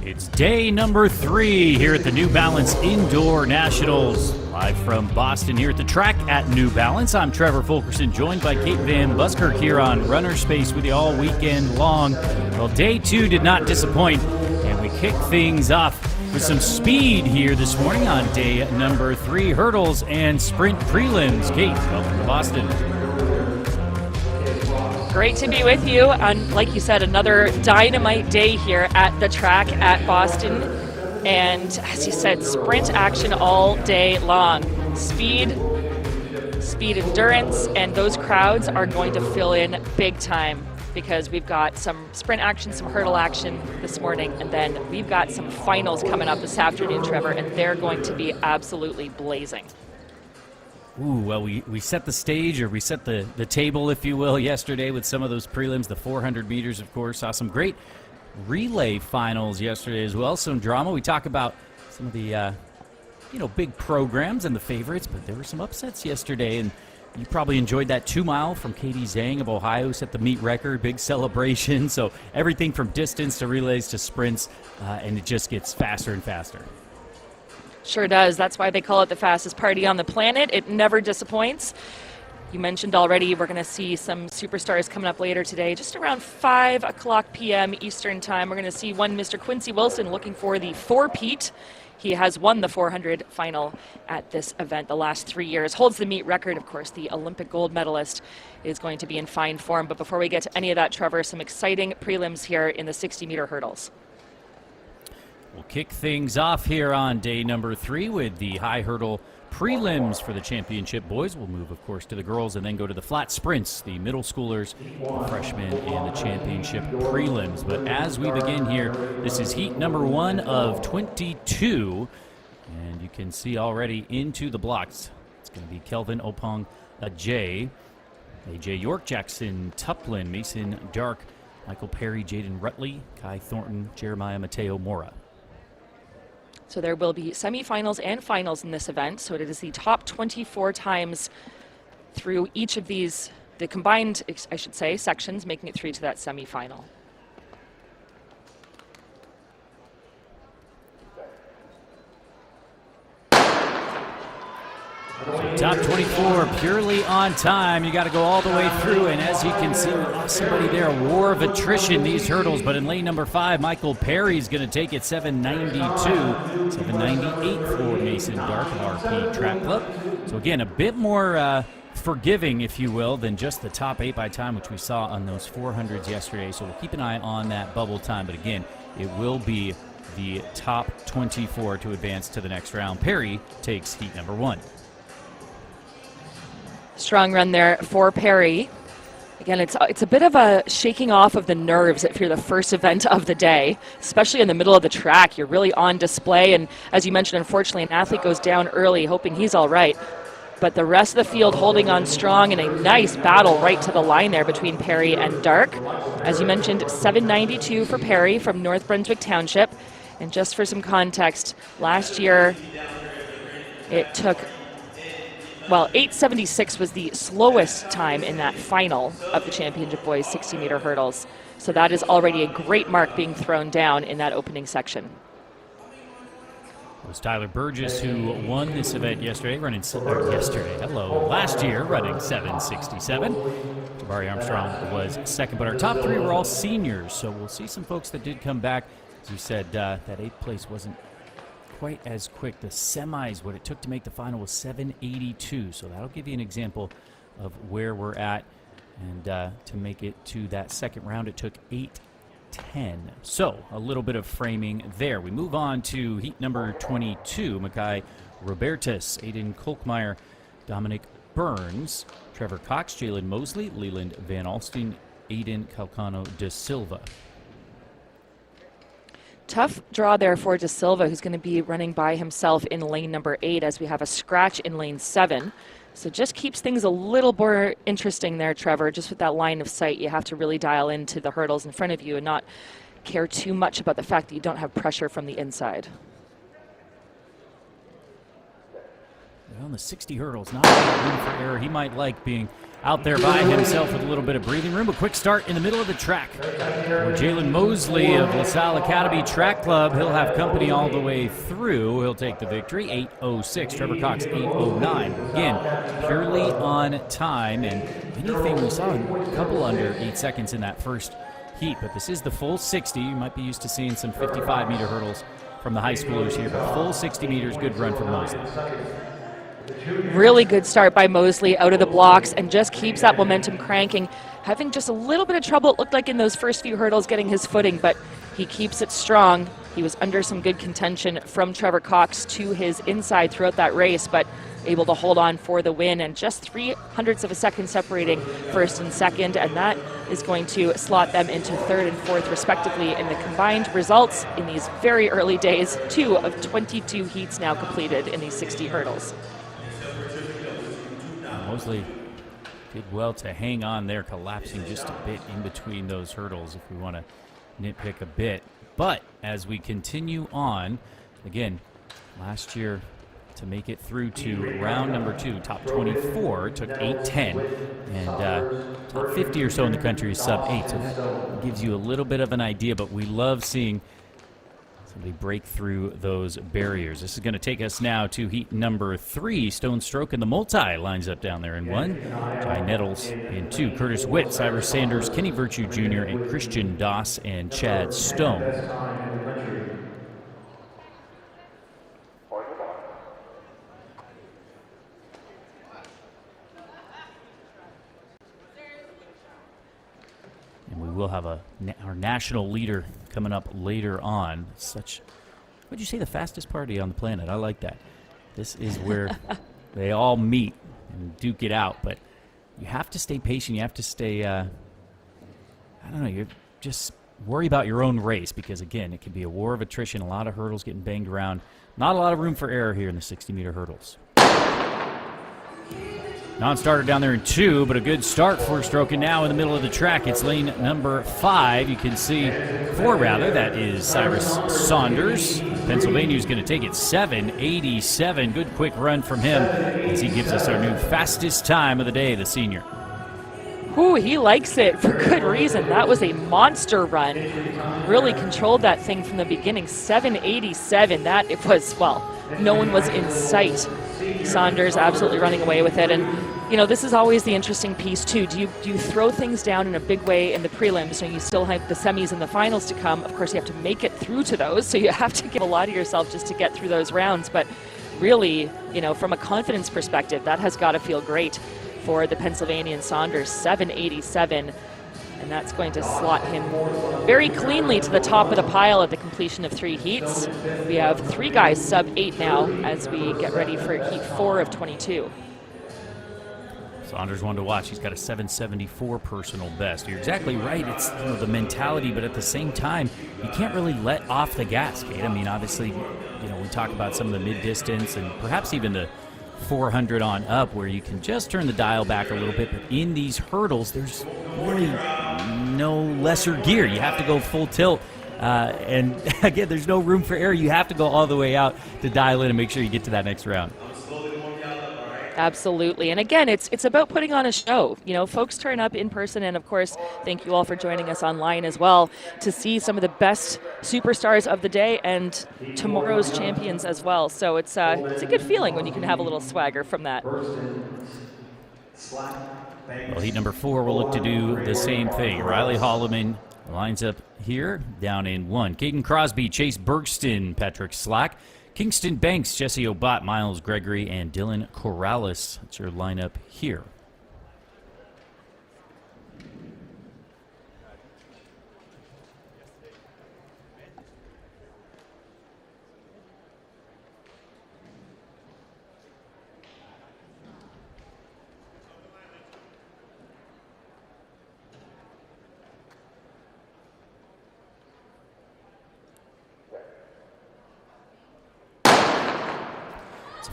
It's day number 3 here at the New Balance Indoor Nationals. Live from Boston here at the track at New Balance. I'm Trevor Fulkerson, joined by Kate Van Buskirk here on Runner Space with you all weekend long. Well, day 2 did not disappoint, and we kick things off with some speed here this morning on day number 3, hurdles and sprint prelims. Kate, welcome to Boston. Great to be with you on, like you said, another dynamite day here at the track at Boston. And as you said, sprint action all day long. Speed endurance, and those crowds are going to fill in big time because we've got some sprint action, some hurdle action this morning, and then we've got some finals coming up this afternoon, Trevor, and they're going to be absolutely blazing. Ooh, well, we set the stage, or we set the table, if you will, yesterday with some of those prelims, the 400 meters, of course. Saw some great relay finals yesterday as well. Some drama. We talk about some of the, big programs and the favorites, but there were some upsets yesterday, and you probably enjoyed that 2-mile from Katie Zhang of Ohio, set the meet record, big celebration. So everything from distance to relays to sprints, and it just gets faster and faster. Sure does. That's why they call it the fastest party on the planet. It never disappoints. You mentioned already we're going to see some superstars coming up later today, just around 5 o'clock p.m. Eastern time. We're going to see one Mr. Quincy Wilson looking for the 4-peat. He has won the 400 final at this event the last 3 years. Holds the meet record, of course. The Olympic gold medalist is going to be in fine form. But before we get to any of that, Trevor, some exciting prelims here in the 60-meter hurdles. We'll kick things off here on day number 3 with the high hurdle prelims for the championship boys. We'll move, of course, to the girls and then go to the flat sprints, the middle schoolers, the freshmen, and the championship prelims. But as we begin here, this is heat number 1 of 22, and you can see already into the blocks. It's going to be Kelvin Opong Ajay, AJ York, Jackson Tuplin, Mason Dark, Michael Perry, Jaden Rutley, Kai Thornton, Jeremiah Mateo Mora. So there will be semifinals and finals in this event. So it is the top 24 times through each of these, the combined, I should say, sections, making it through to that semifinal. So top 24 purely on time. You got to go all the way through, and as you can see, we lost somebody there. A war of attrition, these hurdles, but in lane number 5, Michael Perry's going to take it 7:92, 7:98 for Mason Dark of RP Track Club. So again, a bit more forgiving, if you will, than just the top 8 by time, which we saw on those 400s yesterday. So we'll keep an eye on that bubble time, but again, it will be the top 24 to advance to the next round. Perry takes heat number 1. Strong run there for Perry. Again, it's a bit of a shaking off of the nerves if you're the first event of the day, especially in the middle of the track. You're really on display, and as you mentioned, unfortunately, an athlete goes down early, hoping he's all right. But the rest of the field holding on strong, and a nice battle right to the line there between Perry and Dark. As you mentioned, 7:92 for Perry from North Brunswick Township. And just for some context, last year it took, 8:76 was the slowest time in that final of the championship boys 60-meter hurdles. So that is already a great mark being thrown down in that opening section. It was Tyler Burgess who won this event yesterday, last year, running 7:67. Jabari Armstrong was second, but our top 3 were all seniors, so we'll see some folks that did come back. As you said, that 8th place wasn't quite as quick. The semis, what it took to make the final was 7:82, so that'll give you an example of where we're at. And to make it to that second round, it took 8:10. So a little bit of framing there. We move on to heat number 22. Makai Robertus, Aiden Kolkmeyer, Dominic Burns, Trevor Cox, Jalen Mosley, Leland Van Alstyne, Aiden Calcano de Silva. Tough draw there for De Silva, who's going to be running by himself in lane number 8 as we have a scratch in lane 7. So just keeps things a little more interesting there, Trevor. Just with that line of sight, you have to really dial into the hurdles in front of you and not care too much about the fact that you don't have pressure from the inside. Well, the 60 hurdles, not a lot of room for error. He might like being out there by himself with a little bit of breathing room. A quick start in the middle of the track. For Jalen Mosley of LaSalle Academy Track Club, he'll have company all the way through. He'll take the victory, 8:06. Trevor Cox, 8:09. Again, purely on time, and anything we saw, a couple under 8 seconds in that first heat. But this is the full 60. You might be used to seeing some 55-meter hurdles from the high schoolers here, but full 60 meters, good run from Mosley. Really good start by Mosley out of the blocks and just keeps that momentum cranking. Having just a little bit of trouble, it looked like, in those first few hurdles getting his footing, but he keeps it strong. He was under some good contention from Trevor Cox to his inside throughout that race, but able to hold on for the win, and just 0.03 of a second separating first and second, and that is going to slot them into third and fourth respectively in the combined results in these very early days. 2 of 22 heats now completed in these 60 hurdles. Mosley did well to hang on there, collapsing just a bit in between those hurdles if we want to nitpick a bit. But as we continue on, again, last year to make it through to round number 2, top 24, took 8:10, and top 50 or so in the country is sub 8, so that gives you a little bit of an idea, but we love seeing somebody break through those barriers. This is going to take us now to heat number 3. Stone Stroke and the multi lines up down there in 1. Jai Nettles in 2. Curtis Witt, Cyrus Sanders, Kenny Virtue Jr., and Christian Doss and Chad Stone. And we will have our national leader coming up later on. What'd you say, the fastest party on the planet? I like that. This is where they all meet and duke it out. But you have to stay patient. You have to stay, I don't know, you just worry about your own race because, again, it can be a war of attrition, a lot of hurdles getting banged around. Not a lot of room for error here in the 60-meter hurdles. Non-starter down there in 2, but a good start for Stroke. And now in the middle of the track, it's lane number 5. You can see 4, rather. That is Cyrus Saunders. Pennsylvania's going to take it 7:87. Good quick run from him as he gives us our new fastest time of the day, the senior. Ooh, he likes it for good reason. That was a monster run. Really controlled that thing from the beginning. 7:87. That it was, well, no one was in sight. Saunders absolutely running away with it. And, you know, this is always the interesting piece, too. Do you throw things down in a big way in the prelims, and you still have the semis and the finals to come? Of course, you have to make it through to those, so you have to give a lot of yourself just to get through those rounds. But really, you know, from a confidence perspective, that has got to feel great for the Pennsylvanian Saunders. 7:87. And that's going to slot him very cleanly to the top of the pile at the completion of 3 heats. We have 3 guys sub 8 now as we get ready for heat 4 of 22. Saunders one to watch. He's got a 7:74 personal best. You're exactly right. It's, you know, the mentality, but at the same time, you can't really let off the gas, Kate. I mean, obviously, you know, we talk about some of the mid-distance and perhaps even the 400 on up where you can just turn the dial back a little bit, but in these hurdles, there's really no lesser gear. You have to go full tilt, and again, there's no room for error. You have to go all the way out to dial in and make sure you get to that next round. Absolutely. And again, it's about putting on a show. You know, folks turn up in person, and of course, thank you all for joining us online as well to see some of the best superstars of the day and tomorrow's champions as well. So it's a good feeling when you can have a little swagger from that. Well, heat number 4 will look to do the same thing. Riley Holloman lines up here down in 1. Caden Crosby, Chase Bergston, Patrick Slack, Kingston Banks, Jesse Obot, Miles Gregory, and Dylan Corrales. That's your lineup here.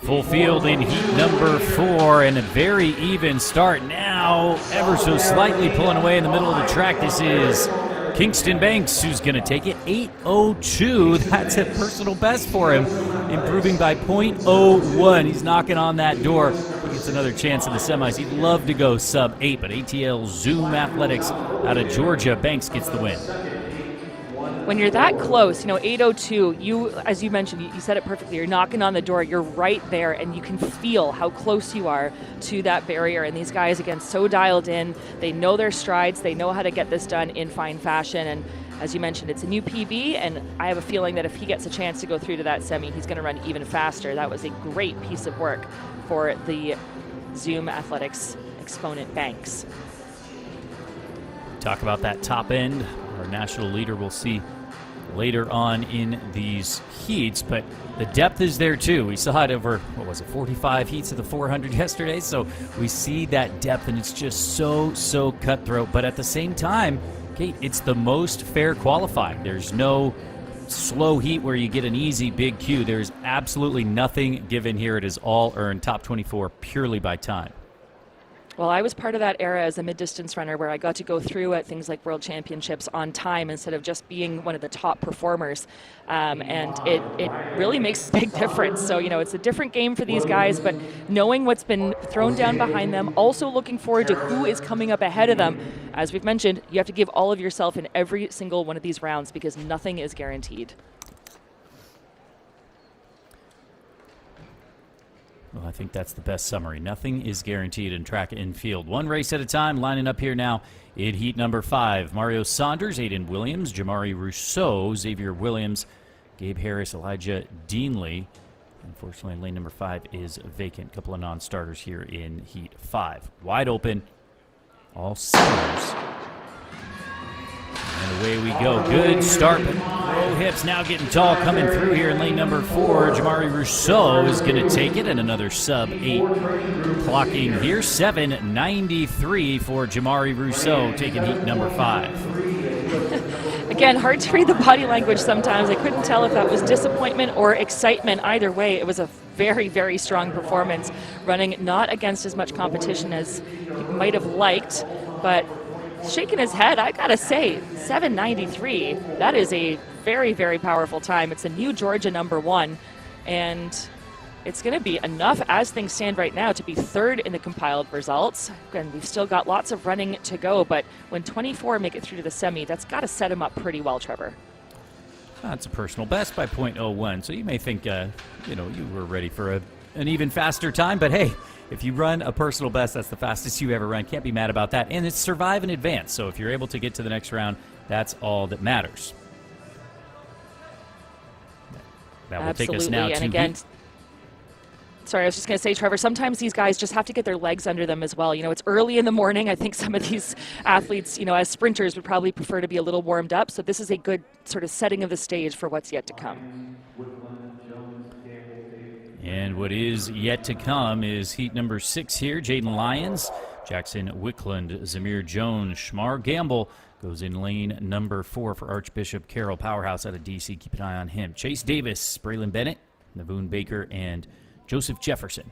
Full field in heat number 4, and a very even start now, ever so slightly pulling away in the middle of the track. This is Kingston Banks, who's going to take it 8:02. That's a personal best for him, improving by .01. He's knocking on that door. You gets another chance in the semis. He'd love to go sub-8, but ATL Zoom Athletics out of Georgia, Banks gets the win. When you're that close, 8:02, you, as you mentioned, you said it perfectly, you're knocking on the door, you're right there, and you can feel how close you are to that barrier. And these guys, again, so dialed in, they know their strides, they know how to get this done in fine fashion. And as you mentioned, it's a new PB, and I have a feeling that if he gets a chance to go through to that semi, he's going to run even faster. That was a great piece of work for the Zoom Athletics exponent Banks. Talk about that top end. Our national leader we'll see later on in these heats, but the depth is there too. We saw it over, 45 heats of the 400 yesterday, so we see that depth, and it's just so cutthroat. But at the same time, Kate, it's the most fair qualifying. There's no slow heat where you get an easy big Q. There's absolutely nothing given here. It is all earned, top 24 purely by time. Well, I was part of that era as a mid-distance runner where I got to go through at things like World Championships on time instead of just being one of the top performers. And it really makes a big difference. So, it's a different game for these guys, but knowing what's been thrown down behind them, also looking forward to who is coming up ahead of them. As we've mentioned, you have to give all of yourself in every single one of these rounds because nothing is guaranteed. Well, I think that's the best summary. Nothing is guaranteed in track and field. One race at a time, lining up here now in heat number 5. Mario Saunders, Aiden Williams, Jamari Rousseau, Xavier Williams, Gabe Harris, Elijah Deanley. Unfortunately, lane number 5 is vacant. A couple of non-starters here in heat 5. Wide open, all seniors. And away we go. Good start, but low hips now getting tall coming through here in lane number 4. Jamari Rousseau is going to take it, and another sub-8 clocking here. 7:93 for Jamari Rousseau taking heat number 5. Again, hard to read the body language sometimes. I couldn't tell if that was disappointment or excitement. Either way, it was a very strong performance, running not against as much competition as he might have liked, but shaking his head, I gotta say, 7:93, that is a very powerful time. It's a new Georgia number 1, and it's going to be enough as things stand right now to be third in the compiled results. Again, we've still got lots of running to go, but when 24 make it through to the semi, that's got to set him up pretty well, Trevor. That's a personal best by .01, so you may think, you were ready for an even faster time, but hey, if you run a personal best, that's the fastest you ever run. Can't be mad about that. And it's survive in advance. So if you're able to get to the next round, that's all that matters. That will take us now to again, sorry, I was just going to say, Trevor, sometimes these guys just have to get their legs under them as well. It's early in the morning. I think some of these athletes, as sprinters, would probably prefer to be a little warmed up. So this is a good sort of setting of the stage for what's yet to come. And what is yet to come is heat number 6 here. Jaden Lyons, Jackson Wickland, Zamir Jones, Shmar Gamble goes in lane number 4 for Archbishop Carroll Powerhouse out of D.C. Keep an eye on him. Chase Davis, Braylon Bennett, Navoon Baker, and Joseph Jefferson.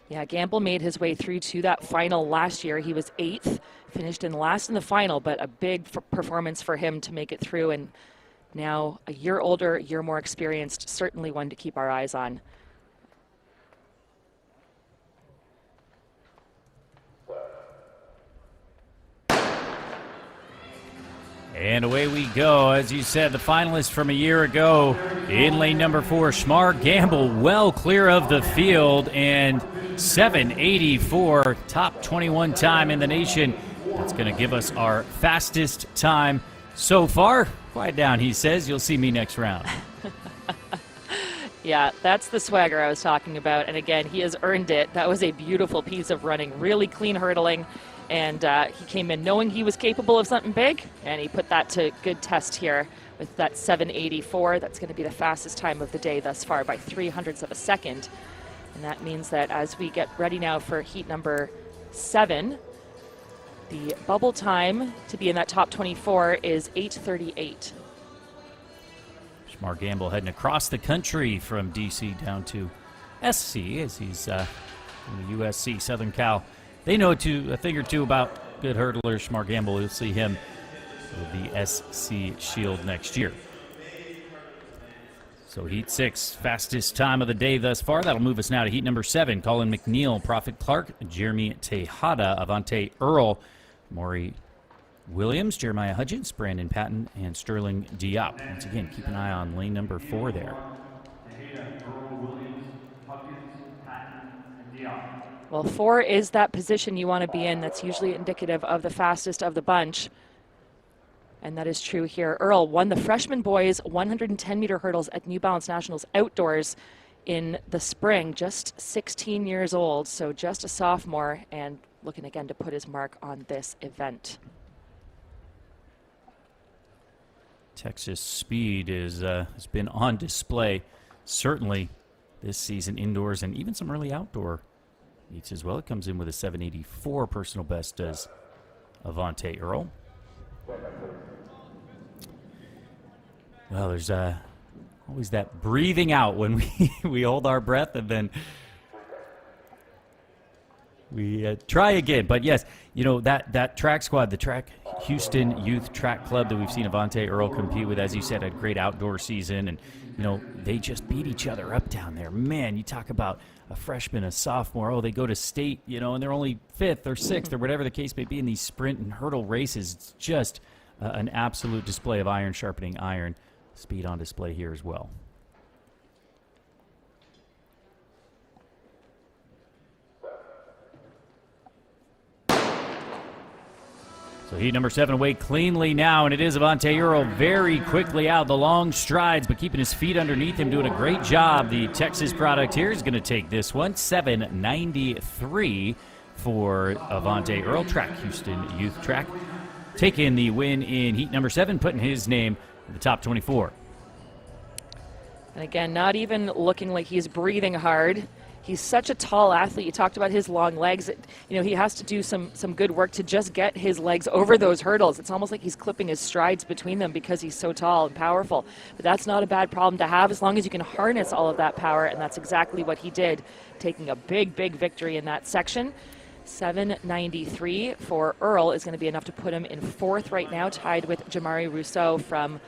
Yeah, Gamble made his way through to that final last year. He was 8th, finished in last in the final, but a big performance for him to make it through. And now a year older, a year more experienced, certainly one to keep our eyes on. And away we go. As you said, the finalist from a year ago in lane number 4, Shmar Gamble, well clear of the field, and 7:84, top 21 time in the nation. That's going to give us our fastest time so far. Quiet down, he says. You'll see me next round. Yeah, that's the swagger I was talking about. And again, he has earned it. That was a beautiful piece of running, really clean hurdling. And he came in knowing he was capable of something big, and he put that to good test here with that 7:84. That's going to be the fastest time of the day thus far by 0.03 of a second. And that means that as we get ready now for heat number 7, the bubble time to be in that top 24 is 8:38. Shmar Gamble heading across the country from D.C. down to SC as he's in the USC, Southern Cal. They know a thing or two about good hurdlers. Shmar Gamble, you'll see him with the SC Shield next year. So heat 6, fastest time of the day thus far. That'll move us now to heat number 7. Colin McNeil, Prophet Clark, Jeremy Tejada, Avante Earl, Maury Williams, Jeremiah Hudgens, Brandon Patton, and Sterling Diop. Once again, keep an eye on lane number 4 there. Well, 4 is that position you want to be in. That's usually indicative of the fastest of the bunch. And that is true here. Earl won the freshman boys 110-meter hurdles at New Balance Nationals outdoors in the spring, just 16 years old, so just a sophomore, and looking again to put his mark on this event. Texas speed has been on display, certainly this season indoors and even some early outdoor meets as well. It comes in with a 784 personal best, does Avante Earl. Well, there's always that breathing out when we hold our breath and then we try again. But yes, you know, that track squad, the Track Houston Youth Track Club that we've seen Avante Earl compete with, as you said, had a great outdoor season. And, you know, they just beat each other up down there. Man, you talk about a freshman, a sophomore, oh, they go to state, you know, and they're only 5th or 6th or whatever the case may be in these sprint and hurdle races. It's just an absolute display of iron sharpening iron. Speed on display here as well. So heat number 7 away cleanly now, and it is Avante Earl very quickly out. The long strides, but keeping his feet underneath him, doing a great job. The Texas product here is going to take this one. 7:93 for Avante Earl, Track Houston Youth Track. Taking the win in heat number 7, putting his name in the top 24. And again, not even looking like he's breathing hard. He's such a tall athlete. You talked about his long legs. You know, he has to do some good work to just get his legs over those hurdles. It's almost like he's clipping his strides between them because he's so tall and powerful. But that's not a bad problem to have as long as you can harness all of that power, and that's exactly what he did, taking a big victory in that section. 7:93 for Earl is going to be enough to put him in 4th right now, tied with Jamari Rousseau from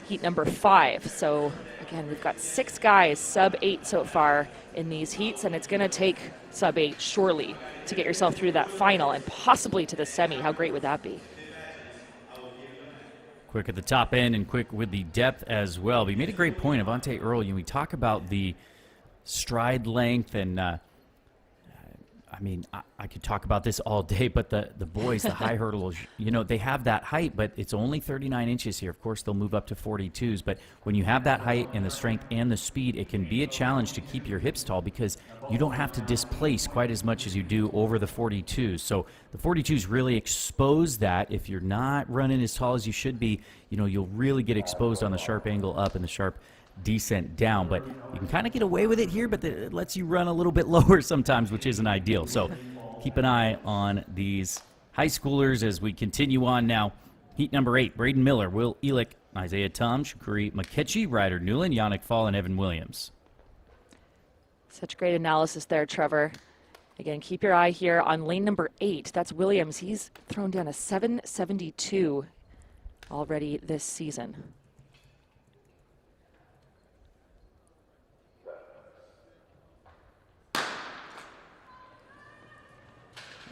heat number 5. So again, we've got 6 guys sub-8 so far in these heats, and it's going to take sub-8 surely to get yourself through that final and possibly to the semi. How great would that be? Quick at the top end and quick with the depth as well. But you made a great point, Avante Earl. We talk about the stride length and I mean, I could talk about this all day, but the boys, the high hurdlers, you know, they have that height, but it's only 39 inches here. Of course, they'll move up to 42s, but when you have that height and the strength and the speed, it can be a challenge to keep your hips tall because you don't have to displace quite as much as you do over the 42s. So the 42s really expose that. If you're not running as tall as you should be, you know, you'll really get exposed on the sharp angle up and the sharp descent down, but you can kind of get away with it here, but it lets you run a little bit lower sometimes, which isn't ideal. So keep an eye on these high schoolers as we continue on now. Heat number 8, Braden Miller, Will Elick, Isaiah Tom, Shukuri McKetchie, Ryder Newland, Yannick Fall, and Evan Williams. Such great analysis there, Trevor. Again, keep your eye here on lane number 8. That's Williams. He's thrown down a 7:72 already this season.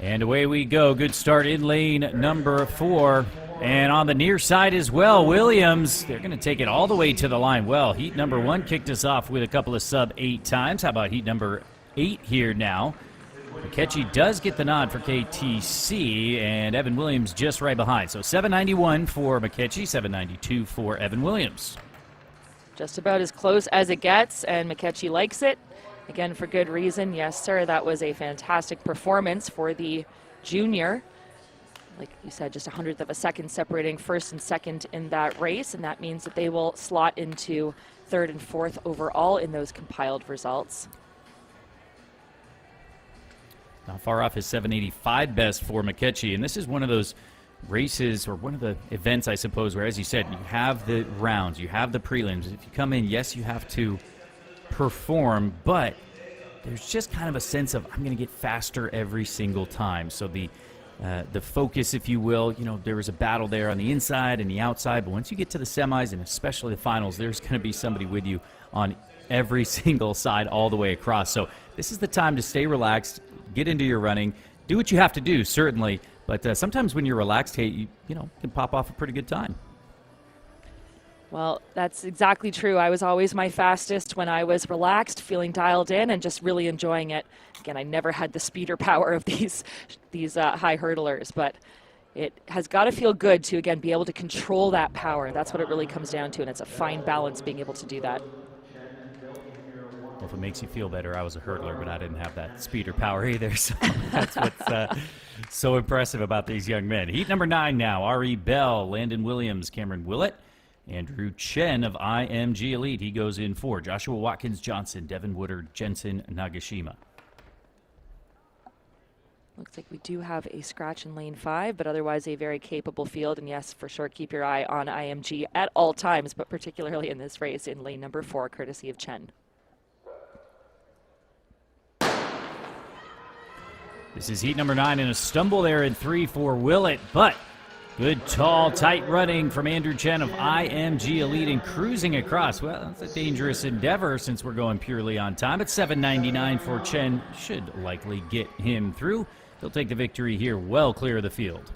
And away we go. Good start in lane number 4. And on the near side as well, Williams, they're going to take it all the way to the line. Well, heat number 1 kicked us off with a couple of sub-8 times. How about heat number 8 here now? McKetchie does get the nod for KTC, and Evan Williams just right behind. So 7:91 for McKetchie, 7:92 for Evan Williams. Just about as close as it gets, and McKetchie likes it. Again, for good reason. Yes, sir, that was a fantastic performance for the junior. Like you said, just 100th of a second separating first and second in that race, and that means that they will slot into 3rd and 4th overall in those compiled results. Not far off his 7:85 best for McKetchie, and this is one of those races, or one of the events, I suppose, where, as you said, you have the rounds, you have the prelims. If you come in, yes, you have to perform, but there's just kind of a sense of I'm going to get faster every single time. So the the focus, if you will. You know, there was a battle there on the inside and the outside, but once you get to the semis and especially the finals, there's going to be somebody with you on every single side all the way across. So this is the time to stay relaxed, get into your running, do what you have to do, certainly, but sometimes when you're relaxed, hey, you can pop off a pretty good time. Well, that's exactly true. I was always my fastest when I was relaxed, feeling dialed in, and just really enjoying it. Again, I never had the speed or power of these high hurdlers, but it has got to feel good to, again, be able to control that power. That's what it really comes down to, and it's a fine balance being able to do that. Well, if it makes you feel better, I was a hurdler, but I didn't have that speed or power either, so that's what's so impressive about these young men. Heat number 9 now. R.E. Bell, Landon Williams, Cameron Willett, Andrew Chen of IMG Elite. He goes in 4. Joshua Watkins Johnson, Devin Woodard, Jensen Nagashima. Looks like we do have a scratch in lane 5, but otherwise a very capable field. And yes, for sure, keep your eye on IMG at all times, but particularly in this race in lane number 4, courtesy of Chen. This is heat number 9, and a stumble there in 3 for Willett, but good, tall, tight running from Andrew Chen of IMG Elite and cruising across. Well, that's a dangerous endeavor since we're going purely on time. At 7:99 for Chen, should likely get him through. He'll take the victory here, well clear of the field.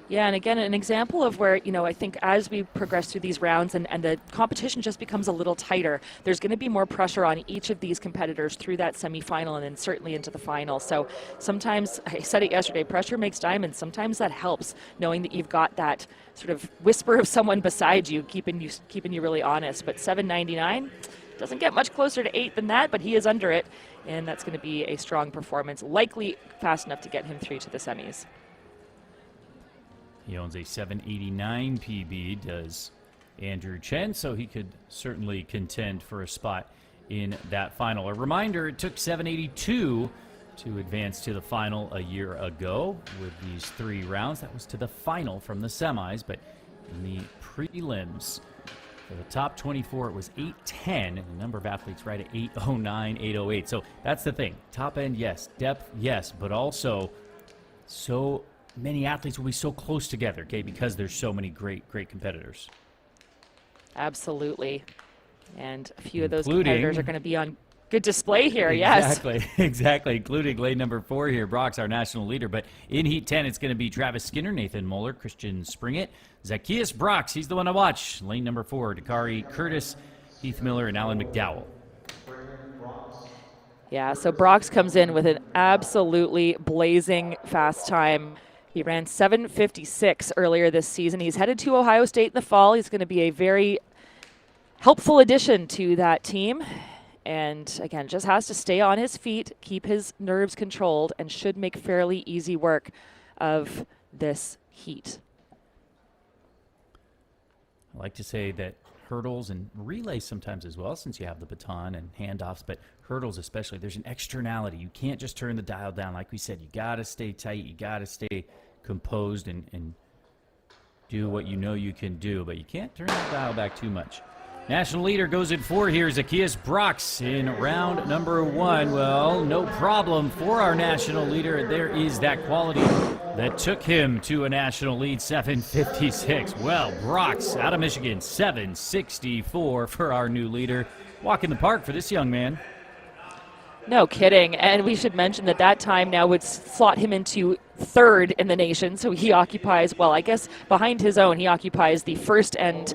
Yeah, and again, an example of where, I think as we progress through these rounds and the competition just becomes a little tighter, there's going to be more pressure on each of these competitors through that semifinal and then certainly into the final. So sometimes, I said it yesterday, pressure makes diamonds. Sometimes that helps, knowing that you've got that sort of whisper of someone beside you, keeping you really honest. But 7:99 doesn't get much closer to 8 than that, but he is under it, and that's going to be a strong performance, likely fast enough to get him through to the semis. He owns a 7:89 PB, does Andrew Chen, so he could certainly contend for a spot in that final. A reminder, it took 7:82 to advance to the final a year ago with these 3 rounds. That was to the final from the semis, but in the prelims, for the top 24, it was 8:10, and the number of athletes right at 8:09, 8:08. So that's the thing. Top end, yes. Depth, yes, but also so many athletes will be so close together, okay, because there's so many great competitors. Absolutely. And a few of those competitors are going to be on good display here, Exactly, including lane number 4 here, Brock's our national leader. But in Heat 10, it's going to be Travis Skinner, Nathan Moeller, Christian Springett, Zacchaeus Brox, he's the one to watch. Lane number 4, Dakari Curtis, Heath Miller, and Alan McDowell. Yeah, so Brox comes in with an absolutely blazing fast time. He ran 7:56 earlier this season. He's headed to Ohio State in the fall. He's going to be a very helpful addition to that team. And again, just has to stay on his feet, keep his nerves controlled, and should make fairly easy work of this heat. I like to say that hurdles and relays sometimes as well, since you have the baton and handoffs, but hurdles especially, there's an externality. You can't just turn the dial down. Like we said, you got to stay tight. You got to stay composed and do what you know you can do, but you can't turn the dial back too much. National leader goes in 4 here, Zacchaeus Brox in round number 1. Well, no problem for our national leader. There is that quality that took him to a national lead, 7:56. Well, Brox out of Michigan, 7:64 for our new leader. Walk in the park for this young man. No kidding. And we should mention that time now would slot him into 3rd in the nation. So he occupies, well, I guess behind his own, he occupies the 1st and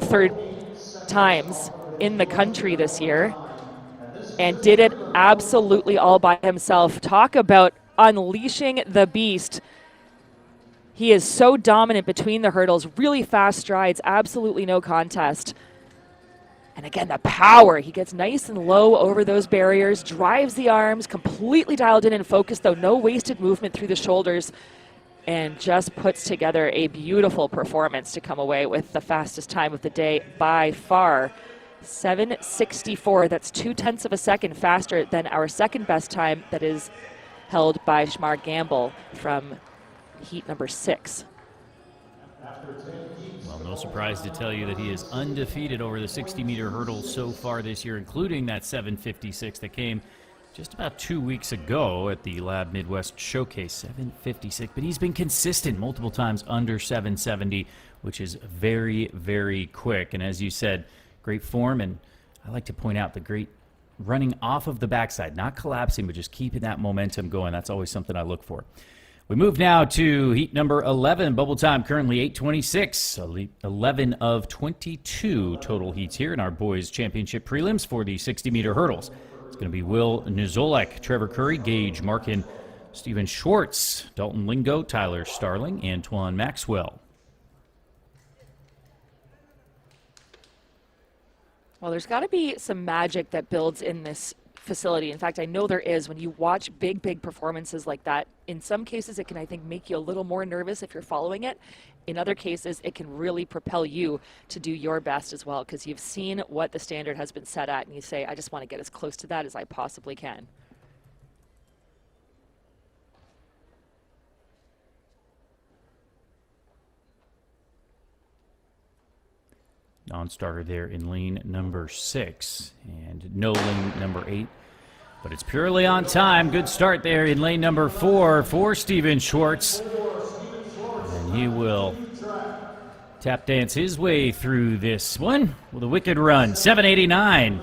3rd times in the country this year, and did it absolutely all by himself. Talk about unleashing the beast. He is so dominant between the hurdles, really fast strides, absolutely no contest. And again, the power. He gets nice and low over those barriers, drives the arms, completely dialed in and focused, though no wasted movement through the shoulders, and just puts together a beautiful performance to come away with the fastest time of the day by far. 7:64, that's 0.2 of a second faster than our second best time that is held by Shmar Gamble from heat number 6. Well, no surprise to tell you that he is undefeated over the 60-meter hurdle so far this year, including that 7:56 that came just about 2 weeks ago at the Lab Midwest Showcase, 7:56. But he's been consistent multiple times under 7:70, which is very, very quick. And as you said, great form. And I like to point out the great running off of the backside, not collapsing, but just keeping that momentum going. That's always something I look for. We move now to heat number 11. Bubble time currently 8:26. 11 of 22 total heats here in our boys' championship prelims for the 60-meter hurdles. It's going to be Will Nuzolek, Trevor Curry, Gage Markin, Steven Schwartz, Dalton Lingo, Tyler Starling, Antoine Maxwell. Well, there's got to be some magic that builds in this facility. In fact, I know there is. When you watch big performances like that, in some cases it can, I think, make you a little more nervous if you're following it. In other cases, it can really propel you to do your best as well, because you've seen what the standard has been set at, and you say, I just want to get as close to that as I possibly can. Non-starter there in lane number 6, and no lane number 8. But it's purely on time. Good start there in lane number 4 for Steven Schwartz. And he will tap dance his way through this one with a wicked run. 7:89.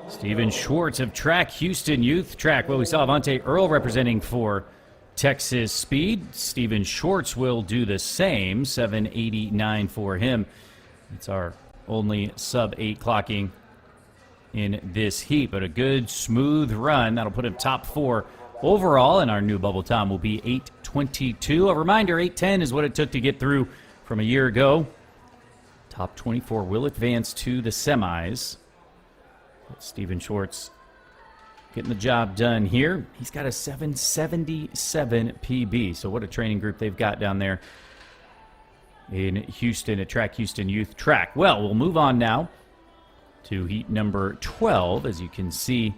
Steven Schwartz of Track Houston Youth Track. Well, we saw Avante Earl representing for Texas Speed. Steven Schwartz will do the same. 7:89 for him. It's our only sub-8 clocking in this heat, but a good smooth run. That'll put him top 4 overall, and our new bubble time will be 8:22. A reminder, 8:10 is what it took to get through from a year ago. Top 24 will advance to the semis. But Steven Schwartz getting the job done here. He's got a 7:77 PB, so what a training group they've got down there in Houston at Track Houston Youth Track. Well, we'll move on now to heat number 12. As you can see,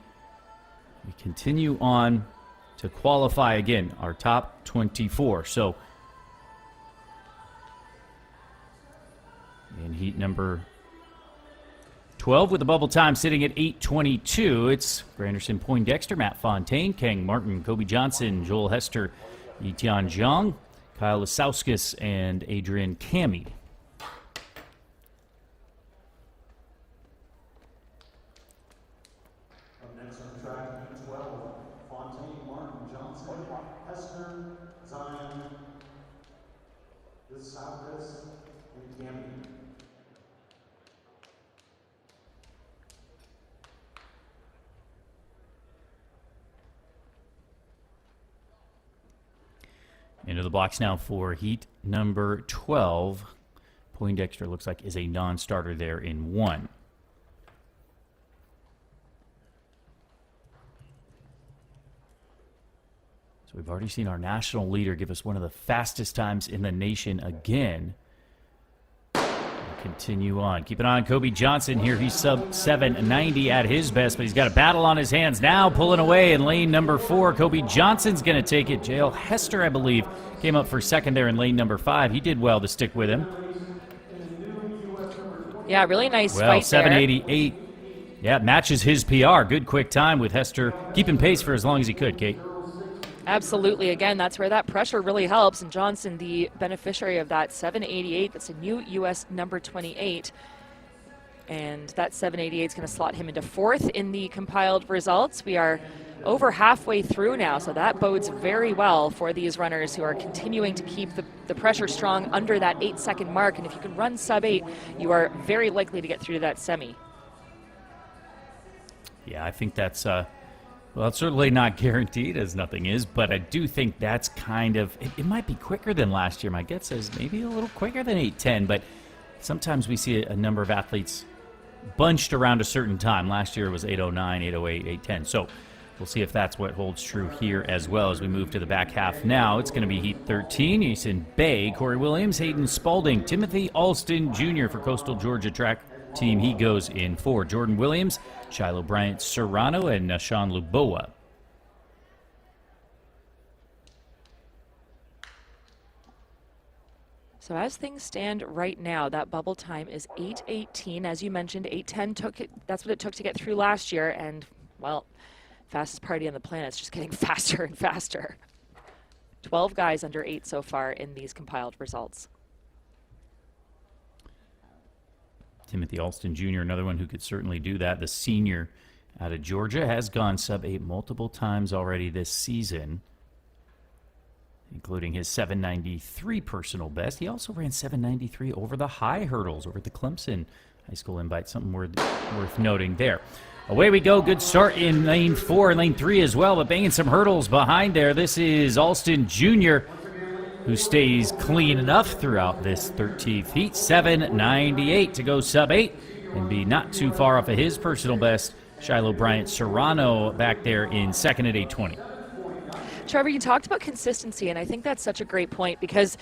we continue on to qualify again, our top 24. So in heat number 12 with the bubble time sitting at 8:22, it's Granderson Poindexter, Matt Fontaine, Kang Martin, Kobe Johnson, Joel Hester, Yitian Zhang, Kyle Lisowskis, and Adrian Cammey. Into the box now for heat number 12. Poindexter looks like is a non-starter there in 1. So we've already seen our national leader give us one of the fastest times in the nation again. Continue on. Keep an eye on Kobe Johnson here. He's sub 790 at his best, but he's got a battle on his hands now, pulling away in lane number 4. Kobe Johnson's going to take it. J.L. Hester, I believe, came up for second there in lane number 5. He did well to stick with him. Yeah, really nice well, fight 788. Yeah, matches his PR. Good quick time with Hester keeping pace for as long as he could, Kate. Absolutely. Again, that's where that pressure really helps. And Johnson, the beneficiary of that, 788. That's a new U.S. number 28. And that 788 is going to slot him into 4th in the compiled results. We are over halfway through now, so that bodes very well for these runners who are continuing to keep the pressure strong under that 8-second mark. And if you can run sub-8, you are very likely to get through to that semi. Yeah, I think that's... well, it's certainly not guaranteed, as nothing is, but I do think that's kind of... It might be quicker than last year. My gut says maybe a little quicker than 8:10, but sometimes we see a number of athletes bunched around a certain time. Last year it was 8:09, 8:08, 8:10. So we'll see if that's what holds true here as well as we move to the back half now. It's going to be heat 13. Easton Bay, Corey Williams, Hayden Spalding, Timothy Alston Jr. for Coastal Georgia Track Team. He goes in 4. Jordan Williams, Shiloh Bryant Serrano, and Nashawn Luboa. So as things stand right now, that bubble time is 8:18. As you mentioned, 8:10 that's what it took to get through last year. And, well, fastest party on the planet. It's just getting faster and faster. 12 guys under 8 so far in these compiled results. Timothy Alston Jr., another one who could certainly do that. The senior out of Georgia has gone sub-8 multiple times already this season, including his 793 personal best. He also ran 793 over the high hurdles, over the Clemson High School invite, something worth noting there. Away we go. Good start in lane 4 and lane 3 as well, but banging some hurdles behind there. This is Alston Jr., who stays clean enough throughout this 13th heat. 798 to go sub-8 and be not too far off of his personal best. Shiloh Bryant Serrano back there in second at 820. Trevor, you talked about consistency, and I think that's such a great point because,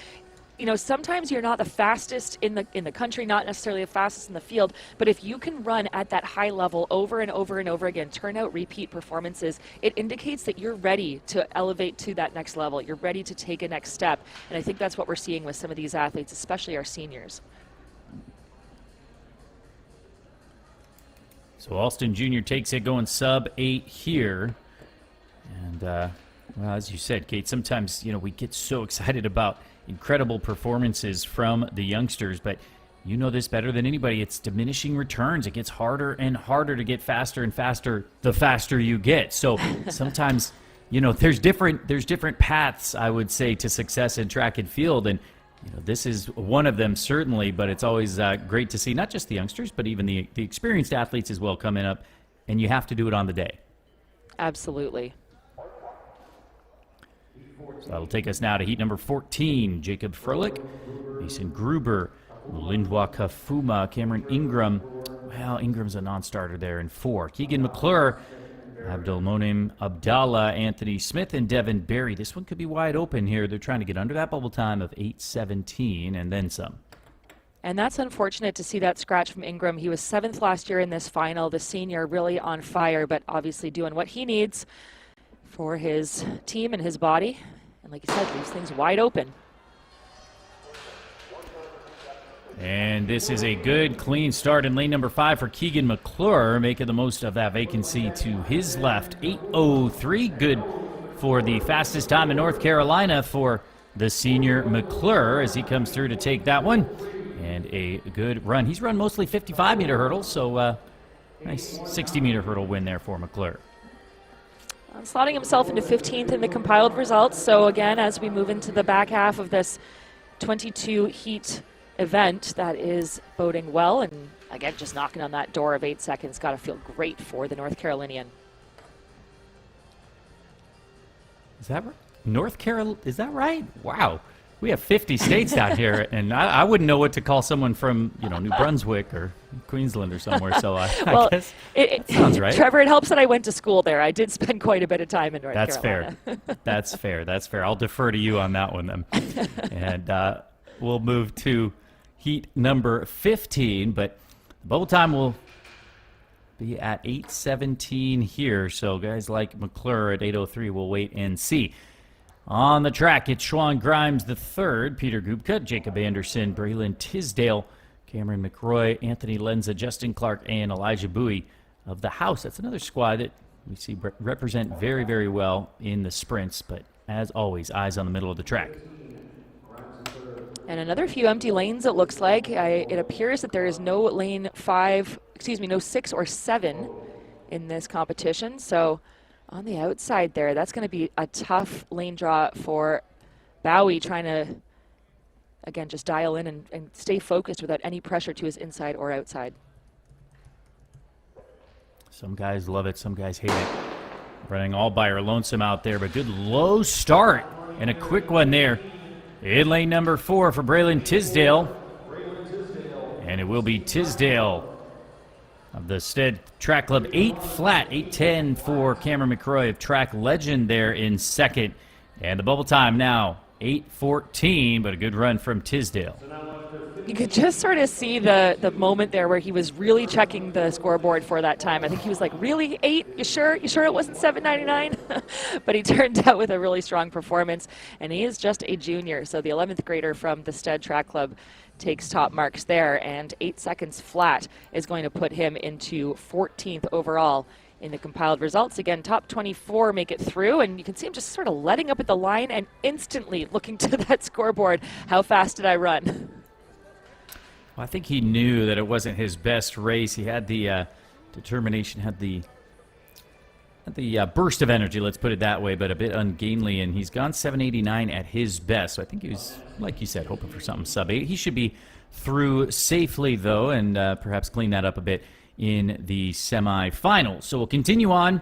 you know, sometimes you're not the fastest in the country, not necessarily the fastest in the field, but if you can run at that high level over and over and over again, turn out repeat performances, it indicates that you're ready to elevate to that next level. You're ready to take a next step, and I think that's what we're seeing with some of these athletes, especially our seniors. So Alston Jr. takes it going sub-8 here, and well, as you said, Kate, sometimes, you know, we get so excited about incredible performances from the youngsters, but you know this better than anybody. It's diminishing returns. It gets harder and harder to get faster and faster the faster you get. So sometimes, you know, there's different paths, I would say, to success in track and field, and you know, this is one of them certainly, but it's always great to see not just the youngsters, but even the experienced athletes as well coming up, and you have to do it on the day. Absolutely. So that'll take us now to heat number 14. Jacob Froelich, Mason Gruber, Lindwa Kafuma, Cameron Ingram. Well, Ingram's a non-starter there in 4. Keegan McClure, Abdulmonim Abdallah, Anthony Smith, and Devin Berry. This one could be wide open here. They're trying to get under that bubble time of 8:17 and then some. And that's unfortunate to see that scratch from Ingram. He was 7th last year in this final. The senior really on fire, but obviously doing what he needs for his team and his body. And like you said, leaves things wide open. And this is a good, clean start in lane number 5 for Keegan McClure, making the most of that vacancy to his left. 8:03, good for the fastest time in North Carolina for the senior McClure as he comes through to take that one. And a good run. He's run mostly 55-meter hurdles, so nice 60-meter hurdle win there for McClure. Slotting himself into 15th in the compiled results. So again, as we move into the back half of this 22 heat event, that is boding well. And again, just knocking on that door of 8 seconds. Got to feel great for the North Carolinian. Is that right? North Carolina, is that right? Wow. We have 50 states down here, and I wouldn't know what to call someone from, you know, New Brunswick or Queensland or somewhere, so I guess that sounds right. Trevor, it helps that I went to school there. I did spend quite a bit of time in North Carolina. That's fair. That's fair. I'll defer to you on that one then. And we'll move to heat number 15, but the bubble time will be at 8:17 here, so guys like McClure at 8:03 will wait and see. On the track, it's Schwan Grimes III, Peter Gubka, Jacob Anderson, Braylon Tisdale, Cameron McRoy, Anthony Lenza, Justin Clark, and Elijah Bowie of the house. That's another squad that we see represent very, very well in the sprints, but as always, eyes on the middle of the track. And another few empty lanes, it looks like. It appears that there is no no 6 or 7 in this competition, so on the outside there, that's going to be a tough lane draw for Bowie, trying to, again, just dial in and stay focused without any pressure to his inside or outside. Some guys love it, some guys hate it. Running all by her lonesome out there, but good low start and a quick one there in lane number 4 for Braylon Tisdale. And it will be Tisdale of the Stead Track Club. 8 flat, 8:10 for Cameron McRoy of Track Legend there in second. And the bubble time now, 8:14, but a good run from Tisdale. You could just sort of see the moment there where he was really checking the scoreboard for that time. I think he was like, really, 8? You sure? You sure it wasn't 7:99? But he turned out with a really strong performance, and he is just a junior. So the 11th grader from the Stead Track Club takes top marks there, and 8 seconds flat is going to put him into 14th overall in the compiled results. Again, top 24 make it through, and you can see him just sort of letting up at the line and instantly looking to that scoreboard. How fast did I run? Well, I think he knew that it wasn't his best race. He had the determination, had the burst of energy, let's put it that way, but a bit ungainly, and he's gone 7:89 at his best. So I think he was, like you said, hoping for something sub-8. He should be through safely, though, and perhaps clean that up a bit in the semifinals. So we'll continue on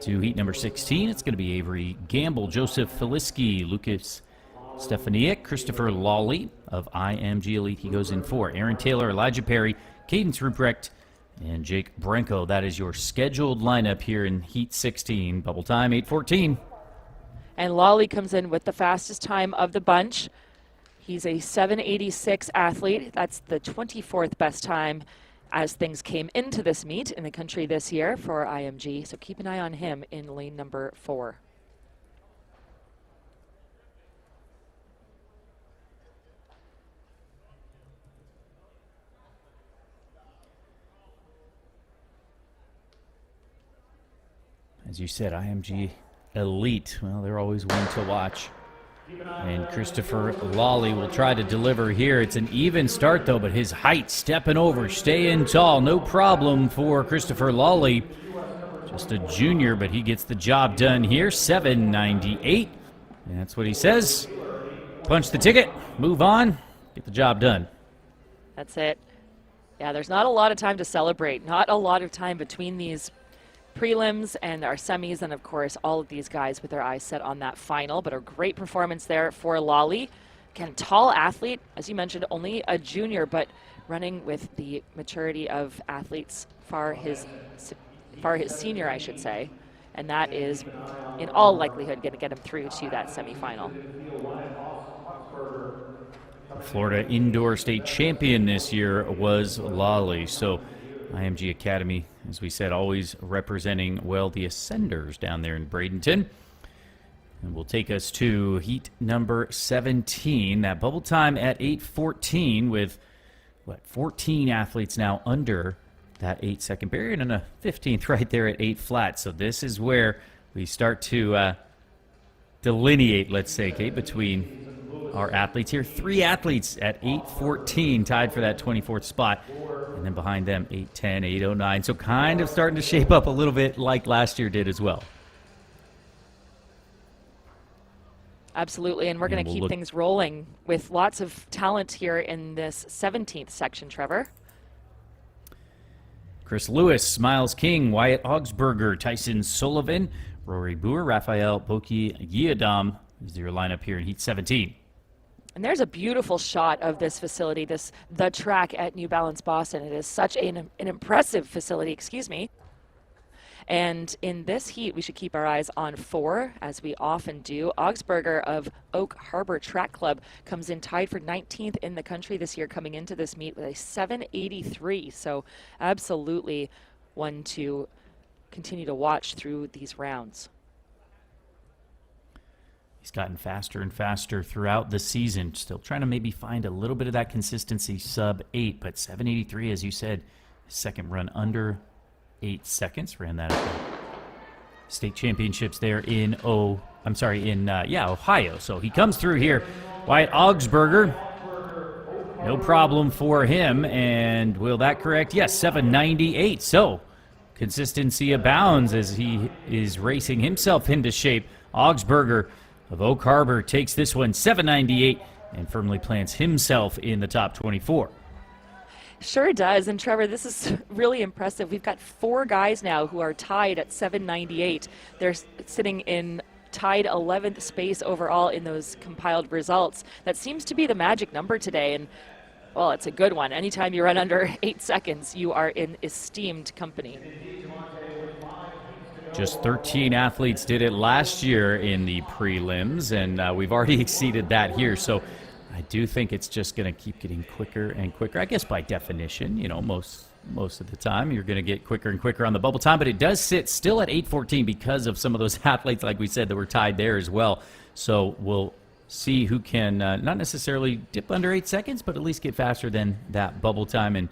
to heat number 16. It's going to be Avery Gamble, Joseph Filiski, Lucas Stefaniak, Christopher Lawley of IMG Elite. He goes in 4. Aaron Taylor, Elijah Perry, Cadence Ruprecht, and Jake Brenko. That is your scheduled lineup here in Heat 16. Bubble time, 8:14. And Lawley comes in with the fastest time of the bunch. He's a 7:86 athlete. That's the 24th best time as things came into this meet in the country this year for IMG. So keep an eye on him in lane number 4. As you said, IMG Elite. Well, they're always one to watch. And Christopher Lawley will try to deliver here. It's an even start, though, but his height stepping over, staying tall. No problem for Christopher Lawley. Just a junior, but he gets the job done here. 7:98. And that's what he says. Punch the ticket, move on, get the job done. That's it. Yeah, there's not a lot of time to celebrate. Not a lot of time between these prelims and our semis, and of course all of these guys with their eyes set on that final. But a great performance there for Lawley. Again, tall athlete, as you mentioned, only a junior, but running with the maturity of athletes far his senior, I should say, and that is in all likelihood going to get him through to that semifinal. Florida Indoor State Champion this year was Lawley, so IMG Academy, as we said, always representing, well, the Ascenders down there in Bradenton. And will take us to heat number 17. That bubble time at 8:14 with, 14 athletes now under that 8-second barrier and a 15th right there at 8 flat. So this is where we start to delineate, let's say, Kate, between our athletes here. 3 athletes at 8:14 tied for that 24th spot. And then behind them, 8:10, 8:09. So kind of starting to shape up a little bit like last year did as well. Absolutely, and we're going to keep things rolling with lots of talent here in this 17th section, Trevor. Chris Lewis, Miles King, Wyatt Augsburger, Tyson Sullivan, Rory Boer, Raphael Boki-Giadam is your lineup here in Heat 17. And there's a beautiful shot of this facility, the track at New Balance Boston. It is such an impressive facility, excuse me. And in this heat, we should keep our eyes on 4, as we often do. Augsburger of Oak Harbor Track Club comes in tied for 19th in the country this year, coming into this meet with a 7:83. So absolutely one to continue to watch through these rounds. He's gotten faster and faster throughout the season. Still trying to maybe find a little bit of that consistency sub-8, but 7:83, as you said, second run under 8 seconds. Ran that at the state championships there in Ohio. So he comes through here. Wyatt Augsburger, no problem for him. And will that correct? Yes, 7:98. So consistency abounds as he is racing himself into shape. Augsburger of Oak Harbor takes this one, 7:98, and firmly plants himself in the top 24. Sure does. And Trevor, this is really impressive. We've got 4 guys now who are tied at 7:98. They're sitting in tied 11th space overall in those compiled results. That seems to be the magic number today. And, well, it's a good one. Anytime you run under 8 seconds, you are in esteemed company. Just 13 athletes did it last year in the prelims, and we've already exceeded that here. So I do think it's just going to keep getting quicker and quicker. I guess by definition, most of the time you're going to get quicker and quicker on the bubble time, but it does sit still at 8:14 because of some of those athletes, like we said, that were tied there as well. So we'll see who can not necessarily dip under 8 seconds, but at least get faster than that bubble time and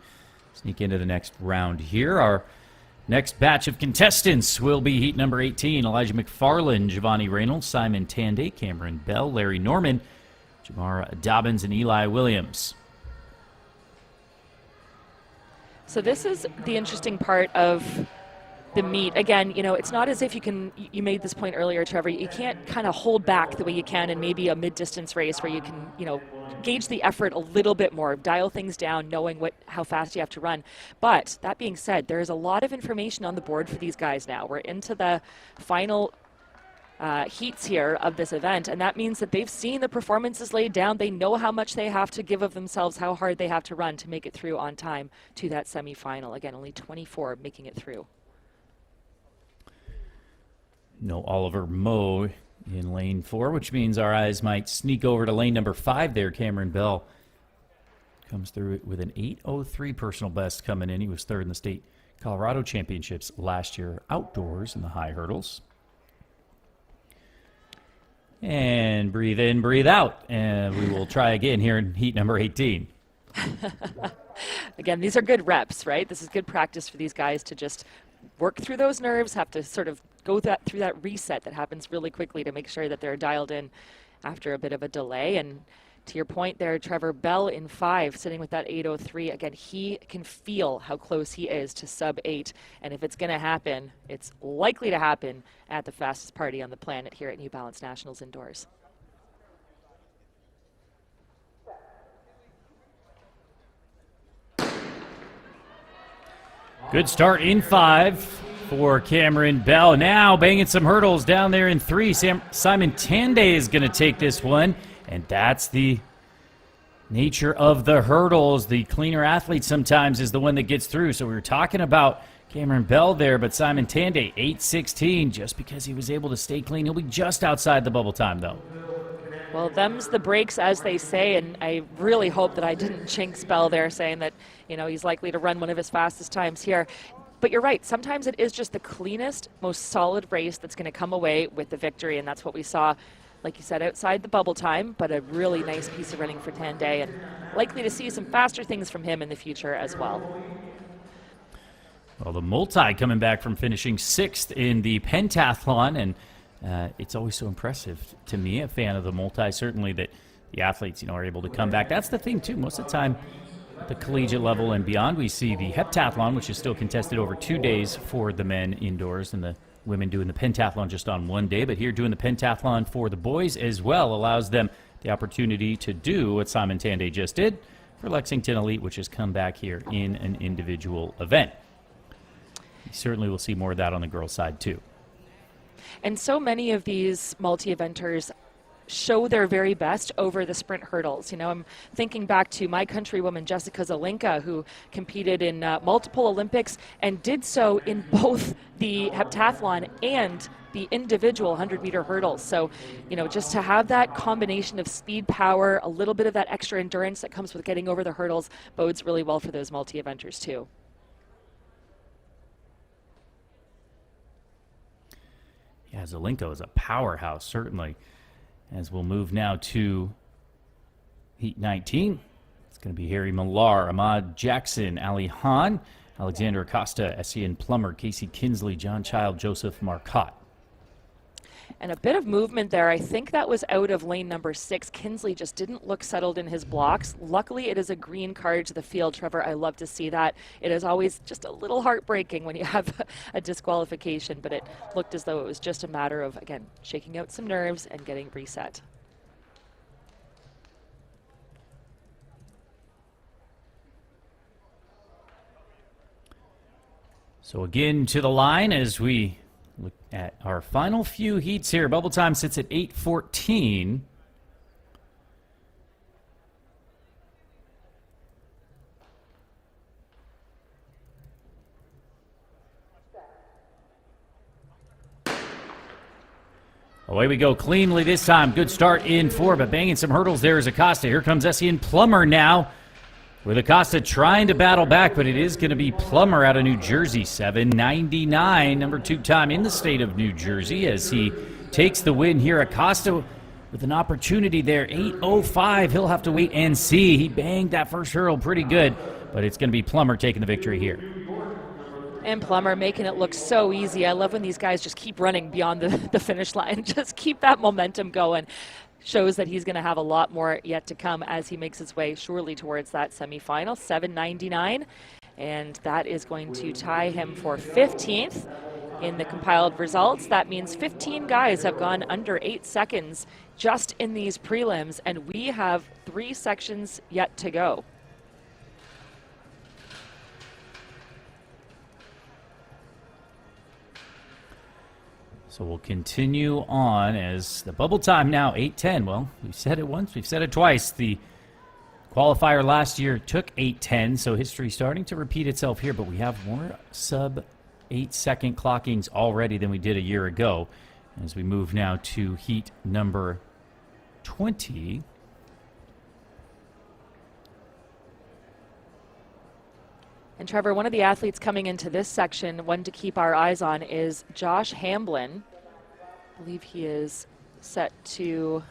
sneak into the next round here. Our next batch of contestants will be heat number 18, Elijah McFarland, Giovanni Reynolds, Simon Tanday, Cameron Bell, Larry Norman, Jamara Dobbins, and Eli Williams. So this is the interesting part of the meet. Again, it's not as if you made this point earlier, Trevor, you can't kind of hold back the way you can in maybe a mid-distance race where you can, gauge the effort a little bit more, dial things down, knowing how fast you have to run. But that being said, there is a lot of information on the board for these guys now. We're into the final heats here of this event, and that means that they've seen the performances laid down. They know how much they have to give of themselves, how hard they have to run to make it through on time to that semifinal. Again, only 24 making it through. No Oliver Moe in lane 4, which means our eyes might sneak over to lane number 5 there. Cameron Bell comes through with an 8:03 personal best coming in. He was third in the state Colorado Championships last year outdoors in the high hurdles. And breathe in, breathe out. And we will try again here in heat number 18. Again, these are good reps, right? This is good practice for these guys to just work through those nerves, have to sort of go through that reset that happens really quickly to make sure that they're dialed in after a bit of a delay. And to your point there, Trevor Bell in 5, sitting with that 8:03. Again, he can feel how close he is to sub 8. And if it's going to happen, it's likely to happen at the fastest party on the planet here at New Balance Nationals indoors. Good start in 5 for Cameron Bell. Now banging some hurdles down there in 3. Simon Tanday is going to take this one, and that's the nature of the hurdles. The cleaner athlete sometimes is the one that gets through. So we were talking about Cameron Bell there, but Simon Tanday, 8:16, just because he was able to stay clean. He'll be just outside the bubble time, though. Well, them's the breaks, as they say, and I really hope that I didn't jinx Bell there, saying that, he's likely to run one of his fastest times here. But you're right, sometimes it is just the cleanest, most solid race that's going to come away with the victory, and that's what we saw, like you said, outside the bubble time, but a really nice piece of running for Tanday, and likely to see some faster things from him in the future as well. Well, the multi coming back from finishing 6th in the pentathlon, and it's always so impressive to me, a fan of the multi, certainly, that the athletes, are able to come back. That's the thing, too. Most of the time, at the collegiate level and beyond, we see the heptathlon, which is still contested over 2 days for the men indoors, and the women doing the pentathlon just on 1 day. But here, doing the pentathlon for the boys as well allows them the opportunity to do what Simon Tanday just did for Lexington Elite, which has come back here in an individual event. You certainly will see more of that on the girls' side, too. And so many of these multi-eventers show their very best over the sprint hurdles. I'm thinking back to my countrywoman, Jessica Zelinka, who competed in multiple Olympics and did so in both the heptathlon and the individual 100-meter hurdles. So, just to have that combination of speed, power, a little bit of that extra endurance that comes with getting over the hurdles bodes really well for those multi-eventers, too. Yeah, Zelenko is a powerhouse, certainly. As we'll move now to Heat 19. It's going to be Harry Millar, Ahmad Jackson, Ali Hahn, Alexander Acosta, Essien Plummer, Casey Kinsley, John Child, Joseph Marcotte. And a bit of movement there. I think that was out of lane number 6. Kinsley just didn't look settled in his blocks. Luckily, it is a green card to the field, Trevor. I love to see that. It is always just a little heartbreaking when you have a disqualification, but it looked as though it was just a matter of, again, shaking out some nerves and getting reset. So again to the line as we look at our final few heats here. Bubble time sits at 8:14. Away we go cleanly this time. Good start in 4, but banging some hurdles there is Acosta. Here comes Essien Plummer now, with Acosta trying to battle back, but it is going to be Plummer out of New Jersey. 7:99, number 2 time in the state of New Jersey, as he takes the win here. Acosta with an opportunity there. 8:05. He'll have to wait and see. He banged that first hurdle pretty good, but it's going to be Plummer taking the victory here. And Plummer making it look so easy. I love when these guys just keep running beyond the finish line. Just keep that momentum going. Shows that he's going to have a lot more yet to come as he makes his way surely towards that semifinal. 7:99, and that is going to tie him for 15th in the compiled results. That means 15 guys have gone under 8 seconds just in these prelims, and we have 3 sections yet to go. So we'll continue on as the bubble time now, 8:10. Well, we've said it once, we've said it twice. The qualifier last year took 8:10, so history starting to repeat itself here, but we have more sub-8 second clockings already than we did a year ago. As we move now to heat number 20. And Trevor, one of the athletes coming into this section, one to keep our eyes on, is Josh Hamblin. I believe he is set to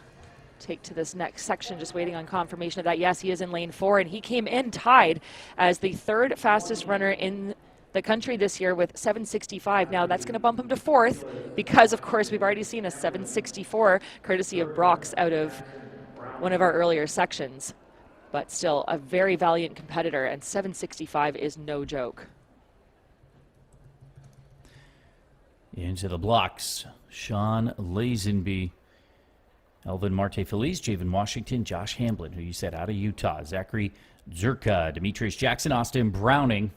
take to this next section, just waiting on confirmation of that. Yes, he is in lane 4, and he came in tied as the 3rd fastest runner in the country this year with 7:65. Now that's going to bump him to 4th because, of course, we've already seen a 7:64 courtesy of Brock's out of one of our earlier sections. But still a very valiant competitor, and 7:65 is no joke. Into the blocks, Sean Lazenby, Elvin Marte Feliz, Javen Washington, Josh Hamblin, who you said out of Utah, Zachary Zerka, Demetrius Jackson, Austin Browning.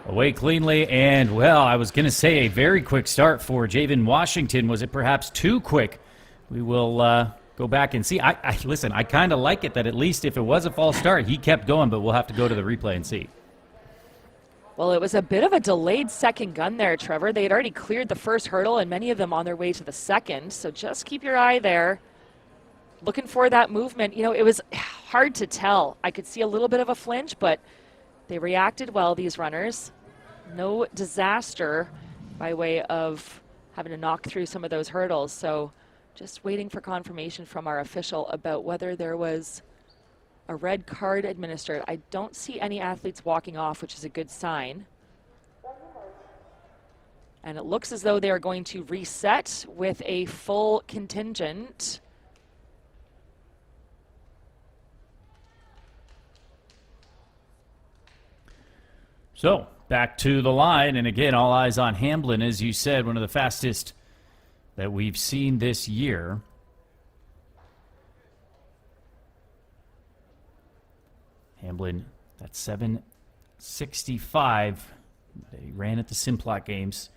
Away cleanly, and, well, I was going to say a very quick start for Javen Washington. Was it perhaps too quick? We will go back and see. Listen, I kind of like it that at least if it was a false start, he kept going, but we'll have to go to the replay and see. Well, it was a bit of a delayed second gun there, Trevor. They had already cleared the first hurdle, and many of them on their way to the second, so just keep your eye there. Looking for that movement. You know, it was hard to tell. I could see a little bit of a flinch, but they reacted well, these runners. No disaster by way of having to knock through some of those hurdles. So just waiting for confirmation from our official about whether there was a red card administered. I don't see any athletes walking off, which is a good sign. And it looks as though they are going to reset with a full contingent. So back to the line, and again, all eyes on Hamblin, as you said, one of the fastest that we've seen this year. Hamblin, that's 7:65. They ran at the Simplot Games.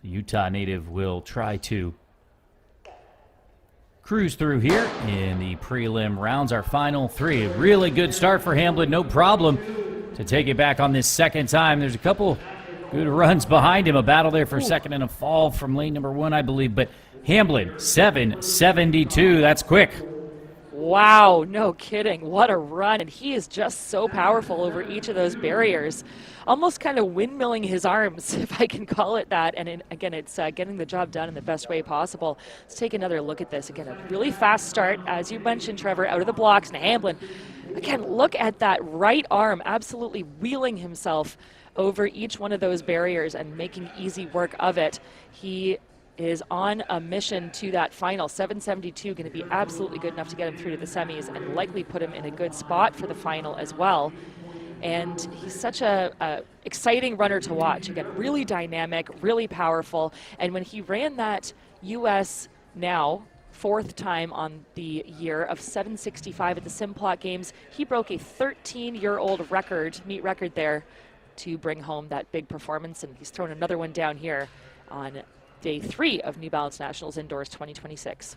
The Utah native will try to cruise through here in the prelim rounds. Our final 3. A really good start for Hamblin, no problem to take it back on this second time. There's a couple good runs behind him. A battle there for second and a fall from lane number 1, I believe. But Hamblin, 7:72. That's quick. Wow, no kidding. What a run. And he is just so powerful over each of those barriers. Almost kind of windmilling his arms, if I can call it that. And again, it's getting the job done in the best way possible. Let's take another look at this. Again, a really fast start, as you mentioned, Trevor, out of the blocks. And Hamblin, again, look at that right arm, absolutely wheeling himself over each one of those barriers and making easy work of it. He is on a mission to that final. 7:72 going to be absolutely good enough to get him through to the semis and likely put him in a good spot for the final as well. And he's such a exciting runner to watch. Again, really dynamic, really powerful. And when he ran that U.S. now 4th time on the year of 7:65 at the Simplot Games, he broke a 13-year-old record, meet record there, to bring home that big performance. And he's thrown another one down here on Day 3 of New Balance Nationals Indoors 2026.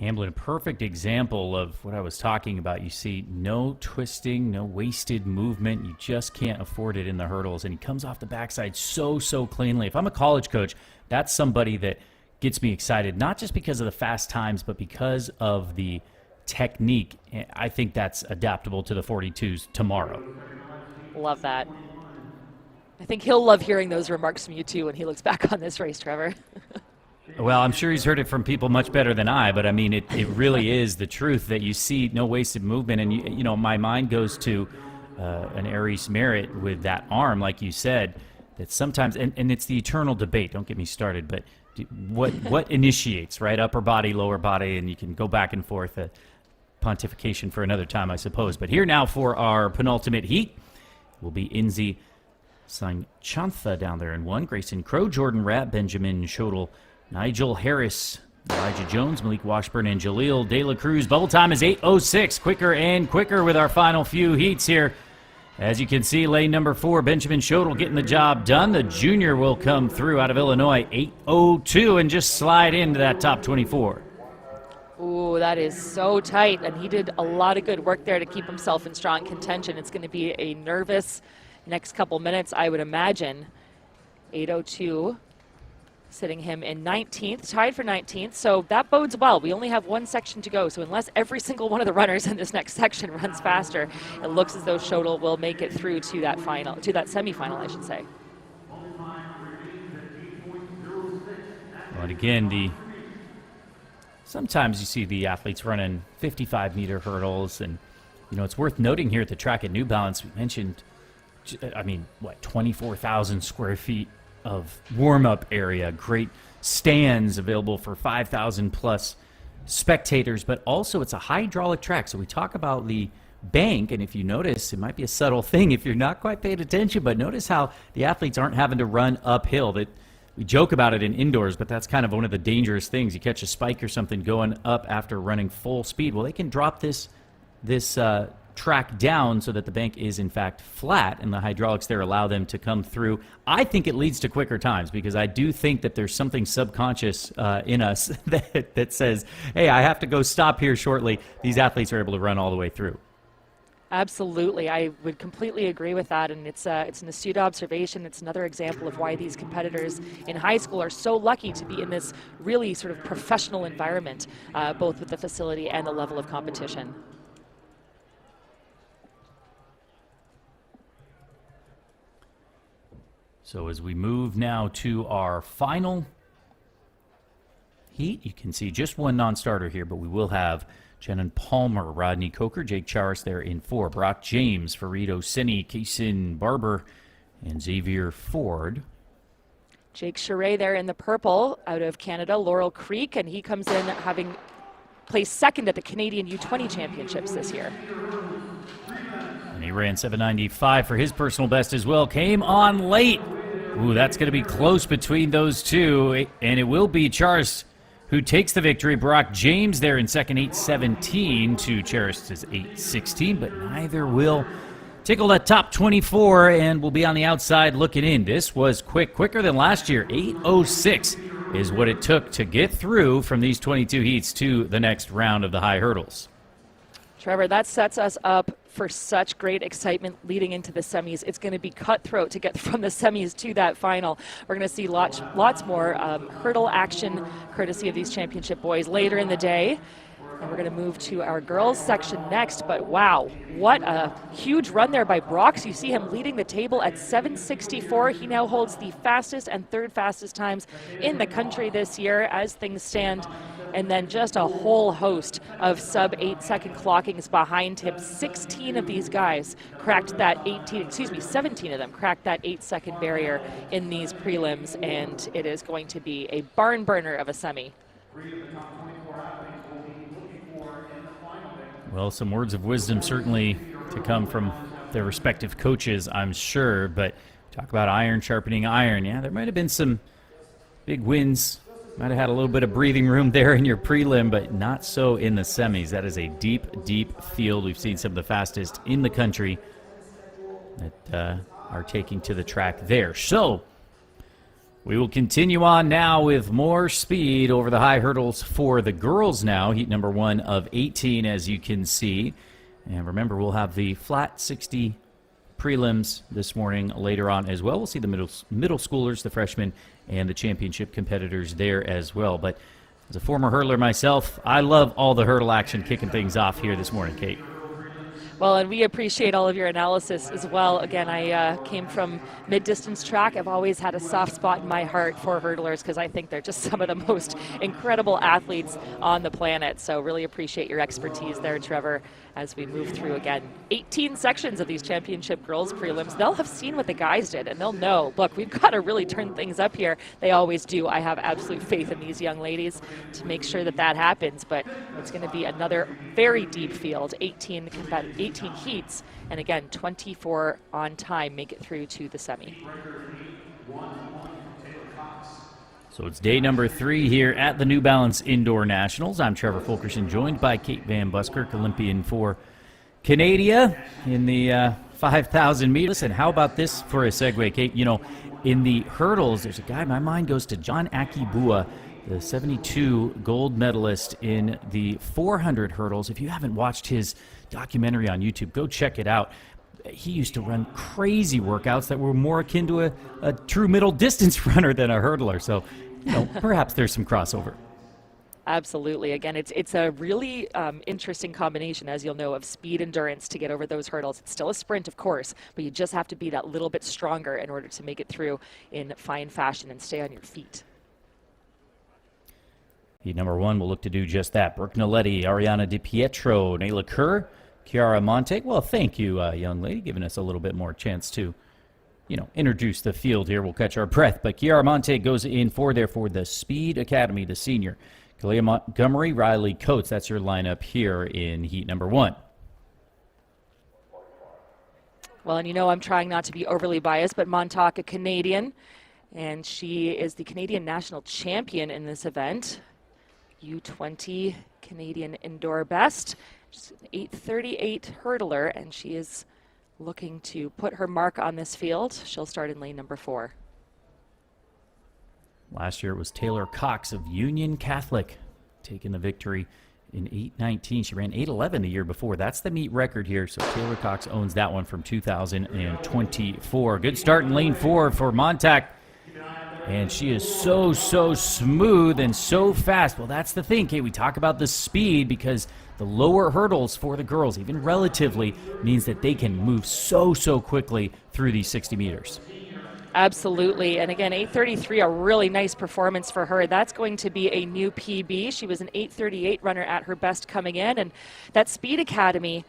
Hamblin, a perfect example of what I was talking about. You see no twisting, no wasted movement. You just can't afford it in the hurdles. And he comes off the backside so cleanly. If I'm a college coach, that's somebody that gets me excited, not just because of the fast times, but because of the technique. I think that's adaptable to the 42s tomorrow. Love that. I think he'll love hearing those remarks from you, too, when he looks back on this race, Trevor. Well, I'm sure he's heard it from people much better than I, but I mean, it really is the truth that you see no wasted movement. And, you know, my mind goes to an Aries Merritt with that arm, like you said, that sometimes, and it's the eternal debate, don't get me started, but what initiates, right? Upper body, lower body, and you can go back and forth, pontification for another time, I suppose. But here now for our penultimate heat will be Inzi Sanchantha down there in 1, Grayson Crow, Jordan Rapp, Benjamin Schodel, Nigel Harris, Elijah Jones, Malik Washburn, and Jaleel De La Cruz. Bubble time is 8:06. Quicker and quicker with our final few heats here. As you can see, lane number 4, Benjamin Schodel getting the job done. The junior will come through out of Illinois, 8:02, and just slide into that top 24. Ooh, that is so tight, and he did a lot of good work there to keep himself in strong contention. It's going to be a nervous next couple minutes, I would imagine. 8:02. Sitting him in 19th, tied for 19th, so that bodes well. We only have one section to go, so unless every single one of the runners in this next section runs faster, it looks as though Schodel will make it through to that final, to that semifinal, I should say. But again, sometimes you see the athletes running 55-meter hurdles, and you know it's worth noting here at the track at New Balance. We mentioned, 24,000 square feet of warm-up area, great stands available for 5,000 plus spectators, but also it's a hydraulic track. So we talk about the bank, and if you notice, it might be a subtle thing if you're not quite paying attention, but notice how the athletes aren't having to run uphill. That we joke about it in indoors, but that's kind of one of the dangerous things. You catch a spike or something going up after running full speed. Well, they can drop this track down so that the bank is in fact flat, and the hydraulics there allow them to come through. I think it leads to quicker times because I do think that there's something subconscious in us that says, hey, I have to go stop here shortly. These athletes are able to run all the way through. Absolutely. I would completely agree with that, and it's an astute observation. It's another example of why these competitors in high school are so lucky to be in this really sort of professional environment, both with the facility and the level of competition. So as we move now to our final heat, you can see just one non-starter here, but we will have Jenon Palmer, Rodney Coker, Jake Charis there in 4, Brock James, Farid Oseni, Kaysen Barber, and Xavier Ford. Jake Charest there in the purple out of Canada, Laurel Creek, and he comes in having placed second at the Canadian U20 Championships this year. And he ran 7:95 for his personal best as well. Came on late. Ooh, that's going to be close between those two, and it will be Charis who takes the victory. Brock James there in second, 8:17 to Charis's 8:16, but neither will tickle that top 24 and will be on the outside looking in. This was quicker than last year. 8:06 is what it took to get through from these 22 heats to the next round of the high hurdles. Trevor, that sets us up for such great excitement leading into the semis. It's going to be cutthroat to get from the semis to that final. We're going to see lots more hurdle action courtesy of these championship boys later in the day. And we're going to move to our girls section next. But wow, what a huge run there by Brox. You see him leading the table at 7:64. He now holds the fastest and third fastest times in the country this year as things stand. And then just a whole host of sub-8-second clockings behind him. 16 of these guys cracked that 17 of them cracked that 8-second barrier in these prelims, and it is going to be a barn burner of a semi. Well, some words of wisdom certainly to come from their respective coaches, I'm sure, but talk about iron sharpening iron. Yeah, there might have been some big wins. Might have had a little bit of breathing room there in your prelim, but not so in the semis. That is a deep, deep field. We've seen some of the fastest in the country that are taking to the track there. So We will continue on now with more speed over the high hurdles for the girls now. Heat number 1 of 18, as you can see. And remember, we'll have the flat 60 prelims this morning later on as well. We'll see the middle schoolers, the freshmen, and the championship competitors there as well. But as a former hurdler myself, I love all the hurdle action kicking things off here this morning, Kate. Well, and we appreciate all of your analysis as well. Again, I came from mid-distance track. I've always had a soft spot in my heart for hurdlers because I think they're just some of the most incredible athletes on the planet. So really appreciate your expertise there, Trevor, as we move through, again, 18 sections of these championship girls prelims. They'll have seen what the guys did, and they'll know, look, we've got to really turn things up here. They always do. I have absolute faith in these young ladies to make sure that that happens, but it's going to be another very deep field, 18 heats, and again, 24 on time make it through to the semi. So it's day number 3 here at the New Balance Indoor Nationals. I'm Trevor Fulkerson, joined by Kate Van Buskirk, Olympian for Canada in the 5,000 meters. And how about this for a segue, Kate? You know, in the hurdles, there's a guy, my mind goes to John Akibua, the 72 gold medalist in the 400 hurdles. If you haven't watched his documentary on YouTube, go check it out. He used to run crazy workouts that were more akin to a true middle distance runner than a hurdler. So, you know, perhaps there's some crossover. Absolutely. Again, it's a really interesting combination, as you'll know, of speed, endurance to get over those hurdles. It's still a sprint, of course, but you just have to be that little bit stronger in order to make it through in fine fashion and stay on your feet. Heat number 1 will look to do just that. Brooke Naletti, Ariana DiPietro, Nayla Kerr, Chiara Monte. Well, thank you, young lady, giving us a little bit more chance to, you know, introduce the field here. We'll catch our breath. But Chiara Monte goes in for the Speed Academy, the senior. Kalia Montgomery, Riley Coates. That's your lineup here in heat number 1. Well, and you know I'm trying not to be overly biased, but Montauk, a Canadian, and she is the Canadian national champion in this event. U20 Canadian indoor best. She's an 8:38 hurdler, and she is looking to put her mark on this field. She'll start in lane number 4. Last year it was Taylor Cox of Union Catholic taking the victory in 8:19. She ran 8:11 the year before. That's the meet record here, so Taylor Cox owns that one from 2024. Good start in lane 4 for Montauk. And she is so smooth and so fast. Well, that's the thing, Kate. We talk about the speed because the lower hurdles for the girls, even relatively, means that they can move so quickly through these 60 meters. Absolutely. And again, 8:33, a really nice performance for her. That's going to be a new PB. She was an 8:38 runner at her best coming in. And that Speed Academy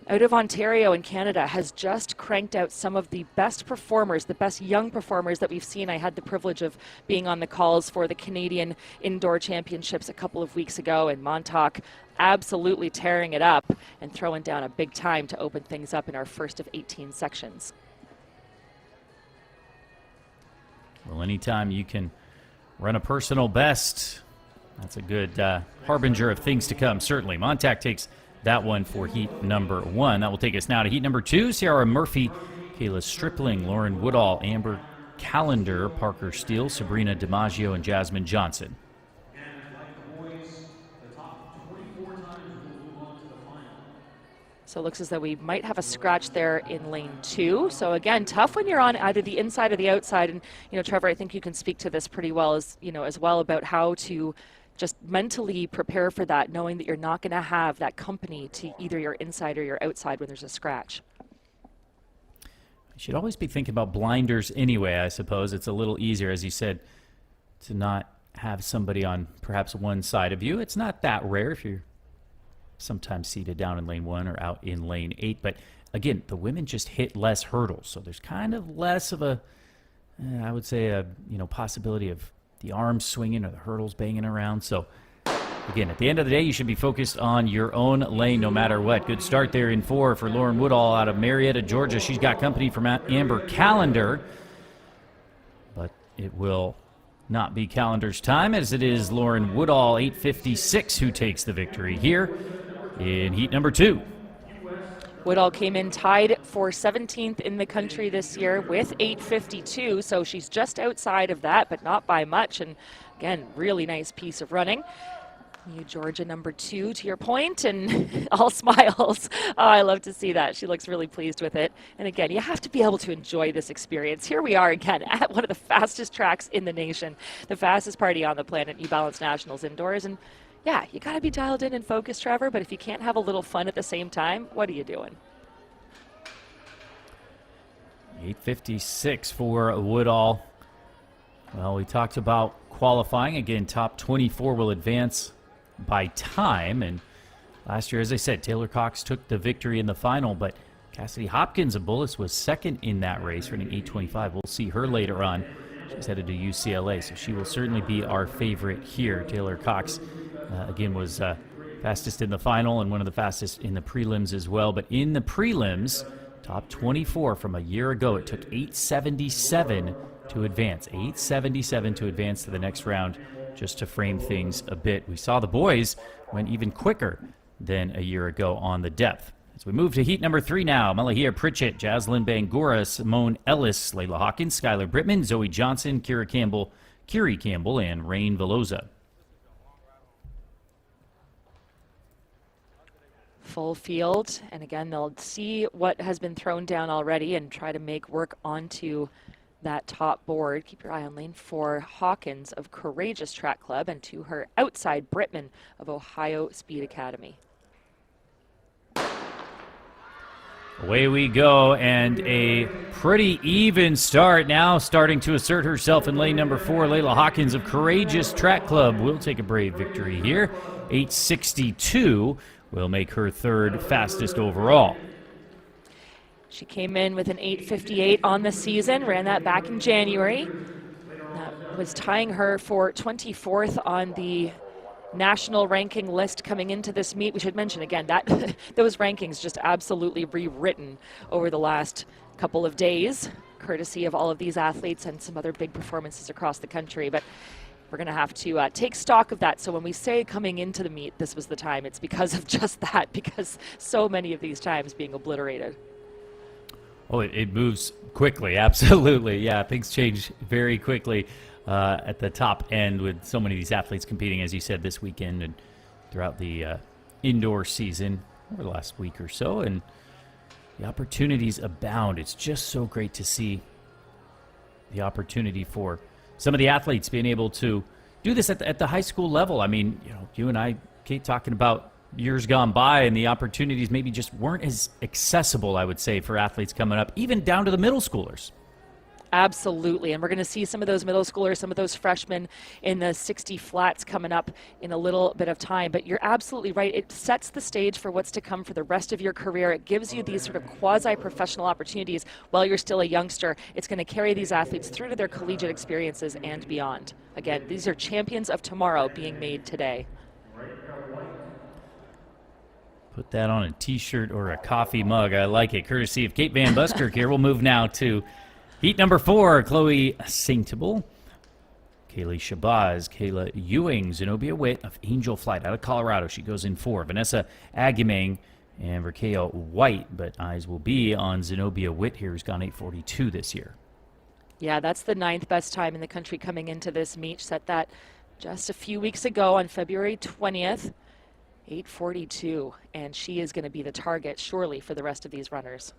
out of Ontario in Canada has just cranked out some of the best performers, the best young performers that we've seen. I had the privilege of being on the calls for the Canadian Indoor Championships a couple of weeks ago, and Montauk absolutely tearing it up and throwing down a big time to open things up in our first of 18 sections. Well, anytime you can run a personal best, that's a good harbinger of things to come, certainly. Montauk takes that one for heat number 1. That will take us now to heat number 2. Ciara Murphy, Kayla Stripling, Lauren Woodall, Amber Callender, Parker Steele, Sabrina DiMaggio, and Jasmine Johnson. So it looks as though we might have a scratch there in lane 2. So again, tough when you're on either the inside or the outside. And, you know, Trevor, I think you can speak to this pretty well as well about how to just mentally prepare for that, knowing that you're not going to have that company to either your inside or your outside when there's a scratch. You should always be thinking about blinders anyway, I suppose. It's a little easier, as you said, to not have somebody on perhaps one side of you. It's not that rare if you're sometimes seated down in lane 1 or out in lane 8. But again, the women just hit less hurdles, so there's kind of less of a, I would say, a possibility of the arms swinging or the hurdles banging around. So again, at the end of the day, you should be focused on your own lane no matter what. Good start there in 4 for Lauren Woodall out of Marietta, Georgia. She's got company from Amber Callender, but it will not be Callender's time, as it is Lauren Woodall, 8:56, who takes the victory here in heat number 2. Woodall came in tied for 17th in the country this year with 8:52, so she's just outside of that, but not by much. And again, really nice piece of running. You, Georgia, number 2, to your point, and all smiles. Oh, I love to see that. She looks really pleased with it. And again, you have to be able to enjoy this experience. Here we are again at one of the fastest tracks in the nation, the fastest party on the planet, New Balance Nationals indoors. And yeah, you got to be dialed in and focused, Trevor, but if you can't have a little fun at the same time, what are you doing? 8:56 for Woodall. Well, we talked about qualifying. Again, top 24 will advance by time. And last year, as I said, Taylor Cox took the victory in the final, but Cassidy Hopkins of Bullis was second in that race, running 8:25. We'll see her later on. She's headed to UCLA, so she will certainly be our favorite here. Taylor Cox, again, was fastest in the final and one of the fastest in the prelims as well. But in the prelims, top 24 from a year ago, it took 8:77 to advance. 8:77 to advance to the next round. Just to frame things a bit, we saw the boys went even quicker than a year ago on the depth. As we move to heat number 3 now, Malahia Pritchett, Jaslyn Bangura, Simone Ellis, Layla Hawkins, Skylar Brittman, Zoe Johnson, Kiri Campbell, and Rain Veloza. Full field, and again, they'll see what has been thrown down already and try to make work onto that top board. Keep your eye on lane 4, Hawkins of Courageous Track Club, and to her outside, Brittman of Ohio Speed Academy. Away we go, and a pretty even start now, starting to assert herself in lane number 4. Layla Hawkins of Courageous Track Club will take a brave victory here. 8:62 will make her third fastest overall. She came in with an 8:58 on the season, ran that back in January. That was tying her for 24th on the national ranking list coming into this meet. We should mention again that those rankings just absolutely rewritten over the last couple of days, courtesy of all of these athletes and some other big performances across the country. But we're going to have to take stock of that. So when we say coming into the meet, this was the time, it's because of just that, because so many of these times being obliterated. Oh, it moves quickly, absolutely. Yeah, things change very quickly at the top end with so many of these athletes competing, as you said, this weekend and throughout the indoor season over the last week or so. And the opportunities abound. It's just so great to see the opportunity for some of the athletes being able to do this at the high school level. I mean, you and I, Kate, talking about years gone by, and the opportunities maybe just weren't as accessible, I would say, for athletes coming up, even down to the middle schoolers. Absolutely, and we're going to see some of those middle schoolers, some of those freshmen in the 60 flats coming up in a little bit of time. But you're absolutely right. It sets the stage for what's to come for the rest of your career. It gives you these sort of quasi-professional opportunities while you're still a youngster. It's going to carry these athletes through to their collegiate experiences and beyond. Again, these are champions of tomorrow being made today. Put that on a t-shirt or a coffee mug. I like it. Courtesy of Kate Van Buskirk here. We'll move now to heat number 4. Chloe Saintable, Kaylee Shabazz, Kayla Ewing, Zenobia Witt of Angel Flight out of Colorado. She goes in 4. Vanessa Agamang and Rakeo White, but eyes will be on Zenobia Witt here, who's gone 8:42 this year. Yeah, that's the 9th best time in the country coming into this meet. Set that just a few weeks ago on February 20th. 8:42, and she is going to be the target, surely, for the rest of these runners.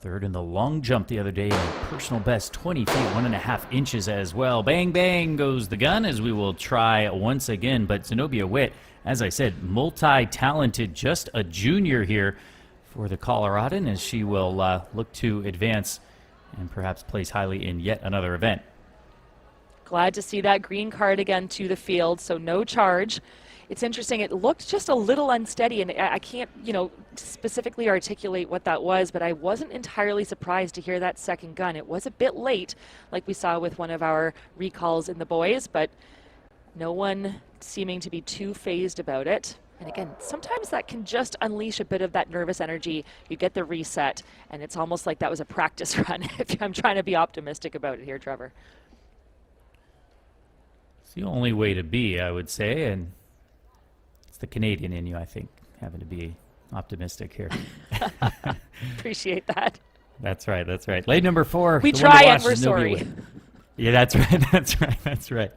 Third in the long jump the other day, and a personal best 20 feet, 1.5 inches as well. Bang, bang goes the gun as we will try once again. But Zenobia Witt, as I said, multi-talented, just a junior here for the Coloradan, as she will look to advance and perhaps place highly in yet another event. Glad to see that green card again to the field, so no charge. It's interesting, it looked just a little unsteady, and I can't, specifically articulate what that was, but I wasn't entirely surprised to hear that second gun. It was a bit late, like we saw with one of our recalls in the boys, but no one seeming to be too phased about it. And again, sometimes that can just unleash a bit of that nervous energy. You get the reset, and it's almost like that was a practice run, if I'm trying to be optimistic about it here, Trevor. It's the only way to be, I would say, and the Canadian in you, I think, having to be optimistic here. Appreciate that. That's right. That's right. Lane number 4. We the one to try and watch we're is Nobby sorry. Wood. Yeah, that's right. That's right. That's right.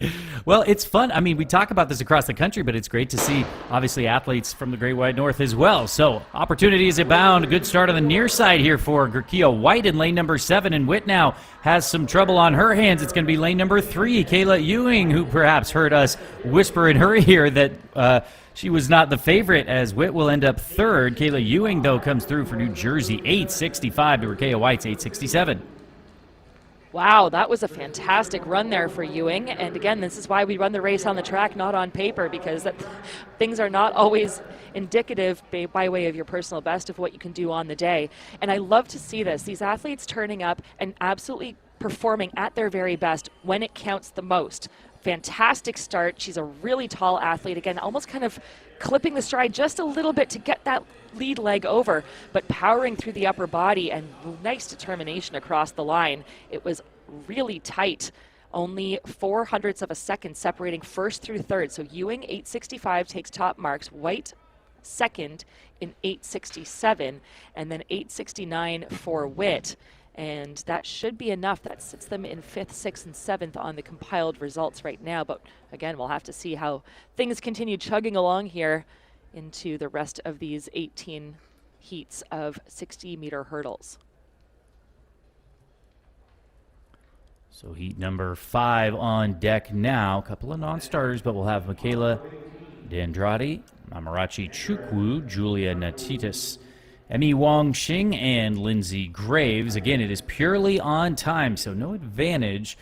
Well, it's fun. I mean, we talk about this across the country, but it's great to see, obviously, athletes from the Great White North as well. So, opportunities abound. A good start on the near side here for Gerkia White in lane number 7. And Witt now has some trouble on her hands. It's going to be lane number 3, Kayla Ewing, who perhaps heard us whisper in her ear that she was not the favorite, as Witt will end up 3rd. Kayla Ewing, though, comes through for New Jersey, 8:65 to Gerkia White's 8:67. Wow, that was a fantastic run there for Ewing. And again, this is why we run the race on the track, not on paper, because things are not always indicative by way of your personal best of what you can do on the day. And I love to see this. These athletes turning up and absolutely performing at their very best when it counts the most. Fantastic start. She's a really tall athlete. Again, almost kind of clipping the stride just a little bit to get that lead leg over, but powering through the upper body and nice determination across the line. It was really tight. Only 0.04 of a second separating first through third. So Ewing, 8:65, takes top marks. White, second in 8:67, and then 8:69 for Witt. And that should be enough. That sits them in 5th, 6th, and 7th on the compiled results right now. But again, we'll have to see how things continue chugging along here into the rest of these 18 heats of 60-meter hurdles. So heat number 5 on deck now. A couple of non-starters, but we'll have Michaela D'Andrade, Amarachi Chukwu, Julia Natitas, Emmy Wong Xing, and Lindsay Graves. Again, it is purely on time, so no advantage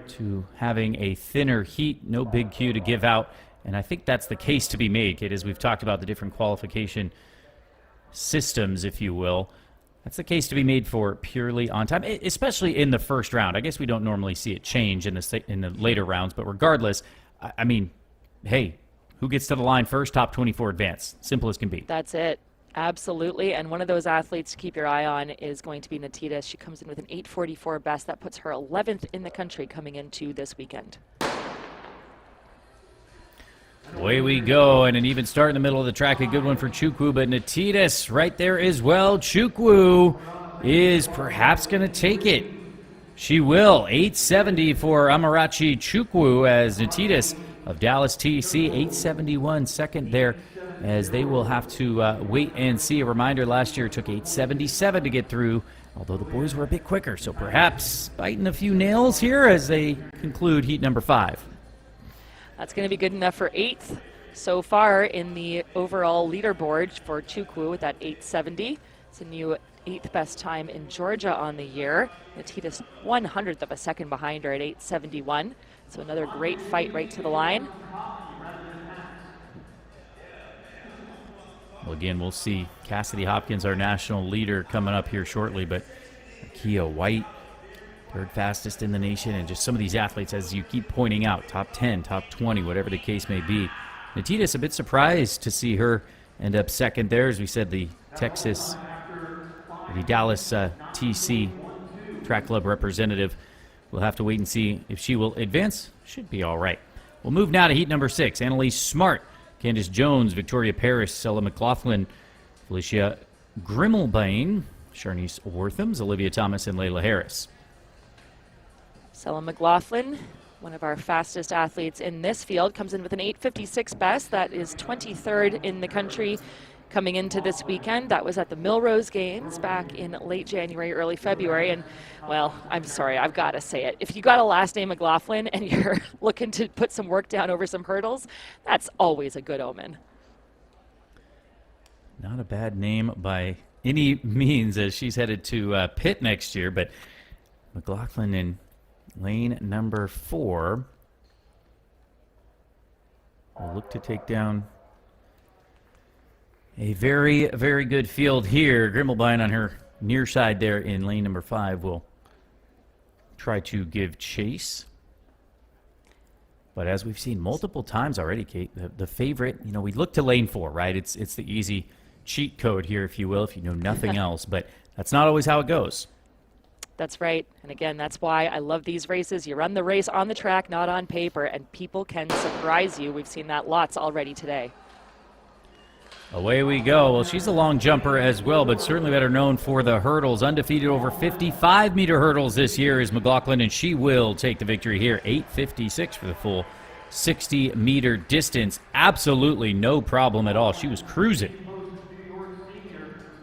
to having a thinner heat. No big cue to give out, and I think that's the case to be made, Kate, as we've talked about the different qualification systems, if you will. That's the case to be made for purely on time, especially in the first round. I guess we don't normally see it change in the later rounds, but regardless, I mean, hey, who gets to the line first? Top 24 advance. Simple as can be. That's it. Absolutely. And one of those athletes to keep your eye on is going to be Natitas. She comes in with an 8:44 best. That puts her 11th in the country coming into this weekend. Away we go, and an even start in the middle of the track. A good one for Chukwu, but Natitas right there as well. Chukwu is perhaps going to take it. She will. 8:70 for Amarachi Chukwu, as Natitas of Dallas TC, 8:71 second there, as they will have to wait and see. A reminder, last year it took 8:77 to get through, although the boys were a bit quicker, so perhaps biting a few nails here as they conclude heat number 5. That's going to be good enough for 8th so far in the overall leaderboard for Chukwu with that 8:70. It's a new 8th best time in Georgia on the year. Natitas 100th of a second behind her at 8:71. So another great fight right to the line. Well, again, we'll see Cassidy Hopkins, our national leader, coming up here shortly, but Kia White, 3rd fastest in the nation, and just some of these athletes, as you keep pointing out, top 10, top 20, whatever the case may be. Natitas, a bit surprised to see her end up 2nd there. As we said, the Dallas TC Track Club representative. We'll have to wait and see if she will advance. Should be all right. We'll move now to heat number 6. Annalise Smart, Candace Jones, Victoria Parris, Stella McLaughlin, Felicia Grimmelbein, Sharnice Worthams, Olivia Thomas, and Layla Harris. Stella McLaughlin, one of our fastest athletes in this field, comes in with an 8:56 best. That is 23rd in the country coming into this weekend. That was at the Millrose Games back in late January, early February. And, well, I'm sorry, I've got to say it. If you got a last name McLaughlin and you're looking to put some work down over some hurdles, that's always a good omen. Not a bad name by any means, as she's headed to Pitt next year. But McLaughlin in lane number 4 will look to take down a very, very good field here. Grimmelbein on her near side there in lane number 5 will try to give chase. But as we've seen multiple times already, Kate, the favorite, you know, we look to lane 4, right? It's the easy cheat code here, if you will, if you know nothing else. But that's not always how it goes. That's right. And again, that's why I love these races. You run the race on the track, not on paper, and people can surprise you. We've seen that lots already today. Away we go. Well, she's a long jumper as well, but certainly better known for the hurdles. Undefeated over 55-meter hurdles this year is McLaughlin, and she will take the victory here. 8:56 for the full 60-meter distance. Absolutely no problem at all. She was cruising.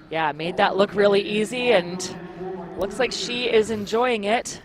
Yeah, made that look really easy, and looks like she is enjoying it.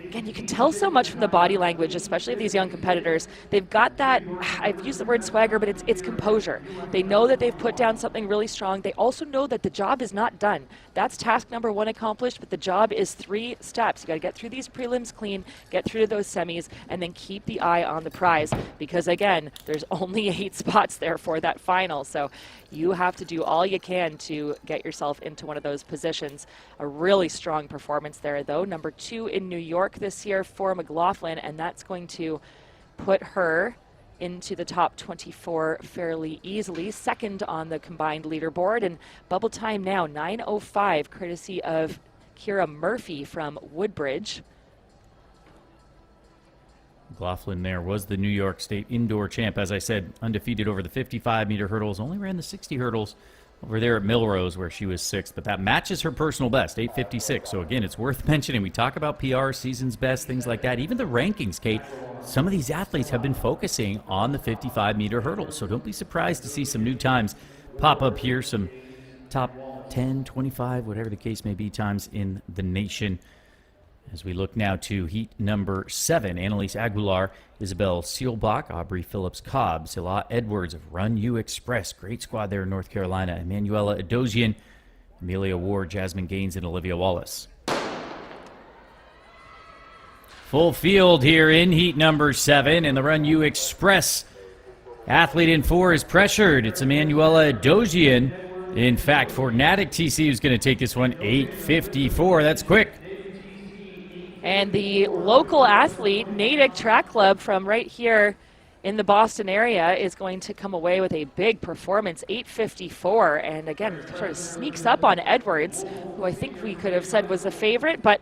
Again, you can tell so much from the body language, especially of these young competitors. They've got that, I've used the word swagger, but it's composure. They know that they've put down something really strong. They also know that the job is not done. That's task number 1 accomplished, but the job is 3 steps. You got to get through these prelims clean, get through to those semis, and then keep the eye on the prize. Because again, there's only 8 spots there for that final. So you have to do all you can to get yourself into one of those positions. A really strong performance there, though. Number 2 in New York this year for McLaughlin, and that's going to put her into the top 24 fairly easily. Second on the combined leaderboard, and bubble time now 9:05, courtesy of Kira Murphy from Woodbridge. McLaughlin there was the New York State indoor champ, as I said, undefeated over the 55-meter hurdles, only ran the 60 hurdles over there at Milrose where she was 6th, but that matches her personal best, 8:56. So again, it's worth mentioning. We talk about PR, season's best, things like that. Even the rankings, Kate, some of these athletes have been focusing on the 55-meter hurdles, so don't be surprised to see some new times pop up here, some top 10, 25, whatever the case may be, times in the nation. As we look now to heat number 7, Annalise Aguilar, Isabel Seelbach, Aubrey Phillips-Cobb, Sila Edwards of Run U Express, great squad there in North Carolina, Emanuela Adosian, Amelia Ward, Jasmine Gaines, and Olivia Wallace. Full field here in heat number 7, and the Run U Express athlete in 4 is pressured. It's Emanuela Adosian. In fact, for Natick TC, who's going to take this one, 8:54. That's quick. And the local athlete, Natick Track Club from right here in the Boston area, is going to come away with a big performance, 8:54. And again, sort of sneaks up on Edwards, who I think we could have said was a favorite, but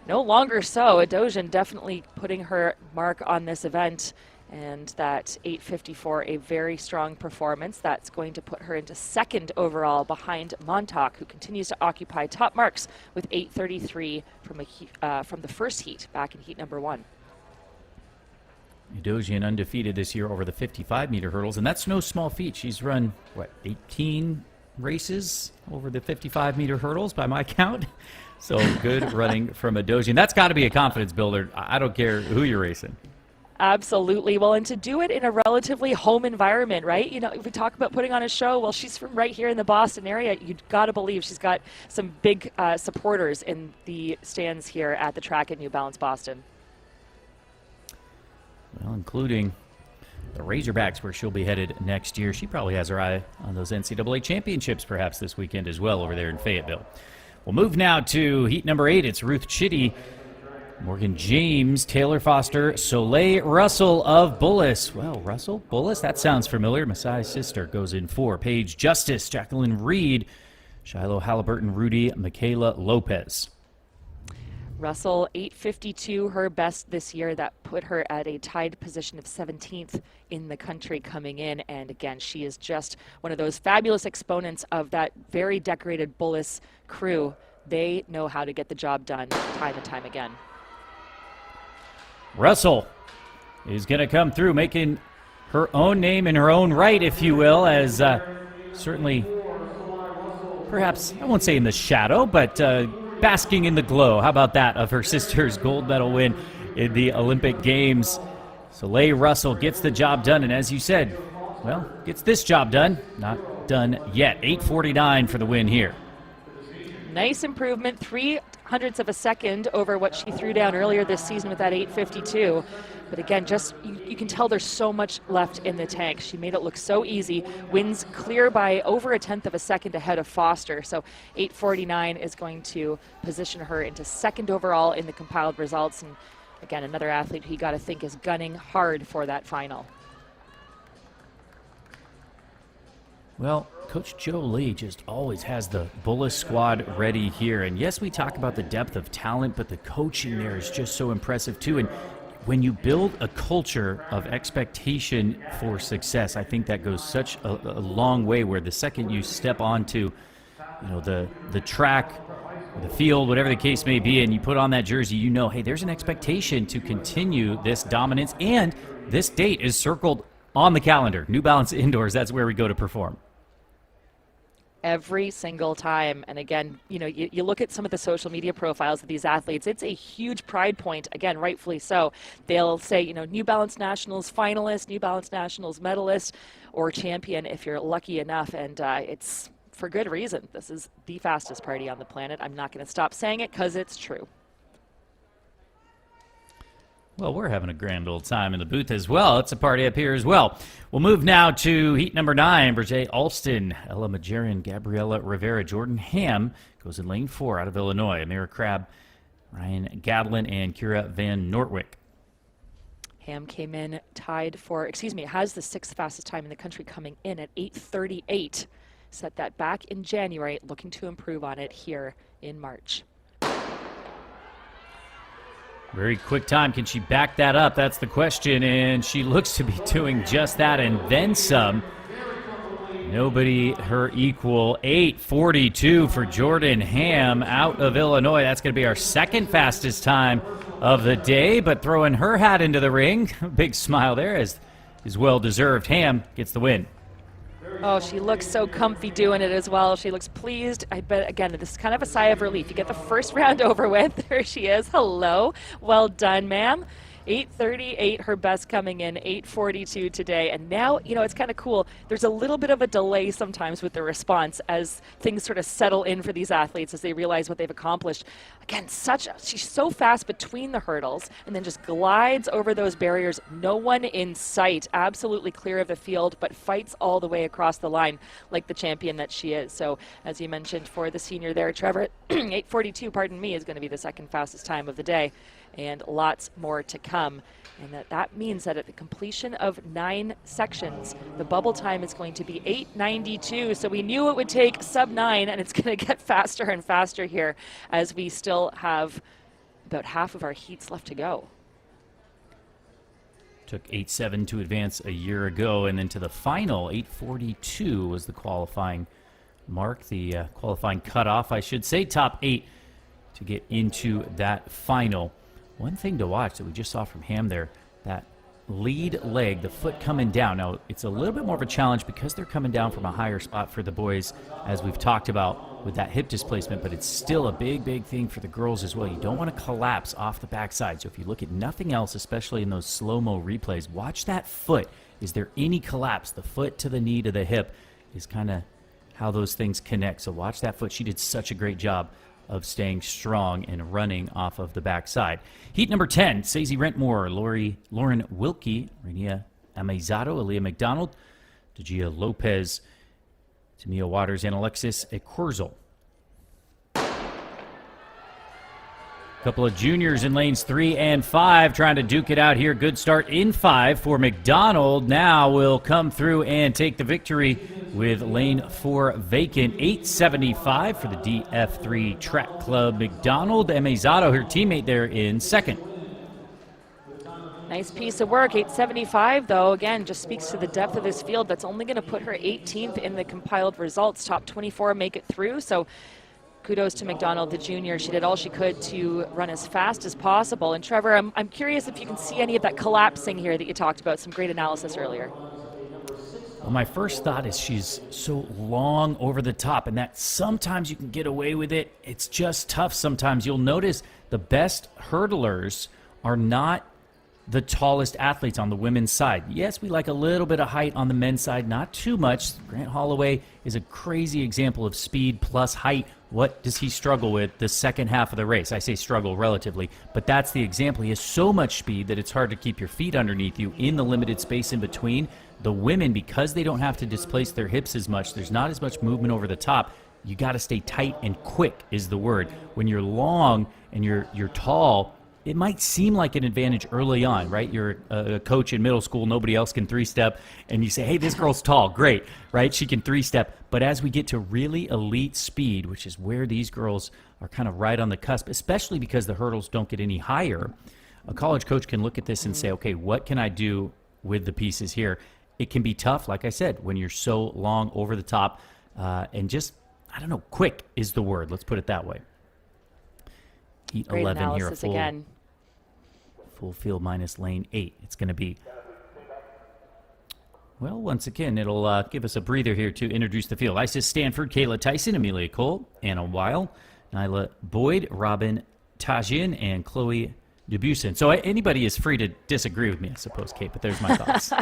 no longer so. Adosian definitely putting her mark on this event. And that 8:54, a very strong performance. That's going to put her into 2nd overall behind Montauk, who continues to occupy top marks with 8:33 from the first heat back in heat number 1. Adosian undefeated this year over the 55-meter hurdles, and that's no small feat. She's run, 18 races over the 55-meter hurdles by my count. So good running from Adosian. That's got to be a confidence builder. I don't care who you're racing. Absolutely. Well, and to do it in a relatively home environment, right? You know, if we talk about putting on a show, well, she's from right here in the Boston area. You've got to believe she's got some big supporters in the stands here at the track at New Balance Boston. Well, including the Razorbacks, where she'll be headed next year. She probably has her eye on those NCAA championships perhaps this weekend as well over there in Fayetteville. We'll move now to heat number 8. It's Ruth Chitty, Morgan James, Taylor Foster, Soleil Russell of Bullis. Well, Russell, Bullis, that sounds familiar. Masai's sister goes in 4. Paige Justice, Jacqueline Reed, Shiloh Halliburton, Rudy, Michaela Lopez. Russell, 8:52, her best this year. That put her at a tied position of 17th in the country coming in. And again, she is just one of those fabulous exponents of that very decorated Bullis crew. They know how to get the job done time and time again. Russell is going to come through, making her own name in her own right, if you will, as certainly, perhaps, I won't say in the shadow, but basking in the glow. How about that, of her sister's gold medal win in the Olympic Games. Soleil Russell gets the job done, and as you said, well, gets this job done. Not done yet. 8:49 for the win here. Nice improvement, 0.03 of a second over what she threw down earlier this season with that 8:52. But again, just you can tell there's so much left in the tank. She made it look so easy. Wins clear by over 0.1 of a second ahead of Foster. So 8:49 is going to position her into 2nd overall in the compiled results. And again, another athlete who you got to think is gunning hard for that final. Well, Coach Joe Lee just always has the Bullis squad ready here. And yes, we talk about the depth of talent, but the coaching there is just so impressive too. And you when you build a culture of expectation for success, I think that goes such a long way, where the second you step onto the track, the field, whatever the case may be, and you put on that jersey, hey, there's an expectation to continue this dominance, and this date is circled on the calendar. New Balance Indoors, that's where we go to perform. Every single time. And again, you look at some of the social media profiles of these athletes, it's a huge pride point, again, rightfully so. They'll say, New Balance Nationals finalist, New Balance Nationals medalist, or champion if you're lucky enough. And it's for good reason. This is the fastest party on the planet. I'm not going to stop saying it because it's true. Well, we're having a grand old time in the booth as well. It's a party up here as well. We'll move now to heat number 9. Brigette Alston, Ella Majarian, Gabriela Rivera, Jordan Ham goes in lane 4 out of Illinois. Amira Crabb, Ryan Gadlin, and Kira Van Nortwick. Ham came in has the 6th fastest time in the country, coming in at 8:38. Set that back in January, looking to improve on it here in March. Very quick time. Can she back that up? That's the question, and she looks to be doing just that and then some. Nobody her equal. 8:42 for Jordan Ham out of Illinois. That's going to be our 2nd fastest time of the day, but throwing her hat into the ring. Big smile there, as is well-deserved. Ham gets the win. Oh, she looks so comfy doing it as well. She looks pleased. I bet, again, this is kind of a sigh of relief. You get the first round over with. There she is. Hello. Well done, ma'am. 8:38, her best coming in, 8:42 today. And now, it's kind of cool. There's a little bit of a delay sometimes with the response as things sort of settle in for these athletes as they realize what they've accomplished. Again, she's so fast between the hurdles and then just glides over those barriers. No one in sight, absolutely clear of the field, but fights all the way across the line like the champion that she is. So, as you mentioned for the senior there, Trevor, 8:42, is going to be the 2nd fastest time of the day. And lots more to come. And that means that at the completion of 9 sections, the bubble time is going to be 8:92. So we knew it would take sub-9, and it's going to get faster and faster here as we still have about half of our heats left to go. Took 8:07 to advance a year ago, and then to the final, 8:42 was the qualifying mark, the qualifying cutoff, I should say. Top 8 to get into that final. One thing to watch that we just saw from Ham there, that lead leg, the foot coming down. Now, it's a little bit more of a challenge because they're coming down from a higher spot for the boys, as we've talked about with that hip displacement, but it's still a big, big thing for the girls as well. You don't want to collapse off the backside. So if you look at nothing else, especially in those slow-mo replays, watch that foot. Is there any collapse? The foot to the knee to the hip is kind of how those things connect. So watch that foot. She did such a great job of staying strong and running off of the backside. Heat number 10, Stacey Rentmore, Lauren Wilkie, Renia Amezado, Aaliyah McDonald, Degia Lopez, Tamia Waters, and Alexis Ecorzel. Couple of juniors in lanes 3 and 5 trying to duke it out here. Good start in 5 for McDonald. Now will come through and take the victory with lane 4 vacant. 8:75 for the DF3 Track Club. McDonald, Amezado, her teammate there in 2nd. Nice piece of work. 8:75, though, again, just speaks to the depth of this field. That's only going to put her 18th in the compiled results. Top 24 make it through. So kudos to McDonald, the junior. She did all she could to run as fast as possible. And Trevor, I'm curious if you can see any of that collapsing here that you talked about. Some great analysis earlier. Well, my first thought is she's so long over the top, and that sometimes you can get away with it. It's just tough sometimes. You'll notice the best hurdlers are not the tallest athletes on the women's side. Yes, we like a little bit of height on the men's side, not too much. Grant Holloway is a crazy example of speed plus height. What does he struggle with the second half of the race? I say struggle relatively, but that's the example. He has so much speed that it's hard to keep your feet underneath you in the limited space in between. The women, because they don't have to displace their hips as much, there's not as much movement over the top. You got to stay tight and quick is the word. When you're long and you're tall, it might seem like an advantage early on, right? You're a coach in middle school, nobody else can three-step, and you say, hey, this girl's tall, great, right? She can three-step. But as we get to really elite speed, which is where these girls are kind of right on the cusp, especially because the hurdles don't get any higher, a college coach can look at this and say, okay, what can I do with the pieces here? It can be tough, like I said, when you're so long over the top and just, I don't know, quick is the word. Let's put it that way. Heat Great 11 here, analysis again. Full field minus lane 8. It's going to be, well, once again, it'll give us a breather here to introduce the field. Isis Stanford, Kayla Tyson, Amelia Cole, Anna Weil, Nyla Boyd, Robin Tajin, and Chloe Debuson. So anybody is free to disagree with me, I suppose, Kate, but there's my thoughts.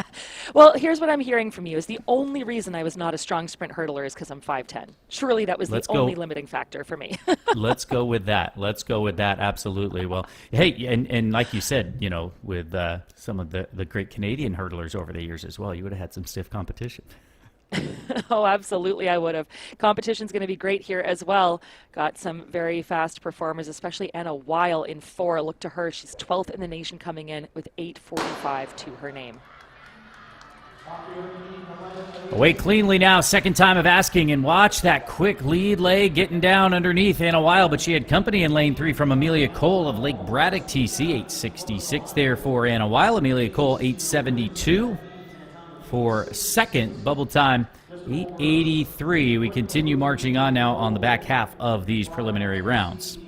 Well, here's what I'm hearing from you is the only reason I was not a strong sprint hurdler is because I'm 5'10". Surely that was the only limiting factor for me. Let's go with that. Let's go with that. Absolutely. Well, hey, and like you said, you know, with some of the great Canadian hurdlers over the years as well, you would have had some stiff competition. Oh, absolutely, I would have. Competition's going to be great here as well. Got some very fast performers, especially Anna Weil in 4. Look to her. She's 12th in the nation coming in with 8:45 to her name. Away cleanly now, second time of asking, and watch that quick lead leg getting down underneath Anna Weil, but she had company in lane 3 from Amelia Cole of Lake Braddock TC. 8:66 there for Anna Weil. Amelia Cole 8:72. For second, bubble time 8:83. We continue marching on now on the back half of these preliminary rounds.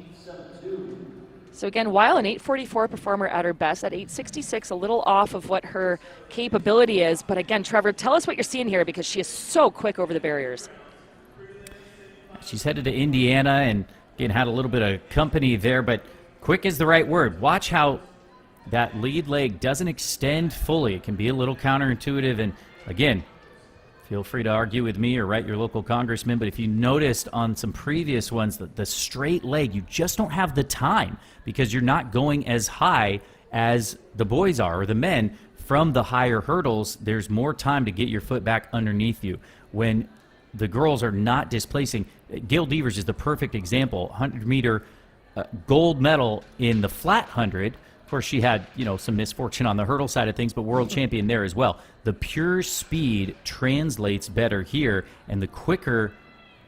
So again, Weil an 8:44 performer at her best, at 8:66, a little off of what her capability is. But again, Trevor, tell us what you're seeing here because she is so quick over the barriers. She's headed to Indiana and again had a little bit of company there, but quick is the right word. Watch how that lead leg doesn't extend fully. It can be a little counterintuitive. And again, feel free to argue with me or write your local congressman, but if you noticed on some previous ones that the straight leg, you just don't have the time because you're not going as high as the boys are or the men from the higher hurdles. There's more time to get your foot back underneath you. When the girls are not displacing, Gail Devers is the perfect example. 100-meter gold medal in the flat 100. Of course, she had, you know, some misfortune on the hurdle side of things, but world champion there as well. The pure speed translates better here, and the quicker,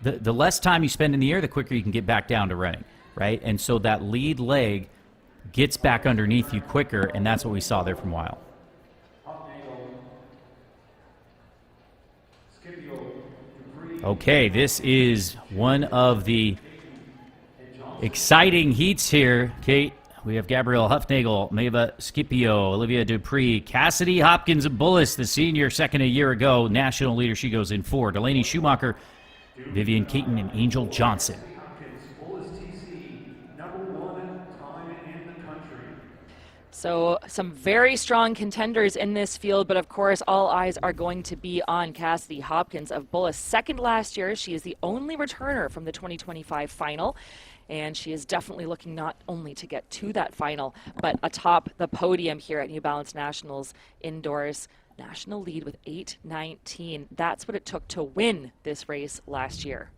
the less time you spend in the air, the quicker you can get back down to running, right? And so that lead leg gets back underneath you quicker, and that's what we saw there from Weil. Okay, this is one of the exciting heats here, Kate. We have Gabrielle Huffnagel, Mava Scipio, Olivia Dupree, Cassidy Hopkins of Bullis, the senior, second a year ago. National leader, she goes in 4. Delaney Schumacher, Vivian Caton, and Angel Johnson. So some very strong contenders in this field, but of course all eyes are going to be on Cassidy Hopkins of Bullis. Second last year, she is the only returner from the 2025 final. And she is definitely looking not only to get to that final, but atop the podium here at New Balance Nationals indoors. National lead with 8:19. That's what it took to win this race last year.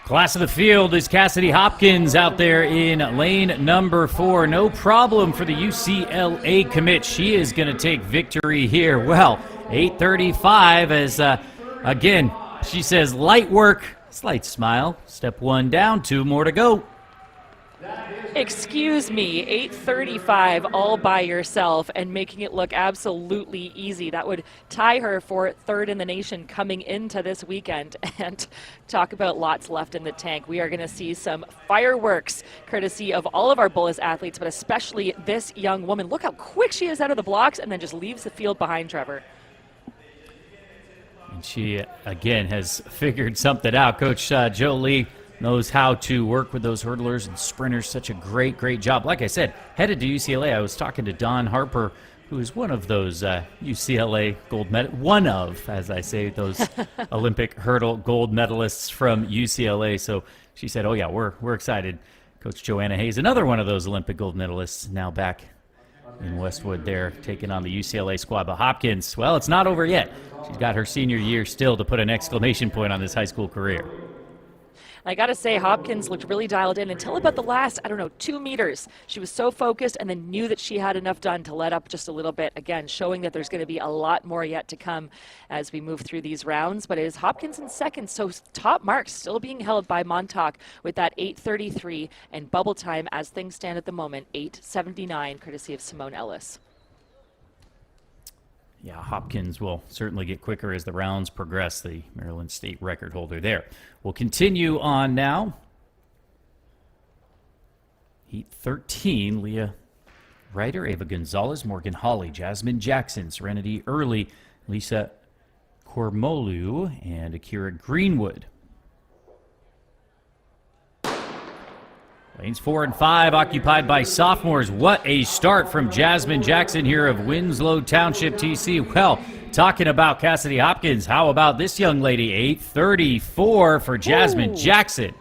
Class of the field is Cassidy Hopkins out there in lane number 4. No problem for the UCLA commit. She is going to take victory here. Well, 8:35 as, again, she says light work, slight smile. Step 1 down, 2 more to go. Excuse me, 8:35 all by yourself and making it look absolutely easy. That would tie her for third in the nation coming into this weekend. And talk about lots left in the tank. We are going to see some fireworks courtesy of all of our Bullis athletes, but especially this young woman. Look how quick she is out of the blocks and then just leaves the field behind, Trevor. And she, again, has figured something out. Coach Joe Lee knows how to work with those hurdlers and sprinters. Such a great job. Like I said, headed to UCLA. I was talking to Don Harper, who is one of those UCLA gold medal, one of, as I say, those Olympic hurdle gold medalists from UCLA. So she said, oh, yeah, we're excited. Coach Joanna Hayes, another one of those Olympic gold medalists, now back in Westwood there, taking on the UCLA squad. But Hopkins, well, it's not over yet. She's got her senior year still to put an exclamation point on this high school career. I got to say, Hopkins looked really dialed in until about the last, 2 meters. She was so focused and then knew that she had enough done to let up just a little bit. Again, showing that there's going to be a lot more yet to come as we move through these rounds. But it is Hopkins in second, so top marks still being held by Montauk with that 8:33, and bubble time as things stand at the moment, 8:79, courtesy of Simone Ellis. Yeah, Hopkins will certainly get quicker as the rounds progress, the Maryland State record holder there. We'll continue on now. Heat 13, Leah Ryder, Ava Gonzalez, Morgan Hawley, Jasmine Jackson, Serenity Early, Lisa Kormolu, and Akira Greenwood. Lanes 4 and 5 occupied by sophomores. What a start from Jasmine Jackson here of Winslow Township, TC. Well, talking about Cassidy Hopkins, how about this young lady? 8:34 for Jasmine Jackson.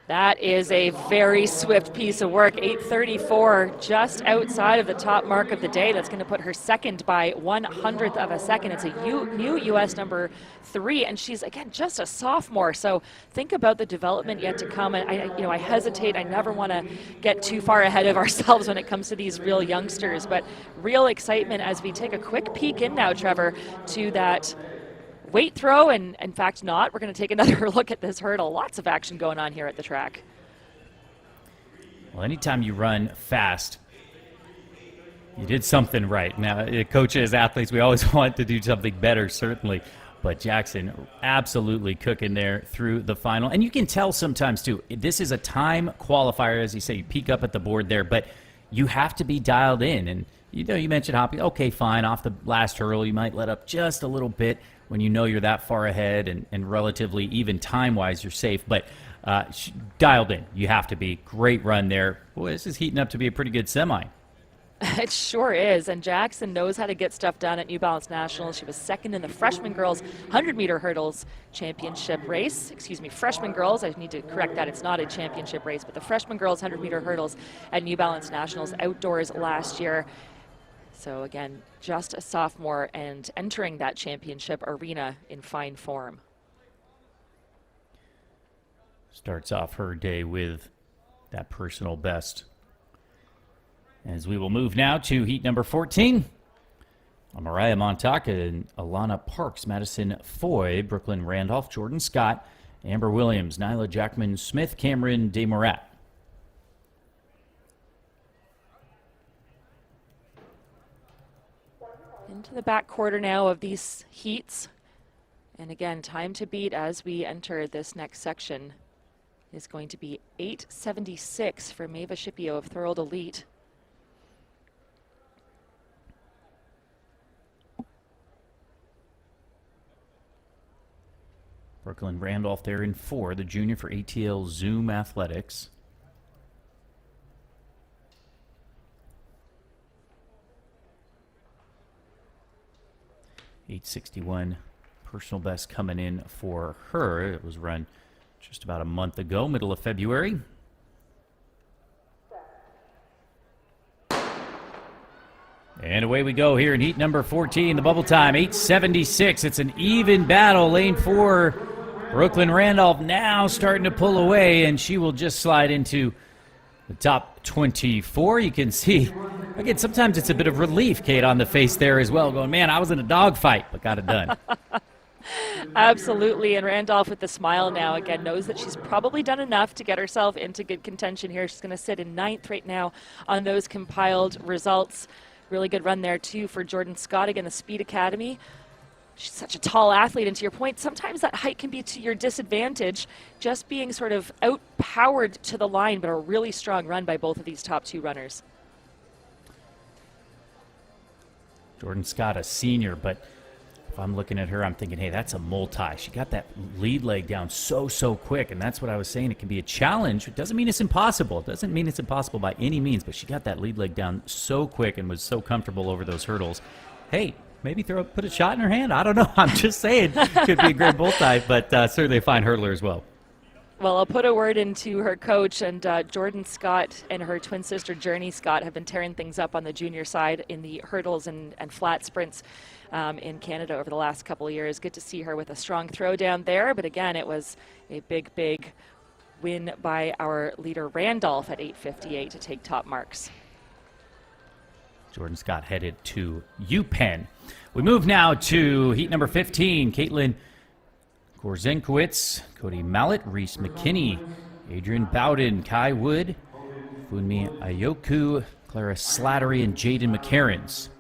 That is a very swift piece of work. 8:34, just outside of the top mark of the day. That's going to put her second by 1/100th of a second. It's a new U.S. number 3, and she's, again, just a sophomore. So think about the development yet to come. And I hesitate. I never want to get too far ahead of ourselves when it comes to these real youngsters. But real excitement as we take a quick peek in now, Trevor, to that weight throw, and in fact not. We're going to take another look at this hurdle. Lots of action going on here at the track. Well, anytime you run fast, you did something right. Now, coaches, athletes, we always want to do something better, certainly. But Jackson absolutely cooking there through the final. And you can tell sometimes, too, this is a time qualifier. As you say, you peek up at the board there, but you have to be dialed in. And, you mentioned Hopkins. Okay, fine. Off the last hurdle, you might let up just a little bit. When you know you're that far ahead and relatively even time-wise, you're safe. But dialed in, you have to be. Great run there. Boy, this is heating up to be a pretty good semi. It sure is, and Jackson knows how to get stuff done at New Balance Nationals. She was second in the freshman girls 100-meter hurdles championship race. Excuse me, freshman girls. I need to correct that. It's not a championship race, but the freshman girls 100-meter hurdles at New Balance Nationals outdoors last year. So again, just a sophomore and entering that championship arena in fine form. Starts off her day with that personal best. As we will move now to heat number 14. Mariah Montauk and Alana Parks, Madison Foy, Brooklyn Randolph, Jordan Scott, Amber Williams, Nyla Jackman-Smith, Cameron DeMorat. Into the back quarter now of these heats. And again, time to beat as we enter this next section is going to be 8:76 for Maeva Shipio of Thorold Elite. Brooklyn Randolph there in 4, the junior for ATL Zoom Athletics. .861 personal best coming in for her. It was run just about a month ago, middle of February. And away we go here in heat number 14, the bubble time, 8:76. It's an even battle. Lane 4, Brooklyn Randolph now starting to pull away, and she will just slide into the top 24. You can see, again, sometimes it's a bit of relief, Kate, on the face there as well, going, man, I was in a dogfight, but got it done. Absolutely, and Randolph with the smile now, again, knows that she's probably done enough to get herself into good contention here. She's going to sit in 9th right now on those compiled results. Really good run there, too, for Jordan Scott, again, the Speed Academy. She's such a tall athlete, and to your point, sometimes that height can be to your disadvantage, just being sort of outpowered to the line, but a really strong run by both of these top 2 runners. Jordan Scott, a senior, but if I'm looking at her, I'm thinking, hey, that's a multi. She got that lead leg down so quick, and that's what I was saying. It can be a challenge. It doesn't mean it's impossible. It doesn't mean it's impossible by any means, but she got that lead leg down so quick and was so comfortable over those hurdles. Hey, maybe put a shot in her hand. I don't know. I'm just saying. Could be a great multi, but certainly a fine hurdler as well. Well, I'll put a word into her coach, and Jordan Scott and her twin sister Journey Scott have been tearing things up on the junior side in the hurdles and flat sprints in Canada over the last couple of years. Good to see her with a strong throw down there, but again, it was a big win by our leader Randolph at 8:58 to take top marks. Jordan Scott headed to UPenn. We move now to heat number 15. Caitlin Gorzenkowicz, Cody Mallet, Reese McKinney, Adrian Bowden, Kai Wood, Funmi Ayoku, Clara Slattery, and Jaden McCarrans.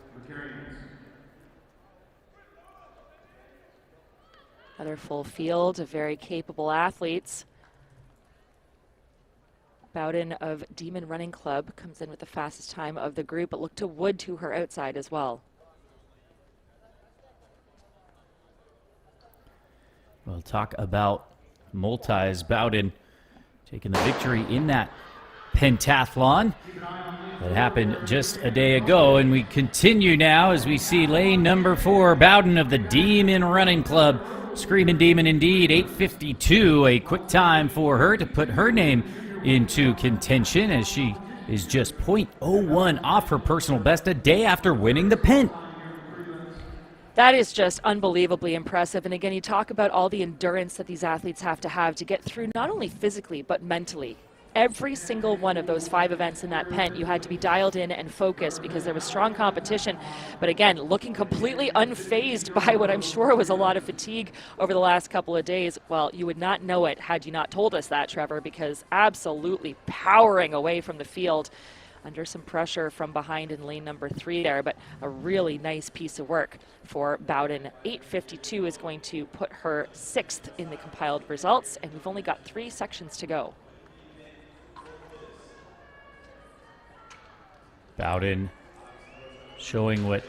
Another full field of very capable athletes. Bowden of Demon Running Club comes in with the fastest time of the group, but look to Wood to her outside as well. We'll talk about multis. Bowden taking the victory in that pentathlon that happened just a day ago. And we continue now as we see lane number 4, Bowden of the Demon Running Club. Screaming Demon indeed, 8:52, a quick time for her to put her name into contention as she is just .01 off her personal best a day after winning the pent. That is just unbelievably impressive. And again, you talk about all the endurance that these athletes have to get through, not only physically, but mentally. Every single one of those 5 events in that pent, you had to be dialed in and focused because there was strong competition. But again, looking completely unfazed by what I'm sure was a lot of fatigue over the last couple of days. Well, you would not know it had you not told us that, Trevor, because absolutely powering away from the field under some pressure from behind in lane number 3 there, but a really nice piece of work for Bowden. 8:52 is going to put her 6th in the compiled results, and we've only got 3 sections to go. Bowden showing what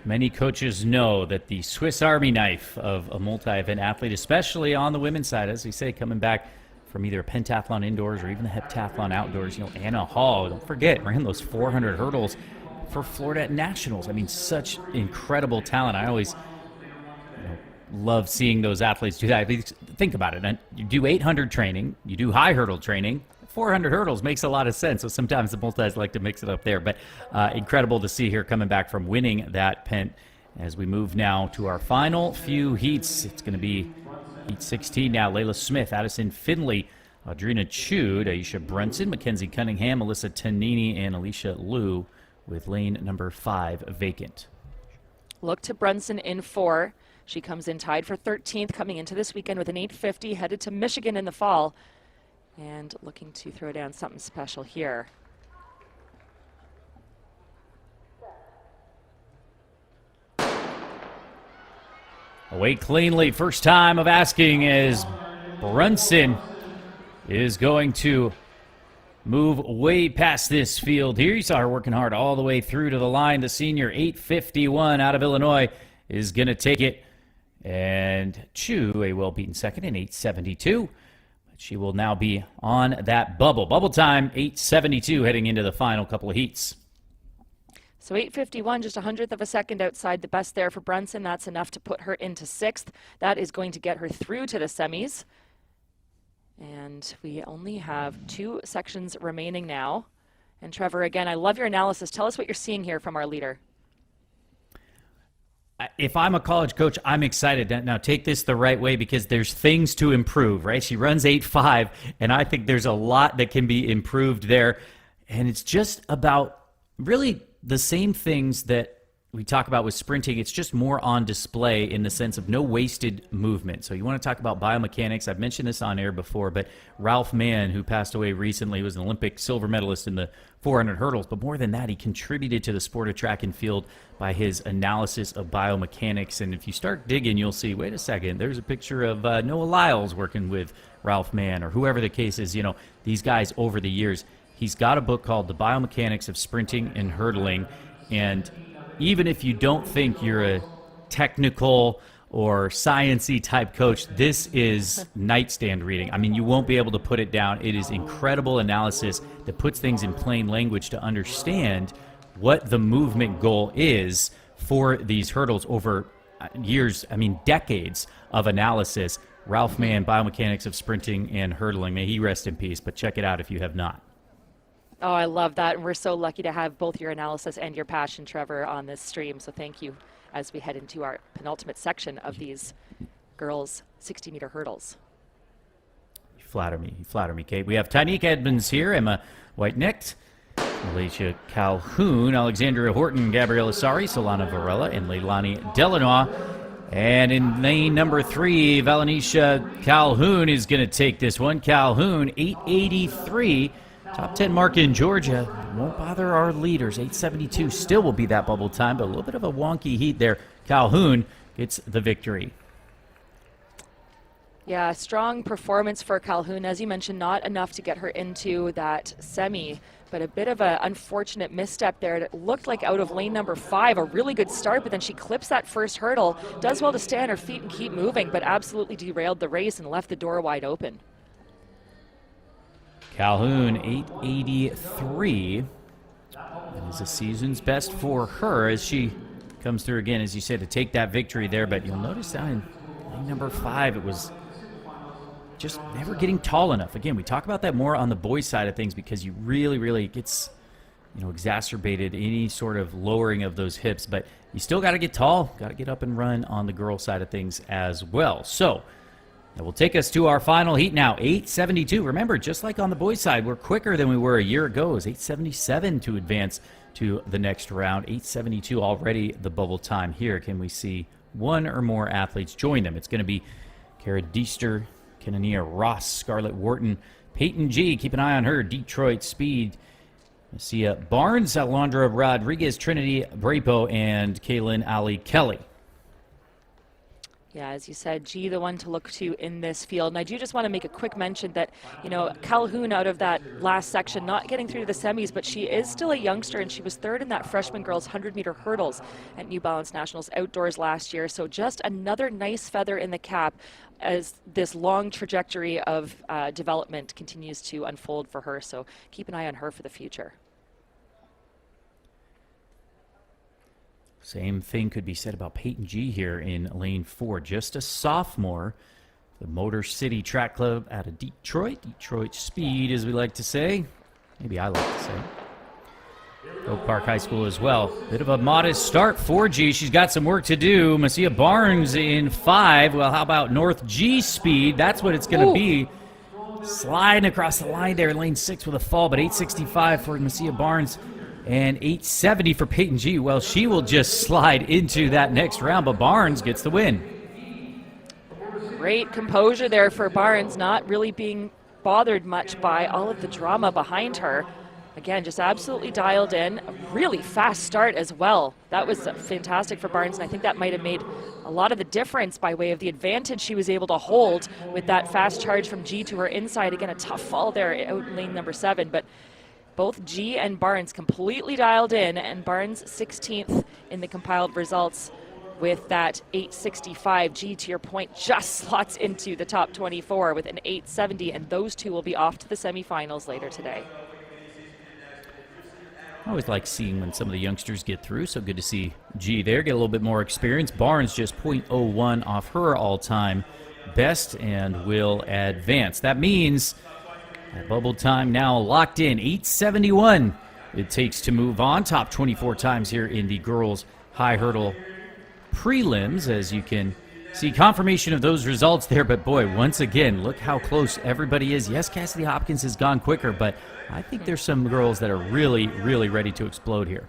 many coaches know, that the Swiss Army knife of a multi-event athlete, especially on the women's side, as we say, coming back from either a pentathlon indoors or even the heptathlon outdoors. You know, Anna Hall, don't forget, ran those 400 hurdles for Florida at Nationals. I mean, such incredible talent. I always love seeing those athletes do that. I mean, think about it. You do 800 training, you do high hurdle training, 400 hurdles makes a lot of sense. So sometimes the multis like to mix it up there. But incredible to see her coming back from winning that pent. As we move now to our final few heats, it's going to be heat 16 now. Layla Smith, Addison Finley, Audrina Chud, Aisha Brunson, Mackenzie Cunningham, Alyssa Tanini, and Alicia Liu with lane number 5 vacant. Look to Brunson in 4. She comes in tied for 13th coming into this weekend with an 8:50, headed to Michigan in the fall. And looking to throw down something special here. Away cleanly, first time of asking, as Brunson is going to move way past this field here. You saw her working hard all the way through to the line. The senior, 8:51 out of Illinois, is going to take it. And Chu, a well-beaten second in 8:72. She will now be on that bubble. Bubble time, 8:72, heading into the final couple of heats. So 8:51, just 100th of a second outside the best there for Brunson. That's enough to put her into 6th. That is going to get her through to the semis. And we only have 2 sections remaining now. And Trevor, again, I love your analysis. Tell us what you're seeing here from our leader. If I'm a college coach, I'm excited. Now, take this the right way, because there's things to improve, right? She runs 8.5, and I think there's a lot that can be improved there. And it's just about really the same things that we talk about with sprinting. It's just more on display in the sense of no wasted movement. So you want to talk about biomechanics. I've mentioned this on air before, but Ralph Mann, who passed away recently, was an Olympic silver medalist in the 400 hurdles. But more than that, he contributed to the sport of track and field by his analysis of biomechanics. And if you start digging, you'll see, wait a second, there's a picture of Noah Lyles working with Ralph Mann, or whoever the case is. You know, these guys over the years. He's got a book called The Biomechanics of Sprinting and Hurdling. And even if you don't think you're a technical or science-y type coach, this is nightstand reading. I mean, you won't be able to put it down. It is incredible analysis that puts things in plain language to understand what the movement goal is for these hurdles over years, I mean decades of analysis. Ralph Mann, Biomechanics of Sprinting and Hurdling. May he rest in peace, but check it out if you have not. Oh, I love that. And we're so lucky to have both your analysis and your passion, Trevor, on this stream. So thank you as we head into our penultimate section of these girls' 60-meter hurdles. You flatter me, Kate. We have Tyneek Edmonds here, Emma White-Nicht, Malaysia Calhoun, Alexandria Horton, Gabriella Sari, Solana Varela, and Leilani Delanois. And in lane number 3, Valenisha Calhoun is going to take this one. Calhoun, 883. Top 10 mark in Georgia. Won't bother our leaders. 872 still will be that bubble time, but a little bit of a wonky heat there. Calhoun gets the victory. Yeah, strong performance for Calhoun. As you mentioned, not enough to get her into that semi, but a bit of an unfortunate misstep there. It looked like out of lane number 5, a really good start, but then she clips that first hurdle, does well to stay on her feet and keep moving, but absolutely derailed the race and left the door wide open. Calhoun, 883. That is a season's best for her as she comes through again, as you said, to take that victory there. But you'll notice down in lane number 5, it was just never getting tall enough. Again, we talk about that more on the boys' side of things because you really gets, exacerbated any sort of lowering of those hips. But you still got to get tall, got to get up and run on the girl side of things as well. So that will take us to our final heat now, 872. Remember, just like on the boys' side, we're quicker than we were a year ago. It was 877 to advance to the next round. 872 already the bubble time here. Can we see one or more athletes join them? It's going to be Kara Deester, Kenania Ross, Scarlett Wharton, Peyton G. Keep an eye on her. Detroit Speed. Sia Barnes, Alondra Rodriguez, Trinity Brapo, and Kaylin Ali Kelly. Yeah, as you said, G, the one to look to in this field. And I do just want to make a quick mention that, Calhoun out of that last section, not getting through to the semis, but she is still a youngster, and she was 3rd in that freshman girls 100-meter hurdles at New Balance Nationals outdoors last year. So just another nice feather in the cap as this long trajectory of development continues to unfold for her. So keep an eye on her for the future. Same thing could be said about Peyton G here in lane 4. Just a sophomore. The Motor City Track Club out of Detroit. Detroit Speed, as we like to say. Maybe I like to say. Oak Park High School as well. Bit of a modest start for G. She's got some work to do. Masia Barnes in 5. Well, how about North G Speed? That's what it's going to be. Sliding across the line there in lane 6 with a fall, but 865 for Masia Barnes. And 870 for Peyton G. Well, she will just slide into that next round, but Barnes gets the win. Great composure there for Barnes, not really being bothered much by all of the drama behind her. Again, just absolutely dialed in. A really fast start as well. That was fantastic for Barnes, and I think that might have made a lot of the difference by way of the advantage she was able to hold with that fast charge from G to her inside. Again, a tough fall there out in lane number 7, but both G and Barnes completely dialed in, and Barnes 16th in the compiled results with that 865. G, to your point, just slots into the top 24 with an 870, and those two will be off to the semifinals later today. I always like seeing when some of the youngsters get through, so good to see G there get a little bit more experience. Barnes just 0.01 off her all-time best and will advance. That means bubble time now locked in, 871 it takes to move on. Top 24 times here in the girls' high hurdle prelims, as you can see confirmation of those results there. But boy, once again, look how close everybody is. Yes, Cassidy Hopkins has gone quicker, but I think there's some girls that are really ready to explode here.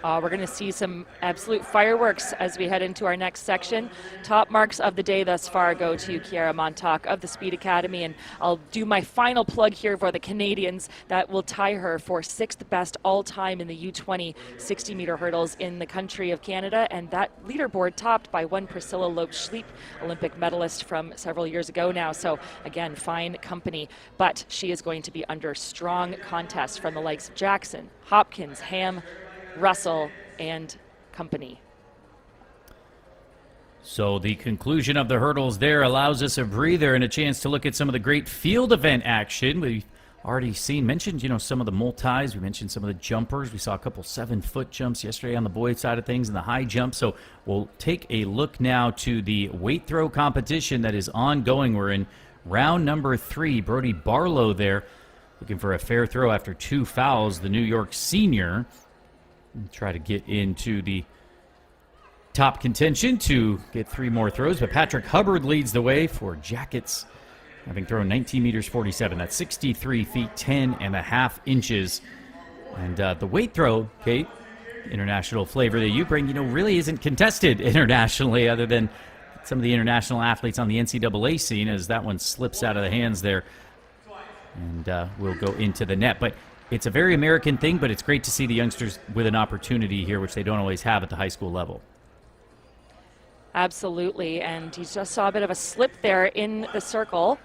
We're going to see some absolute fireworks as we head into our next section. Top marks of the day thus far go to Kiara Montauk of the Speed Academy, and I'll do my final plug here for the Canadians. That will tie her for 6th best all-time in the U20 60-meter hurdles in the country of Canada, and that leaderboard topped by one Priscilla Loeb-Schleep, Olympic medalist from several years ago now. So again, fine company, but she is going to be under strong contest from the likes of Jackson, Hopkins, Ham, Russell, and company. So the conclusion of the hurdles there allows us a breather and a chance to look at some of the great field event action. We already seen. Mentioned, some of the multis. We mentioned some of the jumpers. We saw a couple 7-foot jumps yesterday on the boys' side of things and the high jump. So we'll take a look now to the weight throw competition that is ongoing. We're in round number 3. Brody Barlow there looking for a fair throw after 2 fouls. The New York senior try to get into the top contention to get 3 more throws. But Patrick Hubbard leads the way for Jackets, having thrown 19 meters 47. That's 63 feet 10 and a half inches. And the weight throw, Kate, international flavor that you bring, really isn't contested internationally other than some of the international athletes on the NCAA scene, as that one slips out of the hands there and will go into the net. But it's a very American thing, but it's great to see the youngsters with an opportunity here, which they don't always have at the high school level. Absolutely, and you just saw a bit of a slip there in the circle.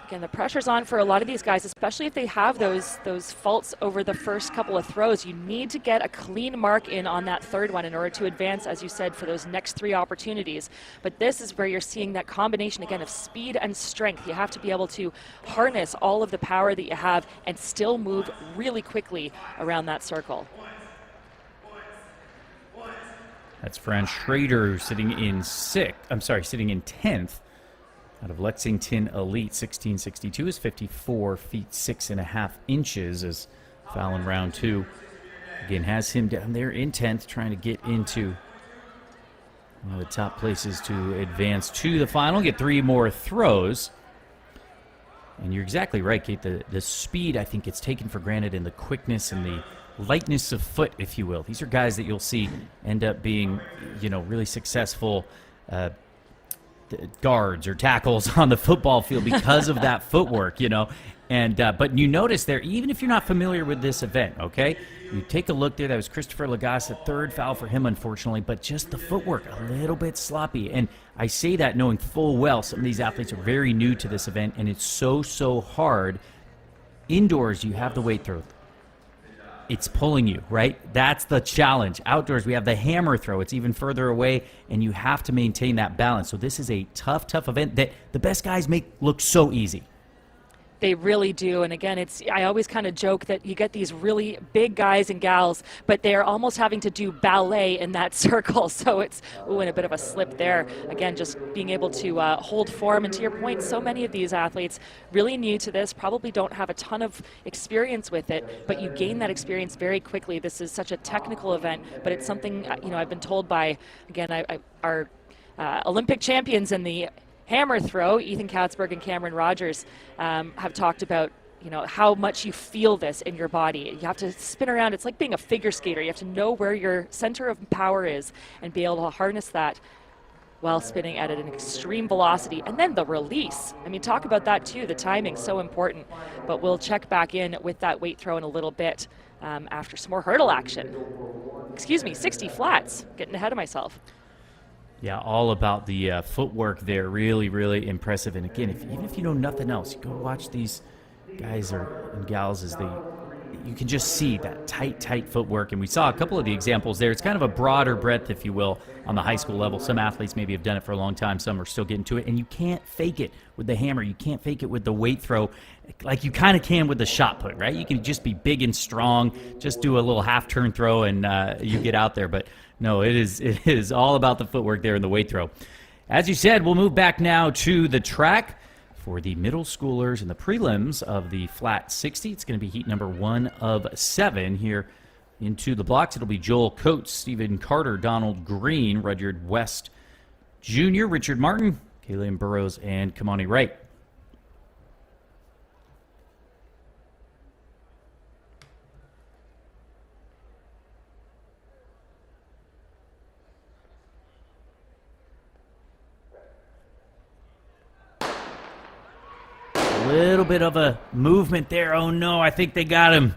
Again, the pressure's on for a lot of these guys, especially if they have those faults over the first couple of throws. You need to get a clean mark in on that third one in order to advance, as you said, for those next 3 opportunities. But this is where you're seeing that combination, again, of speed and strength. You have to be able to harness all of the power that you have and still move really quickly around that circle. That's Fran Schrader sitting in 10th. Out of Lexington Elite, 1662 is 54 feet 6 and a half inches as foul in round 2. Again, has him down there in 10th, trying to get into one of the top places to advance to the final, get 3 more throws. And you're exactly right, Kate. The speed, I think, it's taken for granted, and the quickness and the lightness of foot, if you will. These are guys that you'll see end up being, really successful guards or tackles on the football field because of that footwork, And but you notice there, even if you're not familiar with this event, okay, you take a look there. That was Christopher Lagasse, the 3rd foul for him, unfortunately, but just the footwork a little bit sloppy. And I say that knowing full well some of these athletes are very new to this event, and it's so hard. Indoors, you have the weight throw. It's pulling you, right? That's the challenge. Outdoors, we have the hammer throw. It's even further away, and you have to maintain that balance. So this is a tough event that the best guys make look so easy. They really do. And again, I always kind of joke that you get these really big guys and gals, but they're almost having to do ballet in that circle. So it's, and a bit of a slip there. Again, just being able to hold form. And to your point, so many of these athletes really new to this, probably don't have a ton of experience with it, but you gain that experience very quickly. This is such a technical event, but it's something, I've been told by, again, our Olympic champions in the hammer throw, Ethan Katzberg and Cameron Rogers, have talked about, how much you feel this in your body. You have to spin around. It's like being a figure skater. You have to know where your center of power is and be able to harness that while spinning at an extreme velocity. And then the release. Talk about that too. The timing's so important. But we'll check back in with that weight throw in a little bit after some more hurdle action. 60 flats. Getting ahead of myself. Yeah, all about the footwork there. Really, really impressive. And again, even if you know nothing else, you go watch these guys and gals as you can just see that tight footwork. And we saw a couple of the examples there. It's kind of a broader breadth, if you will, on the high school level. Some athletes maybe have done it for a long time. Some are still getting to it. And you can't fake it with the hammer. You can't fake it with the weight throw like you kind of can with the shot put, right? You can just be big and strong, just do a little half-turn throw, and you get out there. But no, it is all about the footwork there in the weight throw. As you said, we'll move back now to the track for the middle schoolers in the prelims of the flat 60. It's going to be heat number 1 of 7 here into the blocks. It'll be Joel Coates, Stephen Carter, Donald Green, Rudyard West Jr., Richard Martin, Kaylin Burrows, and Kamani Wright. Little bit of a movement there. Oh no, I think they got him.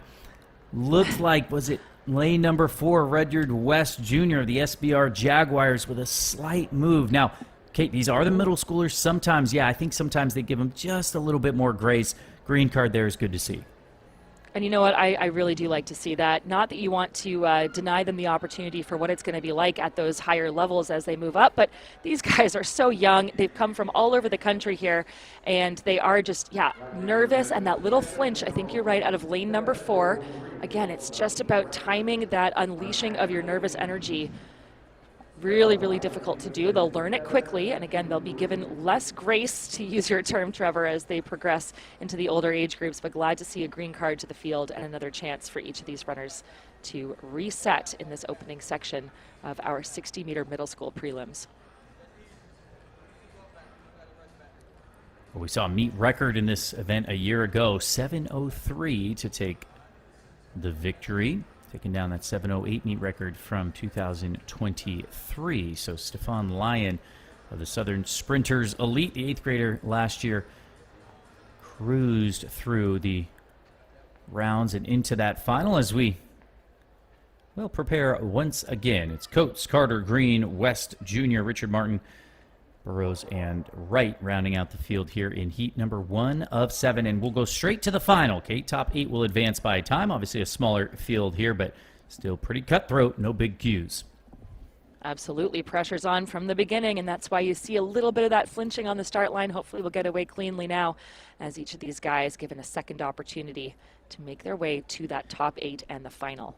Looks like, was it lane number 4, Rudyard West Jr. of the SBR Jaguars with a slight move. Now, Kate, these are the middle schoolers. Sometimes, I think sometimes they give them just a little bit more grace. Green card there is good to see. And you know what? I really do like to see that. Not that you want to deny them the opportunity for what it's going to be like at those higher levels as they move up, but these guys are so young. They've come from all over the country here, and they are just, nervous. And that little flinch, I think you're right, out of lane number 4. Again, it's just about timing that unleashing of your nervous energy. Really, really difficult to do. They'll learn it quickly, and again, they'll be given less grace, to use your term, Trevor, as they progress into the older age groups, but glad to see a green card to the field and another chance for each of these runners to reset in this opening section of our 60-meter middle school prelims. Well, we saw a meet record in this event a year ago, 7:03 to take the victory. Taking down that 7:08 meet record from 2023. So Stefan Lyon of the Southern Sprinters Elite, the 8th grader last year, cruised through the rounds and into that final as we will prepare once again. It's Coates, Carter, Green, West Jr., Richard Martin, Burrows, and Wright rounding out the field here in heat number 1 of 7. And we'll go straight to the final, Kate. Top 8 will advance by time. Obviously a smaller field here, but still pretty cutthroat. No big cues. Absolutely. Pressure's on from the beginning, and that's why you see a little bit of that flinching on the start line. Hopefully we'll get away cleanly now as each of these guys given a second opportunity to make their way to that top 8 and the final.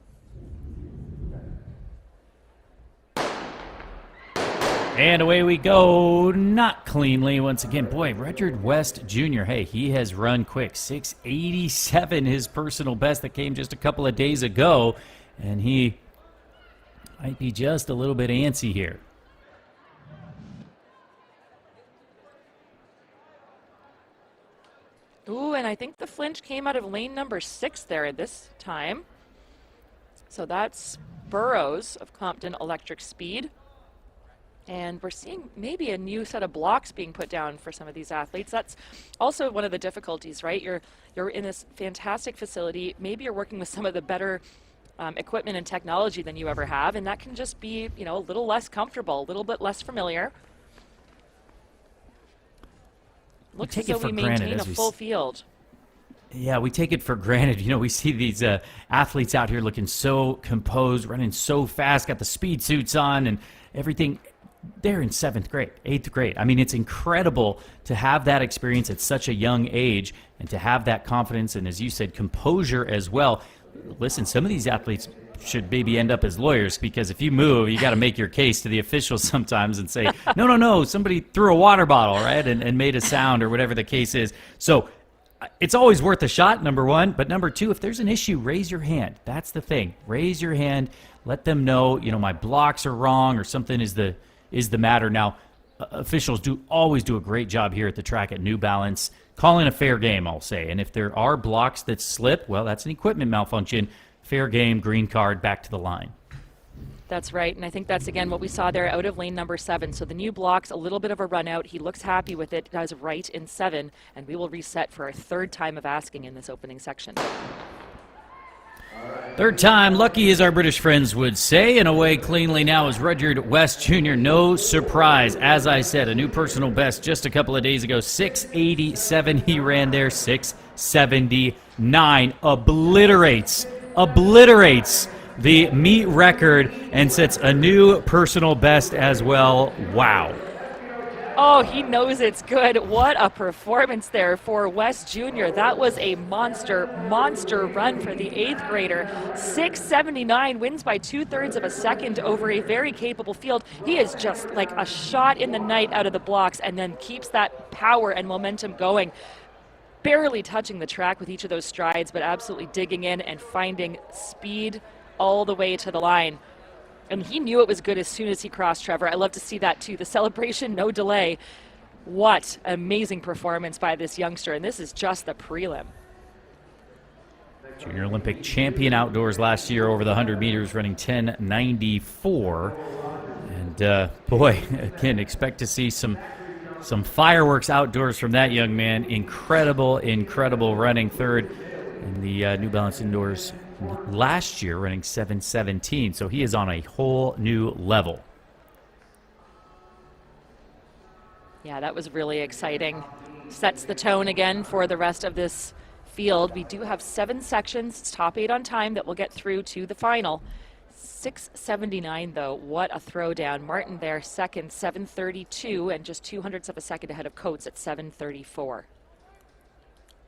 And away we go, not cleanly once again. Boy, Richard West Jr., hey, he has run quick. 6:87, his personal best that came just a couple of days ago. And he might be just a little bit antsy here. Ooh, and I think the flinch came out of lane number 6 there this time. So that's Burrows of Compton Electric Speed. And we're seeing maybe a new set of blocks being put down for some of these athletes. That's also one of the difficulties, right? You're in this fantastic facility. Maybe you're working with some of the better equipment and technology than you ever have, and that can just be, a little less comfortable, a little bit less familiar. Looks as though we maintain a full field. Yeah, we take it for granted. We see these athletes out here looking so composed, running so fast, got the speed suits on and everything. They're in 7th grade, 8th grade. I mean, it's incredible to have that experience at such a young age and to have that confidence and, as you said, composure as well. Listen, some of these athletes should maybe end up as lawyers, because if you move, you got to make your case to the officials sometimes and say, no, somebody threw a water bottle, right, and made a sound or whatever the case is. So it's always worth a shot, number 1. But number 2, if there's an issue, raise your hand. That's the thing. Raise your hand. Let them know, my blocks are wrong or something is the matter. Now, officials always do a great job here at the track at New Balance, calling a fair game, I'll say. And if there are blocks that slip, well, that's an equipment malfunction. Fair game, green card, back to the line. That's right, and I think that's, again, what we saw there out of lane number 7. So the new blocks, a little bit of a run out. He looks happy with it, does right in 7, and we will reset for a 3rd time of asking in this opening section. 3rd time lucky, as our British friends would say, and away cleanly now is Rudyard West Jr. No surprise. As I said, a new personal best just a couple of days ago. 6:87 he ran there. 6:79. Obliterates the meet record and sets a new personal best as well. Wow. Oh, he knows it's good. What a performance there for West Jr. That was a monster run for the 8th grader. 6:79, wins by 2/3 of a second over a very capable field. He is just like a shot in the night out of the blocks and then keeps that power and momentum going. Barely touching the track with each of those strides, but absolutely digging in and finding speed all the way to the line. And he knew it was good as soon as he crossed, Trevor. I love to see that too. The celebration, no delay. What amazing performance by this youngster. And this is just the prelim. Junior Olympic champion outdoors last year over the 100 meters, running 10:94. And boy, again, expect to see some fireworks outdoors from that young man. Incredible running. 3rd in the New Balance indoors last year, running 7:17. So he is on a whole new level. Yeah, that was really exciting. Sets the tone again for the rest of this field. We do have 7 sections. It's top 8 on time that will get through to the final. 6:79 though, what a throwdown. Martin there second, 7:32, and just 200ths of a second ahead of Coates at 7:34.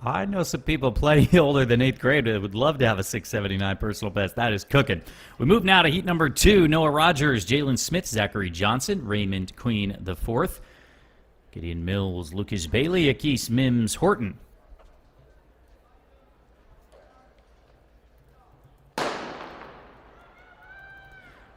I know some people plenty older than 8th grade that would love to have a 6:79 personal best. That is cooking. We move now to heat number 2. Noah Rogers, Jalen Smith, Zachary Johnson, Raymond Queen the 4th, Gideon Mills, Lucas Bailey, Akis Mims Horton.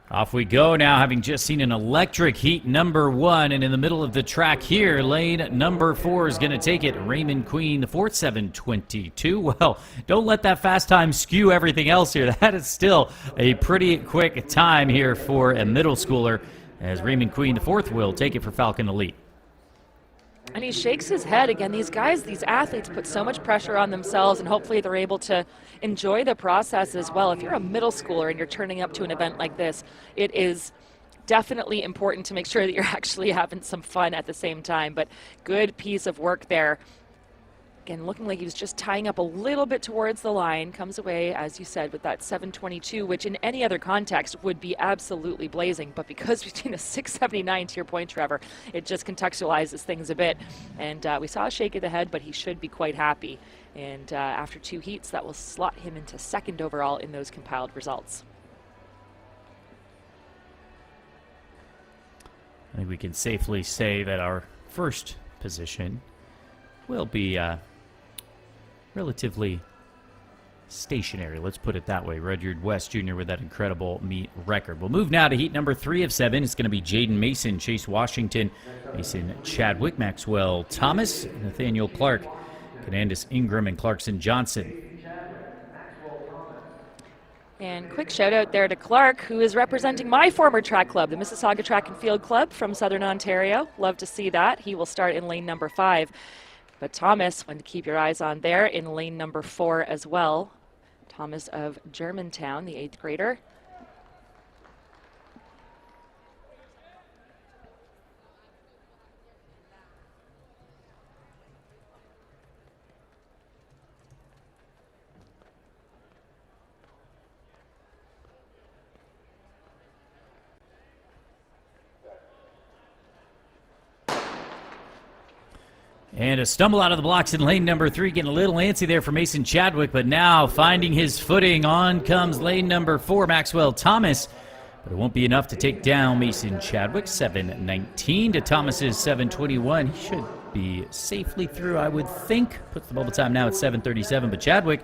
Off we go now, having just seen an electric heat number 1, and in the middle of the track here, lane number 4 is going to take it. Raymond Queen, the 4th, 7:22. Well, don't let that fast time skew everything else here. That is still a pretty quick time here for a middle schooler, as Raymond Queen, the 4th, will take it for Falcon Elite. And he shakes his head. Again, these guys, these athletes put so much pressure on themselves, and hopefully they're able to enjoy the process as well. If you're a middle schooler and you're turning up to an event like this, it is definitely important to make sure that you're actually having some fun at the same time. But good piece of work there. Again, looking like he was just tying up a little bit towards the line. Comes away, as you said, with that 7:22, which in any other context would be absolutely blazing. But because we've seen a 6:79, to your point, Trevor, it just contextualizes things a bit. And we saw a shake of the head, but he should be quite happy. And after 2 heats, that will slot him into 2nd overall in those compiled results. I think we can safely say that our first position will be relatively stationary. Let's put it that way. Rudyard West Jr. with that incredible meet record. We'll move now to heat number 3 of 7. It's going to be Jaden Mason, Chase Washington, Mason Chadwick, Maxwell Thomas, Nathaniel Clark, Canandis Ingram, and Clarkson Johnson. And quick shout out there to Clark, who is representing my former track club, the Mississauga Track and Field Club from Southern Ontario. Love to see that. He will start in lane number 5. But Thomas, one to keep your eyes on there in lane number 4 as well. Thomas of Germantown, the 8th grader. And a stumble out of the blocks in lane number 3, getting a little antsy there for Mason Chadwick, but now finding his footing. On comes lane number 4, Maxwell Thomas. But it won't be enough to take down Mason Chadwick. 7:19 to Thomas's 7:21. He should be safely through, I would think. Puts the bubble time now at 7:37, but Chadwick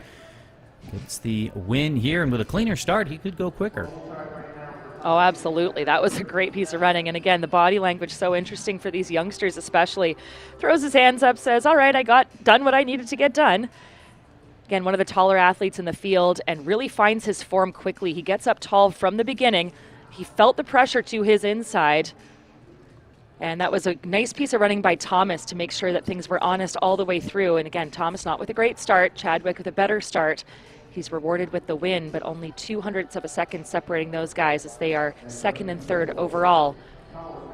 gets the win here, and with a cleaner start, he could go quicker. Oh, absolutely. That was a great piece of running. And again, the body language so interesting for these youngsters especially. Throws his hands up, says, all right, I got done what I needed to get done. Again, one of the taller athletes in the field, and really finds his form quickly. He gets up tall from the beginning. He felt the pressure to his inside. And that was a nice piece of running by Thomas to make sure that things were honest all the way through. And again, Thomas not with a great start, Chadwick with a better start. He's rewarded with the win, but only 200ths of a second separating those guys as they are 2nd and 3rd overall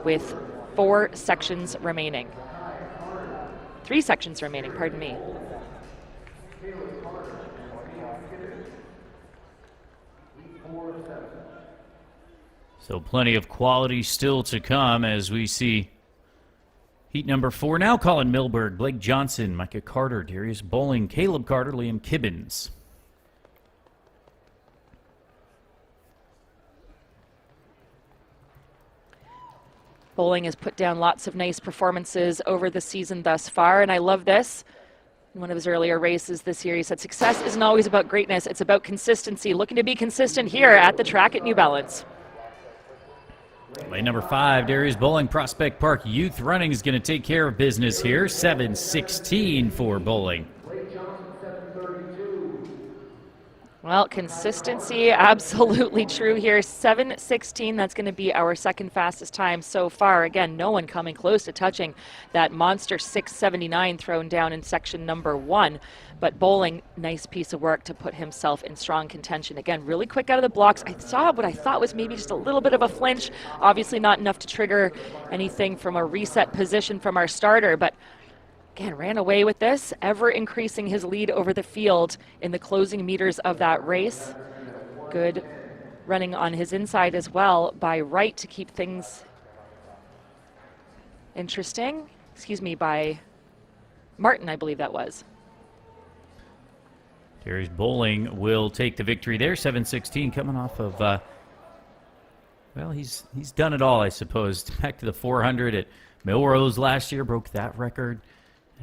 with 4 sections remaining. 3 sections remaining, pardon me. So plenty of quality still to come as we see heat number 4 now. Colin Milberg, Blake Johnson, Micah Carter, Darius Bowling, Caleb Carter, Liam Kibbins. Bowling has put down lots of nice performances over the season thus far, and I love this. In one of his earlier races this year, he said, success isn't always about greatness, it's about consistency. Looking to be consistent here at the track at New Balance. Lane number 5, Darius Bowling, Prospect Park Youth Running is going to take care of business here. 7:16 for Bowling. Well, consistency, absolutely true here. 7:16, that's going to be our 2nd fastest time so far. Again, no one coming close to touching that monster 6:79 thrown down in section number 1. But Bowling, nice piece of work to put himself in strong contention. Again, really quick out of the blocks. I saw what I thought was maybe just a little bit of a flinch. Obviously not enough to trigger anything from a reset position from our starter, but Again, ran away with this, ever increasing his lead over the field in the closing meters of that race. Good running on his inside as well by Wright to keep things interesting. Excuse me, by Martin, I believe that was. Darius Bowling will take the victory there. 7:16 coming off of, well, he's done it all, I suppose. Back to the 400 at Melrose last year, broke that record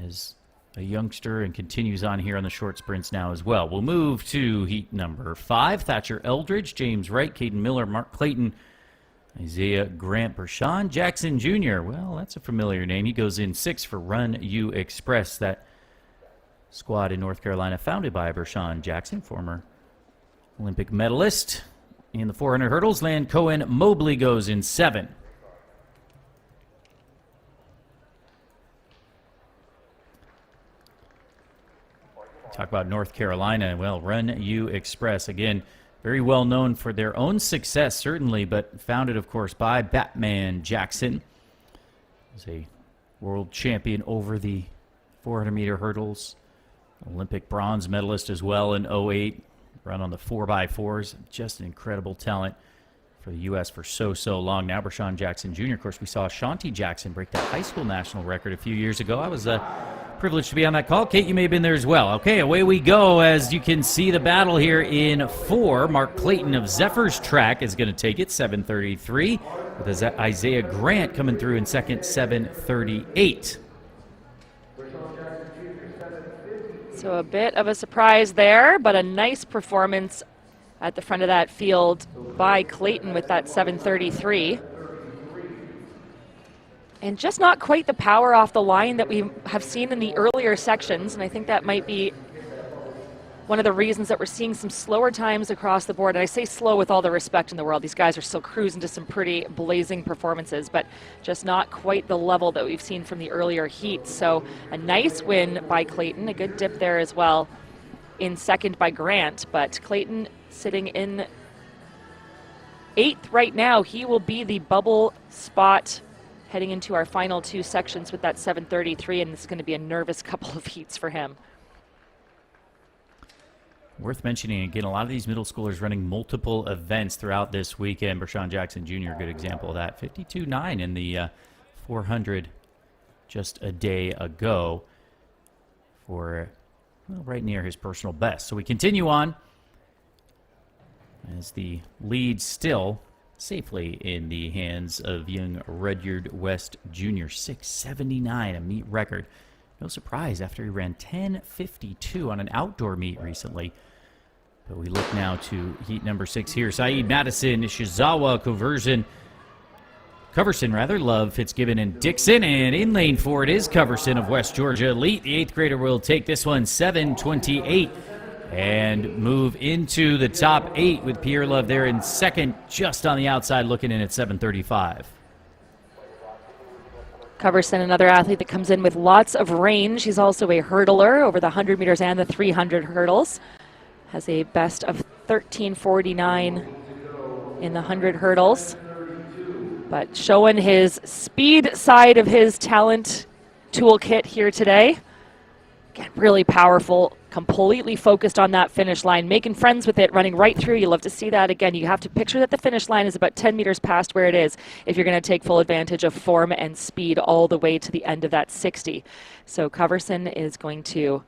as a youngster and continues on here on the short sprints now as well. We'll move to heat number 5. Thatcher Eldridge, James Wright, Caden Miller, Mark Clayton, Isaiah Grant, Bershawn Jackson Jr. Well, that's a familiar name. He goes in 6th for Run U Express, that squad in North Carolina founded by Bershawn Jackson, former Olympic medalist. In the 400 hurdles, Land Cohen Mobley goes in 7th. Talk about North Carolina. Well, Run U Express, again, very well known for their own success, certainly, but founded, of course, by Batman Jackson. He's a world champion over the 400-meter hurdles. Olympic bronze medalist as well in 08. Run on the 4x4s. Just an incredible talent for the U.S. for so long. Now Bershawn Jackson Jr. Of course, we saw Shanti Jackson break that high school national record a few years ago. I was privileged to be on that call. Kate, you may have been there as well. Okay, away we go. As you can see, the battle here in 4. Mark Clayton of Zephyr's Track is going to take it, 7:33, with Isaiah Grant coming through in second, 7:38. So a bit of a surprise there, but a nice performance at the front of that field by Clayton with that 7:33. And just not quite the power off the line that we have seen in the earlier sections, and I think that might be one of the reasons that we're seeing some slower times across the board. And I say slow with all the respect in the world. These guys are still cruising to some pretty blazing performances, but just not quite the level that we've seen from the earlier heats. So a nice win by Clayton, a good dip there as well in second by Grant, but Clayton sitting in 8th right now. He will be the bubble spot heading into our final 2 sections with that 7:33, and this is going to be a nervous couple of heats for him. Worth mentioning, again, a lot of these middle schoolers running multiple events throughout this weekend. Bershawn Jackson Jr., a good example of that. 52.9 in the 400 just a day ago for, well, right near his personal best. So we continue on as the lead still safely in the hands of young Rudyard West Jr. 6:79, a meet record. No surprise after he ran 10:52 on an outdoor meet recently. But we look now to heat number 6 here. Saeed Madison, Shizawa, Coverson, Love, Fitzgibbon, and Dixon. And in lane 4 it is Coverson of West Georgia Elite. The 8th grader will take this one, 7:28. And move into the top 8 with Pierre Love there in second, just on the outside, looking in at 7:35. Coverson, another athlete that comes in with lots of range. He's also a hurdler over the 100 meters and the 300 hurdles. Has a best of 13:49 in the 100 hurdles. But showing his speed side of his talent toolkit here today. Again, really powerful, completely focused on that finish line, making friends with it, running right through. You love to see that. Again, you have to picture that the finish line is about 10 meters past where it is if you're going to take full advantage of form and speed all the way to the end of that 60. So Coverson is going to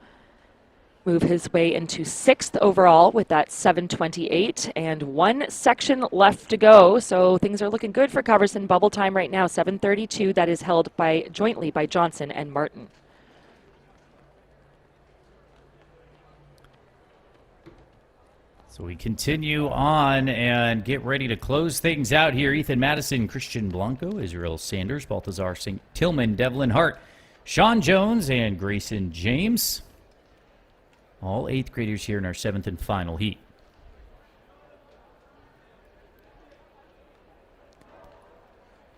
move his way into 6th overall with that 7:28 and 1 section left to go. So things are looking good for Coverson. Bubble time right now, 7:32. That is held jointly by Johnson and Martin. So we continue on and get ready to close things out here. Ethan Madison, Christian Blanco, Israel Sanders, Baltazar St. Tillman, Devlin Hart, Sean Jones, and Grayson James. All 8th graders here in our 7th and final heat.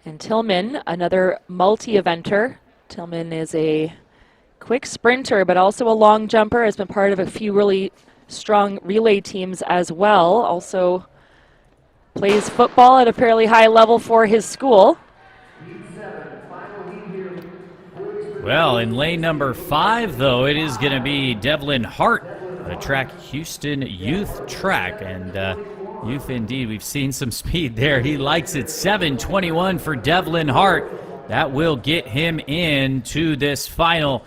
And Tillman, another multi-eventer. Tillman is a quick sprinter, but also a long jumper, has been part of a few really strong relay teams as well. Also plays football at a fairly high level for his school. Well, in lane number 5, though, it is going to be Devlin Hart, the track Houston Youth Track. And youth indeed, we've seen some speed there. He likes it. 7:21 for Devlin Hart. That will get him into this final.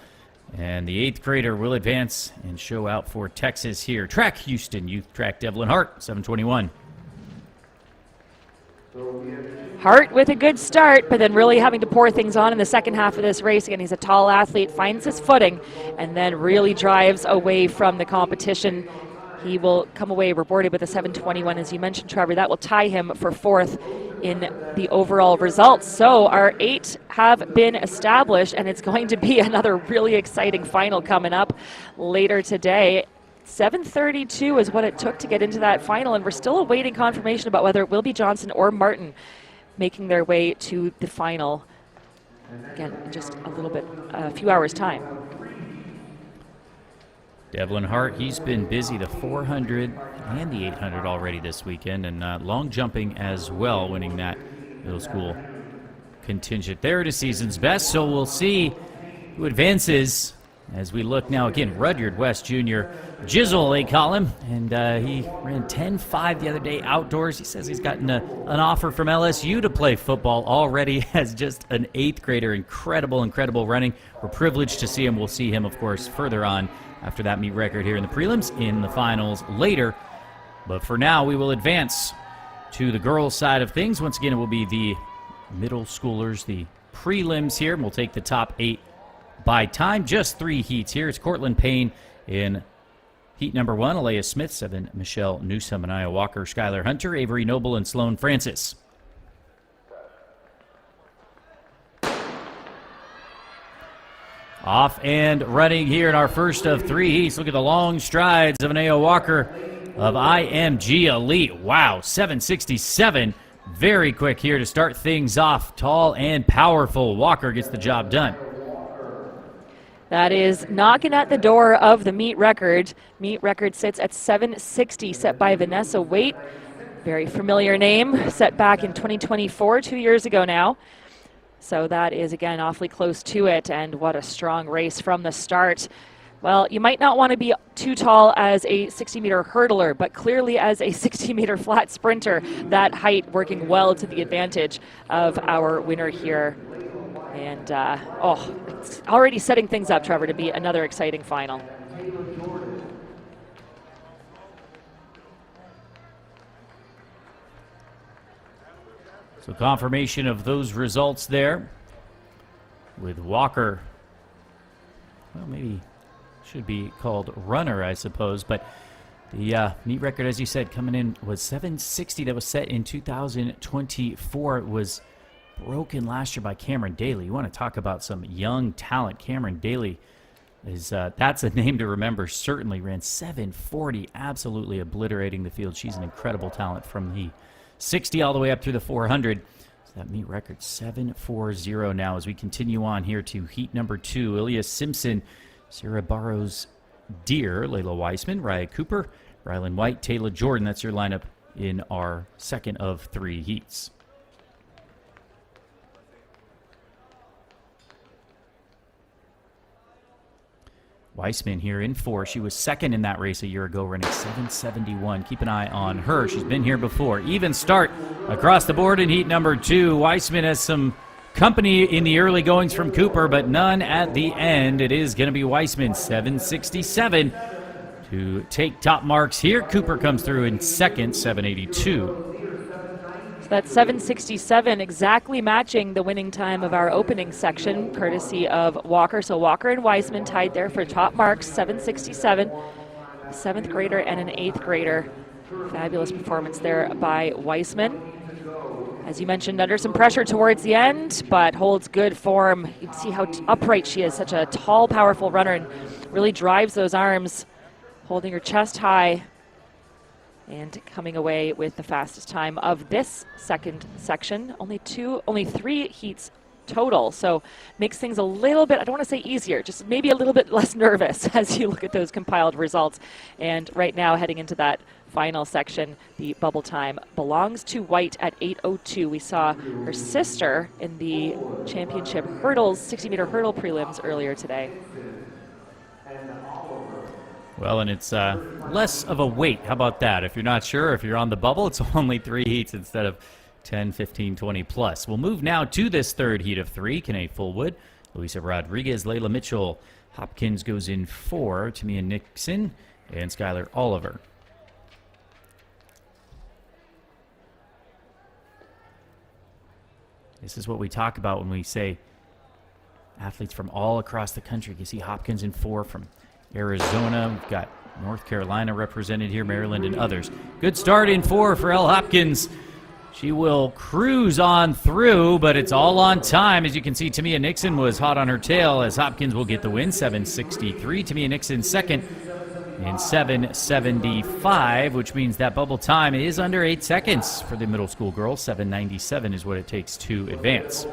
And the 8th grader will advance and show out for Texas here. Track Houston Youth Track, Devlin Hart, 7:21. Hart with a good start, but then really having to pour things on in the second half of this race. Again, he's a tall athlete, finds his footing, and then really drives away from the competition. He will come away rewarded with a 7:21, as you mentioned, Trevor. That will tie him for 4th in the overall results. So our 8 have been established, and it's going to be another really exciting final coming up later today. 7:32 is what it took to get into that final, and we're still awaiting confirmation about whether it will be Johnson or Martin making their way to the final. Again, in just a few hours' time. Devlin Hart, he's been busy the 400 and the 800 already this weekend, and long jumping as well, winning that middle school contingent there at a season's best. So we'll see who advances as we look now. Again, Rudyard West Jr. Jizzle, they call him, and he ran 10.5 the other day outdoors. He says he's gotten an offer from LSU to play football already as just an 8th grader. Incredible running. We're privileged to see him. We'll see him, of course, further on after that meet record here in the prelims, in the finals later. But for now, we will advance to the girls' side of things. Once again, it will be the middle schoolers, the prelims here, and we'll take the top 8 by time. Just 3 heats here. It's Cortland Payne in heat number 1, Alea Smith, 7, Michelle Newsom, Anaya Walker, Skylar Hunter, Avery Noble, and Sloan Francis. Off and running here in our first of 3 heats. Look at the long strides of Anaya Walker of IMG Elite. Wow, 7:67. Very quick here to start things off. Tall and powerful. Walker gets the job done. That is knocking at the door of the meet record. Meet record sits at 7:60, set by Vanessa Waite. Very familiar name, set back in 2024, 2 years ago now. So that is, again, awfully close to it, and what a strong race from the start. Well, you might not want to be too tall as a 60-meter hurdler, but clearly as a 60-meter flat sprinter, that height working well to the advantage of our winner here. And, it's already setting things up, Trevor, to be another exciting final. So confirmation of those results there with Walker. Well, maybe should be called runner, I suppose. But the meet record, as you said, coming in was 7:60. That was set in 2024. It was broken last year by Cameron Daly. You want to talk about some young talent. Cameron Daly is that's a name to remember. Certainly ran 7:40, absolutely obliterating the field. She's an incredible talent from the 60 all the way up through the 400. So that meet record 7:40 now as we continue on here to heat number 2. Ilya Simpson, Sarah Barrows Deer, Layla Weissman, Raya Cooper, Rylan White, Taylor Jordan. That's your lineup in our second of 3 heats. Weissman here in 4. She was second in that race a year ago, running 7:71. Keep an eye on her. She's been here before. Even start across the board in heat number 2. Weissman has some company in the early goings from Cooper, but none at the end. It is going to be Weissman, 7:67, to take top marks here. Cooper comes through in second, 7:82. That's 7:67, exactly matching the winning time of our opening section, courtesy of Walker. So Walker and Weissman tied there for top marks, 7:67. A 7th grader and an 8th grader. Fabulous performance there by Weissman. As you mentioned, under some pressure towards the end, but holds good form. You can see how upright she is, such a tall, powerful runner, and really drives those arms, holding her chest high, and coming away with the fastest time of this second section. Only 3 heats total. So makes things a little bit, I don't want to say easier, just maybe a little bit less nervous as you look at those compiled results. And right now, heading into that final section, the bubble time belongs to White at 8:02. We saw her sister in the championship hurdles, 60-meter hurdle prelims earlier today. Well, and it's less of a wait. How about that? If you're not sure, if you're on the bubble, it's only 3 heats instead of 10, 15, 20 plus. We'll move now to this third heat of 3. Kane Fullwood, Luisa Rodriguez, Layla Mitchell. Hopkins goes in 4. Tamia Nixon and Skylar Oliver. This is what we talk about when we say athletes from all across the country. You see Hopkins in 4 from Arizona. We've got North Carolina represented here, Maryland, and others. Good start in 4 for Elle Hopkins. She will cruise on through, but it's all on time. As you can see, Tamia Nixon was hot on her tail as Hopkins will get the win, 7:63. Tamia Nixon second in 7:75, which means that bubble time is under 8 seconds for the middle school girls. 7:97 is what it takes to advance.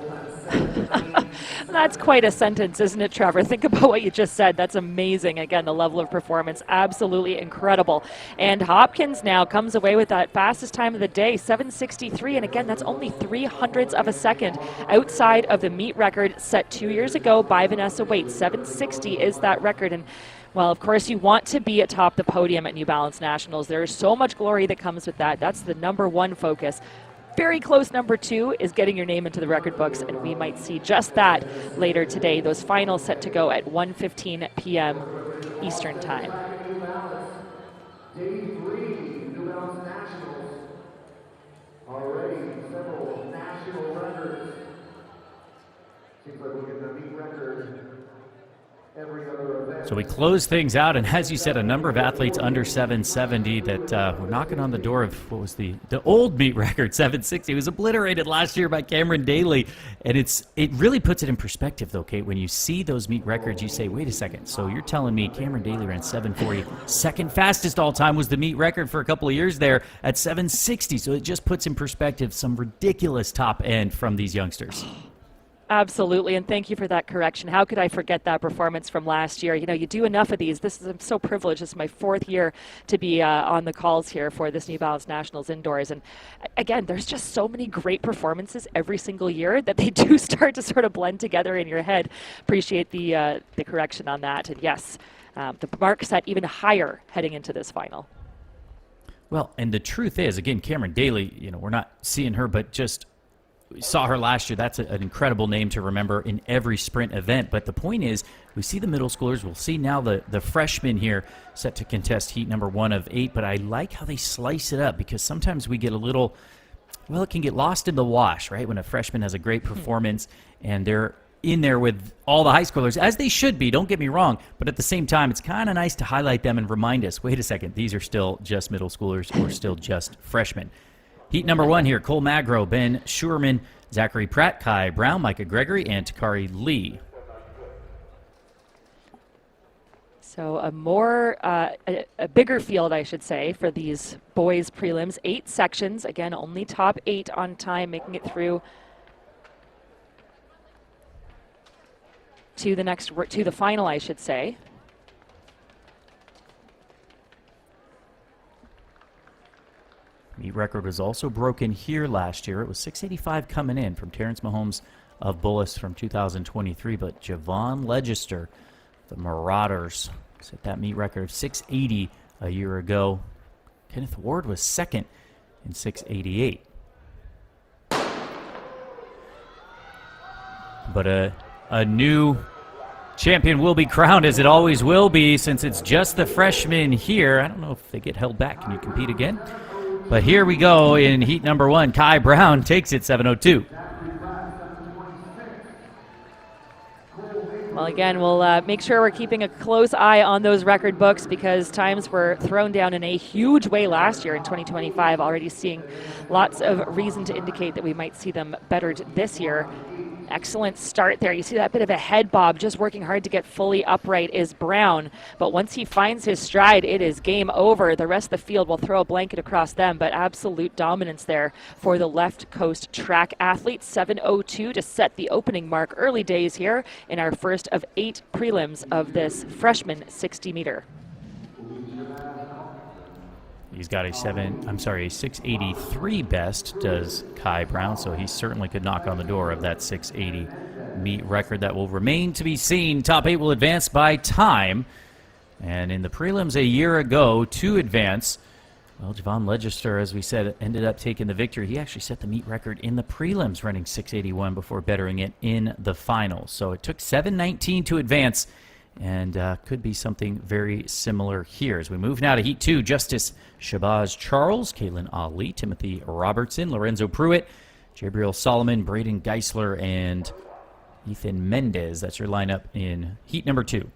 That's quite a sentence, isn't it, Trevor? Think about what you just said. That's amazing. Again, the level of performance, absolutely incredible. And Hopkins now comes away with that fastest time of the day, 7:63. And again, that's only 0.03 of a second outside of the meet record set 2 years ago by Vanessa Waite. 7:60 is that record. And well, of course, you want to be atop the podium at New Balance Nationals. There is so much glory that comes with that. That's the #1 focus. Very close #2 is getting your name into the record books, and we might see just that later today. Those finals set to go at 1:15 p.m. Eastern Time. Day 3, New Balance Nationals. Already several national records. Seems like we'll get the meet record every other event. So we close things out, and as you said, a number of athletes under 770 that were knocking on the door of what was the old meet record, 760. It was obliterated last year by Cameron Daly, and it really puts it in perspective, though, Kate. When you see those meet records, you say, wait a second, so you're telling me Cameron Daly ran 740, second fastest all-time was the meet record for a couple of years there at 760, so it just puts in perspective some ridiculous top end from these youngsters. Absolutely, and thank you for that correction. How could I forget that performance from last year? You know, you do enough of these. I'm so privileged. This is my 4th year to be on the calls here for this New Balance Nationals indoors. And again, there's just so many great performances every single year that they do start to sort of blend together in your head. Appreciate the correction on that. And yes, the mark set even higher heading into this final. Well, and the truth is, again, Cameron Daly, you know, we're not seeing her, but just we saw her last year. That's an incredible name to remember in every sprint event. But the point is, we see the middle schoolers. We'll see now the freshmen here set to contest heat #1 of 8. But I like how they slice it up, because sometimes we get a little, well, it can get lost in the wash, right? When a freshman has a great performance and they're in there with all the high schoolers, as they should be, don't get me wrong. But at the same time, it's kind of nice to highlight them and remind us, wait a second, these are still just middle schoolers or still just freshmen. Heat #1 here, Cole Magro, Ben Schurman, Zachary Pratt, Kai Brown, Micah Gregory, and Takari Lee. So a bigger field, I should say, for these boys prelims. 8 sections, again, only top 8 on time, making it through to the final, I should say. Meet record was also broken here last year. It was 685 coming in from Terrence Mahomes of Bullis from 2023, but Javon Legister, the Marauders, set that meet record of 680 a year ago. Kenneth Ward was second in 688. But a new champion will be crowned, as it always will be, since it's just the freshmen here. I don't know if they get held back. Can you compete again? But here we go in heat #1. Kai Brown takes it 7:02. Well, again, we'll make sure we're keeping a close eye on those record books, because times were thrown down in a huge way last year in 2025. Already seeing lots of reason to indicate that we might see them bettered this year. Excellent start there. You see that bit of a head bob, just working hard to get fully upright is Brown. But once he finds his stride, it is game over. The rest of the field will throw a blanket across them, but absolute dominance there for the left coast track athlete. 7:02 to set the opening mark. Early days here in our first of 8 prelims of this freshman 60-meter. He's got a 683 best, does Kai Brown, so he certainly could knock on the door of that 680 meet record. That will remain to be seen. Top 8 will advance by time. And in the prelims a year ago to advance, well, Javon Legister, as we said, ended up taking the victory. He actually set the meet record in the prelims, running 681 before bettering it in the finals. So it took 7:19 to advance, and could be something very similar here. As we move now to Heat 2, Justice Shabazz Charles, Kalen Ali, Timothy Robertson, Lorenzo Pruitt, Gabriel Solomon, Braden Geisler, and Ethan Mendez. That's your lineup in Heat number 2.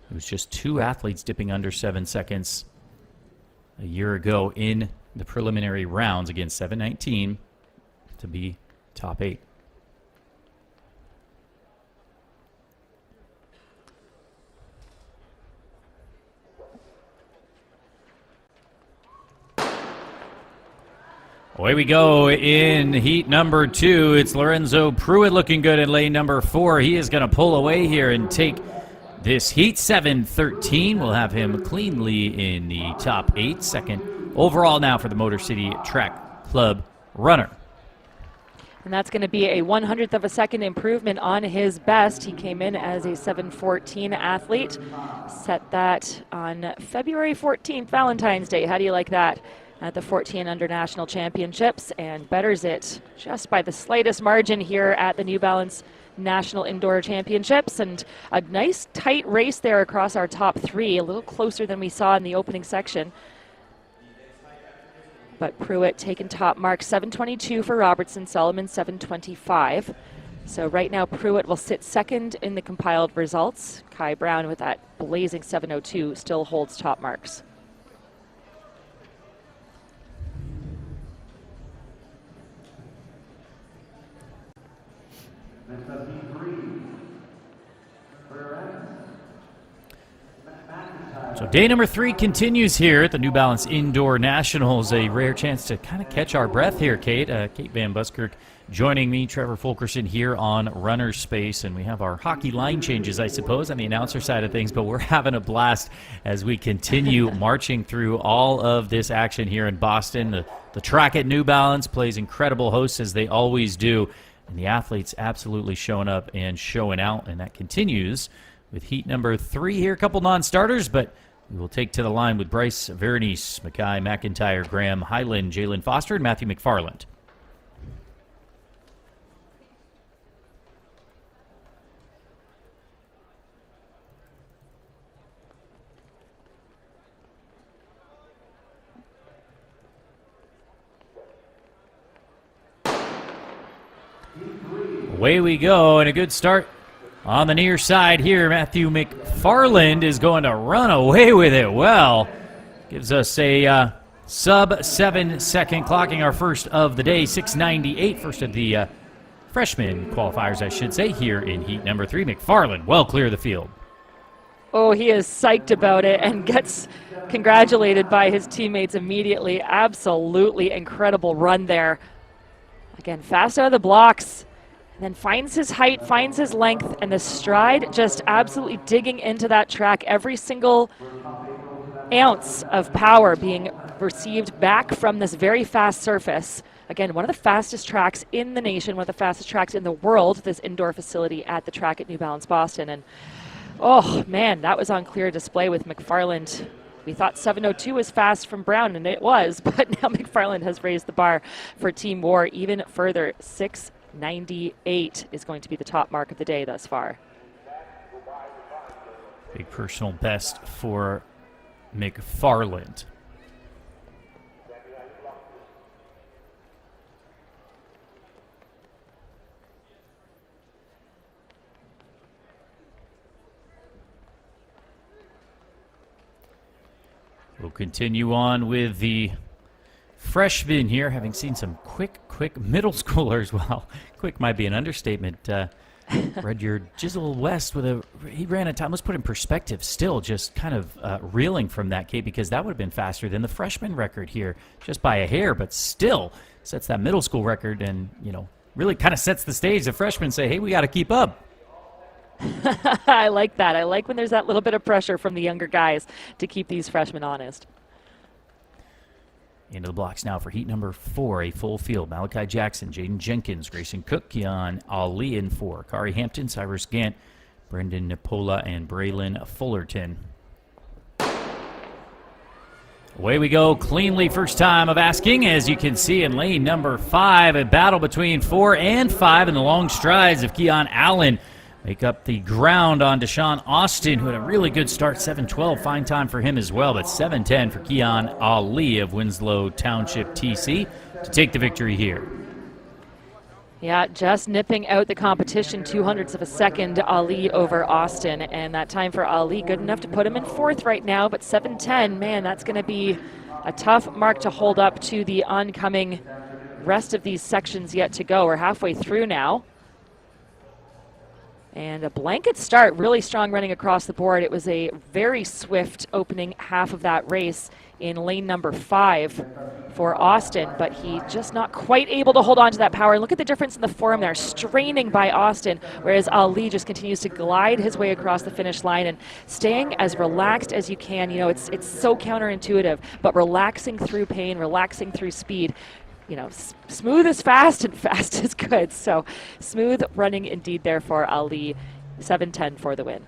It was just 2 athletes dipping under 7 seconds a year ago in the preliminary rounds. Again, 7:19 to be top 8. Away we go in heat number 2. It's Lorenzo Pruitt looking good in lane number 4. He is going to pull away here and take this heat. 7:13 will have him cleanly in the top 8. Second overall now for the Motor City Track Club runner. And that's going to be a 100th of a second improvement on his best. He came in as a 7:14 athlete. Set that on February 14th, Valentine's Day. How do you like that? At the 14 under national championships, and betters it just by the slightest margin here at the New Balance National Indoor Championships. And a nice tight race there across our top 3, a little closer than we saw in the opening section. But Pruitt taking top mark. 7:22 for Robertson, Solomon 7:25. So right now Pruitt will sit second in the compiled results. Kai Brown with that blazing 7:02 still holds top marks. So day number 3 continues here at the New Balance Indoor Nationals. A rare chance to kind of catch our breath here, Kate. Kate Van Buskirk joining me, Trevor Fulkerson here on Runner Space. And we have our hockey line changes, I suppose, on the announcer side of things. But we're having a blast as we continue marching through all of this action here in Boston. The track at New Balance plays incredible hosts, as they always do. And the athletes absolutely showing up and showing out. And that continues with heat number 3 here. A couple non-starters, but we will take to the line with Bryce Vernice, Mackay McIntyre, Graham Highland, Jalen Foster, and Matthew McFarland. Away we go, and a good start on the near side here. Matthew McFarland is going to run away with it well. Gives us a sub-7 second, clocking our first of the day, 6:98. First of the freshman qualifiers, I should say, here in heat number 3. McFarland well clear of the field. Oh, he is psyched about it and gets congratulated by his teammates immediately. Absolutely incredible run there. Again, fast out of the blocks. And then finds his height, finds his length, and the stride just absolutely digging into that track. Every single ounce of power being received back from this very fast surface. Again, one of the fastest tracks in the nation, one of the fastest tracks in the world, this indoor facility at the track at New Balance Boston. And oh man, that was on clear display with McFarland. We thought 7:02 was fast from Brown, and it was, but now McFarland has raised the bar for Team War even further. 6:98 is going to be the top mark of the day thus far. Big personal best for McFarland. continue on with the freshmen here, having seen some quick middle schoolers. Well, quick might be an understatement. Rudyard Jizzle West he ran a time. Let's put it in perspective. Still, just kind of reeling from that, Kate, because that would have been faster than the freshman record here, just by a hair. But still sets that middle school record, and really kind of sets the stage. The freshmen say, "Hey, we got to keep up." I like that. I like when there's that little bit of pressure from the younger guys to keep these freshmen honest. Into the blocks now for heat number 4, a full field. Malachi Jackson, Jaden Jenkins, Grayson Cook, Keon Ali in 4. Kari Hampton, Cyrus Gant, Brendan Nipola, and Braylon Fullerton. Away we go cleanly, first time of asking. As you can see in lane number 5, a battle between 4 and 5, and the long strides of Keon Allen make up the ground on Deshaun Austin, who had a really good start, 7:12, fine time for him as well, but 7:10 for Keon Ali of Winslow Township TC to take the victory here. Yeah, just nipping out the competition, 200ths of a second, Ali over Austin, and that time for Ali, good enough to put him in 4th right now, but 7:10, man, that's going to be a tough mark to hold up to the oncoming rest of these sections yet to go. We're halfway through now. And a blanket start, really strong running across the board. It was a very swift opening half of that race in lane number 5 for Austin, but he just not quite able to hold on to that power. And look at the difference in the form there, straining by Austin, whereas Ali just continues to glide his way across the finish line and staying as relaxed as you can. It's so counterintuitive, but relaxing through pain, relaxing through speed. Smooth is fast and fast is good. So smooth running indeed there for Ali. 7:10 for the win.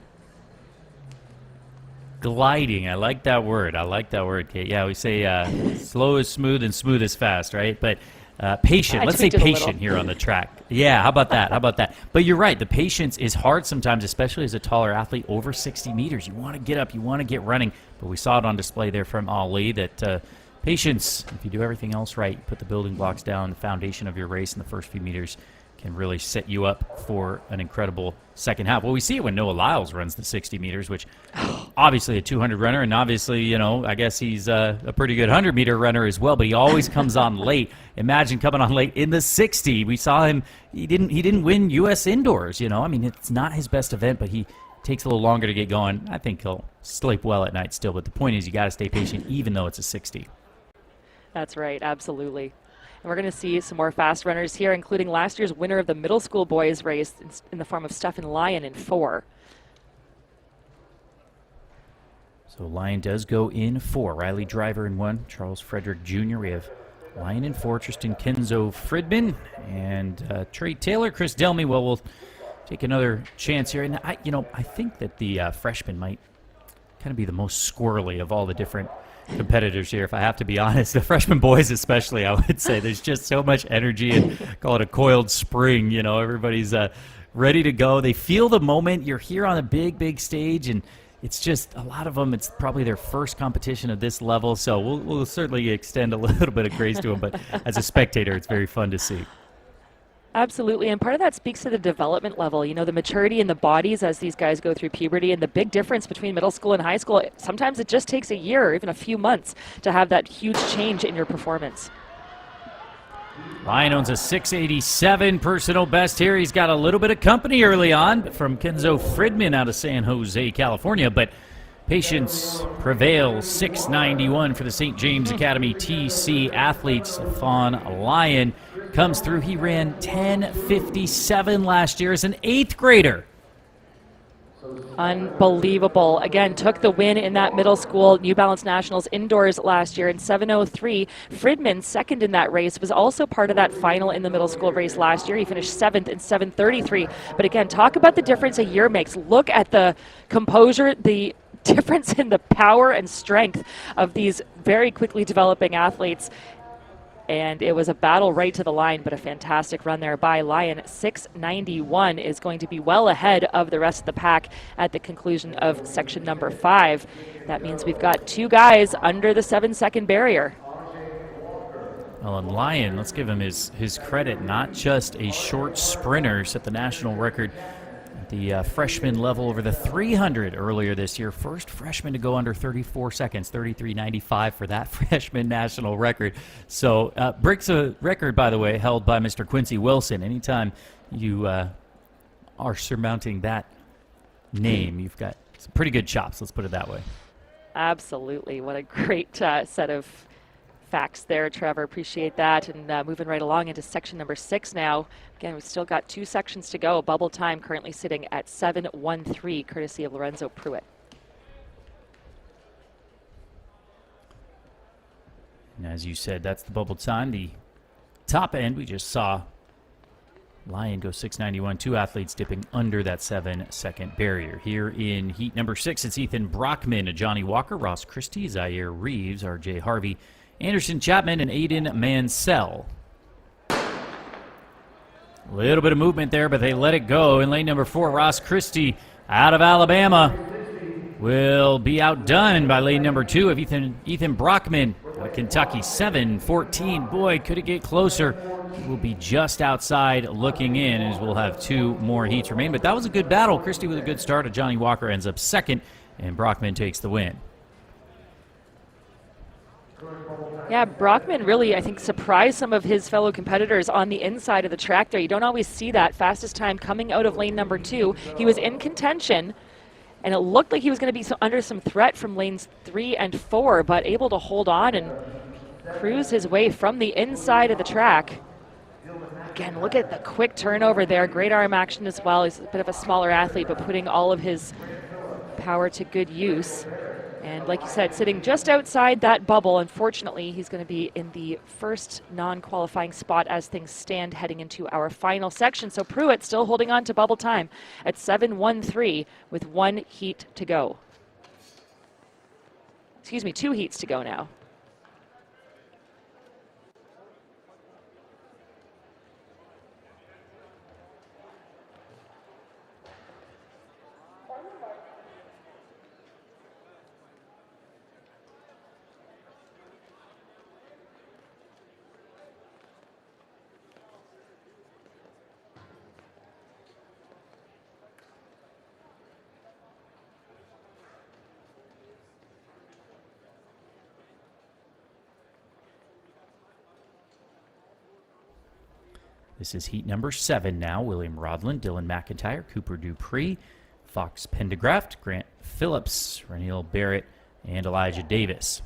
Gliding. I like that word. Kate. Yeah, we say slow is smooth and smooth is fast, right? But patient. Let's say patient here on the track. Yeah, how about that? But you're right. The patience is hard sometimes, especially as a taller athlete over 60 meters. You want to get up. You want to get running. But we saw it on display there from Ali that patience, if you do everything else right, put the building blocks down, the foundation of your race in the first few meters can really set you up for an incredible second half. Well, we see it when Noah Lyles runs the 60 meters, which obviously a 200 runner, and obviously, I guess he's a pretty good 100-meter runner as well, but he always comes on late. Imagine coming on late in the 60. We saw him, he didn't win U.S. indoors, it's not his best event, but he takes a little longer to get going. I think he'll sleep well at night still, but the point is you got to stay patient even though it's a 60. That's right, absolutely. And we're going to see some more fast runners here, including last year's winner of the middle school boys race in the form of Stephen Lyon in 4. So Lyon does go in 4. Riley Driver in 1. Charles Frederick Jr. We have Lyon in 4. Tristan Kenzo Fridman and Trey Taylor. Chris Delmy. Well, we'll take another chance here. And I think that the freshman might kind of be the most squirrely of all the different competitors here, if I have to be honest. The freshman boys especially, I would say. There's just so much energy and call it a coiled spring. Everybody's ready to go. They feel the moment. You're here on a big stage, and it's just a lot of them, it's probably their first competition of this level, so we'll certainly extend a little bit of grace to them, but as a spectator, it's very fun to see. Absolutely, and part of that speaks to the development level, the maturity in the bodies as these guys go through puberty, and the big difference between middle school and high school. Sometimes it just takes a year or even a few months to have that huge change in your performance. Lyon owns a 6:87 personal best here. He's got a little bit of company early on from Kenzo Fridman out of San Jose, California, but patience prevails. 6:91 for the St. James Academy TC athletes. Stephon Lyon comes through. He ran 10:57 last year as an 8th grader. Unbelievable. Again, took the win in that middle school New Balance Nationals indoors last year in 7:03. Fridman, second in that race, was also part of that final in the middle school race last year. He finished 7th in 7:33. But again, talk about the difference a year makes. Look at the composure, the difference in the power and strength of these very quickly developing athletes. And it was a battle right to the line, but a fantastic run there by Lyon. 6:91 is going to be well ahead of the rest of the pack at the conclusion of section number 5. That means we've got 2 guys under the 7-second barrier. Well, and Lyon, let's give him his credit, not just a short sprinter, set the national record the freshman level over the 300 earlier this year. First freshman to go under 34 seconds, 33.95 for that freshman national record. So breaks a record, by the way, held by Mr. Quincy Wilson. Anytime you are surmounting that name, you've got some pretty good chops, let's put it that way. Absolutely. What a great set of facts there, Trevor. Appreciate that. And moving right along into section number 6 now. Again, we've still got 2 sections to go. Bubble time currently sitting at 7:13, courtesy of Lorenzo Pruitt. And as you said, that's the bubble time. The top end, we just saw Lyon go 6:91. 2 athletes dipping under that 7-second barrier. Here in heat number 6, it's Ethan Brockman, Johnny Walker, Ross Christie, Zaire Reeves, R.J. Harvey, Anderson Chapman, and Aiden Mansell. A little bit of movement there, but they let it go. In lane number 4, Ross Christie out of Alabama will be outdone by lane number 2 of Ethan Brockman out of Kentucky. 7:14. Boy, could it get closer. He will be just outside looking in as we'll have 2 more heats remain. But that was a good battle. Christie with a good start. Johnny Walker ends up second, and Brockman takes the win. Yeah, Brockman really, I think, surprised some of his fellow competitors on the inside of the track there. You don't always see that. Fastest time coming out of lane number 2. He was in contention, and it looked like he was going to be under some threat from lanes 3 and 4, but able to hold on and cruise his way from the inside of the track. Again, look at the quick turnover there. Great arm action as well. He's a bit of a smaller athlete, but putting all of his power to good use. And like you said, sitting just outside that bubble. Unfortunately, he's going to be in the first non-qualifying spot as things stand heading into our final section. So Pruitt still holding on to bubble time at 7:13 with 1 heat to go. Excuse me, 2 heats to go now. This is heat number 7 now. William Rodland, Dylan McIntyre, Cooper Dupree, Fox Pendergraft, Grant Phillips, Reniel Barrett, and Elijah Davis.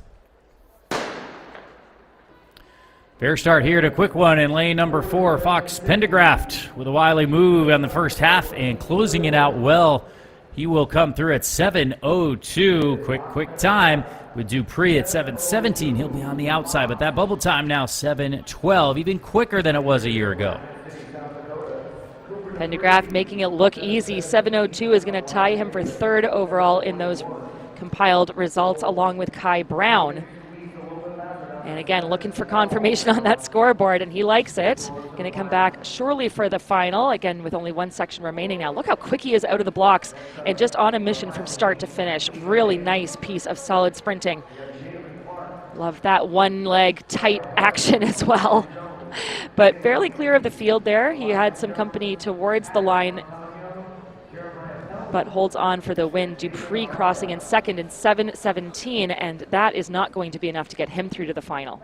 Fair start here to quick one in lane number 4. Fox Pendergraft with a wily move on the first half and closing it out well. He will come through at 7:02. Quick time with Dupree at 7:17. He'll be on the outside, but that bubble time now 7:12, even quicker than it was a year ago. Pendergraft making it look easy. 7:02 is going to tie him for 3rd overall in those compiled results, along with Kai Brown. And again, looking for confirmation on that scoreboard, and he likes it. Going to come back surely for the final, again, with only 1 section remaining now. Look how quick he is out of the blocks and just on a mission from start to finish. Really nice piece of solid sprinting. Love that one-leg tight action as well. But fairly clear of the field there. He had some company towards the line, but holds on for the win. Dupree crossing in second in 7:17, and that is not going to be enough to get him through to the final.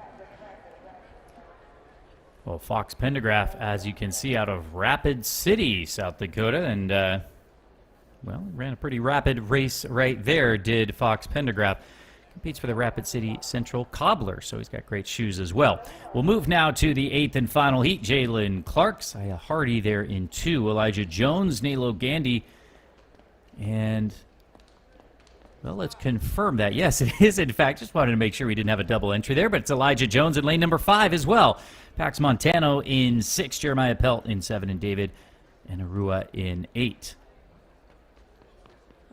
Well, Fox Pendergraft, as you can see, out of Rapid City, South Dakota, and, well, ran a pretty rapid race right there, did Fox Pendergraft. Competes for the Rapid City Central Cobbler, so he's got great shoes as well. We'll move now to the 8th and final heat. Jalen Clark, Saya Hardy there in 2, Elijah Jones, Nalo Gandy, and, well, let's confirm that. Yes, it is, in fact. Just wanted to make sure we didn't have a double entry there, but it's Elijah Jones in lane number 5 as well. Pax Montano in 6, Jeremiah Pelt in 7, and David Anarua in 8.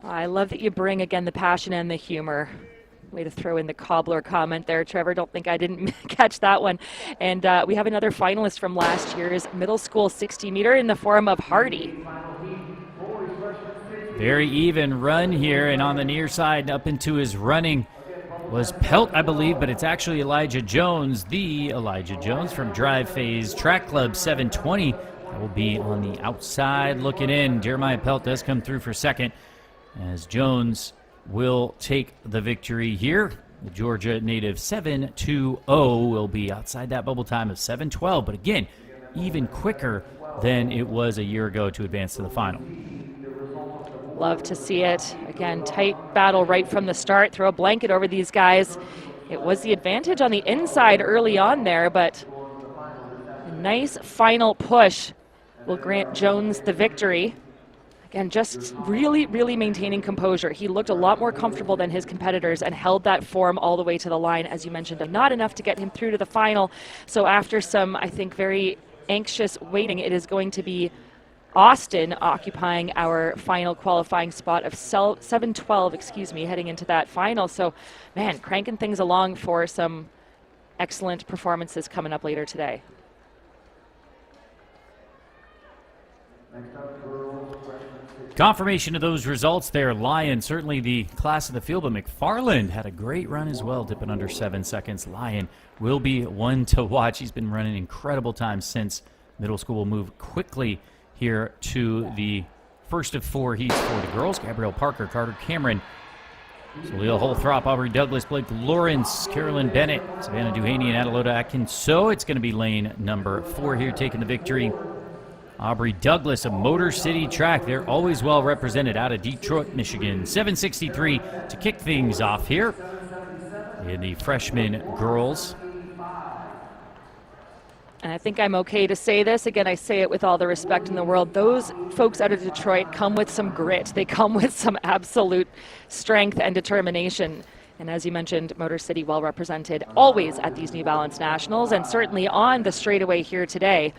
I love that you bring, again, the passion and the humor. Way to throw in the cobbler comment there, Trevor. Don't think I didn't catch that one. And we have another finalist from last year's middle school 60-meter in the form of Hardy. Very even run here, and on the near side up into his running was Pelt, I believe, but it's actually Elijah Jones, the Elijah Jones from Drive Phase Track Club. 7:20 That will be on the outside looking in. Jeremiah Pelt does come through for second, as Jones will take the victory here. The Georgia native 7-2-0 will be outside that bubble time of 7:12, but again, even quicker than it was a year ago to advance to the final. Love to see it. Again, tight battle right from the start. Throw a blanket over these guys. It was the advantage on the inside early on there, but a nice final push will grant Jones the victory. Again, just really, really maintaining composure. He looked a lot more comfortable than his competitors and held that form all the way to the line, as you mentioned, but not enough to get him through to the final. So after some, I think, very anxious waiting, it is going to be Austin occupying our final qualifying spot of 7:12, heading into that final. So, man, cranking things along for some excellent performances coming up later today. Confirmation of those results there. Lyon, certainly the class of the field, but McFarland had a great run as well, dipping under 7 seconds. Lyon will be one to watch. He's been running incredible times since middle school. Will move quickly here to the first of 4 heats for the girls. Gabrielle Parker, Carter Cameron, Salil Holthrop, Aubrey Douglas, Blake Lawrence, Carolyn Bennett, Savannah Duhaney, and Adelota Atkins. So it's going to be lane number 4 here taking the victory. Aubrey Douglas of Motor City Track. They're always well represented out of Detroit, Michigan. 7:63 to kick things off here in the freshman girls. And I think I'm okay to say this. Again, I say it with all the respect in the world. Those folks out of Detroit come with some grit. They come with some absolute strength and determination. And as you mentioned, Motor City well represented always at these New Balance Nationals, and certainly on the straightaway here today.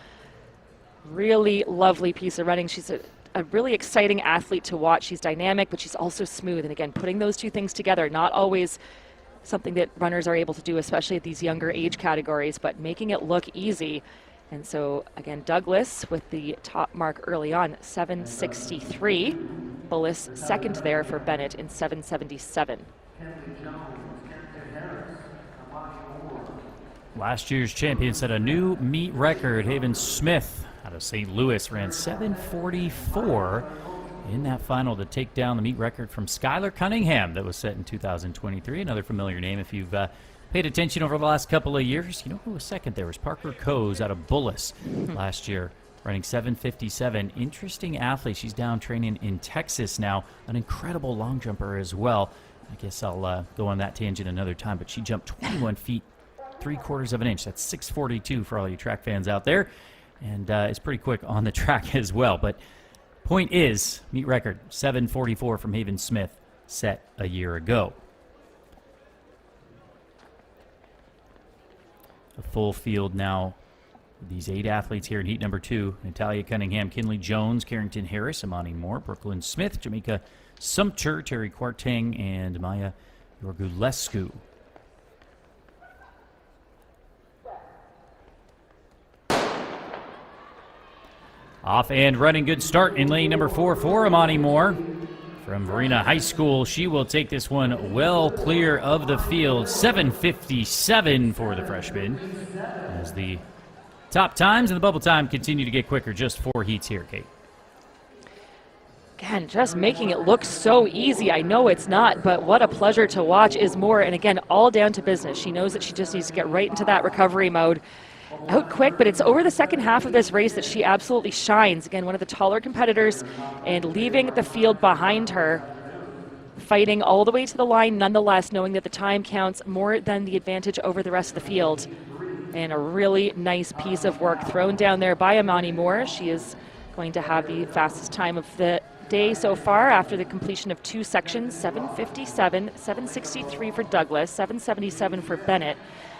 Really lovely piece of running. She's a really exciting athlete to watch. She's dynamic, but she's also smooth. And again, putting those two things together, not always something that runners are able to do, especially at these younger age categories, but making it look easy. And so, again, Douglas with the top mark early on, 7:63. Bullis second there for Bennett in 7:77. Last year's champion set a new meet record. Haven Smith out of St. Louis ran 7:44 in that final to take down the meet record from Skylar Cunningham that was set in 2023. Another familiar name if you've paid attention over the last couple of years. You know who was second there was Parker Coes out of Bullis last year, running 7:57. Interesting athlete. She's down training in Texas now. An incredible long jumper as well. I guess I'll go on that tangent another time, but she jumped 21 feet, 3/4 of an inch. That's 6:42 for all you track fans out there. And it's pretty quick on the track as well. But point is, meet record 7:44 from Haven Smith, set a year ago. A full field now. These 8 athletes here in heat number 2. Natalia Cunningham, Kinley Jones, Carrington Harris, Amani Moore, Brooklyn Smith, Jamaica Sumter, Terry Kwarteng, and Maya Yorgulescu. Off and running, good start in lane number 4 for Amani Moore. From Verena High School, she will take this one well clear of the field. 7:57 for the freshman. As the top times and the bubble time continue to get quicker. Just 4 heats here, Kate. Again, just making it look so easy. I know it's not, but what a pleasure to watch is Moore. And again, all down to business. She knows that she just needs to get right into that recovery mode. Out quick, but it's over the second half of this race that she absolutely shines. Again, one of the taller competitors, and leaving the field behind her, fighting all the way to the line nonetheless, knowing that the time counts more than the advantage over the rest of the field. And a really nice piece of work thrown down there by Amani Moore. She is going to have the fastest time of the day so far after the completion of 2 sections, 7:57, 7:63 for Douglas, 7:77 for Bennett.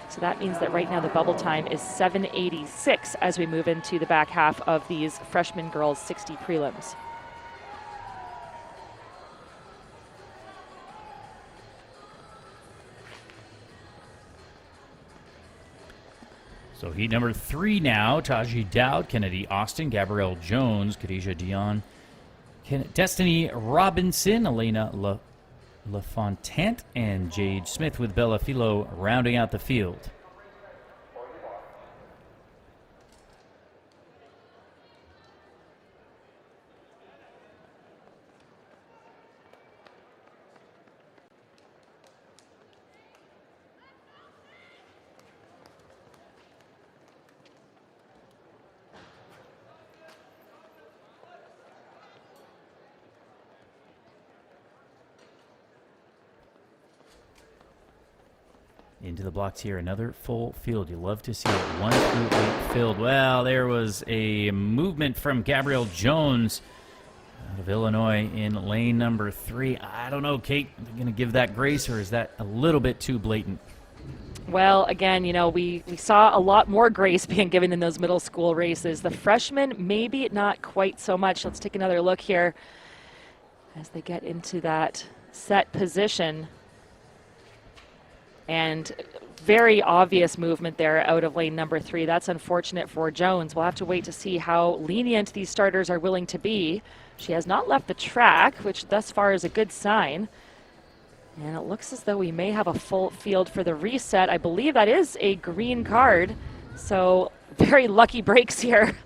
So that means that right now the bubble time is 7:86 as we move into the back half of these freshman girls 60 prelims. So heat number 3 now. Taji Dowd, Kennedy Austin, Gabrielle Jones, Khadijah Dion, Destiny Robinson, Elena LaFontant, and Jade Smith with Bella Filo rounding out the field. Into the blocks here, another full field. You love to see it, 1 through 8 filled. Well, there was a movement from Gabrielle Jones out of Illinois in lane number 3. I don't know, Kate, are they going to give that grace, or is that a little bit too blatant? Well, again, you know, we saw a lot more grace being given in those middle school races. The freshmen, maybe not quite so much. Let's take another look here as they get into that set position. And very obvious movement there out of lane number 3. That's unfortunate for Jones. We'll have to wait to see how lenient these starters are willing to be. She has not left the track, which thus far is a good sign. And it looks as though we may have a full field for the reset. I believe that is a green card. So very lucky breaks here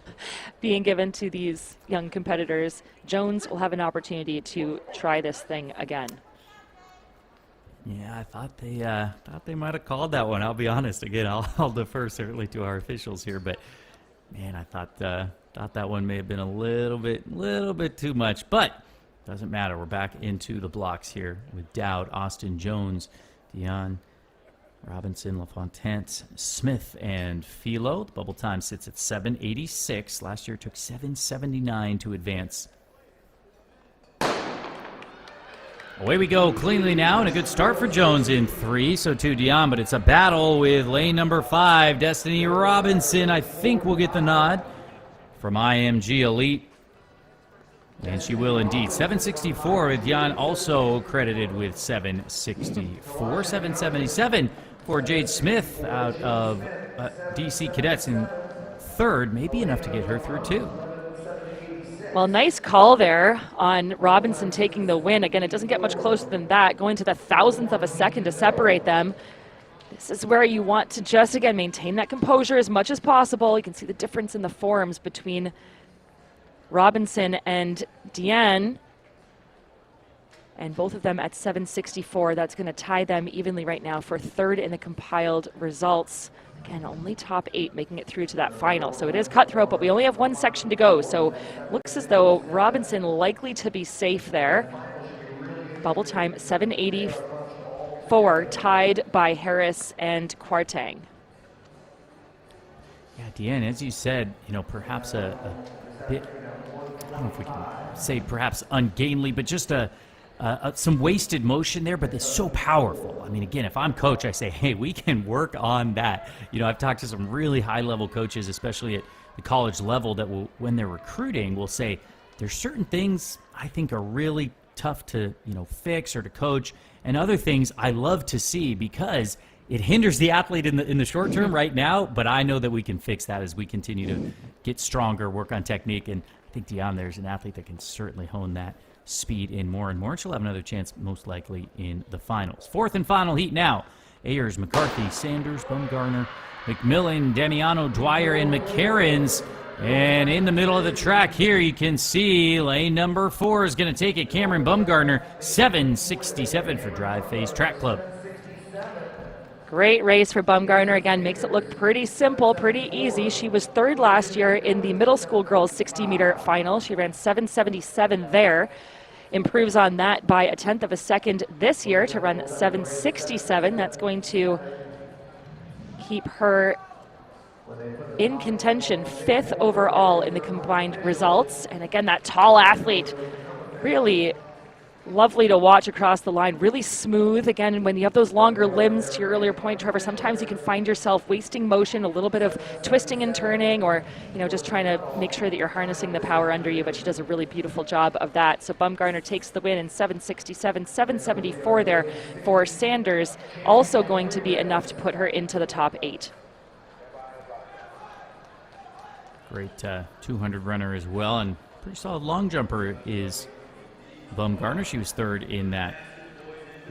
being given to these young competitors. Jones will have an opportunity to try this thing again. Yeah, I thought they might have called that one. I'll be honest. Again, I'll defer certainly to our officials here, but man, I thought that one may have been a little bit too much. But doesn't matter. We're back into the blocks here with Dowd, Austin, Jones, Dion, Robinson, LaFontaine, Smith, and Philo. The bubble time sits at 7:86. Last year it took 7:79 to advance. Away we go cleanly now, and a good start for Jones in 3, so too Dion, but it's a battle with lane number 5, Destiny Robinson. I think will get the nod from IMG Elite, and she will indeed. 764 with Dion also credited with 764. 777 for Jade Smith out of DC Cadets in 3rd, maybe enough to get her through too. Well, nice call there on Robinson taking the win. Again, it doesn't get much closer than that, going to the 1,000th of a second to separate them. This is where you want to just, again, maintain that composure as much as possible. You can see the difference in the forms between Robinson and Diane, and both of them at 764. That's going to tie them evenly right now for 3rd in the compiled results. Again, only top 8 making it through to that final. So it is cutthroat, but we only have one section to go. So looks as though Robinson likely to be safe there. Bubble time 7:84, tied by Harris and Kwarteng. Yeah, Deanne, as you said, perhaps a bit, I don't know if we can say perhaps ungainly, but just some wasted motion there, but it's so powerful. I mean, again, if I'm coach, I say, hey, we can work on that. I've talked to some really high-level coaches, especially at the college level, that will, when they're recruiting, will say, there's certain things I think are really tough to, fix or to coach, and other things I love to see because it hinders the athlete in the short term right now, but I know that we can fix that as we continue to get stronger, work on technique, and I think Dion there's an athlete that can certainly hone that speed in more and more. She'll have another chance most likely in the finals. 4th and final heat now. Ayers, McCarthy, Sanders, Bumgarner, McMillan, Damiano, Dwyer, and McCarrans. And in the middle of the track here, you can see lane number 4 is going to take it. Cameron Bumgarner, 7:67 for Drive Phase Track Club. Great race for Bumgarner. Again, makes it look pretty simple, pretty easy. She was 3rd last year in the middle school girls 60-meter final. She ran 7:77 there. Improves on that by 1/10 of a second this year to run 7:67. That's going to keep her in contention, 5th overall in the combined results. And again, that tall athlete, really lovely to watch across the line, really smooth. Again, when you have those longer limbs, to your earlier point, Trevor, sometimes you can find yourself wasting motion, a little bit of twisting and turning, or just trying to make sure that you're harnessing the power under you, but she does a really beautiful job of that. So Bumgarner takes the win in 7:67, 7:74 there for Sanders, also going to be enough to put her into the top 8. Great 200 runner as well, and pretty solid long jumper is Bumgarner. She was 3rd in that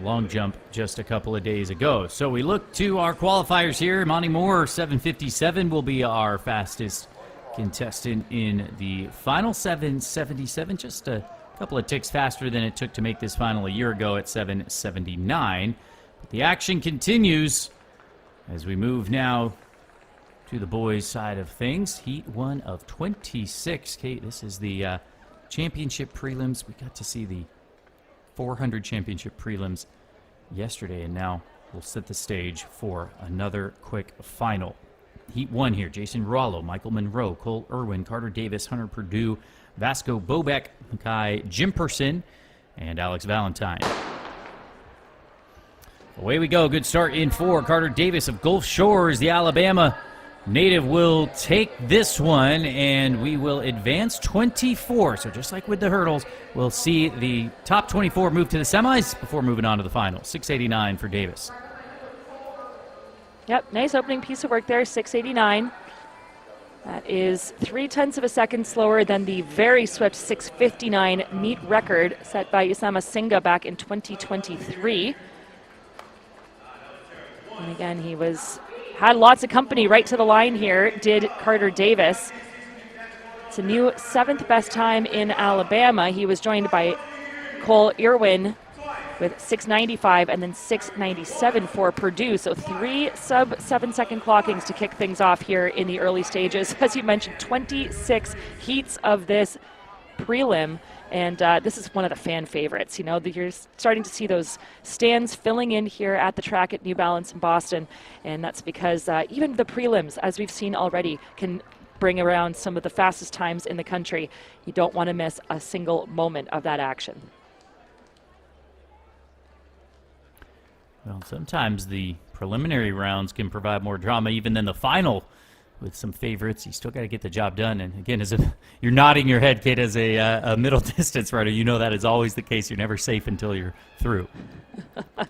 long jump just a couple of days ago. So we look to our qualifiers here. Monty Moore, 7:57 will be our fastest contestant in the final. 7:77, just a couple of ticks faster than it took to make this final a year ago at 7:79. But the action continues as we move now to the boys' side of things. Heat 1 of 26. Kate, this is the championship prelims. We got to see the 400 championship prelims yesterday, and now will set the stage for another quick final. Heat 1 here. Jason Rollo, Michael Monroe, Cole Irwin, Carter Davis, Hunter Purdue, Vasco Bobek, Kai Jimperson, and Alex Valentine. Away we go. Good start in 4. Carter Davis of Gulf Shores, the Alabama native, will take this one, and we will advance 24. So just like with the hurdles, we'll see the top 24 move to the semis before moving on to the final. 689 for Davis. Yep, nice opening piece of work there, 689. That is 0.3 of a second slower than the very swift 659 meet record set by Usama Singha back in 2023. And again, he had lots of company right to the line here, did Carter Davis. It's a new 7th best time in Alabama. He was joined by Cole Irwin with 695 and then 697 for Purdue. So 3 sub-7-second clockings to kick things off here in the early stages. As you mentioned, 26 heats of this prelim. And this is one of the fan favorites. You know, you're starting to see those stands filling in here at the track at New Balance in Boston. And that's because even the prelims, as we've seen already, can bring around some of the fastest times in the country. You don't want to miss a single moment of that action. Well, sometimes the preliminary rounds can provide more drama even than the final. With some favorites, you still got to get the job done. And again, as you're nodding your head, Kate, as a middle distance rider, you know that is always the case. You're never safe until you're through.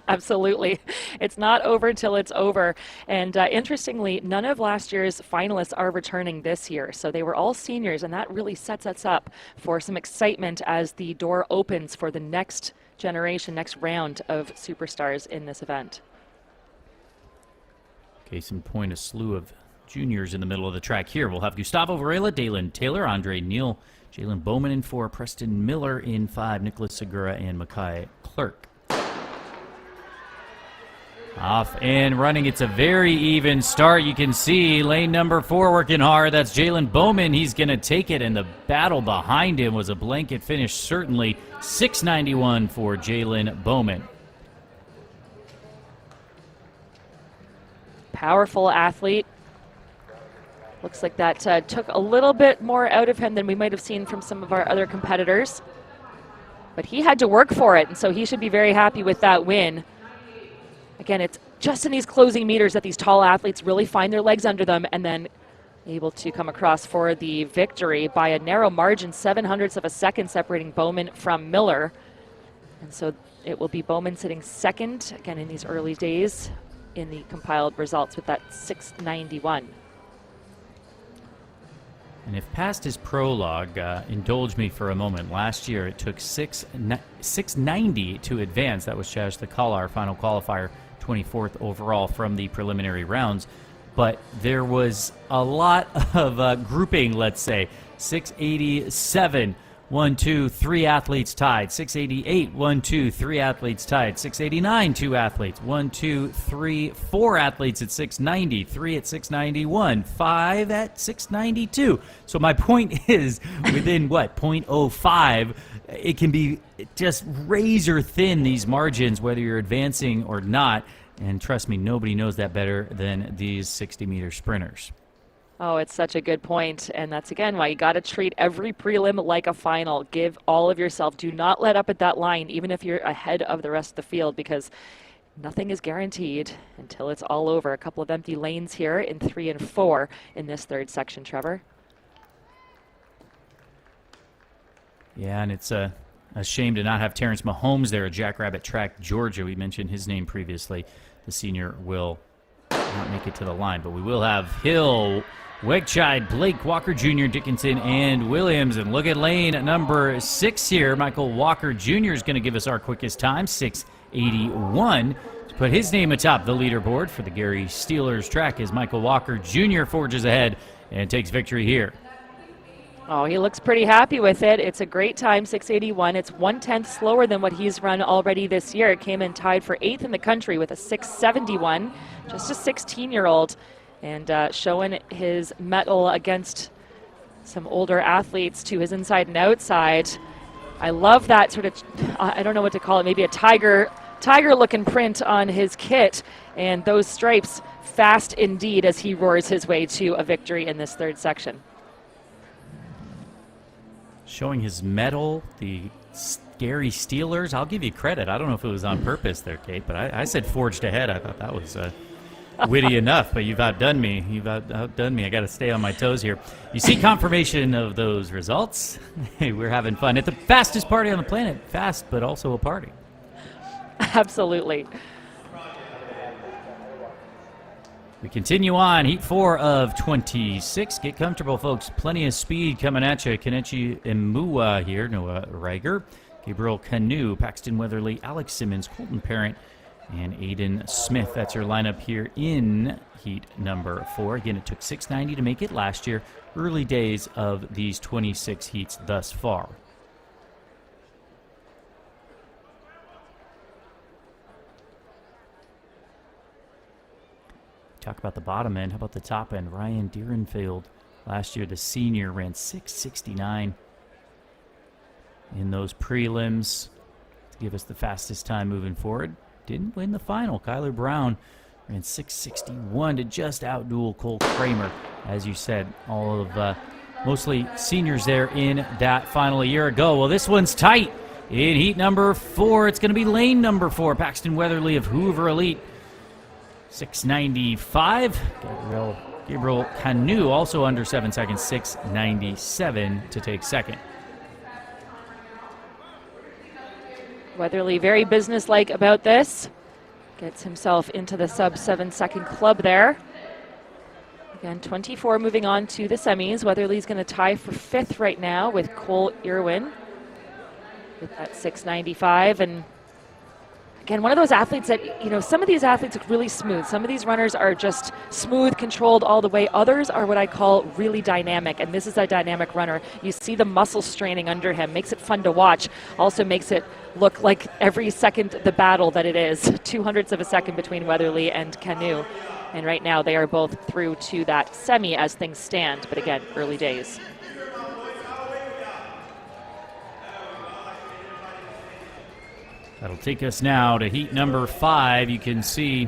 Absolutely. It's not over till it's over. And interestingly, none of last year's finalists are returning this year. So they were all seniors, and that really sets us up for some excitement as the door opens for the next generation, next round of superstars in this event. Case in point, a slew of juniors in the middle of the track here. We'll have Gustavo Varela, Dalen Taylor, Andre Neal, Jalen Bowman in 4, Preston Miller in 5, Nicholas Segura, and Mackay Clark. Off and running. It's a very even start. You can see lane number 4 working hard. That's Jalen Bowman. He's going to take it, and the battle behind him was a blanket finish, certainly. 691 for Jalen Bowman. Powerful athlete. Looks like that took a little bit more out of him than we might have seen from some of our other competitors. But he had to work for it, and so he should be very happy with that win. Again, it's just in these closing meters that these tall athletes really find their legs under them and then able to come across for the victory by a narrow margin, 0.07 of a second separating Bowman from Miller. And so it will be Bowman sitting second, again, in these early days in the compiled results with that 691. And if past his prologue, indulge me for a moment. Last year it took 690 to advance. That was Chaz Thakala, our final qualifier, 24th overall from the preliminary rounds. But there was a lot of grouping, let's say. 687, 1, 2, 3 athletes tied. 688, 1, 2, 3 athletes tied. 689, 2 athletes. 1, 2, 3, 4 athletes at 690. 3 at 691. 5 at 692. So my point is, within what, 0.05, it can be just razor thin, these margins, whether you're advancing or not. And trust me, nobody knows that better than these 60-meter sprinters. Oh, it's such a good point. And that's, again, why you got to treat every prelim like a final. Give all of yourself. Do not let up at that line, even if you're ahead of the rest of the field, because nothing is guaranteed until it's all over. A couple of empty lanes here in 3 and 4 in this third section, Trevor. Yeah, and it's a shame to not have Terrence Mahomes there at Jackrabbit Track, Georgia. We mentioned his name previously. The senior will not make it to the line, but we will have Hill, Wegchide, Blake, Walker Jr., Dickinson, and Williams. And look at lane number 6 here. Michael Walker Jr. is going to give us our quickest time, 6:81. To put his name atop the leaderboard for the Gary Steelers track as Michael Walker Jr. forges ahead and takes victory here. Oh, he looks pretty happy with it. It's a great time, 6:81. It's 1/10 slower than what he's run already this year. It came in tied for 8th in the country with a 6:71. Just a 16-year-old, and showing his mettle against some older athletes to his inside and outside. I love that sort of, I don't know what to call it, maybe a tiger tiger-looking print on his kit, and those stripes fast indeed as he roars his way to a victory in this third section. Showing his medal, the scary Steelers. I'll give you credit. I don't know if it was on purpose there, Kate, but I said forged ahead. I thought that was witty enough, but you've outdone me. You've outdone me. I got to stay on my toes here. You see confirmation of those results. Hey, we're having fun at the fastest party on the planet. Fast, but also a party. Absolutely. We continue on. Heat 4 of 26. Get comfortable, folks. Plenty of speed coming at you. Kenichi Imua here. Noah Reiger. Gabriel Canoe. Paxton Weatherly. Alex Simmons. Colton Parent. And Aiden Smith. That's your lineup here in heat number 4. Again, it took 690 to make it last year. Early days of these 26 heats thus far. Talk about the bottom end. How about the top end? Ryan Dierenfeld. Last year, the senior ran 6:69 in those prelims to give us the fastest time moving forward. Didn't win the final. Kyler Brown ran 6:61 to just outduel Cole Kramer. As you said, all of mostly seniors there in that final a year ago. Well, this one's tight. In heat number 4, it's going to be lane number 4. Paxton Weatherly of Hoover Elite. 695. Gabriel Canoe also under 7 seconds. 697 to take second. Weatherly very businesslike about this. Gets himself into the sub 7 second club there. Again, 24 moving on to the semis. Weatherly's going to tie for 5th right now with Cole Irwin with that 695. And again, one of those athletes that, you know, some of these athletes look really smooth. Some of these runners are just smooth, controlled all the way. Others are what I call really dynamic, and this is a dynamic runner. You see the muscle straining under him. Makes it fun to watch. Also makes it look like every second the battle that it is. 200ths of a second between Weatherly and Canoe. And right now they are both through to that semi as things stand. But again, early days. That'll take us now to heat number 5. You can see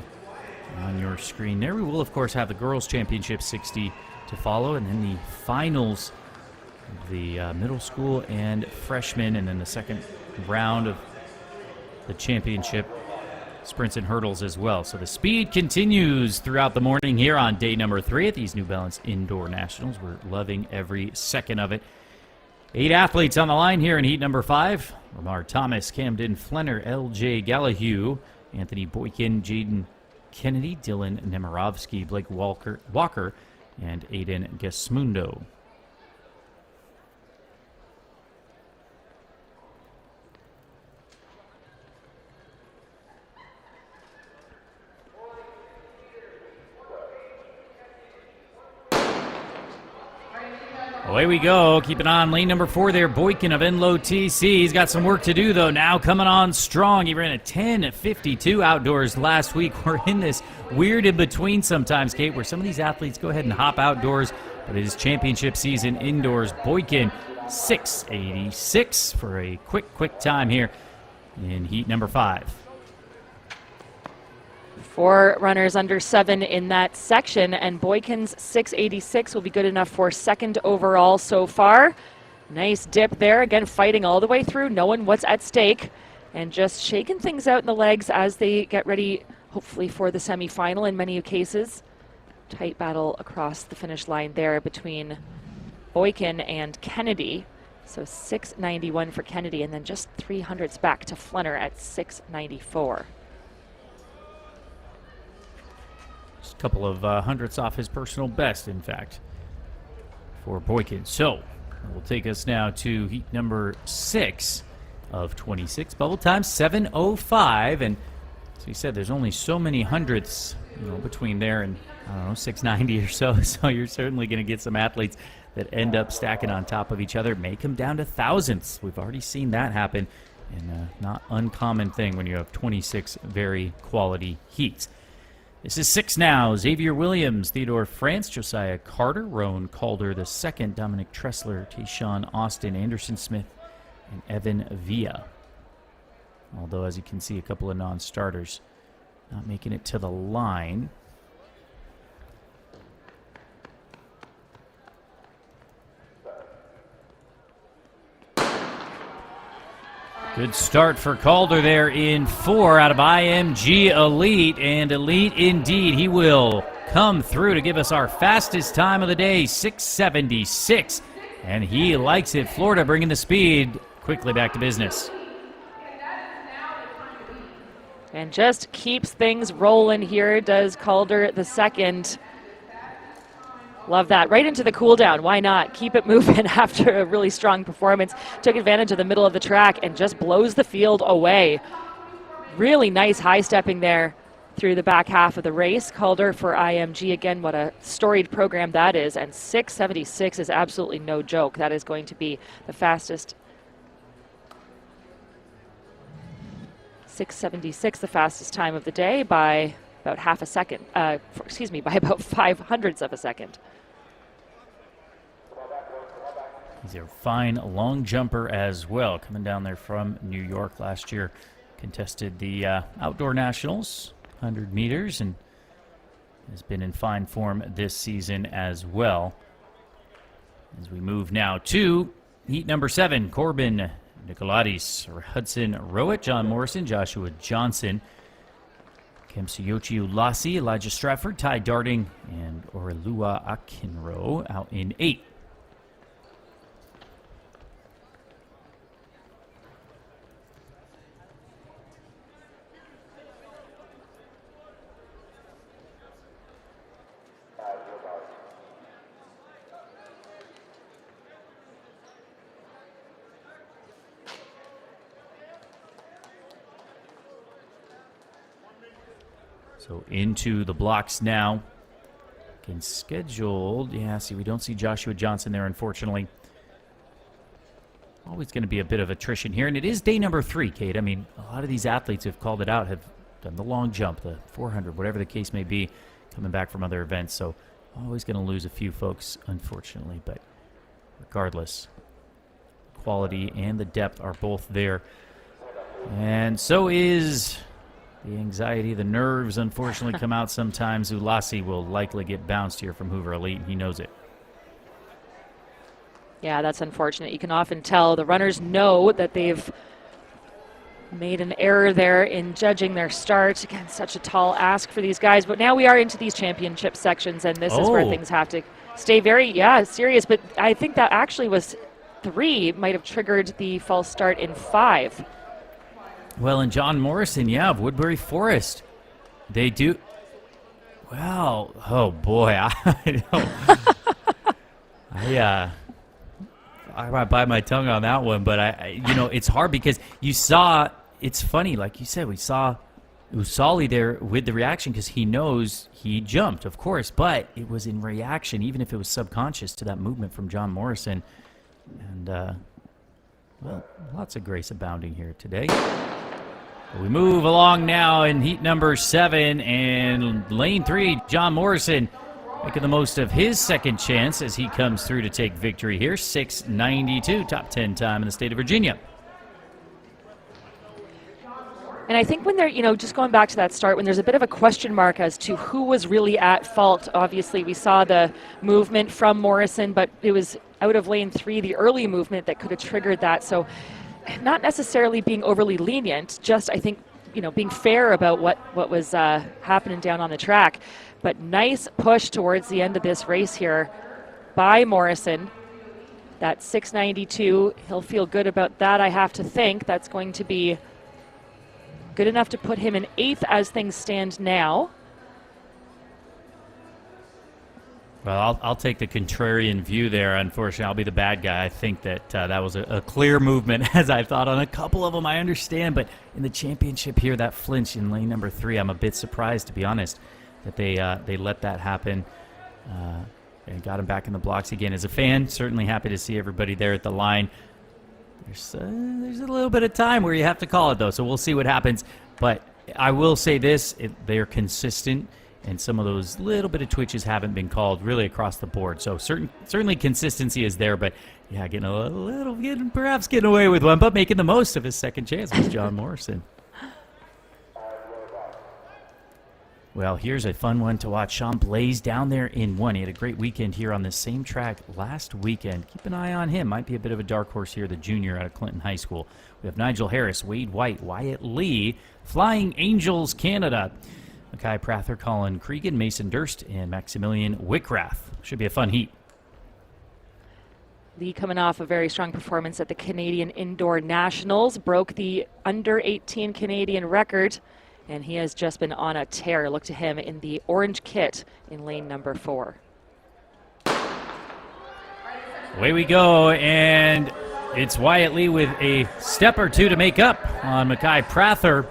on your screen there. We will, of course, have the Girls' Championship 60 to follow, and then the finals of the middle school and freshmen, and then the second round of the championship sprints and hurdles as well. So the speed continues throughout the morning here on day number 3 at these New Balance Indoor Nationals. We're loving every second of it. 8 athletes on the line here in heat number 5. Lamar Thomas, Camden Flenner, L.J. Gallahue, Anthony Boykin, Jaden Kennedy, Dylan Nemirovsky, Blake Walker, and Aiden Gasmundo. Away we go. Keep it on. Lane number 4 there. Boykin of Enloe TC. He's got some work to do, though. Now coming on strong. He ran a 10:52 outdoors last week. We're in this weird in-between sometimes, Kate, where some of these athletes go ahead and hop outdoors, but it is championship season indoors. Boykin, 6:86 for a quick time here in heat number 5. 4 runners under 7 in that section, and Boykin's 6:86 will be good enough for 2nd overall so far. Nice dip there, again fighting all the way through, knowing what's at stake, and just shaking things out in the legs as they get ready, hopefully for the semifinal in many cases. Tight battle across the finish line there between Boykin and Kennedy. So 691 for Kennedy, and then just 300ths back to Flenner at 694. A couple of hundredths off his personal best, in fact, for Boykin. So, that will take us now to heat number 6 of 26. Bubble time, 7:05. And as we said, there's only so many hundredths, between there and, 690 or so. So you're certainly going to get some athletes that end up stacking on top of each other. May come down to thousandths. We've already seen that happen. And not uncommon thing when you have 26 very quality heats. This is 6 now. Xavier Williams, Theodore France, Josiah Carter, Rowan Calder II, Dominic Tressler, Tayshawn Austin, Anderson Smith, and Evan Villa. Although, as you can see, a couple of non-starters not making it to the line. Good start for Calder there in 4 out of IMG Elite, and Elite indeed. He will come through to give us our fastest time of the day, 6:76, and he likes it. Florida bringing the speed quickly back to business. And just keeps things rolling here, does Calder the second. Love that. Right into the cool down. Why not? Keep it moving after a really strong performance. Took advantage of the middle of the track and just blows the field away. Really nice high stepping there through the back half of the race. Calder for IMG. Again, what a storied program that is. And 6:76 is absolutely no joke. That is going to be the fastest. 6:76, the fastest time of the day by about half a second. By about 0.05 of a second. He's a fine long jumper as well, coming down there from New York last year. Contested the outdoor nationals, 100 meters, and has been in fine form this season as well. As we move now to heat number 7, Corbin Nicolaides, Hudson Rowett, John Morrison, Joshua Johnson, Kemsuyochi Ulasi, Elijah Stratford, Ty Darting, and Orelua Akinro out in 8. So into the blocks now. Again, scheduled. Yeah, see, we don't see Joshua Johnson there, unfortunately. Always going to be a bit of attrition here. And it is day number 3, Kate. I mean, a lot of these athletes who have called it out have done the long jump, the 400, whatever the case may be, coming back from other events. So always going to lose a few folks, unfortunately. But regardless, quality and the depth are both there. And so is the anxiety, the nerves, unfortunately, come out sometimes. Ulasi will likely get bounced here from Hoover Elite, and he knows it. Yeah, that's unfortunate. You can often tell the runners know that they've made an error there in judging their start. Again, such a tall ask for these guys. But now we are into these championship sections, and this is where things have to stay very, serious. But I think that actually was 3, might have triggered the false start in 5. Well, and John Morrison, of Woodbury Forest. They do. Well, oh boy, I might bite my tongue on that one, but it's hard because you saw. It's funny, like you said, we saw Usali there with the reaction because he knows he jumped, of course, but it was in reaction, even if it was subconscious, to that movement from John Morrison, and well, lots of grace abounding here today. We move along now in heat number 7, and lane 3, John Morrison making the most of his second chance as he comes through to take victory here. 6:92, top 10 time in the state of Virginia. And I think when they're, just going back to that start, when there's a bit of a question mark as to who was really at fault, obviously we saw the movement from Morrison, but it was out of lane 3, the early movement that could have triggered that. So not necessarily being overly lenient, just I think, being fair about what was happening down on the track. But nice push towards the end of this race here by Morrison. That 6:92, he'll feel good about that, I have to think. That's going to be good enough to put him in 8th as things stand now. Well, I'll take the contrarian view there. Unfortunately, I'll be the bad guy. I think that that was a clear movement, as I thought on a couple of them. I understand, but in the championship here, that flinch in lane number 3, I'm a bit surprised, to be honest, that they let that happen and got him back in the blocks again. As a fan, certainly happy to see everybody there at the line. There's a little bit of time where you have to call it, though, so we'll see what happens. But I will say this, they're consistent and some of those little bit of twitches haven't been called really across the board. So certainly consistency is there, but yeah, perhaps getting away with one, but making the most of his second chance was John Morrison. Well, here's a fun one to watch. Sean Blaze down there in one. He had a great weekend here on this same track last weekend. Keep an eye on him. Might be a bit of a dark horse here, the junior out of Clinton High School. We have Nigel Harris, Wade White, Wyatt Lee, Flying Angels Canada, Mackay Prather, Colin Cregan, Mason Durst, and Maximilian Wickrath. Should be a fun heat. Lee coming off a very strong performance at the Canadian Indoor Nationals, broke the under 18 Canadian record, and he has just been on a tear. Look to him in the orange kit in lane number 4. Away we go, and it's Wyatt Lee with a step or two to make up on Mackay Prather.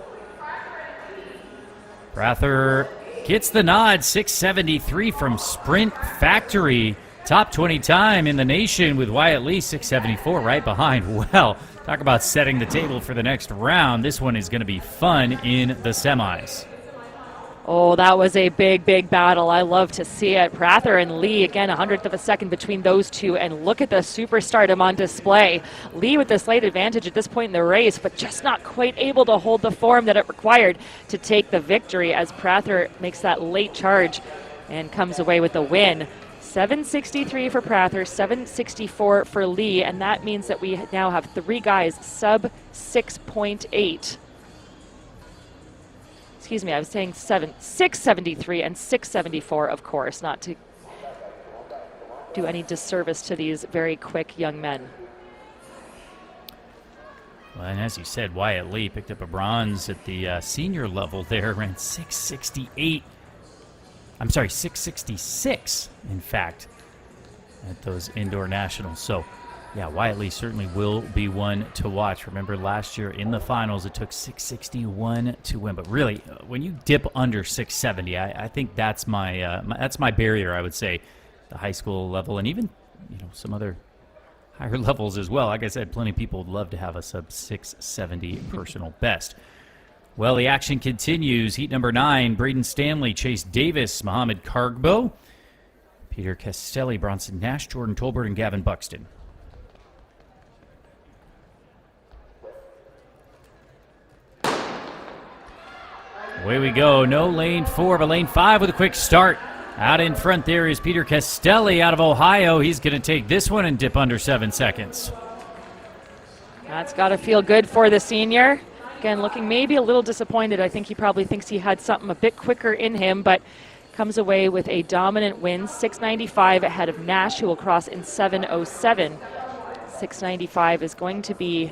Prather gets the nod, 6:73 from Sprint Factory. Top 20 time in the nation with Wyatt Lee, 6:74 right behind. Well, talk about setting the table for the next round. This one is going to be fun in the semis. Oh, that was a big, big battle. I love to see it. Prather and Lee, again, 100th of a second between those two. And look at the superstardom on display. Lee with the slight advantage at this point in the race, but just not quite able to hold the form that it required to take the victory as Prather makes that late charge and comes away with the win. 7:63 for Prather, 7:64 for Lee, and that means that we now have 3 guys sub 6.8. Excuse me, I was saying 6:73 and 6:74, of course, not to do any disservice to these very quick young men. Well, and as you said, Wyatt Lee picked up a bronze at the senior level there, ran 6:68. I'm sorry, 6:66, in fact, at those indoor nationals. So, yeah, Wyatt Lee certainly will be one to watch. Remember last year in the finals, it took 6:61 to win. But really, when you dip under 6:70, I think that's my barrier, I would say, the high school level, and even some other higher levels as well. Like I said, plenty of people would love to have a sub 6:70 personal best. Well, the action continues. Heat number 9, Braden Stanley, Chase Davis, Mohammed Kargbo, Peter Castelli, Bronson Nash, Jordan Tolbert, and Gavin Buxton. Away we go. No lane 4, but lane 5 with a quick start. Out in front there is Peter Castelli out of Ohio. He's going to take this one and dip under 7 seconds. That's got to feel good for the senior. Again, looking maybe a little disappointed. I think he probably thinks he had something a bit quicker in him, but comes away with a dominant win, 6:95 ahead of Nash, who will cross in 7:07. 6:95 is going to be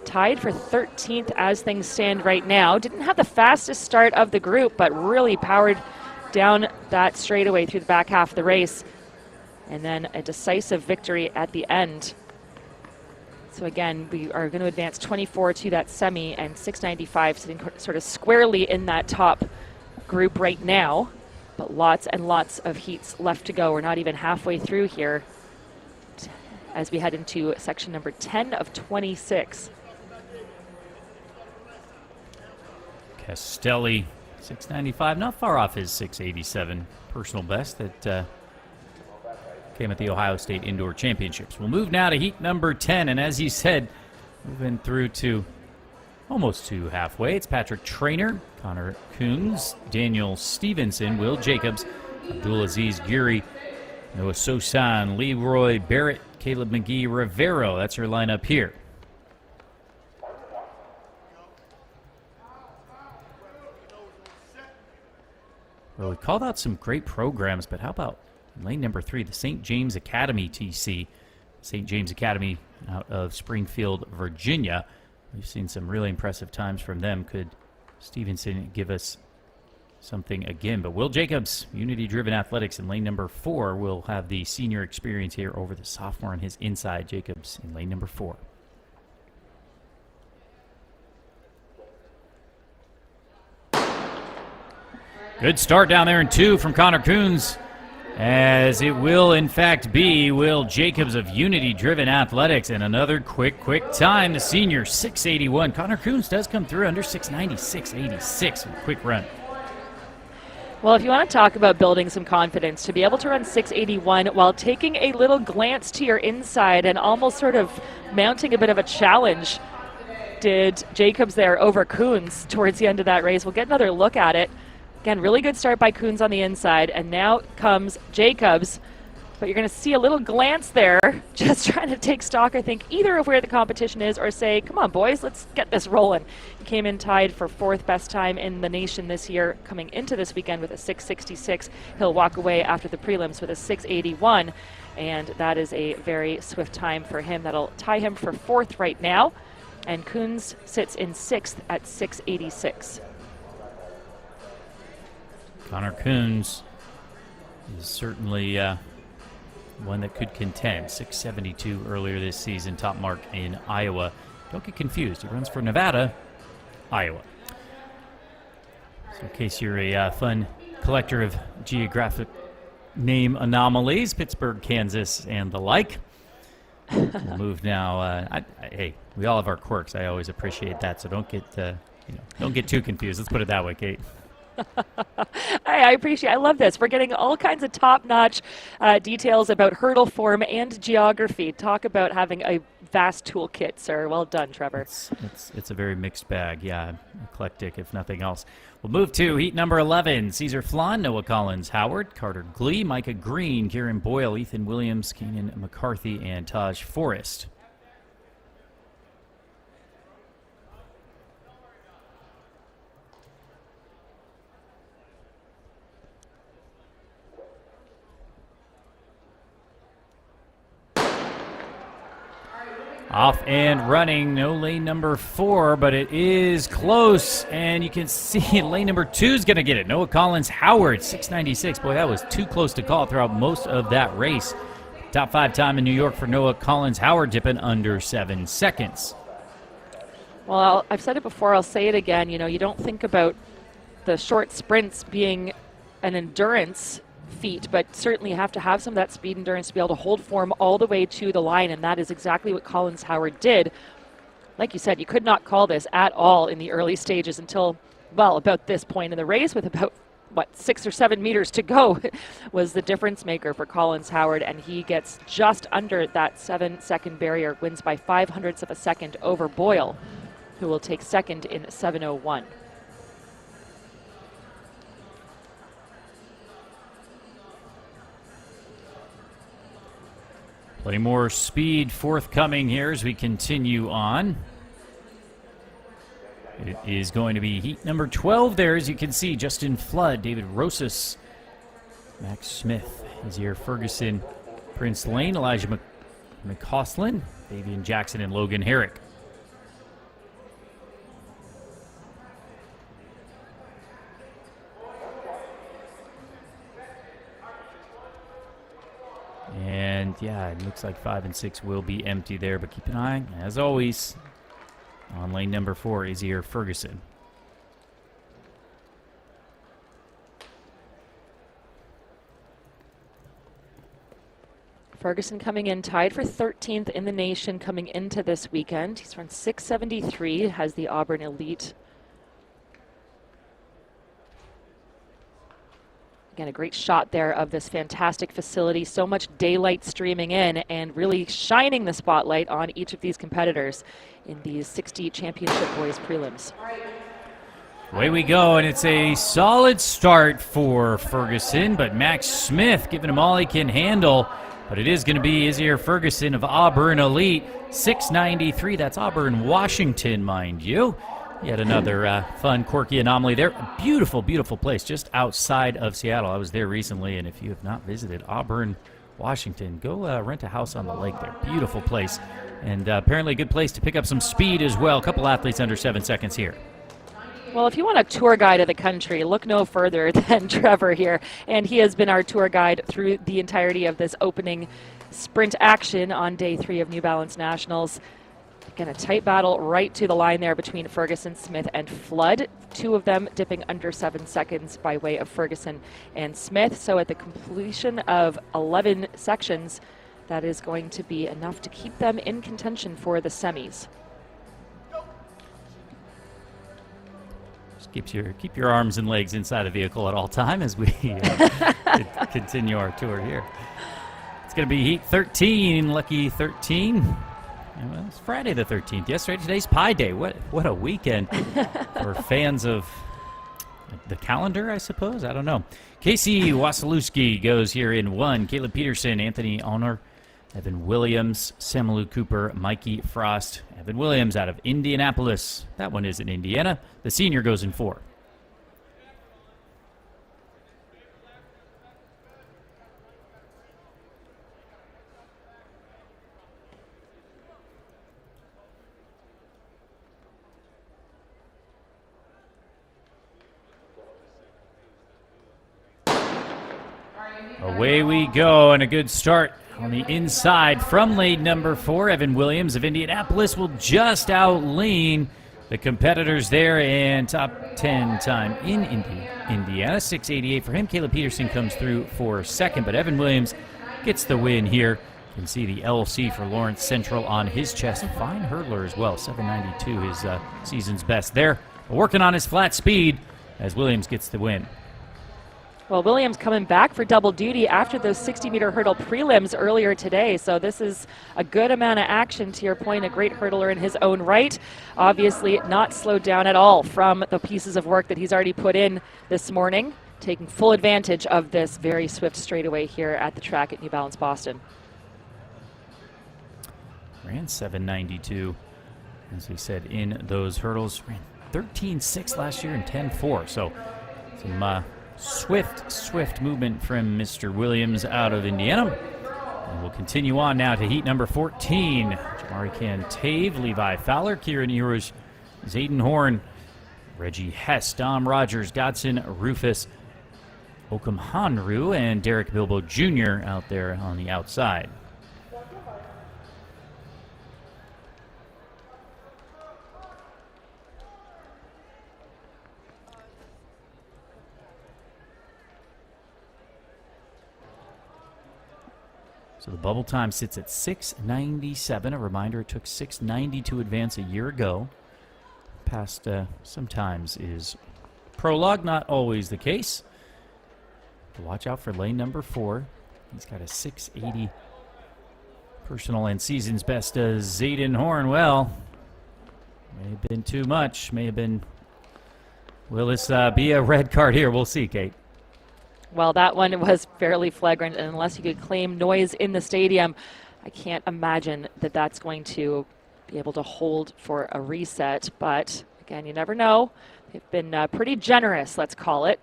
tied for 13th as things stand right now. Didn't have the fastest start of the group, but really powered down that straightaway through the back half of the race. And then a decisive victory at the end. So again, we are going to advance 24 to that semi, and 6:95 sitting sort of squarely in that top group right now. But lots and lots of heats left to go. We're not even halfway through here as we head into section number 10 of 26. Castelli, 6:95, not far off his 6:87 personal best that came at the Ohio State Indoor Championships. We'll move now to heat number 10, and as you said, moving through to almost to halfway. It's Patrick Traynor, Connor Coons, Daniel Stevenson, Will Jacobs, Abdulaziz Guri, Noah Sosan, Leroy Barrett, Caleb McGee, Rivero. That's your lineup here. Well, we called out some great programs, but how about lane number 3, the St. James Academy TC. St. James Academy out of Springfield, Virginia. We've seen some really impressive times from them. Could Stevenson give us something again? But Will Jacobs, Unity-driven athletics in lane number 4, will have the senior experience here over the sophomore on his inside. Jacobs in lane number 4. Good start down there in 2 from Connor Coons, as it will in fact be Will Jacobs of Unity-driven athletics, and another quick time. The senior, 6:81. Connor Coons does come through under 6:90, 6:86 with a quick run. Well, if you want to talk about building some confidence, to be able to run 681 while taking a little glance to your inside and almost sort of mounting a bit of a challenge, did Jacobs there over Coons towards the end of that race. We'll get another look at it. Again, really good start by Coons on the inside, and now comes Jacobs. But you're going to see a little glance there, just trying to take stock, I think, either of where the competition is or say, come on, boys, let's get this rolling. He came in tied for 4th best time in the nation this year, coming into this weekend with a 666. He'll walk away after the prelims with a 681, and that is a very swift time for him. That'll tie him for 4th right now, and Coons sits in 6th at 686. Connor Coons is certainly one that could contend. 672 earlier this season, top mark in Iowa. Don't get confused. He runs for Nevada, Iowa. So in case you're a fun collector of geographic name anomalies, Pittsburgh, Kansas, and the like. We'll move now. Hey, we all have our quirks. I always appreciate that. So don't get too confused. Let's put it that way, Kate. I appreciate it. I love this. We're getting all kinds of top-notch details about hurdle form and geography. Talk about having a vast toolkit, sir. Well done, Trevor. It's a very mixed bag. Yeah, eclectic, if nothing else. We'll move to heat number 11. Caesar Flan, Noah Collins, Howard, Carter Glee, Micah Green, Kieran Boyle, Ethan Williams, Keenan McCarthy, and Taj Forrest. Off and running, no lane number 4, but it is close, and you can see lane number 2 is going to get it. Noah Collins, Howard, 696. Boy, that was too close to call throughout most of that race. Top 5 time in New York for Noah Collins, Howard dipping under 7 seconds. Well, I've said it before, I'll say it again. You know, you don't think about the short sprints being an endurance feat, but certainly you have to have some of that speed endurance to be able to hold form all the way to the line, and that is exactly what Collins Howard did. Like you said, you could not call this at all in the early stages until, well, about this point in the race with about, 6 or 7 meters to go was the difference maker for Collins Howard, and he gets just under that 7-second barrier, wins by 0.05 of a second over Boyle, who will take second in 7:01. Plenty more speed forthcoming here as we continue on. It is going to be heat number 12 there, as you can see. Justin Flood, David Rosas, Max Smith, Azier Ferguson, Prince Lane, Elijah McCausland, Fabian Jackson, and Logan Herrick. And yeah, it looks like 5 and 6 will be empty there, but keep an eye, as always, on lane number 4, Azier Ferguson. Ferguson coming in tied for 13th in the nation coming into this weekend. He's run 6:73, has the Auburn Elite. Again, a great shot there of this fantastic facility. So much daylight streaming in and really shining the spotlight on each of these competitors in these 60 championship boys prelims. Away we go, and it's a solid start for Ferguson, but Max Smith giving him all he can handle. But it is going to be Azier Ferguson of Auburn Elite, 693. That's Auburn, Washington, mind you. Yet another fun, quirky anomaly there. A beautiful, beautiful place just outside of Seattle. I was there recently, and if you have not visited Auburn, Washington, go rent a house on the lake there. Beautiful place, and apparently a good place to pick up some speed as well. A couple athletes under 7 seconds here. Well, if you want a tour guide of the country, look no further than Trevor here. And he has been our tour guide through the entirety of this opening sprint action on day 3 of New Balance Nationals. Again, a tight battle right to the line there between Ferguson, Smith, and Flood. 2 of them dipping under 7 seconds by way of Ferguson and Smith. So at the completion of 11 sections, that is going to be enough to keep them in contention for the semis. Keep your arms and legs inside the vehicle at all time as we continue our tour here. It's going to be heat 13, lucky 13. Well, it's Friday the 13th. Yesterday, today's Pi Day. What a weekend for fans of the calendar, I suppose. I don't know. Casey Wasilewski goes here in 1. Caleb Peterson, Anthony Honor, Evan Williams, Samalu Cooper, Mikey Frost. Evan Williams out of Indianapolis. That one is in Indiana. The senior goes in 4. Away we go, and a good start on the inside from lane number 4. Evan Williams of Indianapolis will just outlean the competitors there, and top 10 time in Indiana. 6:88 for him. Caleb Peterson comes through for second, but Evan Williams gets the win here. You can see the LC for Lawrence Central on his chest. Fine hurdler as well. 792, his season's best there. But working on his flat speed as Williams gets the win. Well, Williams coming back for double duty after those 60-meter hurdle prelims earlier today. So this is a good amount of action, to your point, a great hurdler in his own right. Obviously not slowed down at all from the pieces of work that he's already put in this morning, taking full advantage of this very swift straightaway here at the track at New Balance Boston. Ran 792, as we said, in those hurdles. Ran 13.6 last year and 10.4. So some swift movement from Mr. Williams out of Indiana. And we'll continue on now to heat number 14. Jamari Cantave, Levi Fowler, Kieran Ewers, Zayden Horn, Reggie Hess, Dom Rogers, Godson Rufus, Okum Hanru, and Derek Bilbo Jr. out there on the outside. So the bubble time sits at 6:97. A reminder, it took 6:90 to advance a year ago. Past sometimes is prologue, not always the case. But watch out for lane number 4. He's got a 6:80 personal and season's best. Zayden Horn, well, may have been too much. May have been. Will this be a red card here? We'll see, Kate. Well, that one was fairly flagrant, and unless you could claim noise in the stadium, I can't imagine that that's going to be able to hold for a reset. But again, you never know. They've been pretty generous, let's call it.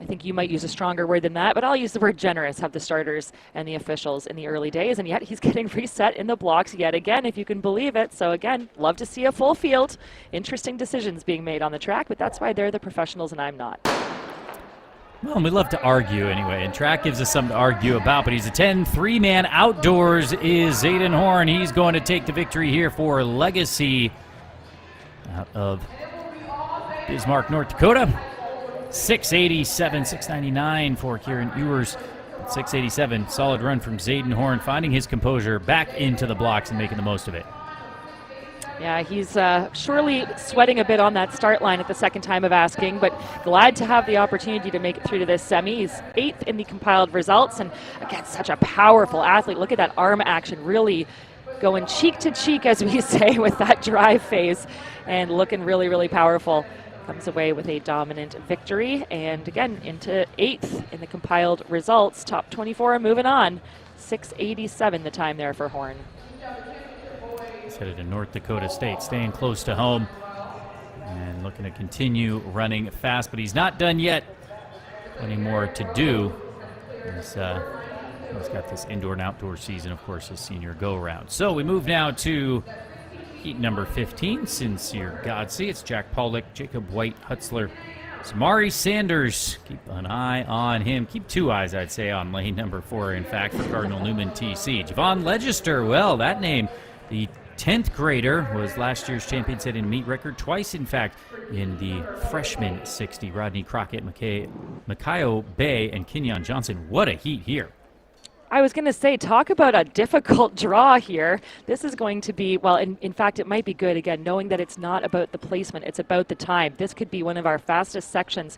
I think you might use a stronger word than that, but I'll use the word generous, have the starters and the officials in the early days, and yet he's getting reset in the blocks yet again, if you can believe it. So again, love to see a full field. Interesting decisions being made on the track, but that's why they're the professionals and I'm not. Well, we love to argue anyway, and track gives us something to argue about, but he's a 10-3 man outdoors is Zayden Horn. He's going to take the victory here for Legacy out of Bismarck, North Dakota. 687, 699 for Kieran Ewers. 687, solid run from Zayden Horn, finding his composure back into the blocks and making the most of it. Yeah, he's surely sweating a bit on that start line at the second time of asking, but glad to have the opportunity to make it through to this semi. He's 8th in the compiled results, and again, such a powerful athlete. Look at that arm action, really going cheek to cheek, as we say, with that drive phase, and looking really, really powerful. Comes away with a dominant victory, and again, into 8th in the compiled results. Top 24 moving on. 6:87 the time there for Horn. He's headed to North Dakota State, staying close to home and looking to continue running fast, but he's not done yet. Plenty more to do. He's got this indoor and outdoor season, of course, his senior go-around. So we move now to heat number 15, Sincere Godsey. It's Jack Pollock, Jacob White, Hutzler, Samari Sanders. Keep an eye on him. Keep 2 eyes, I'd say, on lane number 4, in fact, for Cardinal Newman TC. Javon Legister, well, that name, the 10th grader, was last year's champion, set in meet record twice, in fact, in the freshman 60. Rodney Crockett, Makayo Bay, and Kenyon Johnson. What a heat here. I was going to say, talk about a difficult draw here. This is going to be, well, in fact, it might be good, again, knowing that it's not about the placement, it's about the time. This could be one of our fastest sections.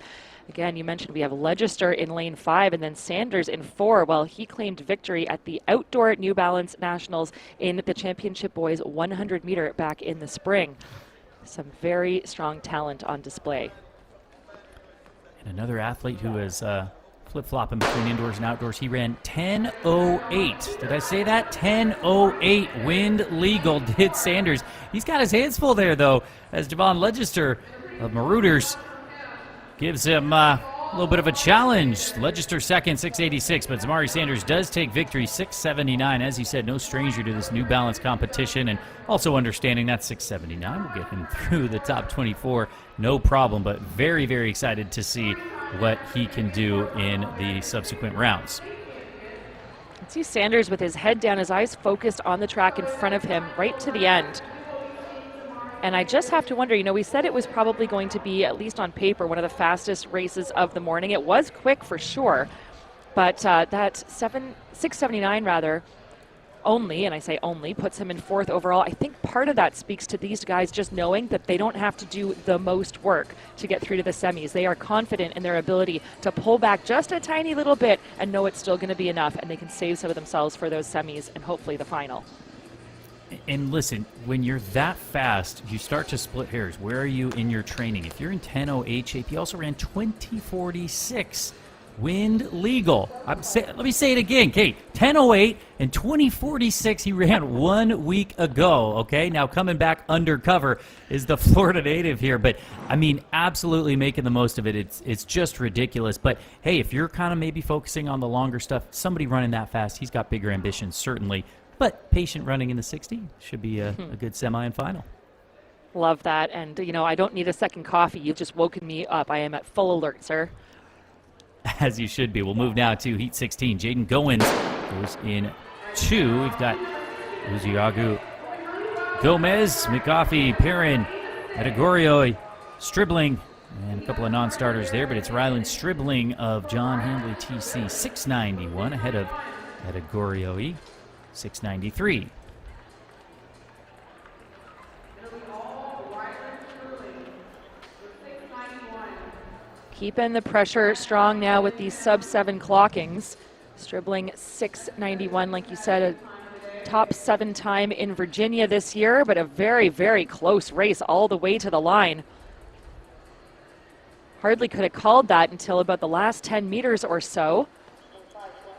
Again, you mentioned we have Legister in lane 5 and then Sanders in 4. Well, he claimed victory at the outdoor New Balance Nationals in the Championship Boys 100 meter back in the spring. Some very strong talent on display. And another athlete who is flip-flopping between indoors and outdoors. He ran 10:08. Did I say that? 10:08 wind legal did Sanders. He's got his hands full there, though, as Javon Legister of Marauders gives him a little bit of a challenge. Legister second, 686, but Zamari Sanders does take victory, 679. As you said, no stranger to this New Balance competition, and also understanding that 679 will get him through the top 24, no problem, but very, very excited to see what he can do in the subsequent rounds. Let's see Sanders with his head down, his eyes focused on the track in front of him right to the end. And I just have to wonder, you know, we said it was probably going to be, at least on paper, one of the fastest races of the morning. It was quick for sure, but that 679 rather, only, and I say only, puts him in 4th overall. I think part of that speaks to these guys just knowing that they don't have to do the most work to get through to the semis. They are confident in their ability to pull back just a tiny little bit and know it's still going to be enough, and they can save some of themselves for those semis and hopefully the final. And listen, when you're that fast, you start to split hairs. Where are you in your training? If you're in 10:08 shape, he also ran 20:46 wind legal. Let me say it again, Kate. 10:08 and 20:46 he ran 1 week ago, okay? Now coming back undercover is the Florida native here, but I mean, absolutely making the most of it. It's just ridiculous. But hey, if you're kind of maybe focusing on the longer stuff, somebody running that fast, he's got bigger ambitions, certainly. But patient running in the 60 should be a good semi and final. Love that. And, you know, I don't need a second coffee. You've just woken me up. I am at full alert, sir. As you should be. We'll move now to Heat 16. Jaden Goins goes in 2. We've got Uziagu, Gomez, McCoffey, Perrin, Adegorio, Stribling, and a couple of non-starters there, but it's Ryland Stribling of John Handley TC, 691, ahead of Adegorio, 693. Keeping the pressure strong now with these sub-7 clockings. Stribling 691, like you said, a top 7 time in Virginia this year, but a very, very close race all the way to the line. Hardly could have called that until about the last 10 meters or so.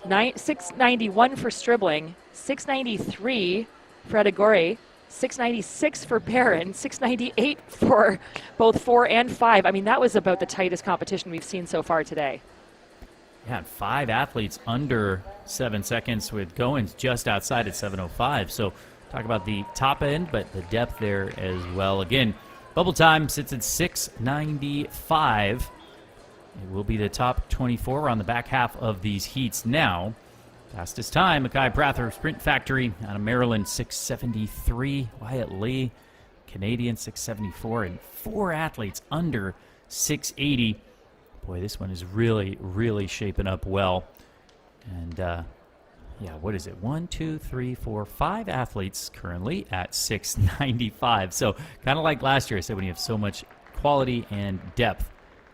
691 for Stribling, 693 for Adegorio, 696 for Perrin, 698 for both 4 and 5. I mean, that was about the tightest competition we've seen so far today. Yeah, 5 athletes under 7 seconds with Goins just outside at 7:05. So talk about the top end, but the depth there as well. Again, bubble time sits at 6:95. It will be the top 24 on the back half of these heats now. Fastest time, Mackay Prather, Sprint Factory out of Maryland, 6:73. Wyatt Lee, Canadian, 6:74. And 4 athletes under 6:80. Boy, this one is really, really shaping up well. And, yeah, what is it? 1, 2, 3, 4, 5 athletes currently at 6:95. So kind of like last year, I said when you have so much quality and depth,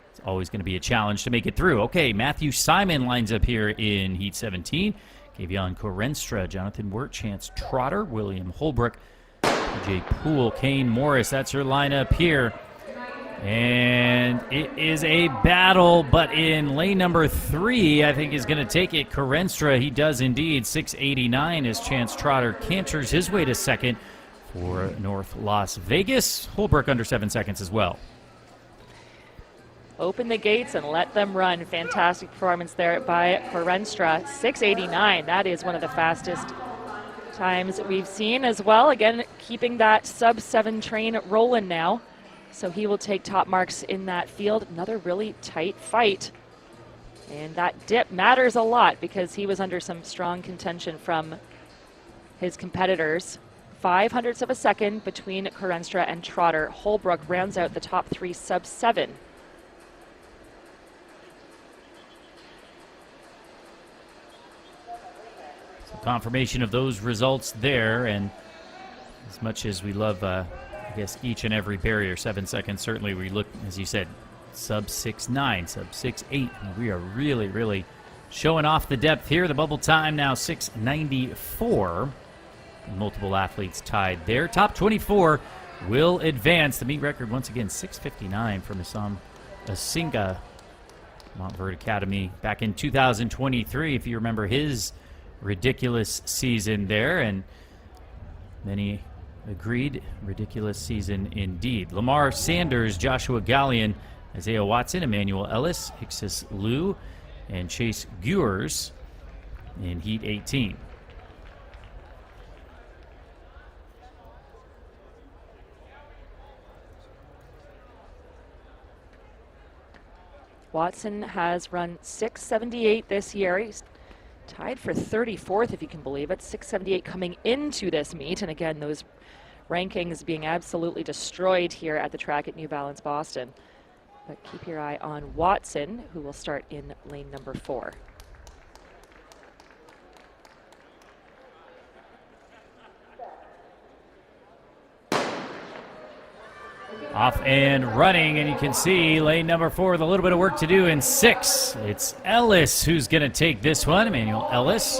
it's always going to be a challenge to make it through. Okay, Matthew Simon lines up here in Heat 17. Kavion Korenstra, Jonathan Wirt, Chance Trotter, William Holbrook, PJ Poole, Kane Morris. That's her lineup here. And it is a battle, but in lane number 3, I think is going to take it. Korenstra, he does indeed. 6:89 as Chance Trotter canters his way to second for North Las Vegas. Holbrook under 7 seconds as well. Open the gates and let them run. Fantastic performance there by Korenstra. 6:89. That is one of the fastest times we've seen as well. Again, keeping that sub-7 train rolling now. So he will take top marks in that field. Another really tight fight. And that dip matters a lot because he was under some strong contention from his competitors. 0.05 of a second between Korenstra and Trotter. Holbrook rounds out the top 3 sub-7. confirmation of those results there, and as much as we love, I guess, each and every barrier, 7 seconds, certainly we look, as you said, sub 6.9, sub 6.8. We are really, really showing off the depth here. The bubble time now 6:94. Multiple athletes tied there. Top 24 will advance. The meet record, once again, 6:59 from Isam Asinga, Montverde Academy, back in 2023, if you remember his ridiculous season there. And many agreed, ridiculous season indeed. Lamar Sanders, Joshua Gallion, Isaiah Watson, Emmanuel Ellis, Hixus Liu, and Chase Gewers in Heat 18. Watson has run 6:78 this year. He's tied for 34th, if you can believe it. 6:78 coming into this meet. And again, those rankings being absolutely destroyed here at the track at New Balance Boston. But keep your eye on Watson, who will start in lane number 4. Off and running, and you can see lane number 4 with a little bit of work to do in 6. It's Ellis who's going to take this one, Emmanuel Ellis.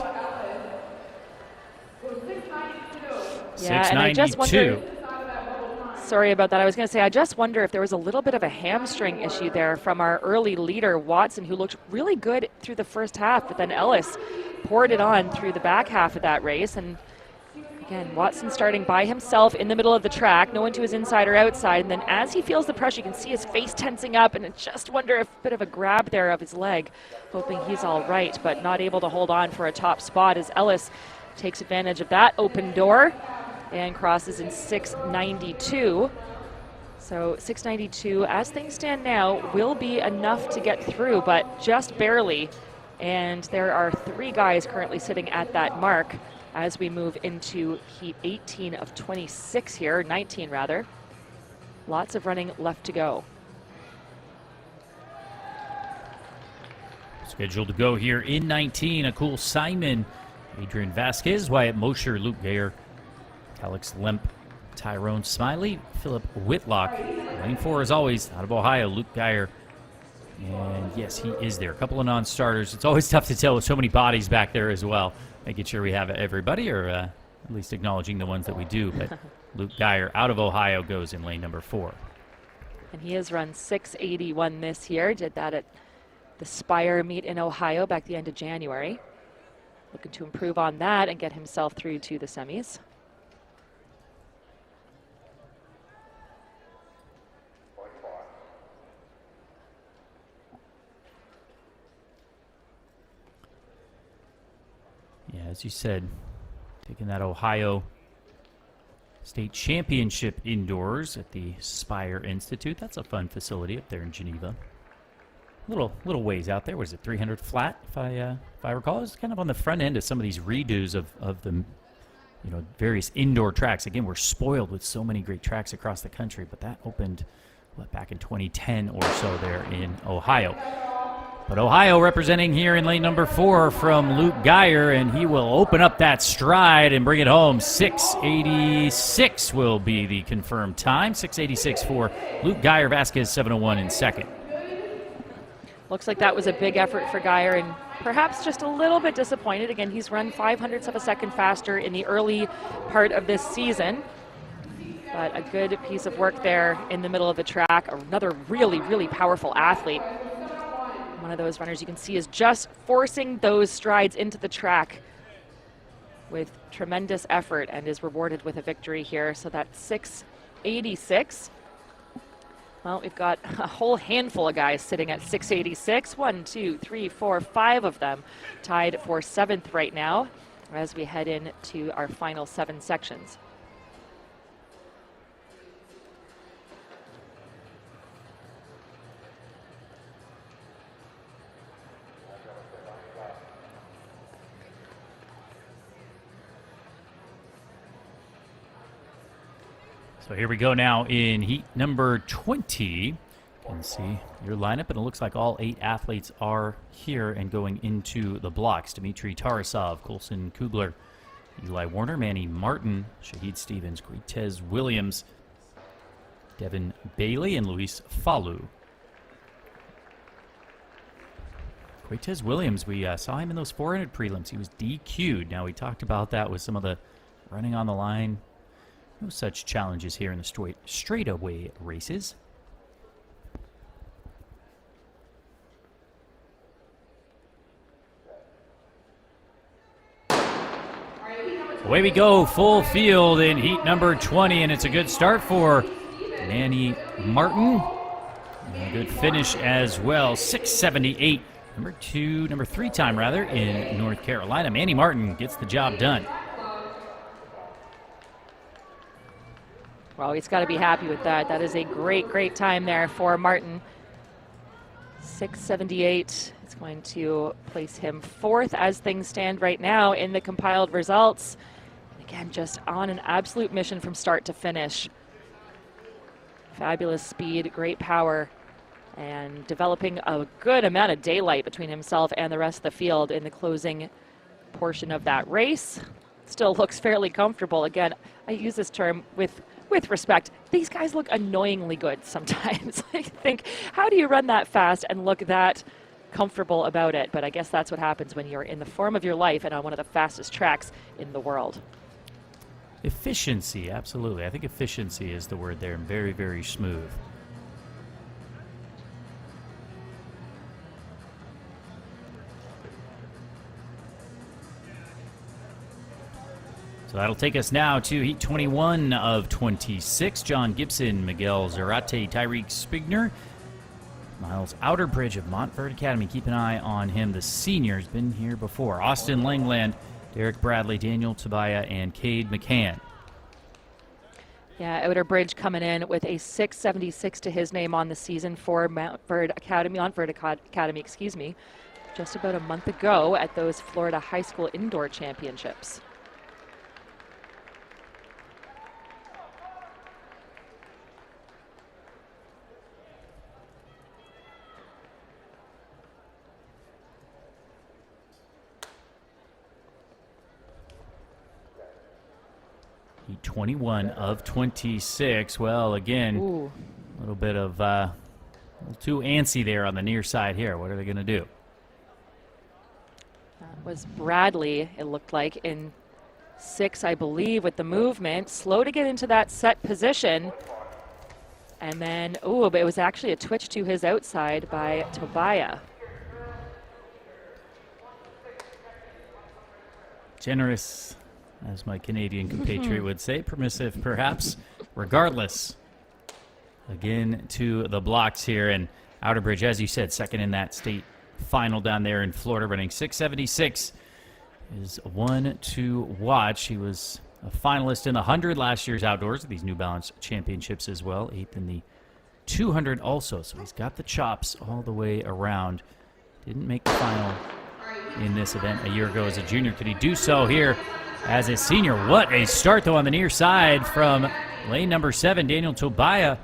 Yeah, and I just wonder, sorry about that. I was going to say, I just wonder if there was a little bit of a hamstring issue there from our early leader, Watson, who looked really good through the first half, but then Ellis poured it on through the back half of that race. And again, Watson starting by himself in the middle of the track, no one to his inside or outside, and then as he feels the pressure, you can see his face tensing up, and I just wonder if a bit of a grab there of his leg, hoping he's all right, but not able to hold on for a top spot as Ellis takes advantage of that open door and crosses in 6:92. So 6:92, as things stand now, will be enough to get through, but just barely, and there are 3 guys currently sitting at that mark as we move into Heat 18 of 26 here, 19 rather. Lots of running left to go. Scheduled to go here in 19, Akul Simon, Adrian Vasquez, Wyatt Mosher, Luke Gayer, Alex Lemp, Tyrone Smiley, Philip Whitlock. Lane 4, as always, out of Ohio, Luke Geyer. And yes, he is there. A couple of non-starters. It's always tough to tell with so many bodies back there as well. Making sure we have everybody, or at least acknowledging the ones that we do. But Luke Geyer out of Ohio goes in lane number 4. And he has run 6:81 this year. Did that at the Spire meet in Ohio back the end of January. Looking to improve on that and get himself through to the semis. Yeah, as you said, taking that Ohio State Championship indoors at the Spire Institute. That's a fun facility up there in Geneva. Little ways out there. Was it 300 flat, if I recall? It was kind of on the front end of some of these redos of the various indoor tracks. Again, we're spoiled with so many great tracks across the country, but that opened back in 2010 or so there in Ohio. But Ohio representing here in lane number 4 from Luke Geyer, and he will open up that stride and bring it home. 6:86 will be the confirmed time. 6:86 for Luke Geyer. Vasquez 7:01 in second. Looks like that was a big effort for Geyer, and perhaps just a little bit disappointed. Again, he's run 0.05 of a second faster in the early part of this season. But a good piece of work there in the middle of the track. Another really, really powerful athlete. One of those runners you can see is just forcing those strides into the track with tremendous effort and is rewarded with a victory here. So that's 6:86. Well, we've got a whole handful of guys sitting at 6:86. 1, 2, 3, 4, 5 of them tied for 7th right now as we head into our final 7 sections. So here we go now in heat number 20. You can see your lineup, and it looks like all 8 athletes are here and going into the blocks. Dmitry Tarasov, Colson Kubler, Eli Warner, Manny Martin, Shahid Stevens, Cortez Williams, Devin Bailey, and Luis Falu. Cortez Williams, we saw him in those 400 prelims. He was DQ'd. Now, we talked about that with some of the running on the line. No such challenges here in the straightaway races. Away we go, full field in heat number 20, and it's a good start for Manny Martin. And a good finish as well, 6:78. Number 3 time rather in North Carolina. Manny Martin gets the job done. Well, he's got to be happy with that. That is a great, great time there for Martin. 6:78. It's going to place him 4th as things stand right now in the compiled results. Again, just on an absolute mission from start to finish. Fabulous speed, great power, and developing a good amount of daylight between himself and the rest of the field in the closing portion of that race. Still looks fairly comfortable. Again, I use this term with respect. These guys look annoyingly good sometimes. I think, how do you run that fast and look that comfortable about it? But I guess that's what happens when you're in the form of your life and on one of the fastest tracks in the world. Efficiency, absolutely. I think efficiency is the word there, and very, very smooth. So that'll take us now to heat 21 of 26. John Gibson, Miguel Zarate, Tyreek Spigner, Miles Outerbridge of Montverde Academy. Keep an eye on him. The senior has been here before. Austin Langland, Derek Bradley, Daniel Tobiah, and Cade McCann. Yeah, Outerbridge coming in with a 6:76 to his name on the season for Montverde Academy, excuse me, just about a month ago at those Florida High School Indoor Championships. Heat 21 of 26. Well, again, a little bit of a little too antsy there on the near side here. What are they going to do? That was Bradley, it looked like, in 6, I believe, with the movement. Slow to get into that set position. And then, but it was actually a twitch to his outside by Tobiah. Generous, as my Canadian compatriot would say, permissive perhaps. Regardless, again to the blocks here, and Outerbridge, as you said, second in that state final down there in Florida, running 6:76, is one to watch. He was a finalist in the 100 last year's outdoors at these New Balance championships as well, 8th in the 200 also, so he's got the chops all the way around. Didn't make the final in this event a year ago as a junior. Could he do so here as a senior? What a start, though, on the near side from lane number 7, Daniel Tobiah.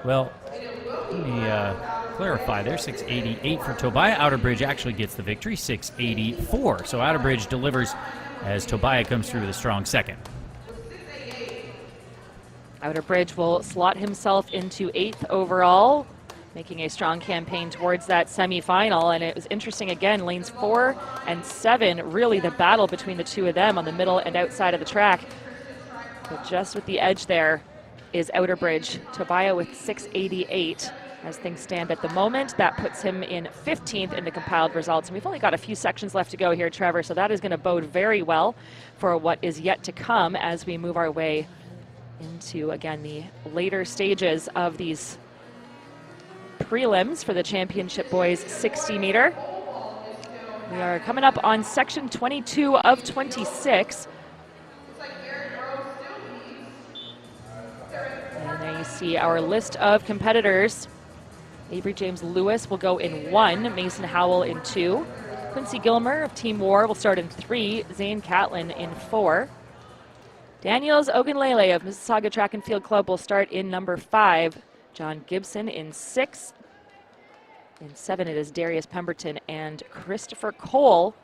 Well, let me clarify there. 6:88 for Tobiah. Outerbridge actually gets the victory, 6:84. So Outerbridge delivers as Tobiah comes through with a strong second. Outerbridge will slot himself into 8th overall, making a strong campaign towards that semifinal. And it was interesting, again, lanes 4 and 7, really the battle between the two of them on the middle and outside of the track. But just with the edge there is Outerbridge. Tobiah with 6:88 as things stand at the moment. That puts him in 15th in the compiled results. And we've only got a few sections left to go here, Trevor, so that is going to bode very well for what is yet to come as we move our way into, again, the later stages of these prelims for the championship boys 60 meter. We are coming up on section 22 of 26. And there you see our list of competitors. Avery James Lewis will go in 1, Mason Howell in 2. Quincy Gilmer of Team War will start in 3, Zane Catlin in 4. Daniels Ogunlele of Mississauga Track and Field Club will start in number 5. John Gibson in 6. In 7, it is Darius Pemberton and Christopher Cole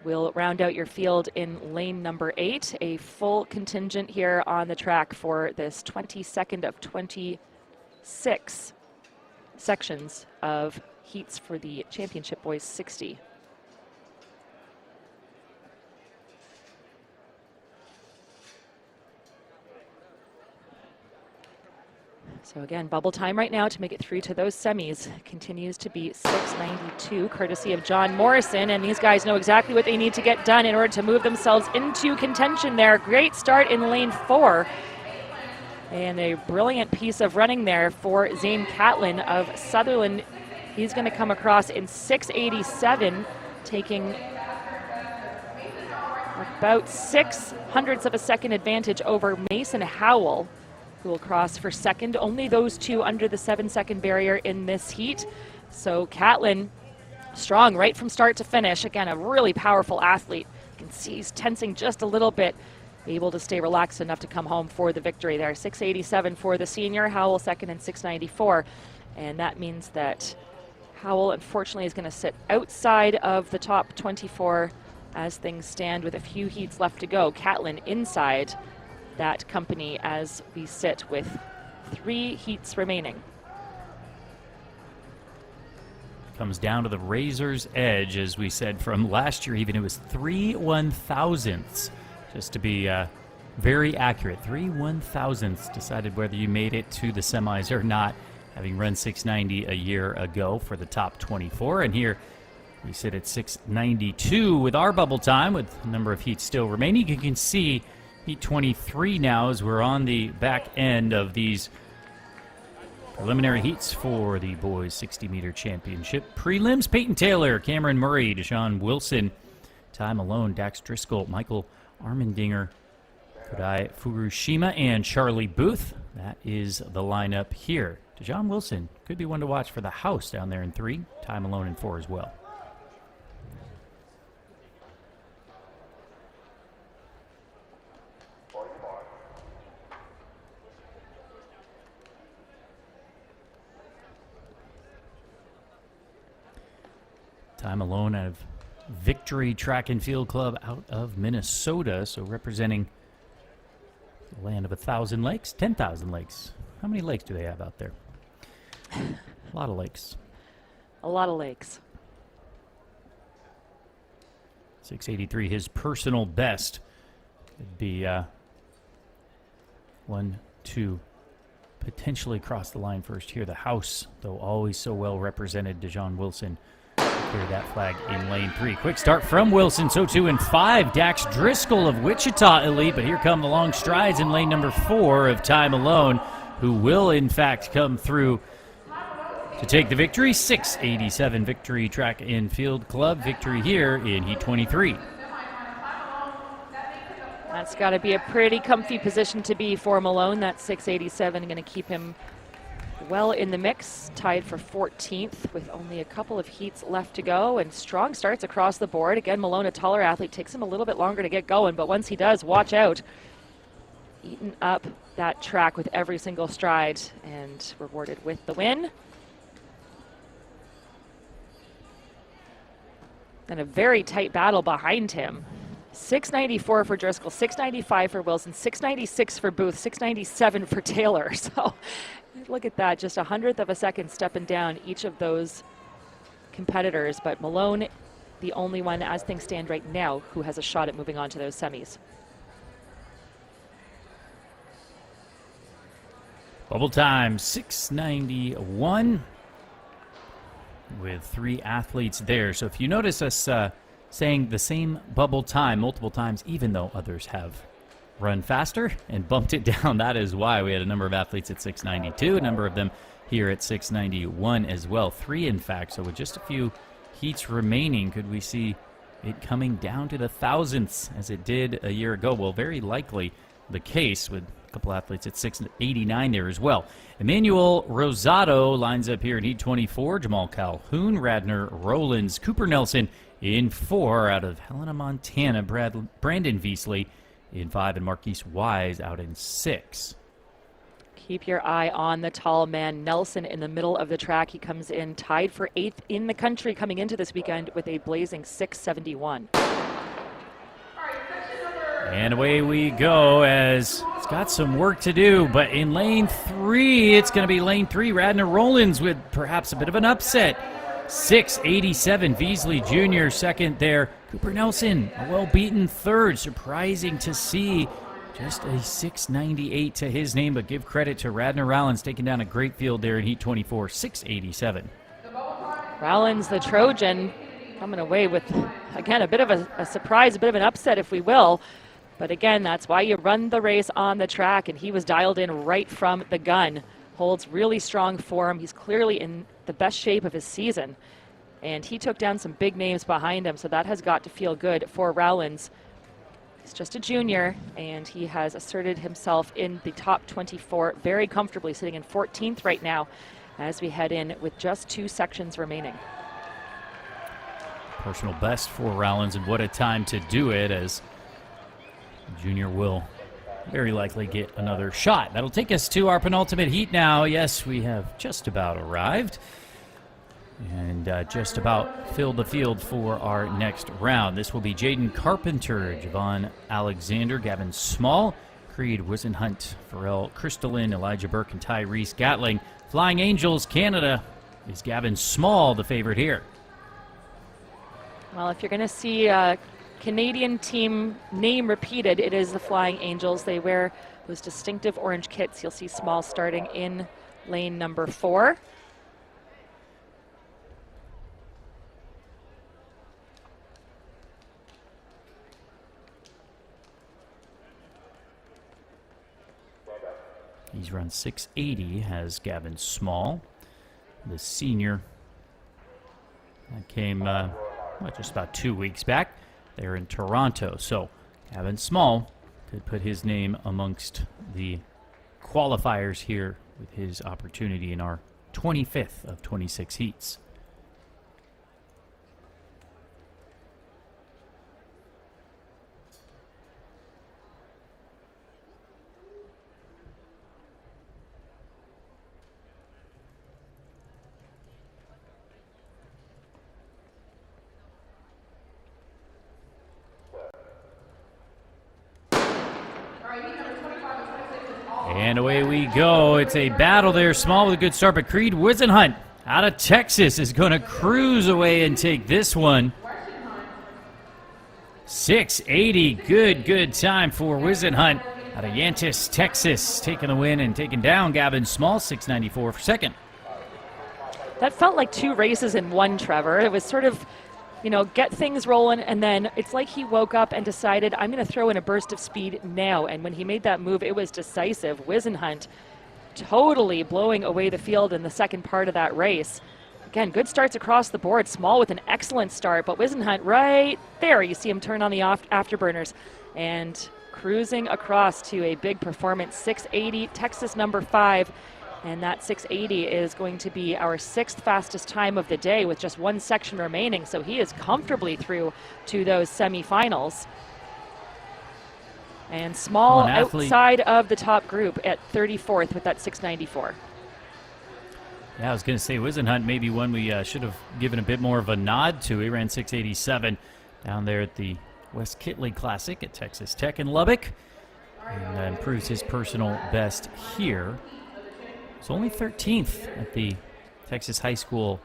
will round out your field in lane number 8. A full contingent here on the track for this 22nd of 26 sections of heats for the Championship Boys 60. So again, bubble time right now to make it through to those semis continues to be 6:92, courtesy of John Morrison, and these guys know exactly what they need to get done in order to move themselves into contention there. Great start in lane 4, and a brilliant piece of running there for Zane Catlin of Sutherland. He's going to come across in 6:87, taking about 0.06 of a second advantage over Mason Howell, who will cross for second. Only those two under the 7-second barrier in this heat. So Catlin, strong right from start to finish. Again, a really powerful athlete. You can see he's tensing just a little bit, able to stay relaxed enough to come home for the victory there. 6:87 for the senior, Howell second in 6:94. And that means that Howell, unfortunately, is going to sit outside of the top 24 as things stand with a few heats left to go. Catlin inside that company as we sit with 3 heats remaining. Comes down to the razor's edge, as we said from last year. Even it was 3/1000ths, just to be very accurate. 3/1000ths decided whether you made it to the semis or not, having run 690 a year ago for the top 24. And here we sit at 692 with our bubble time, with a number of heats still remaining. You can see Heat 23 now, as we're on the back end of these preliminary heats for the boys 60-meter championship. Prelims: Peyton Taylor, Cameron Murray, Deshaun Wilson, Ty Malone, Dax Driscoll, Michael Armendinger, Kodai Furushima, and Charlie Booth. That is the lineup here. Deshaun Wilson could be one to watch for the house down there in 3. Ty Malone in 4 as well. Ty Malone out of Victory Track and Field Club out of Minnesota, so representing the land of 1,000 lakes, 10,000 lakes. How many lakes do they have out there? A lot of lakes. A lot of lakes. 683, his personal best. Could be 1, 2, potentially cross the line first here. The house, though always so well represented, Deshaun Wilson. Clear that flag in lane 3. Quick start from Wilson, so too in 5. Dax Driscoll of Wichita Elite, but here come the long strides in lane number 4 of Ty Malone, who will in fact come through to take the victory. 6:87 Victory Track and Field Club victory here in Heat 23. That's got to be a pretty comfy position to be for Malone. That 6:87 going to keep him well in the mix, tied for 14th with only a couple of heats left to go, and strong starts across the board. Again, Malone, a taller athlete, takes him a little bit longer to get going, but once he does, watch out. Eaten up that track with every single stride and rewarded with the win. And a very tight battle behind him. 694 for Driscoll, 695 for Wilson, 696 for Booth, 697 for Taylor. So look at that, just 100th of a second stepping down each of those competitors. But Malone, the only one as things stand right now who has a shot at moving on to those semis. Bubble time, 691 with 3 athletes there. So if you notice us saying the same bubble time multiple times, even though others have run faster and bumped it down, that is why. We had a number of athletes at 692, a number of them here at 691 as well. 3, in fact. So with just a few heats remaining, could we see it coming down to the thousandths as it did a year ago? Well, very likely the case, with a couple athletes at 689 there as well. Emmanuel Rosado lines up here in Heat 24. Jamal Calhoun, Radner Rollins, Cooper Nelson in 4 out of Helena, Montana. Brandon Veasley in 5, and Marquise Wise out in 6. Keep your eye on the tall man, Nelson, in the middle of the track. He comes in tied for 8th in the country coming into this weekend with a blazing 6:71. And away we go as it's got some work to do, but in lane 3, it's going to be lane 3, Radnor Rollins with perhaps a bit of an upset. 6:87, Veasley Jr. second there. Cooper Nelson, a well-beaten third. Surprising to see just a 6:98 to his name, but give credit to Radnor Rollins taking down a great field there in Heat 24, 6:87. Rollins, the Trojan, coming away with, again, a bit of a surprise, a bit of an upset, if we will. But again, that's why you run the race on the track, and he was dialed in right from the gun. Holds really strong form. He's clearly in the best shape of his season. And he took down some big names behind him, so that has got to feel good for Rollins. He's just a junior, and he has asserted himself in the top 24 very comfortably, sitting in 14th right now as we head in with just 2 sections remaining. Personal best for Rollins, and what a time to do it, as Junior will very likely get another shot. That'll take us to our penultimate heat now. Yes, we have just about arrived and just about filled the field for our next round. This will be Jaden Carpenter, Javon Alexander, Gavin Small, Creed Wisenhunt, Pharrell Crystalline, Elijah Burke, and Tyrese Gatling. Flying Angels Canada, is Gavin Small the favorite here? Well, if you're going to see Canadian team name repeated, it is the Flying Angels. They wear those distinctive orange kits. You'll see Small starting in lane number 4. He's run 680, has Gavin Small, the senior. That came just about 2 weeks back. They're in Toronto, so Gavin Small could put his name amongst the qualifiers here with his opportunity in our 25th of 26 heats. And away we go. It's a battle there. Small with a good start, but Creed Wisenhunt out of Texas is going to cruise away and take this one. 680. Good time for Wisenhunt out of Yantis, Texas, taking the win and taking down Gavin Small, 694 for second. That felt like 2 races in one, Trevor. It was sort of, get things rolling, and then it's like he woke up and decided, I'm going to throw in a burst of speed now. And when he made that move, it was decisive. Wisenhunt totally blowing away the field in the second part of that race. Again, good starts across the board. Small with an excellent start, but Wisenhunt right there. You see him turn on the afterburners and cruising across to a big performance, 680, Texas number 5. And that 680 is going to be our 6th fastest time of the day with just 1 section remaining. So he is comfortably through to those semifinals. And Small outside of the top group at 34th with that 694. Yeah, I was going to say Wisenhunt maybe one we should have given a bit more of a nod to. He ran 687 down there at the West Kitley Classic at Texas Tech in Lubbock. And improves his personal best here. It's only 13th at the Texas High School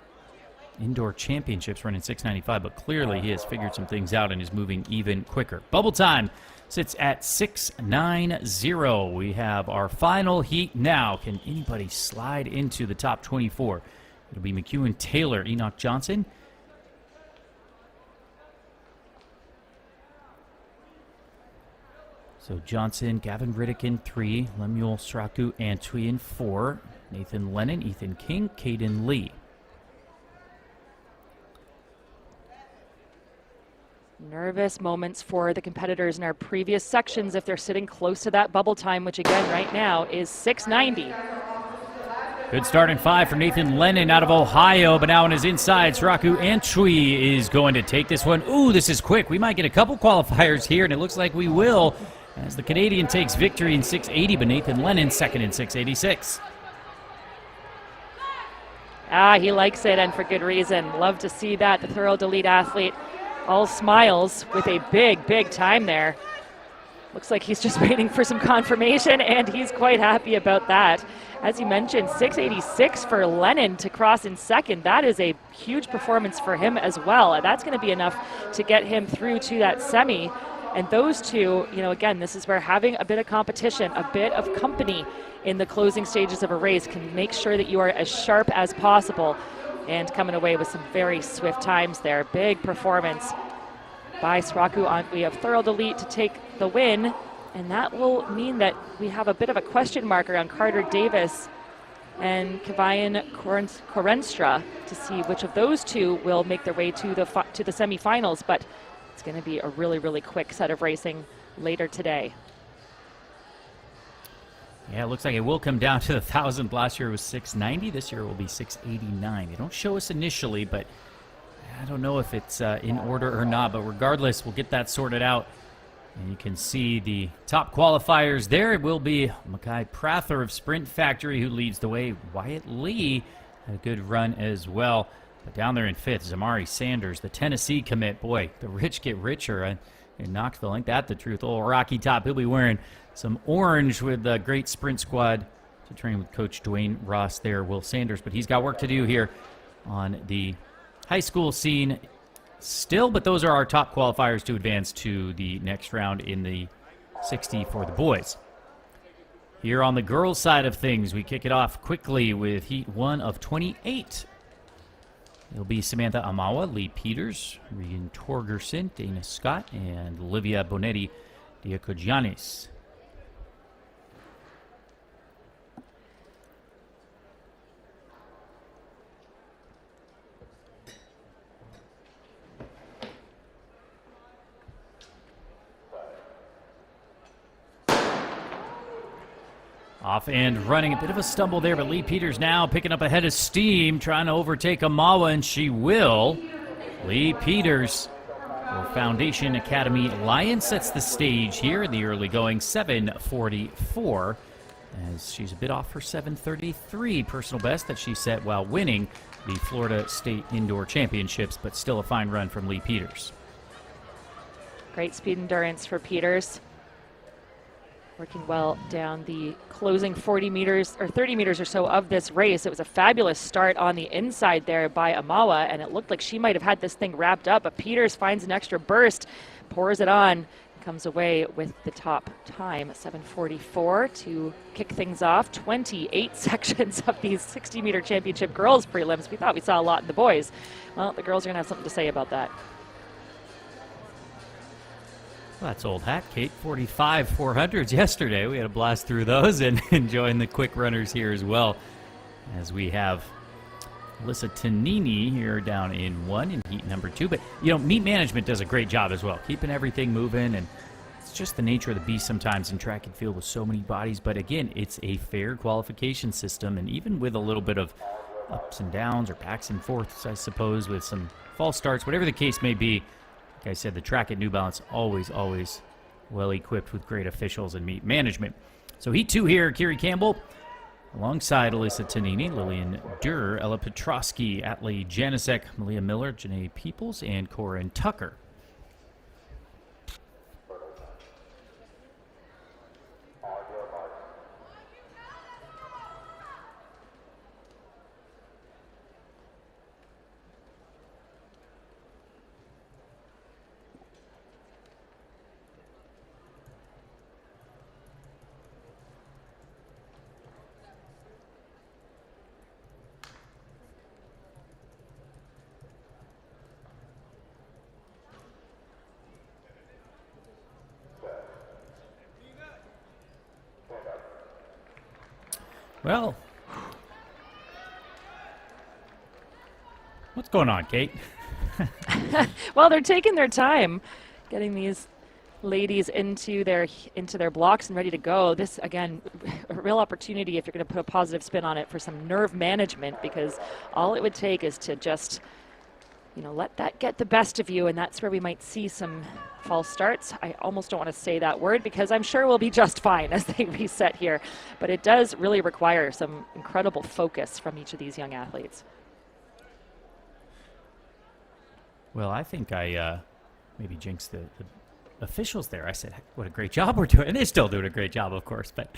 Indoor Championships, running 695, but clearly he has figured some things out and is moving even quicker. Bubble time sits at 690. We have our final heat now. Can anybody slide into the top 24? It'll be McEwen Taylor, Enoch Johnson. So Johnson, Gavin Riddick in 3, Lemuel Sraku Antwi in 4, Nathan Lennon, Ethan King, Caden Lee. Nervous moments for the competitors in our previous sections if they're sitting close to that bubble time, which again right now is 690. Good start in 5 for Nathan Lennon out of Ohio, but now on his inside, Sraku Antwi is going to take this one. Ooh, this is quick. We might get a couple qualifiers here, and it looks like we will. as the Canadian takes victory in 680, but Nathan Lennon second in 686. He likes it, and for good reason. Love to see that. The thorough delete athlete, all smiles with a big, big time there. Looks like he's just waiting for some confirmation, and he's quite happy about that. As you mentioned, 686 for Lennon to cross in second. That is a huge performance for him as well. That's going to be enough to get him through to that semi. And those two, again, this is where having a bit of competition, a bit of company in the closing stages of a race can make sure that you are as sharp as possible, and coming away with some very swift times there. Big performance by Sraku Antwi of thorough delete to take the win, and that will mean that we have a bit of a question mark around Carter Davis and Kavayan Korenstra to see which of those two will make their way to the semifinals, but it's going to be a really, really quick set of racing later today. Yeah, it looks like it will come down to the 1,000. Last year it was 690. This year it will be 689. They don't show us initially, but I don't know if it's in order or not. But regardless, we'll get that sorted out. And you can see the top qualifiers there. It will be Mackay Prather of Sprint Factory who leads the way. Wyatt Lee had a good run as well. But down there in fifth, Zamari Sanders, the Tennessee commit. Boy, the rich get richer in Knoxville. Ain't that the truth? Old Rocky Top, he'll be wearing some orange with the great sprint squad to train with Coach Dwayne Ross there, Will Sanders. But he's got work to do here on the high school scene still. But those are our top qualifiers to advance to the next round in the 60 for the boys. Here on the girls' side of things, we kick it off quickly with heat 1 of 28. It'll be Samantha Amawa, Lee Peters, Regan Torgerson, Dana Scott, and Olivia Bonetti Diacogianis. Off and running, a bit of a stumble there, but Lee Peters now picking up a head of steam, trying to overtake Amawa, and she will. Lee Peters for Foundation Academy Lions sets the stage here in the early going, 7:44, as she's a bit off her 7:33 personal best that she set while winning the Florida State Indoor Championships, but still a fine run from Lee Peters. Great speed endurance for Peters. Working well down the closing 40 meters or 30 meters or so of this race. It was a fabulous start on the inside there by Amawa, and it looked like she might have had this thing wrapped up, but Peters finds an extra burst, pours it on, comes away with the top time, 7:44 to kick things off. 28 sections of these 60-meter championship girls prelims. We thought we saw a lot in the boys. Well, the girls are going to have something to say about that. Well, that's old hat, Kate. 45 400s yesterday. We had a blast through those and enjoying the quick runners here as well, as we have Alyssa Tonini here down in 1 in heat number 2. But, meet management does a great job as well, keeping everything moving. And it's just the nature of the beast sometimes in track and field with so many bodies. But, again, it's a fair qualification system. And even with a little bit of ups and downs or backs and forths, I suppose, with some false starts, whatever the case may be, like I said, the track at New Balance always well equipped with great officials and meet management. So heat 2 here, Kiri Campbell, alongside Alyssa Tonini, Lillian Durr, Ella Petrosky, Atley Janisek, Malia Miller, Janae Peoples, and Corin Tucker. Well, what's going on, Kate? Well, they're taking their time getting these ladies into their blocks and ready to go. This, again, a real opportunity if you're going to put a positive spin on it for some nerve management, because all it would take is to just let that get the best of you, and that's where we might see some false starts. I almost don't want to say that word because I'm sure we'll be just fine as they reset here. But it does really require some incredible focus from each of these young athletes. Well, I think I maybe jinxed the officials there. I said, what a great job we're doing. And they're still doing a great job, of course. But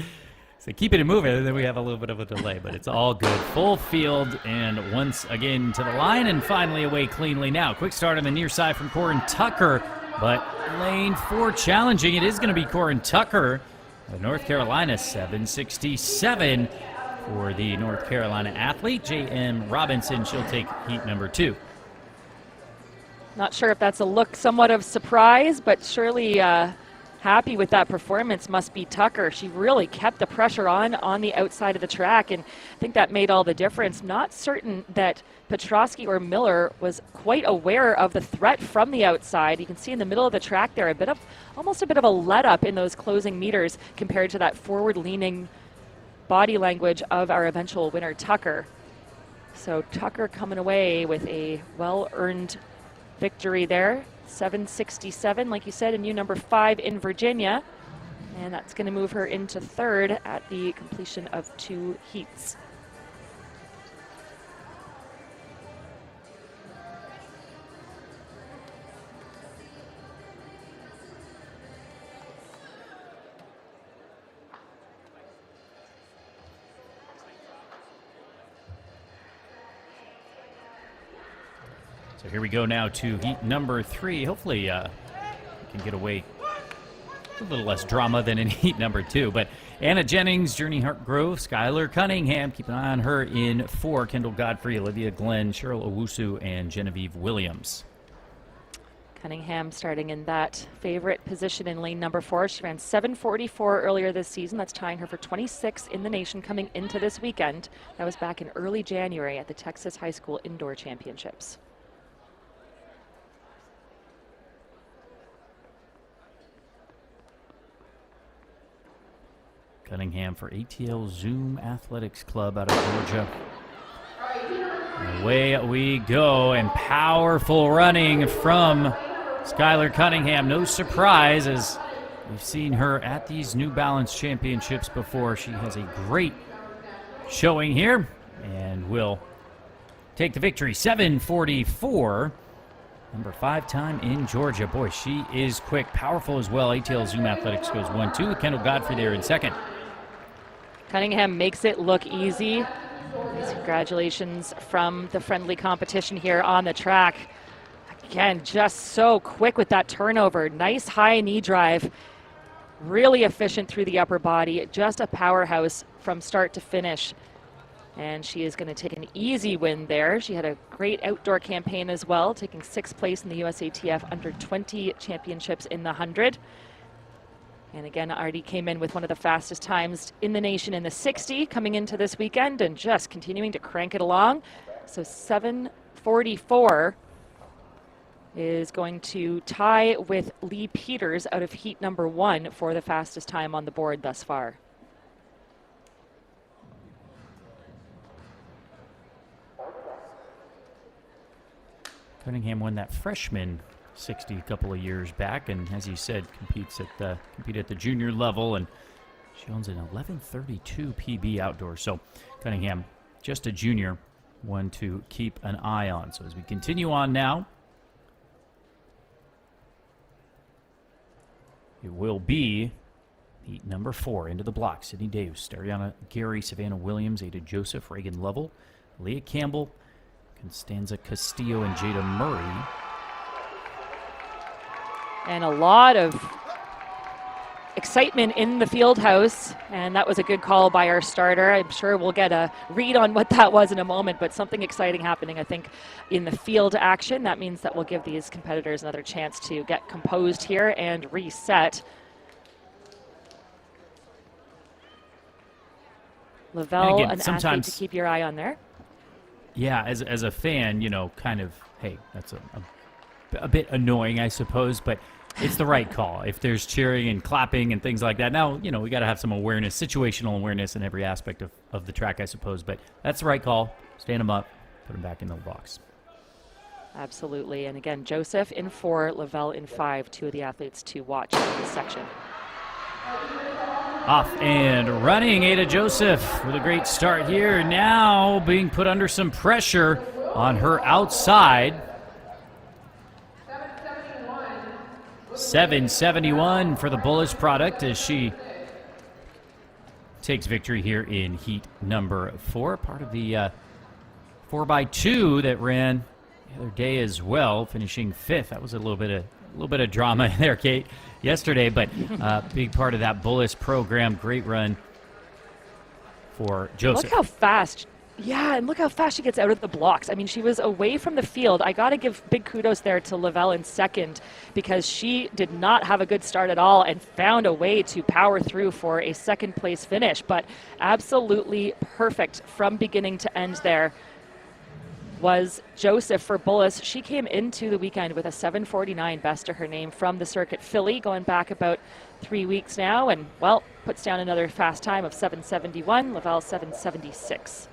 so keeping it moving, and then we have a little bit of a delay. But it's all good. Full field, and once again to the line, and finally away cleanly now. Quick start on the near side from Corin Tucker. But lane 4 challenging. It is going to be Corin Tucker of North Carolina, 767 for the North Carolina athlete. J.M. Robinson, she'll take heat number 2. Not sure if that's a look somewhat of surprise, but surely happy with that performance must be Tucker. She really kept the pressure on the outside of the track, and I think that made all the difference. Not certain that Petrosky or Miller was quite aware of the threat from the outside. You can see in the middle of the track there almost a bit of a let up in those closing meters compared to that forward-leaning body language of our eventual winner, Tucker. So Tucker coming away with a well-earned victory there, 767, like you said, and new number 5 in Virginia. And that's going to move her into 3rd at the completion of 2 heats. So here we go now to heat number 3. Hopefully we can get away a little less drama than in heat number 2. But Anna Jennings, Journey Hartgrove, Skylar Cunningham, keep an eye on her in 4. Kendall Godfrey, Olivia Glenn, Cheryl Owusu, and Genevieve Williams. Cunningham starting in that favorite position in lane number 4. She ran 7:44 earlier this season. That's tying her for 26 in the nation coming into this weekend. That was back in early January at the Texas High School Indoor Championships. Cunningham for ATL Zoom Athletics Club out of Georgia. Away we go, and powerful running from Skylar Cunningham. No surprise, as we've seen her at these New Balance Championships before. She has a great showing here and will take the victory. 7:44. Number 5 time in Georgia. Boy, she is quick, powerful as well. ATL Zoom Athletics goes 1-2 with Kendall Godfrey there in 2nd. Cunningham makes it look easy. Congratulations from the friendly competition here on the track. Again, just so quick with that turnover. Nice high knee drive. Really efficient through the upper body. Just a powerhouse from start to finish. And she is going to take an easy win there. She had a great outdoor campaign as well, taking 6th place in the USATF under 20 championships in the 100. And again, already came in with one of the fastest times in the nation in the 60 coming into this weekend, and just continuing to crank it along. So 7:44 is going to tie with Lee Peters out of heat number 1 for the fastest time on the board thus far. Cunningham won that freshman 60 a couple of years back, and as you said, compete at the junior level, and she owns an 11:32 PB outdoors. So Cunningham, just a junior, one to keep an eye on. So as we continue on now, it will be heat number 4 into the block. Sydney Davis, Dariana Gary, Savannah Williams, Ada Joseph, Reagan Lovell, Leah Campbell, Constanza Castillo, and Jada Murray. And a lot of excitement in the field house, and that was a good call by our starter. I'm sure we'll get a read on what that was in a moment, but something exciting happening, I think, in the field action. That means that we'll give these competitors another chance to get composed here and reset. Lavelle, an athlete to keep your eye on there. Yeah, as a fan, kind of, hey, that's a bit annoying, I suppose, but it's the right call. If there's cheering and clapping and things like that, now, we got to have some awareness, situational awareness in every aspect of the track, I suppose, but that's the right call. Stand them up, put them back in the box. Absolutely. And again, Joseph in 4, Lavelle in 5, two of the athletes to watch in this section. Off and running, Ada Joseph with a great start here. Now being put under some pressure on her outside. 771 for the Bullis product as she takes victory here in heat number 4. Part of the 4x2 that ran the other day as well, finishing 5th. That was a little bit of drama in there, Kate, yesterday, but big part of that Bullis program. Great run for Joseph. Look how fast. Yeah, and look how fast she gets out of the blocks. I mean, she was away from the field. I got to give big kudos there to Lavelle in second because she did not have a good start at all and found a way to power through for a second place finish. But absolutely perfect from beginning to end there was Joseph for Bullis. She came into the weekend with a 7:49 best to her name from the circuit Philly, going back about 3 weeks now, and, well, puts down another fast time of 7:71, Lavelle 7:76.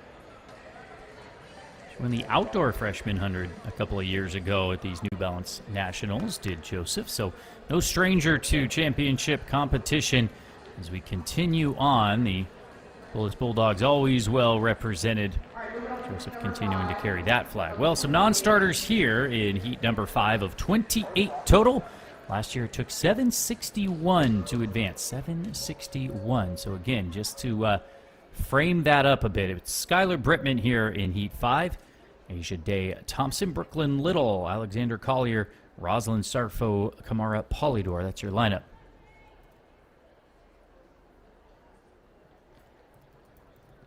She won the outdoor freshman 100 a couple of years ago at these New Balance Nationals, did Joseph, so no stranger to championship competition as we continue on. The Bullis Bulldogs always well represented. Joseph continuing to carry that flag. Well, some non-starters here in heat number 5 of 28 total. Last year it took 761 to advance, 761. So again, just to frame that up a bit, it's Skylar Brittman here in heat 5. Asia Day Thompson, Brooklyn Little, Alexander Collier, Rosalind Sarfo, Kamara Polydor. That's your lineup.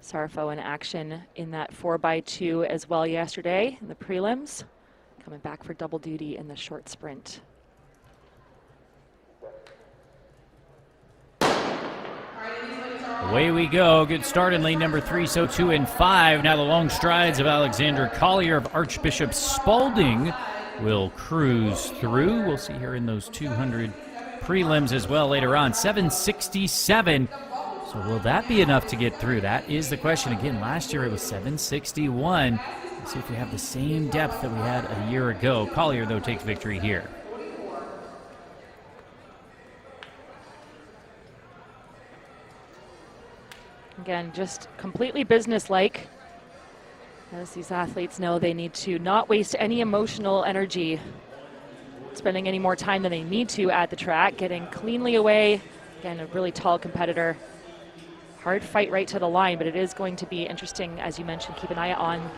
Sarfo in action in that 4x2 as well yesterday in the prelims. Coming back for double duty in the short sprint. Away we go. Good start in lane number 3, so 2 and 5. Now the long strides of Alexander Collier of Archbishop Spalding will cruise through. We'll see her in those 200 prelims as well later on. 767. So will that be enough to get through? That is the question. Again, last year it was 761. Let's see if we have the same depth that we had a year ago. Collier, though, takes victory here. Again, just completely businesslike. As these athletes know, they need to not waste any emotional energy spending any more time than they need to at the track, getting cleanly away. Again, a really tall competitor. Hard fight right to the line, but it is going to be interesting, as you mentioned, keep an eye on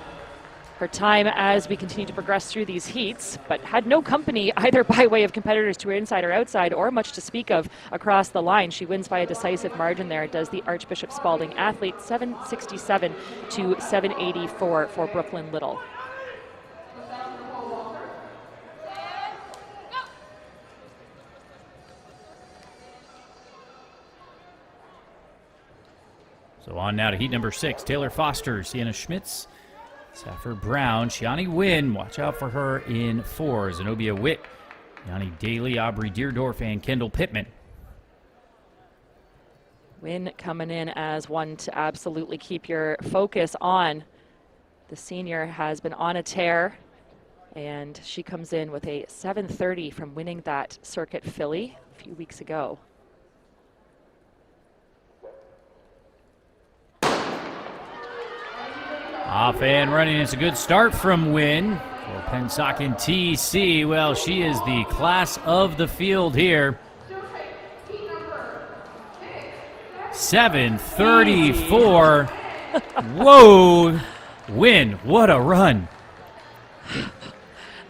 her time as we continue to progress through these heats, but had no company either by way of competitors to her inside or outside or much to speak of across the line. She wins by a decisive margin there, does the Archbishop Spalding athlete, 767 to 784 for Brooklyn Little. So on now to heat number 6. Taylor Foster, Sienna Schmitz, Saffir Brown, Shiani Wynn. Watch out for her in 4. Zenobia Witt, Yanni Daly, Aubrey Deerdorf, and Kendall Pittman. Wynn coming in as one to absolutely keep your focus on. The senior has been on a tear, and she comes in with a 730 from winning that circuit Philly a few weeks ago. Off and running. It's a good start from Wynn for Pennsauken TC. Well, she is the class of the field here. 734. Whoa. Wynn, what a run.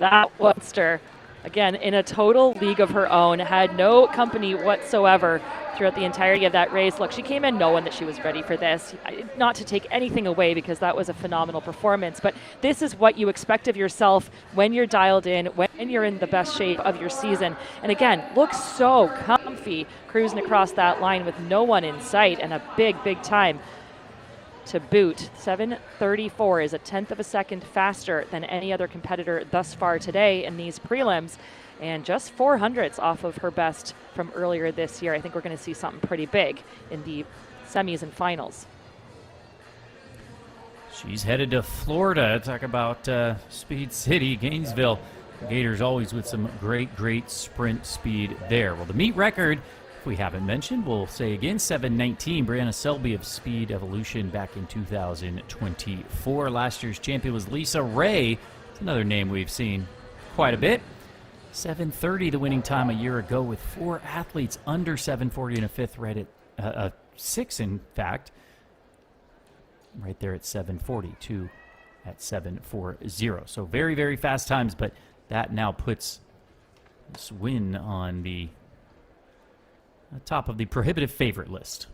That Webster, again, in a total league of her own, had no company whatsoever throughout the entirety of that race. Look, she came in knowing that she was ready for this. Not to take anything away because that was a phenomenal performance, but this is what you expect of yourself when you're dialed in, when you're in the best shape of your season. And again, looks so comfy cruising across that line with no one in sight, and a big, big time to boot. 7:34 is a tenth of a second faster than any other competitor thus far today in these prelims, and just 400ths off of her best from earlier this year. I think we're going to see something pretty big in the semis and finals. She's headed to Florida. Talk about Speed City, Gainesville. Gators always with some great sprint speed there. Well, the meet record, if we haven't mentioned, we'll say again, 7:19. Brianna Selby of Speed Evolution back in 2024. Last year's champion was Lisa Ray. It's another name we've seen quite a bit. 7:30 the winning time a year ago with 4 athletes under 7:40 and a fifth right at 6, in fact. Right there at 7:40, 2 at 7:40. So very fast times, but that now puts this win on the top of the prohibitive favorite list.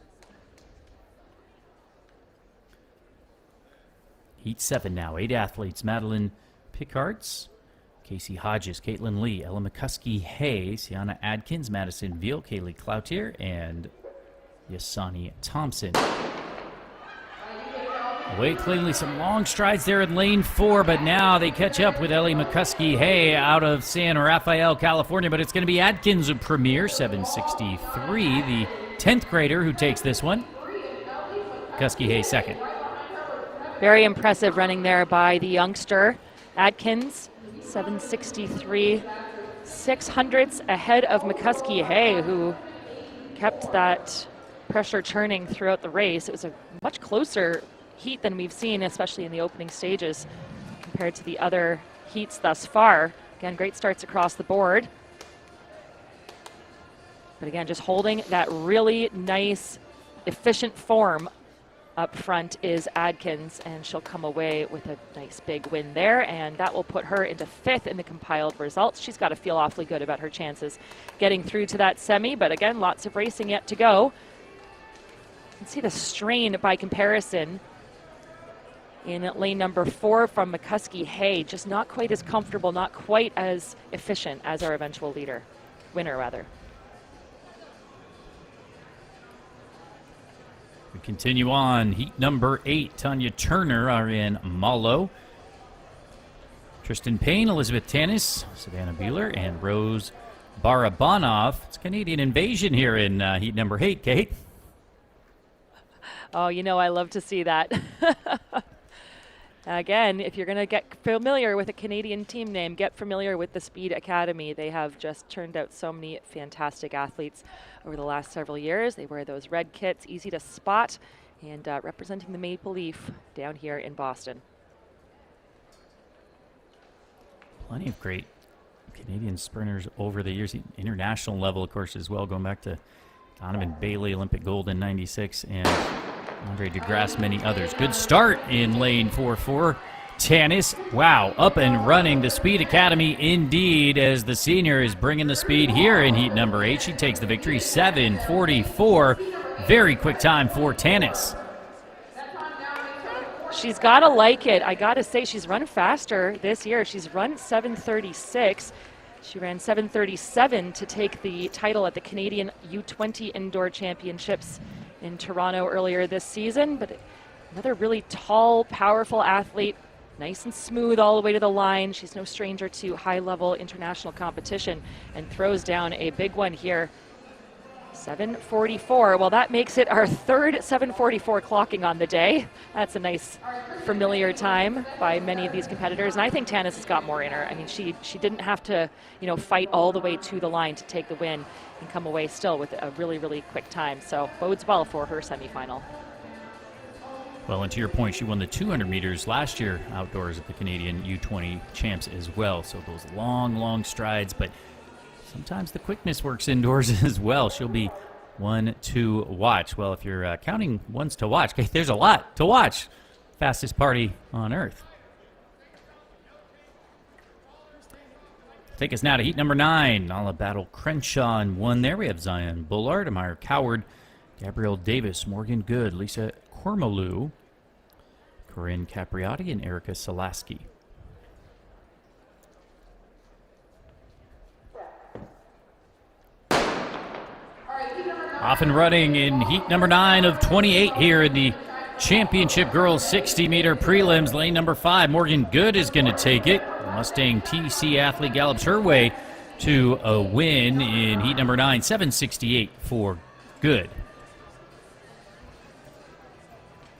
Heat 7 now. 8 athletes. Madeline Picards, Casey Hodges, Caitlin Lee, Ella McCuskey-Hay, Sienna Adkins, Madison Veal, Kaylee Cloutier, and Yasani Thompson. Away cleanly, some long strides there in lane 4, but now they catch up with Ellie McCuskey-Hay out of San Rafael, California, but it's going to be Adkins who premier, 7:63, the 10th grader who takes this one. McCuskey-Hay second. Very impressive running there by the youngster. Adkins, 7:63, 600ths ahead of McCuskey-Hay, who kept that pressure turning throughout the race. It was a much closer heat than we've seen, especially in the opening stages compared to the other heats thus far. Again, great starts across the board. But again, just holding that really nice, efficient form up front is Adkins, and she'll come away with a nice big win there, and that will put her into 5th in the compiled results. She's got to feel awfully good about her chances getting through to that semi, but again, lots of racing yet to go. You can see the strain by comparison in lane number 4 from McCuskey-Hay, just not quite as comfortable, not quite as efficient as our eventual winner rather. We continue on. Heat number 8, Tanya Turner are in Malo. Tristan Payne, Elizabeth Tanis, Savannah Beeler, and Rose Barabanov. It's Canadian invasion here in heat number 8, Kate. Oh, you know I love to see that. Again, if you're going to get familiar with a Canadian team name, get familiar with the Speed Academy. They have just turned out so many fantastic athletes over the last several years. They wear those red kits, easy to spot, and representing the Maple Leaf down here in Boston. Plenty of great Canadian sprinters over the years. International level, of course, as well, going back to Donovan Bailey, Olympic gold in 96, and Andre DeGrasse, many others. Good start in lane 4 for Tanis. Wow, up and running. The Speed Academy indeed, as the senior is bringing the speed here in heat number 8. She takes the victory, 7:44. Very quick time for Tanis. She's got to like it. I got to say, she's run faster this year. She's run 7:36. She ran 7:37 to take the title at the Canadian U20 Indoor Championships in Toronto earlier this season. But another really tall, powerful athlete, nice and smooth all the way to the line. She's no stranger to high-level international competition and throws down a big one here. 7:44. Well, that makes it our 3rd 7:44 clocking on the day. That's a nice familiar time by many of these competitors, and I think Tanis has got more in her. I mean, she didn't have to, fight all the way to the line to take the win and come away still with a really quick time. So bodes well for her semifinal. Well, and to your point, she won the 200 meters last year outdoors at the Canadian U20 champs as well. So those long strides, but sometimes the quickness works indoors as well. She'll be one to watch. Well, if you're counting ones to watch, okay, there's a lot to watch. Fastest party on earth. Take us now to heat number 9. Nala Battle Crenshaw in 1 there. We have Zion Bullard, Amir Coward, Gabrielle Davis, Morgan Good, Lisa Cormolu, Corinne Capriati, and Erica Salaski. Off and running in heat number 9 of 28 here in the championship girls 60-meter prelims. Lane number 5, Morgan Good is going to take it. The Mustang TC athlete gallops her way to a win in heat number 9, 7:68 for Good.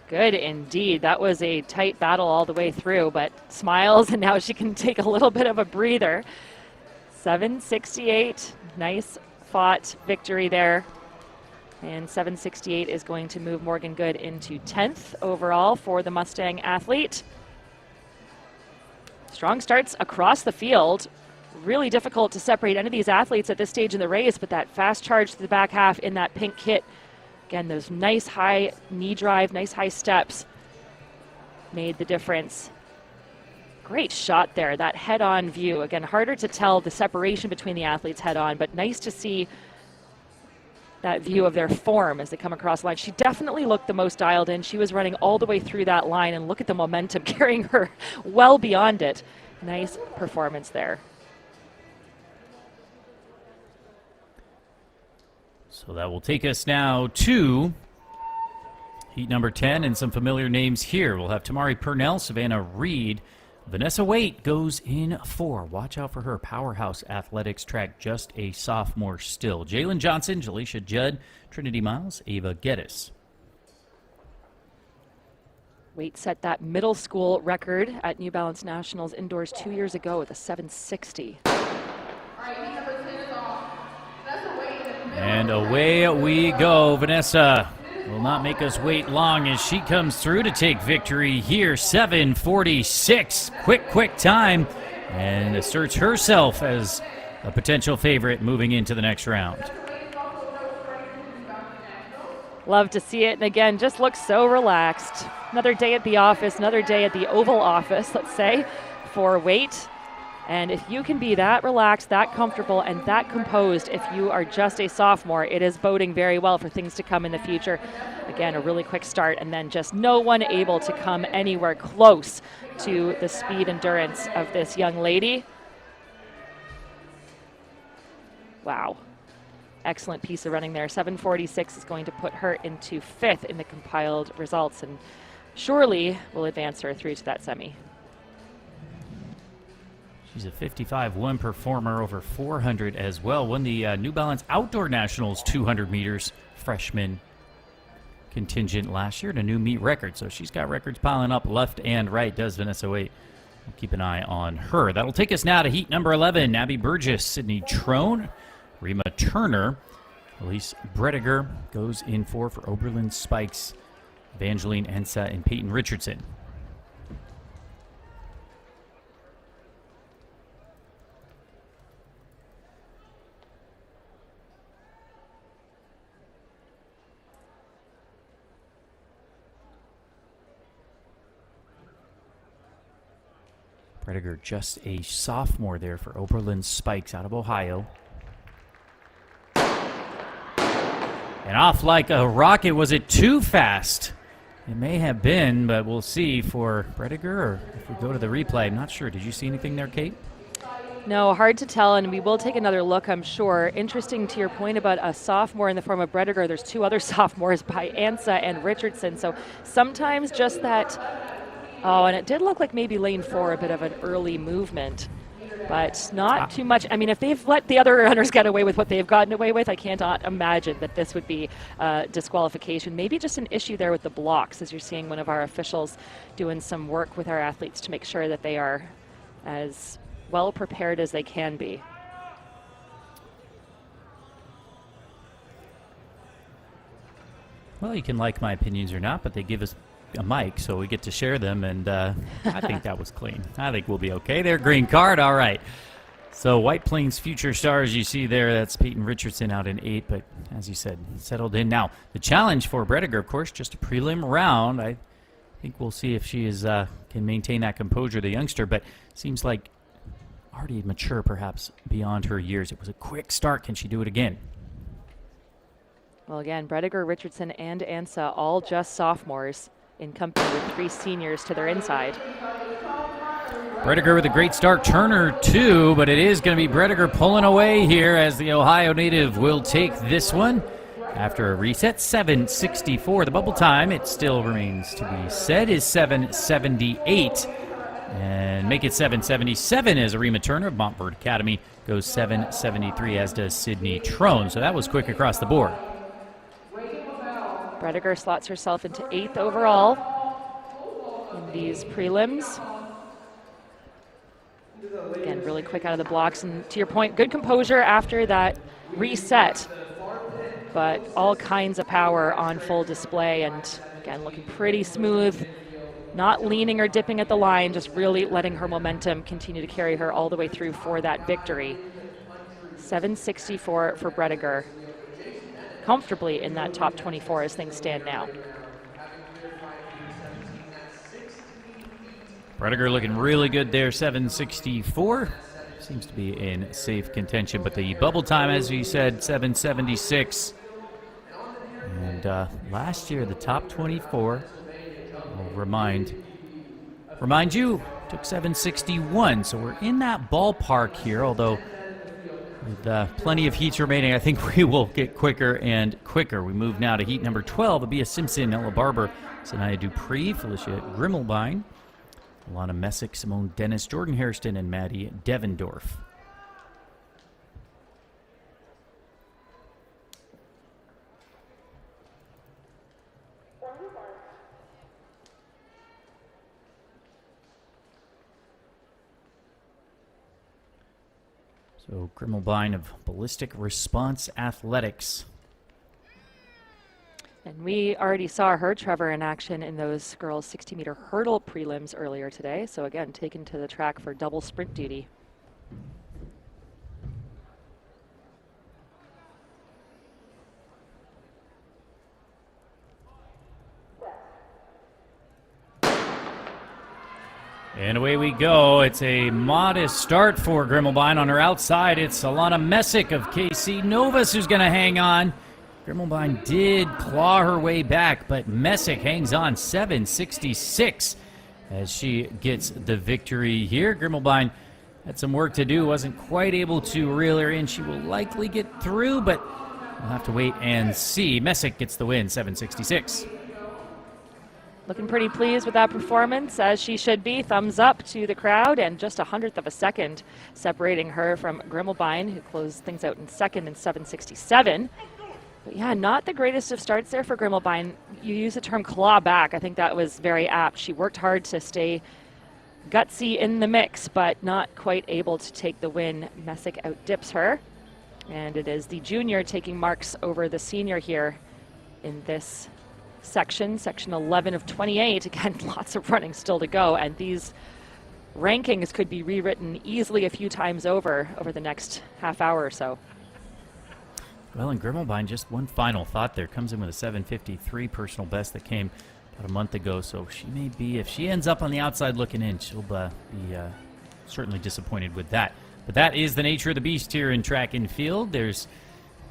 Good indeed. That was a tight battle all the way through, but smiles, and now she can take a little bit of a breather. 7:68, nice fought victory there. And 7:68 is going to move Morgan Good into 10th overall for the Mustang athlete. Strong starts across the field. Really difficult to separate any of these athletes at this stage in the race, but that fast charge to the back half in that pink kit. Again, those nice high knee drive, nice high steps made the difference. Great shot there, that head-on view. Again, harder to tell the separation between the athletes head-on, but nice to see that view of their form as they come across the line. She definitely looked the most dialed in. She was running all the way through that line, and look at the momentum carrying her well beyond it. Nice performance there. So that will take us now to heat number 10, and some familiar names here. We'll have Tamari Purnell, Savannah Reed. Vanessa Waite goes in 4. Watch out for her. Powerhouse athletics track, just a sophomore still. Jalen Johnson, Jaleisha Judd, Trinity Miles, Ava Geddes. Waite set that middle school record at New Balance Nationals indoors 2 years ago with a 7:60. And away we go. Vanessa will not make us wait long as she comes through to take victory here. 7:46. Quick time. And asserts herself as a potential favorite moving into the next round. Love to see it. And again, just looks so relaxed. Another day at the office, another day at the Oval Office, let's say, for Waite. And if you can be that relaxed, that comfortable, and that composed if you are just a sophomore, it is boding very well for things to come in the future. Again, a really quick start, and then just no one able to come anywhere close to the speed endurance of this young lady. Wow. Excellent piece of running there. 7:46 is going to put her into 5th in the compiled results, and surely will advance her through to that semi. She's a 55-1 performer, over 400 as well. Won the New Balance Outdoor Nationals 200 meters freshman contingent last year, and a new meet record. So she's got records piling up left and right, does Vanessa Waite. We'll keep an eye on her. That'll take us now to heat number 11. Abby Burgess, Sydney Trone, Rima Turner, Elise Brediger goes in for Oberlin Spikes, Evangeline Ensa, and Peyton Richardson. Brediger, just a sophomore there for Oberlin Spikes out of Ohio. And off like a rocket. Was it too fast? It may have been, but we'll see for Brediger, or if we go to the replay. I'm not sure. Did you see anything there, Kate? No, hard to tell, and we will take another look, I'm sure. Interesting to your point about a sophomore in the form of Brediger. There's 2 other sophomores by Ansa and Richardson, so sometimes just that. Oh, and it did look like maybe lane 4, a bit of an early movement, but not too much. I mean, if they've let the other runners get away with what they've gotten away with, I can't imagine that this would be disqualification. Maybe just an issue there with the blocks, as you're seeing one of our officials doing some work with our athletes to make sure that they are as well prepared as they can be. Well, you can like my opinions or not, but they give us a mic, so we get to share them, and I think that was clean. I think we'll be okay there. Green card, all right. So White Plains future stars you see there, that's Peyton Richardson out in 8, but as you said, settled in. Now, the challenge for Brediger, of course, just a prelim round. I think we'll see if she is can maintain that composure, the youngster, but seems like already mature perhaps beyond her years. It was a quick start. Can she do it again? Well, again, Brediger, Richardson, and Ansa, all just sophomores, in company with 3 seniors to their inside. Brediger with a great start. Turner too, but it is going to be Brediger pulling away here as the Ohio native will take this one. After a reset, 7:64. The bubble time, it still remains to be said, is 7:78. And make it 7:77 as Arima Turner of Montford Academy goes 7:73, as does Sydney Trone. So that was quick across the board. Brediger slots herself into 8th overall in these prelims. Again, really quick out of the blocks, and to your point, good composure after that reset, but all kinds of power on full display, and again, looking pretty smooth, not leaning or dipping at the line, just really letting her momentum continue to carry her all the way through for that victory. 764 for Brediger, comfortably in that top 24 as things stand now. Brediger looking really good there, 764. Seems to be in safe contention, but the bubble time, as you said, 776. And last year, the top 24, I'll remind you, took 761. So we're in that ballpark here, although with plenty of heats remaining, I think we will get quicker and quicker. We move now to heat number 12. Abia Simpson, Ella Barber, Sanaya Dupree, Felicia Grimmelbein, Alana Messick, Simone Dennis, Jordan Hairston, and Maddie Devendorf. So Grimmelbein of Ballistic Response Athletics. And we already saw her, Trevor, in action in those girls' 60-meter hurdle prelims earlier today. So again, taken to the track for double sprint duty. And away we go. It's a modest start for Grimmelbein. On her outside, it's Alana Messick of KC Novus who's going to hang on. Grimmelbein did claw her way back, but Messick hangs on 766 as she gets the victory here. Grimmelbein had some work to do, wasn't quite able to reel her in. She will likely get through, but we'll have to wait and see. Messick gets the win, 766. Looking pretty pleased with that performance, as she should be. Thumbs up to the crowd, and just 100th of a second separating her from Grimmelbein, who closed things out in second in 767. But yeah, not the greatest of starts there for Grimmelbein. You use the term claw back. I think that was very apt. She worked hard to stay gutsy in the mix, but not quite able to take the win. Messick outdips her, and it is the junior taking marks over the senior here in this section 11 of 28. Again, lots of running still to go, and these rankings could be rewritten easily a few times over the next half hour or so. Well, and Grimmelbein, just one final thought there, comes in with a 753 personal best that came about a month ago, so she may be, if she ends up on the outside looking in, she'll be certainly disappointed with that. But that is the nature of the beast here in track and field. There's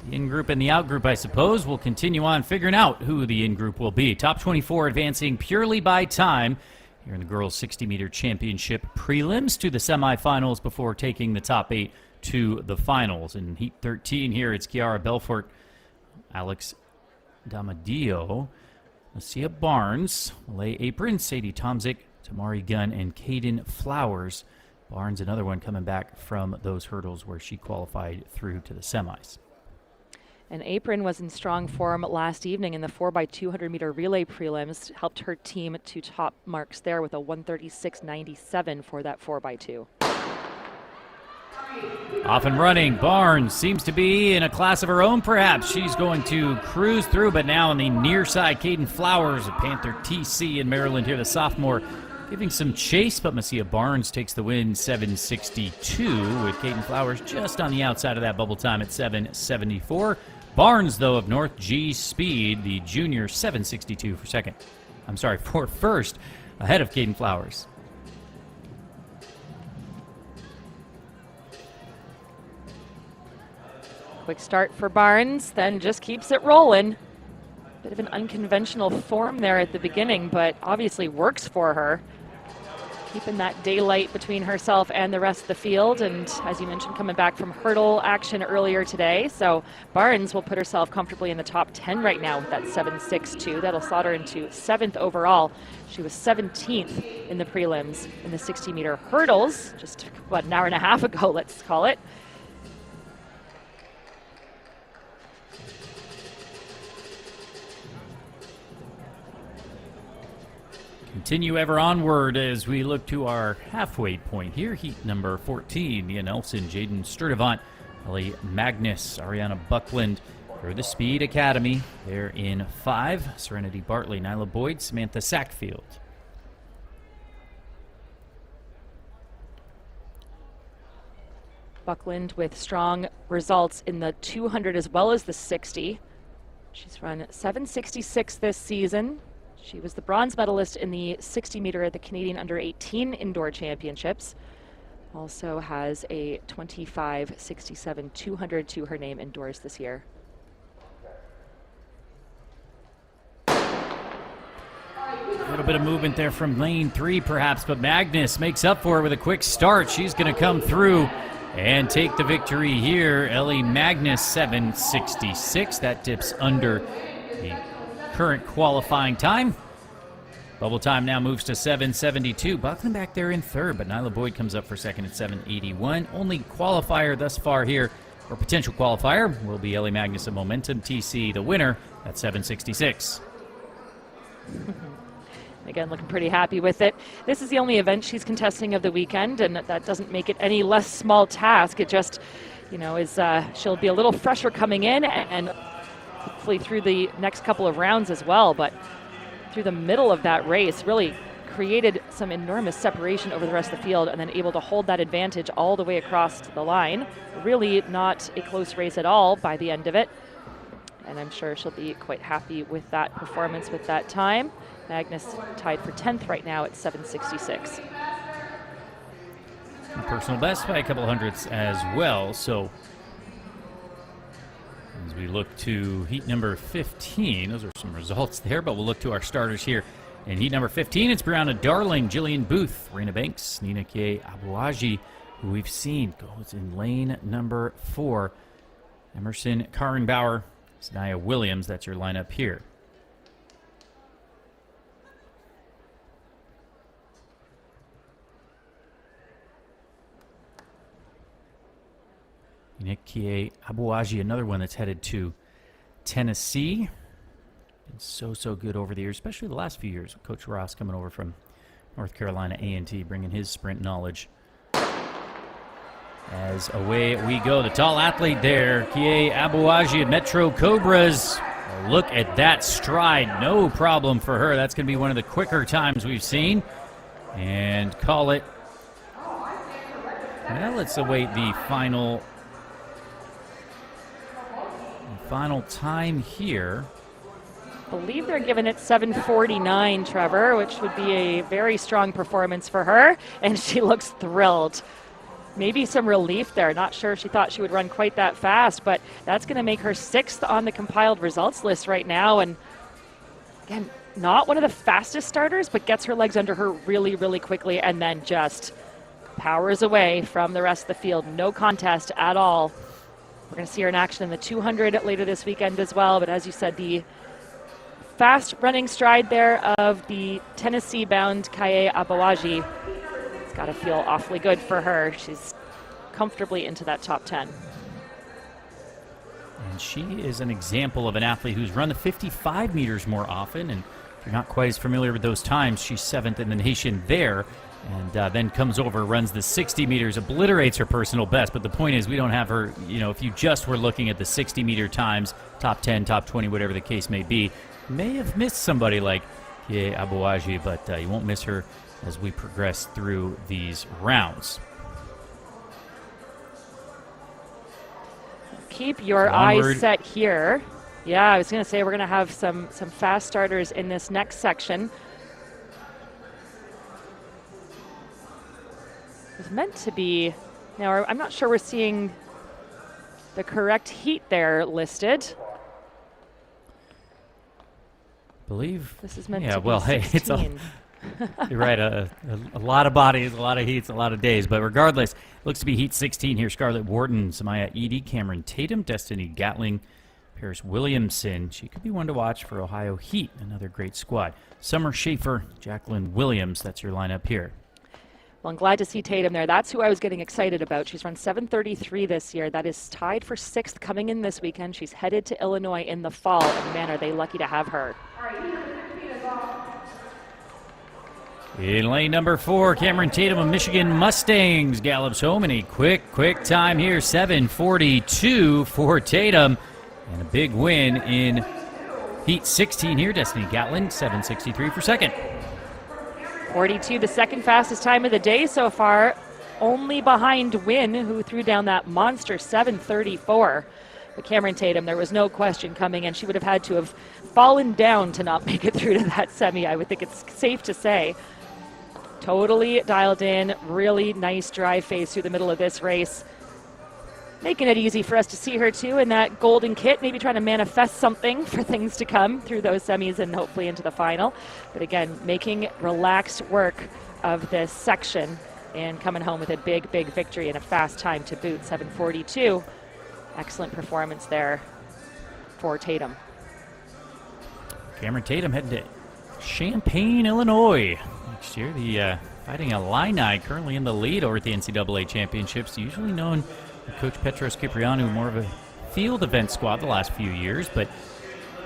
the in-group and the out-group, I suppose. We'll continue on figuring out who the in-group will be. Top 24 advancing purely by time here in the girls' 60-meter championship prelims to the semifinals before taking the top 8 to the finals. In Heat 13 here, it's Kiara Belfort, Alex Damadio, Lucia Barnes, Malay Apron, Sadie Tomzik, Tamari Gunn, and Caden Flowers. Barnes, another one coming back from those hurdles where she qualified through to the semis. And Apron was in strong form last evening in the 4x200 meter relay prelims, helped her team to top marks there with a 136.97 for that 4x2. Off and running, Barnes seems to be in a class of her own, perhaps. She's going to cruise through, but now on the near side, Caden Flowers, a Panther TC in Maryland here, the sophomore, giving some chase, but Masia Barnes takes the win, 762, with Caden Flowers just on the outside of that bubble time at 774. Barnes, though, of North G Speed, the junior, 762 for second. I'm sorry, for first, ahead of Caden Flowers. Quick start for Barnes, then just keeps it rolling. Bit of an unconventional form there at the beginning, but obviously works for her. Keeping that daylight between herself and the rest of the field, and as you mentioned, coming back from hurdle action earlier today. So Barnes will put herself comfortably in the top 10 right now with that 7.62. That'll slot her into 7th overall. She was 17th in the prelims in the 60-meter hurdles, just about an hour and a half ago, let's call it. Continue ever onward as we look to our halfway point here. Heat number 14, Nia Nelson, Jaden Sturdivant, Ellie Magnus, Ariana Buckland for the Speed Academy. They're in 5. Serenity Bartley, Nyla Boyd, Samantha Sackfield. Buckland with strong results in the 200 as well as the 60. She's run 7:66 this season. She was the bronze medalist in the 60 meter at the Canadian Under-18 Indoor Championships. Also has a 25:67 200 to her name indoors this year. A little bit of movement there from lane 3 perhaps, but Magnus makes up for it with a quick start. She's going to come through and take the victory here. Ellie Magnus, 7:66. That dips under the current qualifying time. Bubble time now moves to 7:72. Buckland back there in 3rd, but Nyla Boyd comes up for 2nd at 7:81. Only qualifier thus far here, or potential qualifier, will be Ellie Magnus of Momentum TC, the winner at 7:66. Again, looking pretty happy with it. This is the only event she's contesting of the weekend, and that doesn't make it any less small task. It just, is she'll be a little fresher coming in, and hopefully through the next couple of rounds as well. But through the middle of that race, really created some enormous separation over the rest of the field, and then able to hold that advantage all the way across the line. Really not a close race at all by the end of it. And I'm sure she'll be quite happy with that performance, with that time. Magnus tied for 10th right now at 7:66. Personal best by a couple hundredths as well. So as we look to heat number 15, those are some results there, but we'll look to our starters here. In heat number 15, it's Brianna Darling, Jillian Booth, Raina Banks, Nina K. Abuaji, who we've seen goes in lane number 4. Emerson Karenbauer, Sanaya Williams, that's your lineup here. Nikia Abuaji, another one that's headed to Tennessee. Been so good over the years, especially the last few years. Coach Ross coming over from North Carolina A&T, bringing his sprint knowledge. As away we go, the tall athlete there, Kie Abuaji of Metro Cobras. Look at that stride, no problem for her. That's going to be one of the quicker times we've seen. And call it, well, let's await the final time here. I believe they're giving it 7:49, Trevor, which would be a very strong performance for her, and she looks thrilled. Maybe some relief there. Not sure she thought she would run quite that fast, but that's going to make her 6th on the compiled results list right now. And again, not one of the fastest starters, but gets her legs under her really quickly, and then just powers away from the rest of the field. No contest at all. We're going to see her in action in the 200 later this weekend as well. But as you said, the fast running stride there of the Tennessee-bound Kaye Abuaji, it's got to feel awfully good for her. She's comfortably into that top 10. And she is an example of an athlete who's run the 55 meters more often. And if you're not quite as familiar with those times, she's 7th in the nation there. And then comes over, runs the 60 meters, obliterates her personal best. But the point is, we don't have her, if you just were looking at the 60-meter times, top 10, top 20, whatever the case may be, may have missed somebody like Kie Abuaji, but you won't miss her as we progress through these rounds. Keep your eyes set here. Yeah, I was going to say we're going to have some fast starters in this next section. It's meant to be, now I'm not sure we're seeing the correct heat there listed. Believe this is meant to be well, 16. Hey, it's you're right, a lot of bodies, a lot of heats, a lot of days, but regardless, looks to be heat 16 here. Scarlett Warden, Samaya Edie, Cameron Tatum, Destiny Gatling, Paris Williamson. She could be one to watch for Ohio Heat, another great squad. Summer Schaefer, Jacqueline Williams, that's your lineup here. Well, I'm glad to see Tatum there. That's who I was getting excited about. She's run 7:33 this year. That is tied for 6th coming in this weekend. She's headed to Illinois in the fall, and man, are they lucky to have her. In lane number 4, Cameron Tatum of Michigan Mustangs gallops home in a quick time here. 7:42 for Tatum. And a big win in Heat 16 here. Destiny Gatlin, 7:63 for second. 42, the second fastest time of the day so far. Only behind Wynn, who threw down that monster 7:34. But Cameron Tatum, there was no question coming in. She would have had to have fallen down to not make it through to that semi, I would think it's safe to say. Totally dialed in, really nice drive phase through the middle of this race. Making it easy for us to see her too in that golden kit, maybe trying to manifest something for things to come through those semis and hopefully into the final. But again, making relaxed work of this section and coming home with a big victory and a fast time to boot, 7:42. Excellent performance there for Tatum. Cameron Tatum headed to Champaign, Illinois next year. The Fighting Illini currently in the lead over at the NCAA Championships, usually known as Coach Petros Kyprianou, more of a field event squad the last few years, but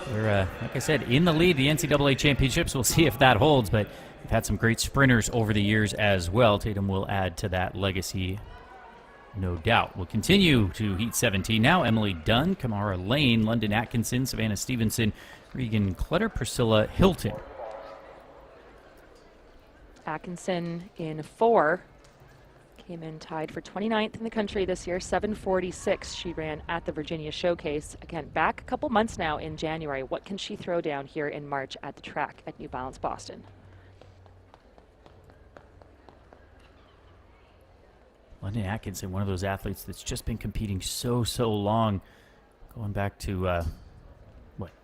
they're, like I said, in the lead, the NCAA Championships. We'll see if that holds, but we've had some great sprinters over the years as well. Tatum will add to that legacy, no doubt. We'll continue to Heat 17 now. Emily Dunn, Kamara Lane, London Atkinson, Savannah Stevenson, Regan Clutter, Priscilla Hilton. Atkinson in 4. Came in tied for 29th in the country this year, 7:46 she ran at the Virginia Showcase. Again, back a couple months now in January. What can she throw down here in March at the track at New Balance Boston? London Atkinson, one of those athletes that's just been competing so long, going back to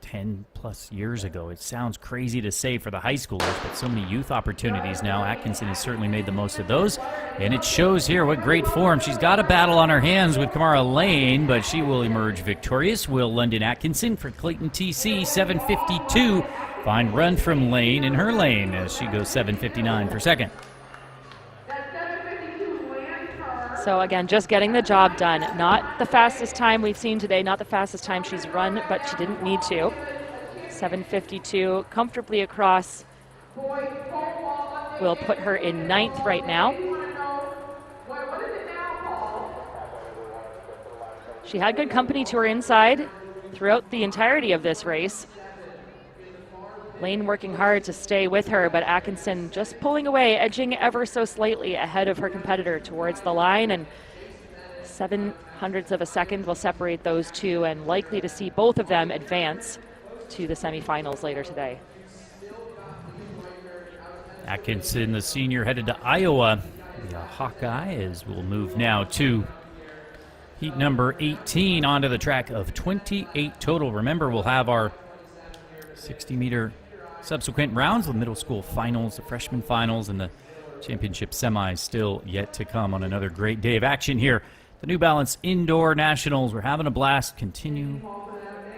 10 plus years ago. It sounds crazy to say for the high schoolers, but so many youth opportunities now. Atkinson has certainly made the most of those, and it shows here. What great form. She's got a battle on her hands with Kamara Lane, but she will emerge victorious. Will London Atkinson for Clayton TC, 7:52. Fine run from Lane in her lane as she goes 7:59 for second. So again, just getting the job done. Not the fastest time we've seen today, not the fastest time she's run, but she didn't need to. 7:52, comfortably across. We'll put her in 9th right now. She had good company to her inside throughout the entirety of this race. Lane working hard to stay with her, but Atkinson just pulling away, edging ever so slightly ahead of her competitor towards the line, and 0.07 of a second will separate those two, and likely to see both of them advance to the semifinals later today. Atkinson, the senior, headed to Iowa. The Hawkeye, as we'll move now to heat number 18 onto the track of 28 total. Remember, we'll have our 60-meter subsequent rounds, the middle school finals, the freshman finals, and the championship semis still yet to come on another great day of action here. The New Balance Indoor Nationals. We're having a blast. Continue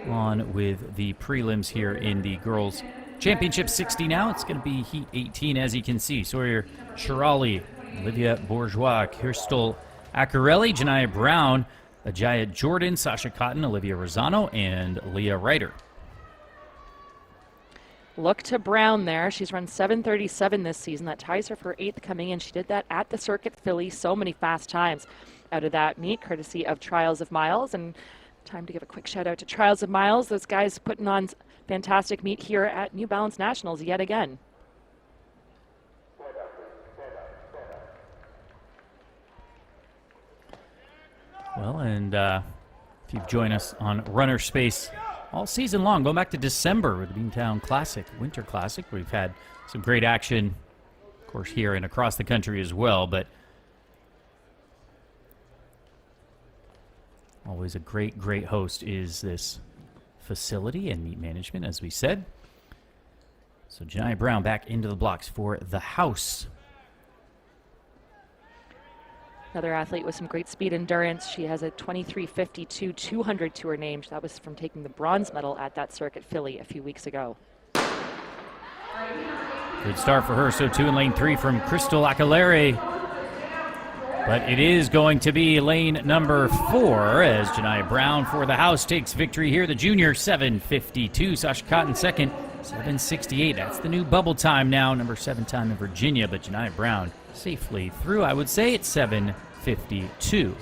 on with the prelims here in the girls' championship 60 now. It's going to be heat 18, as you can see. Sawyer Shirali, Olivia Bourgeois, Kirstel Accarelli, Janiyah Brown, Ajaya Jordan, Sasha Cotton, Olivia Rosano, and Leah Ryder. Look to Brown there. She's run 7:37 this season. That ties her for 8th coming in. She did that at the Circuit Philly. So many fast times out of that meet, courtesy of Trials of Miles. And time to give a quick shout out to Trials of Miles. Those guys putting on fantastic meet here at New Balance Nationals yet again. Well, and if you've joined us on Runner Space all season long, going back to December with the Beantown Classic, Winter Classic, we've had some great action, of course, here and across the country as well, but always a great host is this facility and meet management, as we said. So Janiyah Brown back into the blocks for the house. Another athlete with some great speed endurance. She has a 23:52 200 to her name. That was from taking the bronze medal at that Circuit Philly a few weeks ago. Good start for her. So 2 in lane 3 from Kirstel Accarelli. But it is going to be lane number 4 as Janiyah Brown for the house takes victory here. The junior 7:52. Sasha Cotton second, 7:68. That's the new bubble time now. Number 7 time in Virginia, but Janiyah Brown safely through. I would say it's 7:52.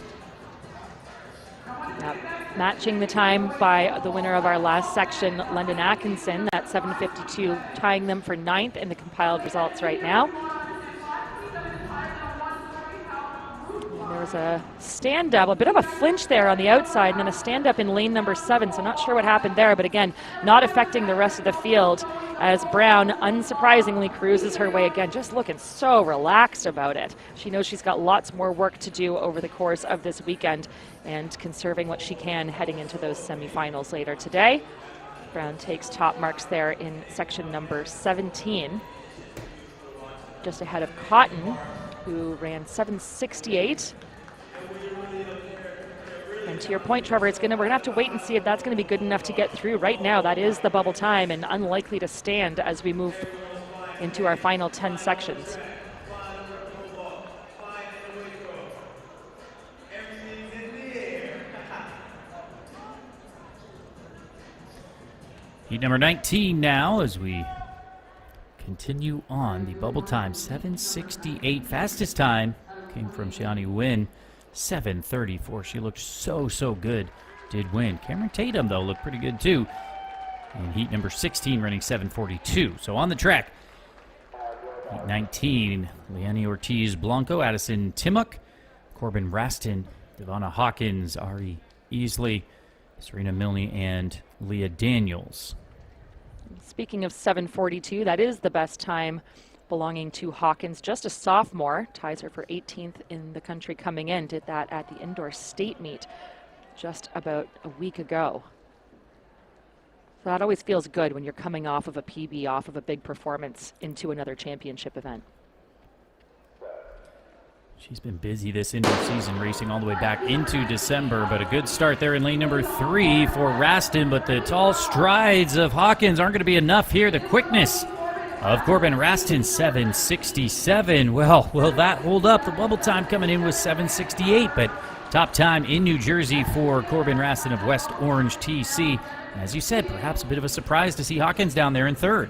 Yep. Matching the time by the winner of our last section, London Atkinson, at 7:52, tying them for 9th in the compiled results right now. And there was a stand-up, a bit of a flinch there on the outside, and then a stand-up in lane number 7, so not sure what happened there, but again, not affecting the rest of the field as Brown, unsurprisingly, cruises her way again, just looking so relaxed about it. She knows she's got lots more work to do over the course of this weekend and conserving what she can heading into those semifinals later today. Brown takes top marks there in section number 17, just ahead of Cotton, who ran 7:68. And to your point, Trevor, we're gonna have to wait and see if that's gonna be good enough to get through. Right now, that is the bubble time and unlikely to stand as we move into our final 10 sections. Heat number 19 now as we continue on the bubble time. 7:68. Fastest time came from Shiani Wynn. 7:34. She looked so good. Did win. Cameron Tatum, though, looked pretty good, too. In heat number 16, running 7:42. So on the track, heat 19, Leanne Ortiz Blanco, Addison Timmuck, Corbin Raston, Devonna Hawkins, Ari Easley, Serena Milne, and Leah Daniels. Speaking of 7:42, that is the best time belonging to Hawkins, just a sophomore, ties her for 18th in the country coming in, did that at the indoor state meet just about a week ago. So that always feels good when you're coming off of a PB, off of a big performance into another championship event. She's been busy this indoor season, racing all the way back into December, but a good start there in lane number 3 for Raston, but the tall strides of Hawkins aren't going to be enough here. The quickness of Corbin Raston, 7:67. Well, will that hold up? The bubble time coming in was 7:68, but top time in New Jersey for Corbin Raston of West Orange TC. And as you said, perhaps a bit of a surprise to see Hawkins down there in 3rd.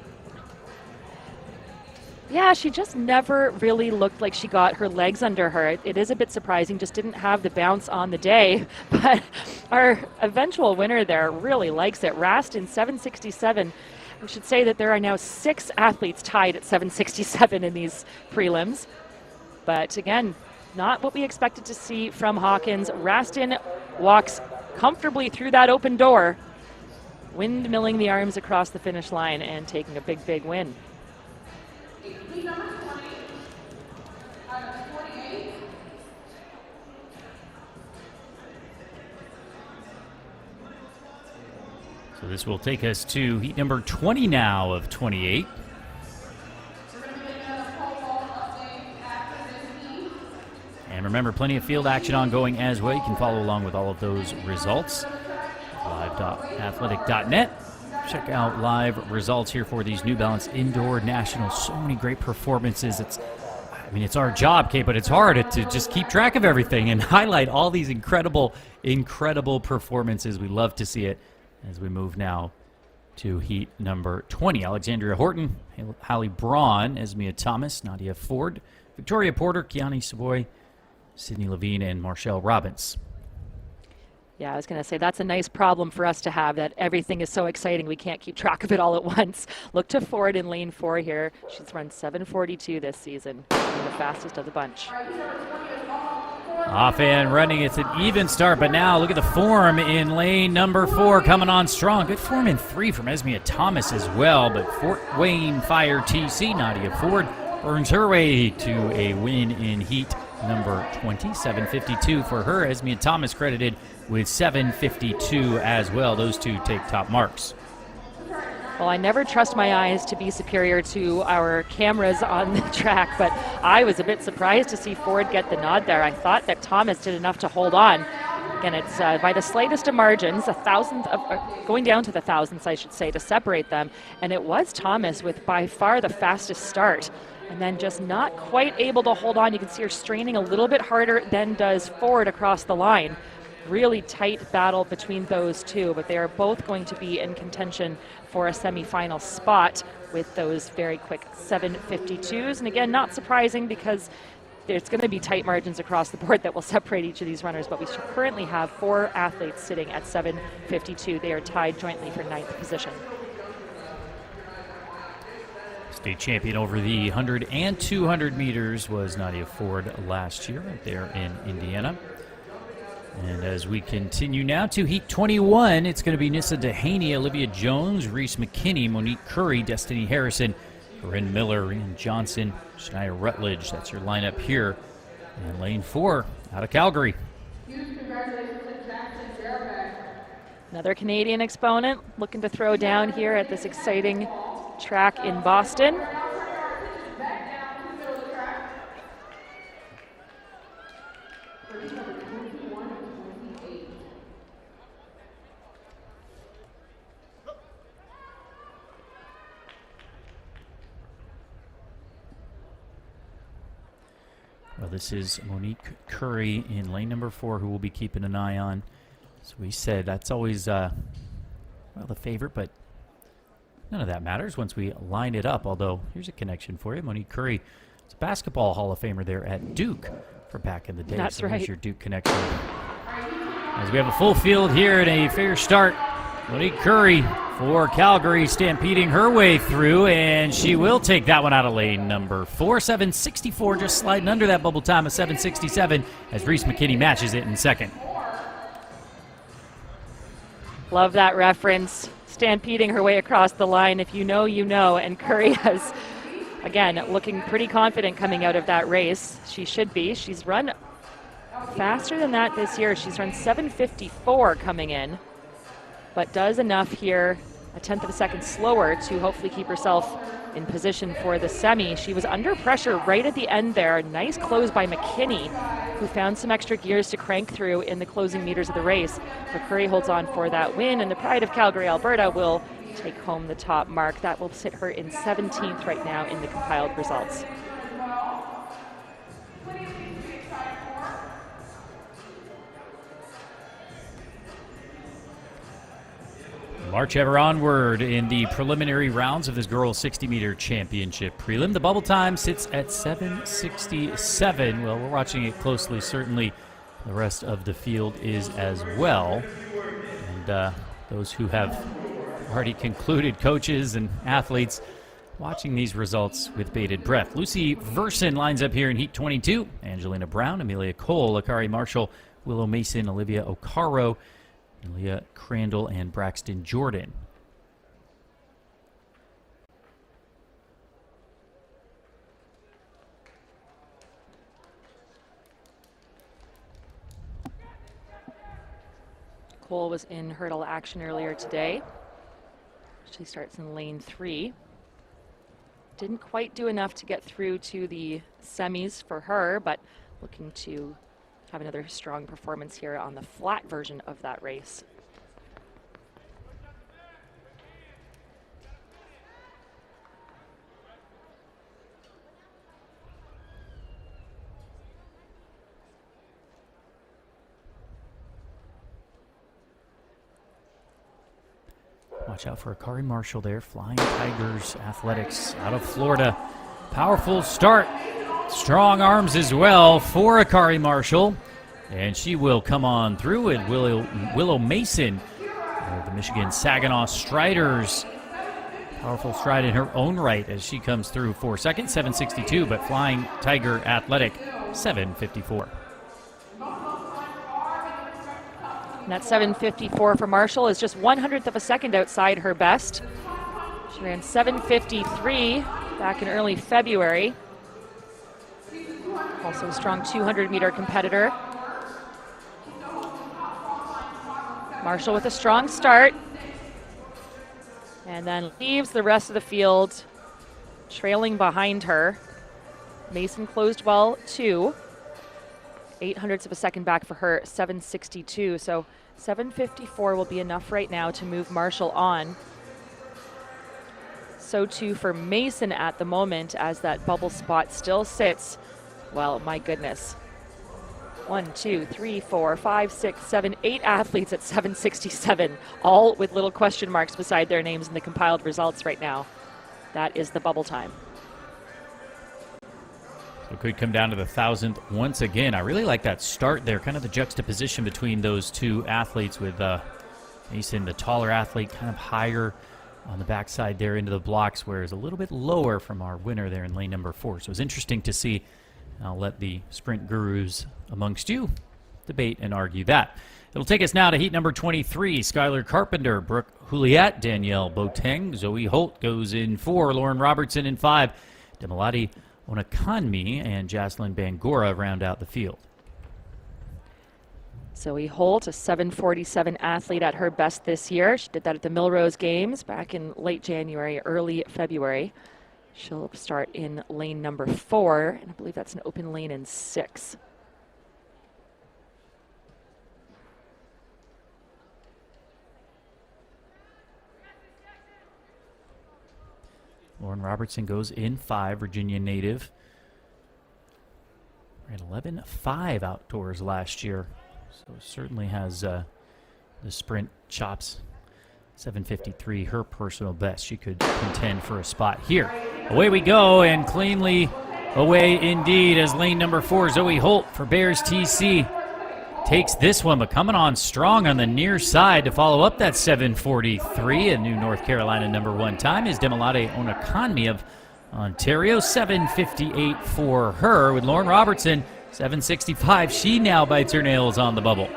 Yeah, she just never really looked like she got her legs under her. It is a bit surprising, just didn't have the bounce on the day. But our eventual winner there really likes it. Raston, 7:67. We should say that there are now 6 athletes tied at 7:67 in these prelims. But again, not what we expected to see from Hawkins. Raston walks comfortably through that open door, windmilling the arms across the finish line and taking a big win. So this will take us to heat number 20 now of 28. And remember, plenty of field action ongoing as well. You can follow along with all of those results. Live.athletic.net. Check out live results here for these New Balance Indoor Nationals. So many great performances. It's our job, Kate, but it's hard to just keep track of everything and highlight all these incredible performances. We love to see it as we move now to heat number 20. Alexandria Horton, Hallie Braun, Esmia Thomas, Nadia Ford, Victoria Porter, Kiani Savoy, Sydney Levine, and Marshall Robbins. Yeah, I was going to say that's a nice problem for us to have, that everything is so exciting we can't keep track of it all at once. Look to Ford in lane 4 here. She's run 7:42 this season, the fastest of the bunch. Off and running, it's an even start, but now look at the form in lane number 4 coming on strong. Good form in 3 from Esmia Thomas as well, but Fort Wayne Fire TC, Nadia Ford, earns her way to a win in heat number 20, 7:52 for her. Esmia Thomas credited with 7:52 as well. Those two take top marks. Well, I never trust my eyes to be superior to our cameras on the track, but I was a bit surprised to see Ford get the nod there. I thought that Thomas did enough to hold on. Again, it's by the slightest of margins, going down to the thousandths, I should say, to separate them. And it was Thomas with by far the fastest start. And then just not quite able to hold on. You can see her straining a little bit harder than does Ford across the line. really tight battle between those two, but they are both going to be in contention for a semifinal spot with those very quick 7:52s. And again, not surprising because there's going to be tight margins across the board that will separate each of these runners, but we currently have 4 athletes sitting at 7:52. They are tied jointly for 9th position. State champion over the 100 and 200 meters was Nadia Ford last year right there in Indiana. And as we continue now to Heat 21, it's going to be Nissa Dehaney, Olivia Jones, Reese McKinney, Monique Curry, Destiny Harrison, Corinne Miller, Ian Johnson, Shania Rutledge. That's your lineup here. And lane 4 out of Calgary. Another Canadian exponent looking to throw down here at this exciting track in Boston. Well, this is Monique Curry in lane number 4, who we'll be keeping an eye on. As we said, that's always well, the favorite, but none of that matters once we line it up. Although, here's a connection for you. Monique Curry is a basketball Hall of Famer there at Duke for back in the day. That's so right. Here's your Duke connection. As we have a full field here and a fair start. Monique Curry for Calgary stampeding her way through, and she will take that one out of lane number 4. 7:64, just sliding under that bubble time of 7:67 as Reese McKinney matches it in second. Love that reference. Stampeding her way across the line. If you know, you know. And Curry has, again, looking pretty confident coming out of that race. She should be. She's run faster than that this year. She's run 7:54 coming in, but does enough here, a 1/10 of a second slower, to hopefully keep herself in position for the semi. She was under pressure right at the end there. Nice close by McKinney, who found some extra gears to crank through in the closing meters of the race. But Curry holds on for that win, and the pride of Calgary, Alberta, will take home the top mark. That will sit her in 17th right now in the compiled results. March ever onward in the preliminary rounds of this girls 60-meter championship prelim. The bubble time sits at 7:67. Well, we're watching it closely. Certainly the rest of the field is as well. And those who have already concluded, coaches and athletes, watching these results with bated breath. Lucy Verson lines up here in Heat 22. Angelina Brown, Amelia Cole, Akari Marshall, Willow Mason, Olivia O'Caro, Leah Crandall, and Braxton Jordan. Cole was in hurdle action earlier today. She starts in lane 3. Didn't quite do enough to get through to the semis for her, but looking to have another strong performance here on the flat version of that race. Watch out for Akari Marshall there. Flying Tigers Athletics out of Florida. Powerful start. Strong arms as well for Akari Marshall. And she will come on through it. Willow Mason, the Michigan Saginaw Striders. Powerful stride in her own right as she comes through for second. 7:62, but Flying Tiger Athletic, 7:54. And that 7:54 for Marshall is just 1/100th of a second outside her best. She ran 7:53 back in early February. Also a strong 200-meter competitor. Marshall with a strong start, and then leaves the rest of the field trailing behind her. Mason closed well too. 8/100ths of a second back for her, 7:62. So 7:54 will be enough right now to move Marshall on. So too for Mason at the moment, as that bubble spot still sits. Well, my goodness. 1, 2, 3, 4, 5, 6, 7, 8 athletes at 767, all with little question marks beside their names in the compiled results right now. That is the bubble time. So it could come down to the 1,000th once again. I really like that start there, kind of the juxtaposition between those two athletes with Mason, the taller athlete, kind of higher on the backside there into the blocks, whereas a little bit lower from our winner there in lane number 4. So it was interesting to see. I'll let the sprint gurus amongst you debate and argue that. It'll take us now to heat number 23. Skylar Carpenter, Brooke Juliet, Danielle Boateng, Zoe Holt goes in 4, Lauren Robertson in 5, Demilade Onakanmi and Jocelyn Bangora round out the field. Zoe Holt, a 747 athlete at her best this year. She did that at the Millrose Games back in late January, early February. She'll start in lane number 4, and I believe that's an open lane in 6. Lauren Robertson goes in 5, Virginia native. Ran 11.5 outdoors last year, so certainly has the sprint chops. 7:53, her personal best. She could contend for a spot here. Away we go, and cleanly away indeed as lane number 4, Zoe Holt for Bears TC, takes this one, but coming on strong on the near side to follow up that 7:43. A new North Carolina number 1 time is Demilade Onakanmi of Ontario. 7:58 for her, with Lauren Robertson 7:65. She now bites her nails on the bubble.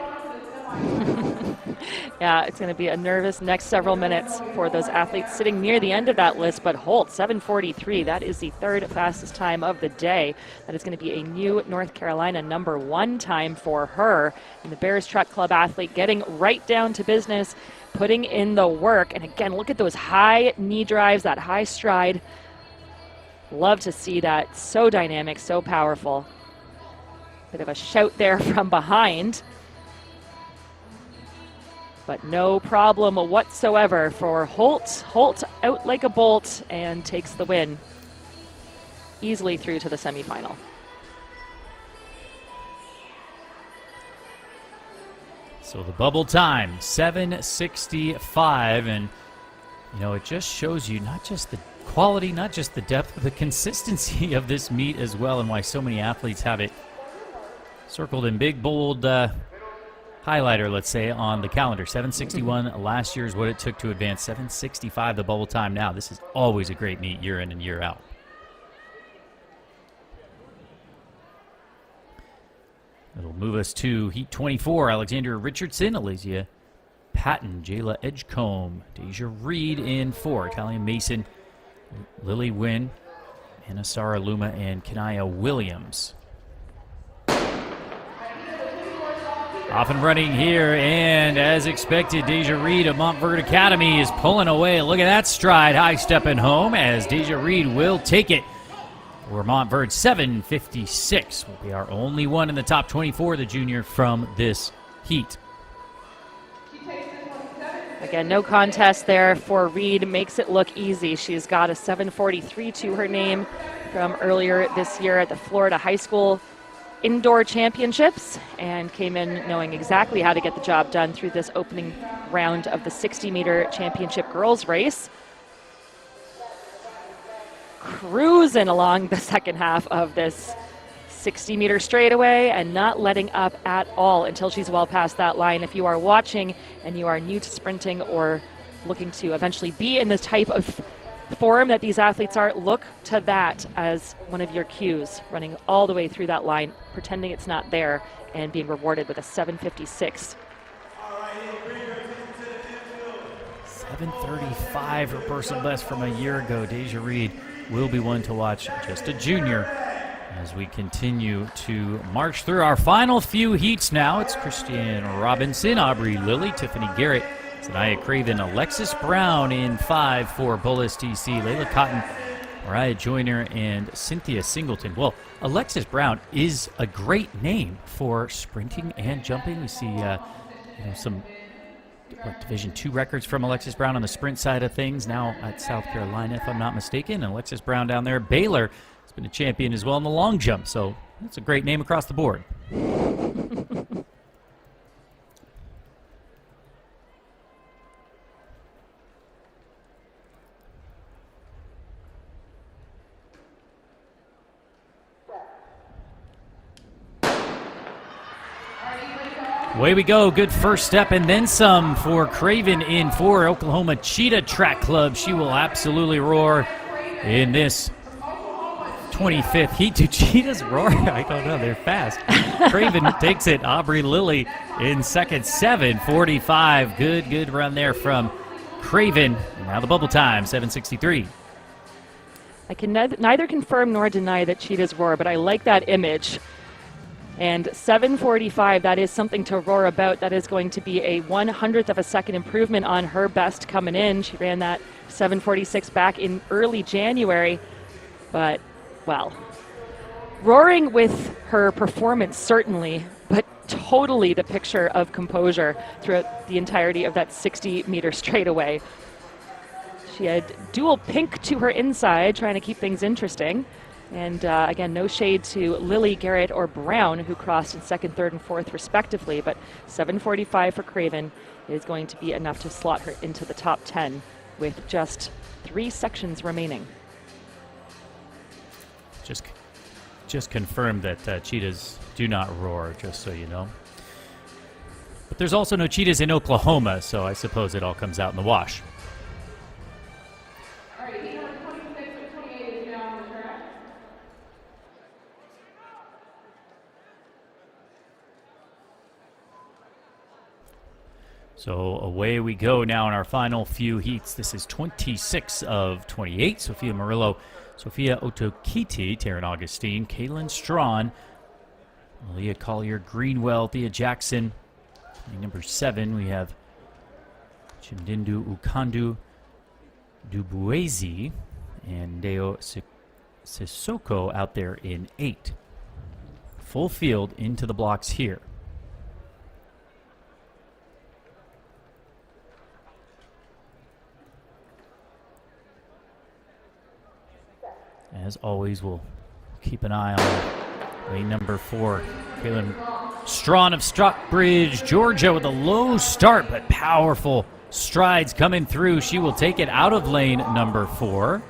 Yeah, it's going to be a nervous next several minutes for those athletes sitting near the end of that list. But Holt, 7:43, that is the 3rd fastest time of the day. That is going to be a new North Carolina number 1 time for her. And the Bears Truck Club athlete getting right down to business, putting in the work. And again, look at those high knee drives, that high stride. Love to see that. So dynamic, so powerful. Bit of a shout there from behind. But no problem whatsoever for Holt. Holt out like a bolt and takes the win. Easily through to the semifinal. So the bubble time, 7:65, and you know, it just shows you not just the quality, not just the depth, but the consistency of this meet as well, and why so many athletes have it circled in big, bold highlighter, let's say, on the calendar. 7:61 last year is what it took to advance. 7:65 the bubble time now. This is always a great meet year in and year out. It'll move us to heat 24. Alexandria Richardson, Alasia Patton, Jayla Edgecombe, Deja Reed in 4. Talia Mason, Lily Wynn, Anna Sara Luma, and Kanaya Williams. Off and running here, and as expected, Deja Reed of Montverde Academy is pulling away. Look at that stride, high stepping home as Deja Reed will take it. For Montverde, 7:56 will be our only one in the top 24, the junior from this heat. Again, no contest there for Reed. Makes it look easy. She's got a 7:43 to her name from earlier this year at the Florida High School Indoor Championships, and came in knowing exactly how to get the job done through this opening round of the 60-meter championship girls race. Cruising along the second half of this 60-meter straightaway and not letting up at all until she's well past that line. If you are watching and you are new to sprinting or looking to eventually be in this type of form that these athletes are, look to that as one of your cues, running all the way through that line, pretending it's not there, and being rewarded with a 7:56. 7:35, her personal best from a year ago. Deja Reed will be one to watch, just a junior, as we continue to march through our final few heats now. It's Christian Robinson, Aubrey Lilly, Tiffany Garrett, Sanaya Craven, Alexis Brown in 5 for Bullis TC, Layla Cotton, Mariah Joyner, and Cynthia Singleton. Well, Alexis Brown is a great name for sprinting and jumping. We see some Division II records from Alexis Brown on the sprint side of things, now at South Carolina, if I'm not mistaken. And Alexis Brown down there at Baylor has been a champion as well in the long jump. So that's a great name across the board. Away we go. Good first step and then some for Craven in 4. Oklahoma Cheetah Track Club. She will absolutely roar in this 25th heat. Do cheetahs roar? I don't know. They're fast. Craven takes it. Aubrey Lilly in second. 7:45. Good run there from Craven. And now the bubble time. 7:63. I can neither confirm nor deny that cheetahs roar, but I like that image. And 7:45, that is something to roar about. That is going to be a 1/100th of a second improvement on her best coming in. She ran that 7:46 back in early January. But, well, roaring with her performance, certainly, but totally the picture of composure throughout the entirety of that 60-meter straightaway. She had dual pink to her inside, trying to keep things interesting. And again, no shade to Lily, Garrett, or Brown, who crossed in second, third, and fourth, respectively. But 7:45 for Craven is going to be enough to slot her into the top 10 with just 3 sections remaining. Just confirmed that cheetahs do not roar, just so you know. But there's also no cheetahs in Oklahoma, so I suppose it all comes out in the wash. So away we go now in our final few heats. This is 26 of 28. Sophia Murillo, Sophia Otokiti, Taryn Augustine, Kaylin Strawn, Leah Collier Greenwell, Thea Jackson. Number 7, we have Chimdindu Ukandu Dubuezi and Deo Sissoko out there in 8. Full field into the blocks here. As always, we'll keep an eye on lane number 4. Kaylin Strawn of Stockbridge, Georgia, with a low start, but powerful strides coming through. She will take it out of lane number 4.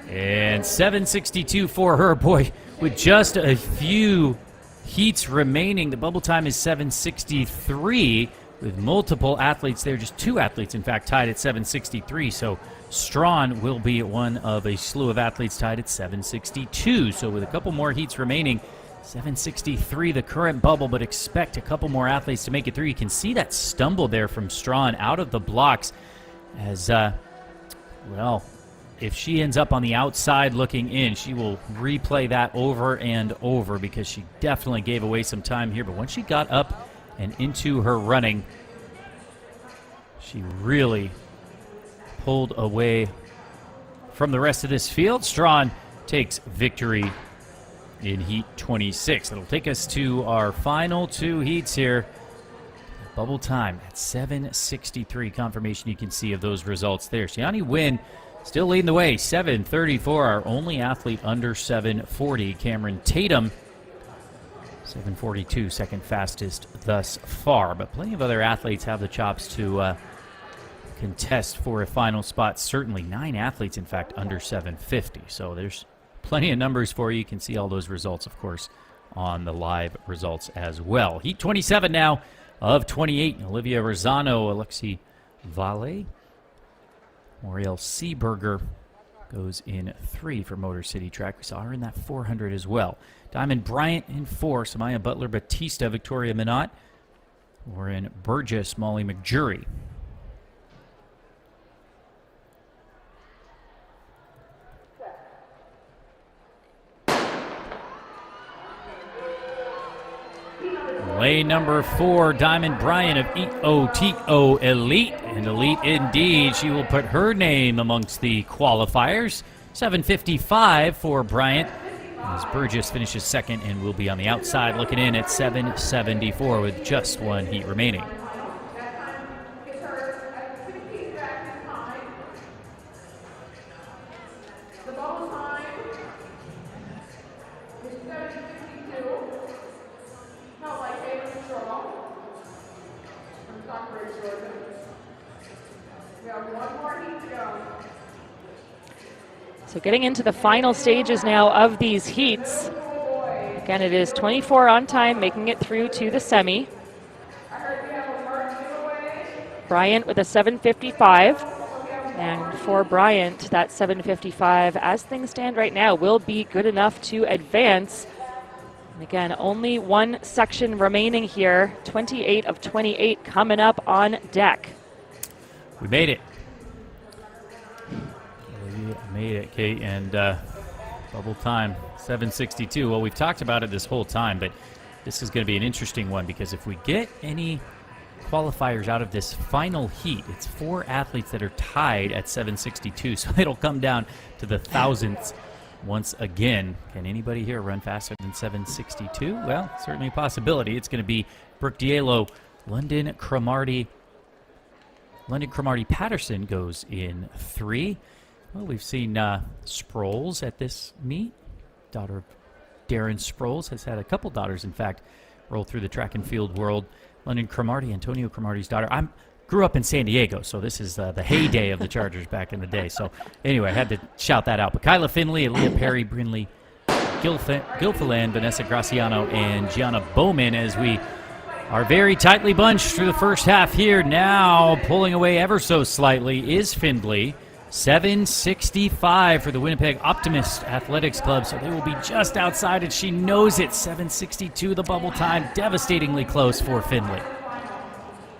And 7:62 for her. Boy, with just a few heats remaining, the bubble time is 7:63. With multiple athletes there, just 2 athletes, in fact, tied at 7:63. So Strawn will be one of a slew of athletes tied at 7:62. So with a couple more heats remaining, 7:63 the current bubble, but expect a couple more athletes to make it through. You can see that stumble there from Strawn out of the blocks as, well, if she ends up on the outside looking in, she will replay that over and over because she definitely gave away some time here. But once she got up and into her running, she really pulled away from the rest of this field. Strawn takes victory in heat 26. That'll take us to our final 2 heats here. Bubble time at 7:63. Confirmation you can see of those results there. Shiani Wynn still leading the way. 7:34, our only athlete under 7:40. Cameron Tatum, 7:42, second fastest thus far. But plenty of other athletes have the chops to contest for a final spot. Certainly 9 athletes, in fact, under 7:50. So there's plenty of numbers for you. You can see all those results, of course, on the live results as well. Heat 27 now of 28. Olivia Rosano, Alexi Valle, Moriel Seeberger goes in 3 for Motor City Track. We saw her in that 400 as well. Diamond Bryant in 4. Samaya Butler Batista, Victoria Minot. Lauren Burgess, Molly McJury. Lane number 4, Diamond Bryant of EOTO Elite. And Elite indeed. She will put her name amongst the qualifiers. 7:55 for Bryant, as Burgess finishes second and will be on the outside looking in at 7:74 with just 1 heat remaining. So getting into the final stages now of these heats. Again, it is 24 on time, making it through to the semi. Bryant with a 7:55. And for Bryant, that 7:55, as things stand right now, will be good enough to advance. And again, only one section remaining here. 28 of 28 coming up on deck. We made it. We made it, Kate, and bubble time, 7:62. Well, we've talked about it this whole time, but this is going to be an interesting one because if we get any qualifiers out of this final heat, it's 4 athletes that are tied at 7:62, so it'll come down to the thousandths once again. Can anybody here run faster than 7:62? Well, certainly a possibility. It's going to be Brooke Diallo. London Cromartie Patterson goes in 3. Well, we've seen Sproles at this meet. Daughter of Darren Sproles has had a couple daughters, in fact, roll through the track and field world. London Cromartie, Antonio Cromartie's daughter. I grew up in San Diego, so this is the heyday of the Chargers back in the day. So anyway, I had to shout that out. But Kyla Finley, Aaliyah Perry, Brinley Gilfillan, Vanessa Graciano, and Gianna Bowman as we are very tightly bunched through the first half here. Now pulling away ever so slightly is Findlay. 7:65 for the Winnipeg Optimist Athletics Club, so they will be just outside it. She knows it. 7:62 the bubble time, devastatingly close for Findlay.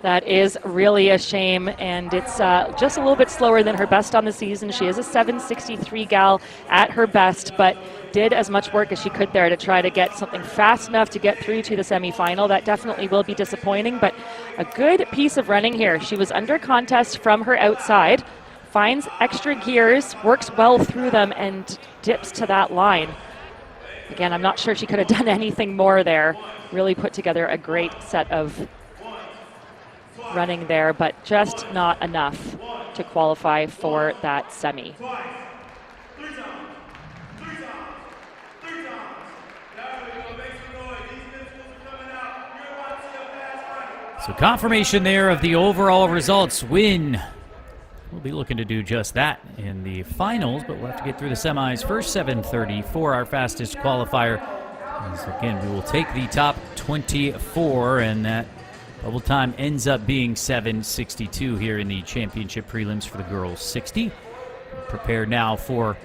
That is really a shame, and it's just a little bit slower than her best on the season. She is a 7:63 gal at her best, but did as much work as she could there to try to get something fast enough to get through to the semifinal. That definitely will be disappointing, but a good piece of running here. She was under contest from her outside, finds extra gears, works well through them, and dips to that line. Again, I'm not sure she could have done anything more there. Really put together a great set of running there, but just not enough to qualify for that semi. So confirmation there of the overall results. Wynn will be looking to do just that in the finals, but we'll have to get through the semis first. 7:30 for our fastest qualifier. As again, we will take the top 24, and that bubble time ends up being 7:62 here in the championship prelims for the girls 60. Prepared now for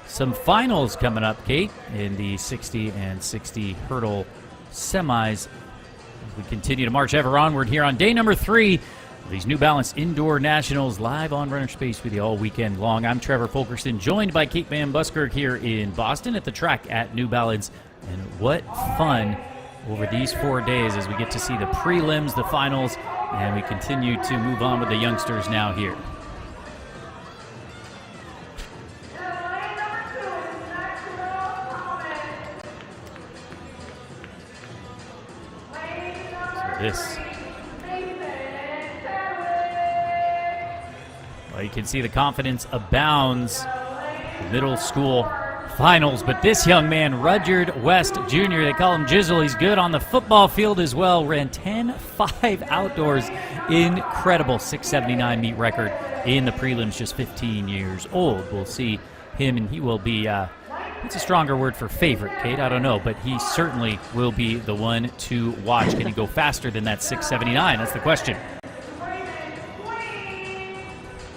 some finals coming up, Kate, in the 60 and 60 hurdle semis. As we continue to march ever onward here on day number 3 of these New Balance Indoor Nationals live on Runner Space with you all weekend long. I'm Trevor Fulkerson, joined by Kate Van Buskirk here in Boston at the track at New Balance. And what fun over these 4 days as we get to see the prelims, the finals, and we continue to move on with the youngsters now here. So this, well, you can see the confidence abounds. The middle school finals, but this young man, Rudyard West Jr., they call him Jizzle. He's good on the football field as well. Ran 10.5 outdoors. Incredible 6:79 meet record in the prelims, just 15 years old. We'll see him, and he will be, it's a stronger word for favorite, Kate, I don't know, but he certainly will be the one to watch. Can he go faster than that 6:79? That's the question.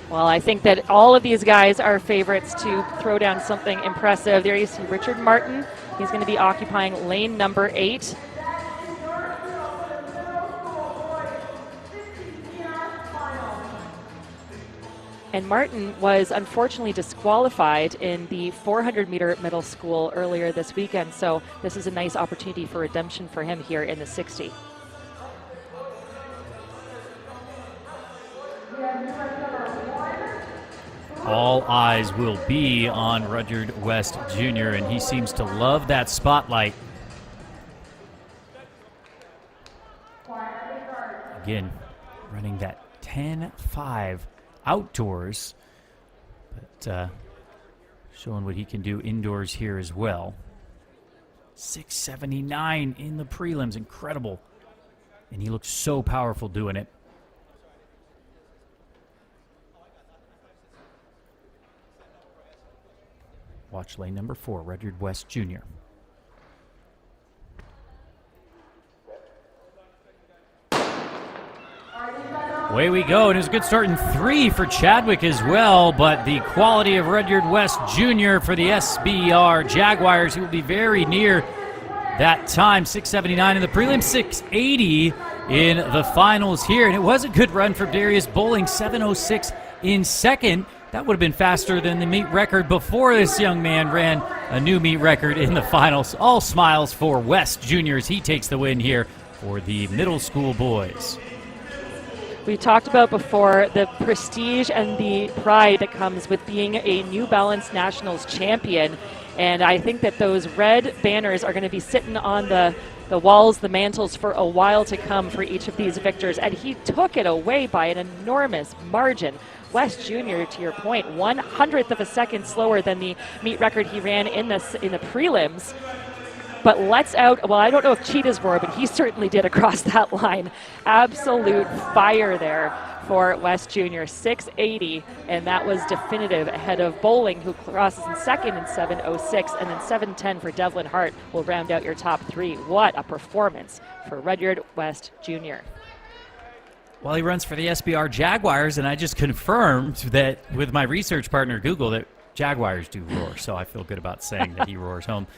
Well, I think that all of these guys are favorites to throw down something impressive. There you see Richard Martin. He's going to be occupying lane number 8. And Martin was unfortunately disqualified in the 400-meter middle school earlier this weekend, so this is a nice opportunity for redemption for him here in the 60. All eyes will be on Rudyard West Jr., and he seems to love that spotlight. Again, running that 10.5 outdoors, but showing what he can do indoors here as well. 6:79 in the prelims, incredible. And he looks so powerful doing it. Watch lane number 4, Rudyard West Jr. Away we go, and it was a good start in 3 for Chadwick as well, but the quality of Rudyard West Jr. for the SBR Jaguars, he will be very near that time, 6:79 in the prelim, 6:80 in the finals here, and it was a good run for Darius Bowling, 7:06 in second. That would have been faster than the meet record before this young man ran a new meet record in the finals. All smiles for West Jr. as he takes the win here for the middle school boys. We talked about before the prestige and the pride that comes with being a New Balance Nationals champion. And I think that those red banners are going to be sitting on the walls, the mantles for a while to come for each of these victors. And he took it away by an enormous margin. West Jr., to your point, 1/100th of a second slower than the meet record he ran in the prelims. But I don't know if cheetahs were, but he certainly did across that line. Absolute fire there for West Jr., 6:80, and that was definitive ahead of Bowling, who crosses in second in 7:06, and then 7:10 for Devlin Hart will round out your top 3. What a performance for Rudyard West Jr. Well, he runs for the SBR Jaguars, and I just confirmed that with my research partner Google that Jaguars do roar, so I feel good about saying that he roars home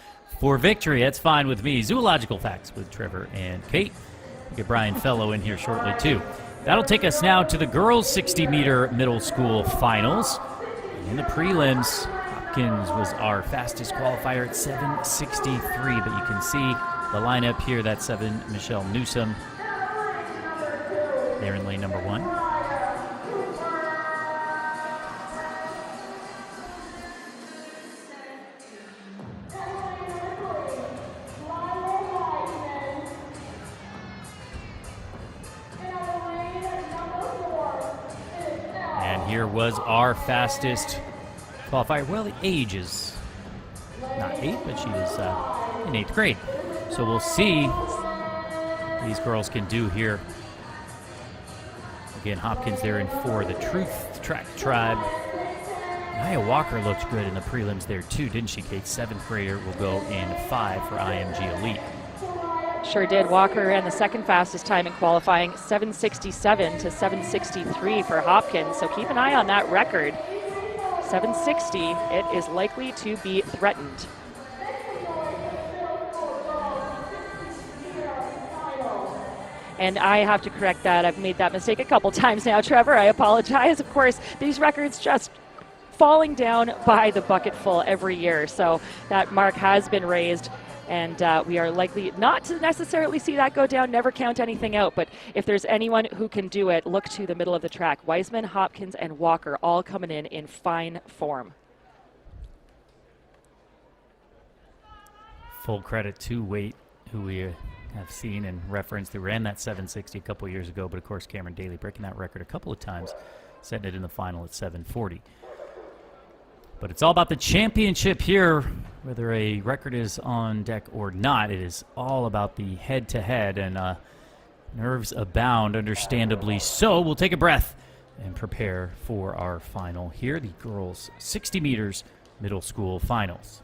for victory. That's fine with me. Zoological Facts with Trevor and Kate. We'll get Brian Fellow in here shortly, too. That'll take us now to the girls' 60-meter middle school finals. In the prelims, Hopkins was our fastest qualifier at 7:63, but you can see the lineup here. That's 7 Michelle Newsom there in lane number 1. Here was our fastest qualifier. Well, the age is not 8, but she is in 8th grade. So we'll see what these girls can do here. Again, Hopkins there in 4. The Truth Track Tribe. Nia Walker looked good in the prelims there too, didn't she, Kate? 7th grader will go in 5 for IMG Elite. Sure did. Walker ran the second fastest time in qualifying, 7:67 to 7:63 for Hopkins. So keep an eye on that record. 7:60, it is likely to be threatened. And I have to correct that. I've made that mistake a couple times now, Trevor. I apologize. Of course, these records just falling down by the bucketful every year. So that mark has been raised. And we are likely not to necessarily see that go down. Never count anything out. But if there's anyone who can do it, look to the middle of the track. Wiseman, Hopkins, and Walker all coming in fine form. Full credit to Waite, who we have seen and referenced, who ran that 7:60 a couple years ago. But, of course, Cameron Daly breaking that record a couple of times, setting it in the final at 7:40. But it's all about the championship here, whether a record is on deck or not. It is all about the head-to-head, and nerves abound, understandably so. We'll take a breath and prepare for our final here, the girls' 60 meters middle school finals.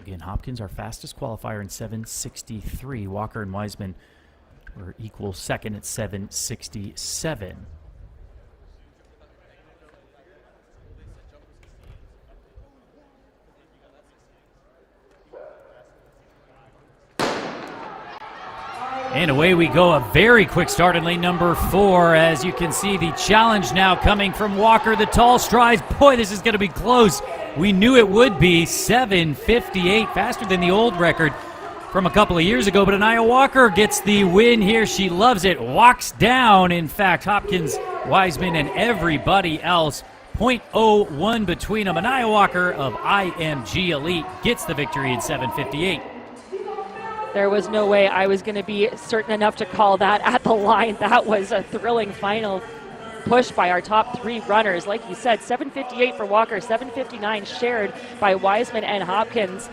Again, Hopkins, our fastest qualifier in 7:63. Walker and Wiseman were equal second at 7:67. And away we go. A very quick start in lane number 4. As you can see, the challenge now coming from Walker. The tall strides. Boy, this is going to be close. We knew it would be. 7:58, faster than the old record from a couple of years ago. But Anaya Walker gets the win here. She loves it. Walks down, in fact, Hopkins, Wiseman, and everybody else. 0.01 between them. Anaya Walker of IMG Elite gets the victory in 7:58. There was no way I was going to be certain enough to call that at the line. That was a thrilling final push by our top 3 runners. Like you said, 7:58 for Walker, 7:59 shared by Wiseman and Hopkins.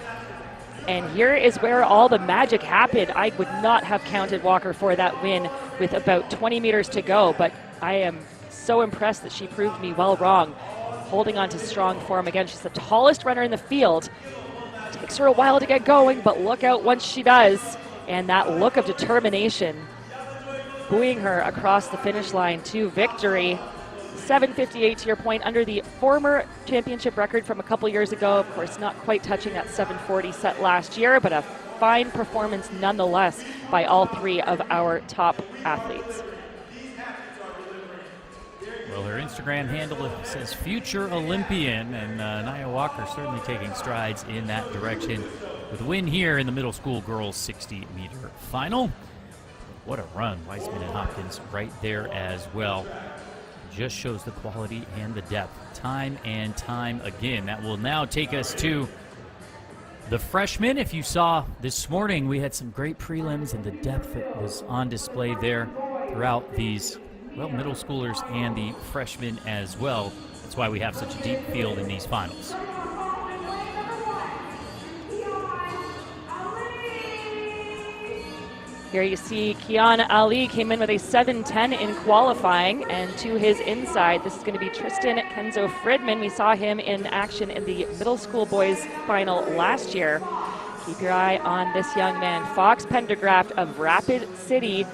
And here is where all the magic happened. I would not have counted Walker for that win with about 20 meters to go, but I am so impressed that she proved me well wrong. Holding on to strong form again. She's the tallest runner in the field. Takes her a while to get going, but look out once she does. And that look of determination buoying her across the finish line to victory. 7:58 to your point, under the former championship record from a couple years ago. Of course, not quite touching that 7:40 set last year, but a fine performance nonetheless by all 3 of our top athletes. Well, her Instagram handle says future Olympian, and Nia Walker certainly taking strides in that direction with a win here in the middle school girls 60-meter final. What a run. Wiseman and Hopkins right there as well. Just shows the quality and the depth time and time again. That will now take us to the freshmen. If you saw this morning, we had some great prelims, and the depth that was on display there throughout these, well, middle schoolers and the freshmen as well. That's why we have such a deep field in these finals. Here you see Kian Ali came in with a 7:10 in qualifying, and to his inside, this is going to be Tristan Kenzo Fridman. We saw him in action in the middle school boys final last year. Keep your eye on this young man. Fox Pendergraft of Rapid City,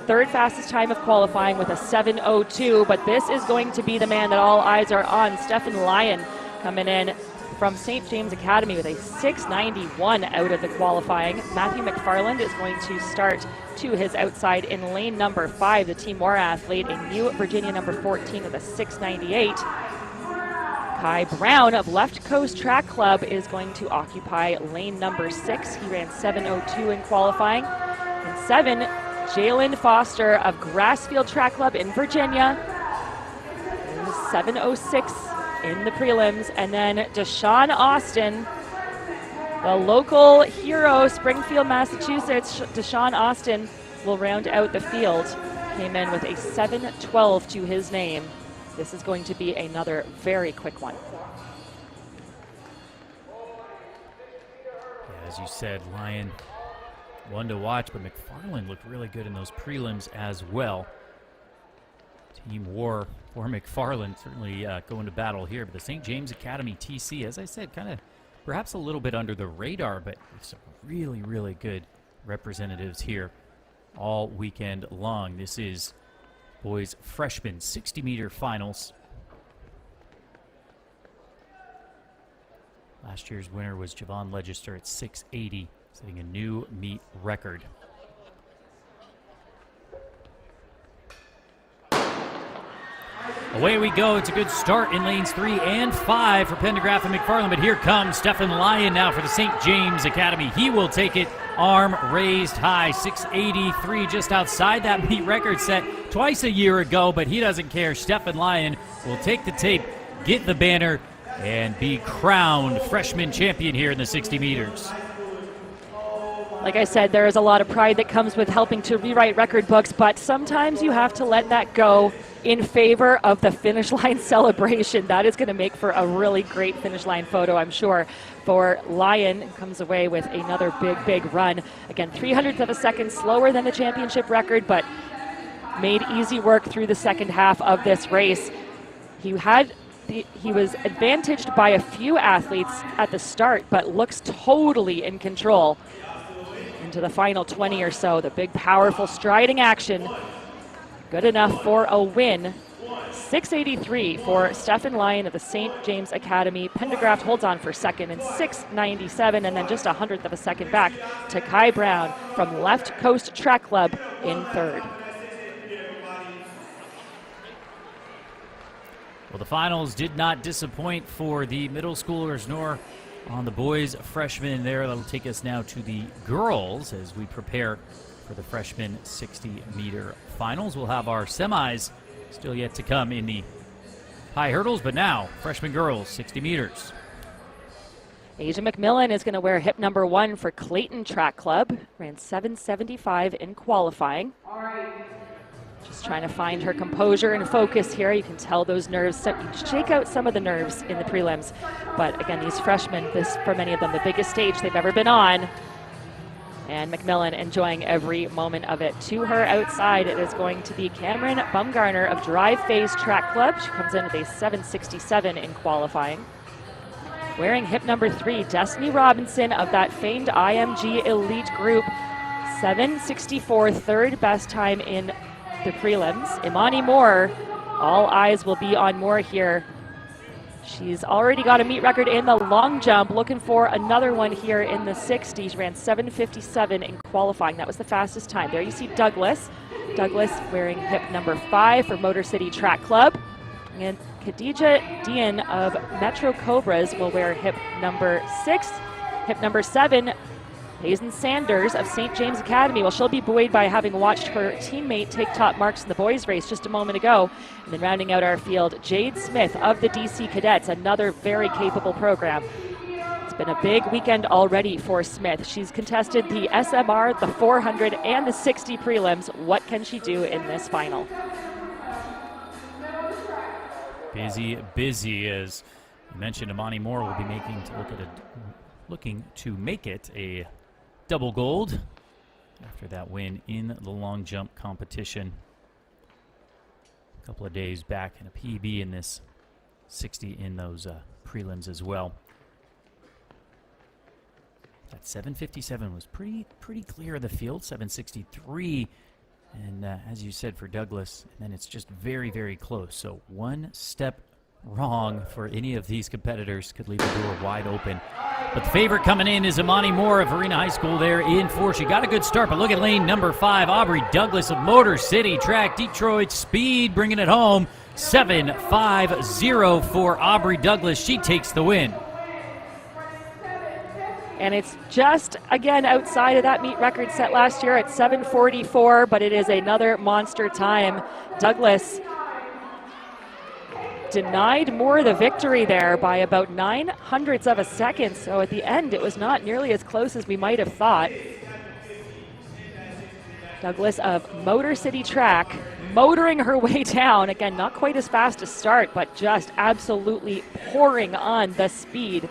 3rd fastest time of qualifying with a 7:02, but this is going to be the man that all eyes are on. Stefan Lyon coming in from St. James Academy with a 6:91 out of the qualifying. Matthew McFarland is going to start to his outside in lane number 5, the Team War athlete, a New Virginia number 14 with a 6:98. Kai Brown of Left Coast Track Club is going to occupy lane number 6. He ran 7:02 in qualifying. And 7, Jalen Foster of Grassfield Track Club in Virginia, 7:06 in the prelims. And then Deshaun Austin, the local hero, Springfield, Massachusetts. Deshaun Austin will round out the field. Came in with a 7:12 to his name. This is going to be another very quick one. Yeah, as you said, Lyon, one to watch, but McFarland looked really good in those prelims as well. Team War for McFarland, certainly going to battle here. But the St. James Academy TC, as I said, kind of perhaps a little bit under the radar, but some really, really good representatives here all weekend long. This is boys freshman 60-meter finals. Last year's winner was Javon Legister at 6:80, setting a new meet record. Away we go. It's a good start in lanes 3 and 5 for Pendergraft and McFarland, but here comes Stefan Lyon now for the St. James Academy. He will take it, arm raised high, 6:83, just outside that meet record set twice a year ago, but he doesn't care. Stefan Lyon will take the tape, get the banner, and be crowned freshman champion here in the 60 meters. Like I said, there is a lot of pride that comes with helping to rewrite record books, but sometimes you have to let that go in favor of the finish line celebration. That is going to make for a really great finish line photo, I'm sure, for Lyon. Comes away with another big run. Again, 300th of a second slower than the championship record, but made easy work through the second half of this race. He was advantaged by a few athletes at the start, but looks totally in control into the final 20 or so. The big, powerful striding action, good enough for a win. 6:83 for Stefan Lyon of the St. James Academy. Pendergraft holds on for second, and 6:97, and then just 100th of a second back to Kai Brown from Left Coast Track Club in third. Well, the finals did not disappoint for the middle schoolers, nor on the boys freshmen there. That'll take us now to the girls as we prepare for the freshman 60-meter finals. We'll have our semis still yet to come in the high hurdles, but now freshman girls 60 meters. Asia McMillan is going to wear hip number 1 for Clayton Track Club. Ran 7:75 in qualifying. Just trying to find her composure and focus here. You can tell those nerves, you shake out some of the nerves in the prelims. But again, these freshmen, this for many of them, the biggest stage they've ever been on. And McMillan enjoying every moment of it. To her outside, it is going to be Cameron Bumgarner of Drive Phase Track Club. She comes in with a 7.67 in qualifying. Wearing hip number 3, Destiny Robinson of that famed IMG Elite group. 7.64, third best time in the prelims. Imani Moore, all eyes will be on Moore here. She's already got a meet record in the long jump, looking for another one here in the 60s. She ran 7.57 in qualifying. That was the fastest time. There you see Douglas. Douglas wearing hip number 5 for Motor City Track Club. And Khadija Dian of Metro Cobras will wear hip number 6. Hip number 7, Hazen Sanders of St. James Academy. Well, she'll be buoyed by having watched her teammate take top marks in the boys' race just a moment ago. And then rounding out our field, Jade Smith of the DC Cadets, another very capable program. It's been a big weekend already for Smith. She's contested the SMR, the 400, and the 60 prelims. What can she do in this final? Busy, as you mentioned. Imani Moore will be looking to make it a double gold after that win in the long jump competition a couple of days back, and a PB in this 60 in those prelims as well. That 7.57 was pretty clear of the field. 7.63, and as you said, for Douglas, and then it's just very close. So one step wrong for any of these competitors could leave the door wide open. But the favorite coming in is Imani Moore of Arena High School there in 4. She got a good start, but look at lane number 5, Aubrey Douglas of Motor City Track, Detroit Speed, bringing it home. 7.50 for Aubrey Douglas. She takes the win. And it's just, again, outside of that meet record set last year at 7.44, but it is another monster time. Douglas denied Moore the victory there by about 0.09 of a second. So at the end, it was not nearly as close as we might have thought. Douglas of Motor City Track motoring her way down. Again, not quite as fast to start, but just absolutely pouring on the speed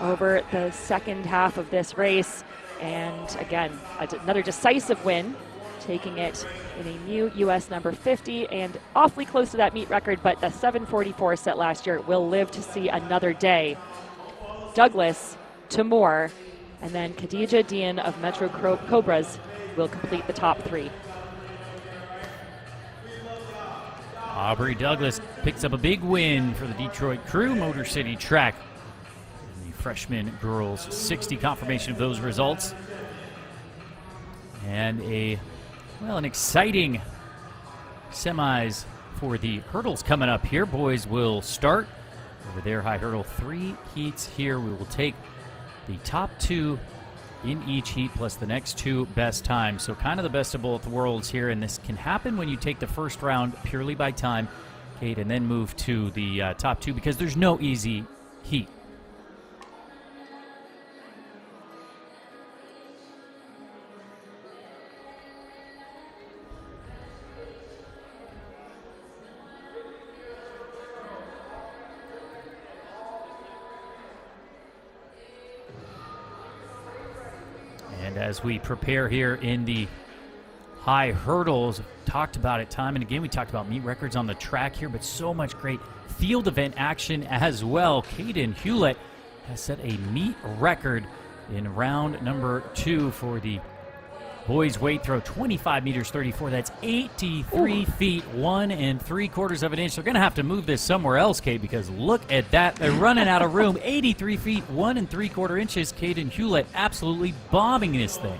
over the second half of this race. And again, another decisive win, taking it in a new U.S. number 50 and awfully close to that meet record, but the 7.44 set last year will live to see another day. Douglas to Moore, and then Khadija Dian of Metro Cobras will complete the top 3. Aubrey Douglas picks up a big win for the Detroit crew, Motor City Track. The freshman girls 60, confirmation of those results. And an exciting semis for the hurdles coming up here. Boys will start over their high hurdle. 3 heats here. We will take the top 2 in each heat plus the next 2 best times. So kind of the best of both worlds here, and this can happen when you take the first round purely by time, Kate, and then move to the top 2, because there's no easy heat. And as we prepare here in the high hurdles, talked about it time and again. We talked about meet records on the track here, but so much great field event action as well. Caden Hewlett has set a meet record in round number 2 for the boys weight throw, 25 meters 34. That's 83 feet 1 3/4 of an inch. They're going to have to move this somewhere else, Kate, because look at that. They're running out of room. 83 feet 1 3/4 inches. Caden Hewlett absolutely bombing this thing.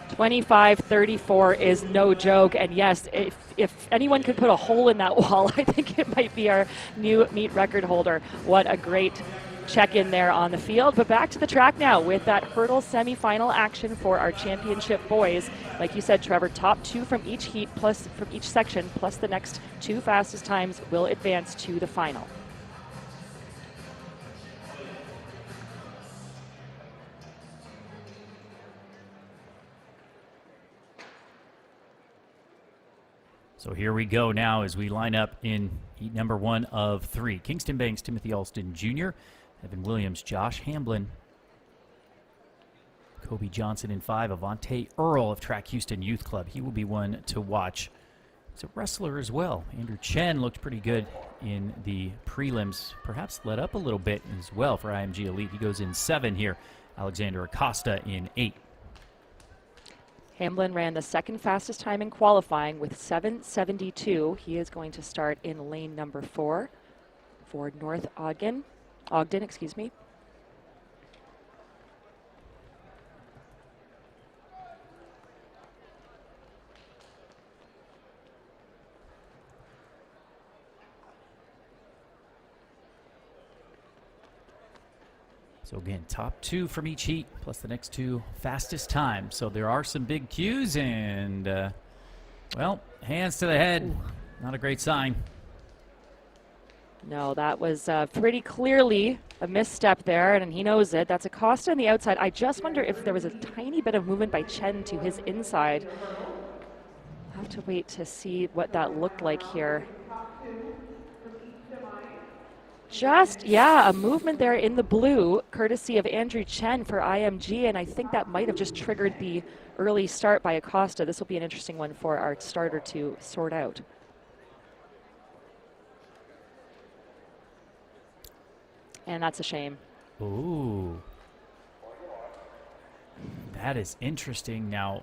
25.34 is no joke, and yes, if anyone could put a hole in that wall, I think it might be our new meet record holder. What a great check-in there on the field. But back to the track now with that hurdle semifinal action for our championship boys. Like you said, Trevor, top 2 from each heat, plus from each section, plus the next 2 fastest times will advance to the final. So here we go now as we line up in heat number 1 of 3. Kingston Banks, Timothy Alston Jr., Evan Williams, Josh Hamblin, Kobe Johnson in 5, Avante Earl of Track Houston Youth Club. He will be one to watch. He's a wrestler as well. Andrew Chen looked pretty good in the prelims, perhaps let up a little bit as well for IMG Elite. He goes in 7 here. Alexander Acosta in 8. Hamblin ran the second fastest time in qualifying with 7:72. He is going to start in lane number 4 for North Ogden, excuse me. So again, top 2 from each heat, plus the next 2 fastest time. So there are some big cues, and, well, hands to the head. Ooh. Not a great sign. No, that was pretty clearly a misstep there, and he knows it. That's Acosta on the outside. I just wonder if there was a tiny bit of movement by Chen to his inside. I'll have to wait to see what that looked like here. Just, yeah, a movement there in the blue, courtesy of Andrew Chen for IMG, and I think that might have just triggered the early start by Acosta. This will be an interesting one for our starter to sort out. And that's a shame. Ooh. That is interesting. Now,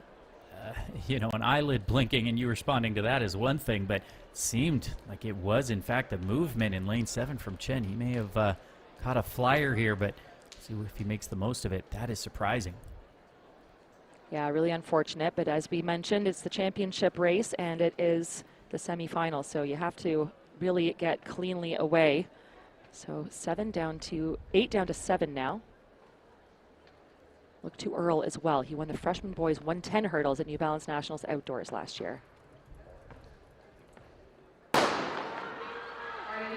you know, an eyelid blinking and you responding to that is one thing, but seemed like it was, in fact, a movement in lane 7 from Chen. He may have caught a flyer here, but see if he makes the most of it. That is surprising. Yeah, really unfortunate, but as we mentioned, it's the championship race, and it is the semifinals, so you have to really get cleanly away. So 8 down to 7 now. Look to Earl as well. He won the freshman boys 110 hurdles at New Balance Nationals outdoors last year.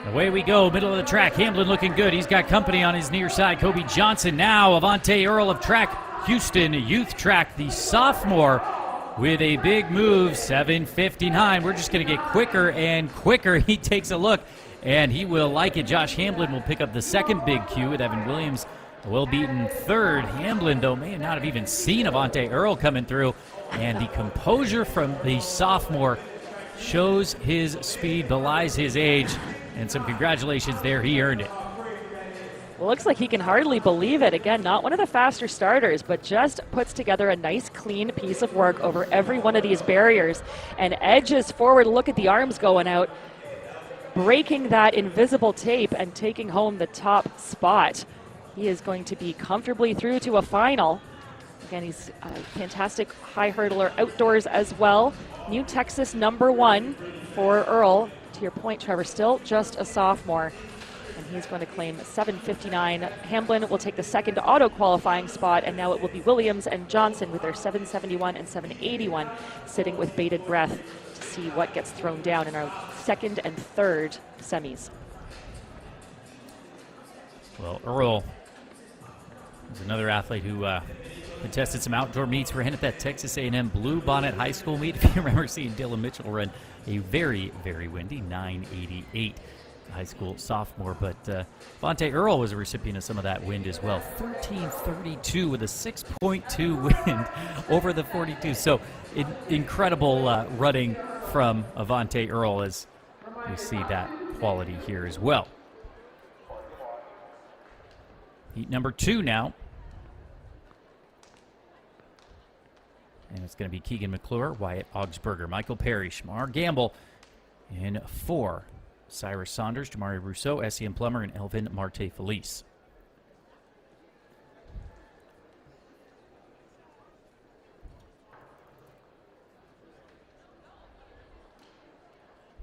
Away we go, middle of the track. Hamblin looking good. He's got company on his near side. Kobe Johnson now. Avante Earl of Track Houston Youth Track, the sophomore, with a big move, 7:59. We're just going to get quicker and quicker. He takes a look, and he will like it. Josh Hamblin will pick up the second big cue with Evan Williams, a well-beaten third. Hamblin, though, may not have even seen Avante Earl coming through, and the composure from the sophomore shows his speed, belies his age, and some congratulations there. He earned it. Well, looks like he can hardly believe it. Again, not one of the faster starters, but just puts together a nice, clean piece of work over every one of these barriers and edges forward. Look at the arms going out, breaking that invisible tape and taking home the top spot. He is going to be comfortably through to a final. Again, he's a fantastic high hurdler outdoors as well. New Texas #1 for Earl. To your point, Trevor, still just a sophomore, and he's going to claim 7:59. Hamblin will take the second auto qualifying spot, and now it will be Williams and Johnson with their 7:71 and 7:81 sitting with bated breath to see what gets thrown down in our second and third semis. Well, Earl is another athlete who contested some outdoor meets. Ran at that Texas A&M Blue Bonnet High School meet. If you remember seeing Dylan Mitchell run a very, very windy 9:88 high school sophomore. But Avante Earl was a recipient of some of that wind as well. 13:32 with a 6.2 wind over the 42. So incredible running from Avante Earl, as we see that quality here as well. Heat number 2 now. And it's going to be Keegan McClure, Wyatt Augsburger, Michael Perry, Shamar Gamble in 4. Cyrus Saunders, Jamari Rousseau, S.E.M. Plummer, and Elvin Marte Felice.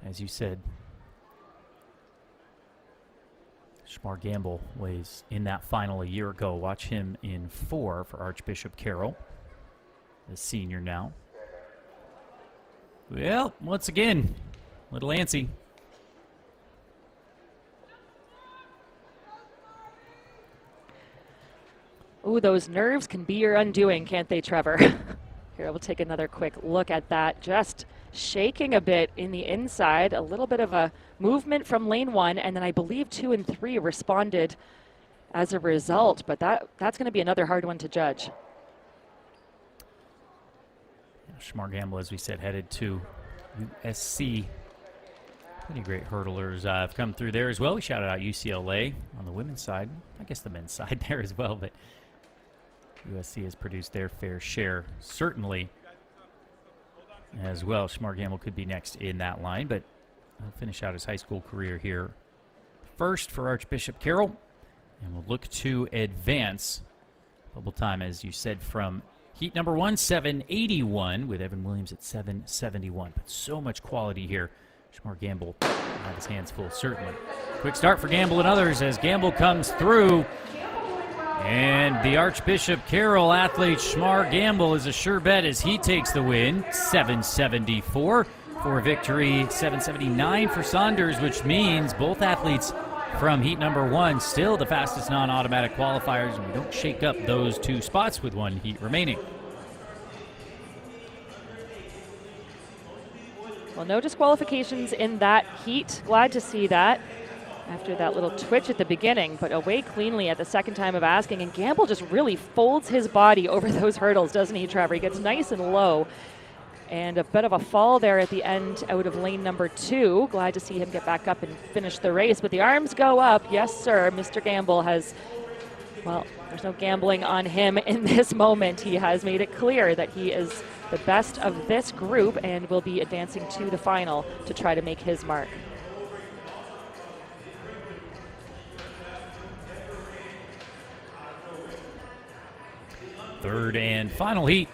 As you said, Shamar Gamble was in that final a year ago. Watch him in 4 for Archbishop Carroll, the senior now. Well, once again, little antsy. Ooh, those nerves can be your undoing, can't they, Trevor? Here, we'll take another quick look at that. Just shaking a bit in the inside, a little bit of a movement from lane 1, and then I believe 2 and 3 responded as a result, but that's going to be another hard one to judge. Shamar Gamble, as we said, headed to USC. Many great hurdlers have come through there as well. We shouted out UCLA on the women's side. I guess the men's side there as well, but USC has produced their fair share, certainly, as well. Shamar Gamble could be next in that line, but he'll finish out his high school career here first for Archbishop Carroll, and we'll look to advance. Bubble time, as you said, from heat number 1, 781, with Evan Williams at 771. But so much quality here. Shamar Gamble had his hands full, certainly. Quick start for Gamble and others as Gamble comes through. And the Archbishop Carroll athlete Shamar Gamble is a sure bet as he takes the win. 774 for victory, 779 for Saunders, which means both athletes from heat number 1 still the fastest non-automatic qualifiers, and we don't shake up those 2 spots with 1 heat remaining. Well, no disqualifications in that heat. Glad to see that after that little twitch at the beginning, but away cleanly at the second time of asking. And Gamble just really folds his body over those hurdles, doesn't he, Trevor? He gets nice and low. And a bit of a fall there at the end out of lane number 2. Glad to see him get back up and finish the race. But the arms go up. Yes, sir. Mr. Gamble has, well, there's no gambling on him in this moment. He has made it clear that he is the best of this group and will be advancing to the final to try to make his mark. Third and final heat.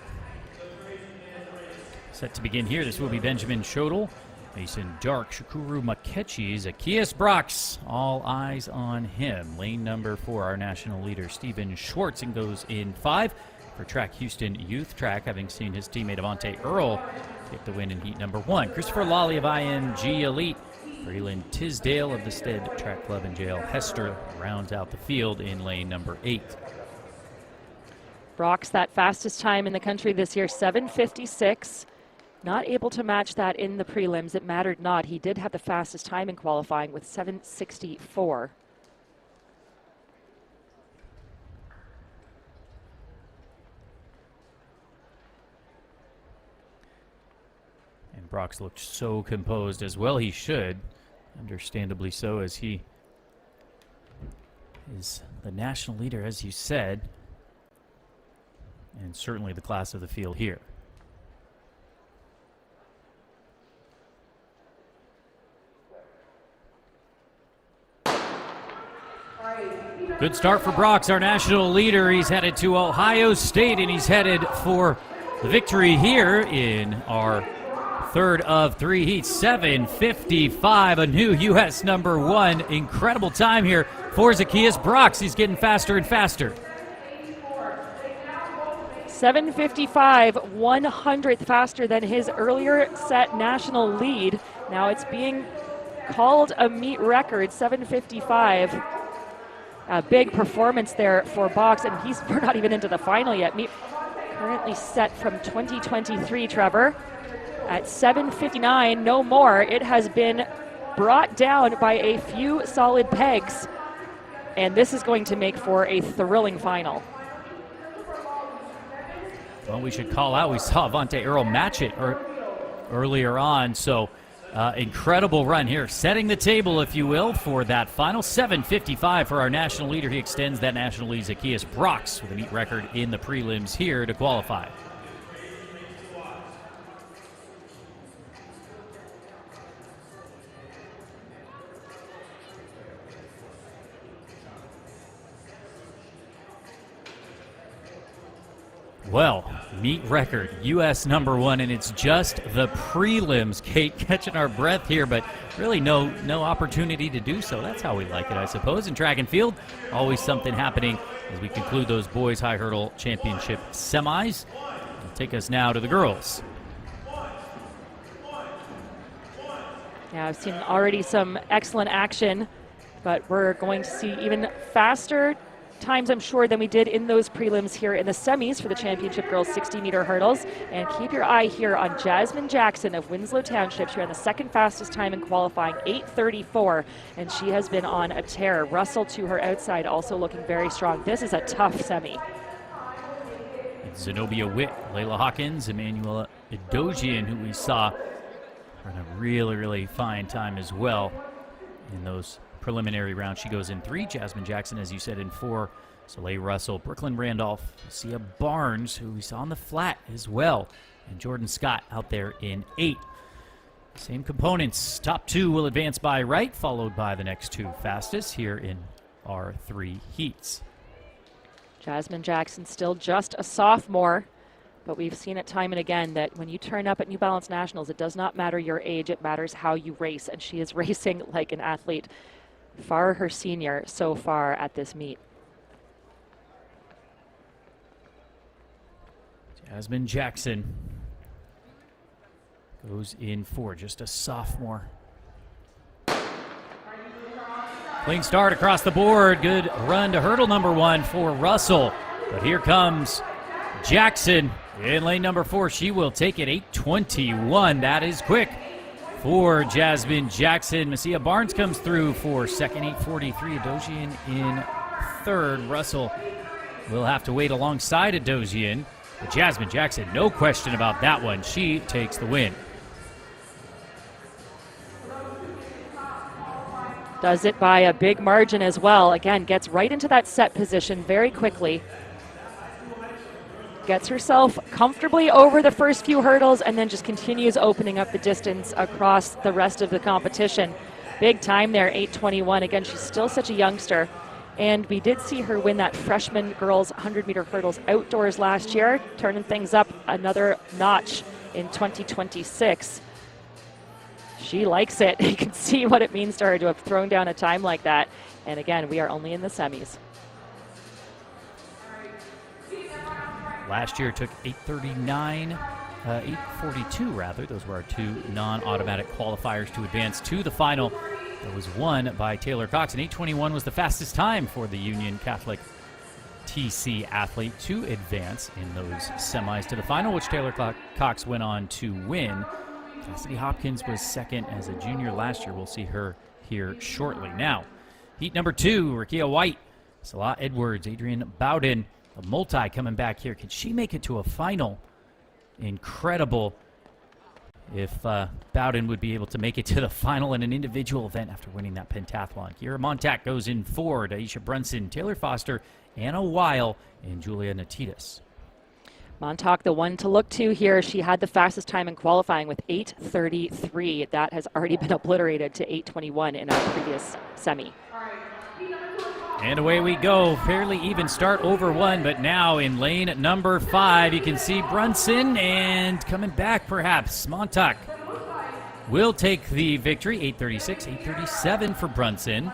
Set to begin here. This will be Benjamin Schodel, Mason Dark, Shukuru Makechi, Zacchaeus Brox. All eyes on him. Lane number 4, our national leader, Stephen Schwartzen, goes in 5 for Track Houston Youth Track, having seen his teammate Avante Earl get the win in heat number 1. Christopher Lawley of IMG Elite, Braylon Tisdale of the Stead Track Club, and JL Hester rounds out the field in lane number 8. Brox, that fastest time in the country this year, 7:56. Not able to match that in the prelims. It mattered not. He did have the fastest time in qualifying with 7:64. And Brox looked so composed as well. He should, understandably so, as he is the national leader, as you said, and certainly the class of the field here. Good start for Brox, our national leader. He's headed to Ohio State, and he's headed for the victory here in our third of 3 heats. 7:55, a new U.S. number 1. Incredible time here for Zacchaeus Brox. He's getting faster and faster. 7:55, 100th faster than his earlier set national lead. Now it's being called a meet record, 7:55. A big performance there for Brox, and we're not even into the final yet. Meet currently set from 2023, Trevor, at 7:59, no more. It has been brought down by a few solid pegs, and this is going to make for a thrilling final. Well, we should call out, we saw Avante Earl match it earlier on, so incredible run here, setting the table, if you will, for that final. 7:55 for our national leader. He extends that national lead, Zacchaeus Brox, with a meet record in the prelims here to qualify. Well, meet record, U.S. number 1, and it's just the prelims. Kate catching our breath here, but really no opportunity to do so. That's how we like it, I suppose. In track and field, always something happening as we conclude those boys high hurdle championship semis. It'll take us now to the girls. Yeah, I've seen already some excellent action, but we're going to see even faster times, I'm sure, than we did in those prelims here in the semis for the championship girls 60-meter hurdles. And keep your eye here on Jasmine Jackson of Winslow Township. She ran the second fastest time in qualifying, 8:34, and she has been on a tear. Russell to her outside, also looking very strong. This is a tough semi. Zenobia Witt, Layla Hawkins, Emmanuel Edojian, who we saw run a really, really fine time as well in those preliminary rounds. She goes in 3. Jasmine Jackson, as you said, in 4. Soleil Russell, Brooklyn Randolph, Sia Barnes, who we saw on the flat as well, and Jordan Scott out there in 8. Same components. Top 2 will advance by right, followed by the next 2 fastest here in our 3 heats. Jasmine Jackson still just a sophomore, but we've seen it time and again that when you turn up at New Balance Nationals, it does not matter your age, it matters how you race, and she is racing like an athlete. Far her senior so far at this meet. Jasmine Jackson goes in 4, just a sophomore. Clean start across the board. Good run to hurdle number 1 for Russell. But here comes Jackson in lane number 4. She will take it 8:21. That is quick for Jasmine Jackson. Messia Barnes comes through for second, 8:43. Edojian in 3rd. Russell will have to wait alongside Edojian. But Jasmine Jackson, no question about that one. She takes the win. Does it by a big margin as well. Again, gets right into that set position very quickly. Gets herself comfortably over the first few hurdles and then just continues opening up the distance across the rest of the competition. Big time there, 8:21. Again, she's still such a youngster. And we did see her win that freshman girls 100-meter hurdles outdoors last year, turning things up another notch in 2026. She likes it. You can see what it means to her to have thrown down a time like that. And again, we are only in the semis. Last year took 8:42 rather. Those were our 2 non-automatic qualifiers to advance to the final. That was won by Taylor Cox, and 8:21 was the fastest time for the Union Catholic TC athlete to advance in those semis to the final, which Taylor Cox went on to win. Cassidy Hopkins was second as a junior last year. We'll see her here shortly. Now, heat number 2, Rakia White, Salah Edwards, Adrian Bowden, a multi coming back here. Can she make it to a final? Incredible if Bowden would be able to make it to the final in an individual event after winning that pentathlon. Kira Montac goes in 4, Aisha Brunson, Taylor Foster, Anna Weil, and Julia Natidas. Montauk, the one to look to here. She had the fastest time in qualifying with 8:33. That has already been obliterated to 8:21 in our previous semi. And away we go. Fairly even start over 1, but now in lane number 5, you can see Brunson, and coming back perhaps, Montauk will take the victory. 8:36, 8:37 for Brunson.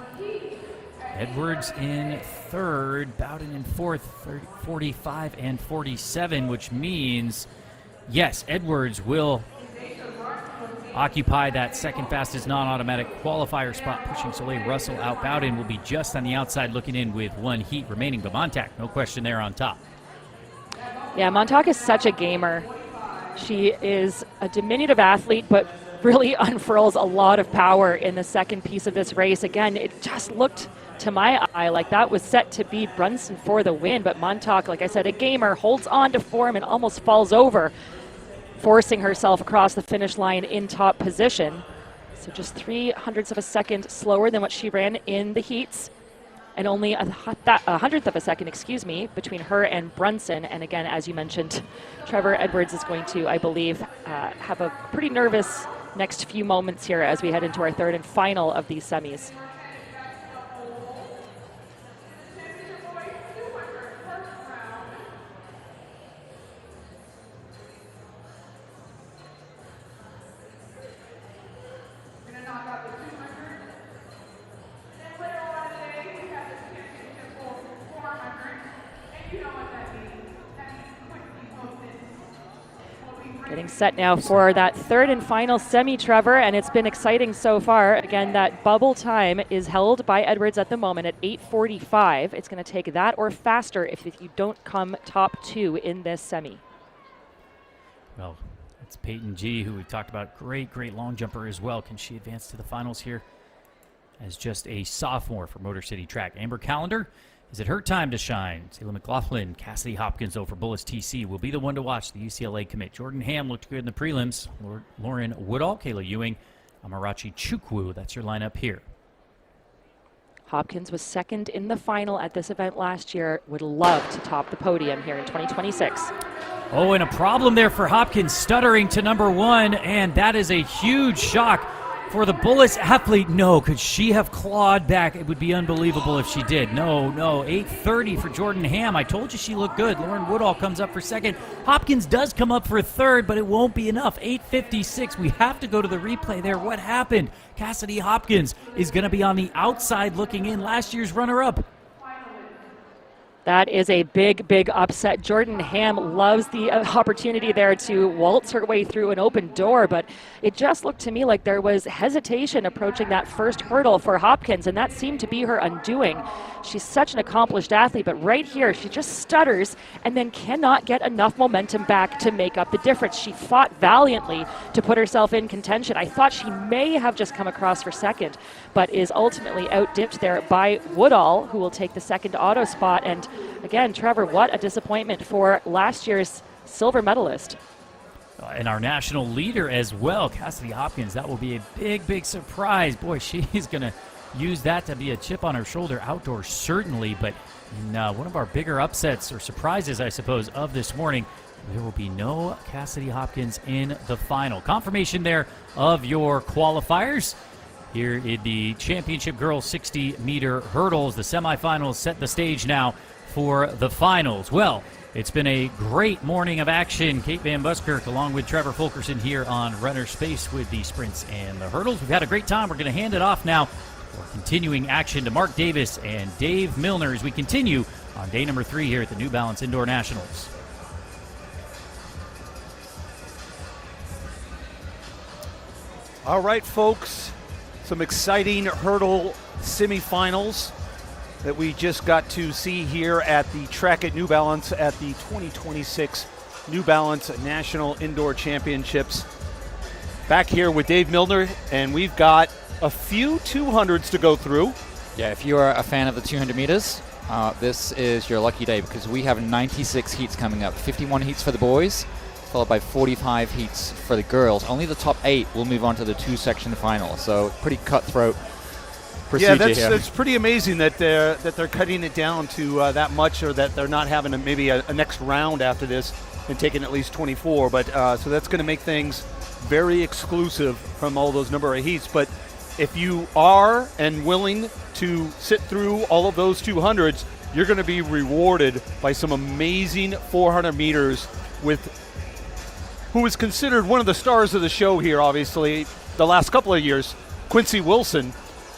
Edwards in 3rd, Bowden in 4th, 45 and 47, which means, yes, Edwards will occupy that second fastest non-automatic qualifier spot, pushing Soleil Russell out. Bowden will be just on the outside looking in with 1 heat remaining, but Montauk, no question there on top. Yeah, Montauk is such a gamer. She is a diminutive athlete, but really unfurls a lot of power in the second piece of this race. Again, it just looked to my eye like that was set to be Brunson for the win, but Montauk, like I said, a gamer, holds on to form and almost falls over, forcing herself across the finish line in top position. So just 0.03 of a second slower than what she ran in the heats, and only a 100th of a second, between her and Brunson. And again, as you mentioned, Trevor Edwards is going to, I believe, have a pretty nervous next few moments here as we head into our 3rd and final of these semis. Getting set now for that third and final semi, Trevor, and it's been exciting so far. Again, that bubble time is held by Edwards at the moment at 8:45. It's going to take that or faster if you don't come top 2 in this semi. Well, it's Peyton G, who we talked about. Great long jumper as well. Can she advance to the finals here as just a sophomore for Motor City Track? Amber Callender, is it her time to shine? Taylor McLaughlin, Cassidy Hopkins, though, for Bullis TC will be the one to watch the UCLA commit. Jordan Ham looked good in the prelims. Lauren Woodall, Kayla Ewing, Amarachi Chukwu. That's your lineup here. Hopkins was second in the final at this event last year. Would love to top the podium here in 2026. Oh, and a problem there for Hopkins, stuttering to number 1, and that is a huge shock for the Bullis athlete. No, could she have clawed back? It would be unbelievable if she did. No, 8:30 for Jordan Ham. I told you she looked good. Lauren Woodall comes up for second. Hopkins does come up for third, but it won't be enough. 8:56. We have to go to the replay there. What happened? Cassidy Hopkins is going to be on the outside looking in, last year's runner-up. That is a big upset. Jordan Ham loves the opportunity there to waltz her way through an open door, but it just looked to me like there was hesitation approaching that first hurdle for Hopkins, and that seemed to be her undoing. She's such an accomplished athlete, but right here she just stutters and then cannot get enough momentum back to make up the difference. She fought valiantly to put herself in contention. I thought she may have just come across for second, but is ultimately outdipped there by Woodall, who will take the second auto spot. And again, Trevor, what a disappointment for last year's silver medalist. And our national leader as well, Cassidy Hopkins. That will be a big surprise. Boy, she's going to use that to be a chip on her shoulder outdoors, certainly. But in one of our bigger upsets or surprises, I suppose, of this morning, there will be no Cassidy Hopkins in the final. Confirmation there of your qualifiers. Here in the championship girls 60-meter hurdles, the semifinals set the stage now for the finals. Well, it's been a great morning of action. Kate Van Buskirk along with Trevor Fulkerson here on Runner Space with the sprints and the hurdles. We've had a great time. We're going to hand it off now for continuing action to Mark Davis and Dave Milner as we continue on day number 3 here at the New Balance Indoor Nationals. All right, folks, some exciting hurdle semifinals that we just got to see here at the track at New Balance at the 2026 New Balance National Indoor Championships. Back here with Dave Milner, and we've got a few 200s to go through. Yeah, if you are a fan of the 200 meters, this is your lucky day because we have 96 heats coming up. 51 heats for the boys, followed by 45 heats for the girls. Only the top 8 will move on to the 2-section final, so pretty cutthroat procedure. Yeah, that's pretty amazing that they're cutting it down to that much, or that they're not having maybe a next round after this and taking at least 24. But so that's going to make things very exclusive from all those number of heats. But if you are and willing to sit through all of those 200s, you're going to be rewarded by some amazing 400 meters with who is considered one of the stars of the show here, obviously, the last couple of years, Quincy Wilson.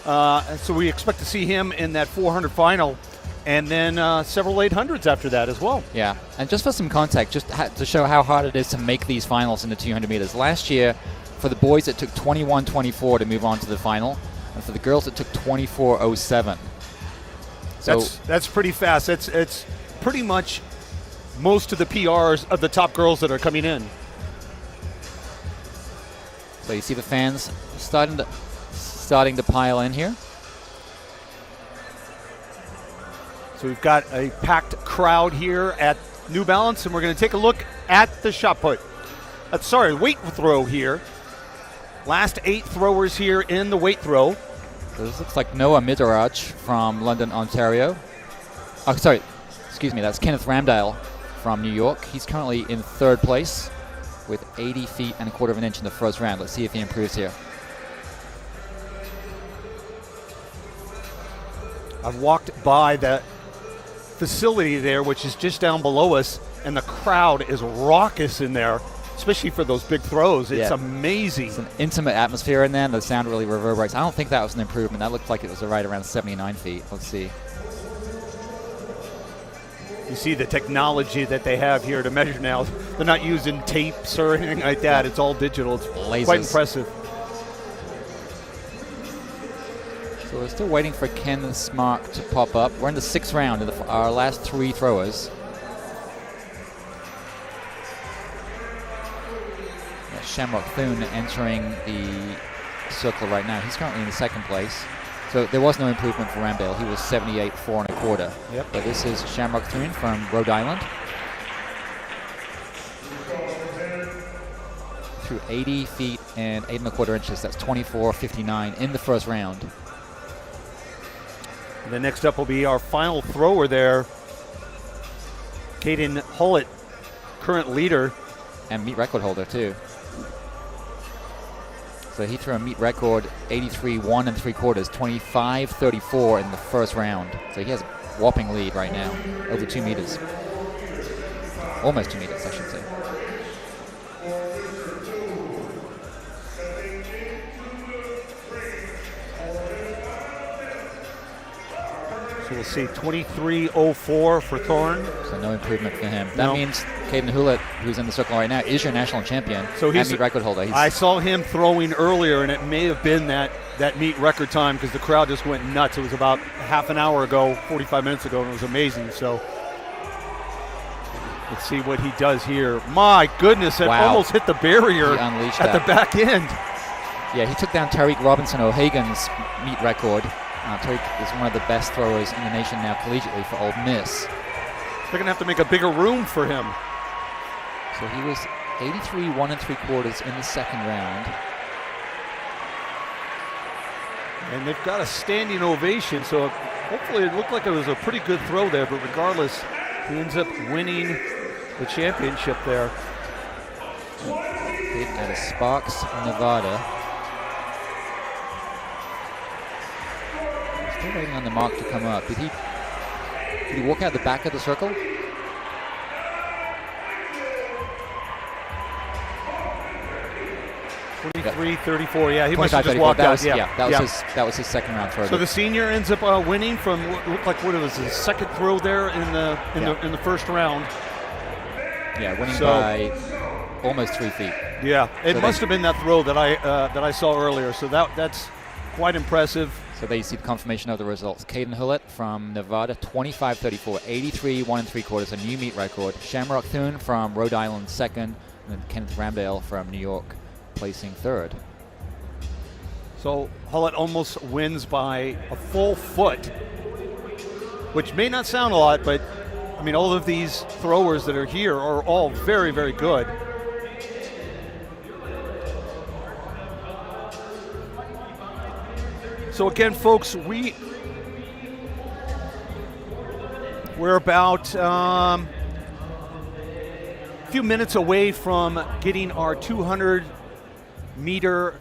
So we expect to see him in that 400 final, and then several 800s after that as well. Yeah, and just for some context, just to show how hard it is to make these finals in the 200 meters. Last year, for the boys, it took 21:24 to move on to the final, and for the girls, it took 24:07. So that's pretty fast. It's pretty much most of the PRs of the top girls that are coming in. So you see the fans starting to pile in here. So we've got a packed crowd here at New Balance, and we're going to take a look at the shot put. Weight throw here. Last 8 throwers here in the weight throw. So this looks like Noah Midaraj from London, Ontario. That's Kenneth Ramdale from New York. He's currently in 3rd place with 80 feet and 1/4 of an inch in the first round. Let's see if he improves here. I've walked by the facility there, which is just down below us, and the crowd is raucous in there, especially for those big throws. It's amazing. It's an intimate atmosphere in there, and the sound really reverberates. I don't think that was an improvement. That looked like it was right around 79 feet. Let's see. You You see the technology that they have here to measure now. They're not using tapes or anything like that. It's all digital. It's quite impressive. So we're still waiting for Ken's mark to pop up. We're in the 6th round of our last 3 throwers. Shamrock Thune entering the circle right now. He's currently in the 2nd place. So there was no improvement for Ramdale. He was 78, 4 1/4. Yep. But this is Shamrock Thune from Rhode Island. Through 80 feet and 8 1/4 inches. That's 24.59 in the 1st round. And the next up will be our final thrower there. Caden Hullett, current leader. And meet record holder too. So he threw a meet record 83 1 3/4, 25.34 in the 1st round. So he has a whopping lead right now, over 2 meters. Almost 2 meters, I should say. So we'll see 23.04 for Thorne. So no improvement for him. That means Caden Hullett, who's in the circle right now, is your national champion. So he's meet record holder. I saw him throwing earlier, and it may have been that meet record time because the crowd just went nuts. It was about half an hour ago, 45 minutes ago, and it was amazing. So let's see what he does here. My goodness, it almost hit the barrier at the back end. Yeah, he took down Tariq Robinson O'Hagan's meet record. Tariq is one of the best throwers in the nation now collegiately for Ole Miss. They're going to have to make a bigger room for him. So he was 83 1 3/4 in the 2nd round. And they've got a standing ovation, so hopefully it looked like it was a pretty good throw there, but regardless, he ends up winning the championship there. Out of Sparks, Nevada. Still waiting on the mark to come up. Did he walk out the back of the circle? 23-34. Yeah, he must have just walked out. That was his 2nd round throw. So the senior ends up winning from what looked like what it was his 2nd throw there in the 1st round. Yeah, winning by almost 3 feet. Yeah, it must have been that throw that I saw earlier. So that's quite impressive. So there you see the confirmation of the results. Caden Hullett from Nevada, 25.34, 83 1 3/4, a new meet record. Shamrock Thune from Rhode Island, 2nd, and then Kenneth Ramdale from New York, placing 3rd. So Hullett almost wins by a full foot, which may not sound a lot, but I mean, all of these throwers that are here are all very, very good. So again, folks, we're about a few minutes away from getting our 200 meter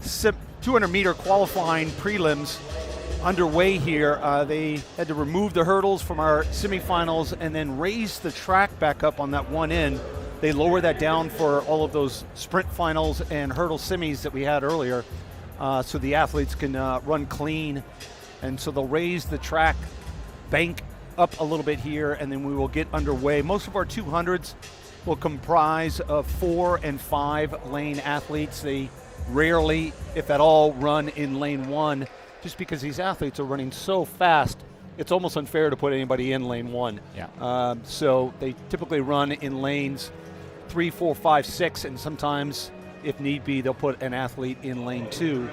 qualifying prelims underway here. They had to remove the hurdles from our semifinals and then raise the track back up on that one end. They lower that down for all of those sprint finals and hurdle semis that we had earlier. So the athletes can run clean. And so they'll raise the track bank up a little bit here, and then we will get underway. Most of our 200s will comprise of 4 and 5 lane athletes. They rarely, if at all, run in lane 1, just because these athletes are running so fast. It's almost unfair to put anybody in lane 1. Yeah. So they typically run in lanes 3, 4, 5, 6, and sometimes, if need be, they'll put an athlete in lane 2.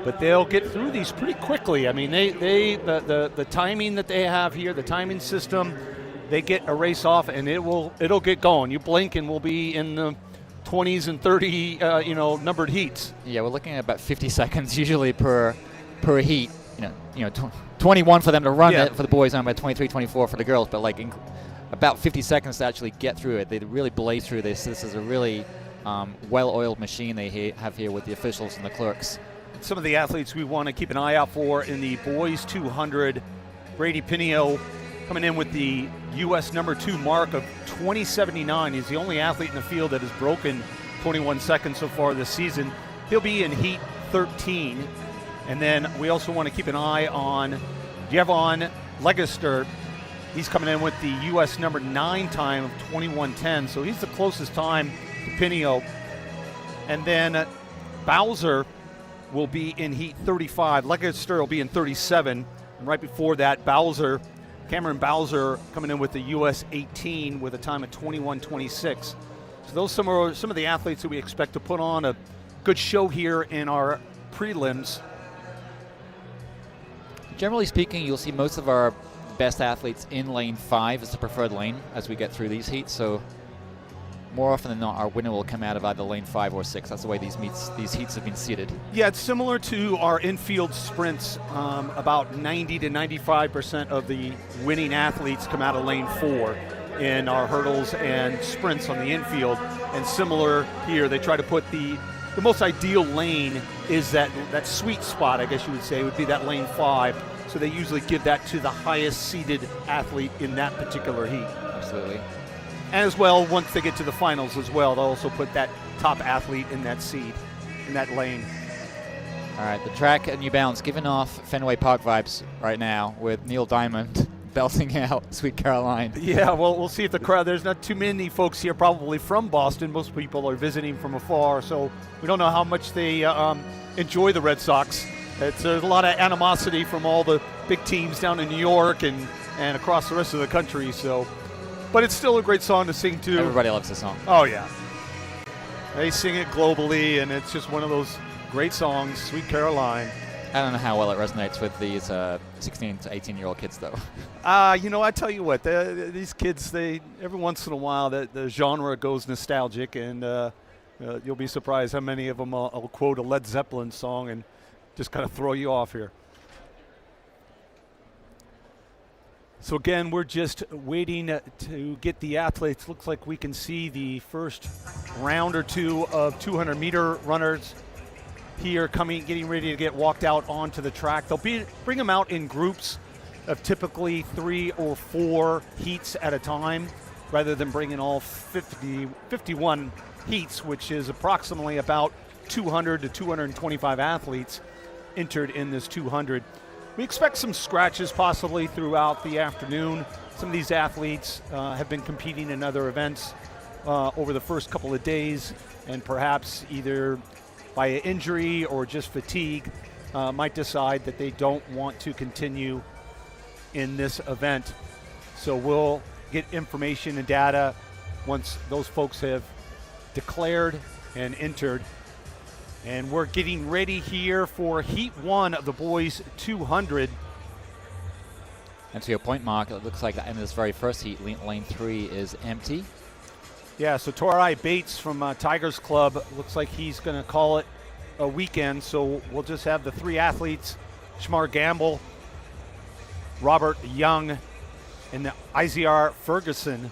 But they'll get through these pretty quickly. I mean, the timing that they have here, the timing system, they get a race off and it'll get going. You blink and we'll be in the 20s and 30 numbered heats. Yeah, we're looking at about 50 seconds usually per heat. 21 for them to run it for the boys, and about 23-24 for the girls. But about 50 seconds to actually get through it. They really blaze through this. This is a really well-oiled machine they have here with the officials and the clerks. Some of the athletes we want to keep an eye out for in the boys 200, Brady Pinio coming in with the U.S. number 2 mark of 20.79. He's the only athlete in the field that has broken 21 seconds so far this season. He'll be in heat 13. And then we also want to keep an eye on Javon Legester. He's coming in with the U.S. number 9 time of 21:10, so he's the closest time to Pinio. And then Bowser will be in heat 35. Leicester will be in 37. And right before that, Cameron Bowser coming in with the U.S. 18 with a time of 21:26. So those are some of the athletes that we expect to put on a good show here in our prelims. Generally speaking, you'll see most of our best athletes in lane 5 as the preferred lane as we get through these heats. So more often than not, our winner will come out of either lane 5 or 6. That's the way these heats have been seated. Yeah, it's similar to our infield sprints. About 90 to 95% of the winning athletes come out of lane 4 in our hurdles and sprints on the infield. And similar here, they try to put the most ideal lane is that sweet spot, I guess you would say, would be that lane 5. So they usually give that to the highest seeded athlete in that particular heat. Absolutely. And as well, once they get to the finals as well, they'll also put that top athlete in that seed, in that lane. All right, the track at New Balance giving off Fenway Park vibes right now with Neil Diamond belting out Sweet Caroline. Yeah, well, we'll see if the crowd, there's not too many folks here probably from Boston. Most people are visiting from afar, so we don't know how much they enjoy the Red Sox. There's a lot of animosity from all the big teams down in New York and across the rest of the country. So, but it's still a great song to sing to. Everybody loves the song. Oh, yeah. They sing it globally, and it's just one of those great songs, Sweet Caroline. I don't know how well it resonates with these 16 to 18-year-old kids, though. I tell you what, these kids, every once in a while, the genre goes nostalgic, and you'll be surprised how many of them will quote a Led Zeppelin song and just kind of throw you off here. So again, we're just waiting to get the athletes. Looks like we can see the first round or two of 200-meter runners here getting ready to get walked out onto the track. They'll bring them out in groups of typically 3 or 4 heats at a time, rather than bringing all 51 heats, which is approximately about 200 to 225 athletes entered in this 200. We expect some scratches possibly throughout the afternoon. Some of these athletes have been competing in other events over the first couple of days, and perhaps either by injury or just fatigue might decide that they don't want to continue in this event. So we'll get information and data once those folks have declared and entered. And we're getting ready here for Heat 1 of the boys 200. And to your point, Mark, it looks like in this very first heat, lane 3 is empty. Yeah, so Torai Bates from Tigers Club, looks like he's going to call it a weekend. So we'll just have the 3 athletes, Shmar Gamble, Robert Young, and IZR Ferguson.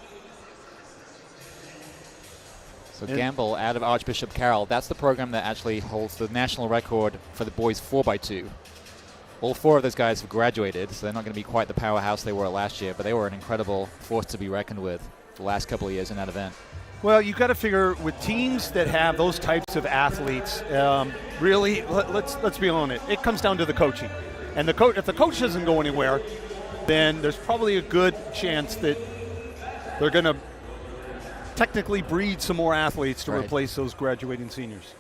So Gamble out of Archbishop Carroll. That's the program that actually holds the national record for the boys 4x2. All 4 of those guys have graduated, so they're not going to be quite the powerhouse they were last year, but they were an incredible force to be reckoned with the last couple of years in that event. Well, you've got to figure with teams that have those types of athletes, really, let's be on it. It comes down to the coaching. And if the coach doesn't go anywhere, then there's probably a good chance that they're going to technically breed some more athletes to replace those graduating seniors.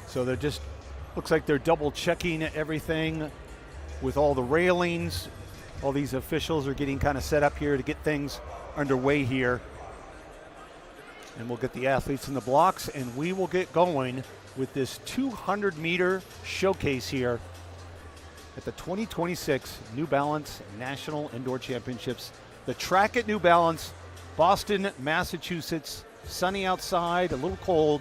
So they're just, looks like they're double checking everything with all the railings. All these officials are getting kind of set up here to get things underway here. And we'll get the athletes in the blocks, and we will get going with this 200-meter showcase here at the 2026 New Balance National Indoor Championships. The track at New Balance, Boston, Massachusetts. Sunny outside, a little cold,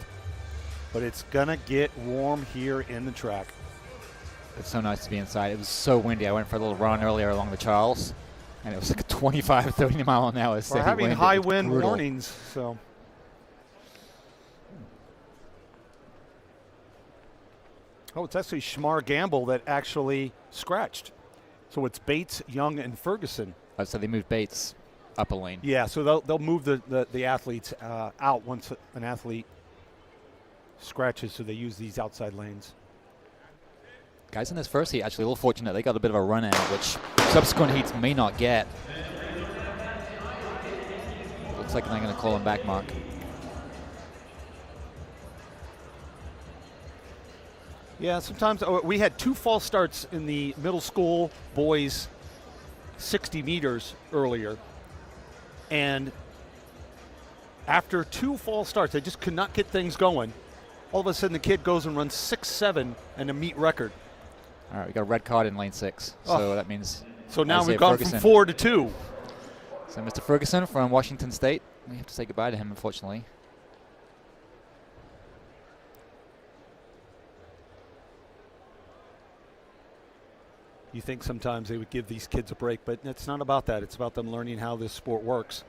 but it's gonna get warm here in the track. It's so nice to be inside. It was so windy. I went for a little run earlier along the Charles, and it was like a 25, 30 mile an hour. We're having high wind warnings, so. Oh, it's actually Shmar Gamble that actually scratched. So it's Bates, Young, and Ferguson. Oh, so they moved Bates up a lane. Yeah, so they'll move the athletes out once an athlete scratches, so they use these outside lanes. Guys in this first heat actually a little fortunate. They got a bit of a run out, which subsequent heats may not get. Looks like they're going to call him back, Mark. Yeah, sometimes we had 2 false starts in the middle school boys 60 meters earlier. And after 2 false starts, they just could not get things going. All of a sudden, the kid goes and runs 6.7 and a meet record. All right, we got a red card in lane 6. So that means. So now Isaiah we've gone Ferguson. from 4 to 2. So Mr. Ferguson from Washington State. We have to say goodbye to him, unfortunately. You think sometimes they would give these kids a break, but it's not about that. It's about them learning how this sport works.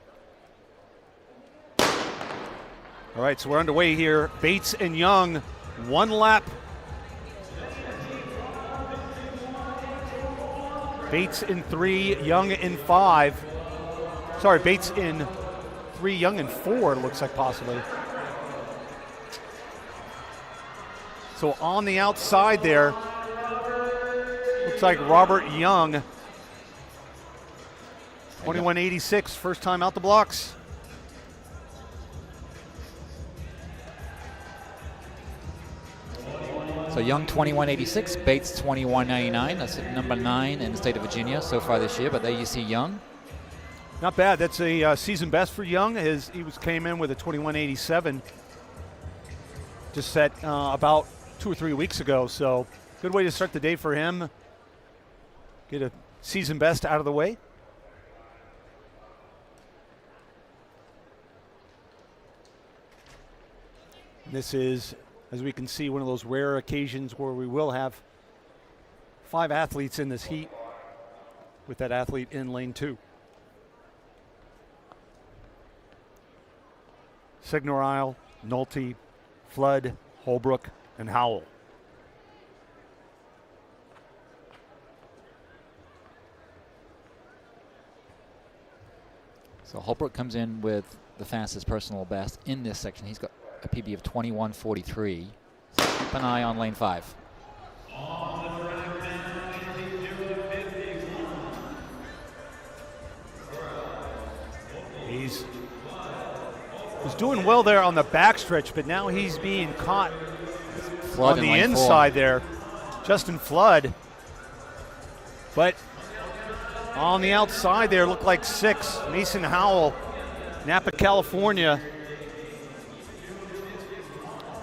All right, so we're underway here. Bates and Young, 1 lap. Bates in 3, Young in 5. Sorry, Bates in 3, Young in 4, it looks like possibly. So on the outside there, looks like Robert Young, 2186, first time out the blocks. So Young 2186, Bates 2199. That's at number 9 in the state of Virginia so far this year. But there you see Young. Not bad. That's a season best for Young. He came in with a 2187, just set about 2 or 3 weeks ago. So good way to start the day for him. Get a season best out of the way. This is, as we can see, one of those rare occasions where we will have 5 athletes in this heat, with that athlete in lane 2. Signorile, Nolte, Flood, Holbrook, and Howell. So Holbrook comes in with the fastest personal best in this section. He's got a PB of 21:43. So keep an eye on lane 5. He's doing well there on the backstretch, but now he's being caught Flood on in the lane 4. inside there. Justin Flood. But on the outside there, looked like 6. Mason Howell, Napa, California.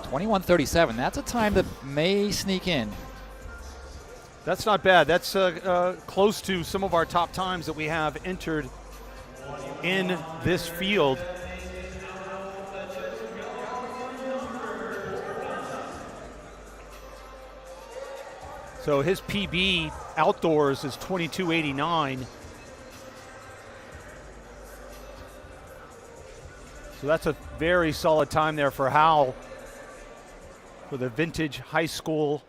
21:37. That's a time that may sneak in. That's not bad. That's close to some of our top times that we have entered in this field. So his PB outdoors is 22:89. So that's a very solid time there for Howell, for the vintage high school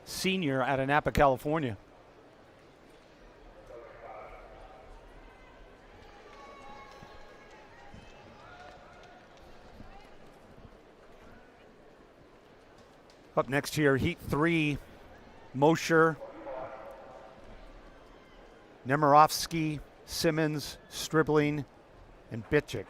senior out of Napa, California. Up next here, Heat 3, Mosher, Nemirovsky, Simmons, Stribling, and Bitchik.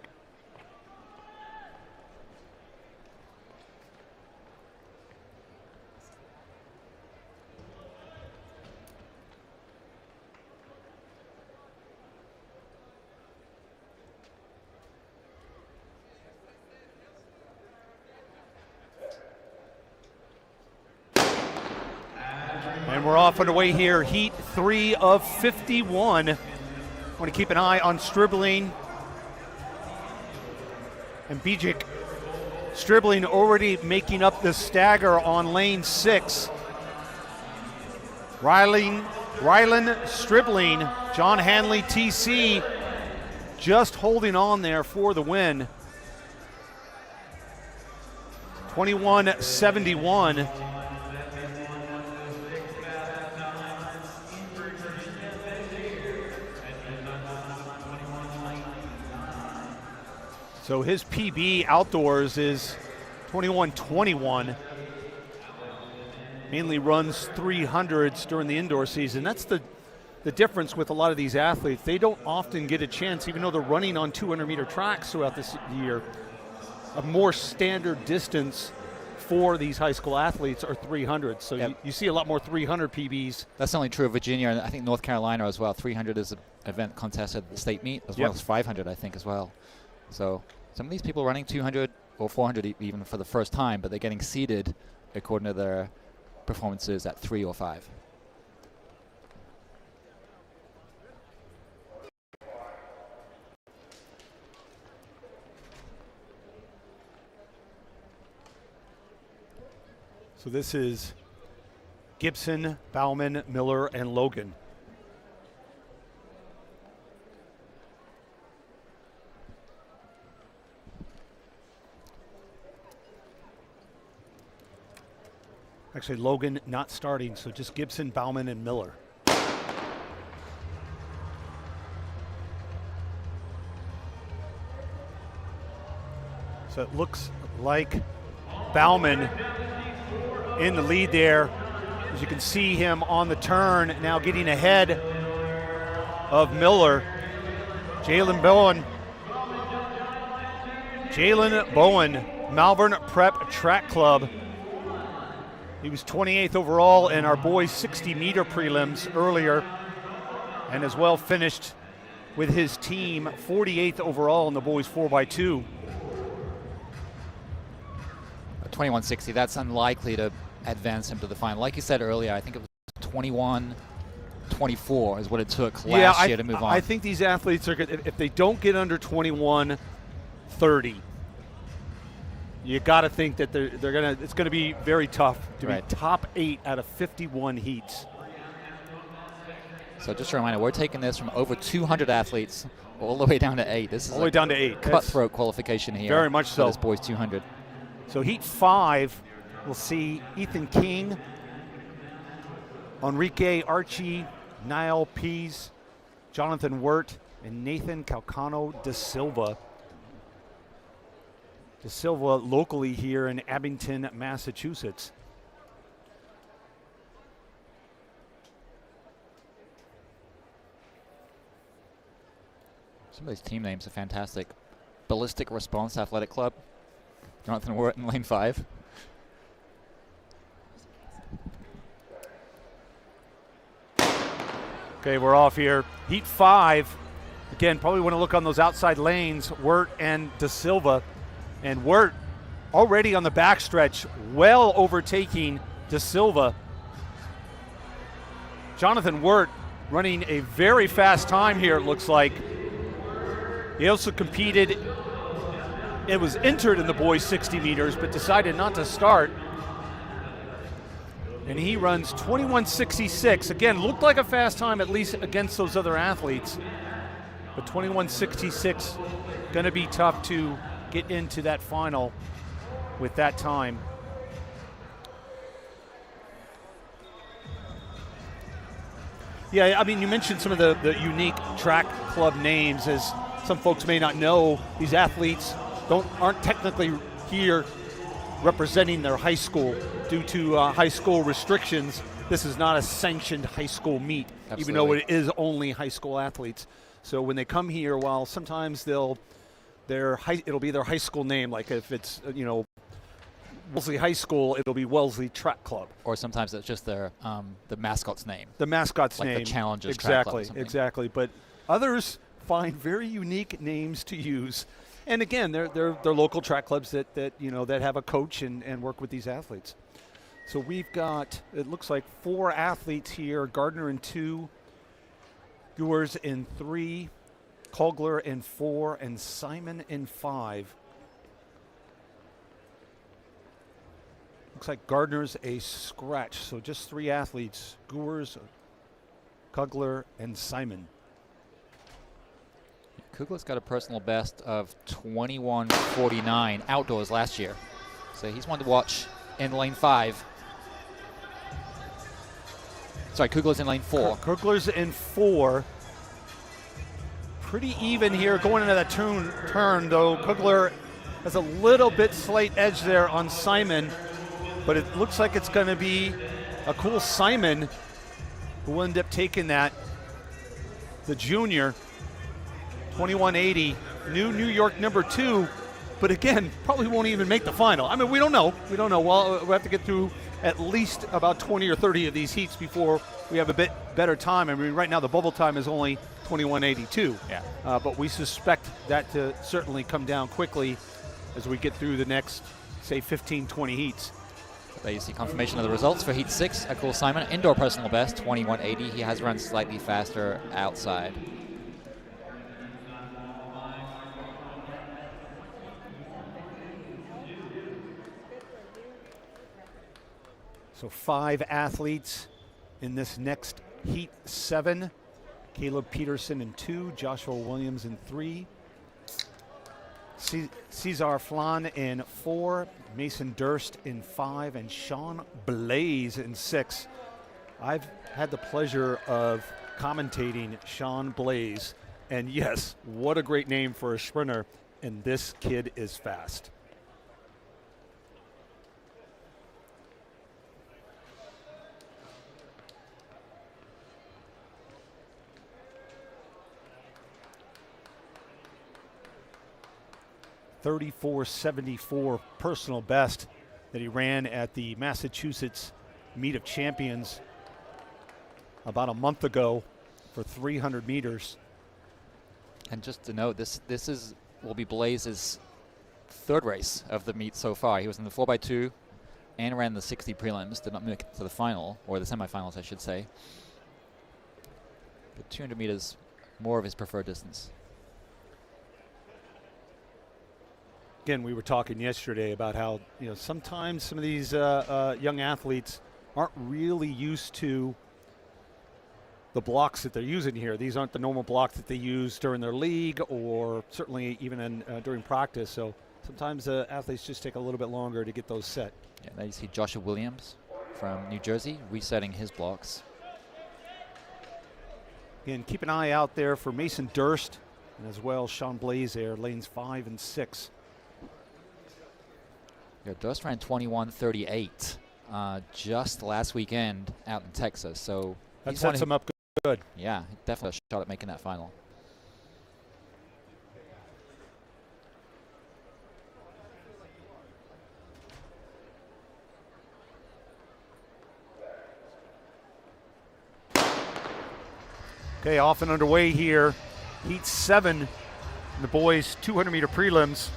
And we're off and away here, Heat 3 of 51. Want to keep an eye on Stribling and Bijic. Stribling already making up the stagger on lane 6. Rylan Stribling, John Hanley TC, just holding on there for the win. 21:71. So his PB outdoors is 21:21. mainly runs 300s during the indoor season. That's the difference with a lot of these athletes. They don't often get a chance, even though they're running on 200-meter tracks throughout this year. A more standard distance for these high school athletes are 300. So you see a lot more 300 PBs. That's only true of Virginia, and I think North Carolina as well. 300 is an event contest at the state meet, as well as 500, I think, as well. So some of these people running 200 or 400 even for the first time, but they're getting seeded according to their performances at 3 or 5. So this is Gibson, Bauman, Miller, and Logan. Actually, Logan not starting, so just Gibson, Bauman, and Miller. So it looks like Bauman in the lead there. As you can see him on the turn, now getting ahead of Miller. Jalen Bowen, Malvern Prep Track Club. He was 28th overall in our boys 60-meter prelims earlier, and as well finished with his team 48th overall in the boys 4x2. 2160, that's unlikely to advance him to the final. Like you said earlier, I think it was 21-24 is what it took last year to move on. I think these athletes are good. If they don't get under 21-30, you got to think that it's gonna be very tough to be top 8 out of 51 heats. So just a reminder, we're taking this from over 200 athletes all the way down to 8. This is all the way down to 8. Cutthroat qualification here. Very much so. This boys 200. So heat 5, we'll see Ethan King, Enrique Archie, Niall Pease, Jonathan Wirt, and Nathan Calcano da Silva. Da Silva locally here in Abington, Massachusetts. Some of these team names are fantastic. Ballistic Response Athletic Club. Jonathan Wirt in lane 5. Okay, we're off here. Heat 5. Again, probably want to look on those outside lanes, Wirt and Da Silva. And Wirt already on the backstretch, well overtaking Da Silva. Jonathan Wirt running a very fast time here, it looks like. He also competed. It was entered in the boys 60 meters, but decided not to start. And he runs 21:66. Again, looked like a fast time, at least against those other athletes. But 21:66, gonna be tough to get into that final with that time. Yeah, I mean, you mentioned some of the unique track club names. As some folks may not know, these athletes aren't technically here representing their high school due to high school restrictions. This is not a sanctioned high school meet, even though it is only high school athletes. So when they come here, while sometimes it'll be their high school name, like if it's Wellesley High School, it'll be Wellesley Track Club. Or sometimes it's just their the mascot's name. The mascot's like name. Like the Challengers Track Club or something. Exactly. But others find very unique names to use. And again, they're local track clubs that have a coach and work with these athletes. So we've got, it looks like 4 athletes here, Gardner in 2, Gewers in 3, Kogler in 4, and Simon in 5. Looks like Gardner's a scratch, so just 3 athletes, Gewers, Kogler, and Simon. Kugler's got a personal best of 21:49 outdoors last year. So he's one to watch in lane 5. Sorry, Kugler's in lane 4. Kugler's in 4. Pretty even here going into that turn, though. Kugler has a little bit slight edge there on Simon, but it looks like it's going to be a cool Simon, who will end up taking that, the junior, 2180, New York #2, but again, probably won't even make the final. I mean, we don't know. We'll have to get through at least about 20 or 30 of these heats before we have a bit better time. I mean, right now the bubble time is only 2182. Yeah. But we suspect that to certainly come down quickly as we get through the next, say, 15, 20 heats. There you see confirmation of the results for Heat 6. Akul Simon, indoor personal best, 2180. He has run slightly faster outside. So 5 athletes in this next Heat 7. Caleb Peterson in 2, Joshua Williams in 3. Cesar Flan in 4, Mason Durst in 5, and Sean Blaze in 6. I've had the pleasure of commentating Sean Blaze, and yes, what a great name for a sprinter, and this kid is fast. .34.74 personal best that he ran at the Massachusetts Meet of Champions about a month ago for 300 meters. And just to note, this will be Blaze's 3rd race of the meet so far. He was in the 4x2 and ran the 60 prelims. Did not make it to the final, or the semifinals, I should say. But 200 meters, more of his preferred distance. Again, we were talking yesterday about how, you know, sometimes some of these young athletes aren't really used to the blocks that they're using here. These aren't the normal blocks that they use during their league or certainly even during practice. So sometimes athletes just take a little bit longer to get those set. Yeah, there you see Joshua Williams from New Jersey resetting his blocks. Again, keep an eye out there for Mason Durst and as well Sean Blaze there, lanes 5 and 6. Yeah, Durst ran 21:38 just last weekend out in Texas. So that sets him up good. Yeah, definitely a shot at making that final. Okay, off and underway here. Heat 7 in the boys 200-meter prelims.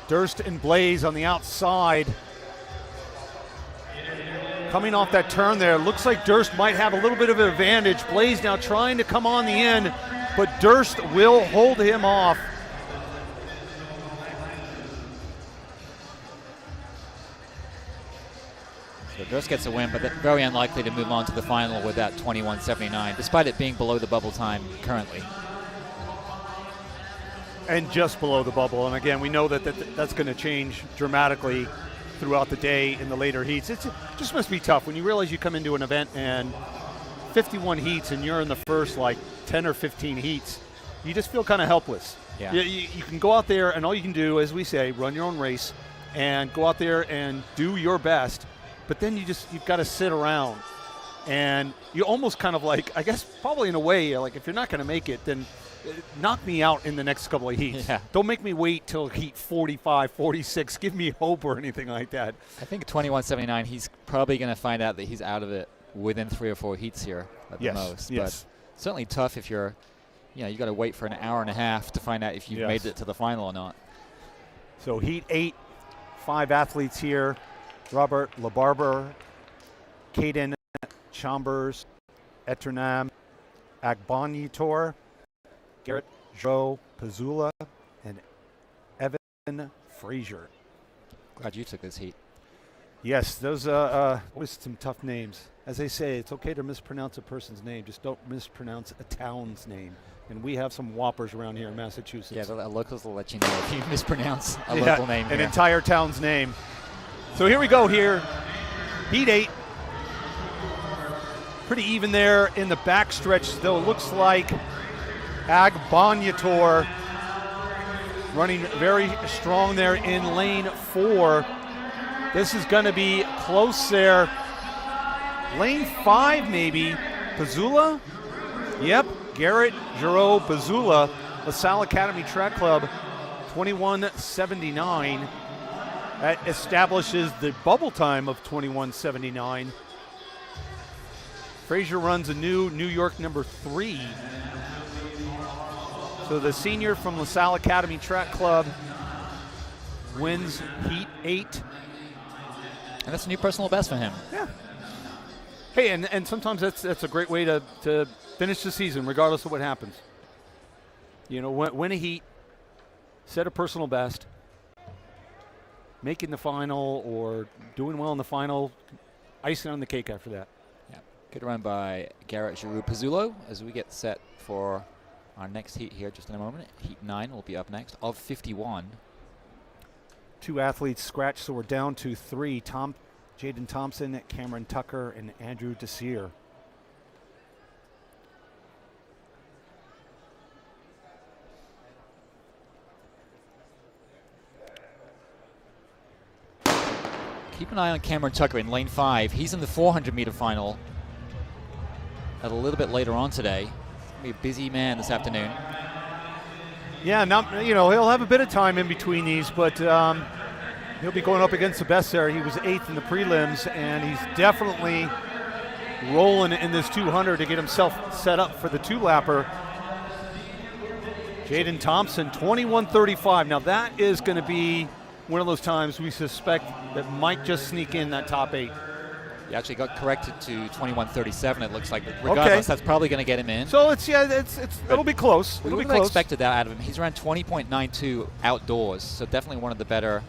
Durst and Blaze on the outside. Coming off that turn there, looks like Durst might have a little bit of an advantage. Blaze now trying to come on the end, but Durst will hold him off. So Durst gets a win, but very unlikely to move on to the final with that 21:79, despite it being below the bubble time currently. And just below the bubble. And again, we know that that's going to change dramatically throughout the day in the later heats. It just must be tough when you realize you come into an event and 51 heats and you're in the first like 10 or 15 heats. You just feel kind of helpless. Yeah. You can go out there and all you can do, as we say, run your own race and go out there and do your best. But then you've got to sit around and you almost kind of like, I guess probably in a way, like if you're not going to make it, then knock me out in the next couple of heats. Yeah. Don't make me wait till heat 45, 46. Give me hope or anything like that. I think 21:79, he's probably going to find out that he's out of it within 3 or 4 heats here at the most. Yes. But certainly tough if you're, you got to wait for an hour and a half to find out if you've made it to the final or not. So heat 8, 5 athletes here. Robert LaBarber, Caden Chambers, Eternam Agbonyitor, Garrett Joe Pazula, and Evan Frazier. Glad you took this heat. Yes, those always some tough names. As they say, it's okay to mispronounce a person's name, just don't mispronounce a town's name. And we have some whoppers around here in Massachusetts. Yeah, the locals will let you know if you mispronounce a local name an here. entire town's name. So here we go here, heat 8. Pretty even there in the backstretch, though. It looks like Agbonyitor running very strong there in lane 4. This is going to be close there. Lane 5 maybe. Pazula? Yep, Garrett Giroux Pazula, LaSalle Academy Track Club, 21:79. That establishes the bubble time of 21:79. Frazier runs a new New York number 3. So the senior from LaSalle Academy Track Club wins heat 8. And that's a new personal best for him. Yeah. Hey, and sometimes that's a great way to finish the season, regardless of what happens. You know, win a heat, set a personal best, making the final or doing well in the final, icing on the cake after that. Yeah. Good run by Garrett Giroux Pazzulo as we get set for our next heat here just in a moment. Heat 9 will be up next of 51. 2 athletes scratched, so we're down to 3. Jaden Thompson, Cameron Tucker, and Andrew Desir. Keep an eye on Cameron Tucker in lane 5. He's in the 400-meter final a little bit later on today. He's going to be a busy man this afternoon. Yeah, he'll have a bit of time in between these, but he'll be going up against the best there. He was 8th in the prelims, and he's definitely rolling in this 200 to get himself set up for the 2-lapper. Jaden Thompson, 21:35. Now that is going to be one of those times we suspect that might just sneak in that top 8. He actually got corrected to 21:37. It looks like, regardless, that's probably going to get him in. So it'll be close. We It'll be wouldn't have close. expected that out of him. He's around 20.92 outdoors, so definitely one of the better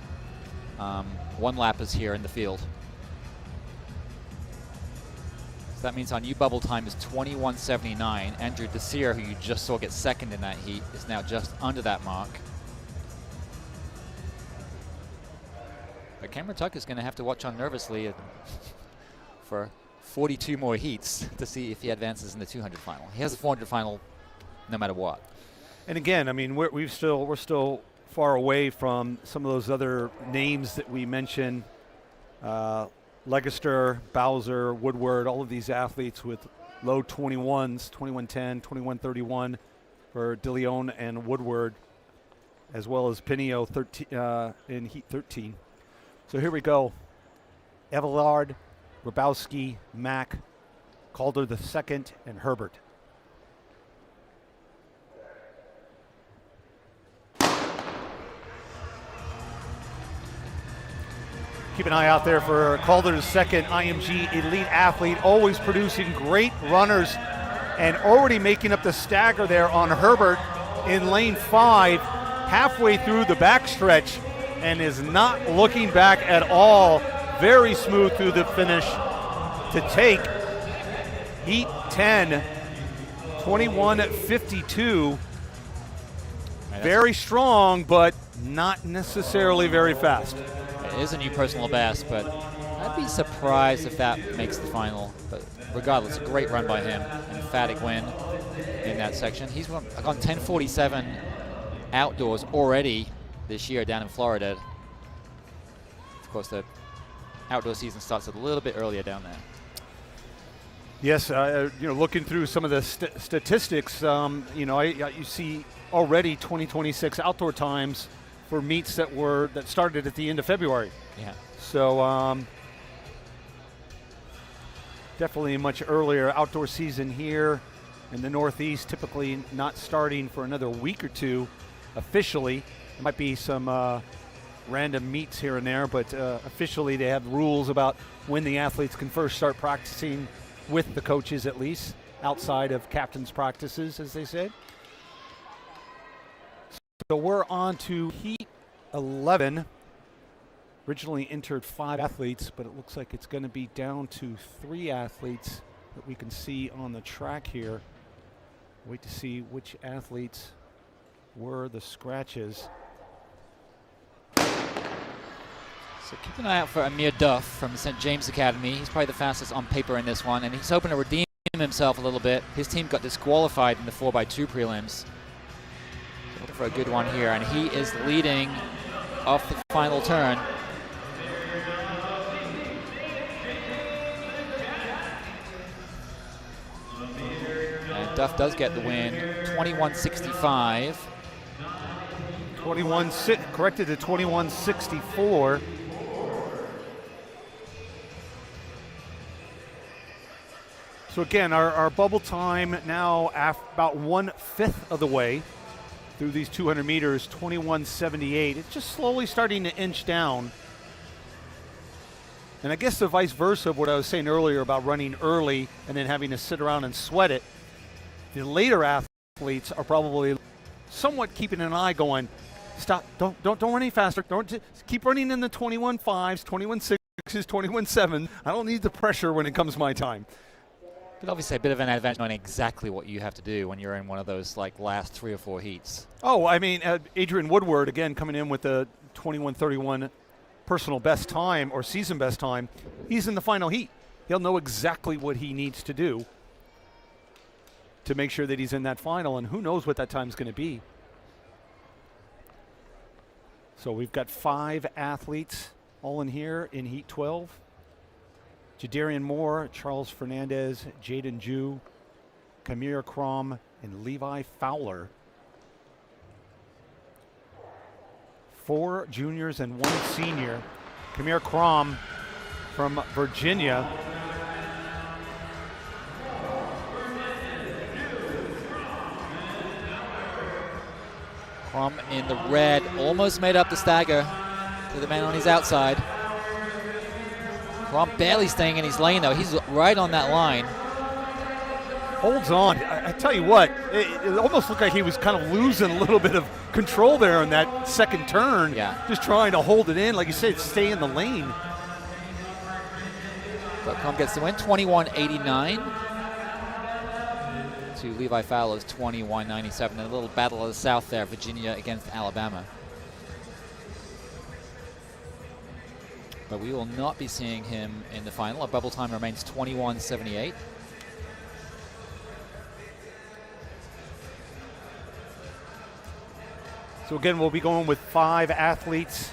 one-lappers here in the field. So that means our new bubble time is 21:79. Andrew Desir, who you just saw get second in that heat, is now just under that mark. But Cameron Tucker is going to have to watch on nervously for 42 more heats to see if he advances in the 200 final. He has a 400 final no matter what. And again, I mean, we're still far away from some of those other names that we mentioned. Legister, Bowser, Woodward, all of these athletes with low 21s, 21:10, 21:31 for DeLeon and Woodward, as well as Pinio in heat 13. So here we go. Evelard, Grabowski, Mack, Calder II, and Herbert. Keep an eye out there for Calder II, IMG elite athlete, always producing great runners and already making up the stagger there on Herbert in lane 5, halfway through the backstretch, and is not looking back at all. Very smooth through the finish to take heat 10, 21:52. Very strong, but not necessarily very fast. It is a new personal best, but I'd be surprised if that makes the final. But regardless, a great run by him. An emphatic win in that section. He's gone 10:47 outdoors already this year down in Florida. Of course, the outdoor season starts a little bit earlier down there. Yes, looking through some of the statistics, you see already 2026 outdoor times for meets that started at the end of February. Yeah. So definitely a much earlier outdoor season here in the Northeast, typically not starting for another week or two officially. There might be some random meets here and there, but officially they have rules about when the athletes can first start practicing with the coaches, at least outside of captain's practices, as they said. So we're on to heat 11. Originally entered 5 athletes, but it looks like it's going to be down to 3 athletes that we can see on the track here. Wait to see which athletes were the scratches. So keep an eye out for Amir Duff from St. James Academy. He's probably the fastest on paper in this one, and he's hoping to redeem himself a little bit. His team got disqualified in the 4x2 prelims. So looking for a good one here, and he is leading off the final turn. And Duff does get the win, 21.65. 21, corrected to 21.64. So again, our bubble time now about 1/5 of the way through these 200 meters, 21.78. It's just slowly starting to inch down. And I guess the vice versa of what I was saying earlier about running early and then having to sit around and sweat it. The later athletes are probably somewhat keeping an eye going, stop, don't run any faster. Don't keep running in the 21.5s, 21.6s, 21.7s. I don't need the pressure when it comes my time. But obviously a bit of an advantage knowing exactly what you have to do when you're in one of those like last 3 or 4 heats. Oh, I mean, Adrian Woodward, again, coming in with the 21.31 personal best time or season best time. He's in the final heat. He'll know exactly what he needs to do to make sure that he's in that final, and who knows what that time's going to be. So we've got 5 athletes all in here in Heat 12. Jadarian Moore, Charles Fernandez, Jaden Jew, Kamir Crom, and Levi Fowler. 4 juniors and 1 senior. Kamir Crom from Virginia. Crom in the red, almost made up the stagger to the man on his outside. Crom barely staying in his lane though. He's right on that line. Holds on. I tell you what, it almost looked like he was kind of losing a little bit of control there on that second turn. Yeah. Just trying to hold it in, like you said, stay in the lane. But Crom gets the win, 21.89 to Levi Fowler's 21.97. A little battle of the South there, Virginia against Alabama. But we will not be seeing him in the final. Our bubble time remains 21.78. So again, we'll be going with 5 athletes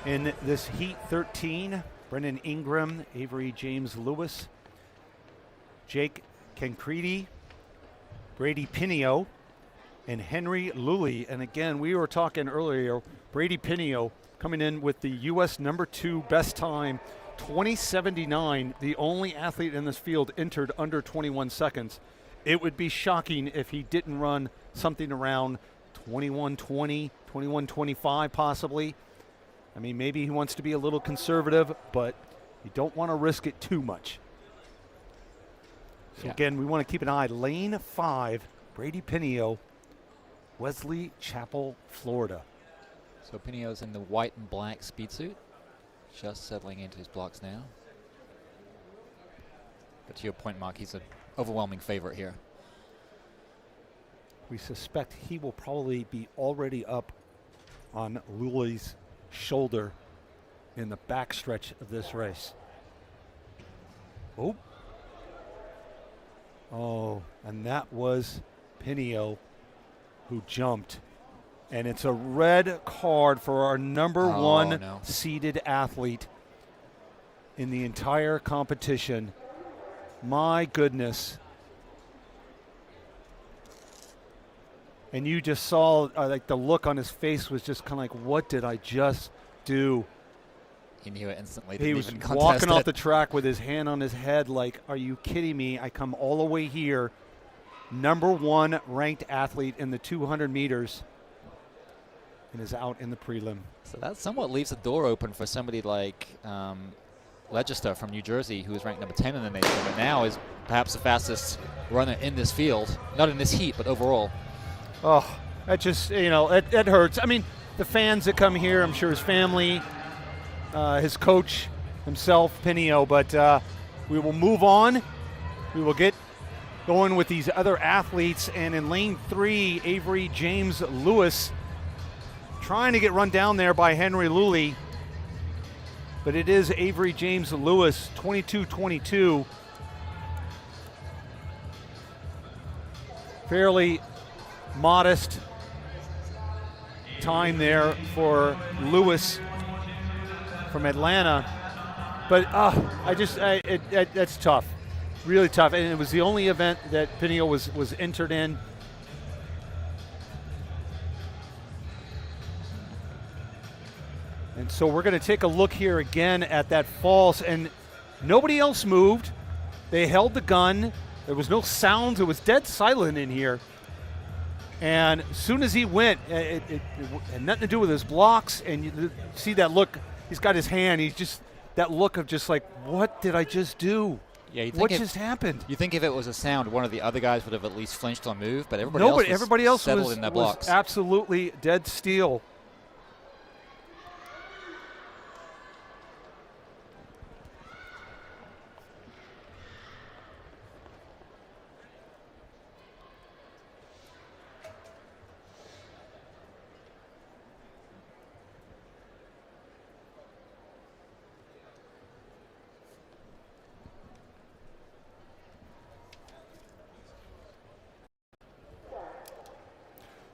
in this Heat 13. Brendan Ingram, Avery James Lewis, Jake Cancredi, Brady Pinio, and Henry Lully. And again, we were talking earlier, Brady Pinio coming in with the U.S. #2 best time, 20.79, the only athlete in this field entered under 21 seconds. It would be shocking if he didn't run something around 21.20, 21.25 possibly. I mean, maybe he wants to be a little conservative, but you don't want to risk it too much. So again, we want to keep an eye. Lane 5, Brady Pinio, Wesley Chapel, Florida. So Pinio's in the white and black speed suit, just settling into his blocks now. But to your point, Mark, he's an overwhelming favorite here. We suspect he will probably be already up on Lully's shoulder in the backstretch of this race. Oh, and that was Pinio who jumped. And it's a red card for our number 1 seeded athlete in the entire competition. My goodness. And you just saw like the look on his face was just kind of like, what did I just do? He knew it instantly. He was walking off the track with his hand on his head like, are you kidding me? I come all the way here. Number 1 ranked athlete in the 200 meters and is out in the prelim. So that somewhat leaves the door open for somebody like Legister from New Jersey, who was ranked number 10 in the nation, but now is perhaps the fastest runner in this field. Not in this heat, but overall. Oh, that just, it hurts. I mean, the fans that come here, I'm sure his family, his coach himself, Pinio, but we will move on. We will get going with these other athletes. And in lane 3, Avery James Lewis trying to get run down there by Henry Lully. But it is Avery James Lewis, 22.22. Fairly modest time there for Lewis from Atlanta, but that's tough. Really tough, and it was the only event that Pinio was entered in. And so we're going to take a look here again at that false, and nobody else moved. They held the gun. There was no sounds. It was dead silent in here. And as soon as he went, it had nothing to do with his blocks, and you see that look. He's got his hand. He's just, that look of just like, what did I just do? Yeah, what just happened? You think if it was a sound, one of the other guys would have at least flinched or moved, but everybody else settled in their blocks. Absolutely dead still.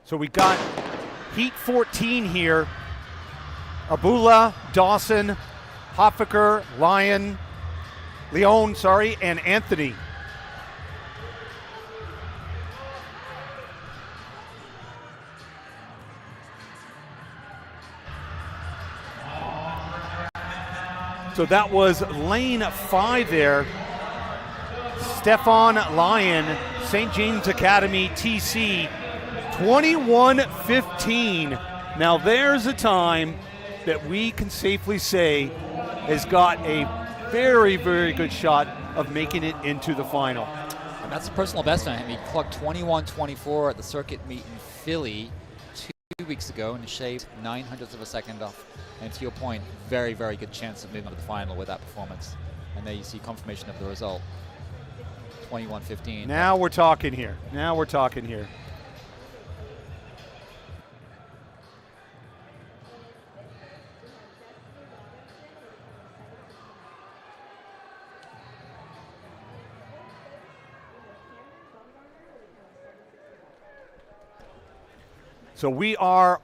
So we got Heat 14 here. Abula, Dawson, Hoffaker, Leon, and Anthony. So that was lane 5 there. Stefan Lyon, St. James Academy, TC. 21:15. Now there's a time that we can safely say has got a very, very good shot of making it into the final. And that's a personal best on him. He clocked 21:24 at the circuit meet in Philly 2 weeks ago and shaved 0.09 of a second off. And to your point, very, very good chance of moving to the final with that performance. And there you see confirmation of the result. 21:15. Now we're talking here. So we are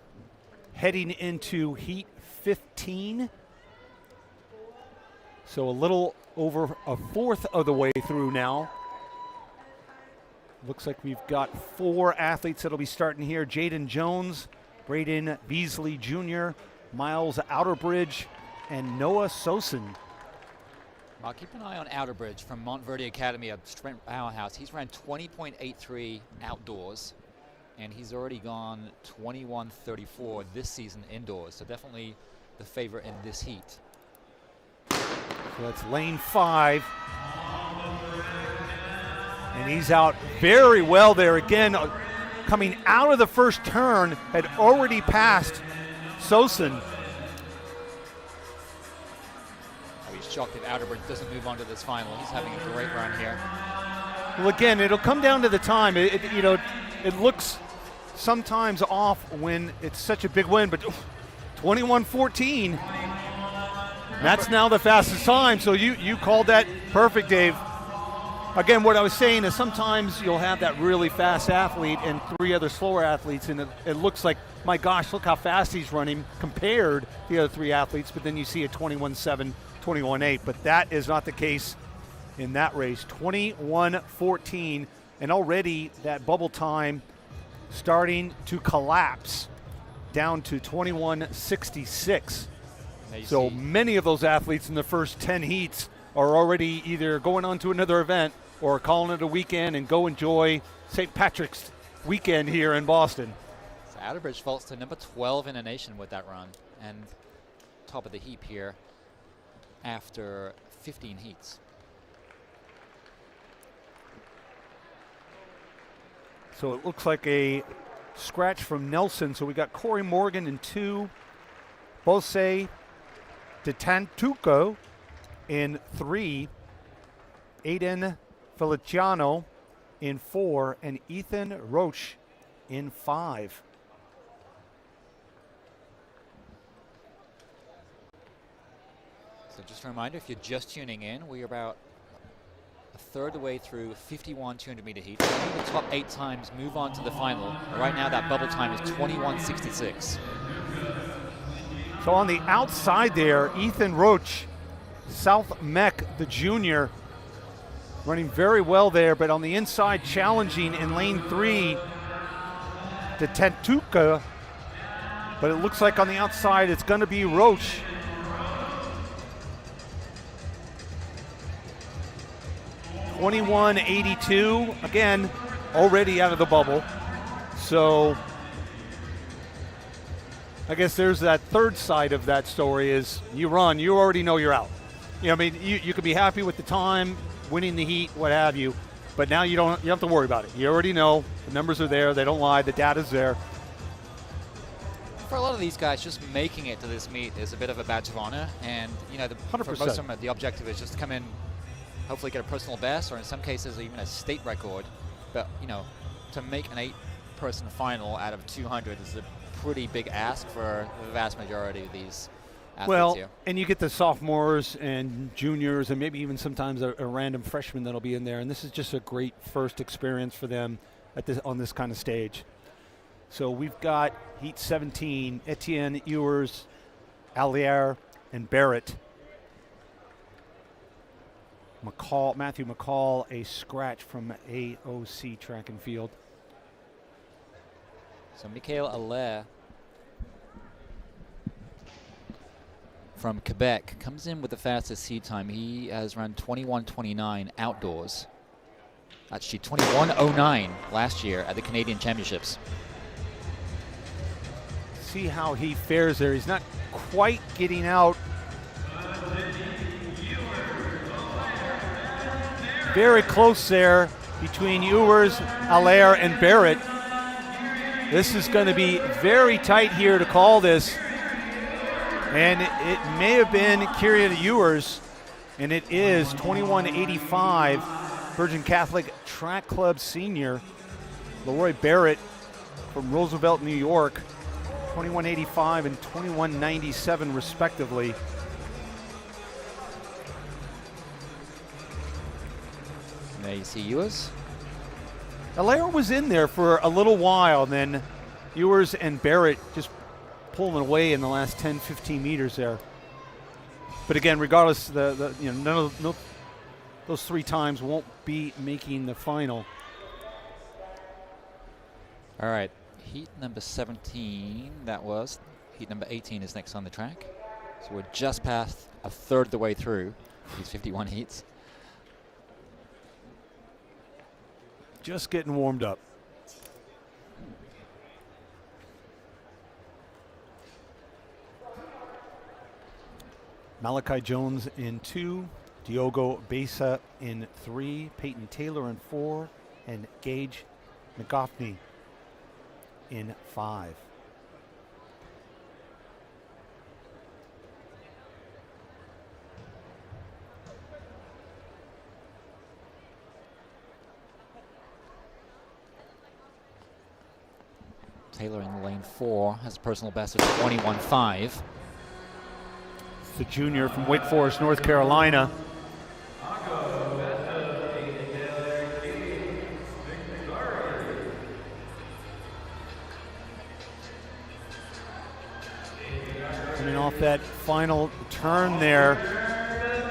heading into Heat 15. So a little over a fourth of the way through now. Looks like we've got 4 athletes that'll be starting here. Jaden Jones, Braden Beasley Jr., Miles Outerbridge, and Noah Sosin. I'll keep an eye on Outerbridge from Montverde Academy, a strength powerhouse. He's ran 20.83 outdoors, and he's already gone 21:34 this season indoors. So definitely the favorite in this heat. So that's lane 5. And he's out very well there again. Coming out of the first turn, had already passed Sosin. Oh, he's shocked if Outerbridge doesn't move on to this final. He's having a great run here. Well, again, it'll come down to the time. It looks sometimes off when it's such a big win, but 21:14. That's now the fastest time. So you called that perfect, Dave. Again, what I was saying is sometimes you'll have that really fast athlete and 3 other slower athletes, and it looks like, my gosh, look how fast he's running compared to the other 3 athletes, but then you see a 21:7, 21:8. But that is not the case in that race. 21:14, and already that bubble time starting to collapse down to 21:66. So many of those athletes in the first 10 heats are already either going on to another event or calling it a weekend and go enjoy St. Patrick's weekend here in Boston. So Outerbridge falls to number 12 in the nation with that run, and top of the heap here after 15 heats. So it looks like a scratch from Nelson. So we got Corey Morgan in 2, Bose DeTantuco in 3, Aiden Feliciano in 4, and Ethan Roche in 5. So just a reminder, if you're just tuning in, we're about a third of the way through 51 200-meter heats. Only the top 8 times move on to the final. Right now that bubble time is 21:66. So on the outside there, Ethan Roach, South Mech, the junior, running very well there, but on the inside challenging in lane 3 to Tentuka, but it looks like on the outside it's going to be Roche. $21.82, again, already out of the bubble. So I guess there's that third side of that story is you run, you already know you're out. You know, I mean, you could be happy with the time, winning the heat, what have you, but now you don't have to worry about it. You already know the numbers are there, they don't lie, the data's there. For a lot of these guys, just making it to this meet is a bit of a badge of honor, and you know, for most of them, the objective is just to come in, hopefully get a personal best, or in some cases even a state record. But you know, to make an 8-person final out of 200 is a pretty big ask for the vast majority of these athletes here. And you get the sophomores and juniors and maybe even sometimes a random freshman that'll be in there, and this is just a great first experience for them on this kind of stage. So we've got Heat 17, Etienne, Ewers, Allaire, and Barrett. Matthew McCall, a scratch from AOC Track and Field. So Michael Allaire from Quebec comes in with the fastest seed time. He has run 21:29 outdoors. Actually 21:09 last year at the Canadian Championships. See how he fares there. He's not quite getting out. Very close there between Ewers, Allaire, and Barrett. This is going to be very tight here to call this. And it may have been Kyria Ewers, and it is 21:85. Virgin Catholic Track Club senior Leroy Barrett from Roosevelt, New York, 21:85 and 21:97 respectively. There you see Ewers. Allaire was in there for a little while, then Ewers and Barrett just pulling away in the last 10, 15 meters there. But again, regardless, none of those 3 times won't be making the final. All right, heat number 17, that was. Heat number 18 is next on the track. So we're just past a third of the way through these 51 heats. Just getting warmed up. Malachi Jones in 2, Diogo Besa in 3, Peyton Taylor in 4, and Gage McGoffney in 5. Taylor in lane 4 has a personal best of 21:5. The junior from Wake Forest, North Carolina. Coming off that final turn there.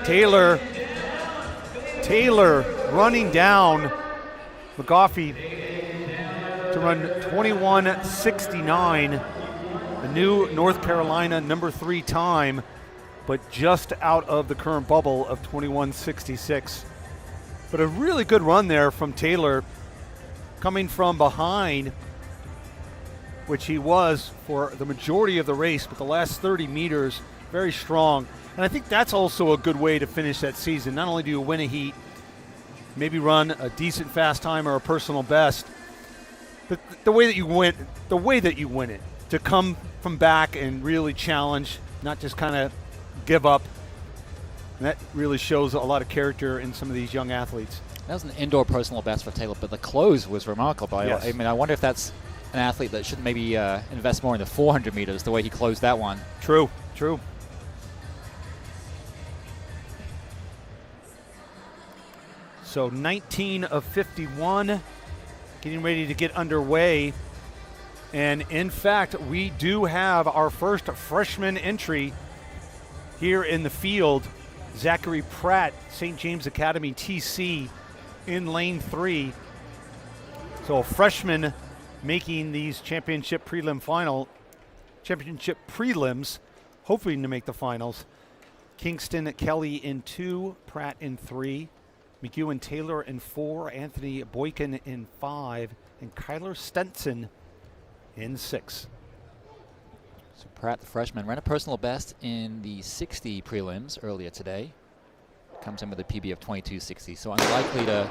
Taylor running down McGoffey to run 21:69, the new North Carolina number 3 time, but just out of the current bubble of 21:66. But a really good run there from Taylor, coming from behind, which he was for the majority of the race, but the last 30 meters, very strong. And I think that's also a good way to finish that season. Not only do you win a heat, maybe run a decent fast time or a personal best, the way that you win it, to come from back and really challenge, not just kind of give up. And that really shows a lot of character in some of these young athletes. That was an indoor personal best for Taylor, but the close was remarkable. Yes. I mean, I wonder if that's an athlete that should maybe invest more in the 400 meters, the way he closed that one. True. So 19 of 51, getting ready to get underway. And in fact, we do have our first freshman entry here in the field. Zachary Pratt, St. James Academy TC, in lane 3. So a freshman making these championship prelims, hoping to make the finals. Kingston Kelly in 2, Pratt in 3, McEwen Taylor in 4, Anthony Boykin in 5, and Kyler Stenson in 6. So Pratt, the freshman, ran a personal best in the 60 prelims earlier today. Comes in with a PB of 22.60, so unlikely to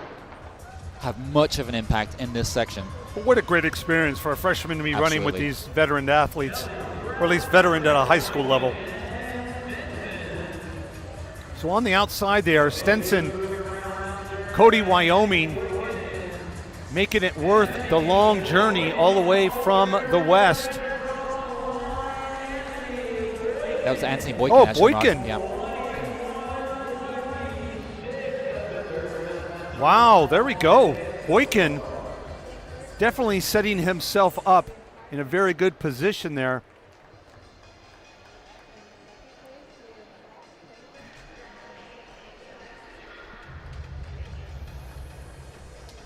have much of an impact in this section. But what a great experience for a freshman to be running with Absolutely. these veteran athletes, or at least veteran at a high school level. So on the outside there, Stenson, Cody, Wyoming, making it worth the long journey all the way from the west. That was Anthony Boykin. Oh, actually, Boykin. Mark. Yeah. Wow, there we go. Boykin definitely setting himself up in a very good position there.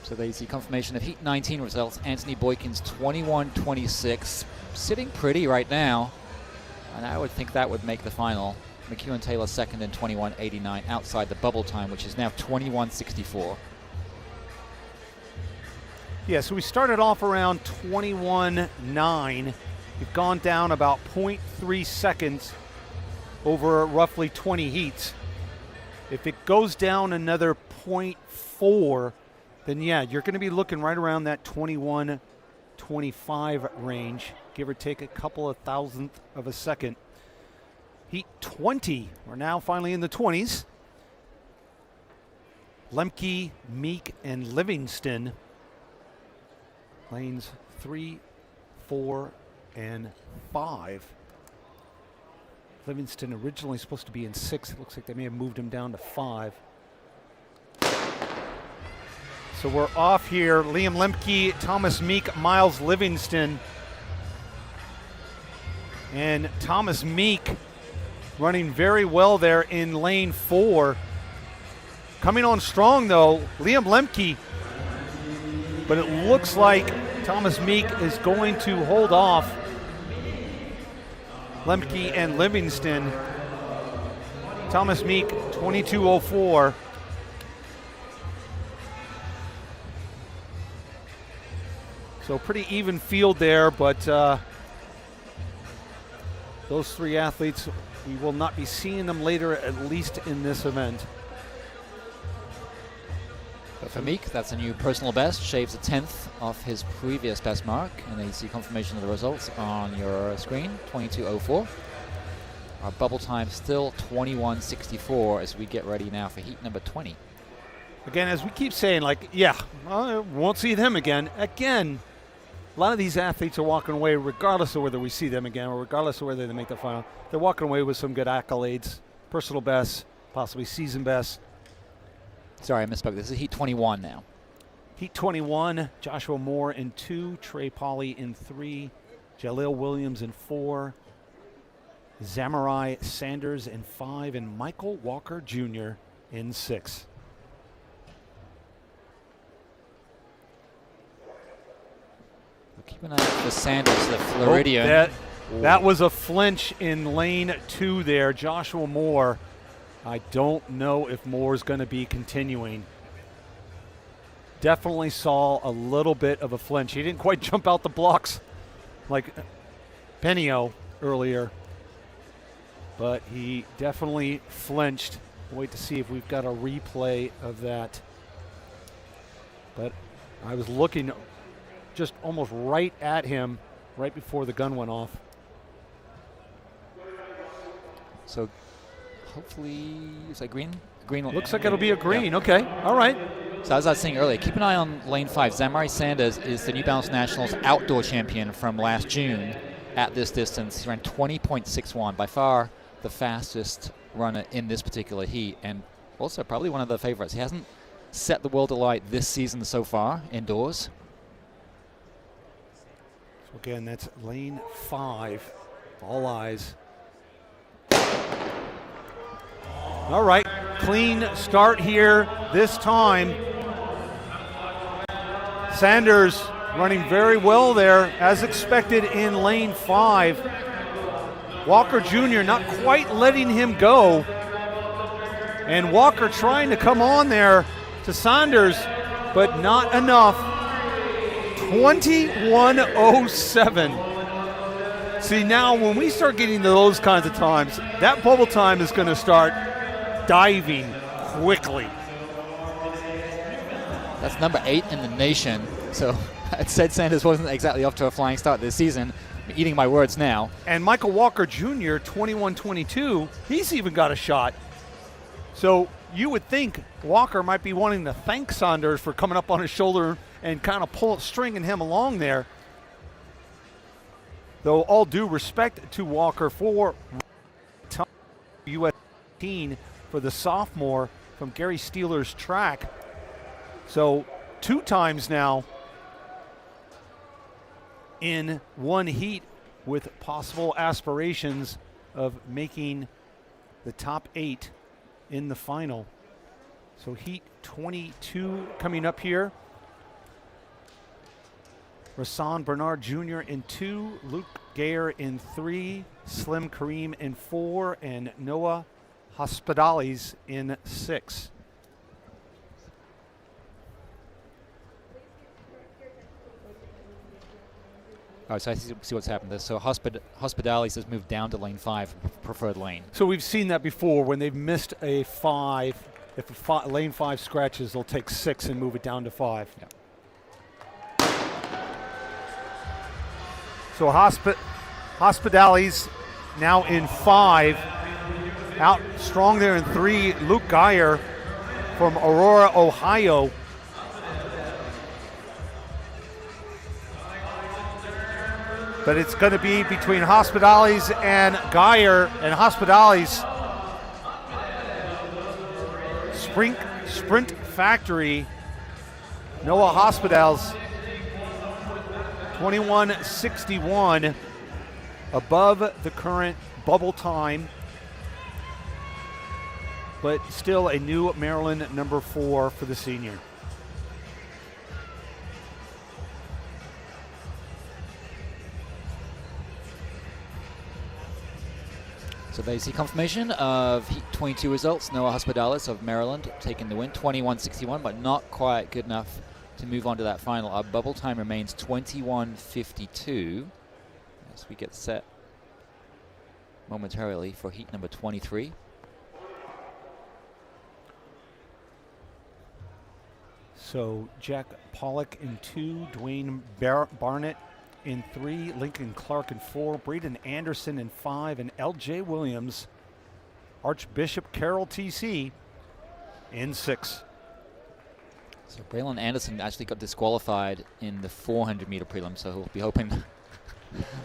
So there you see confirmation of Heat 19 results. Anthony Boykin's 21.26, sitting pretty right now. And I would think that would make the final. McEwen Taylor second in 21.89 outside the bubble time, which is now 21.64. Yeah, so we started off around 21.9. We've gone down about 0.3 seconds over roughly 20 heats. If it goes down another 0.4, then yeah, you're going to be looking right around that 21-25 range, give or take a couple of thousandth of a second. Heat 20, we're now finally in the 20s. Lemke, Meek, and Livingston. Lanes 3, 4, and 5. Livingston originally supposed to be in 6. It looks like they may have moved him down to 5. So we're off here. Liam Lemke, Thomas Meek, Miles Livingston. And Thomas Meek running very well there in lane 4. Coming on strong though, Liam Lemke. But it looks like Thomas Meek is going to hold off Lemke and Livingston. Thomas Meek, 22.04. So pretty even field there, but those three athletes, we will not be seeing them later, at least in this event. But for Meek, that's a new personal best, shaves a 10th off his previous best mark, and then you see confirmation of the results on your screen, 22.04. Our bubble time still 21.64 as we get ready now for heat number 20. Again, as we keep saying, like, yeah, won't see them again. Again, a lot of these athletes are walking away, regardless of whether we see them again or regardless of whether they make the final. They're walking away with some good accolades, personal bests, possibly season bests. Sorry, I misspoke. This is heat 21 now. Heat 21, Joshua Moore in 2, Trey Pauly in 3, Jaleel Williams in 4, Zamarai Sanders in 5, and Michael Walker Jr. in 6. Keep an eye out for Sanders, the Floridian. That was a flinch in lane 2 there. Joshua Moore. I don't know if Moore's going to be continuing. Definitely saw a little bit of a flinch. He didn't quite jump out the blocks like Penio earlier, but he definitely flinched. We'll wait to see if we've got a replay of that. But I was looking just almost right at him right before the gun went off. So hopefully, is that green? Green. Looks like it'll be a green. Yeah. Okay, all right. So as I was saying earlier, keep an eye on lane 5. Zamarai Sanders is the New Balance Nationals outdoor champion from last June at this distance. He ran 20.61, by far the fastest runner in this particular heat, and also probably one of the favorites. He hasn't set the world alight this season so far indoors. So again, that's lane 5. All eyes. All right, clean start here this time. Sanders running very well there, as expected in lane 5. Walker Jr. not quite letting him go. And Walker trying to come on there to Sanders, but not enough. 21:07. See, now when we start getting to those kinds of times, that bubble time is going to start diving quickly. That's number 8 in the nation. So I said Sanders wasn't exactly off to a flying start this season. I'm eating my words now. And Michael Walker Jr., 21-22, he's even got a shot. So you would think Walker might be wanting to thank Sanders for coming up on his shoulder and kind of stringing him along there. Though all due respect to Walker for US 18 for the sophomore from Gary Steeler's track. So 2 times now in one heat with possible aspirations of making the top 8 in the final. So heat 22 coming up here. Rasan Bernard Jr. in 2, Luke Gayer in 3, Slim Kareem in 4, and Noah Hospitales in 6. Oh, so I see what's happened there. So Hospitales has moved down to lane 5, preferred lane. So we've seen that before when they've missed a 5. If lane 5 scratches, they'll take 6 and move it down to 5. Yep. So Hospitales now in 5. Out strong there in 3, Luke Geyer from Aurora, Ohio. But it's going to be between Hospitales and Geyer, and Hospitales Sprint Factory. Noah Hospitales 21:61 above the current bubble time, but still a new Maryland number 4 for the senior. So they see confirmation of Heat 22 results. Noah Hospitales of Maryland taking the win, 21:61, but not quite good enough to move on to that final. Our bubble time remains 21:52 as we get set momentarily for heat number 23. So Jack Pollock in 2, Dwayne Barnett in 3, Lincoln Clark in 4, Braden Anderson in 5, and L.J. Williams, Archbishop Carroll TC in 6. So Braylon Anderson actually got disqualified in the 400-meter prelim, so he'll be hoping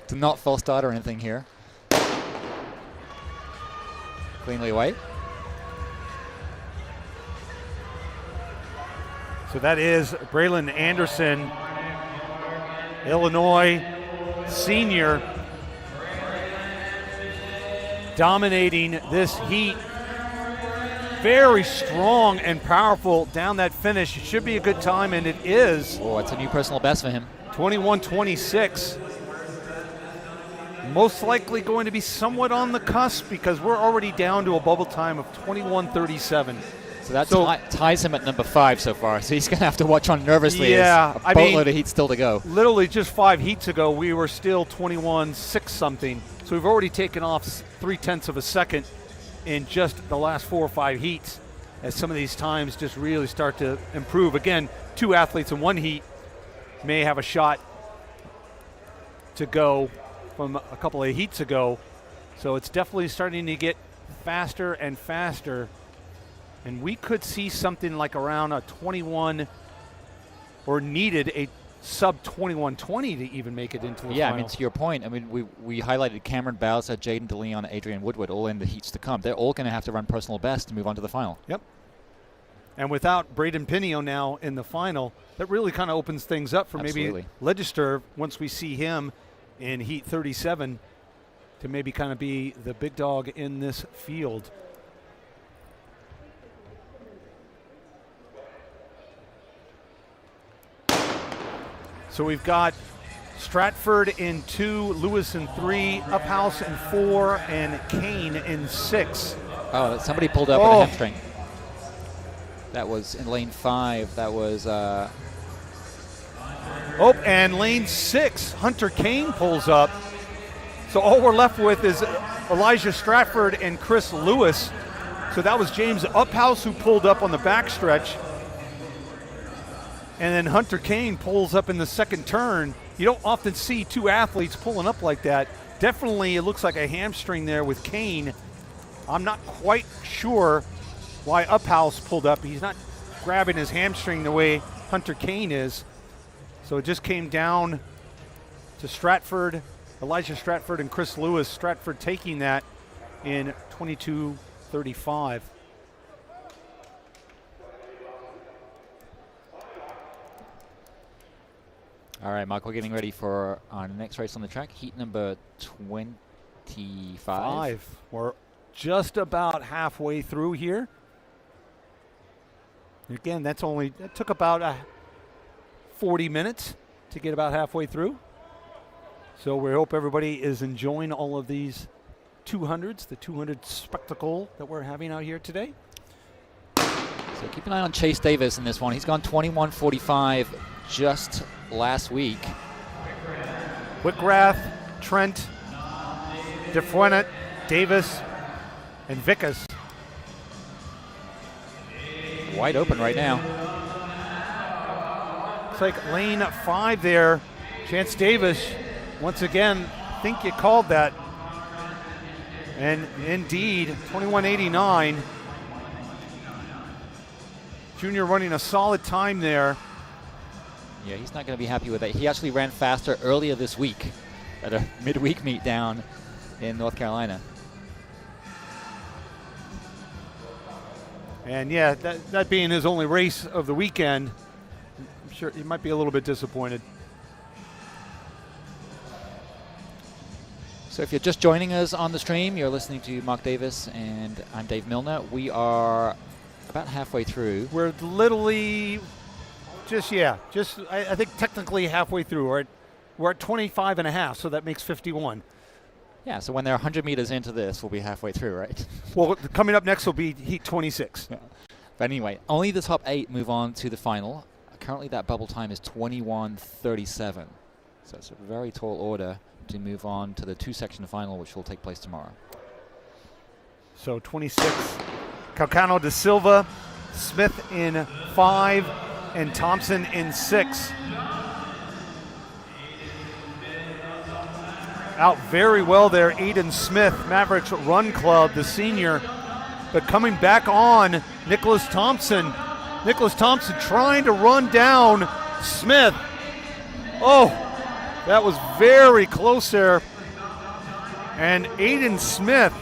to not false start or anything here. Cleanly away. So that is Braylon Anderson, Illinois senior, dominating this heat. Very strong and powerful down that finish. It should be a good time, and it is. Oh, it's a new personal best for him. 21:26. Most likely going to be somewhat on the cusp because we're already down to a bubble time of 21:37. So that ties him at number 5 so far. So he's going to have to watch on nervously. Yeah, a boatload of heat still to go. Literally just 5 heats ago, we were still 21.6 something. So we've already taken off 0.3 of a second in just the last 4 or 5 heats, as some of these times just really start to improve. Again, 2 athletes in 1 heat may have a shot to go from a couple of heats ago. So it's definitely starting to get faster and faster. And we could see something like around a 21, or needed a sub 21:20 to even make it into the final. I mean, to your point, I mean, we highlighted Cameron Bowser, Jaden DeLeon, Adrian Woodward, all in the heats to come. They're all going to have to run personal best to move on to the final. Yep. And without Braden Pinio now in the final, that really kind of opens things up for maybe Legister once we see him in heat 37 to maybe kind of be the big dog in this field. So we've got Stratford in 2, Lewis in 3, Uphouse in 4, and Kane in 6. Oh, somebody pulled up on a hamstring. That was in lane 5. That was. And lane 6, Hunter Kane pulls up. So all we're left with is Elijah Stratford and Chris Lewis. So that was James Uphouse who pulled up on the backstretch. And then Hunter Kane pulls up in the second turn. You don't often see two athletes pulling up like that. Definitely it looks like a hamstring there with Kane. I'm not quite sure why Uphouse pulled up. He's not grabbing his hamstring the way Hunter Kane is. So it just came down to Stratford, Elijah Stratford and Chris Lewis. Stratford taking that in 22:35. All right, Mark, we're getting ready for our next race on the track, heat number 25. We're just about halfway through here. Again, that took about 40 minutes to get about halfway through. So we hope everybody is enjoying all of these 200s, the 200 spectacle that we're having out here today. So keep an eye on Chase Davis in this one. He's gone 21:45 just last week. Wickrath, Trent, DeFuennet, Davis, and Vickers. Wide open right now. Looks like lane 5 there. Chance Davis, once again, I think you called that. And indeed, 21:89. Junior running a solid time there. Yeah, he's not going to be happy with that. He actually ran faster earlier this week at a midweek meet down in North Carolina. And yeah, that being his only race of the weekend, I'm sure he might be a little bit disappointed. So if you're just joining us on the stream, you're listening to Mark Davis and I'm Dave Milner. We are about halfway through. We're literally I think technically halfway through. We're at 25 and a half, so that makes 51. Yeah, so when they're 100 meters into this, we'll be halfway through, right? Well, coming up next will be heat 26. Yeah. But anyway, only the top 8 move on to the final. Currently that bubble time is 21:37. So it's a very tall order to move on to the 2-section final, which will take place tomorrow. So 26, Calcano de Silva, Smith in 5, and Thompson in 6. Out very well there, Aiden Smith, Mavericks Run Club, the senior. But coming back on, Nicholas Thompson. Nicholas Thompson trying to run down Smith. Oh, that was very close there. And Aiden Smith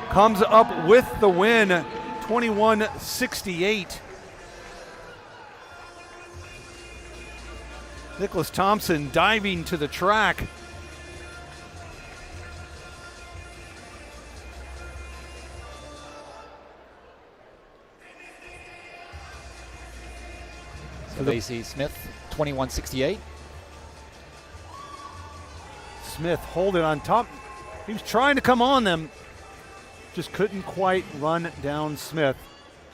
comes up with the win, 21:68. Nicholas Thompson diving to the track. So Lacey Smith, 21:68. Smith holding on top. He was trying to come on them. Just couldn't quite run down Smith.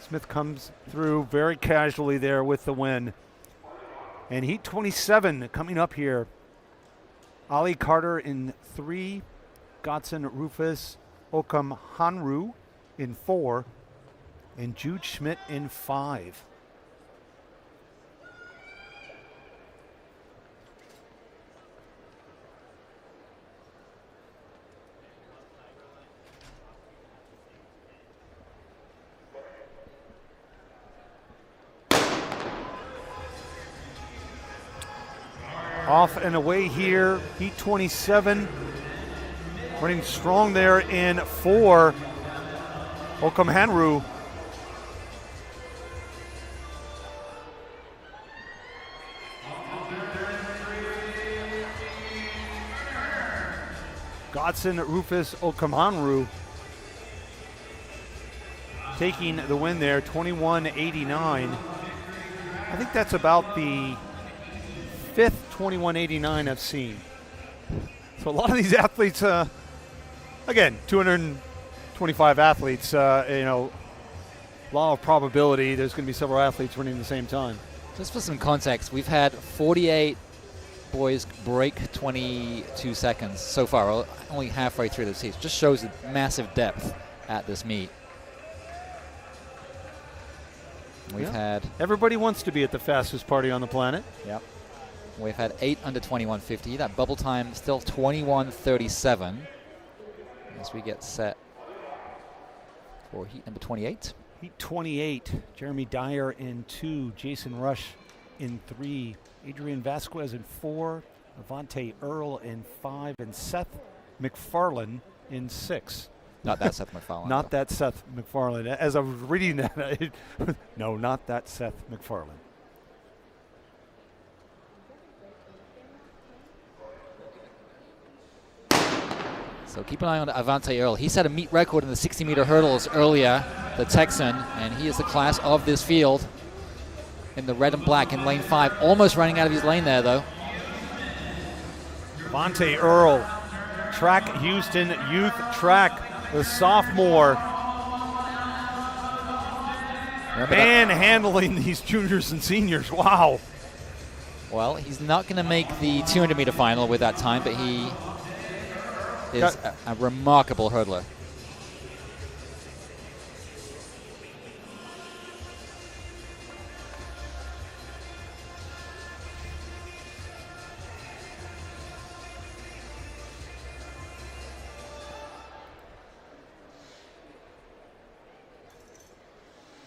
Smith comes through very casually there with the win. And heat 27 coming up here. Ali Carter in 3, Godson Rufus Okam Hanru in 4, and Jude Schmidt in 5. Off and away here, heat 27. Running strong there in 4, Okam Hanru. Godson Rufus Okam Hanru taking the win there, 21:89. I think that's about the 5th 2189 I've seen. So a lot of these athletes, again, 225 athletes, law of probability, there's going to be several athletes running at the same time. Just for some context, we've had 48 boys break 22 seconds so far, only halfway through the season. Just shows the massive depth at this meet. We've had... Everybody wants to be at the fastest party on the planet. Yep. We've had 8 under 21.50. That bubble time still 21.37 as we get set for heat number 28. Heat 28, Jeremy Dyer in 2, Jason Rush in 3, Adrian Vasquez in 4, Avante Earl in 5, and Seth MacFarlane in 6. Not that Seth MacFarlane. Not that Seth MacFarlane. As I was reading that, no, not that Seth MacFarlane. So keep an eye on Avante Earl. He set a meet record in the 60-meter hurdles earlier, the Texan, and he is the class of this field in the red and black in lane 5. Almost running out of his lane there, though. Avante Earl, Track Houston Youth Track, the sophomore. Manhandling these juniors and seniors. Wow. Well, he's not going to make the 200-meter final with that time, but he is a remarkable hurdler.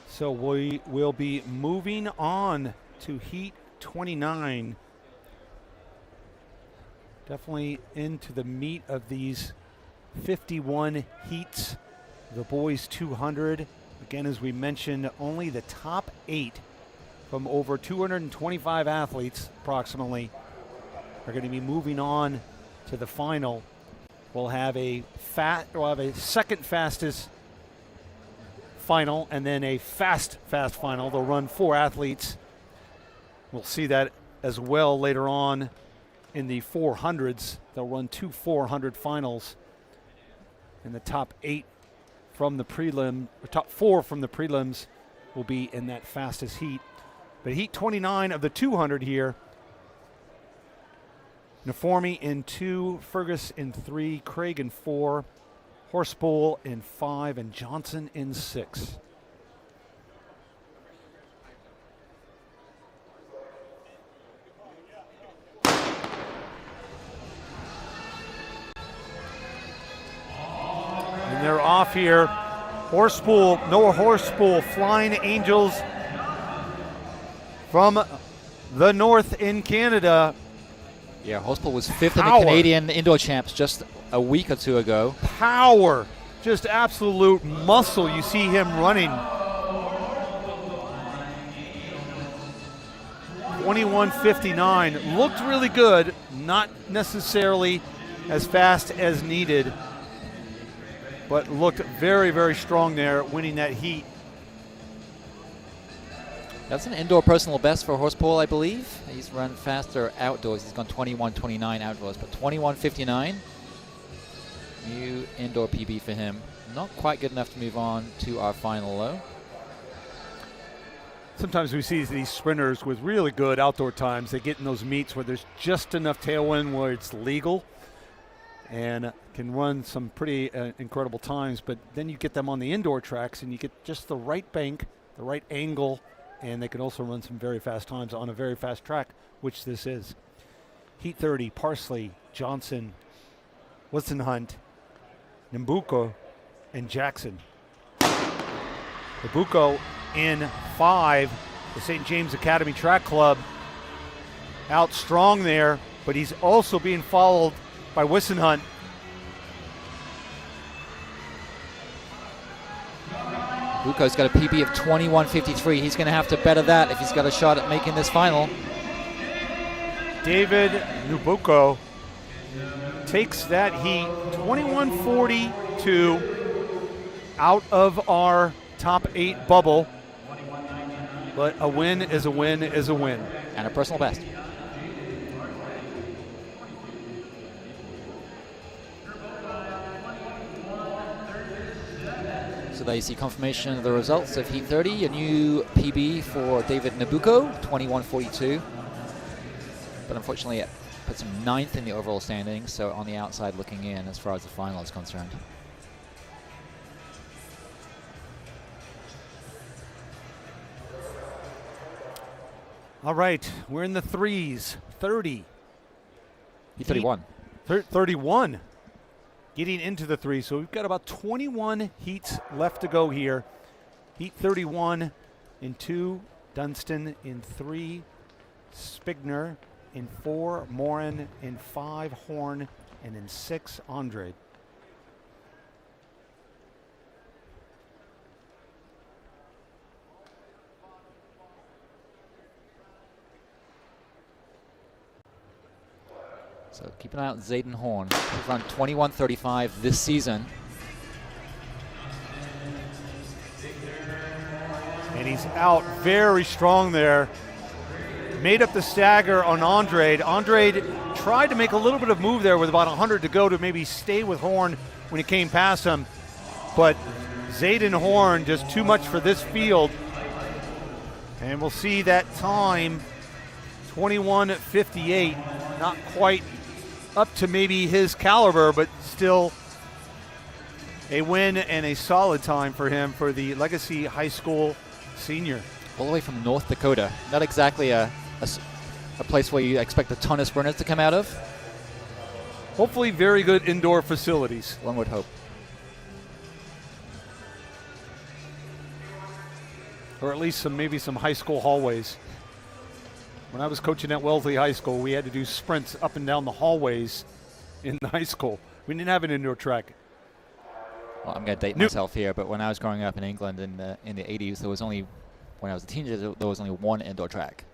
So we will be moving on to heat 29. Definitely into the meat of these 51 heats. The boys 200. Again, as we mentioned, only the top 8 from over 225 athletes approximately are going to be moving on to the final. We'll have a second fastest final and then a fast final. They'll run 4 athletes. We'll see that as well later on in the 400s. They'll run 2 400 finals. And the top 8 from the prelim, or top 4 from the prelims will be in that fastest heat. But heat 29 of the 200 here, Naformi in 2, Fergus in 3, Craig in 4, Horspool in 5, and Johnson in 6. And they're off here. Horspool, Noah Horspool, Flying Angels from the north in Canada. Yeah, Horspool was 5th in the Canadian indoor champs just a week or 2 ago. Power, just absolute muscle. You see him running. 21:59, looked really good, not necessarily as fast as needed, but looked very, very strong there, winning that heat. That's an indoor personal best for Horspool, I believe. He's run faster outdoors. He's gone 21:29 outdoors, but 21:59. New indoor PB for him. Not quite good enough to move on to our final, though. Sometimes we see these sprinters with really good outdoor times. They get in those meets where there's just enough tailwind where it's legal and can run some pretty incredible times. But then you get them on the indoor tracks and you get just the right bank, the right angle, and they can also run some very fast times on a very fast track, which this is. Heat 30, Parsley, Johnson, Witzenhunt, Nambuko, and Jackson. Nambuko in 5, the St. James Academy Track Club, out strong there, but he's also being followed by Witzenhunt. Buko's got a PB of 21:53. He's going to have to better that if he's got a shot at making this final. David Nabuko takes that heat 21:42 out of our top 8 bubble. but a win is a win is a win. And a personal best. So there you see confirmation of the results of Heat 30, a new PB for David Nabucco, 21:42. But unfortunately, it puts him 9th in the overall standings, so on the outside looking in as far as the final is concerned. All right, we're in the threes. 30. Heat 31. 31. Getting into the three. So we've got about 21 heats left to go here. Heat 31 in 2, Dunstan in 3, Spigner in 4, Morin in 5, Horn, and in 6, Andre. So keep an eye out Zayden Horn. He's run 21:35 this season. And he's out very strong there. Made up the stagger on Andrade. Andrade tried to make a little bit of move there with about 100 to go to maybe stay with Horn when he came past him. But Zayden Horn just too much for this field. And we'll see that time, 21:58. Not quite up to maybe his caliber, but still a win and a solid time for him for the Legacy High School senior. All the way from North Dakota. Not exactly a place where you expect a ton of sprinters to come out of. Hopefully very good indoor facilities. One would hope. Or at least maybe some high school hallways. When I was coaching at Wellesley High School, we had to do sprints up and down the hallways in the high school. We didn't have an indoor track. Well, I'm going to date myself here, but when I was growing up in England in the 80s, there was only, when I was a teenager, there was only one indoor track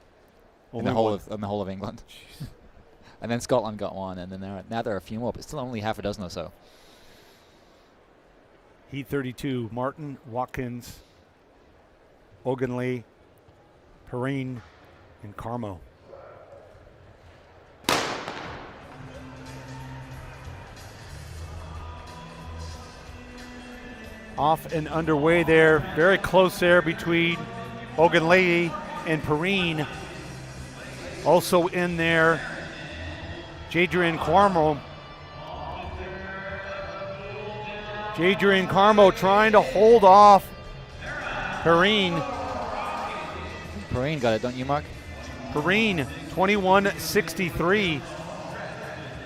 in the whole of England. And then Scotland got one, and then now there are a few more, but still only half a dozen or so. Heat 32, Martin, Watkins, Ogunley, Perrine, and Carmo. Off and underway there. Very close there between Ogunleye and Perrine. Also in there, Jadrian Carmo. Jadrian Carmo trying to hold off Perrine. Perrine got it, don't you, Mark? Perrine, 21:63.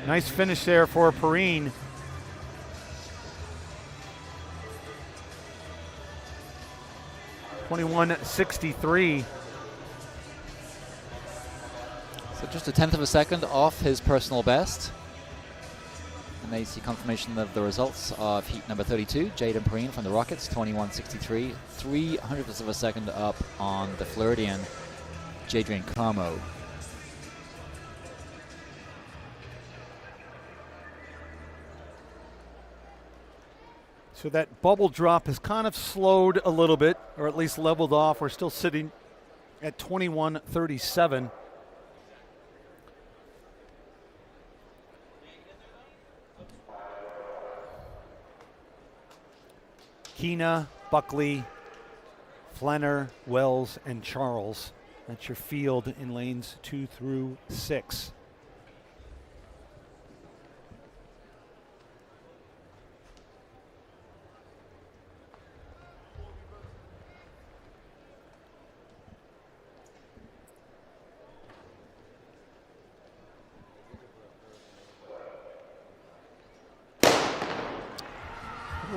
Nice finish there for Perrine. .21:63. So just a 1/10 of a second off his personal best. And there you see confirmation of the results of heat number 32. Jaden Perrine from the Rockets, 21:63. 0.03 of a second up on the Floridian, Jadrian Carmo. So that bubble drop has kind of slowed a little bit, or at least leveled off. We're still sitting at 21:37. Keena, Buckley, Flanner, Wells, and Charles. That's your field in lanes 2 through 6.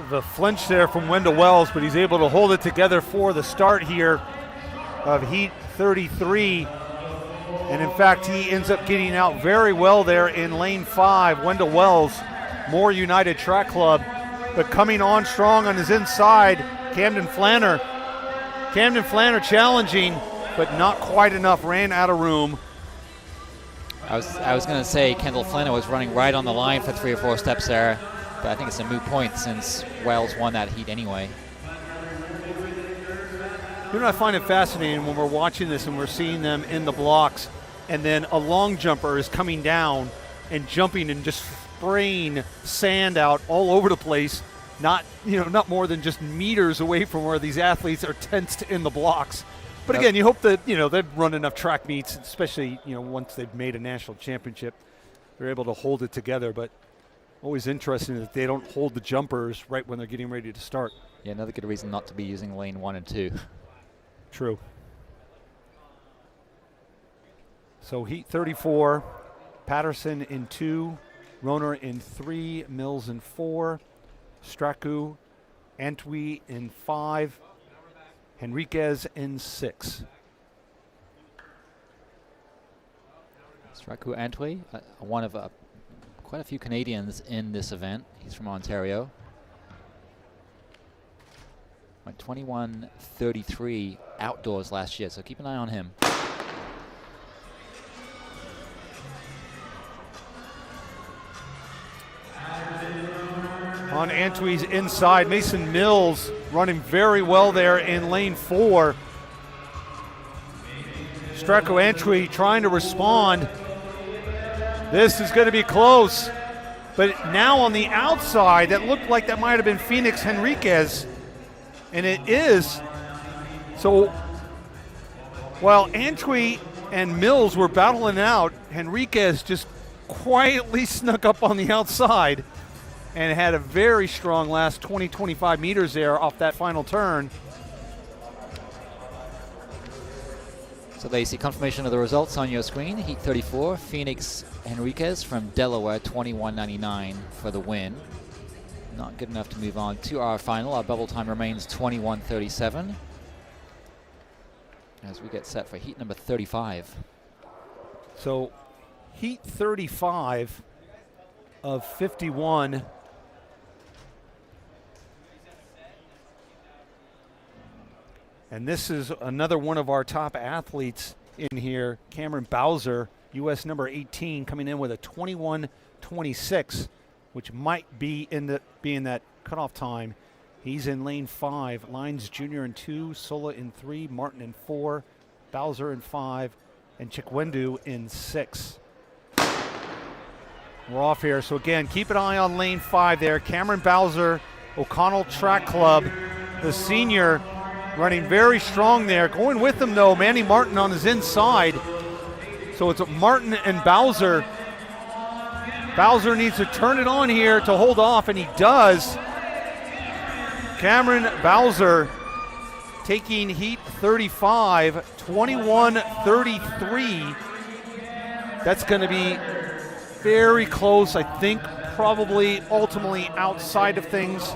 The flinch there from Wendell Wells, but he's able to hold it together for the start here of Heat 33. And in fact, he ends up getting out very well there in lane 5. Wendell Wells, Moore United Track Club, but coming on strong on his inside, Camden Flanner. Camden Flanner challenging, but not quite enough, ran out of room. I was going to say Kendall Flanner was running right on the line for 3 or 4 steps there. But I think it's a moot point since Wells won that heat anyway. You know, I find it fascinating when we're watching this and we're seeing them in the blocks, and then a long jumper is coming down and jumping and just spraying sand out all over the place, not more than just meters away from where these athletes are tensed in the blocks. But again, you hope that, they've run enough track meets, especially, once they've made a national championship, they're able to hold it together. But always interesting that they don't hold the jumpers right when they're getting ready to start. Yeah, another good reason not to be using lane 1 and 2. True. So heat 34, Patterson in 2, Roner in 3, Mills in 4, Straku, Antwi in 5, Henriquez in 6. Straku Antwi, one of quite a few Canadians in this event. He's from Ontario. Went 21:33 outdoors last year, so keep an eye on him. On Antwi's inside, Mason Mills running very well there in lane 4. Stracco Antwi trying to respond. This is going to be close. But now on the outside, that looked like that might have been Phoenix Henriquez. And it is. So while Antwi and Mills were battling out, Henriquez just quietly snuck up on the outside and had a very strong last 20-25 meters there off that final turn. So there you see confirmation of the results on your screen. Heat 34, Phoenix Henriquez from Delaware, 21.99 for the win. Not good enough to move on to our final. Our bubble time remains 21:37 as we get set for heat number 35. So heat 35 of 51. And this is another one of our top athletes in here, Cameron Bowser, U.S. number 18, coming in with a 21:26, which might be being that cutoff time. He's in lane 5. Lines Jr. in 2, Sola in 3, Martin in 4, Bowser in 5, and Chikwendu in 6. We're off here. So again, keep an eye on lane 5 there. Cameron Bowser, O'Connell Track Club, the senior, running very strong there. Going with him, though, Manny Martin on his inside. So it's Martin and Bowser. Bowser needs to turn it on here to hold off, and he does. Cameron Bowser taking heat 35, 21:33. That's going to be very close. I think probably ultimately outside of things,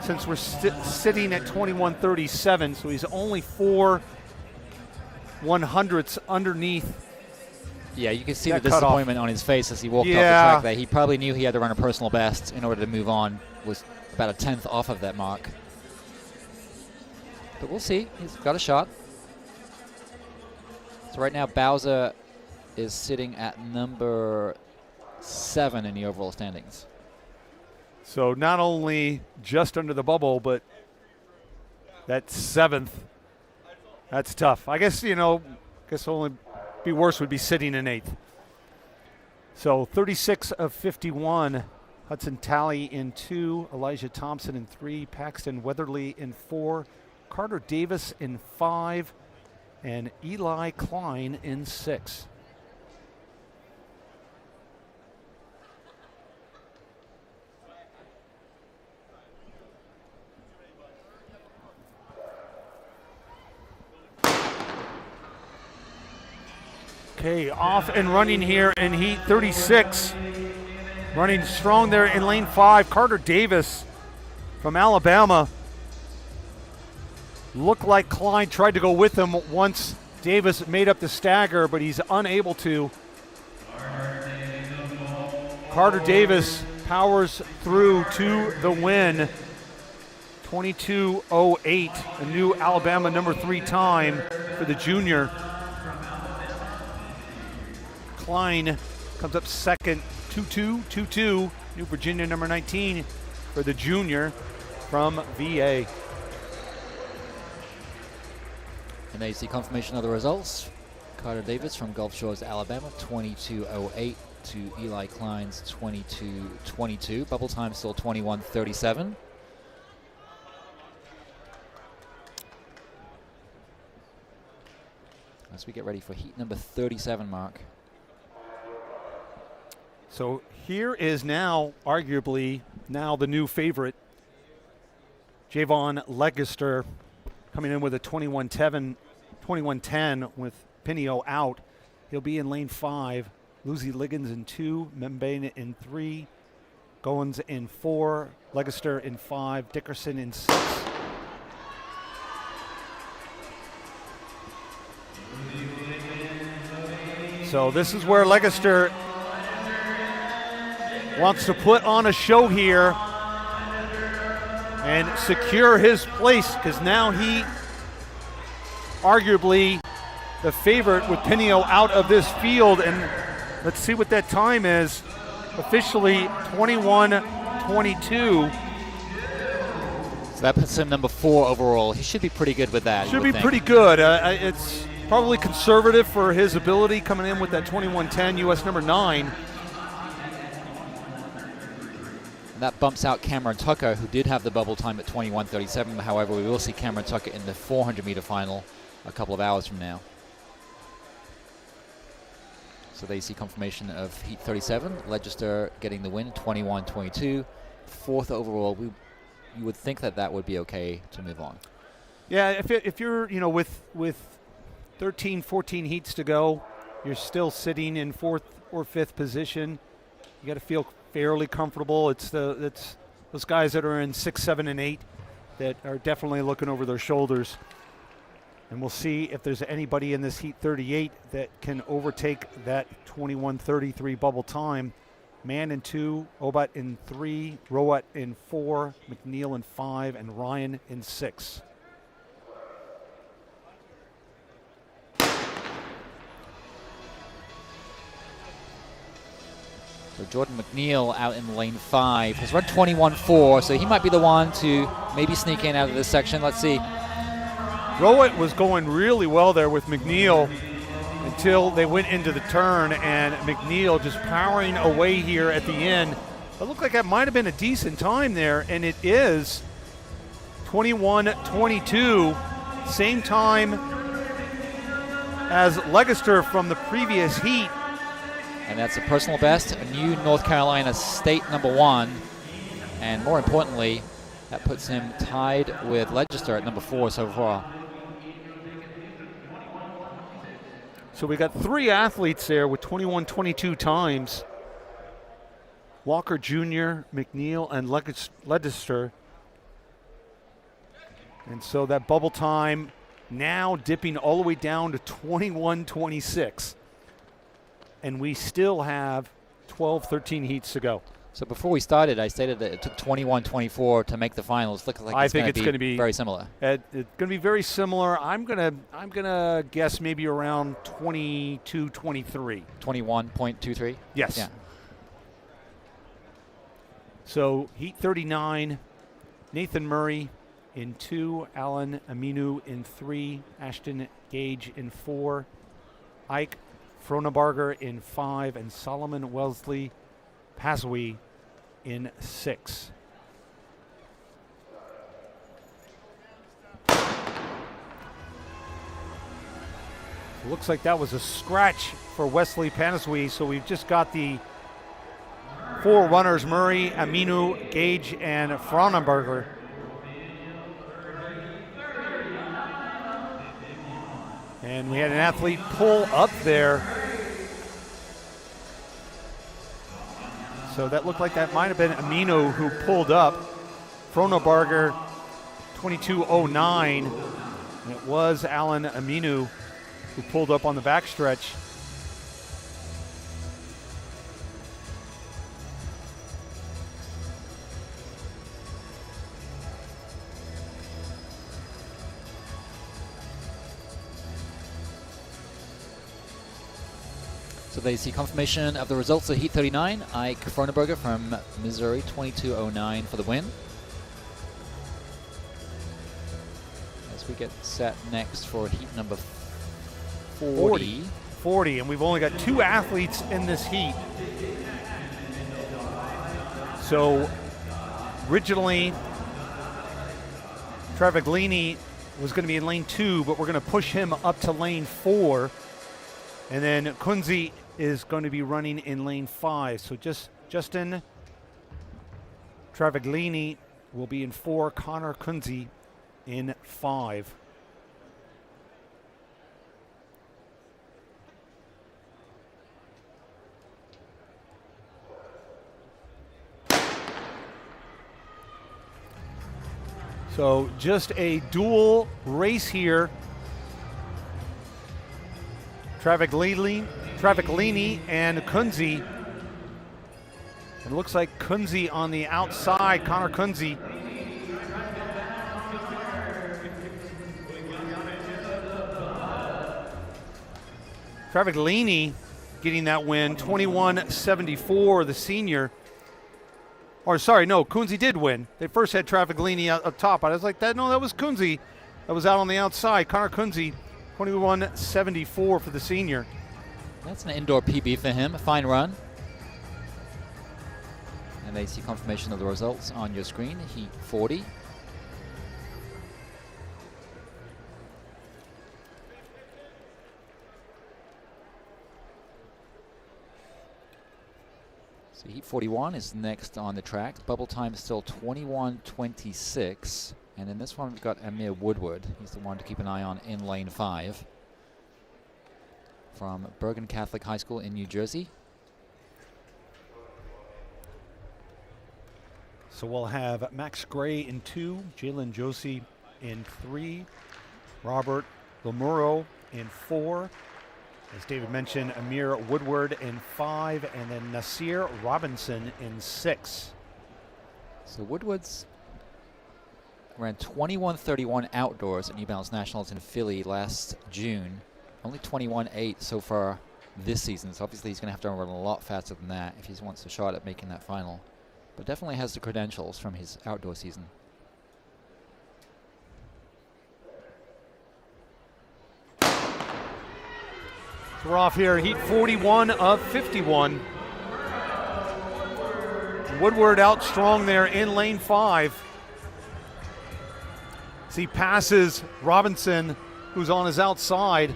since we're sitting at 21:37, so he's only 4 100ths underneath. Yeah, you can see the disappointment on his face as he walked off the track there. He probably knew he had to run a personal best in order to move on. Was about a 10th off of that mark. But we'll see. He's got a shot. So right now, Bowser is sitting at number 7 in the overall standings. So not only just under the bubble, but that 7th, that's tough. I guess, only be worse would be sitting in 8th. So 36 of 51, Hudson Talley in 2, Elijah Thompson in 3, Paxton Weatherly in 4, Carter Davis in 5, and Eli Klein in 6. Okay, off and running here in heat 36. Running strong there in lane 5. Carter Davis from Alabama. Looked like Klein tried to go with him once Davis made up the stagger, but he's unable to. Carter Davis powers through to the win. 22:08, a new Alabama number 3 time for the junior. Klein comes up second, 2-2, New Virginia number 19 for the junior from VA. And there you see confirmation of the results. Carter Davis from Gulf Shores, Alabama, 22:08 to Eli Klein's 22:22. Bubble time still 21:37. As we get ready for heat number 37, Mark. So here is now, arguably, now the new favorite, Javon Legister, coming in with a 21:10 with Pinio out. He'll be in lane 5. Lucy Liggins in 2, Membane in 3, Goins in 4, Legister in 5, Dickerson in 6. So this is where Legister wants to put on a show here and secure his place, because now he arguably the favorite with Pinio out of this field. And let's see what that time is. Officially 21:22. So that puts him number 4 overall. He should be pretty good with that. Should be pretty good. It's probably conservative for his ability, coming in with that 21:10, US number 9. And that bumps out Cameron Tucker, who did have the bubble time at 21:37. However, we will see Cameron Tucker in the 400-meter final a couple of hours from now. So there you see confirmation of heat 37. Legister getting the win, 21:22. 4th overall. You would think that that would be okay to move on. Yeah, if you're, with 13, 14 heats to go, you're still sitting in 4th or 5th position. You got to feel fairly comfortable. It's those guys that are in 6, 7, and 8 that are definitely looking over their shoulders. And we'll see if there's anybody in this heat 38 that can overtake that 21:33 bubble time. Mann in 2, Obat in 3, Rowat in 4, McNeil in 5, and Ryan in 6. So Jordan McNeil out in lane 5 has run 21:4, so he might be the one to maybe sneak in out of this section. Let's see. Rowat was going really well there with McNeil until they went into the turn, and McNeil just powering away here at the end. It looked like that might have been a decent time there, and it is 21:22, same time as Legister from the previous heat. And that's a personal best, a new North Carolina state number 1. And more importantly, that puts him tied with Legister at number 4 so far. So we got 3 athletes there with 21:22 times. Walker Jr., McNeil, and Legister. And so that bubble time now dipping all the way down to 21:26. And we still have 12, 13 heats to go. So before we started, I stated that it took 21:24 to make the finals. Looks like I think it's going to be very similar. It's going to be very similar. I'm gonna guess maybe around 22, 23. 21.23. Yes. Yeah. So heat 39, Nathan Murray in 2, Alan Aminu in 3, Ashton Gage in 4, Ike Fronebarger in 5, and Solomon Wellesley Paswi in 6. Looks like that was a scratch for Wesley Panaswi, so we've just got the 4 runners, Murray, Aminu, Gage, and Fraunenberger. And we had an athlete pull up there. So that looked like that might have been Aminu who pulled up. Fraunenberger, 22:09. And it was Alan Aminu who pulled up on the backstretch. So they see confirmation of the results of Heat 39. Ike Froneberger from Missouri, 22:09 for the win. As we get set next for heat number 40. 40, and we've only got 2 athletes in this heat. So originally, Travaglini was going to be in lane 2, but we're going to push him up to lane 4. And then Kunze is going to be running in lane 5. So Justin Travaglini will be in 4, Connor Kunze in 5. So just a dual race here. Travaglini and Kunze. It looks like Kunze on the outside, Connor Kunze. Travaglini getting that win, 21.74, the senior. Or sorry, no, Kunze did win. They first had Travaglini up top. I was like, that was Kunze. That was out on the outside. Connor Kunze, 21.74 for the senior. That's an indoor PB for him. A fine run. And they see confirmation of the results on your screen. Heat 40. So heat 41 is next on the track. Bubble time is still 21.26. And in this one, we've got Amir Woodward. He's the one to keep an eye on in lane 5. From Bergen Catholic High School in New Jersey. So we'll have Max Gray in 2, Jalen Josie in 3, Robert Lamuro in 4. As David mentioned, Amir Woodward in 5, and then Nasir Robinson in 6. So Woodward's ran 21.31 outdoors at New Balance Nationals in Philly last June. Only 21.8 so far this season, so obviously he's going to have to run a lot faster than that if he wants a shot at making that final. But definitely has the credentials from his outdoor season. So we're off here, heat 41 of 51. Woodward out strong there in lane 5. As he passes Robinson, who's on his outside.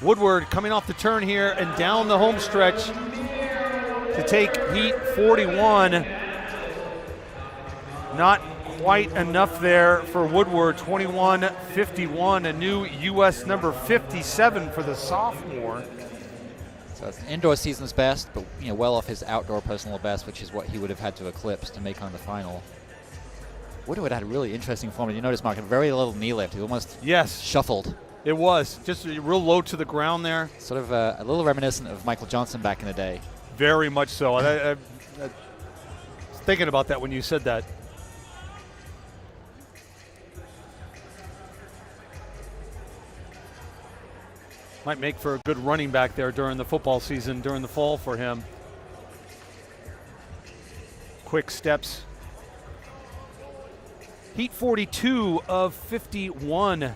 Woodward coming off the turn here and down the home stretch to take heat 41. Not quite enough there for Woodward. 21.51, a new U.S. number 57 for the sophomore. So it's an indoor season's best, but well off his outdoor personal best, which is what he would have had to eclipse to make on the final. Woodward had a really interesting form. You notice, Mark, a very little knee lift. He almost shuffled. It was just real low to the ground there. Sort of a little reminiscent of Michael Johnson back in the day. Very much so. I was thinking about that when you said that. Might make for a good running back there during the football season, during the fall for him. Quick steps. Heat 42 of 51.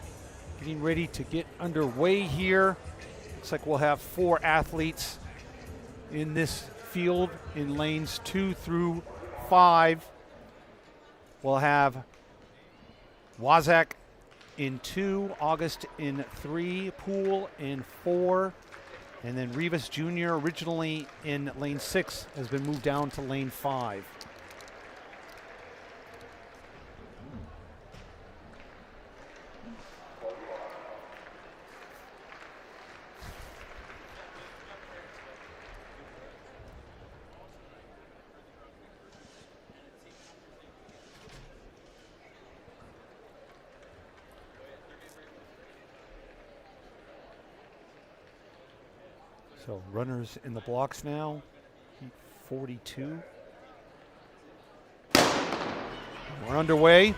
Getting ready to get underway here. Looks like we'll have 4 athletes in this field in lanes 2 through 5. We'll have Wazak in 2, August in 3, Poole in 4, and then Rivas Jr., originally in lane 6, has been moved down to lane 5. So runners in the blocks now, heat 42. We're underway.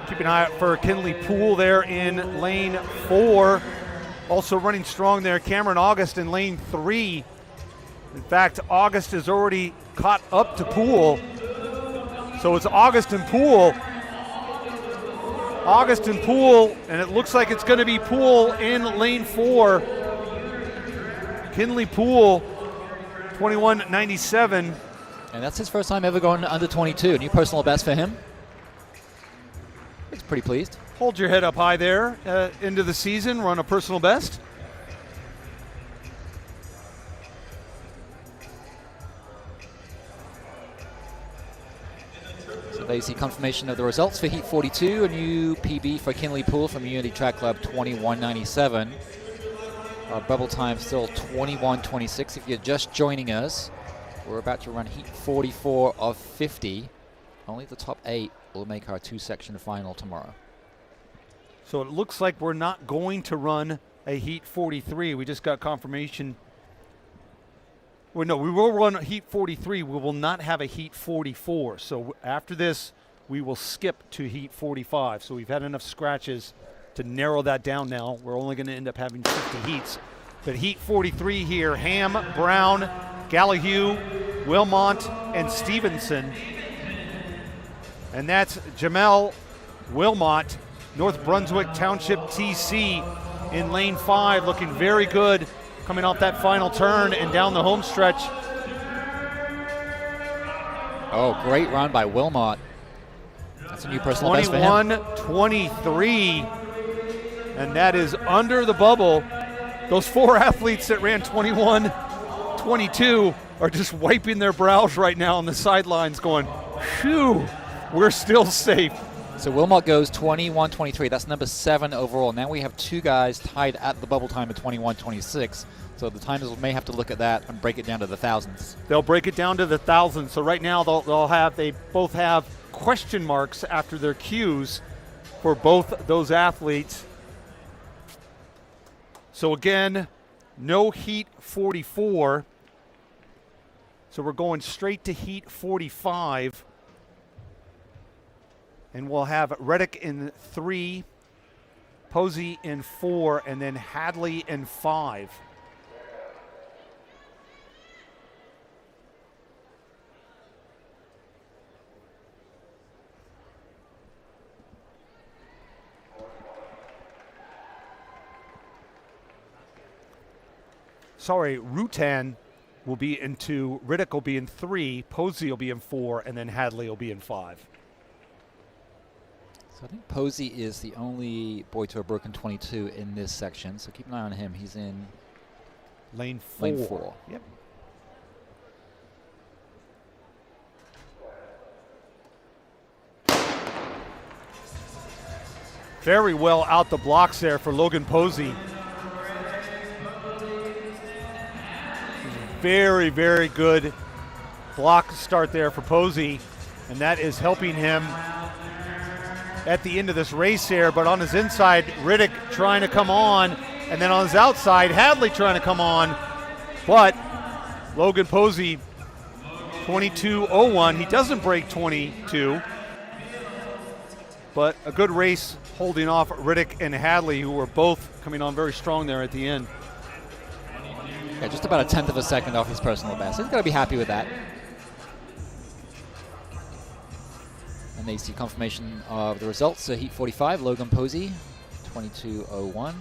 Keep an eye out for Kinley Poole there in lane 4. Also running strong there, Cameron August in lane 3. In fact, August is already caught up to Poole. So it's August and Poole Augustin Poole, and it looks like it's going to be Poole in lane 4. Kinley Poole, 21.97. And that's his first time ever going under 22. New personal best for him. He's pretty pleased. Hold your head up high there into the season, run a personal best. So there you see confirmation of the results for Heat 42. A new PB for Kinley Poole from Unity Track Club, 21.97. Our bubble time still 21.26. If you're just joining us, we're about to run Heat 44 of 50. Only the top 8 will make our 2-section final tomorrow. So it looks like we're not going to run a Heat 43. We just got confirmation. Well, no, we will run Heat 43. We will not have a Heat 44. So after this, we will skip to Heat 45. So we've had enough scratches to narrow that down now. We're only going to end up having 50 heats. But Heat 43 here, Ham, Brown, Gallahue, Wilmot, and Stevenson. And that's Jamel Wilmot, North Brunswick Township TC in lane 5, looking very good coming off that final turn and down the home stretch. Oh, great run by Wilmot. That's a new personal best for him. 21-23, and that is under the bubble. Those 4 athletes that ran 21-22 are just wiping their brows right now on the sidelines going, phew, we're still safe. So Wilmot goes 21-23. That's number 7 overall. Now we have 2 guys tied at the bubble time of 21-26. So the timers may have to look at that and break it down to the thousands. They'll break it down to the thousands. So right now they both have question marks after their cues for both those athletes. So again, no Heat 44. So we're going straight to Heat 45. And we'll have Reddick in 3, Posey in 4, and then Hadley in 5. Sorry, Rutan will be in 2, Riddick will be in 3, Posey will be in 4, and then Hadley will be in 5. So I think Posey is the only boy to have broken 22 in this section. So keep an eye on him. He's in lane 4. Lane 4. Yep. Very well out the blocks there for Logan Posey. Very, very good block start there for Posey, and that is helping him at the end of this race here. But on his inside, Riddick trying to come on, and then on his outside, Hadley trying to come on. But Logan Posey, 22.01. He doesn't break 22, but a good race holding off Riddick and Hadley, who were both coming on very strong there at the end. Yeah, just about a 1/10 of a second off his personal best. He's got to be happy with that. And they see confirmation of the results. So Heat 45, Logan Posey, 22.01.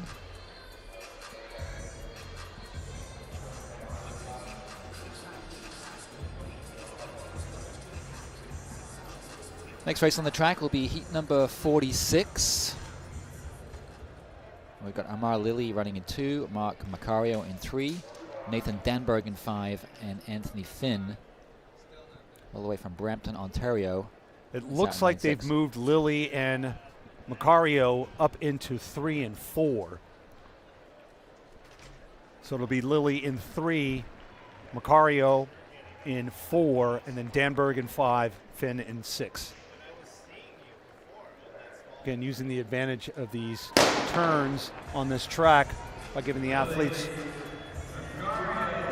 Next race on the track will be Heat number 46. We've got Amar Lilly running in 2, Mark Macario in 3, Nathan Danberg in 5, and Anthony Finn all the way from Brampton, Ontario. It looks like they've moved Lilly and Macario up into 3 and 4. So it'll be Lilly in 3, Macario in 4, and then Danberg in 5, Finn in 6. Again, using the advantage of these turns on this track by giving the athletes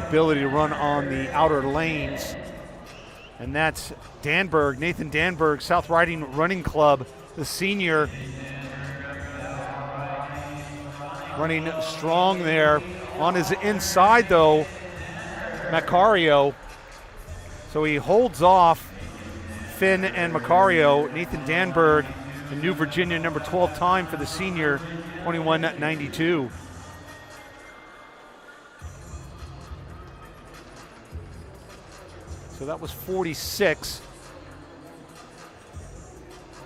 ability to run on the outer lanes. And that's Danberg, Nathan Danberg, South Riding Running Club, the senior, running strong there. On his inside, though, Macario. So he holds off Finn and Macario. Nathan Danberg And New Virginia, number 12 time for the senior, 21.92. So that was 46.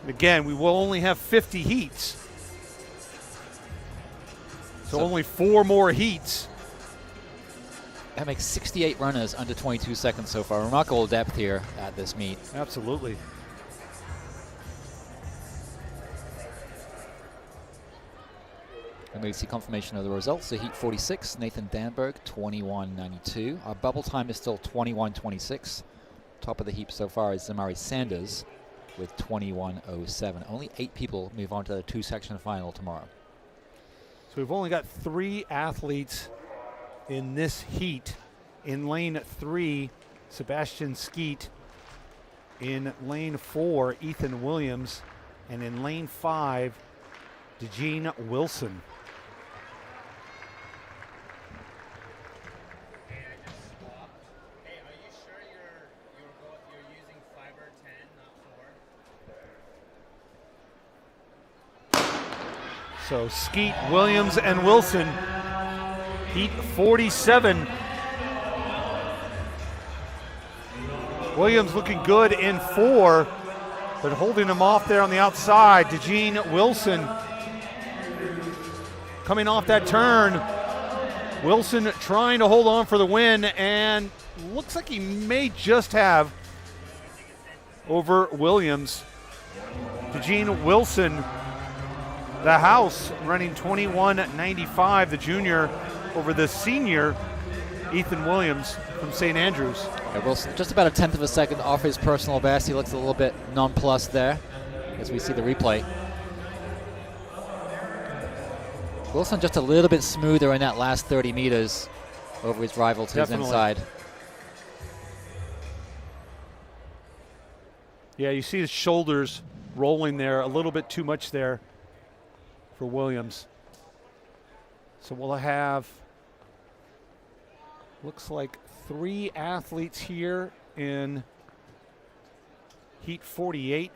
And again, we will only have 50 heats. So only 4 more heats. That makes 68 runners under 22 seconds so far. Remarkable depth here at this meet. Absolutely. And we see confirmation of the results. So heat 46, Nathan Danberg, 21.92. Our bubble time is still 21.26. Top of the heap so far is Zamari Sanders with 21.07. Only 8 people move on to the 2-section final tomorrow. So we've only got 3 athletes in this heat. In lane 3, Sebastian Skeet. In lane 4, Ethan Williams. And in lane 5, DeGene Wilson. So Skeet, Williams, and Wilson, heat 47. Williams looking good in 4, but holding him off there on the outside. DeGene Wilson coming off that turn. Wilson trying to hold on for the win, and looks like he may just have over Williams. DeGene Wilson, the house, running 21.95, the junior, over the senior, Ethan Williams from St. Andrews. Yeah, Wilson just about a 1/10 of a second off his personal best. He looks a little bit nonplussed there as we see the replay. Wilson just a little bit smoother in that last 30 meters over his rival to Definitely. his inside. Yeah, you see his shoulders rolling there, a little bit too much there for Williams. So we'll have, looks like 3 athletes here in heat 48.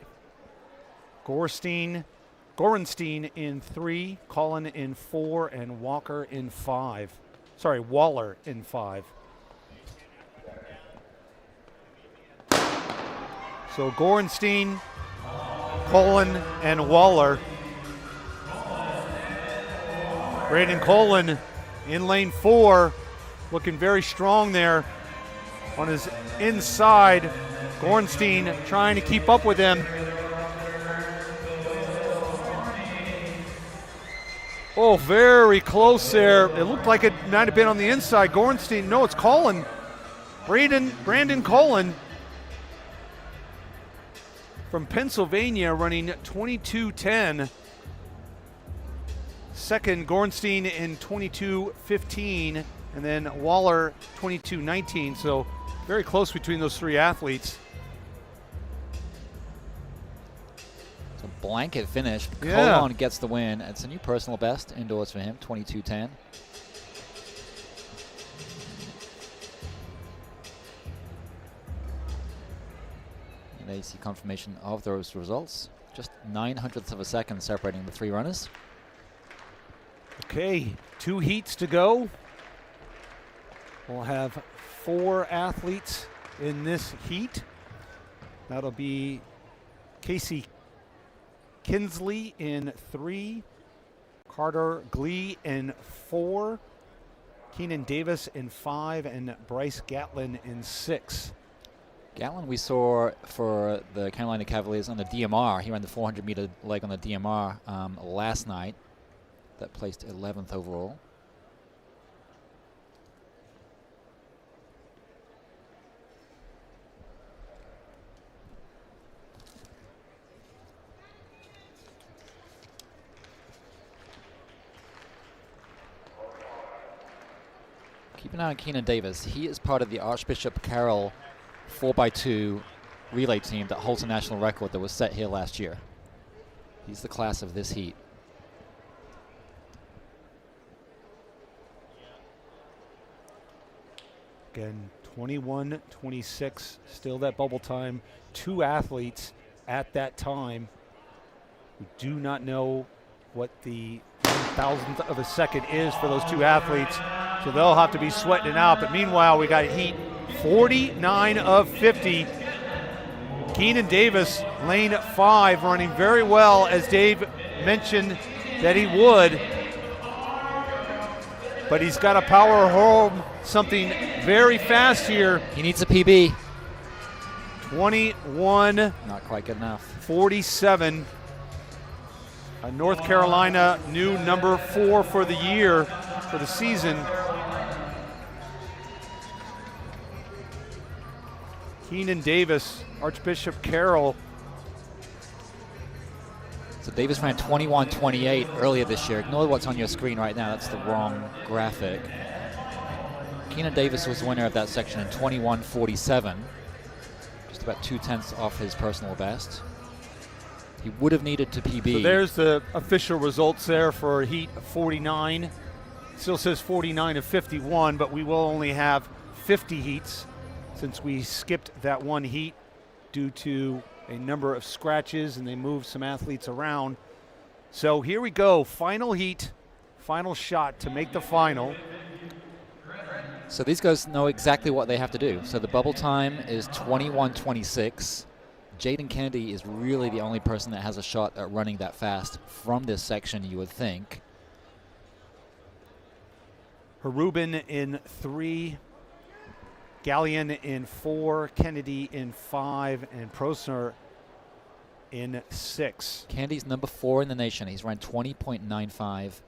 Gorenstein in 3, Collin in 4, and Walker in 5. Sorry, Waller in 5. So Gorenstein, Collin, and Waller. Braden Collin in lane 4, looking very strong there on his inside. Gorenstein trying to keep up with him. Oh, very close there. It looked like it might have been on the inside. Gorenstein, no, it's Collin. Brandon Collin from Pennsylvania, running 22.10. Second, Gorenstein in 22.15, and then Waller 22.19. So very close between those 3 athletes. It's a blanket finish. Yeah. Colon gets the win. It's a new personal best indoors for him, 22.10. And there you see confirmation of those results. Just 900ths of a second separating the 3 runners. Okay, 2 heats to go. We'll have 4 athletes in this heat. That'll be Casey Kinsley in 3, Carter Glee in 4, Keenan Davis in 5, and Bryce Gatlin in 6. Gatlin we saw for the Carolina Cavaliers on the DMR. He ran the 400-meter leg on the DMR last night. That placed 11th overall. Keep an eye on Keenan Davis. He is part of the Archbishop Carroll 4x2 relay team that holds a national record that was set here last year. He's the class of this heat. Again, 21-26, still that bubble time. 2 athletes at that time. We do not know what the 1,000th of a second is for those two athletes, so they'll have to be sweating it out. But meanwhile, we got heat 49 of 50. Keenan Davis, lane 5, running very well, as Dave mentioned that he would. But he's got to power home something very fast here. He needs a PB. 21. Not quite good enough. 47. North Carolina new number 4 for the year, for the season. Keenan Davis, Archbishop Carroll. So Davis ran 21:28 earlier this year. Ignore what's on your screen right now. That's the wrong graphic. Keenan Davis was winner of that section in 21:47. Just about 2/10 off his personal best. He would have needed to PB. So there's the official results there for heat 49. Still says 49 of 51, but we will only have 50 heats since we skipped that one heat due to a number of scratches and they moved some athletes around. So here we go, final heat, final shot to make the final. So these guys know exactly what they have to do. So the bubble time is 21:26. Jaden Kennedy is really the only person that has a shot at running that fast from this section, you would think. Harubin in 3, Gallion in 4, Kennedy in 5, and Prosner in 6. Kennedy's number 4 in the nation. He's run 20.95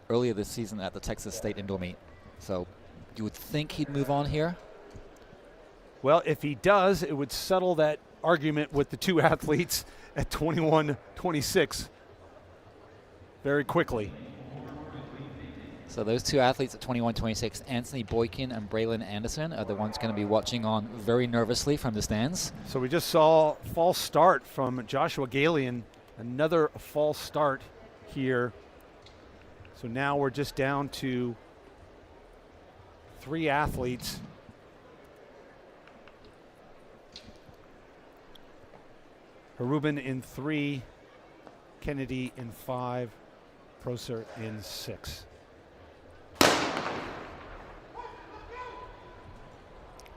earlier this season at the Texas State Indoor Meet. So you would think he'd move on here. Well, if he does, it would settle that argument with the two athletes at 21:26 very quickly. So those two athletes at 21:26, Anthony Boykin and Braylon Anderson, are the ones going to be watching on very nervously from the stands. So we just saw a false start from Joshua Galian, another false start here. So now we're just down to 3 athletes. Harubin in 3, Kennedy in 5, Prosser in 6.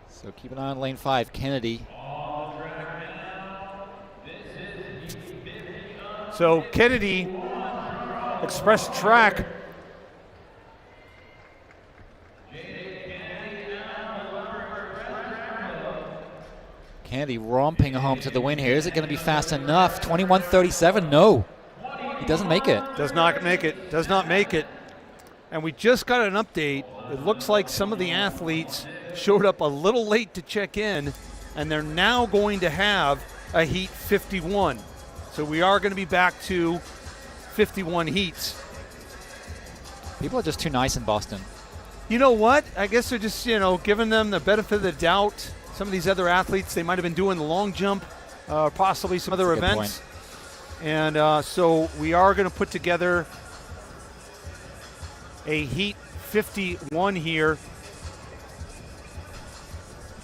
So keep an eye on lane 5, Kennedy. So Kennedy, Express Track. Kennedy romping home to the win here. Is it going to be fast enough? 21:37, no. He doesn't make it. Does not make it, does not make it. And we just got an update. It looks like some of the athletes showed up a little late to check in, and they're now going to have a heat 51. So we are going to be back to 51 heats. People are just too nice in Boston. You know what? I guess they're just, giving them the benefit of the doubt. Some of these other athletes, they might have been doing the long jump, possibly some other events. And so we are going to put together a heat 51 here.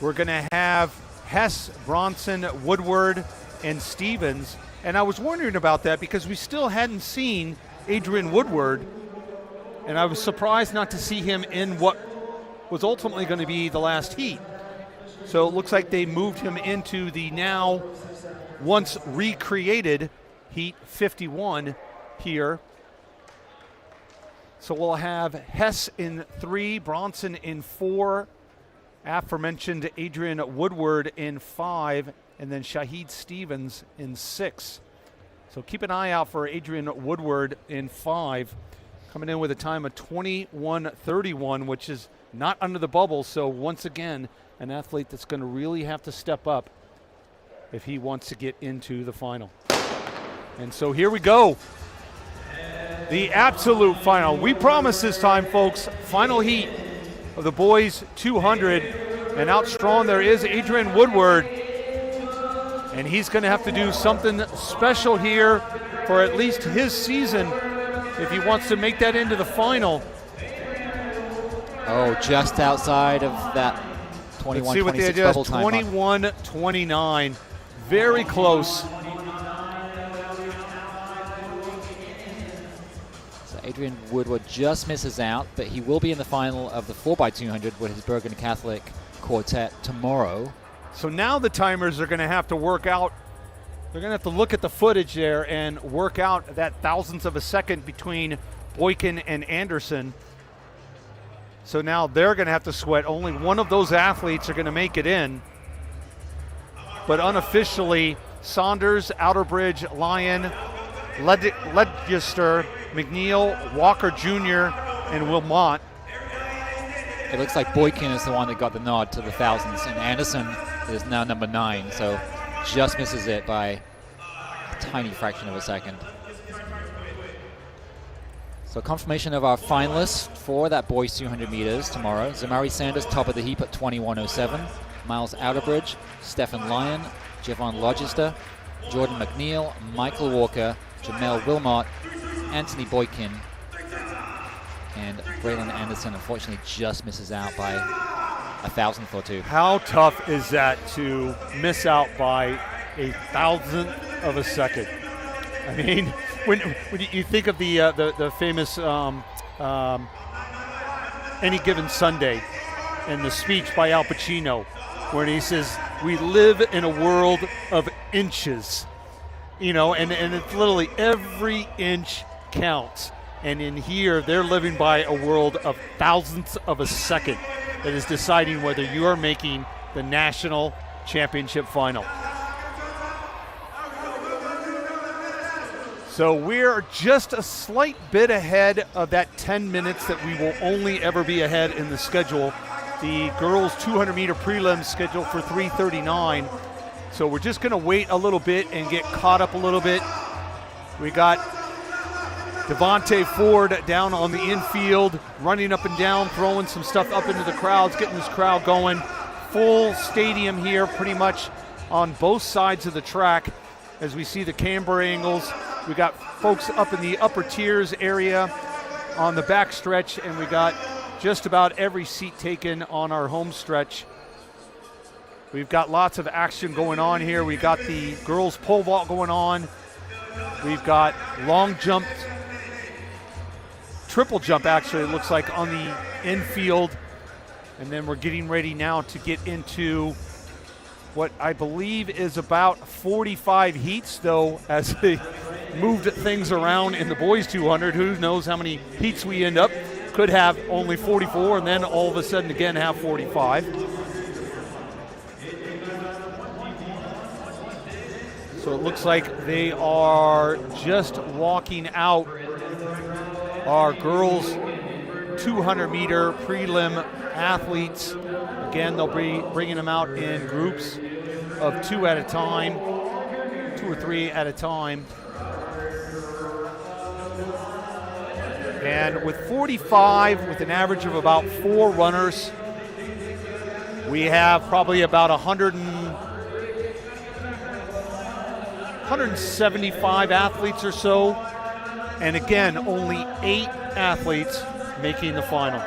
We're going to have Hess, Bronson, Woodward, and Stevens. And I was wondering about that because we still hadn't seen Adrian Woodward. And I was surprised not to see him in what was ultimately going to be the last heat. So it looks like they moved him into the now once recreated heat 51 here. So we'll have Hess in 3, Bronson in 4, aforementioned Adrian Woodward in 5, and then Shahid Stevens in 6. So keep an eye out for Adrian Woodward in 5, coming in with a time of 21:31, which is not under the bubble. So once again, an athlete that's going to really have to step up if he wants to get into the final. And so here we go. The absolute final. We promise this time, folks, final heat of the boys 200. And out strong there is Adrian Woodward. And he's going to have to do something special here for at least his season if he wants to make that into the final. Oh, just outside of that 21:26 bubble time. 21:29. Very close. Adrian Woodward just misses out, but he will be in the final of the 4x200 with his Bergen Catholic quartet tomorrow. So now the timers are going to have to work out. They're going to have to look at the footage there and work out that thousandth of a second between Boykin and Anderson. So now they're going to have to sweat. Only one of those athletes are going to make it in. But unofficially, Saunders, Outerbridge, Lyon, Legister, McNeil, Walker Jr., and Wilmot. It looks like Boykin is the one that got the nod to the thousands, and Anderson is now number 9, so just misses it by a tiny fraction of a second. So confirmation of our finalists for that boys 200 meters tomorrow. Zamari Sanders, top of the heap at 21.07. Miles Outerbridge, Stephen Lyon, Javon Logester, Jordan McNeil, Michael Walker, Jamel Wilmot, Anthony Boykin, and Braylon Anderson unfortunately just misses out by a thousandth or two. How tough is that to miss out by a thousandth of a second? I mean, when you think of the famous Any Given Sunday and the speech by Al Pacino, where he says, "We live in a world of inches," you know, and it's literally every inch counts. And in here, they're living by a world of thousandths of a second that is deciding whether you are making the national championship final. So we're just a slight bit ahead of that 10 minutes that we will only ever be ahead in the schedule. The girls 200-meter prelims scheduled for 3:39. So we're just going to wait a little bit and get caught up a little bit. We got Devontae Ford down on the infield, running up and down, throwing some stuff up into the crowds, getting this crowd going. Full stadium here pretty much on both sides of the track as we see the camber angles. We got folks up in the upper tiers area on the back stretch, and we got just about every seat taken on our home stretch. We've got lots of action going on here. We got the girls pole vault going on. We've got long jump, triple jump actually, it looks like, on the infield. And then we're getting ready now to get into what I believe is about 45 heats, though, as they moved things around in the boys 200. Who knows how many heats we end up. Could have only 44 and then all of a sudden again have 45. So it looks like they are just walking out our girls 200-meter prelim athletes. Again, they'll be bringing them out in groups of 2 at a time, 2 or 3 at a time. And with 45, with an average of about 4 runners, we have probably about 175 athletes or so. And again, only 8 athletes making the final.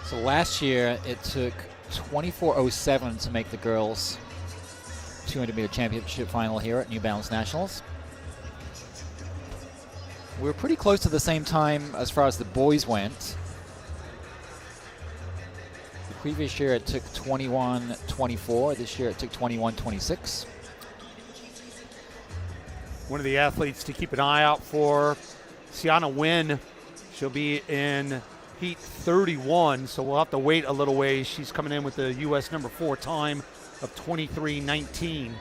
So last year, it took 24:07 to make the girls 200-meter championship final here at New Balance Nationals. We were pretty close to the same time as far as the boys went. The previous year, it took 21:24. This year, it took 21:26. One of the athletes to keep an eye out for, Sienna Wynn. She'll be in heat 31, so we'll have to wait a little ways. She's coming in with the U.S. number 4 time of 23:19.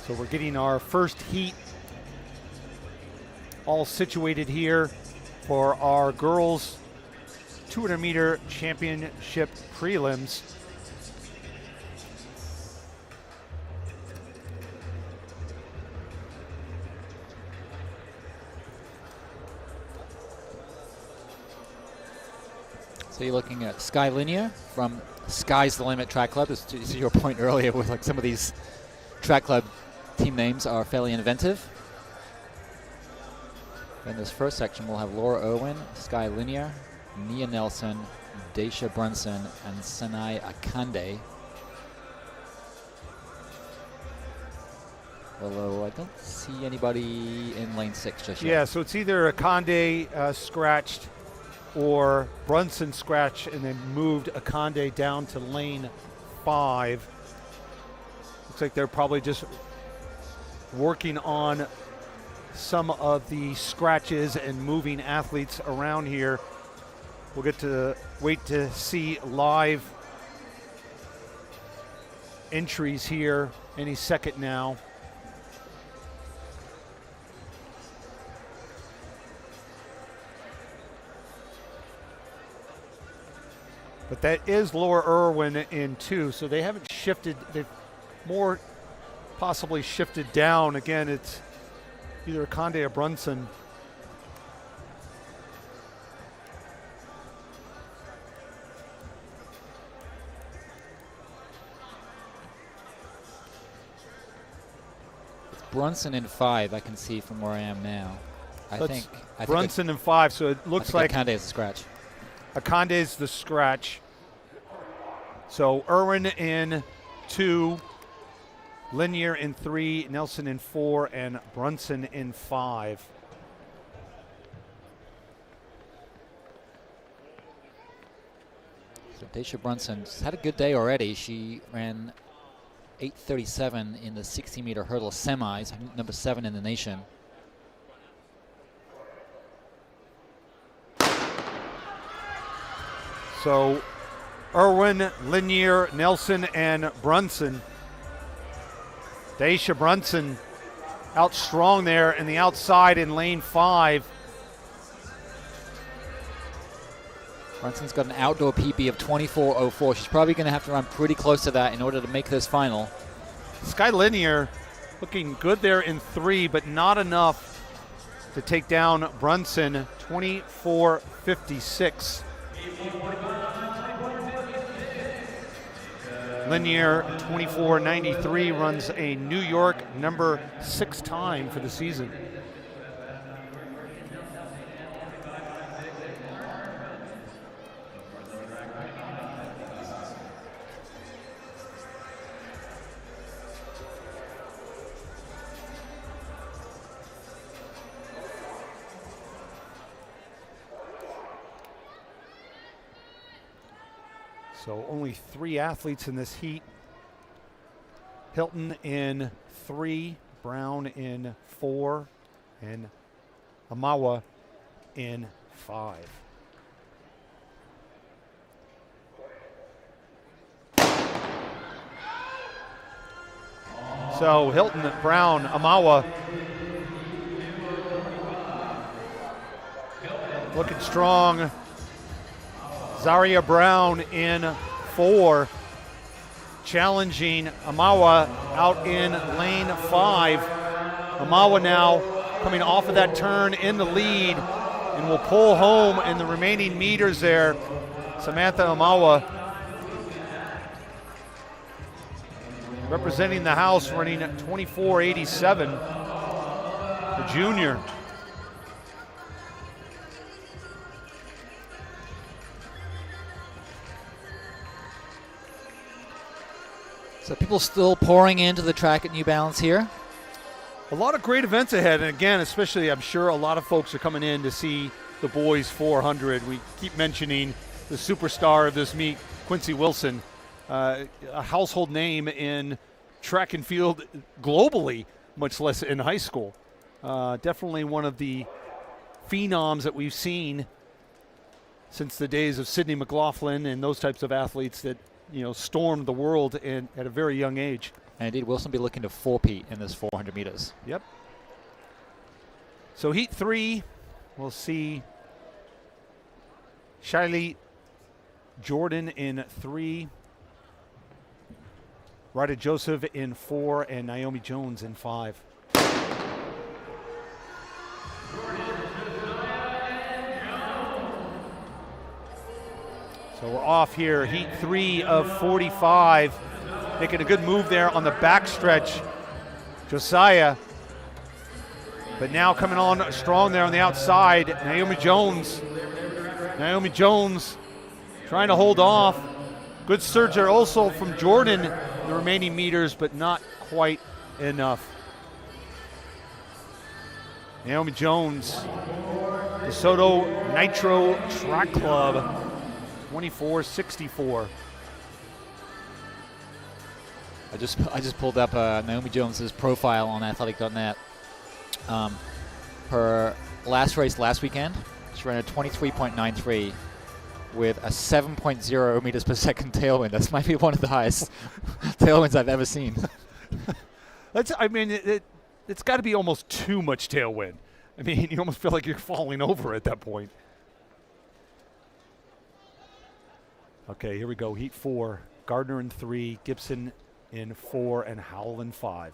So we're getting our first heat all situated here for our girls 200-meter championship prelims. So you're looking at Sky Linear from Sky's the Limit Track Club. This is your point earlier with like some of these track club team names are fairly inventive. In this first section, we'll have Laura Irwin, Sky Linear, Nia Nelson, Daisha Brunson, and Sanai Akande. Although I don't see anybody in lane 6 just yet. Yeah, so it's either Akande scratched or Brunson scratched and then moved Akande down to lane 5. Looks like they're probably just working on some of the scratches and moving athletes around here. We'll get to wait to see live entries here any second now. But that is Laura Irwin in 2, so they haven't shifted. They've more possibly shifted down. Again, it's either Akande or Brunson. It's Brunson in 5, I can see from where I am now. I think Brunson in 5, so it looks like Akande is a scratch. Akande's the scratch. So Irwin in 2, Linear in 3, Nelson in 4, and Brunson in 5. So Daisha Brunson's had a good day already. She ran 8:37 in the 60-meter hurdle semis, number 7 in the nation. So Irwin, Linear, Nelson, and Brunson. Daisha Brunson out strong there in the outside in lane 5. Brunson's got an outdoor PB of 24:04. She's probably going to have to run pretty close to that in order to make this final. Sky Linear looking good there in 3, but not enough to take down Brunson, 24:56. Linear 24:93 runs a New York number 6 time for the season. So only 3 athletes in this heat. Hilton in 3, Brown in 4, and Amawa in 5. So Hilton, Brown, Amawa looking strong. Zaria Brown in 4, challenging Amawa out in lane 5. Amawa now coming off of that turn in the lead and will pull home in the remaining meters there. Samantha Amawa representing the house, running 24:87, the junior. So people still pouring into the track at New Balance here. A lot of great events ahead, and again, especially I'm sure a lot of folks are coming in to see the boys 400. We keep mentioning the superstar of this meet, Quincy Wilson, a household name in track and field globally, much less in high school. Definitely one of the phenoms that we've seen since the days of Sidney McLaughlin and those types of athletes that stormed the world at a very young age. And indeed, Wilson will be looking to 4-peat in this 400 meters. Yep. So heat 3, we'll see Shiley Jordan in 3, Ryder Joseph in 4, and Naomi Jones in 5. So we're off here, heat 3 of 45. Making a good move there on the backstretch. Josiah But now coming on strong there on the outside, Naomi Jones. Naomi Jones trying to hold off. Good surge there also from Jordan in the remaining meters, but not quite enough. Naomi Jones, DeSoto Nitro Track Club, 24.64. I just pulled up Naomi Jones's profile on athletic.net. Her last race last weekend, she ran a 23.93 with a 7.0 meters per second tailwind. That might be one of the highest tailwinds I've ever seen. It's got to be almost too much tailwind. I mean, you almost feel like you're falling over at that point. Okay, here we go. Heat 4. Gardner in 3, Gibson in 4, and Howell in 5.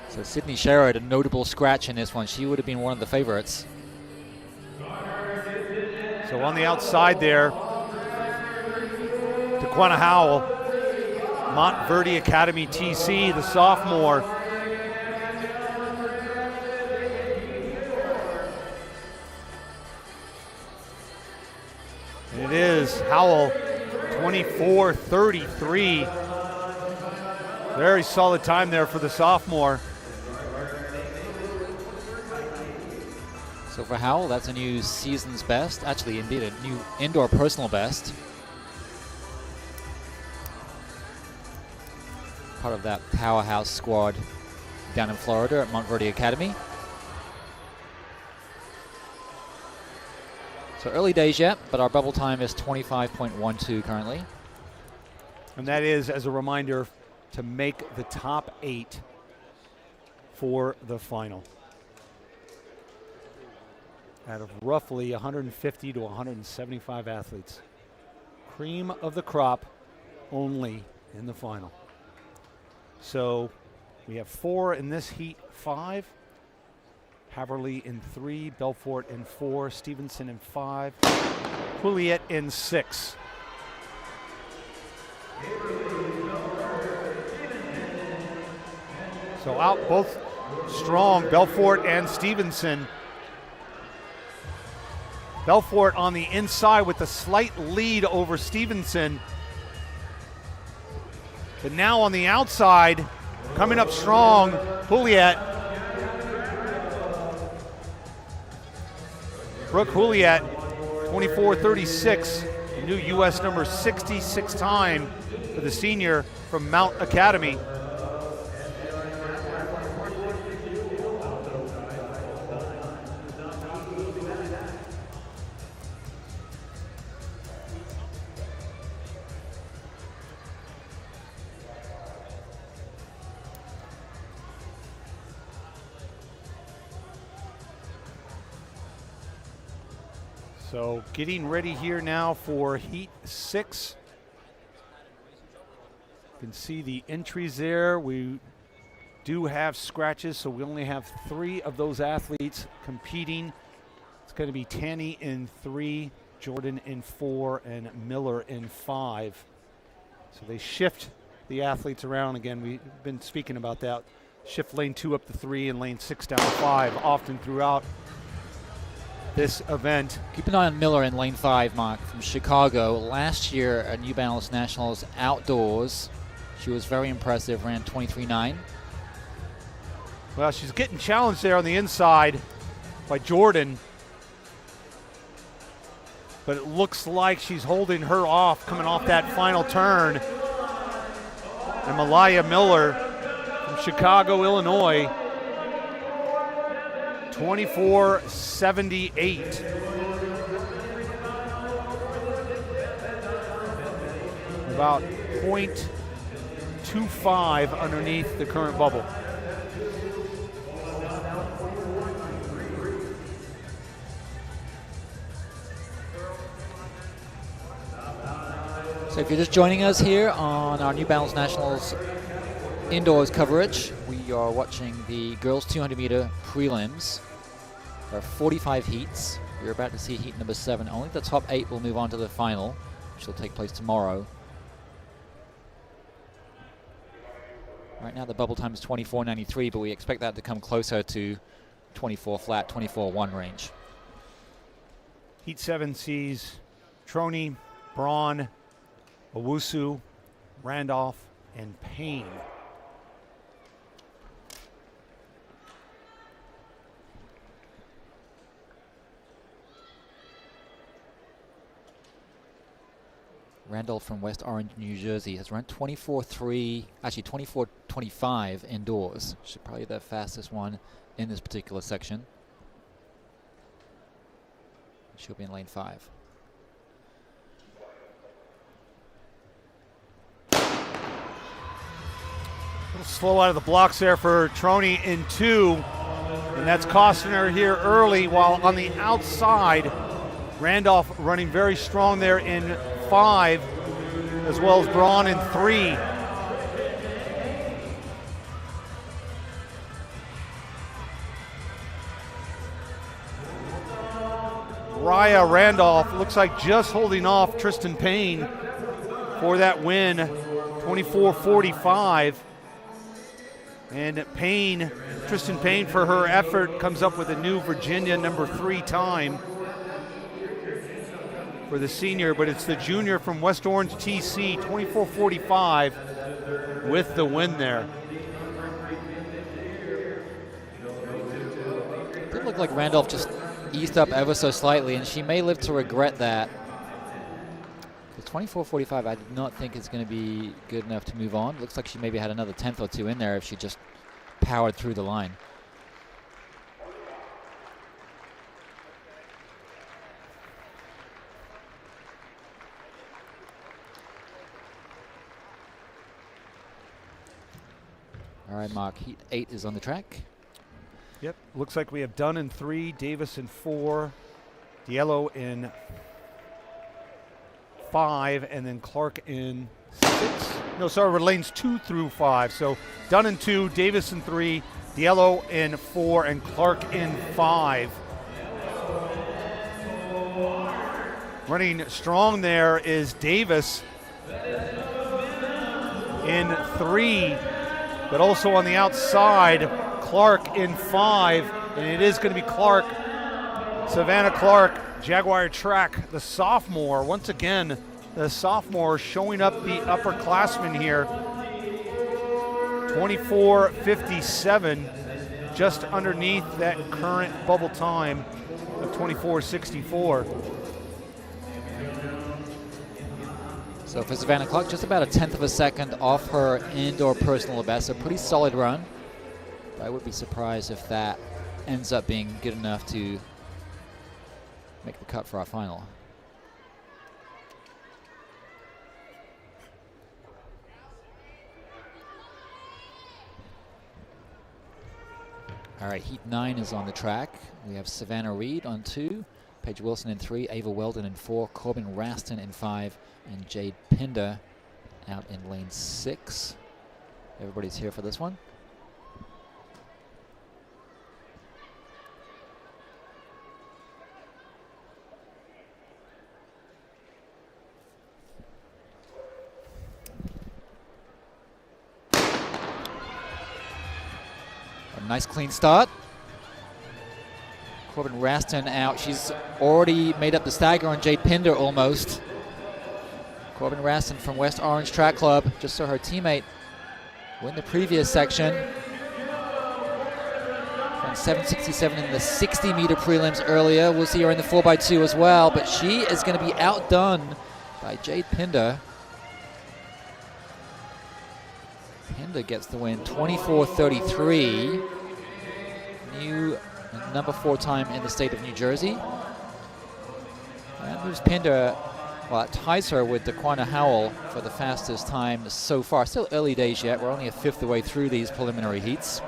So Sydney Sherrod, a notable scratch in this one. She would have been one of the favorites. So on the outside there, Daquana Howell, Montverde Academy TC, the sophomore. And it is Howell, 24.33. Very solid time there for the sophomore. So for Howell, that's a new season's best. Actually, indeed, a new indoor personal best. Part of that powerhouse squad down in Florida at Montverde Academy. So early days yet, but our bubble time is 25.12 currently. And that is, as a reminder, to make the top 8 for the final. Out of roughly 150 to 175 athletes. Cream of the crop only in the final. So we have 4 in this heat 5. Haverly in 3, Belfort in 4, Stevenson in 5, Juliet in 6. So out both strong, Belfort and Stevenson. Belfort on the inside with a slight lead over Stevenson. But now on the outside, coming up strong, Juliet. Brooke Juliet, 24.36, a new U.S. number 66 time for the senior from Mount Academy. So getting ready here now for Heat 6. You can see the entries there. We do have scratches, so we only have 3 of those athletes competing. It's going to be Tanny in 3, Jordan in 4, and Miller in 5. So they shift the athletes around again. We've been speaking about that. Shift lane 2 up to 3 and lane 6 down to 5 often throughout this event. Keep an eye on Miller in lane 5, Mark, from Chicago. Last year at New Balance Nationals outdoors, she was very impressive, ran 23.9. Well, she's getting challenged there on the inside by Jordan. But it looks like she's holding her off, coming off that final turn. And Malaya Miller from Chicago, Illinois, 24.78. About 0.25 underneath the current bubble. So if you're just joining us here on our New Balance Nationals indoors coverage, we are watching the girls 200 meter prelims. There are 45 heats. You're about to see heat number 7. Only the top 8 will move on to the final, which will take place tomorrow. Right now the bubble time is 24.93, but we expect that to come closer to 24 flat, 24.1 range. Heat 7 sees Troney, Braun, Owusu, Randolph, and Payne. Randolph from West Orange, New Jersey has run 24.3, actually 24.25 indoors. Should probably be the fastest one in this particular section. She'll be in lane 5. A little slow out of the blocks there for Troney in 2, and that's costing her here early, while on the outside, Randolph running very strong there in 5, as well as Braun in 3. Raya Randolph looks like just holding off Tristan Payne for that win, 24.45. And Tristan Payne, for her effort, comes up with a new Virginia number 3 time for the senior, but it's the junior from West Orange TC, 24.45 with the win there. It did look like Randolph just eased up ever so slightly, and she may live to regret that. The 24.45 I did not think is going to be good enough to move on. Looks like she maybe had another tenth or two in there if she just powered through the line. All right, Mark, Heat 8 is on the track. Yep, looks like we have Dunn in 3, Davis in 4, Diello in 5, and then Clark in 6. No, sorry, we're lanes 2 through 5. So Dunn in 2, Davis in 3, Diello in 4, and Clark in 5. Running strong there is Davis in 3, but also on the outside, Clark in 5, and it is going to be Clark, Savannah Clark, Jaguar Track, the sophomore. Once again, the sophomore showing up the upperclassmen here. 24.57, just underneath that current bubble time of 24.64. So for Savannah Clark, just about a tenth of a second off her indoor personal best. A pretty solid run. But I would be surprised if that ends up being good enough to make the cut for our final. All right, Heat 9 is on the track. We have Savannah Reed on 2, Paige Wilson in 3, Ava Weldon in 4, Corbin Raston in 5, and Jade Pinder out in lane 6. Everybody's here for this one. A nice clean start. Corbin Raston out. She's already made up the stagger on Jade Pinder almost. Corbin Raston from West Orange Track Club just saw her teammate win the previous section. From 7.67 in the 60-meter prelims earlier. We'll see her in the 4x2 as well, but she is going to be outdone by Jade Pinder. Pinder gets the win, 24.33. New number 4 time in the state of New Jersey. That moves Pinder, well, it ties her with Daquana Howell for the fastest time so far. Still early days yet. We're only a fifth of the way through these preliminary heats.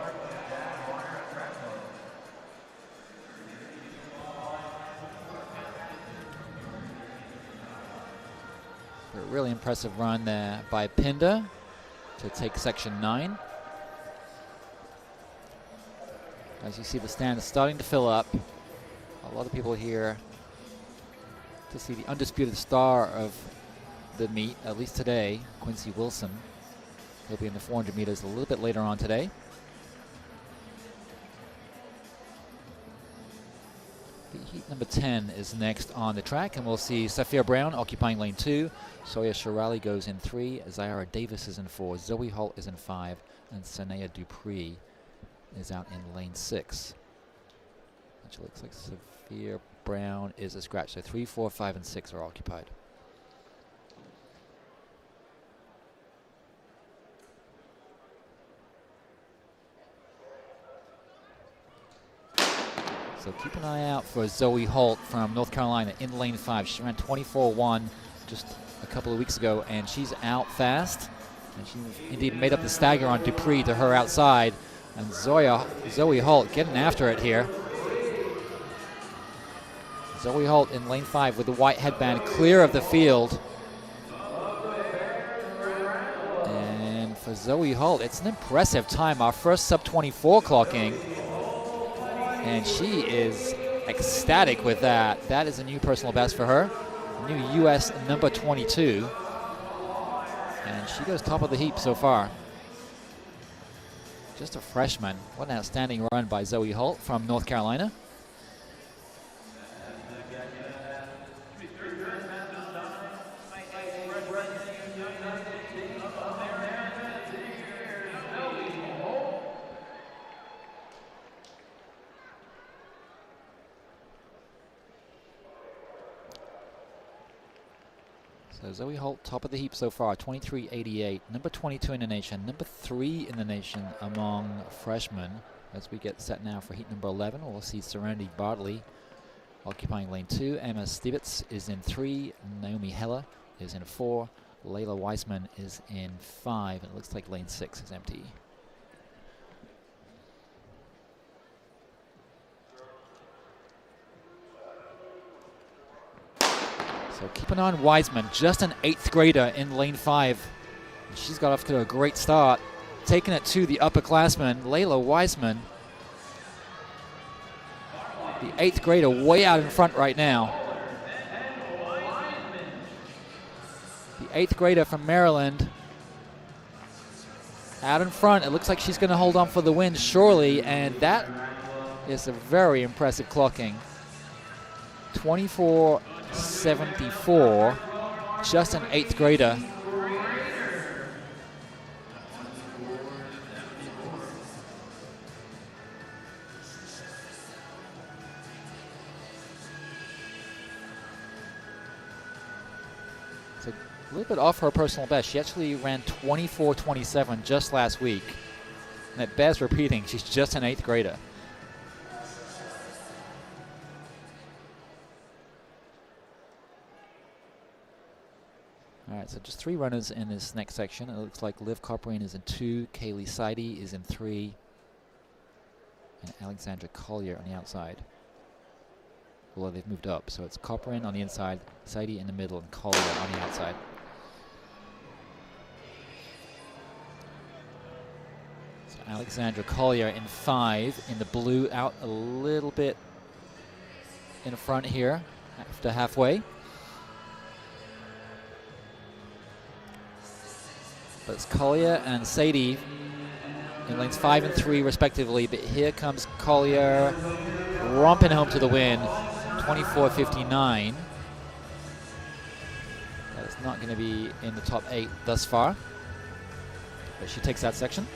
A really impressive run there by Pinder to take section 9. As you see, the stand is starting to fill up. A lot of people here to see the undisputed star of the meet, at least today, Quincy Wilson, He'll be in the 400 meters a little bit later on today. The heat number 10 is next on the track, and we'll see Safia Brown occupying lane 2. Soya Shirali goes in 3. Zaira Davis is in 4. Zoe Holt is in 5. And Sanaya Dupree is out in lane 6. Which looks like Safia Brown is a scratch. So 3, 4, 5, and 6 are occupied. So keep an eye out for Zoe Holt from North Carolina in lane 5. She ran 24-1 just a couple of weeks ago, and she's out fast. And she indeed made up the stagger on Dupree to her outside. And Zoe Holt getting after it here. Zoe Holt in lane 5 with the white headband clear of the field. And for Zoe Holt, it's an impressive time. Our first sub-24 clocking. And she is ecstatic with that. That is a new personal best for her. New U.S. number 22. And she goes top of the heap so far. Just a freshman. What an outstanding run by Zoe Holt from North Carolina. So Zoe Holt, top of the heap so far, 23.88, number 22 in the nation, number 3 in the nation among freshmen. As we get set now for heat number 11, we'll see Serenity Bartley occupying lane 2. Emma Stibitz is in 3. Naomi Heller is in 4. Layla Weissman is in 5. And it looks like lane 6 is empty. So keep an eye on Wiseman, just an 8th grader in lane 5. And she's got off to a great start, taking it to the upperclassmen. Layla Wiseman, the 8th grader, way out in front right now. The 8th grader from Maryland, out in front. It looks like she's going to hold on for the win, surely, and that is a very impressive clocking. 24.74, just an 8th grader. It's a little bit off her personal best. She actually ran 24.27 just last week. And it bears repeating, she's just an 8th grader. All right, so just 3 runners in this next section. It looks like Liv Copperine is in 2, Kaylee Seide is in 3, and Alexandra Collier on the outside. Well, they've moved up, so it's Copperine on the inside, Seide in the middle, and Collier on the outside. So Alexandra Collier in 5 in the blue, out a little bit in front here after halfway. But it's Collier and Sadie in lanes 5 and 3 respectively. But here comes Collier romping home to the win, 24.59. That's not going to be in the top 8 thus far. But she takes that section.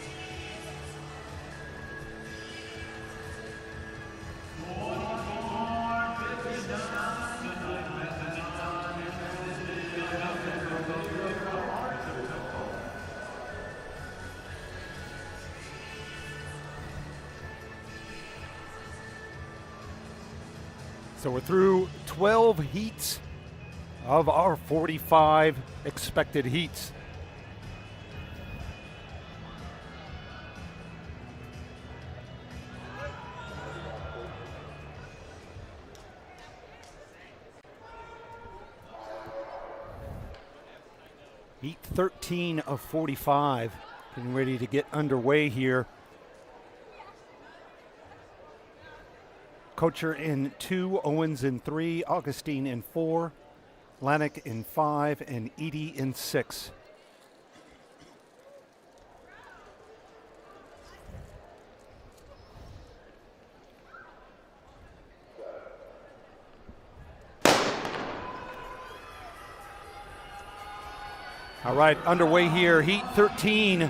So we're through 12 heats of our 45 expected heats. Heat 13 of 45, getting ready to get underway here. Kocher in 2, Owens in 3, Augustine in 4, Lanik in 5, and Edie in 6. All right, underway here, heat 13.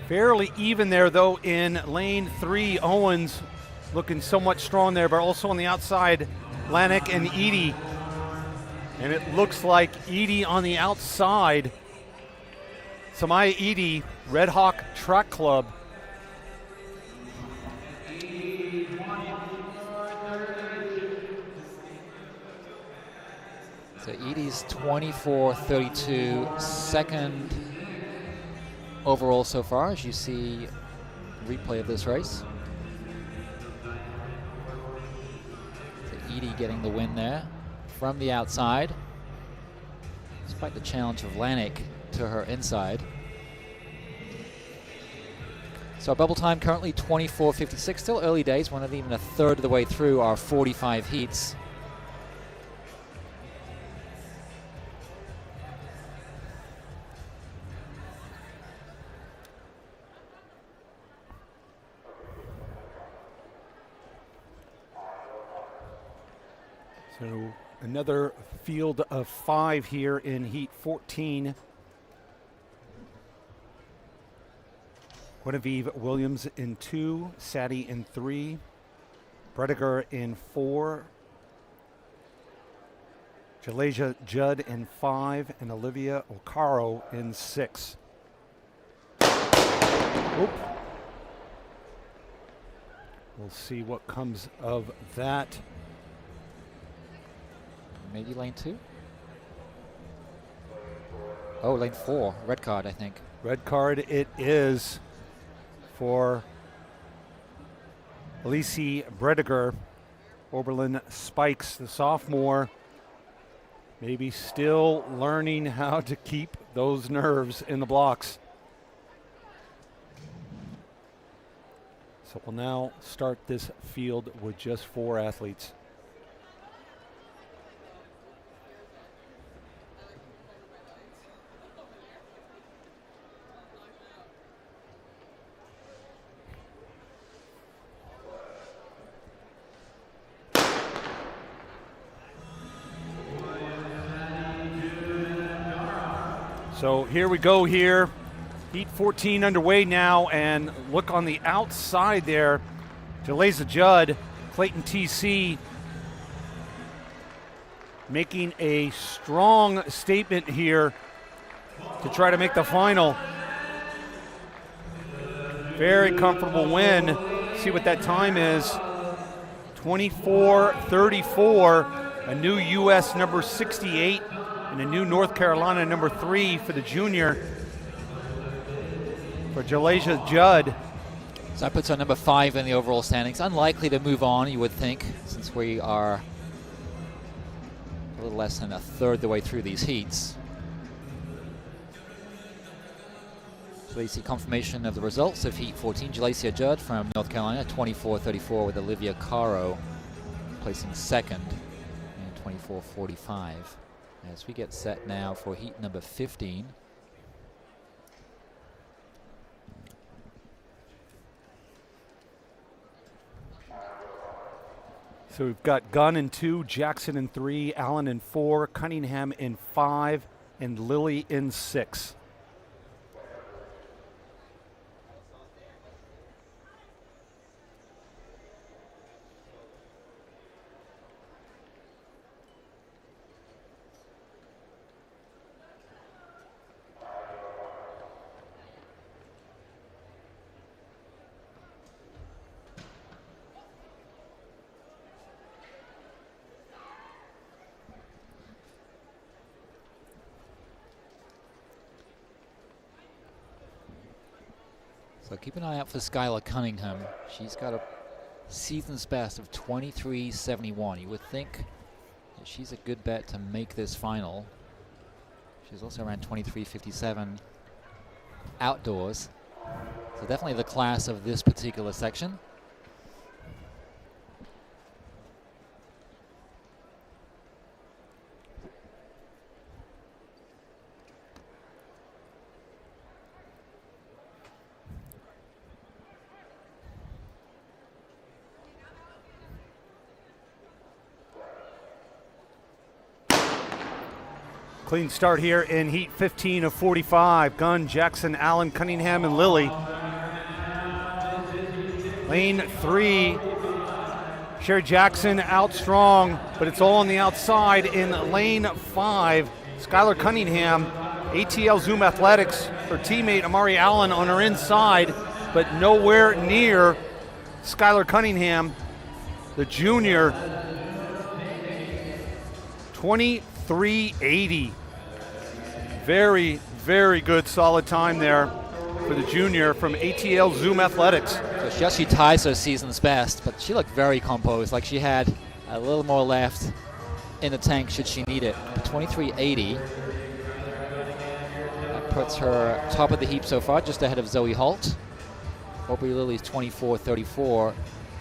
Fairly even there, though, in lane 3. Owens looking somewhat strong there, but also on the outside, Lanik and Edie. And it looks like Edie on the outside. Samaya Edie, Red Hawk Track Club. So Edie's 24:32, second overall so far, as you see replay of this race. So Edie getting the win there from the outside, despite the challenge of Lanik to her inside. So our bubble time currently 24:56, still early days. We're not even a third of the way through our 45 heats. So another field of 5 here in heat 14. Genevieve Williams in 2, Sadie in 3, Brediger in 4, Jalasia Judd in 5, and Olivia Ocaro in 6. Oop. We'll see what comes of that. Maybe lane 2? Oh, lane 4. Red card, I think. Red card it is for Elise Brediger. Oberlin Spikes, the sophomore, maybe still learning how to keep those nerves in the blocks. So we'll now start this field with just 4 athletes. So here we go here. Heat 14 underway now, and look on the outside there. Jalaisa Judd, Clayton TC, making a strong statement here to try to make the final. Very comfortable win. See what that time is. 24:34, a new U.S. number 68. And a new North Carolina number 3 for the junior for Jalasia Judd. So that puts her number 5 in the overall standings. Unlikely to move on, you would think, since we are a little less than a third the way through these heats. So you see confirmation of the results of Heat 14. Jalasia Judd from North Carolina, 24:34, with Olivia Caro placing second in 24:45. As we get set now for heat number 15. So we've got Gunn in 2, Jackson in 3, Allen in 4, Cunningham in 5, and Lilly in 6. So keep an eye out for Skylar Cunningham. She's got a season's best of 23:71. You would think that she's a good bet to make this final. She's also around 23:57 outdoors. So definitely the class of this particular section. Clean start here in heat 15 of 45. Gunn, Jackson, Allen, Cunningham, and Lilly. Lane 3, Sherry Jackson out strong, but it's all on the outside in lane 5. Skylar Cunningham, ATL Zoom Athletics, her teammate Amari Allen on her inside, but nowhere near Skylar Cunningham, the junior. 23:80. Very, very good solid time there for the junior from ATL Zoom Athletics. So she actually ties her season's best, but she looked very composed, like she had a little more left in the tank should she need it. 23:80. That puts her top of the heap so far, just ahead of Zoe Holt. Aubrey Lilly's 24:34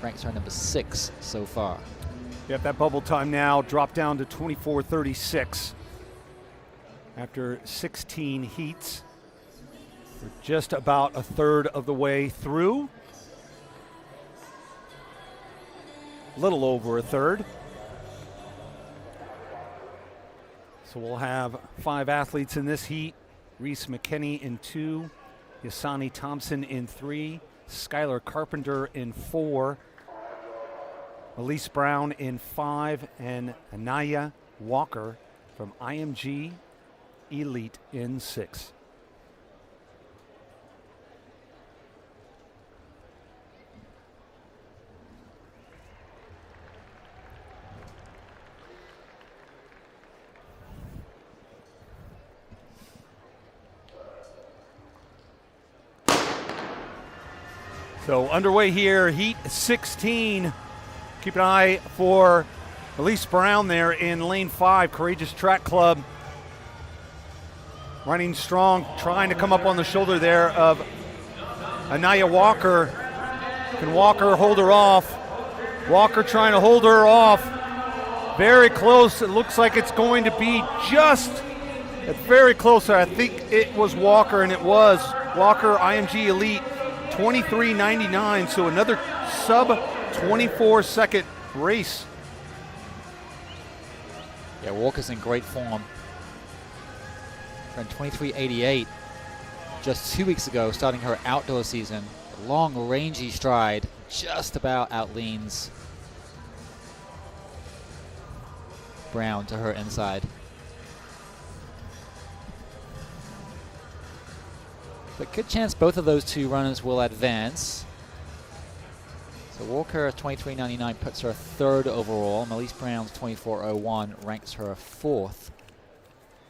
ranks her number 6 so far. Yep, that bubble time now dropped down to 24:36 after 16 heats. We're just about a third of the way through. A little over a third. So we'll have 5 athletes in this heat. Reese McKinney in 2, Yasani Thompson in 3, Skylar Carpenter in 4, Elise Brown in 5, and Anaya Walker from IMG Elite in 6. So underway here, heat 16. Keep an eye for Elise Brown there in lane 5, Courageous Track Club. Running strong, trying to come up on the shoulder there of Anaya Walker. Can Walker hold her off? Walker trying to hold her off. Very close. It looks like it's going to be just very close. I think it was Walker, and it was Walker IMG Elite 23:99. So another sub 24-second race. Yeah, Walker's in great form. Ran 23:88 just 2 weeks ago, starting her outdoor season. Long, rangy stride, just about outleans Brown to her inside. But good chance both of those two runners will advance. So Walker 23:99 puts her 3rd overall. Melise Brown's 24:01 ranks her 4th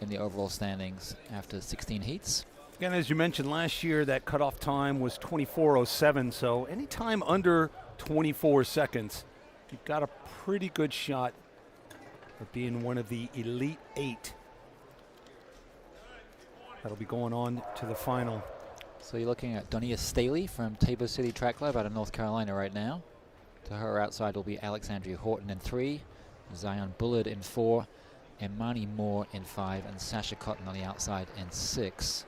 in the overall standings after 16 heats. Again, as you mentioned last year, that cutoff time was 24:07. So any time under 24 seconds, you've got a pretty good shot of being one of the Elite 8. That'll be going on to the final. So you're looking at Donia Staley from Tabor City Track Club out of North Carolina right now. To her outside will be Alexandria Horton in 3, Zion Bullard in 4, Imani Moore in 5, and Sasha Cotton on the outside in 6.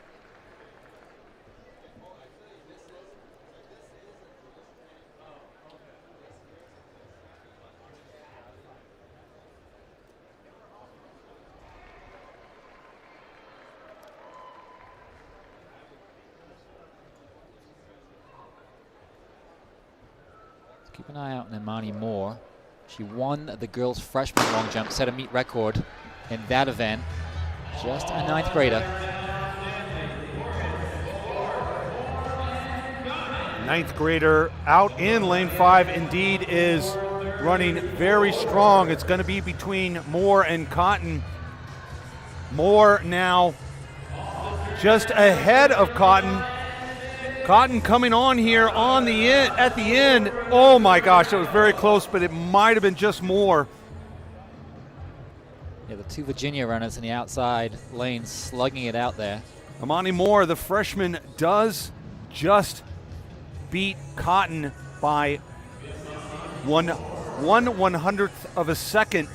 Keep an eye out on Imani Moore. She won the girls' freshman long jump, set a meet record in that event. Just a 9th grader. 9th grader out in lane 5 indeed is running very strong. It's going to be between Moore and Cotton. Moore now just ahead of Cotton. Cotton coming on here on the end, at the end. Oh my gosh, that was very close, but it might have been just Moore. Yeah, the 2 Virginia runners in the outside lane slugging it out there. Imani Moore, the freshman, does just beat Cotton by 1/100th of a second.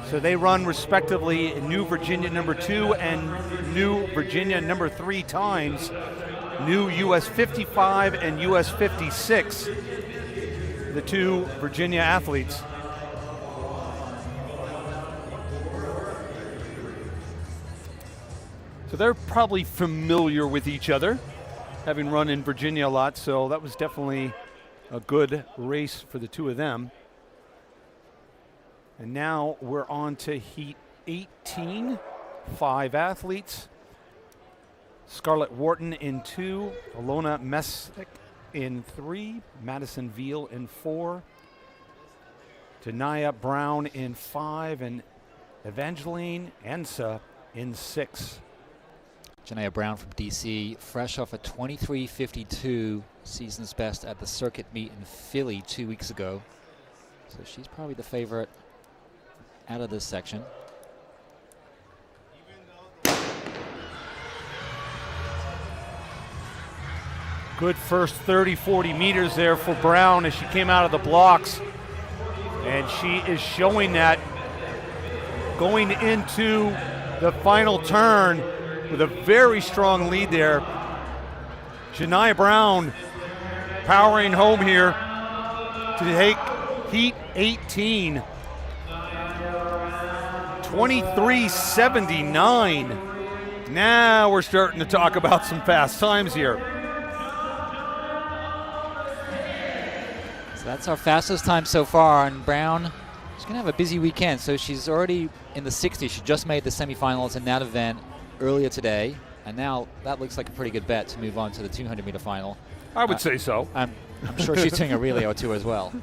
So they run respectively New Virginia number 2 and New Virginia number 3 times. New US 55 and US 56, the 2 Virginia athletes. So they're probably familiar with each other, having run in Virginia a lot, so that was definitely a good race for the two of them. And now we're on to heat 18, 5 athletes. Scarlett Wharton in 2, Alona Messick in 3, Madison Veal in 4, Janaya Brown in 5, and Evangeline Ansa in 6. Janaya Brown from DC, fresh off a 23:52 season's best at the circuit meet in Philly 2 weeks ago. So she's probably the favorite out of this section. Good first 30, 40 meters there for Brown as she came out of the blocks. And she is showing that going into the final turn with a very strong lead there. Janaya Brown powering home here to take heat 18. 23:79. Now we're starting to talk about some fast times here. So that's our fastest time so far, and Brown, she's going to have a busy weekend. So she's already in the 60s. She just made the semifinals in that event earlier today, and now that looks like a pretty good bet to move on to the 200-meter final. I would say so. I'm sure she's doing a relay or two as well.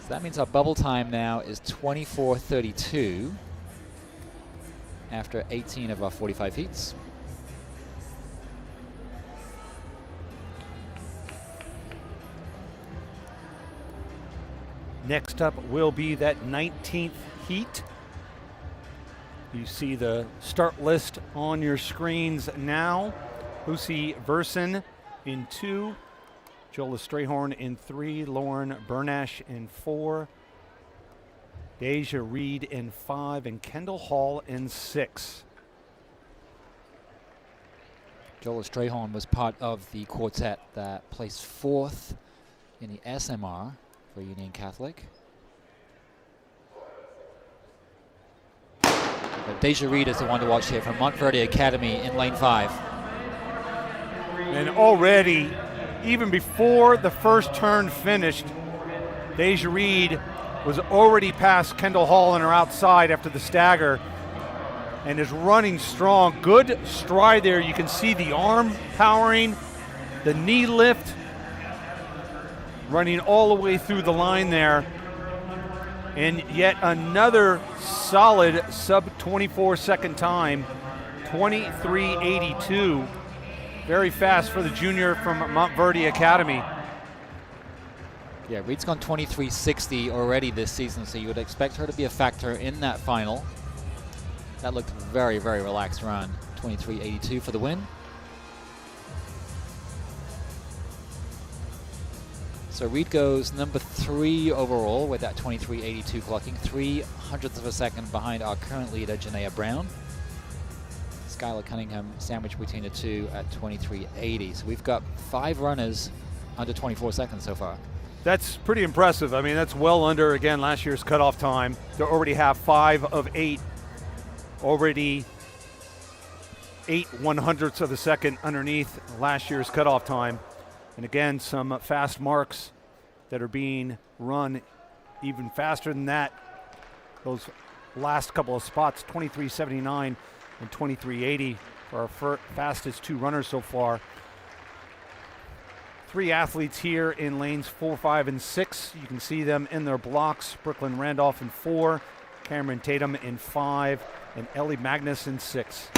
So that means our bubble time now is 24:32 after 18 of our 45 heats. Next up will be that 19th heat. You see the start list on your screens now. Lucy Verson in 2, Jola Strayhorn in 3, Lauren Bernash in 4, Deja Reed in 5, and Kendall Hall in 6. Jola Strayhorn was part of the quartet that placed 4th in the SMR for Union Catholic. But Deja Reed is the one to watch here from Montverde Academy in lane 5. And already, even before the first turn finished, Deja Reed was already past Kendall Hall on her outside after the stagger and is running strong. Good stride there. You can see the arm powering, the knee lift, running all the way through the line there. And yet another solid sub-24 second time, 23:82. Very fast for the junior from Montverde Academy. Yeah, Reed's gone 23:60 already this season, so you would expect her to be a factor in that final. That looked very, very relaxed run. 23:82 for the win. So Reed goes number 3 overall with that 23:82 clocking, 0.03 of a second behind our current leader, Janaya Brown. Skylar Cunningham sandwiched between the two at 23:80. So we've got 5 runners under 24 seconds so far. That's pretty impressive. I mean, that's well under, again, last year's cutoff time. They already have 5 of 8, already 0.08 of a second underneath last year's cutoff time. And again, some fast marks that are being run even faster than that. Those last couple of spots, 23:79 and 23:80 for our fastest 2 runners so far. 3 athletes here in lanes 4, 5, and 6. You can see them in their blocks. Brooklyn Randolph in 4, Cameron Tatum in 5, and Ellie Magnus in 6.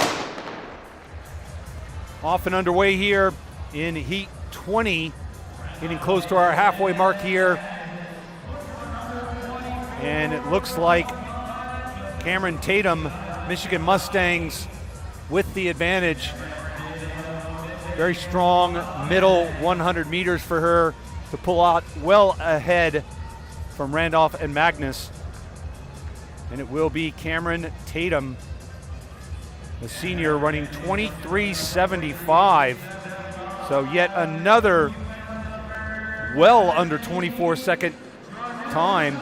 Off and underway here in heat 20, getting close to our halfway mark here. And it looks like Cameron Tatum, Michigan Mustangs, with the advantage. Very strong middle 100 meters for her to pull out well ahead from Randolph and Magnus. And it will be Cameron Tatum, the senior, running 23:75. So yet another well under 24 second time.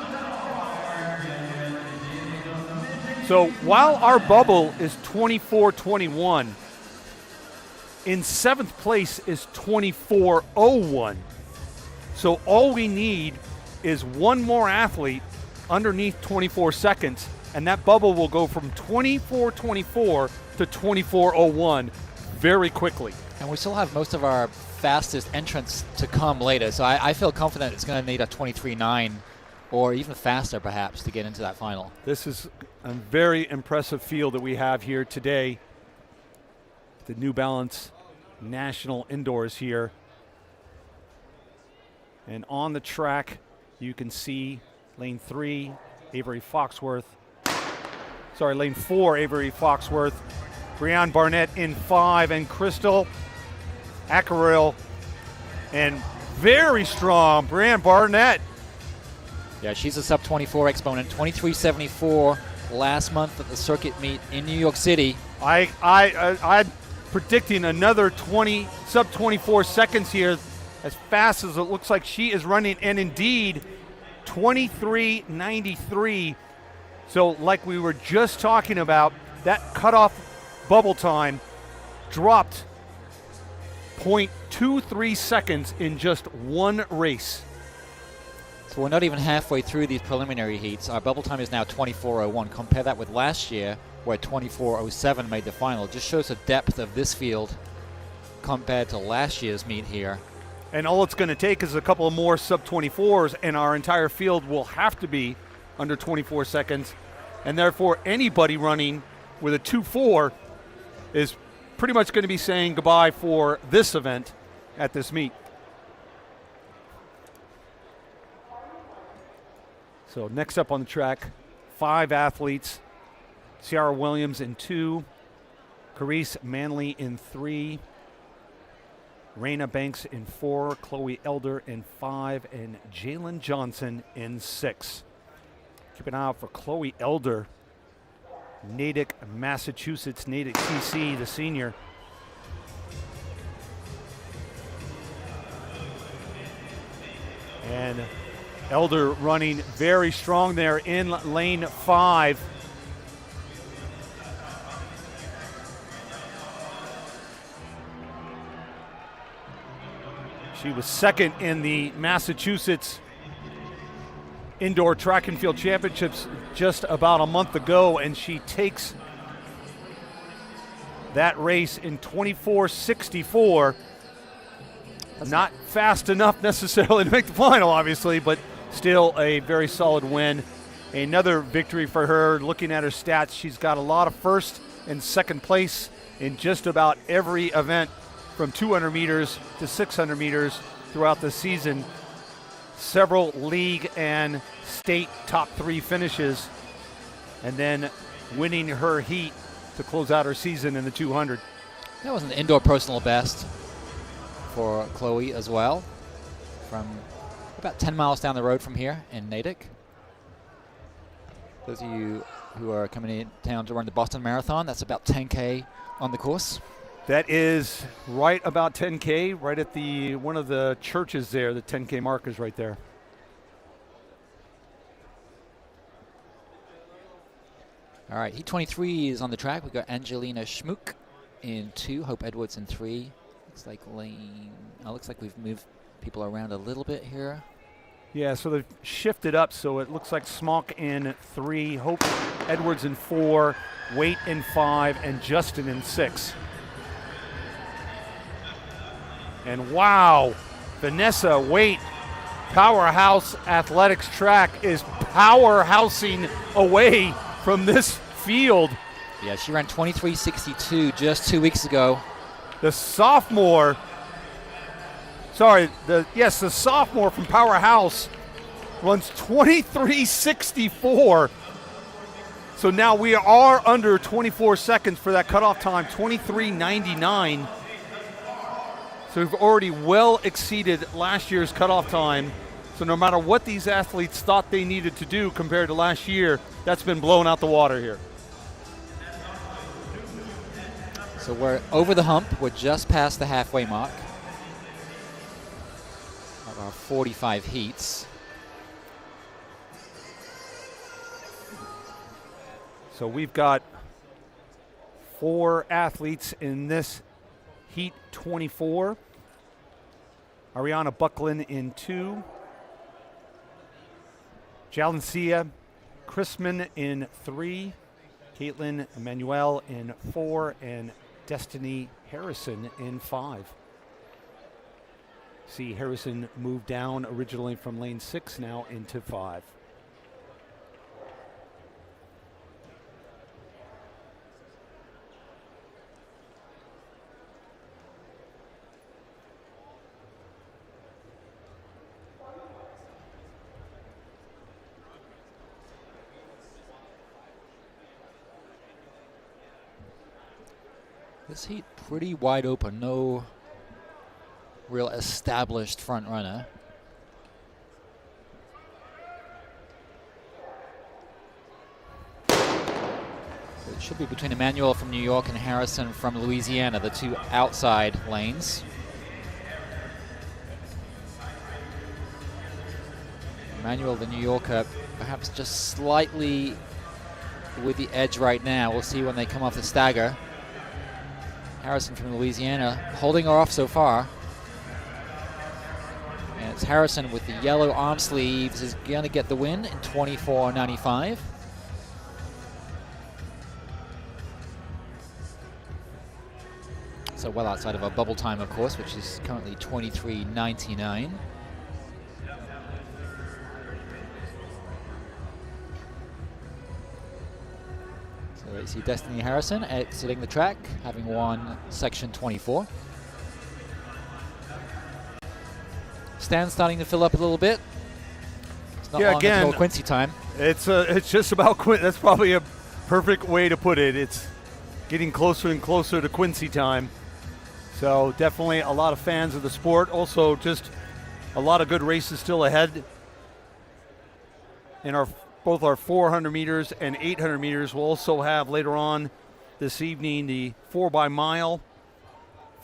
So while our bubble is 24:21, in 7th place is 24:01. So all we need is one more athlete underneath 24 seconds, and that bubble will go from 24:24 to 24:01 very quickly. And we still have most of our fastest entrants to come later, so I feel confident it's going to need a 23.9 or even faster perhaps to get into that final. This is a very impressive field that we have here today. The New Balance National Indoors here. And on the track, you can see lane 3, Avery Foxworth. Sorry, lane 4, Avery Foxworth. Brianne Barnett in 5, and Crystal Ackerill. And very strong, Brianne Barnett. Yeah, she's a sub 24 exponent, 23.74 last month at the circuit meet in New York City. I'm predicting another sub 24 seconds here, as fast as it looks like she is running, and indeed 23.93. So like we were just talking about, that cutoff bubble time dropped 0.23 seconds in just one race. So we're not even halfway through these preliminary heats. Our bubble time is now 24:01. Compare that with last year, where 24:07 made the final. Just shows the depth of this field compared to last year's meet here. And all it's going to take is a couple of more sub-24s, and our entire field will have to be under 24 seconds. And therefore, anybody running with a 2.4 is pretty much going to be saying goodbye for this event at this meet. So next up on the track, 5 athletes. Ciara Williams in 2, Carice Manley in 3, Raina Banks in 4, Chloe Elder in 5, and Jalen Johnson in 6. Keep an eye out for Chloe Elder, Natick, Massachusetts, Natick CC, the senior. And Elder running very strong there in lane 5. She was second in the Massachusetts Indoor Track and Field Championships just about a month ago, and she takes that race in 24:64. Not fast enough necessarily to make the final, obviously, but still a very solid win. Another victory for her. Looking at her stats, she's got a lot of first and second place in just about every event from 200 meters to 600 meters throughout the season. Several league and state top 3 finishes, and then winning her heat to close out her season in the 200. That was an indoor personal best for Chloe as well, from about 10 miles down the road from here in Natick. Those of you who are coming in town to run the Boston Marathon, that's about 10K on the course. That is right about 10K, right at one of the churches there. The 10K mark is right there. All right, Heat 23 is on the track. We've got Angelina Schmook in 2, Hope Edwards in 3. Looks like we've moved people around a little bit here. Yeah, so they've shifted up, so it looks like Smock in 3, Hope Edwards in 4, Waite in 5, and Justin in 6. And wow, Vanessa Waite, Powerhouse Athletics Track, is powerhousing away from this field. Yeah, she ran 23:62 just 2 weeks ago. The sophomore from Powerhouse runs 23:64. So now we are under 24 seconds for that cutoff time, 23:99. So we've already well exceeded last year's cutoff time. So no matter what these athletes thought they needed to do compared to last year, that's been blown out the water here. So we're over the hump. We're just past the halfway mark of our 45 heats. So we've got 4 athletes in this heat 24. Ariana Buckland in 2. Jalencia Chrisman in 3. Caitlin Emmanuel in 4. And Destiny Harrison in 5. See Harrison move down originally from lane 6, now into 5. This heat pretty wide open, no real established front runner. It should be between Emmanuel from New York and Harrison from Louisiana, the 2 outside lanes. Emmanuel, the New Yorker, perhaps just slightly with the edge right now. We'll see when they come off the stagger. Harrison from Louisiana holding her off so far. And it's Harrison with the yellow arm sleeves is going to get the win in 24.95. So well outside of our bubble time, of course, which is currently 23.99. So you see Destiny Harrison exiting the track, having won section 24. Stand starting to fill up a little bit. It's not long until Quincy time. It's just about Quincy. That's probably a perfect way to put it. It's getting closer and closer to Quincy time. So definitely a lot of fans of the sport. Also just a lot of good races still ahead. In both our 400 meters and 800 meters. We'll also have later on this evening the 4x-mile,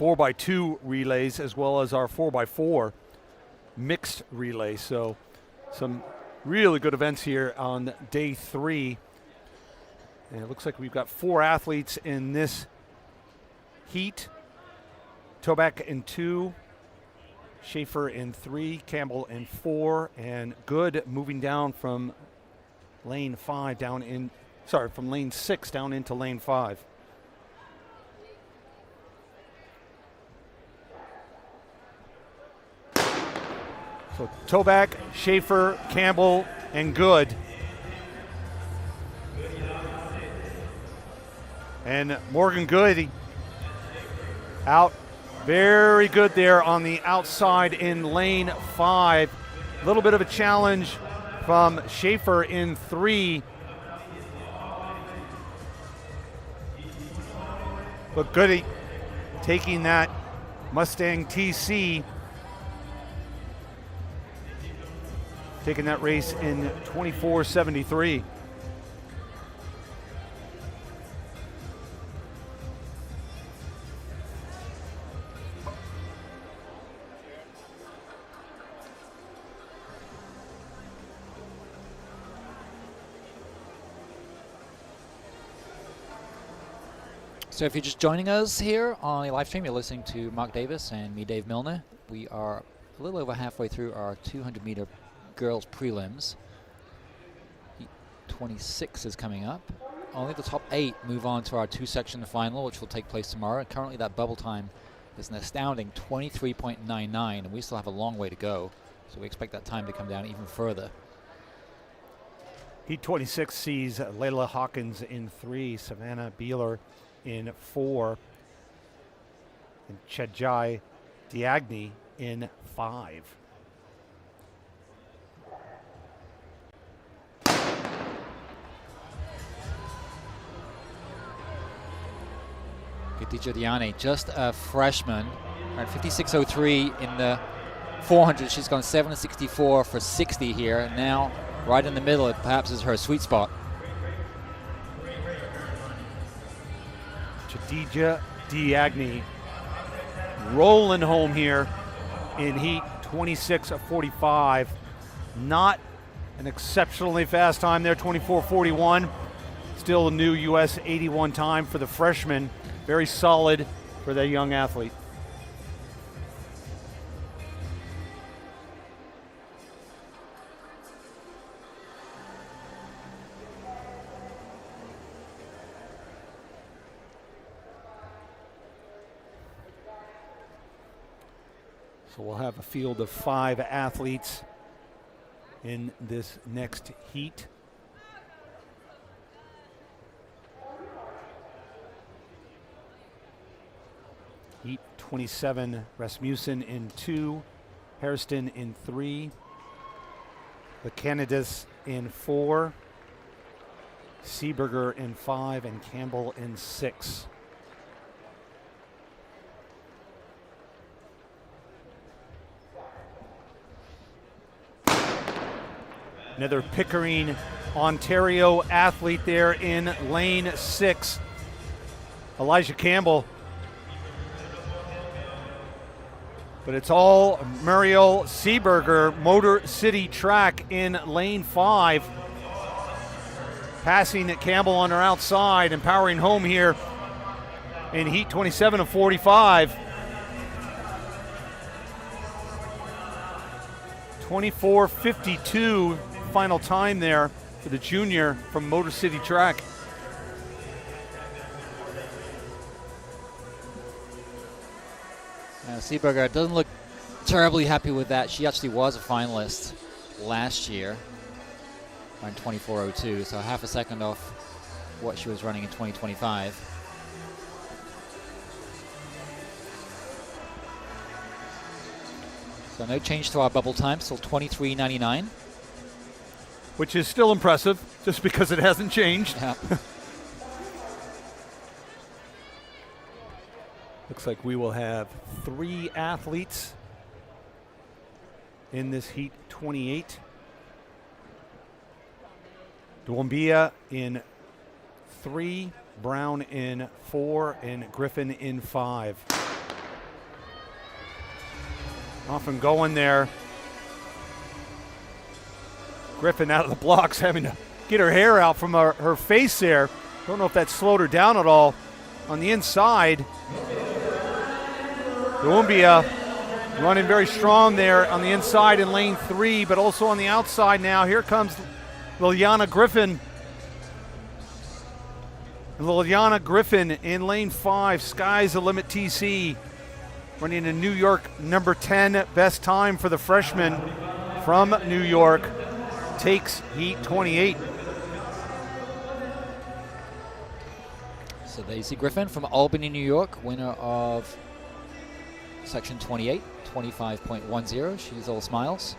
4x2 relays, as well as our 4x4 mixed relay. So some really good events here on day 3. And it looks like we've got 4 athletes in this heat. Toback in 2, Schaefer in 3, Campbell in 4, and Good moving down from lane 5 from lane 6 down into lane 5. So Toback, Schaefer, Campbell, and Good. And Morgan Good out very good there on the outside in lane 5. A little bit of a challenge from Schaefer in 3. But Goody taking that Mustang TC, taking that race in 24.73. So if you're just joining us here on a live stream, you're listening to Mark Davis and me, Dave Milner. We are a little over halfway through our 200-meter girls prelims. Heat 26 is coming up. Only the top 8 move on to our 2-section final, which will take place tomorrow. Currently, that bubble time is an astounding 23.99, and we still have a long way to go. So we expect that time to come down even further. Heat 26 sees Layla Hawkins in 3, Savannah Beeler in 4, and Chejai Diagni in 5. Khadija Diani, just a freshman, at 56.03 in the 400. She's gone 7.64 for 60 here, and now right in the middle, it perhaps is her sweet spot. Khadija Diagni rolling home here in heat 26.45. Not an exceptionally fast time there, 24.41. Still a new U.S. 81 time for the freshman. Very solid for that young athlete. So we'll have a field of 5 athletes in this next heat. Heat 27, Rasmussen in 2, Hairston in 3, Lacanidis in 4, Seeberger in 5, and Campbell in 6. Another Pickering, Ontario athlete there in lane 6. Elijah Campbell. But it's all Muriel Seeberger, Motor City Track in lane 5. Passing at Campbell on her outside and powering home here in heat 27 of 45. 24:52 final time there for the junior from Motor City Track. Seeberger doesn't look terribly happy with that. She actually was a finalist last year in 24:02, so half a second off what she was running in 2025. So no change to our bubble time, still 23:99. Which is still impressive, just because it hasn't changed. Yeah. Looks like we will have 3 athletes in this heat 28. Duombia in 3, Brown in 4, and Griffin in 5. Often going there. Griffin out of the blocks, having to get her hair out from her face there. Don't know if that slowed her down at all. On the inside, Duombia running very strong there on the inside in lane 3, but also on the outside now. Here comes Liliana Griffin. Liliana Griffin in lane 5, Sky's the Limit TC. Running a New York number 10 best time for the freshman from New York. Takes heat 28. So Daisy Griffin from Albany, New York, winner of section 28, 25.10. She's all smiles.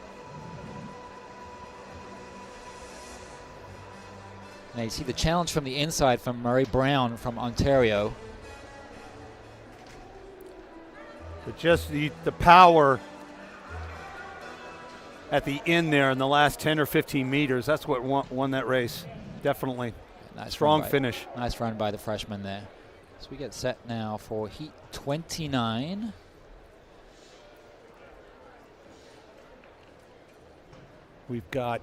Now you see the challenge from the inside from Murray Brown from Ontario. But just the power at the end there in the last 10 or 15 meters, that's what won that race. Definitely. Nice strong finish. Nice run by the freshman there. So we get set now for heat 29. We've got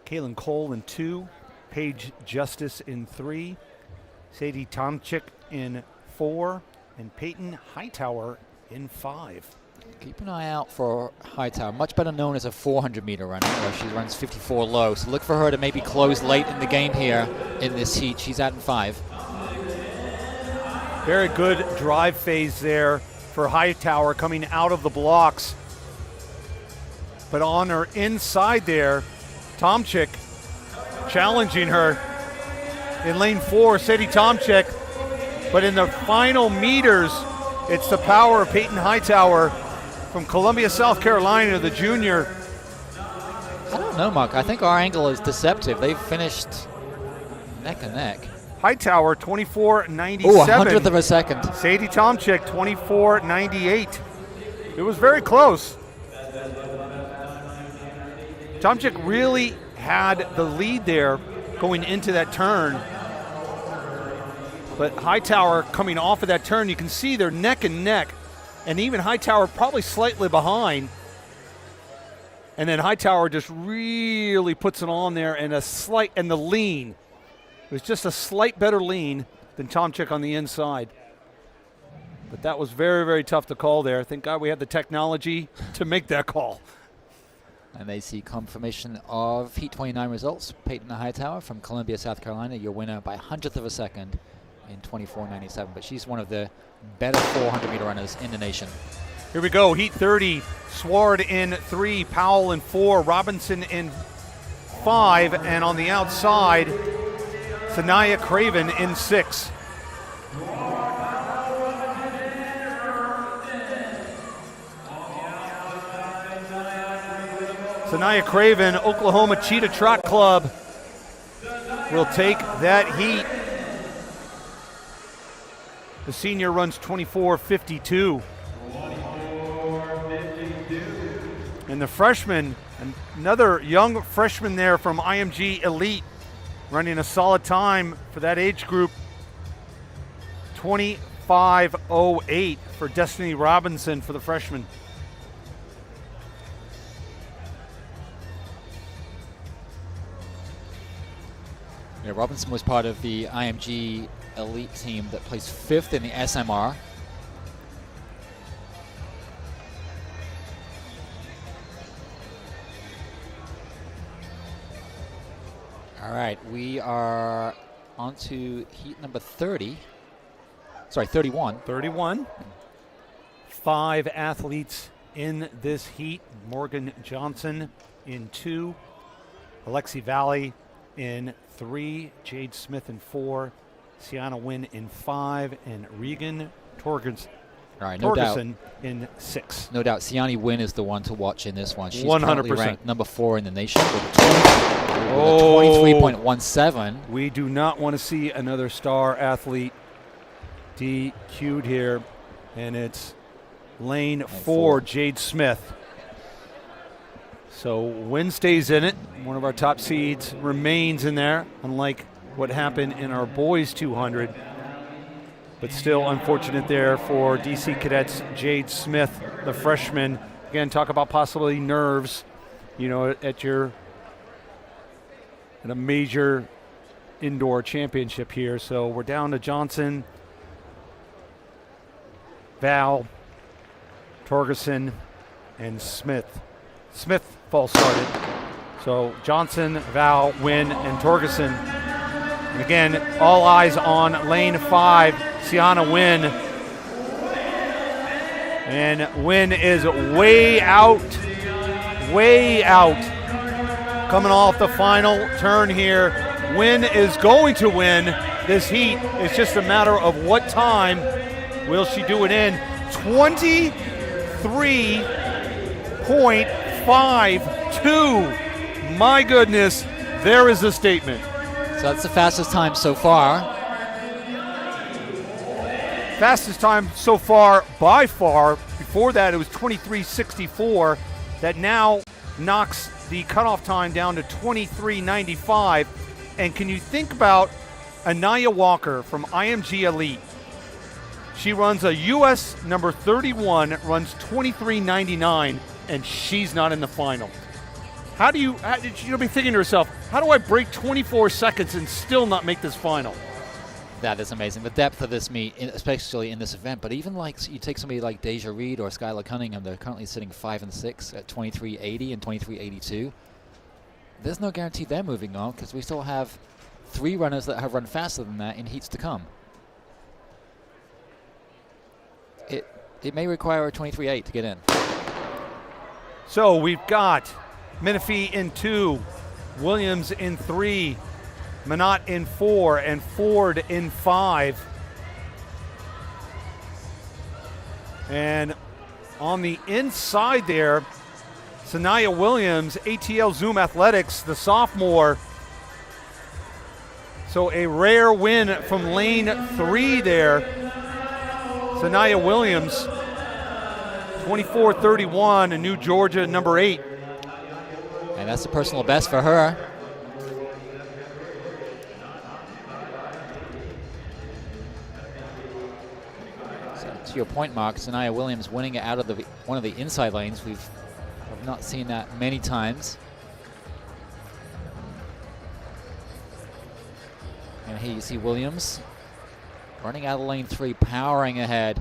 Kaylin Cole in 2, Paige Justice in 3, Sadie Tomczyk in 4, and Peyton Hightower in 5. Keep an eye out for Hightower, much better known as a 400-meter runner, where she runs 54 low. So look for her to maybe close late in the game here in this heat. She's at in 5. Very good drive phase there for Hightower coming out of the blocks. But on her inside there, Tomczyk challenging her in lane 4, Sadie Tomczyk. But in the final meters, it's the power of Peyton Hightower from Columbia, South Carolina, the junior. I don't know, Mark. I think our angle is deceptive. They've finished neck and neck. Hightower, 24.97. Oh, 100th of a second. Sadie Tomczyk, 24.98. It was very close. Tomczyk really had the lead there going into that turn. But Hightower coming off of that turn, you can see they're neck and neck. And even Hightower probably slightly behind. And then Hightower just really puts it on there, and the lean It was just a slight better lean than Tomczyk on the inside. But that was very, very tough to call there. Thank God we had the technology to make that call. And they see confirmation of Heat 29 results. Peyton Hightower from Columbia, South Carolina, your winner by 100th of a second in 24.97. But she's one of the better 400-meter runners in the nation. Here we go, Heat 30. Sward in 3, Powell in 4, Robinson in 5, and on the outside, Sanaya Craven in 6. Sanaya Craven, Oklahoma Cheetah Trot Club, will take that heat. The senior runs 24.52. And the freshman, another young freshman there from IMG Elite, running a solid time for that age group, 25.08 for Destiny Robinson for the freshman. Yeah, Robinson was part of the IMG Elite team that placed 5th in the SMR. All right, we are on to heat number 30. Sorry, 31. 31. 5 athletes in this heat. Morgan Johnson in 2. Alexi Valley in 3. Jade Smith in 4. Sienna Wynn in 5. And Regan Torgerson. All right, no doubt. in 6. No doubt, Siani Wynn is the one to watch in this one. She's 100%. currently ranked number 4 in the nation with a 23.17. We do not want to see another star athlete DQ'd here, and it's lane 4, Jade Smith. So Wynn stays in it. One of our top seeds remains in there, unlike what happened in our boys 200. But still unfortunate there for DC Cadets Jade Smith, the freshman. Again, talk about possibly nerves, you know, at a major indoor championship here. So we're down to Johnson, Val, Torgerson, and Smith. Smith false started. So Johnson, Val, Wynn, and Torgerson. And again, all eyes on lane 5, Sienna Wynn. And Wynn is way out. Coming off the final turn here. Wynn is going to win this heat. It's just a matter of what time will she do it in. 23.52. My goodness, there is a statement. So that's the fastest time so far. Fastest time so far by far. Before that, it was 23.64. That now knocks the cutoff time down to 23.95. And can you think about Anaya Walker from IMG Elite? She runs a U.S. number 31, runs 23.99, and she's not in the final. You'll be thinking to yourself, how do I break 24 seconds and still not make this final? That is amazing. The depth of this meet, especially in this event. But even like you take somebody like Deja Reed or Skylar Cunningham, they're currently sitting 5 and 6 at 23.80 and 23.82. There's no guarantee they're moving on because we still have 3 runners that have run faster than that in heats to come. It may require a 23.8 to get in. So we've got Menifee in 2, Williams in 3, Minot in 4, and Ford in 5. And on the inside there, Sanaya Williams, ATL Zoom Athletics, the sophomore. So a rare win from lane 3 there. Sanaya Williams, 24.31, and New Georgia number 8. And that's the personal best for her. So to your point, Mark, Sanaya Williams winning it out of one of the inside lanes. We've not seen that many times. And here you see Williams running out of lane 3, powering ahead.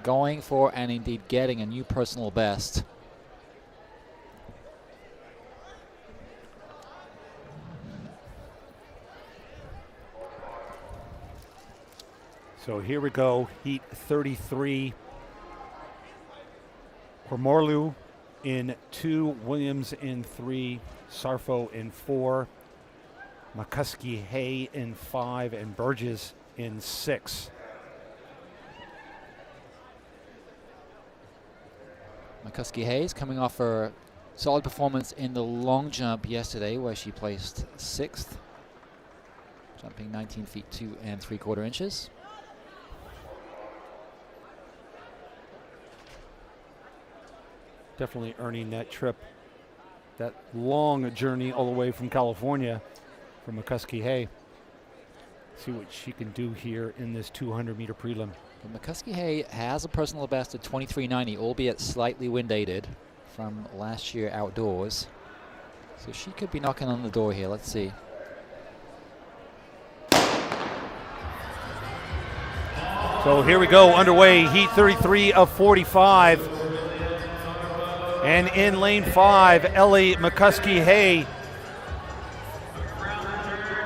Going for and indeed getting a new personal best. So here we go, heat 33. Kormorlu in 2, Williams in 3, Sarfo in 4, McCuskey Hay in 5, and Burgess in 6. McCuskey Hayes coming off her solid performance in the long jump yesterday, where she placed 6th, jumping 19 feet 2 3/4 inches. Definitely earning that trip, that long journey all the way from California for McCuskey Hay. See what she can do here in this 200-meter prelim. But McCuskey Hay has a personal best of 23.90, albeit slightly wind aided from last year outdoors. So she could be knocking on the door here. Let's see. So here we go, underway, heat 33 of 45. And in lane 5, Ellie McCuskey Hay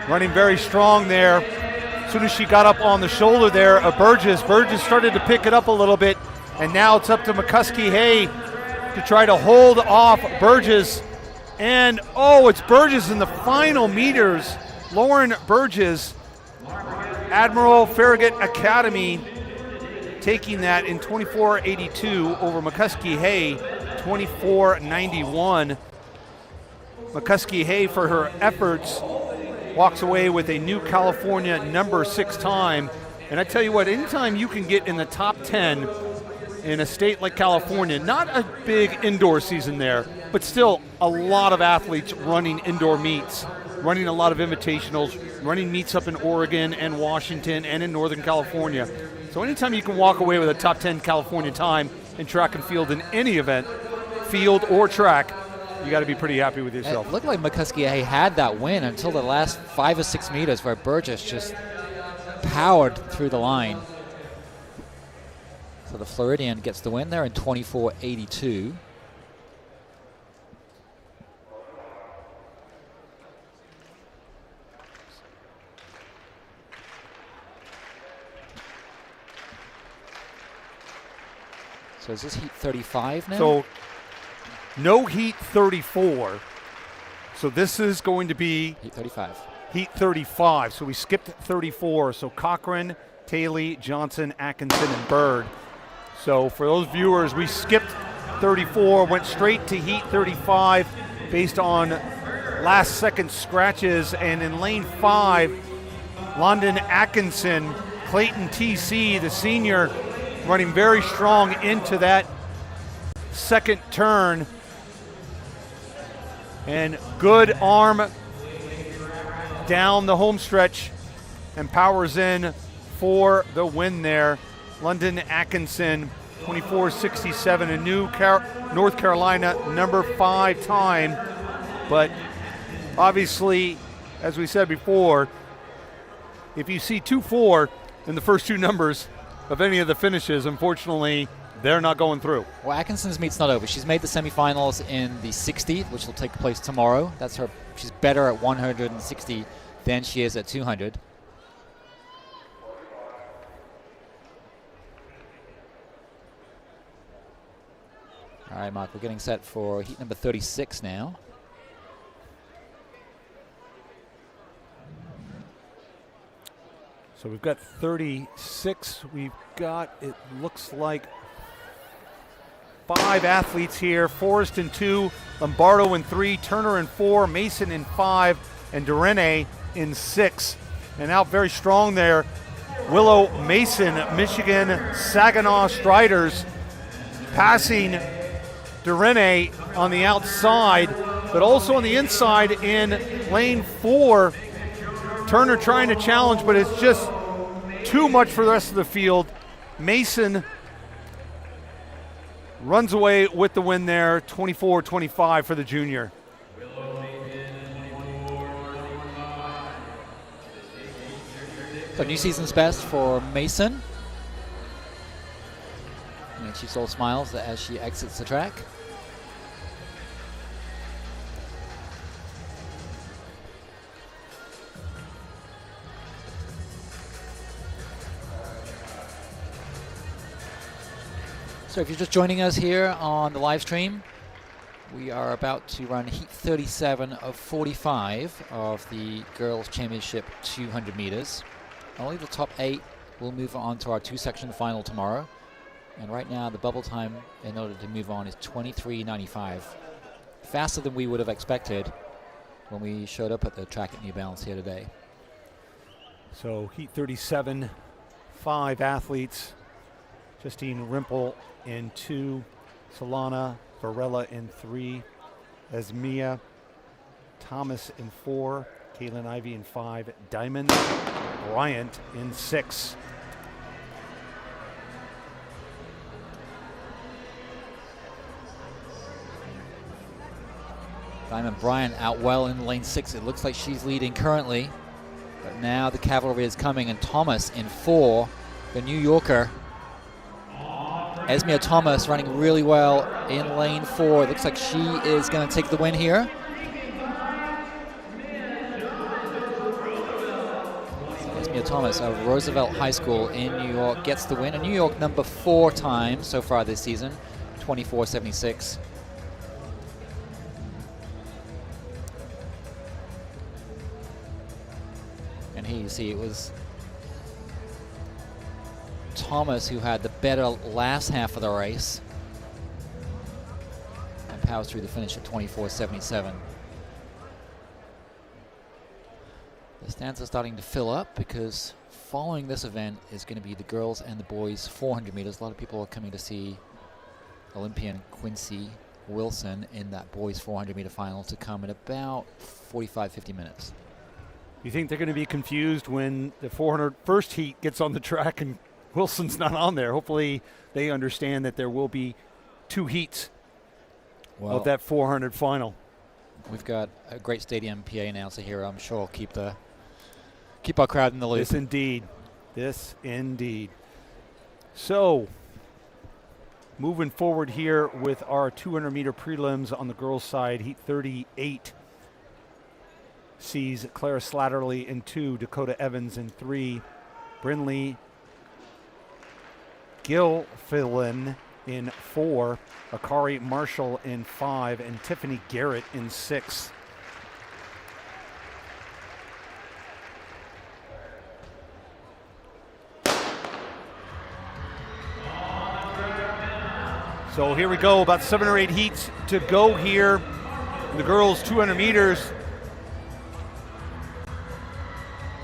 running very strong there. As soon as she got up on the shoulder there of Burgess started to pick it up a little bit, and now it's up to McCuskey Hay to try to hold off Burgess. And it's Burgess in the final meters. Lauren Burgess, Admiral Farragut Academy, taking that in 24.82 over McCuskey Hay, 24.91. McCuskey Hay, for her efforts, walks away with a new California number 6 time. And I tell you what, anytime you can get in the top 10 in a state like California, not a big indoor season there, but still a lot of athletes running indoor meets, running a lot of invitationals, running meets up in Oregon and Washington and in Northern California. So anytime you can walk away with a top 10 California time in track and field in any event, field or track, you got to be pretty happy with yourself. It looked like McCuskey Hay had that win until the last 5 or 6 meters, where Burgess just powered through the line. So the Floridian gets the win there in 24.82. So is this heat 35 now? So no heat 34. So this is going to be heat 35. Heat 35. So we skipped 34. So Cochran, Taylor, Johnson, Atkinson, and Bird. So for those viewers, we skipped 34, went straight to heat 35 based on last second scratches. And in lane 5, London Atkinson, Clayton TC, the senior, running very strong into that second turn. And good arm down the home stretch and powers in for the win there. London Atkinson, 24.67, a new North Carolina number 5 time. But obviously, as we said before, if you see 2-4 in the first 2 numbers of any of the finishes, unfortunately, they're not going through. Well, Atkinson's meet's not over. She's made the semifinals in the 60, which will take place tomorrow. That's her. She's better at 160 than she is at 200. All right, Mark, we're getting set for heat number 36 now. So we've got 36. We've got, it looks like, 5 athletes here. Forrest in 2, Lombardo in 3, Turner in 4, Mason in 5, and Durene in 6. And out very strong there, Willow Mason, Michigan Saginaw Striders, passing Durene on the outside, but also on the inside in lane 4. Turner trying to challenge, but it's just too much for the rest of the field. Mason runs away with the win there, 24-25 for the junior. So new season's best for Mason. And she's all smiles as she exits the track. So if you're just joining us here on the live stream, we are about to run heat 37 of 45 of the Girls' Championship 200 meters. Only the top 8 will move on to our 2-section final tomorrow. And right now the bubble time in order to move on is 23:95. Faster than we would have expected when we showed up at the track at New Balance here today. So heat 37, 5 athletes. Justine Rimple in 2, Solana Varela in 3, Esmia Thomas in 4, Caitlin Ivey in 5, Diamond Bryant in 6. Diamond Bryant out well in lane 6. It looks like she's leading currently. But now the cavalry is coming, and Thomas in 4, the New Yorker. Esmia Thomas running really well in lane 4. It looks like she is going to take the win here. Esmia Thomas of Roosevelt High School in New York gets the win. A New York number 4 time so far this season, 24:76. And here you see it was Thomas who had the better last half of the race and powers through the finish at 24:77. The stands are starting to fill up because following this event is going to be the girls and the boys 400 meters. A lot of people are coming to see Olympian Quincy Wilson in that boys 400 meter final to come in about 45-50 minutes. You think they're going to be confused when the 400 first heat gets on the track and Wilson's not on there? Hopefully they understand that there will be 2 heats of that 400 final. We've got a great stadium PA announcer here. I'm sure will keep our crowd in the loop. This indeed. This indeed. So moving forward here with our 200 meter prelims on the girls' side, heat 38 sees Clara Slatterly in 2, Dakota Evans in 3, Brinley Gilfillan in 4, Akari Marshall in 5, and Tiffany Garrett in 6. So here we go, about 7 or 8 heats to go here in the girls' 200 meters.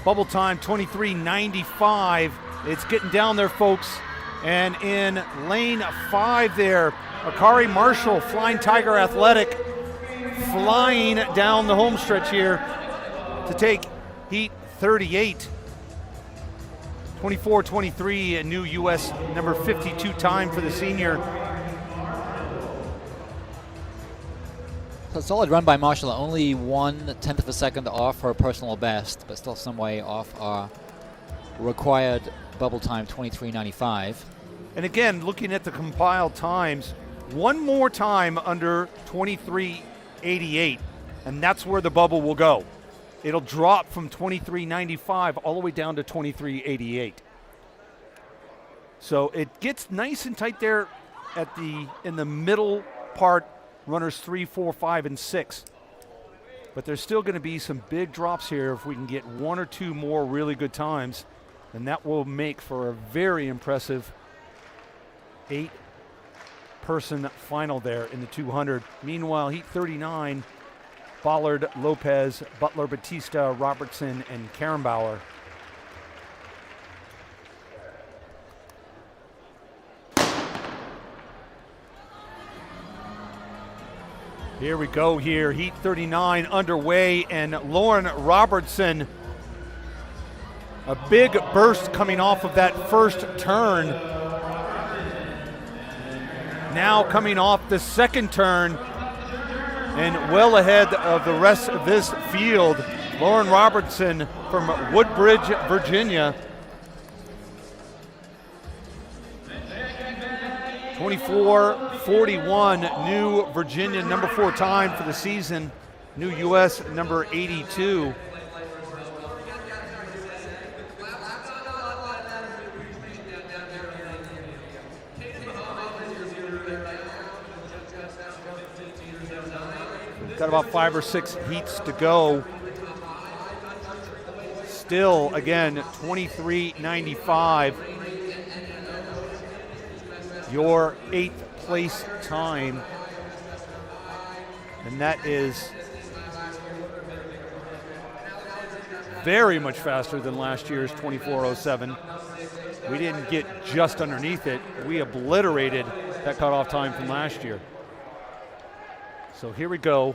Bubble time 23:95. It's getting down there, folks. And in lane 5 there, Akari Marshall, Flying Tiger Athletic, flying down the home stretch here to take heat 38. 24:23, a new U.S. number 52 time for the senior. So a solid run by Marshall, only 1/10 of a second off her personal best, but still some way off our required bubble time, 23:95. And again, looking at the compiled times, one more time under 23:88, and that's where the bubble will go. It'll drop from 23:95 all the way down to 23:88. So it gets nice and tight there in the middle part, runners 3, 4, 5, and 6. But there's still going to be some big drops here if we can get 1 or 2 more really good times, and that will make for a very impressive 8-person final there in the 200. Meanwhile, heat 39, Ballard, Lopez, Butler, Batista, Robertson, and Karenbauer. Here we go here, heat 39 underway, and Lauren Robertson, a big burst coming off of that first turn. Now coming off the second turn and well ahead of the rest of this field. Lauren Robertson from Woodbridge, Virginia. 24:41, new Virginia number 4 time for the season. New U.S. number 82. Got about 5 or 6 heats to go. Still, again, 23:95. Your 8th place time. And that is very much faster than last year's 24:07. We didn't get just underneath it. We obliterated that cutoff time from last year. So here we go.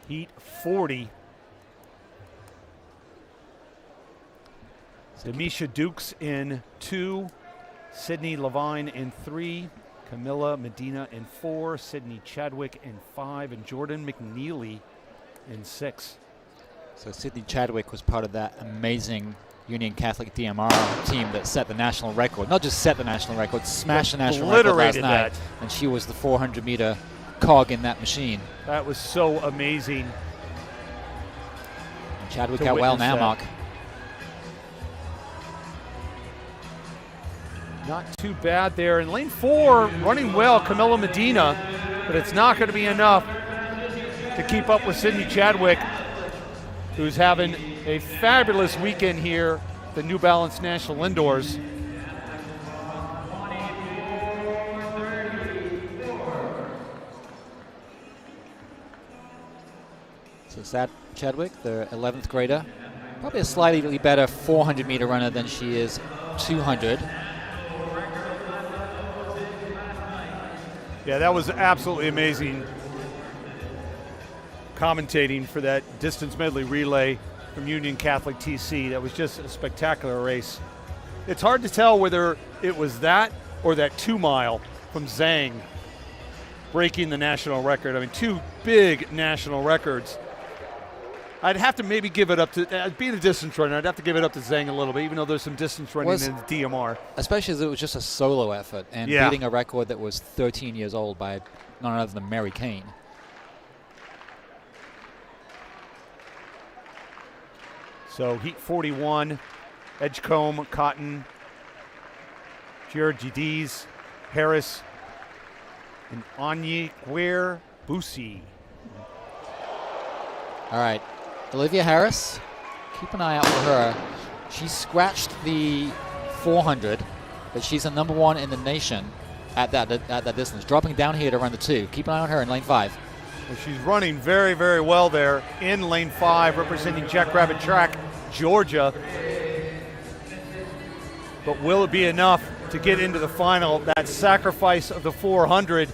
Heat 40. Demisha Dukes in 2, Sydney Levine in 3, Camilla Medina in 4, Sydney Chadwick in 5, and Jordan McNeely in 6. So Sydney Chadwick was part of that amazing Union Catholic DMR team that set the national record. Not just set the national record, smashed the national record last night. And she was the 400-meter cog in that machine. That was so amazing. And Chadwick out well now, Mark. Not too bad there. In lane 4, running well, Camilla Medina, but it's not going to be enough to keep up with Sydney Chadwick, who's having a fabulous weekend here at the New Balance National Indoors. So it's that Chadwick, the 11th grader. Probably a slightly better 400-meter runner than she is 200. Yeah, that was absolutely amazing commentating for that distance medley relay from Union Catholic TC. That was just a spectacular race. It's hard to tell whether it was that or that 2-mile from Zhang breaking the national record. I mean, 2 big national records. I'd have to maybe give it up to, being a distance runner, I'd have to give it up to Zhang a little bit, even though there's some distance running in the DMR. Especially as it was just a solo effort and beating a record that was 13 years old by none other than Mary Kane. So heat 41, Edgecombe, Cotton, Giorgides, Harris, and Onyekwer Busi. All right, Olivia Harris, keep an eye out for her. She scratched the 400, but she's the number 1 in the nation at that distance, dropping down here to run the 2. Keep an eye on her in lane 5. Well, she's running very, very well there in lane 5, representing Jackrabbit Track, Georgia. But will it be enough to get into the final? That sacrifice of the 400.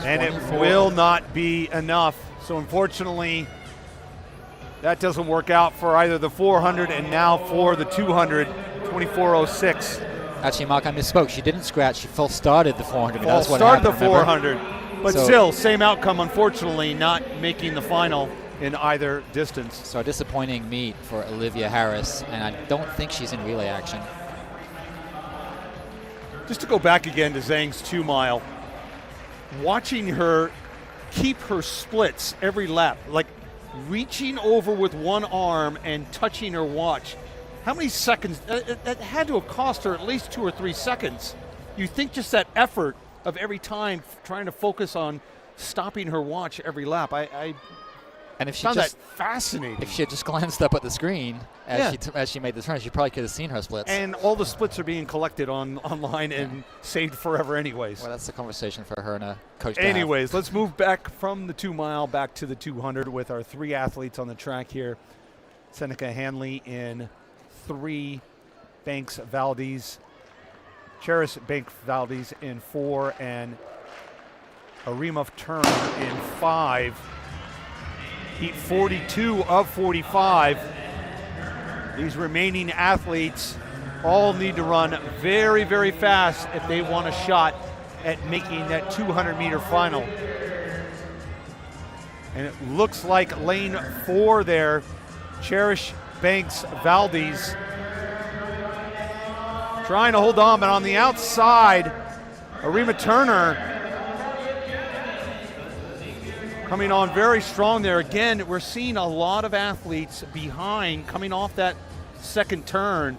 And it will not be enough. So unfortunately, that doesn't work out for either the 400 and now for the 200, 24:06. Actually, Mark, I misspoke. She didn't scratch. She false started the 400. False started the 400. But so still, same outcome, unfortunately, not making the final in either distance. So a disappointing meet for Olivia Harris, and I don't think she's in relay action. Just to go back again to Zhang's 2-mile, watching her keep her splits every lap, like reaching over with one arm and touching her watch. How many seconds? That had to have cost her at least 2 or 3 seconds. You think just that effort of every time trying to focus on stopping her watch every lap. And if she found just, that fascinating. If she had just glanced up at the screen as she made the turn, she probably could have seen her splits. And all the splits are being collected online and saved forever anyways. Well, that's the conversation for her and a coach to Anyways, let's move back from the 2-mile back to the 200 with our 3 athletes on the track here. Seneca Hanley in 3, Banks Valdez, Cheris Banks Valdez in 4, and Arima Turner in 5. Heat 42 of 45. These remaining athletes all need to run very, very fast if they want a shot at making that 200-meter final. And it looks like lane 4 there, Cherish Banks Valdez, trying to hold on, but on the outside, Arima Turner coming on very strong there. Again, we're seeing a lot of athletes behind coming off that second turn,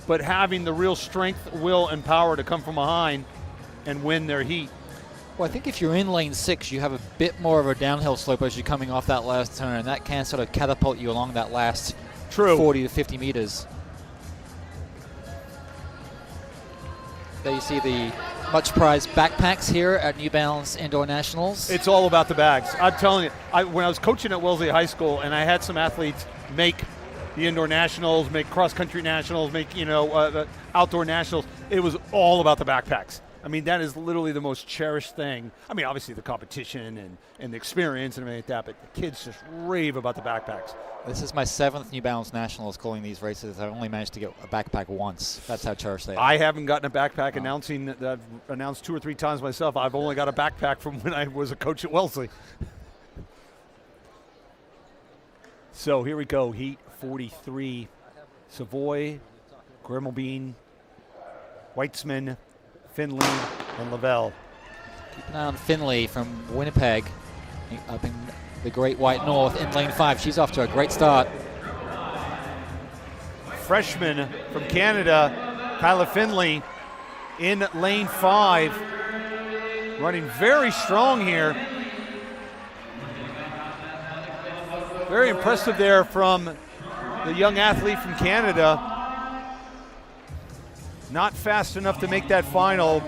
but having the real strength, will, and power to come from behind and win their heat. Well, I think if you're in lane 6, you have a bit more of a downhill slope as you're coming off that last turn. That can sort of catapult you along that last 40 to 50 meters. There you see the much prized backpacks here at New Balance Indoor Nationals. It's all about the bags. I'm telling you, when I was coaching at Wellesley High School and I had some athletes make the indoor nationals, make cross-country nationals, make the outdoor nationals, it was all about the backpacks. I mean, that is literally the most cherished thing. I mean, obviously the competition and the experience and everything like that, but the kids just rave about the backpacks. This is my 7th New Balance Nationals calling these races. I've only managed to get a backpack once. That's how cherished they are. I haven't gotten a backpack announcing. I've announced 2 or 3 times myself. I've only got a backpack from when I was a coach at Wellesley. So here we go, heat 43. Savoy, Grimmelbein, Weitzman, Finley, and Lavelle. Keep an eye on Finley from Winnipeg, up in the Great White North in lane 5. She's off to a great start. Freshman from Canada, Kyla Finley, in lane 5, running very strong here. Very impressive there from the young athlete from Canada. Not fast enough to make that final,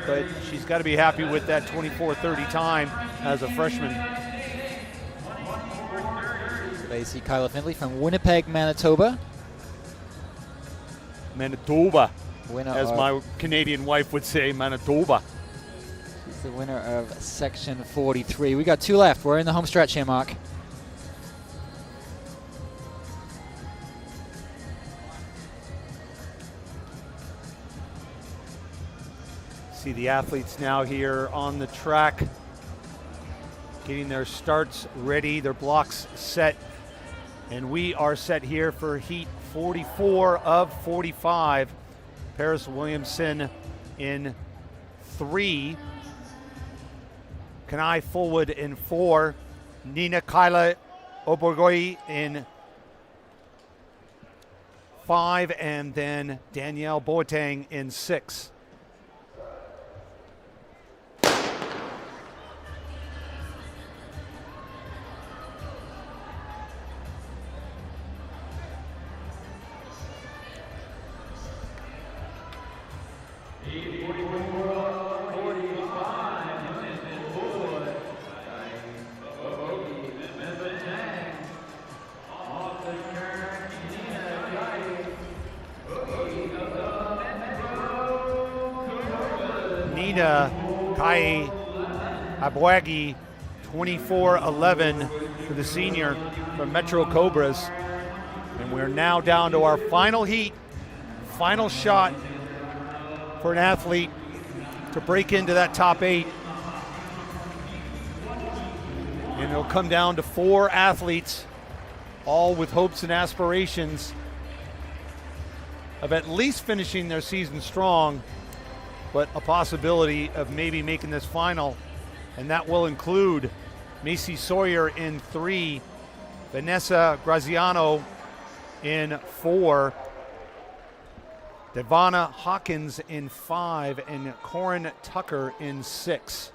but she's got to be happy with that 24:30 time as a freshman. There you see Kyla Finley from Winnipeg, Manitoba. Manitoba, Winner as my Canadian wife would say, Manitoba. She's the winner of section 43. We got 2 left. We're in the home stretch here, Mark. See the athletes now here on the track, getting their starts ready, their blocks set. And we are set here for heat 44 of 45. Paris Williamson in 3. Kanai Fullwood in 4. Nina Kyla Oborgoi in 5. And then Danielle Boateng in 6. Nina Kai Abwagi, 24:11 for the senior from Metro Cobras. And we're now down to our final heat, final shot for an athlete to break into that top 8. And it'll come down to 4 athletes, all with hopes and aspirations of at least finishing their season strong, but a possibility of maybe making this final. And that will include Macy Sawyer in 3, Vanessa Graziano in 4, Devonna Hawkins in 5, and Corin Tucker in 6.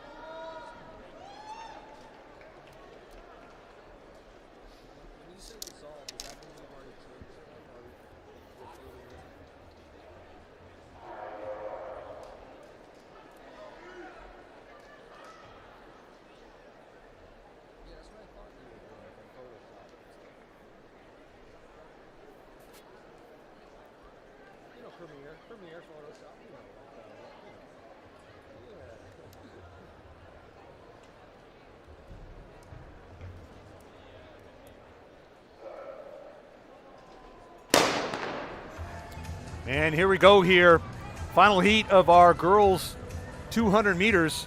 And here we go here. Final heat of our girls 200 meters.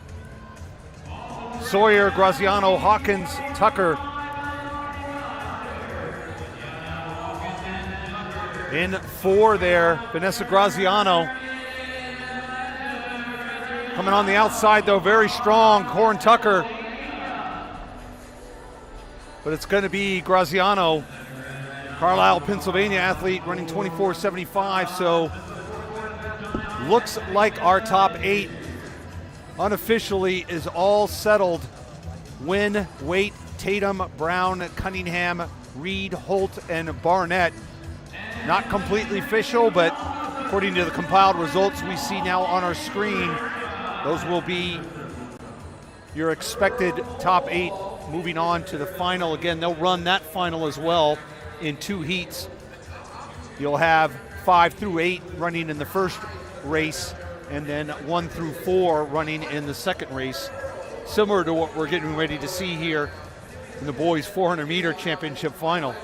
Sawyer, Graziano, Hawkins, Tucker. In 4 there, Vanessa Graziano. Coming on the outside though, very strong, Corin Tucker. But it's going to be Graziano, Carlisle, Pennsylvania athlete, running 24.75. So looks like our top 8 unofficially is all settled. Wynn, Waite, Tatum, Brown, Cunningham, Reed, Holt, and Barnett. Not completely official, but according to the compiled results we see now on our screen, those will be your expected top 8 moving on to the final. Again, they'll run that final as well in 2 heats. You'll have 5 through 8 running in the first race, and then 1 through 4 running in the second race, similar to what we're getting ready to see here in the boys 400 meter championship final.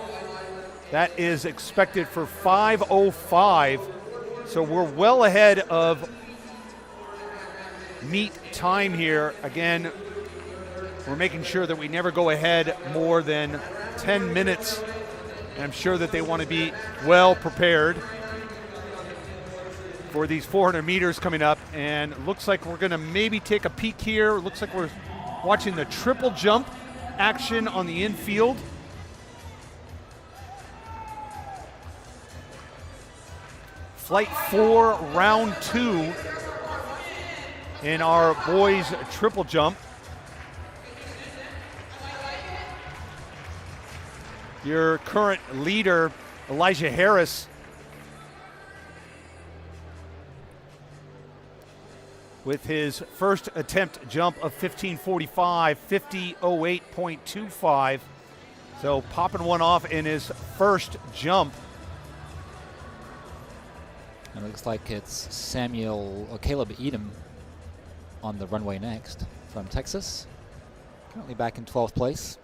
That is expected for 5:05, so we're well ahead of meet time here. Again, we're making sure that we never go ahead more than 10 minutes, and I'm sure that they want to be well prepared for these 400 meters coming up. And it looks like we're going to maybe take a peek here. It looks like we're watching the triple jump action on the infield. Flight 4, round 2 in our boys triple jump. Your current leader, Elijah Harris, with his first attempt jump of 15:45, 50:08.25. So popping one off in his first jump. It looks like it's Caleb Edom on the runway next from Texas. Currently back in 12th place.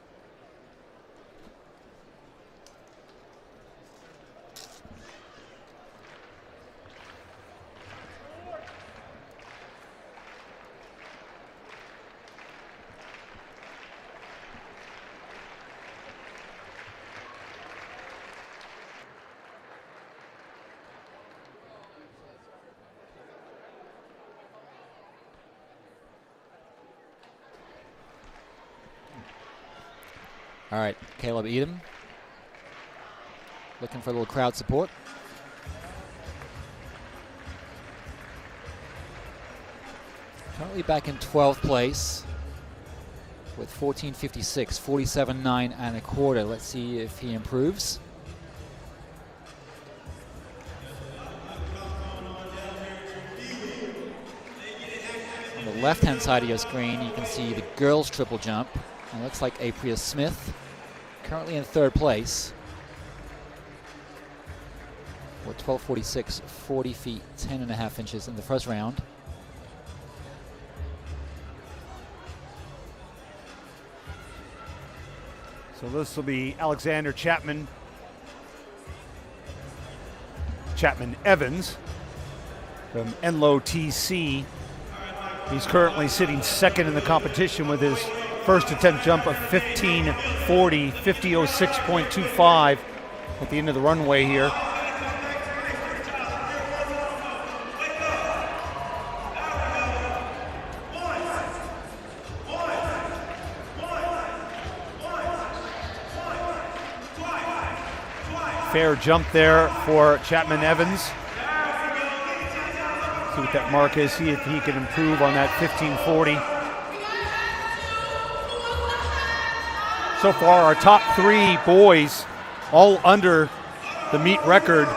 All right, Caleb Edom looking for a little crowd support. Currently back in 12th place with 14:56, 47.9 and a quarter. Let's see if he improves. On the left-hand side of your screen, you can see the girls' triple jump. It looks like Apria Smith, currently in 3rd place. With 12:46, 40 feet, 10.5 inches in the first round. So this will be Alexander Chapman Evans from Enloe TC. He's currently sitting 2nd in the competition with his first attempt jump of 15:40, 50:06.25 at the end of the runway here. Fair jump there for Chapman Evans. See what that mark is, see if he can improve on that 15:40. So far, our top 3 boys, all under the meet record,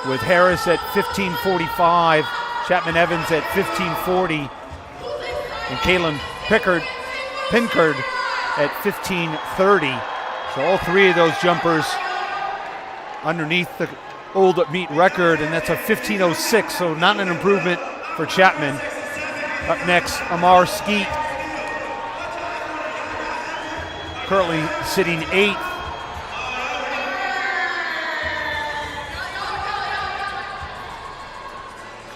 with Harris at 15:45, Chapman Evans at 15:40, and Kalen Pinkard at 15:30. So all 3 of those jumpers underneath the old meet record, and that's a 15:06, so not an improvement for Chapman. Up next, Amar Skeet, currently sitting 8th.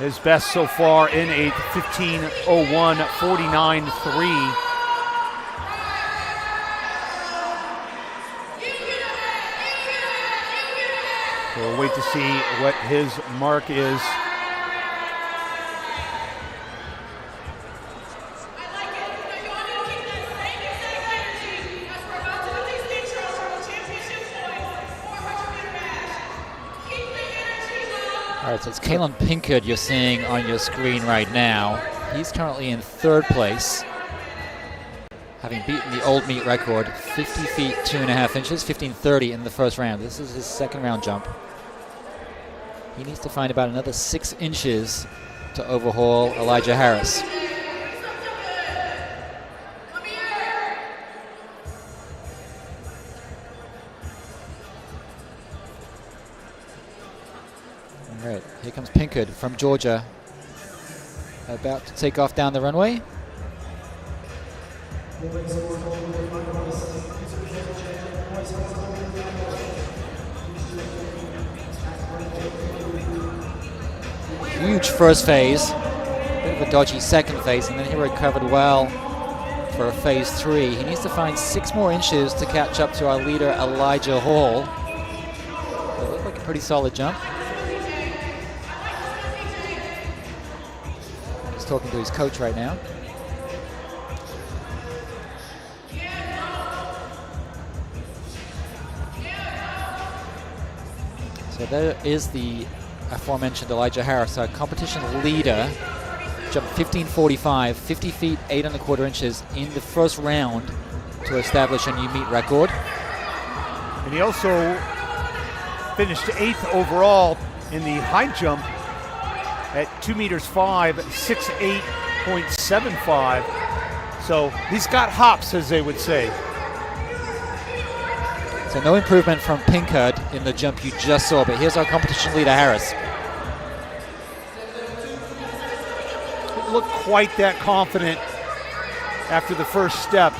His best so far in 8th, 15:01, 49.3. So we'll wait to see what his mark is. All right, so it's Kalen Pinkard you're seeing on your screen right now. He's currently in 3rd place, having beaten the old meet record, 50 feet 2.5 inches, 15:30 in the first round. This is his 2nd round jump. He needs to find about another 6 inches to overhaul Elijah Harris. All right, here comes Pinkard from Georgia, about to take off down the runway. Huge first phase, bit of a dodgy second phase, and then he recovered well for a phase 3. He needs to find 6 more inches to catch up to our leader, Elijah Hall. It looked like a pretty solid jump. He's talking to his coach right now. So there is the aforementioned Elijah Harris, our competition leader, jumped 15:45, 50 feet 8.25 inches in the first round to establish a new meet record. And he also finished 8th overall in the high jump at 2 meters 5, 6'8.75. So he's got hops, as they would say. So no improvement from Pinkard in the jump you just saw, but here's our competition leader, Harris. Didn't look quite that confident after the first step.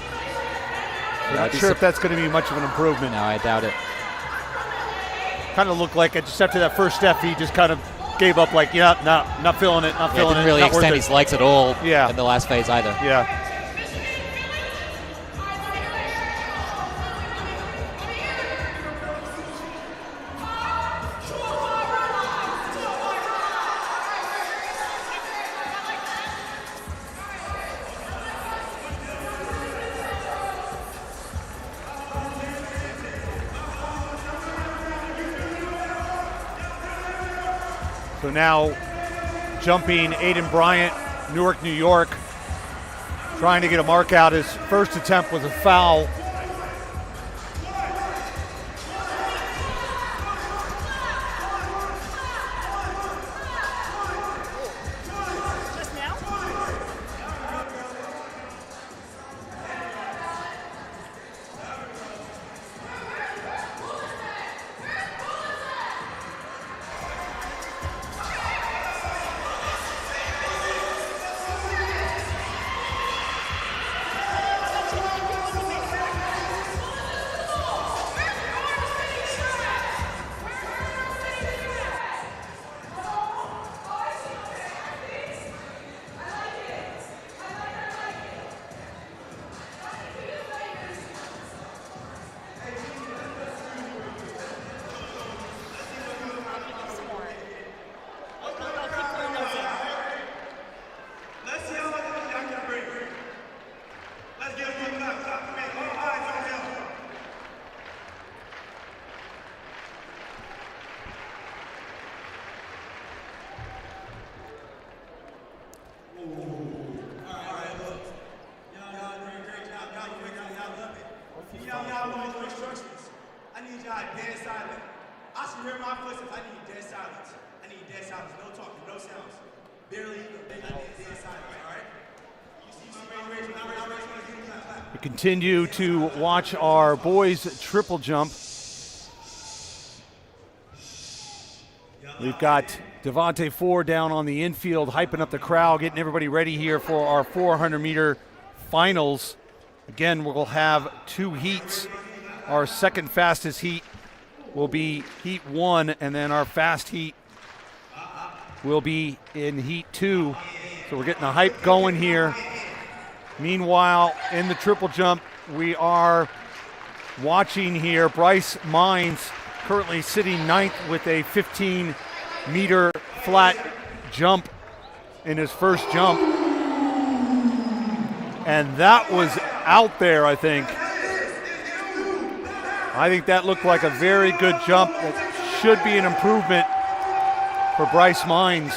I'm not sure if that's going to be much of an improvement. No, I doubt it. Kind of looked like it just after that first step, he just kind of gave up like, yeah, no, not feeling it, not feeling it. Didn't really extend his legs at all in the last phase either. Yeah. So now jumping Aiden Bryant, Newark, New York, trying to get a mark out. His first attempt was a foul. We continue to watch our boys triple jump. We've got Devontae Ford down on the infield, hyping up the crowd, getting everybody ready here for our 400-meter finals. Again, we'll have 2 heats. Our second fastest heat will be heat 1, and then our fast heat will be in Heat 2. So we're getting the hype going here. Meanwhile, in the triple jump, we are watching here Bryce Mines currently sitting ninth with a 15-meter flat jump in his first jump. And that was out there, I think. I think that looked like a very good jump. That should be an improvement for Bryce Mines.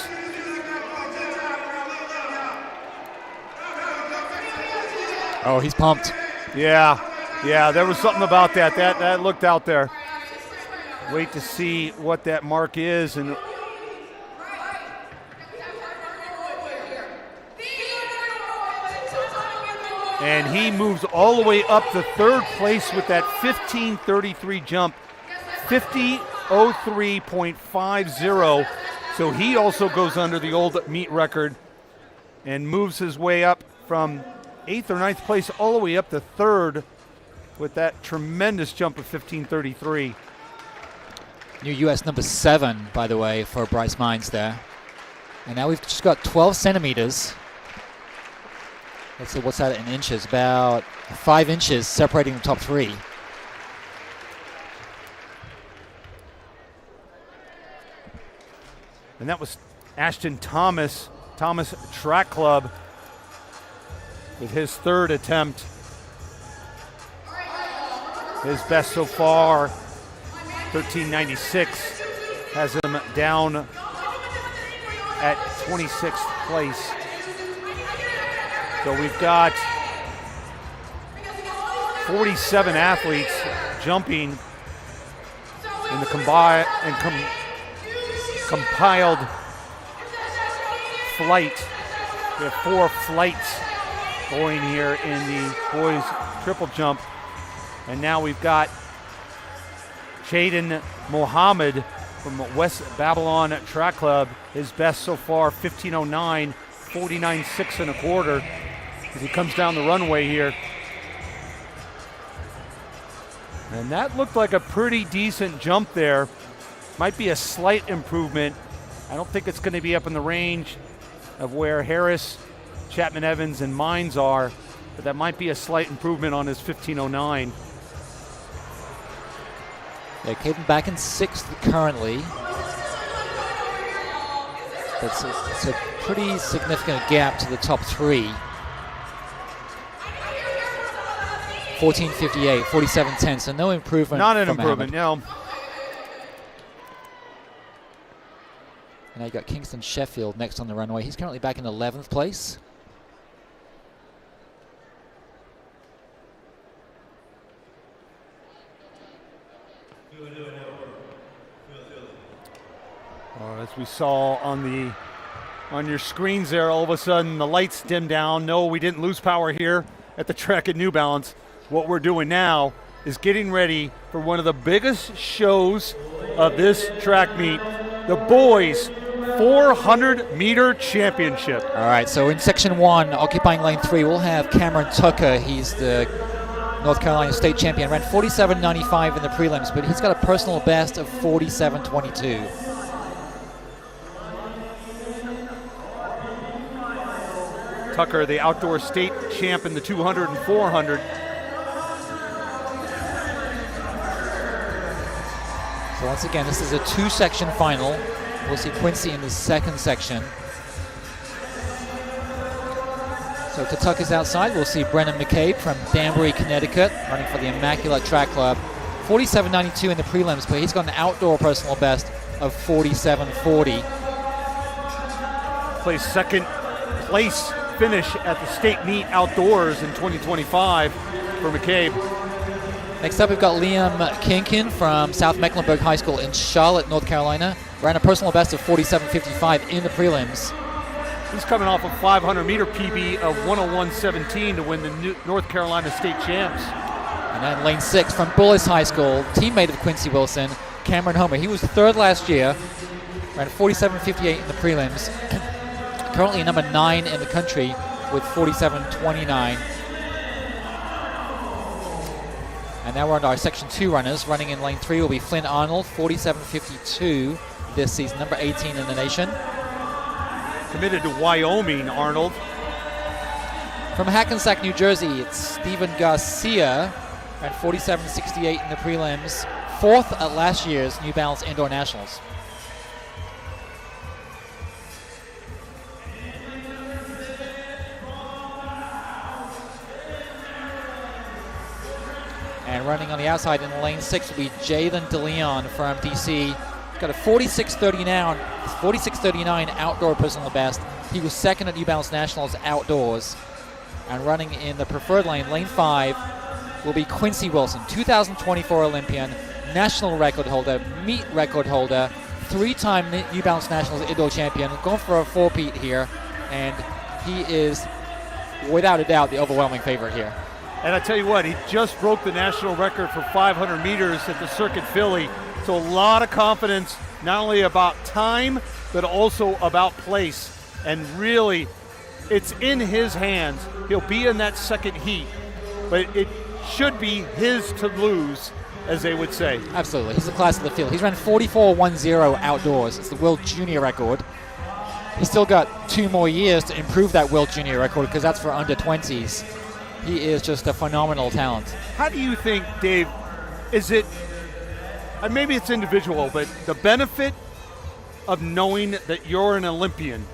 Oh, he's pumped. Yeah, there was something about that. That looked out there. Wait to see what that mark is. And he moves all the way up to third place with that 15:33 jump, 50:03.50. So he also goes under the old meet record and moves his way up from 8th or 9th place all the way up to third with that tremendous jump of 15:33. New US number 7, by the way, for Bryce Mines there. And now we've just got 12 centimeters. Let's see, what's that in inches? About 5 inches separating the top 3. And that was Ashton Thomas Track Club with his third attempt. His best so far, 13:96, has him down at 26th place. So we've got 47 athletes jumping in the compiled flight. We have 4 flights going here in the boys triple jump. And now we've got Jaden Mohammed from West Babylon Track Club. His best so far, 15:09, 49.6 1/4 as he comes down the runway here. And that looked like a pretty decent jump there. Might be a slight improvement. I don't think it's going to be up in the range of where Harris, Chapman Evans, and Mines are, but that might be a slight improvement on his 15:09. Yeah, Caden back in 6th currently. It's a pretty significant gap to the top 3. 14:58, 47.10, so no improvement. Not an from improvement, Ahmed. no. And now you got Kingston Sheffield next on the runway. He's currently back in 11th place. As we saw on your screens there, all of a sudden the lights dim down. No, we didn't lose power here at the track at New Balance. What we're doing now is getting ready for one of the biggest shows of this track meet, the boys 400-meter championship. All right, so in section 1, occupying lane 3, we'll have Cameron Tucker. He's the North Carolina state champion. Ran 47.95 in the prelims, but he's got a personal best of 47.22. Tucker, the outdoor state champ in the 200 and 400. So once again, this is a 2-section final. We'll see Quincy in the second section. So to Tucker's outside, we'll see Brennan McCabe from Danbury, Connecticut, running for the Immaculate Track Club. 47.92 in the prelims, but he's got an outdoor personal best of 47.40. Plays second place finish at the state meet outdoors in 2025 for McCabe. Next up, we've got Liam Kinkin from South Mecklenburg High School in Charlotte, North Carolina. Ran a personal best of 47.55 in the prelims. He's coming off a 500-meter PB of 101.17 to win the North Carolina state champs. And then lane 6 from Bullis High School, teammate of Quincy Wilson, Cameron Homer. He was third last year, ran 47.58 in the prelims. Currently number 9 in the country with 47.29. And now we're on to our section 2 runners. Running in lane 3 will be Flynn Arnold, 47.52 this season, number 18 in the nation. committed to Wyoming, Arnold. From Hackensack, New Jersey, it's Steven Garcia at 47.68 in the prelims, 4th at last year's New Balance Indoor Nationals. And running on the outside in lane 6 will be Jalen DeLeon from DC. Got a 46.39 outdoor personal best. He was second at New Balance Nationals outdoors. And running in the preferred lane, lane 5, will be Quincy Wilson, 2024 Olympian, national record holder, meet record holder, 3-time New Balance Nationals indoor champion, going for a 4-peat here, and he is, without a doubt, the overwhelming favorite here. And I tell you what, he just broke the national record for 500 meters at the Circuit Philly. So a lot of confidence, not only about time, but also about place. And really, it's in his hands. He'll be in that second heat, but it should be his to lose, as they would say. Absolutely. He's the class of the field. He's run 44.10 outdoors. It's the World Junior record. He's still got 2 more years to improve that World Junior record because that's for under 20s. He is just a phenomenal talent. How do you think, Dave, is it, and maybe it's individual, but the benefit of knowing that you're an Olympian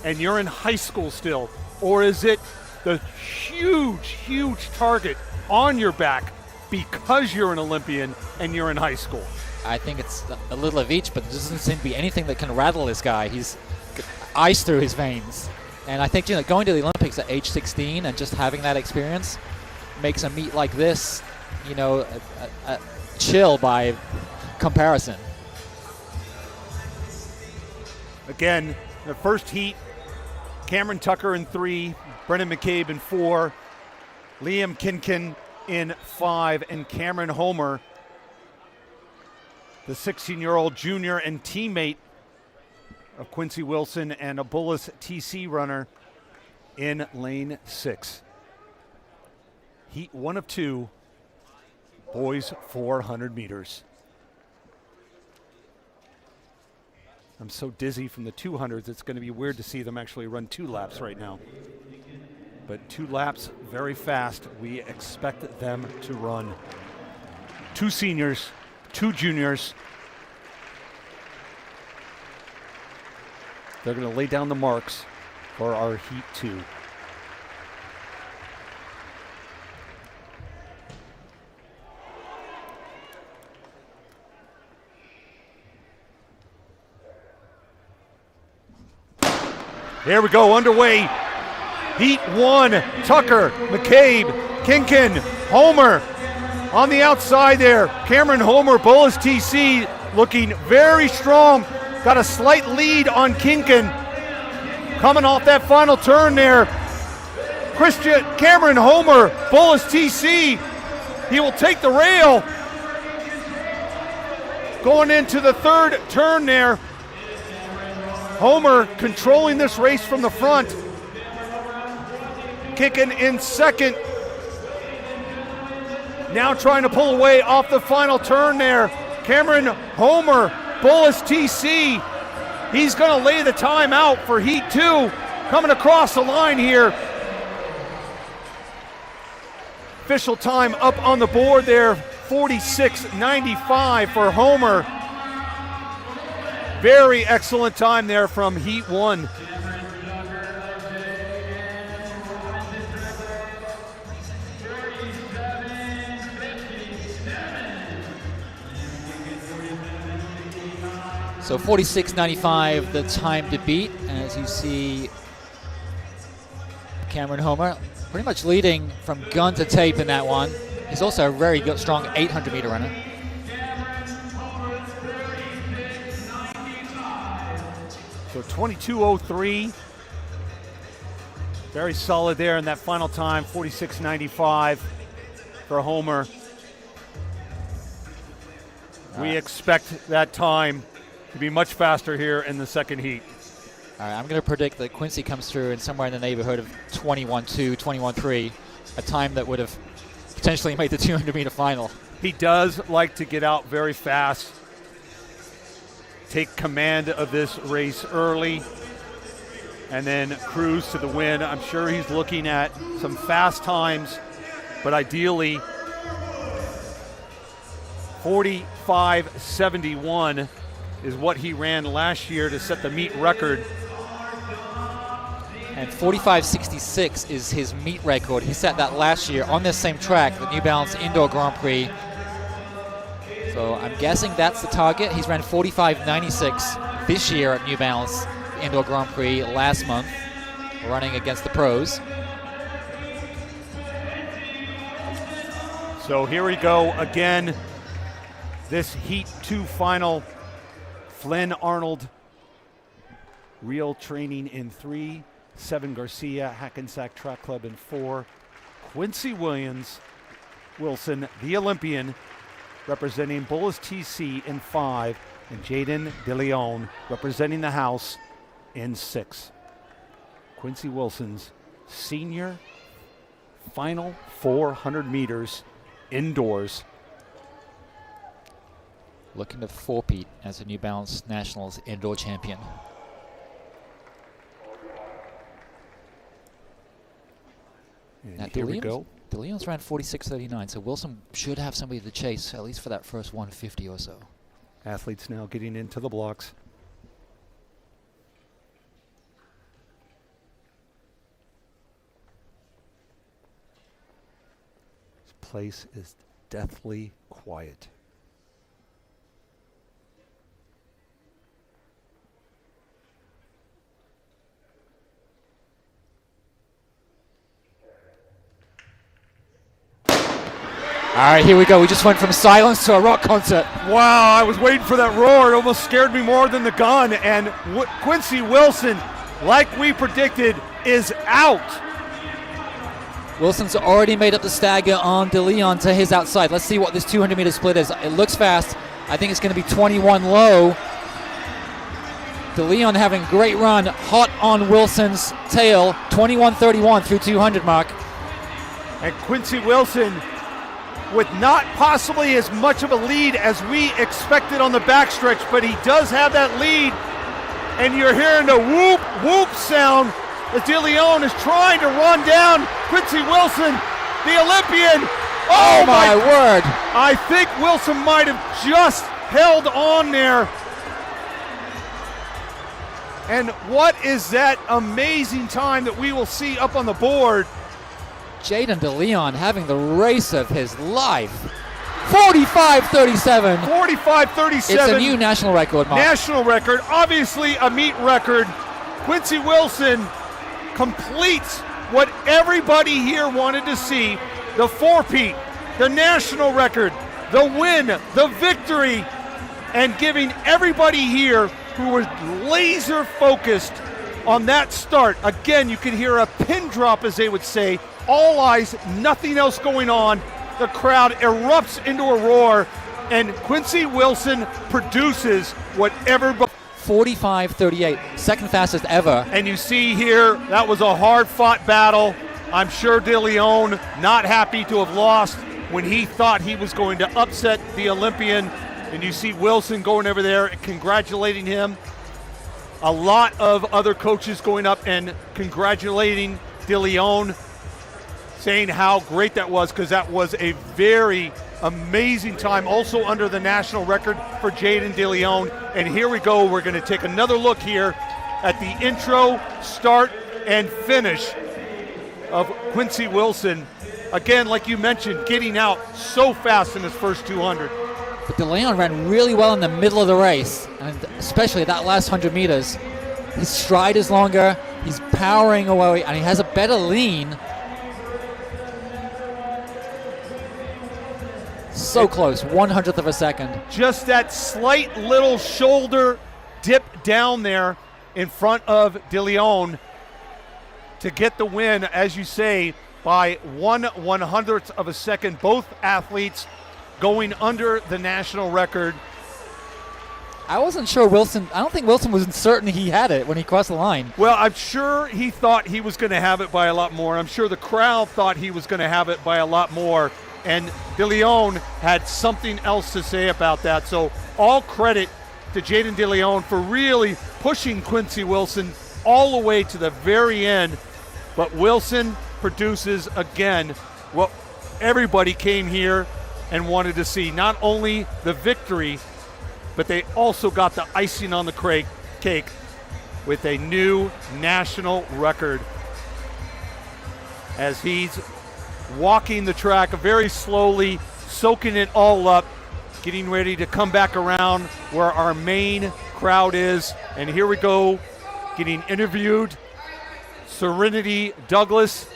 and you're in high school still, or is it the huge target on your back because you're an Olympian and you're in high school? I think it's a little of each, but there doesn't seem to be anything that can rattle this guy. He's got ice through his veins. And I think, going to the Olympics at age 16 and just having that experience makes a meet like this, a chill by comparison. Again, the first heat, Cameron Tucker in 3, Brendan McCabe in 4, Liam Kinkin in 5, and Cameron Homer, the 16-year-old junior and teammate of Quincy Wilson and a Bullis TC runner, in lane 6. Heat 1 of 2, boys 400 meters. I'm so dizzy from the 200s, it's going to be weird to see them actually run 2 laps right now. But 2 laps very fast. We expect them to run. 2 seniors, 2 juniors. They're going to lay down the marks for our Heat 2. Here we go, underway. Heat 1, Tucker, McCabe, Kinkin, Homer. On the outside there, Cameron Homer, Bullis TC, looking very strong. Got a slight lead on Kinkin. Coming off that final turn there. Cameron Homer, Bullis TC. He will take the rail. Going into the 3rd turn there. Homer controlling this race from the front. Kinkin in 2nd. Now trying to pull away off the final turn there. Cameron Homer, Bullis TC, he's going to lay the time out for Heat 2. Coming across the line here. Official time up on the board there, 46.95 for Homer. Very excellent time there from Heat 1. So 46.95 the time to beat, and as you see, Cameron Homer pretty much leading from gun to tape in that one. He's also a very good, strong 800-meter runner. So 22.03, very solid there in that final time, 46.95 for Homer. We expect that time to be much faster here in the second heat. All right, I'm going to predict that Quincy comes through in somewhere in the neighborhood of 21.2, 21.3, a time that would have potentially made the 200-meter final. He does like to get out very fast, take command of this race early. and then cruise to the win. I'm sure he's looking at some fast times, but ideally 45.71 is what he ran last year to set the meet record. And 45.66 is his meet record. He set that last year on this same track, the New Balance Indoor Grand Prix. So I'm guessing that's the target. He's ran 45.96 this year at New Balance Indoor Grand Prix last month, running against the pros. So here we go again. This Heat 2 final. Flynn Arnold, real training in 3. Seven Garcia, Hackensack Track Club in 4. Quincy Wilson, the Olympian, representing Bullis TC in 5. And Jaden DeLeon, representing the house in 6. Quincy Wilson's senior final 400 meters indoors. Looking to four-peat as a New Balance Nationals indoor champion. And here we go. DeLeon's ran 46.39, so Wilson should have somebody to chase, at least for that first 150 or so. Athletes now getting into the blocks. This place is deathly quiet. All right, here we go. We just went from silence to a rock concert. Wow, I was waiting for that roar. It almost scared me more than the gun. And Quincy Wilson, like we predicted, is out. Wilson's already made up the stagger on DeLeon to his outside. Let's see what this 200-meter split is. It looks fast. I think it's going to be 21 low. DeLeon having a great run, hot on Wilson's tail, 21.31 through 200 mark. And Quincy Wilson with not possibly as much of a lead as we expected on the backstretch, but he does have that lead. And you're hearing the whoop, whoop sound as DeLeon is trying to run down Quincy Wilson, the Olympian. Oh my word. I think Wilson might have just held on there. And what is that amazing time that we will see up on the board? Jaden DeLeon having the race of his life. 45.37. 45.37. It's a new national record, Mark. National record, obviously a meet record. Quincy Wilson completes what everybody here wanted to see. The four-peat, the national record, the win, the victory, and giving everybody here who was laser focused on that start. Again, you can hear a pin drop, as they would say. All eyes, nothing else going on. The crowd erupts into a roar, and Quincy Wilson produces what everybody. 45.38, second fastest ever. And you see here, that was a hard-fought battle. I'm sure DeLeon not happy to have lost when he thought he was going to upset the Olympian. And you see Wilson going over there and congratulating him. A lot of other coaches going up and congratulating DeLeon, saying how great that was, because that was a very amazing time, also under the national record for Jaden DeLeon. And here we go, we're going to take another look here at the intro, start, and finish of Quincy Wilson. Again, like you mentioned, getting out so fast in his first 200. But DeLeon ran really well in the middle of the race, and especially that last 100 meters. His stride is longer, he's powering away, and he has a better lean. So close, 100th of a second. Just that slight little shoulder dip down there in front of DeLeon to get the win, as you say, by 1/100th of a second. Both athletes going under the national record. I wasn't sure I don't think Wilson was certain he had it when he crossed the line. Well, I'm sure he thought he was going to have it by a lot more. I'm sure the crowd thought he was going to have it by a lot more. And DeLeon had something else to say about that. So all credit to Jaden DeLeon for really pushing Quincy Wilson all the way to the very end. But Wilson produces again what everybody came here and wanted to see. Not only the victory, but they also got the icing on the cake with a new national record as he's walking the track very slowly, soaking it all up, getting ready to come back around where our main crowd is. And here we go, getting interviewed. Serenity Douglas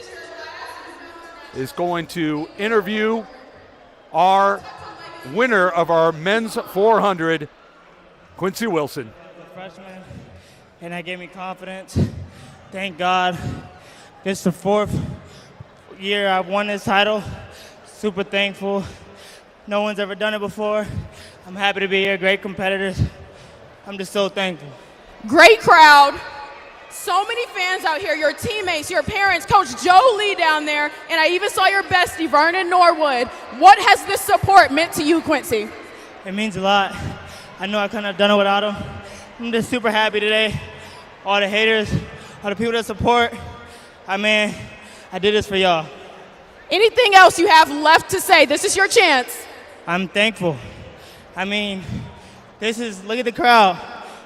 is going to interview our winner of our men's 400, Quincy Wilson. A freshman, and that gave me confidence. Thank God. This is the 4th year I've won this title. Super thankful. No one's ever done it before. I'm happy to be here. Great competitors. I'm just so thankful. Great crowd. So many fans out here, your teammates, your parents, Coach Joe Lee down there, and I even saw your bestie, Vernon Norwood. What has this support meant to you, Quincy? It means a lot. I know I couldn't have done it without them. I'm just super happy today. All the haters, all the people that support. I did this for y'all. Anything else you have left to say? This is your chance. I'm thankful. look at the crowd.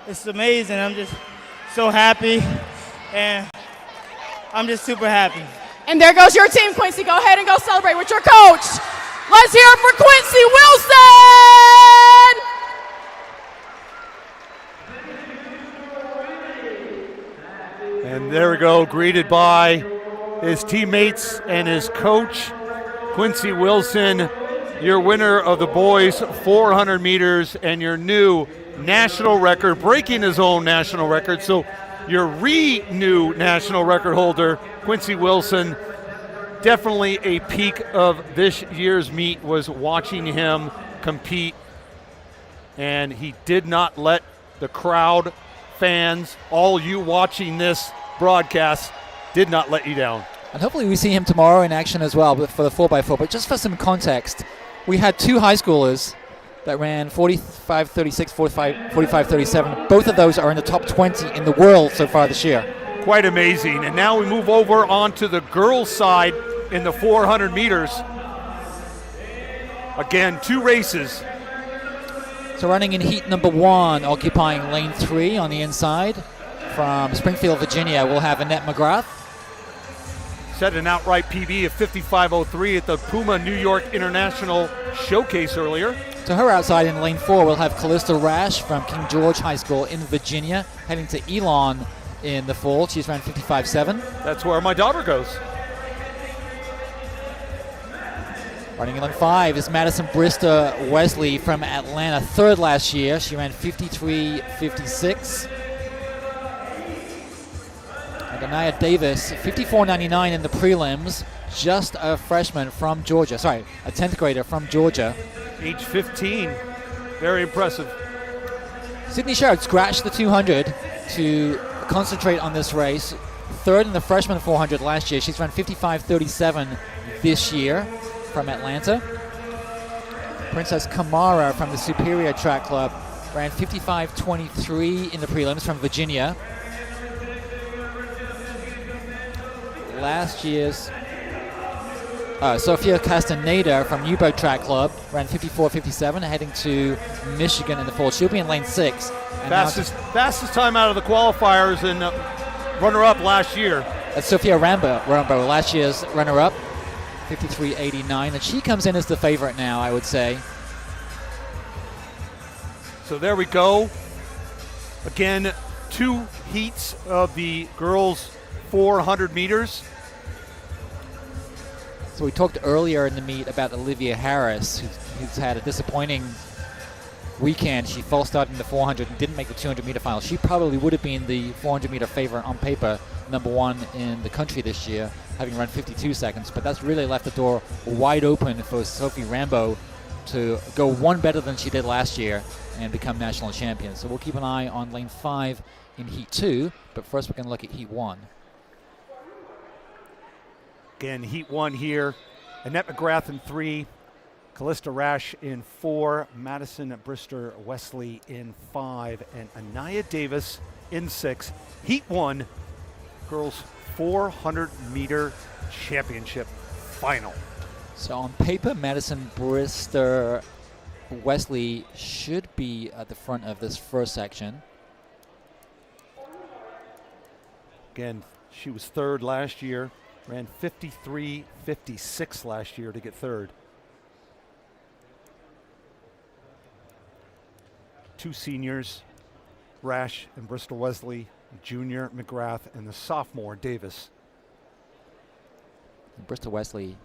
It's amazing. I'm just so happy, and I'm just super happy. And there goes your team, Quincy. Go ahead and go celebrate with your coach. Let's hear it for Quincy Wilson! And there we go, greeted by his teammates and his coach, Quincy Wilson, your winner of the boys 400 meters and your new national record, breaking his own national record. So your new national record holder, Quincy Wilson. Definitely a peak of this year's meet was watching him compete, and he did not let the crowd, fans, all you watching this broadcast, did not let you down. And hopefully we see him tomorrow in action as well for the 4x4. But just for some context, we had 2 high schoolers that ran 45.36, 45.37. Both of those are in the top 20 in the world so far this year. Quite amazing. And now we move over onto the girls' side in the 400 meters. Again, 2 races. So running in heat number 1, occupying lane 3 on the inside from Springfield, Virginia, we'll have Annette McGrath. Set an outright PB of 55.03 at the Puma New York International Showcase earlier. To her outside in lane 4, we'll have Callista Rash from King George High School in Virginia, heading to Elon in the fall. She's ran 55.7. That's where my daughter goes. Running in lane 5 is Madison Brister Wesley from Atlanta, 3rd last year. She ran 53.56. And Anaya Davis, 54.99 in the prelims, just a freshman from Georgia. Sorry, a 10th grader from Georgia. Age 15. Very impressive. Sydney Sherrod scratched the 200 to concentrate on this race. 3rd in the freshman 400 last year. She's run 55.37 this year from Atlanta. Princess Kamara from the Superior Track Club ran 55.23 in the prelims from Virginia. Last year's Sophia Castaneda from U-Boat Track Club ran 54.57, heading to Michigan in the fall. She'll be in lane 6. Fastest time out of the qualifiers and runner-up last year. That's Sophia Rambo, last year's runner-up, 53.89, and she comes in as the favorite now, I would say. So there we go. Again, 2 heats of the girls' 400 meters. So we talked earlier in the meet about Olivia Harris, who's had a disappointing weekend. She false started in the 400 and didn't make the 200-meter final. She probably would have been the 400-meter favorite on paper, number 1 in the country this year, having run 52 seconds. But that's really left the door wide open for Sophie Rambo to go 1 better than she did last year and become national champion. So we'll keep an eye on lane 5 in heat 2, but first we're going to look at heat 1. Again, heat 1 here. Annette McGrath in 3, Callista Rash in 4, Madison Brister Wesley in 5, and Anaya Davis in 6. Heat 1, girls 400-meter championship final. So on paper, Madison Brister Wesley should be at the front of this first section. Again, she was third last year, ran 53.56 last year to get third. 2 seniors, Rash and Bristol Wesley, junior McGrath, and the sophomore Davis. Bristol Wesley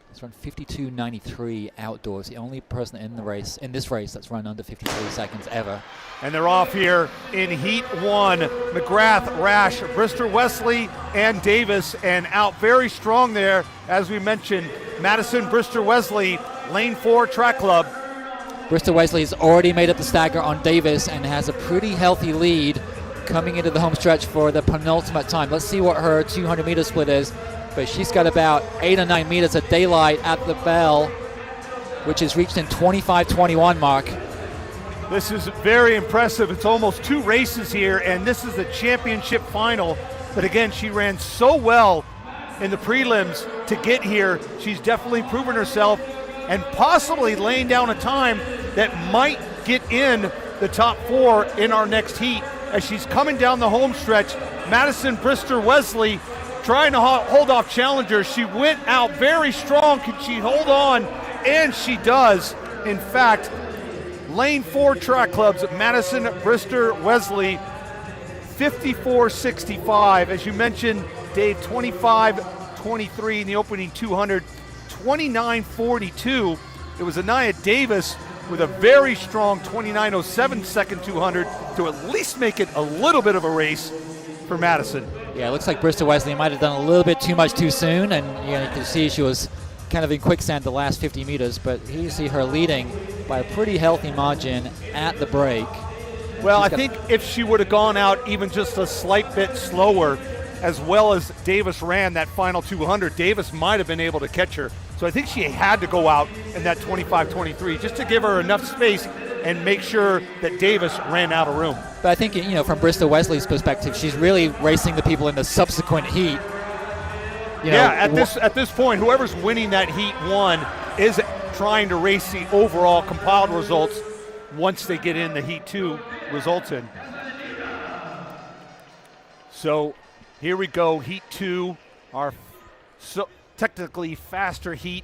has run 52.93 outdoors. The only person in the race, in this race, that's run under 53 seconds ever. And they're off here in Heat 1. McGrath, Rash, Bristol Wesley, and Davis, and out very strong there, as we mentioned, Madison Bristol Wesley, lane 4 track club. Bristol Wesley has already made up the stagger on Davis and has a pretty healthy lead coming into the home stretch for the penultimate time. Let's see what her 200-meter split is. But she's got about 8 or 9 meters of daylight at the bell, which is reached in 25:21 mark. This is very impressive. It's almost 2 races here, and this is the championship final. But again, she ran so well in the prelims to get here. She's definitely proven herself and possibly laying down a time that might get in the top 4 in our next heat. As she's coming down the home stretch, Madison Brister Wesley trying to hold off challengers. She went out very strong. Can she hold on? And she does. In fact, lane 4 track clubs, Madison Brister Wesley, 54.65. As you mentioned, Dave, 25.23 in the opening 200, 29.42. It was Anaya Davis with a very strong 29.07 second 200 to at least make it a little bit of a race for Madison. Yeah, it looks like Bristol Wesley might have done a little bit too much too soon, and you can see she was kind of in quicksand the last 50 meters, but here you see her leading by a pretty healthy margin at the break. Well, I think if she would have gone out even just a slight bit slower, as well as Davis ran that final 200, Davis might have been able to catch her. So I think she had to go out in that 25-23 just to give her enough space and make sure that Davis ran out of room. But I think, from Bristol Wesley's perspective, she's really racing the people in the subsequent heat. At this point, whoever's winning that Heat 1 is trying to race the overall compiled results once they get in the Heat 2 results in. So here we go, Heat 2, our technically faster heat.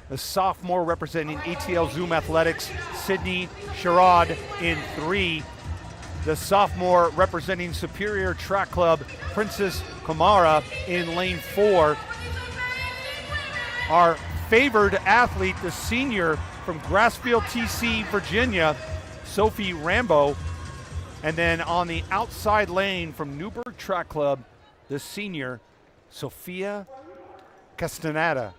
The sophomore representing ATL Zoom Athletics, Sydney Sherrod in 3. The sophomore representing Superior Track Club, Princess Kamara in lane 4. Our favored athlete, the senior from Grassfield, TC, Virginia, Sophie Rambo. And then on the outside lane from Newburgh Track Club, the senior, Sofia Castaneda.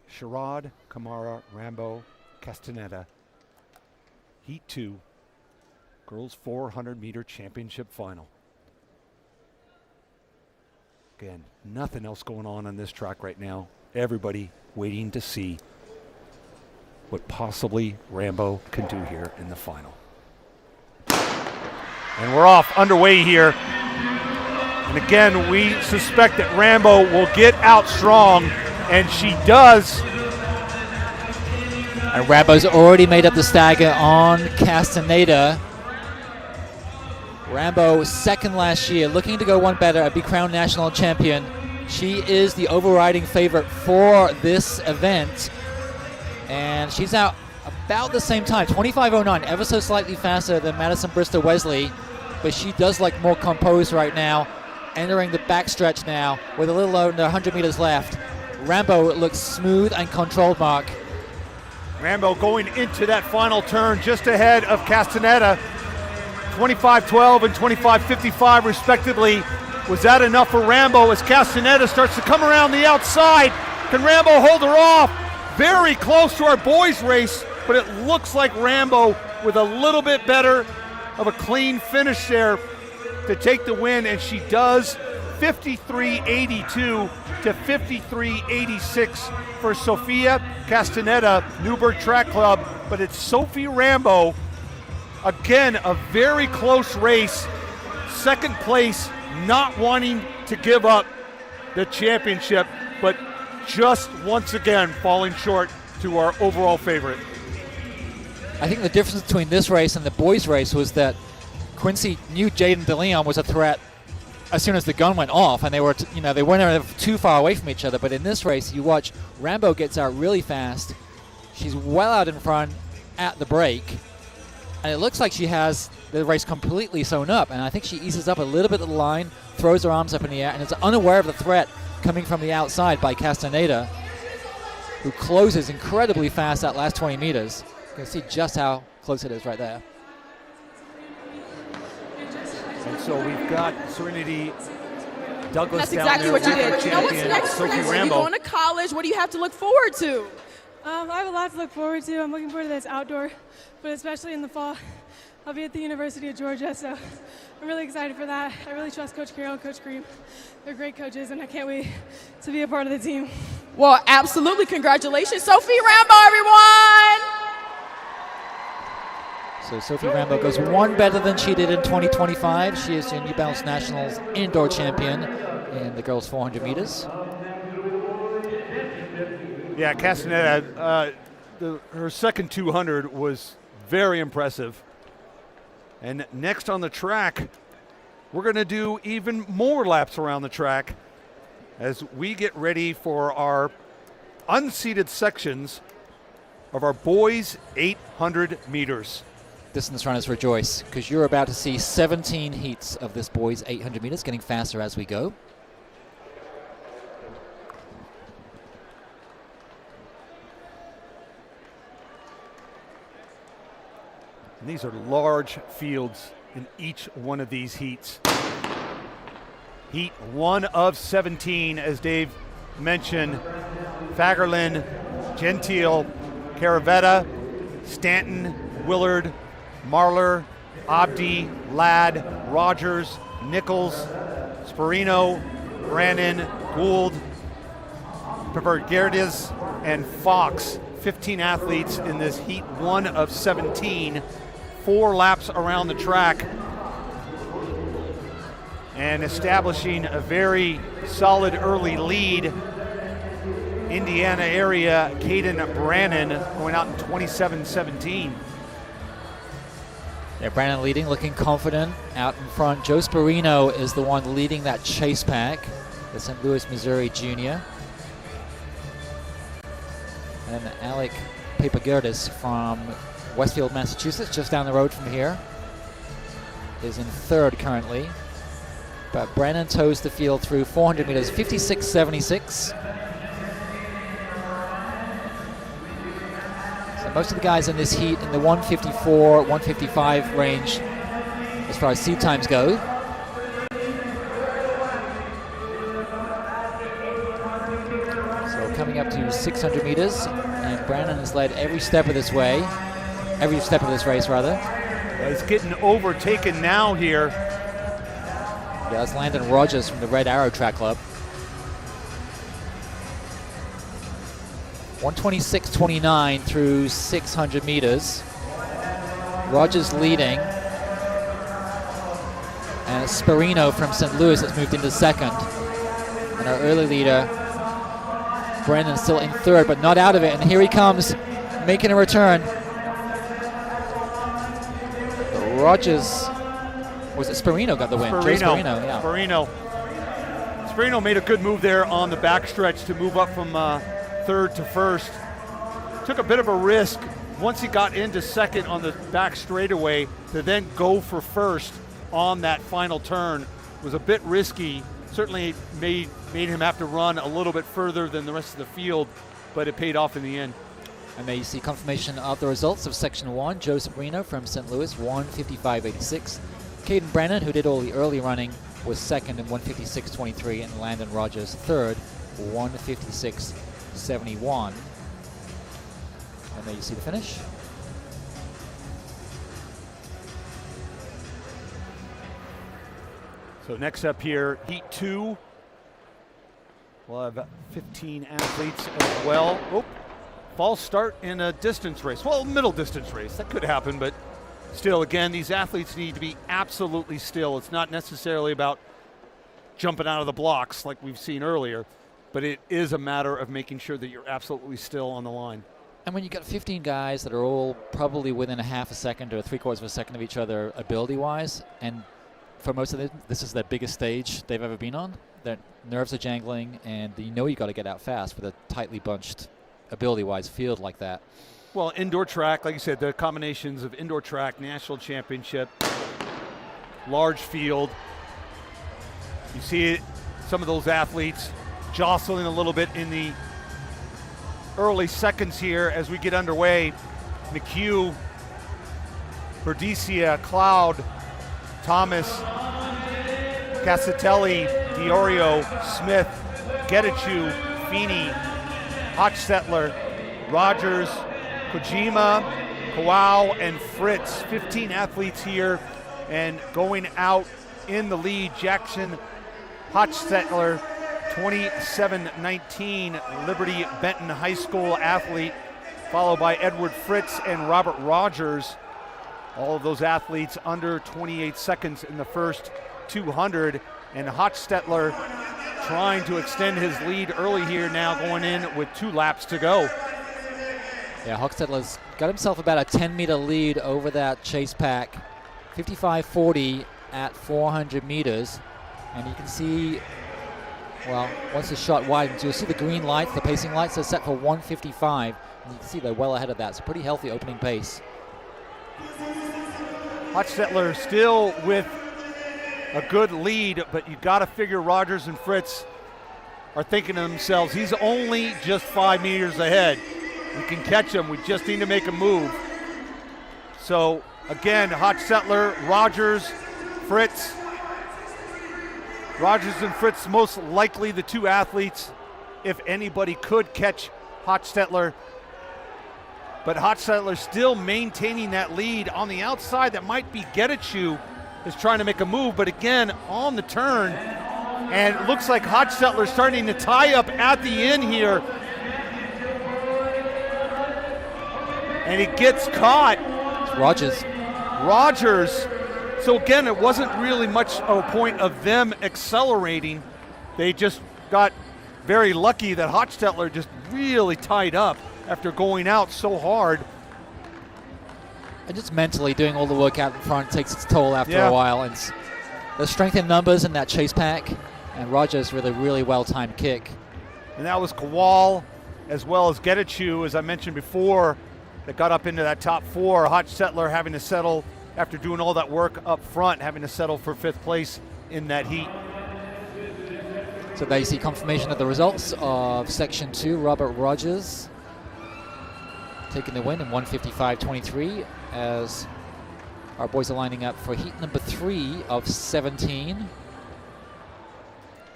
Sherrod, Kamara, Rambo, Castaneda. Heat 2, girls 400-meter championship final. Again, nothing else going on this track right now. Everybody waiting to see what possibly Rambo can do here in the final. And we're off underway here. And again, we suspect that Rambo will get out strong, and she does. And Rambo's already made up the stagger on Castaneda. Rambo, second last year, looking to go one better, be crowned national champion. She is the overriding favorite for this event. And she's out about the same time, 25:09, ever so slightly faster than Madison Brister Wesley. But she does look more composed right now, entering the backstretch now with a little under 100 meters left. Rambo looks smooth and controlled, Mark. Rambo going into that final turn just ahead of Castaneda, 25:12 and 25:55 respectively. Was that enough for Rambo as Castaneda starts to come around the outside? Can Rambo hold her off? Very close to our boys race, but it looks like Rambo with a little bit better of a clean finish there to take the win, and she does 53.82 to 53.86 for Sofia Castaneda, Newburgh Track Club. But it's Sophie Rambo. Again, a very close race. Second place, not wanting to give up the championship, but just once again falling short to our overall favorite. I think the difference between this race and the boys' race was that Quincy knew Jaden DeLeon was a threat as soon as the gun went off, and they were, they weren't too far away from each other. But in this race, you watch Rambo gets out really fast. She's well out in front at the break, and it looks like she has the race completely sewn up. And I think she eases up a little bit of the line, throws her arms up in the air, and is unaware of the threat coming from the outside by Castaneda, who closes incredibly fast that last 20 meters. You can see just how close it is right there. And so we've got Serenity Douglas That's down exactly there what you with did. the Now, what's champion, next for Sophie you? Are you Rambo. going to college? What do you have to look forward to? I have a lot to look forward to. I'm looking forward to this outdoor, but especially in the fall. I'll be at the University of Georgia, so I'm really excited for that. I really trust Coach Carroll and Coach Green. They're great coaches, and I can't wait to be a part of the team. Well, absolutely. Congratulations, Sophie Rambo, everyone. So Sophie Rambo goes one better than she did in 2025. She is your New Balance Nationals indoor champion in the girls 400 meters. Yeah, Castaneda, her second 200 was very impressive. And next on the track, we're going to do even more laps around the track as we get ready for our unseated sections of our boys 800 meters. Distance runners rejoice, because you're about to see 17 heats of this boys 800 meters, getting faster as we go. And these are large fields in each one of these heats. Heat 1 of 17, as Dave mentioned. Fagerlin, Gentile, Caravetta, Stanton, Willard, Marler, Abdi, Ladd, Rogers, Nichols, Sperino, Brannon, Gould, Gerdes, and Fox. 15 athletes in this heat 1 of 17. 4 laps around the track. And establishing a very solid early lead. Indiana area, Caden Brannon going out in 27-17. Yeah, Brannon leading, looking confident out in front. Joe Sperino is the one leading that chase pack, the St. Louis, Missouri junior. And Alec Papagerdes from Westfield, Massachusetts, just down the road from here, is in third currently. But Brannon toes the field through 400 meters, 56.76. Most of the guys in this heat in the 154, 155 range as far as seed times go. So coming up to 600 meters, and Brannon has led every step of this race rather. He's getting overtaken now here. Yeah, that's Landon Rogers from the Red Arrow Track Club. 126.29 through 600 meters. Rogers leading. And Sperino from St. Louis has moved into second. And our early leader, Brennan, still in third, but not out of it. And here he comes, making a return. Rogers, was it Sperino got the win? Joe Sperino, yeah. Sperino made a good move there on the backstretch to move up from third to first. Took a bit of a risk once he got into second on the back straightaway to then go for first on that final turn. Was a bit risky. Certainly made him have to run a little bit further than the rest of the field, but it paid off in the end. And there you see confirmation of the results of Section 1. Joe Sperino from St. Louis, 1:55.86. Caden Brannon, who did all the early running, was second in 1:56.23, and Landon Rogers third, 1:56.71. And there you see the finish. So next up here, Heat 2. We'll have 15 athletes as well. Oh, false start in a distance race. Well, middle distance race. That could happen, but still, again, these athletes need to be absolutely still. It's not necessarily about jumping out of the blocks like we've seen earlier, but it is a matter of making sure that you're absolutely still on the line. And when you've got 15 guys that are all probably within a half a second or 3/4 of a second of each other ability-wise, and for most of them, this is their biggest stage they've ever been on, their nerves are jangling, and you know you got to get out fast with a tightly bunched ability-wise field like that. Well, indoor track, like you said, the combinations of indoor track, national championship, large field. You see some of those athletes jostling a little bit in the early seconds here as we get underway. McHugh, Berdicia, Cloud, Thomas, Cassatelli, Diorio, Smith, Getachew, Feeney, Hochstetler, Rogers, Kojima, Kawau, and Fritz. 15 athletes here, and going out in the lead, Jackson Hochstetler, 27-19, Liberty Benton High School athlete, followed by Edward Fritz and Robert Rogers. All of those athletes under 28 seconds in the first 200, and Hochstetler trying to extend his lead early here now, going in with 2 laps to go. Yeah, Hochstetler's got himself about a 10-meter lead over that chase pack, 55-40 at 400 meters. And you can see, well, once the shot widens, you'll see the green lights, the pacing lights are set for 155. And you can see they're well ahead of that. It's a pretty healthy opening pace. Hochstetler still with a good lead, but you got to figure Rogers and Fritz are thinking to themselves, he's only just 5 meters ahead. We can catch him. We just need to make a move. So, again, Hochstetler, Rogers, Fritz. Rogers and Fritz most likely the 2 athletes, if anybody could catch Hochstetler. But Hochstetler still maintaining that lead. On the outside, that might be Getachew is trying to make a move, but again, on the turn. And it looks like Hochstetler starting to tie up at the end here. And he gets caught. It's Rogers. Rogers. So again, it wasn't really much of a point of them accelerating. They just got very lucky that Hochstetler just really tied up after going out so hard. And just mentally doing all the work out in front takes its toll after a while. And the strength in numbers in that chase pack, and Rogers with a really well-timed kick. And that was Kowal as well as Getachew, as I mentioned before, that got up into that top 4. Hochstetler having to settle, after doing all that work up front, having to settle for 5th place in that heat. So there you see confirmation of the results of Section 2. Robert Rogers taking the win in 155.23 as our boys are lining up for heat number 3 of 17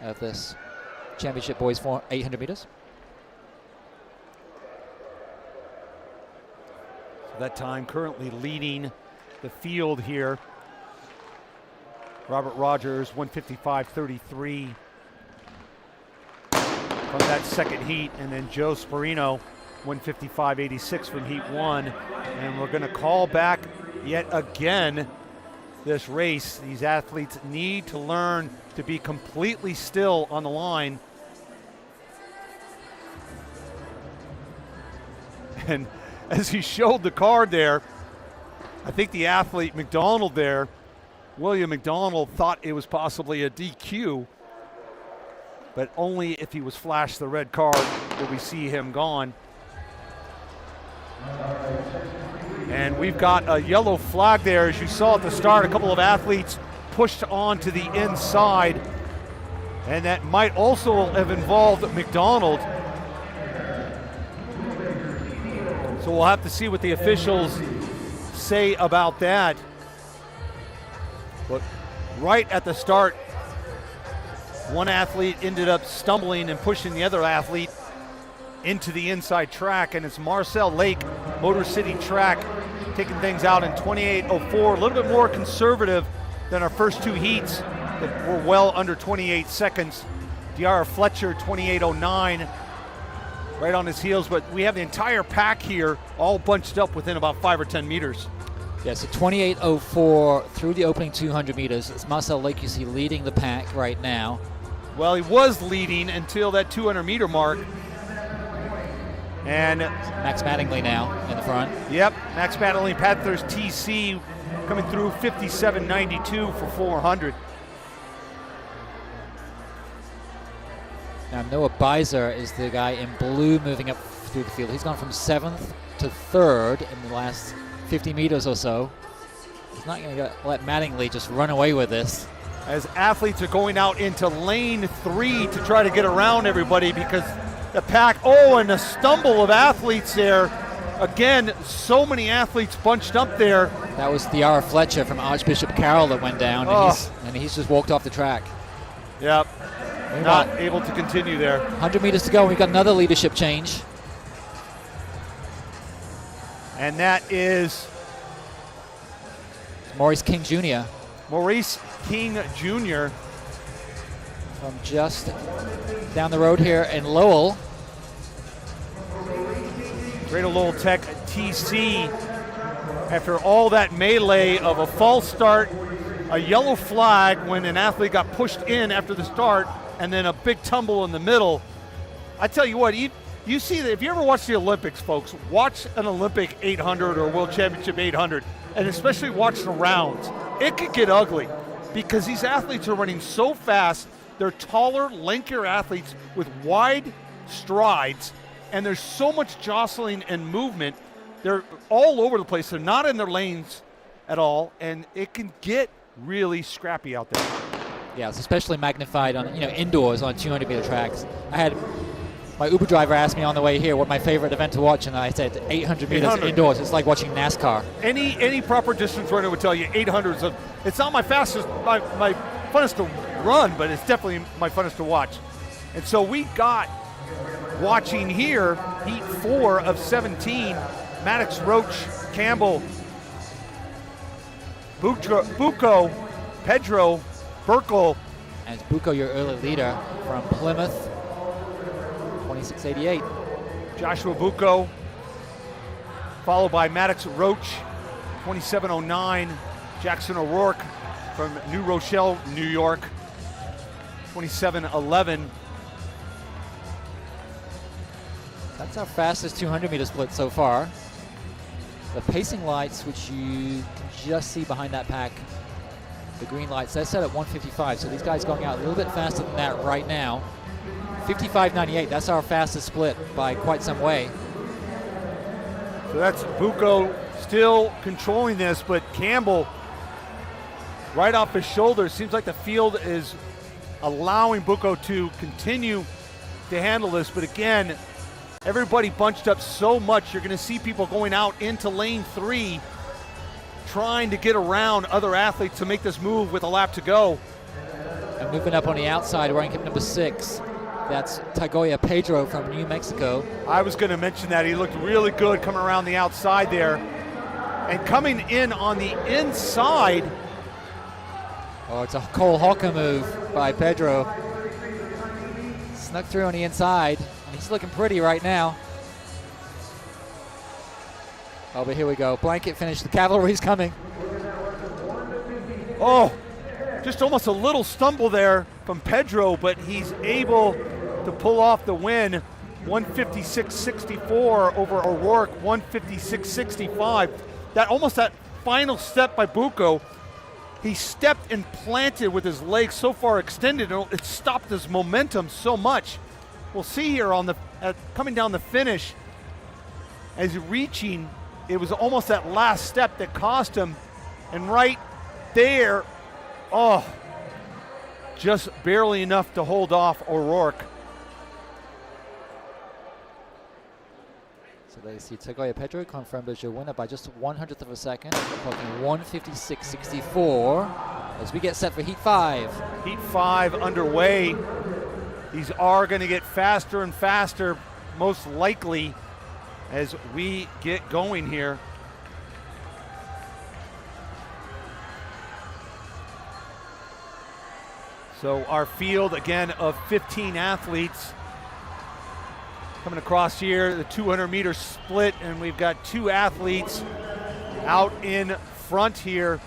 of this championship boys for 800 meters. So that time currently leading the field here. Robert Rogers, 155.33 from that second heat, and then Joe Sperino, 155.86 from heat 1. And we're going to call back yet again this race. These athletes need to learn to be completely still on the line. And as he showed the card there, I think the athlete McDonald there, William McDonald, thought it was possibly a DQ, but only if he was flashed the red card will we see him gone. And we've got a yellow flag there. As you saw at the start, a couple of athletes pushed on to the inside, and that might also have involved McDonald. So we'll have to see what the officials say about that. But right at the start, one athlete ended up stumbling and pushing the other athlete into the inside track, and it's Marcel Lake, Motor City Track, taking things out in 28.04, a little bit more conservative than our first 2 heats. that were well under 28 seconds. Diarra Fletcher, 28:09, right on his heels. But we have the entire pack here all bunched up within about 5 or 10 meters. Yeah, so 28:04 through the opening 200 meters. It's Marcel Lake you see leading the pack right now. Well, he was leading until that 200-meter mark. And Max Mattingly now in the front. Yep, Max Mattingly, Panthers TC, coming through 57.92 for 400. Now Noah Beiser is the guy in blue moving up through the field. He's gone from 7th to 3rd in the last 50 meters or so. He's not going to let Mattingly just run away with this. As athletes are going out into lane 3 to try to get around everybody because the pack, and a stumble of athletes there. Again, so many athletes bunched up there. That was Diarra Fletcher from Archbishop Carroll that went down, and he's just walked off the track. Yep, not able to continue there. 100 meters to go, we've got another leadership change. And that is Maurice King Jr. Maurice King Jr. from just down the road here in Lowell. Greater Lowell Tech TC, after all that melee of a false start, a yellow flag when an athlete got pushed in after the start, and then a big tumble in the middle. I tell you what, you see that if you ever watch the Olympics, folks, watch an Olympic 800 or World Championship 800, and especially watch the rounds. It could get ugly because these athletes are running so fast. They're taller, lankier athletes with wide strides, and there's so much jostling and movement. They're all over the place. They're not in their lanes at all, and it can get really scrappy out there. Yeah, it's especially magnified on indoors on 200-meter tracks. I had my Uber driver asked me on the way here what my favorite event to watch, and I said 800 meters indoors. It's like watching NASCAR. Any proper distance runner would tell you 800s. It's not my fastest, my funnest to run, but it's definitely my funnest to watch. And so we got watching here heat 4 of 17. Maddox, Roach, Campbell, Bucco, Pedro, Burkle. And Bucco, your early leader from Plymouth, 26.88. Joshua Bucco, followed by Maddox Roach, 27.09. Jackson O'Rourke from New Rochelle, New York, 27.11. That's our fastest 200-meter split so far. The pacing lights, which you can just see behind that pack, the green lights, they're set at 1:55. So these guys going out a little bit faster than that right now. 55.98, that's our fastest split by quite some way. So that's Bucco still controlling this, but Campbell right off his shoulders. Seems like the field is allowing Bucco to continue to handle this, but again, everybody bunched up so much. You're going to see people going out into lane 3 trying to get around other athletes to make this move with a lap to go. And moving up on the outside, wearing kit number 6. That's Tagoya Pedro from New Mexico. I was going to mention that. He looked really good coming around the outside there. And coming in on the inside. Oh, it's a Cole Hawker move by Pedro. Snuck through on the inside. And he's looking pretty right now. Oh, but here we go. Blanket finish. The cavalry's coming. Oh, just almost a little stumble there from Pedro, but he's able to pull off the win. 156.64 over O'Rourke, 156.65. That final step by Bucco, he stepped and planted with his legs so far extended, it stopped his momentum so much. We'll see here on coming down the finish, as he's reaching, it was almost that last step that cost him, and right there, just barely enough to hold off O'Rourke. So they see Tagoya Pedro confirmed as your winner by just 1/100th of a second, talking 156.64 as we get set for Heat 5. Heat 5 underway. These are going to get faster and faster, most likely, as we get going here. So our field, again, of 15 athletes coming across here, the 200-meter split, and we've got 2 athletes out in front here,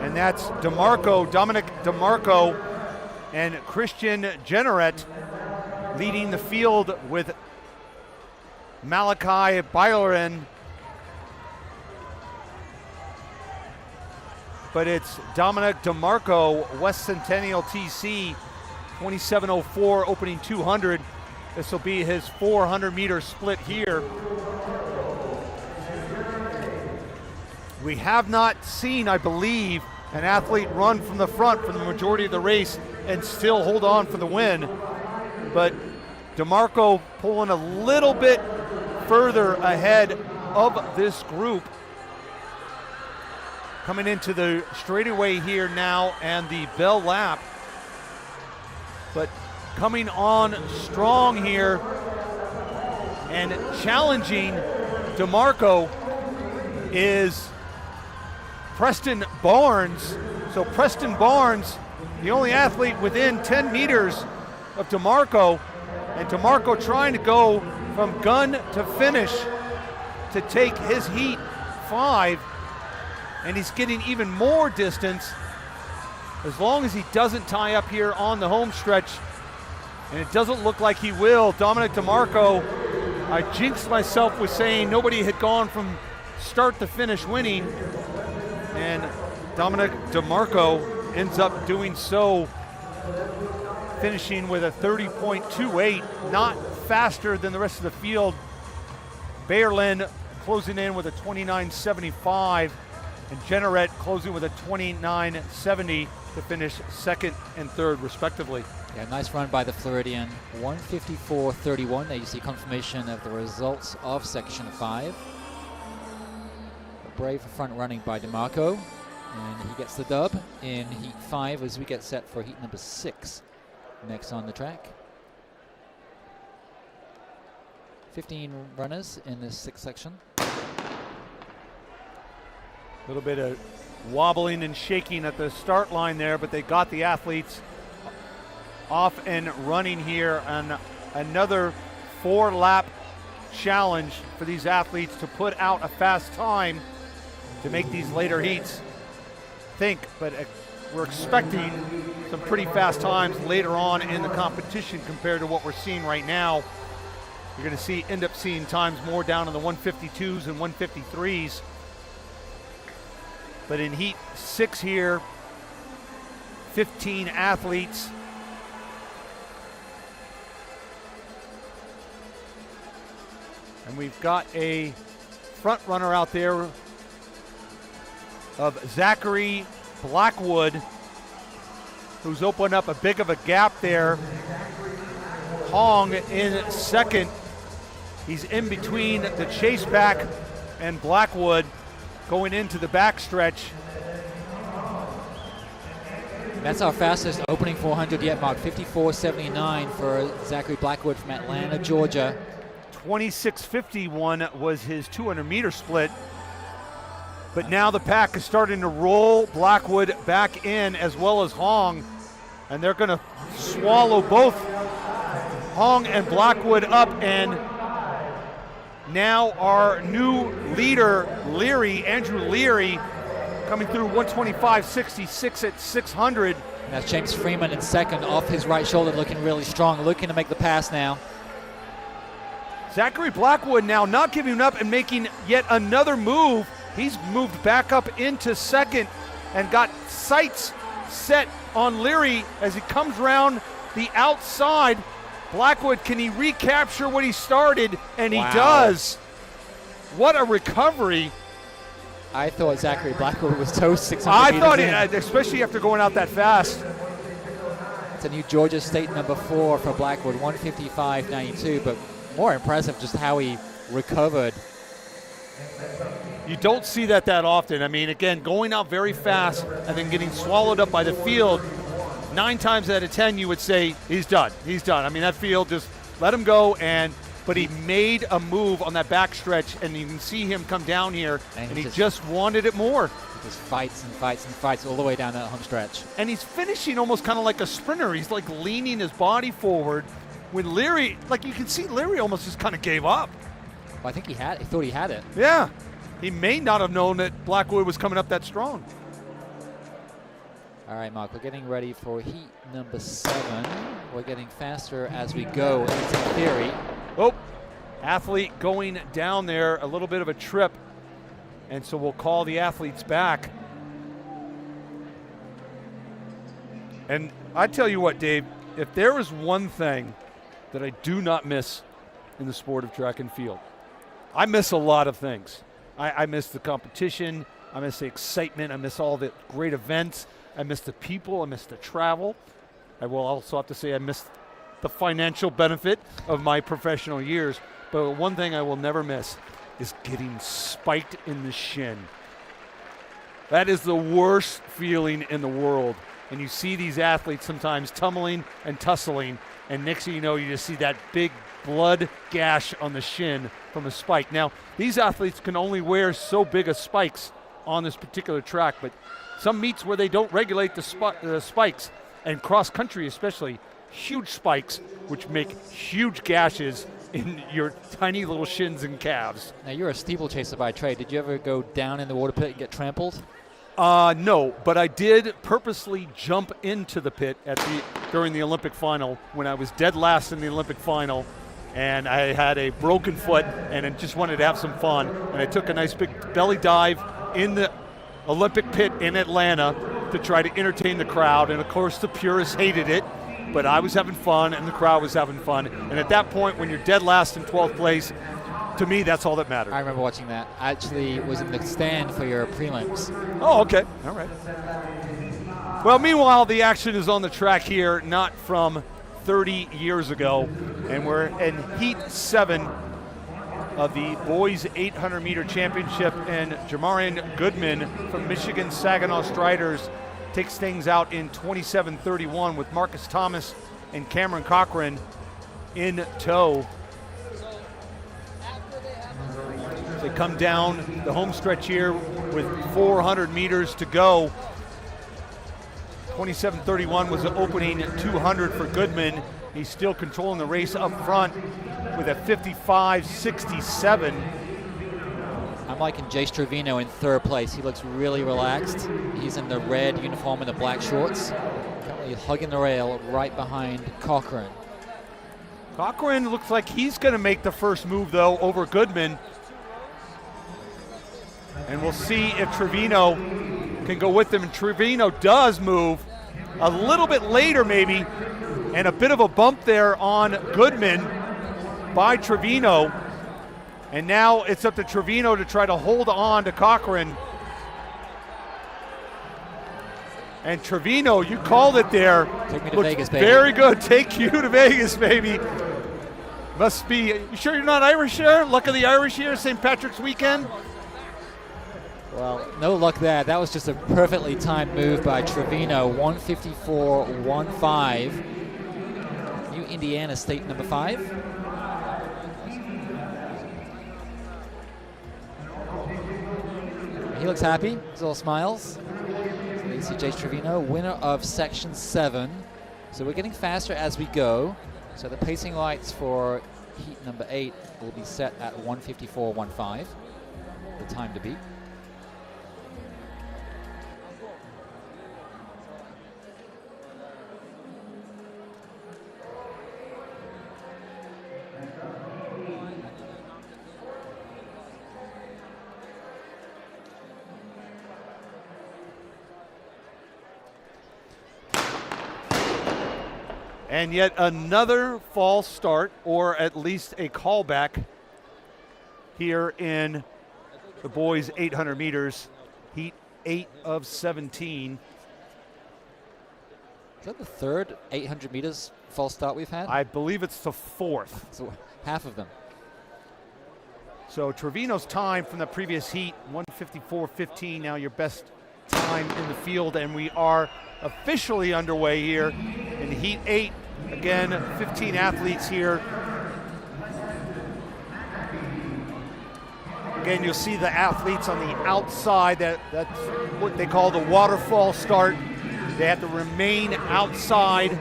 and that's Dominic DeMarco and Christian Jenneret leading the field with Malachi Byron. But it's Dominic DeMarco, West Centennial TC, 27:04 opening 200. This will be his 400-meter split here. We have not seen, I believe, an athlete run from the front for the majority of the race and still hold on for the win. But DeMarco pulling a little bit further ahead of this group. Coming into the straightaway here now and the bell lap. But coming on strong here and challenging DeMarco is Preston Barnes. So Preston Barnes, the only athlete within 10 meters of DeMarco, and DeMarco trying to go from gun to finish to take his heat 5, and he's getting even more distance as long as he doesn't tie up here on the home stretch, and it doesn't look like he will. Dominic DeMarco, I jinxed myself with saying nobody had gone from start to finish winning, and Dominic DeMarco ends up doing so, finishing with a 30.28, not faster than the rest of the field. Bayerlin closing in with a 29.75, and Jenneret closing with a 29.70 to finish second and third respectively. Yeah, nice run by the Floridian. 154.31. There you see confirmation of the results of Section 5. A brave front running by DeMarco, and he gets the dub in Heat 5 as we get set for Heat number 6 next on the track. 15 runners in this 6th section. A little bit of wobbling and shaking at the start line there, but they got the athletes off and running here on another 4-lap challenge for these athletes to put out a fast time to make these later heats. But we're expecting some pretty fast times later on in the competition compared to what we're seeing right now. You're going to end up seeing times more down in the 152s and 153s. But in Heat 6 here, 15 athletes. And we've got a front runner out there of Zachary Blackwood, who's opened up a big of a gap there. Hong in second. He's in between the chase back and Blackwood going into the backstretch. That's our fastest opening 400 yet, Mark. 54.79 for Zachary Blackwood from Atlanta, Georgia. 26.51 was his 200-meter split. But now the pack is starting to roll Blackwood back in as well as Hong, and they're going to swallow both Hong and Blackwood up, and now our new leader, Andrew Leary, coming through 125.66 at 600. That's James Freeman in second, off his right shoulder, looking really strong, looking to make the pass now. Zachary Blackwood now not giving up and making yet another move. He's moved back up into second and got sights set on Leary as he comes around the outside. Blackwood, can he recapture what he started? And he does. What a recovery. I thought Zachary Blackwood was toast 600 I meters thought in. especially after going out that fast. It's a new Georgia State number 4 for Blackwood, 155.92, but more impressive just how he recovered. You don't see that often. I mean, again, going out very fast and then getting swallowed up by the field. 9 times out of 10, you would say he's done. He's done. I mean, that field just let him go, and but he made a move on that backstretch, and you can see him come down here, and he just wanted it more. He just fights and fights and fights all the way down that home stretch. And he's finishing almost kind of like a sprinter. He's like leaning his body forward. When Leary, like you can see Leary almost just kind of gave up. Well, I think he thought he had it. Yeah. He may not have known that Blackwood was coming up that strong. All right, Mark, we're getting ready for heat number 7. We're getting faster as we go into theory. Oh, athlete going down there, a little bit of a trip. And so we'll call the athletes back. And I tell you what, Dave, if there is one thing that I do not miss in the sport of track and field, I miss a lot of things. I miss the competition. I miss the excitement. I miss all the great events. I miss the people. I miss the travel. I will also have to say I miss the financial benefit of my professional years. But one thing I will never miss is getting spiked in the shin. That is the worst feeling in the world. And you see these athletes sometimes tumbling and tussling, and next thing you know, you just see that big blood gash on the shin from a spike. Now, these athletes can only wear so big of spikes on this particular track, but some meets where they don't regulate the spikes, and cross country especially, huge spikes which make huge gashes in your tiny little shins and calves. Now, you're a steeplechaser by trade. Did you ever go down in the water pit and get trampled? No, but I did purposely jump into the pit during the Olympic final when I was dead last in the Olympic final, and I had a broken foot and I just wanted to have some fun, and I took a nice big belly dive in the Olympic pit in Atlanta to try to entertain the crowd, and of course the purists hated it, but I was having fun and the crowd was having fun, and at that point when you're dead last in 12th place, to me that's all that mattered. I remember watching that. I actually was in the stand for your prelims. Oh, okay. All right. Well, meanwhile, the action is on the track here, not from 30 years ago, and we're in Heat 7 of the boys 800-meter championship, and Jamarian Goodman from Michigan Saginaw Striders takes things out in 27:31 with Marcus Thomas and Cameron Cochran in tow. They come down the home stretch here with 400 meters to go. 27:31 was the opening 200 for Goodman. He's still controlling the race up front with a 55.67. I'm liking Jace Trevino in 3rd place. He looks really relaxed. He's in the red uniform and the black shorts. Currently hugging the rail right behind Cochran. Cochran looks like he's going to make the first move, though, over Goodman. And we'll see if Trevino can go with him. And Trevino does move a little bit later, maybe, and a bit of a bump there on Goodman by Trevino. And now it's up to Trevino to try to hold on to Cochran. And Trevino, you called it there. Take me to Vegas, baby. Very good. Take you to Vegas, baby. Must be. You sure you're not Irish here? Luck of the Irish here, St. Patrick's weekend? Well, no luck there. That was just a perfectly timed move by Trevino. 154.15. New Indiana State number 5. He looks happy. He's all smiles. So you see Jace Trevino, winner of Section 7. So we're getting faster as we go. So the pacing lights for heat number 8 will be set at 154.15. The time to beat. And yet another false start, or at least a callback here in the boys 800 meters, heat 8 of 17. Is that the 3rd 800 meters false start we've had? I believe it's the 4th. So half of them. So Trevino's time from the previous heat, 154.15, now your best time in the field, and we are officially underway here in heat 8. Again, 15 athletes here. Again, you'll see the athletes on the outside. That's what they call the waterfall start. They have to remain outside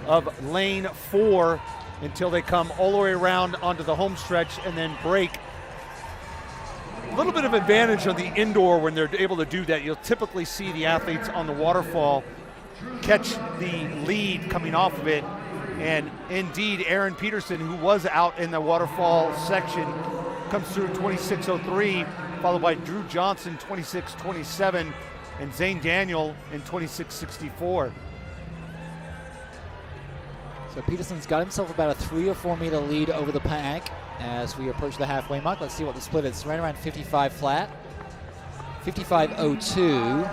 of lane 4 until they come all the way around onto the home stretch and then break. A little bit of advantage on the indoor when they're able to do that. You'll typically see the athletes on the waterfall catch the lead coming off of it. And indeed, Aaron Peterson, who was out in the waterfall section, comes through 26:03, followed by Drew Johnson, 26:27, and Zane Daniel in 26:64. So Peterson's got himself about a 3 or 4 meter lead over the pack as we approach the halfway mark. Let's see what the split is. Right around 55 flat. 55.02.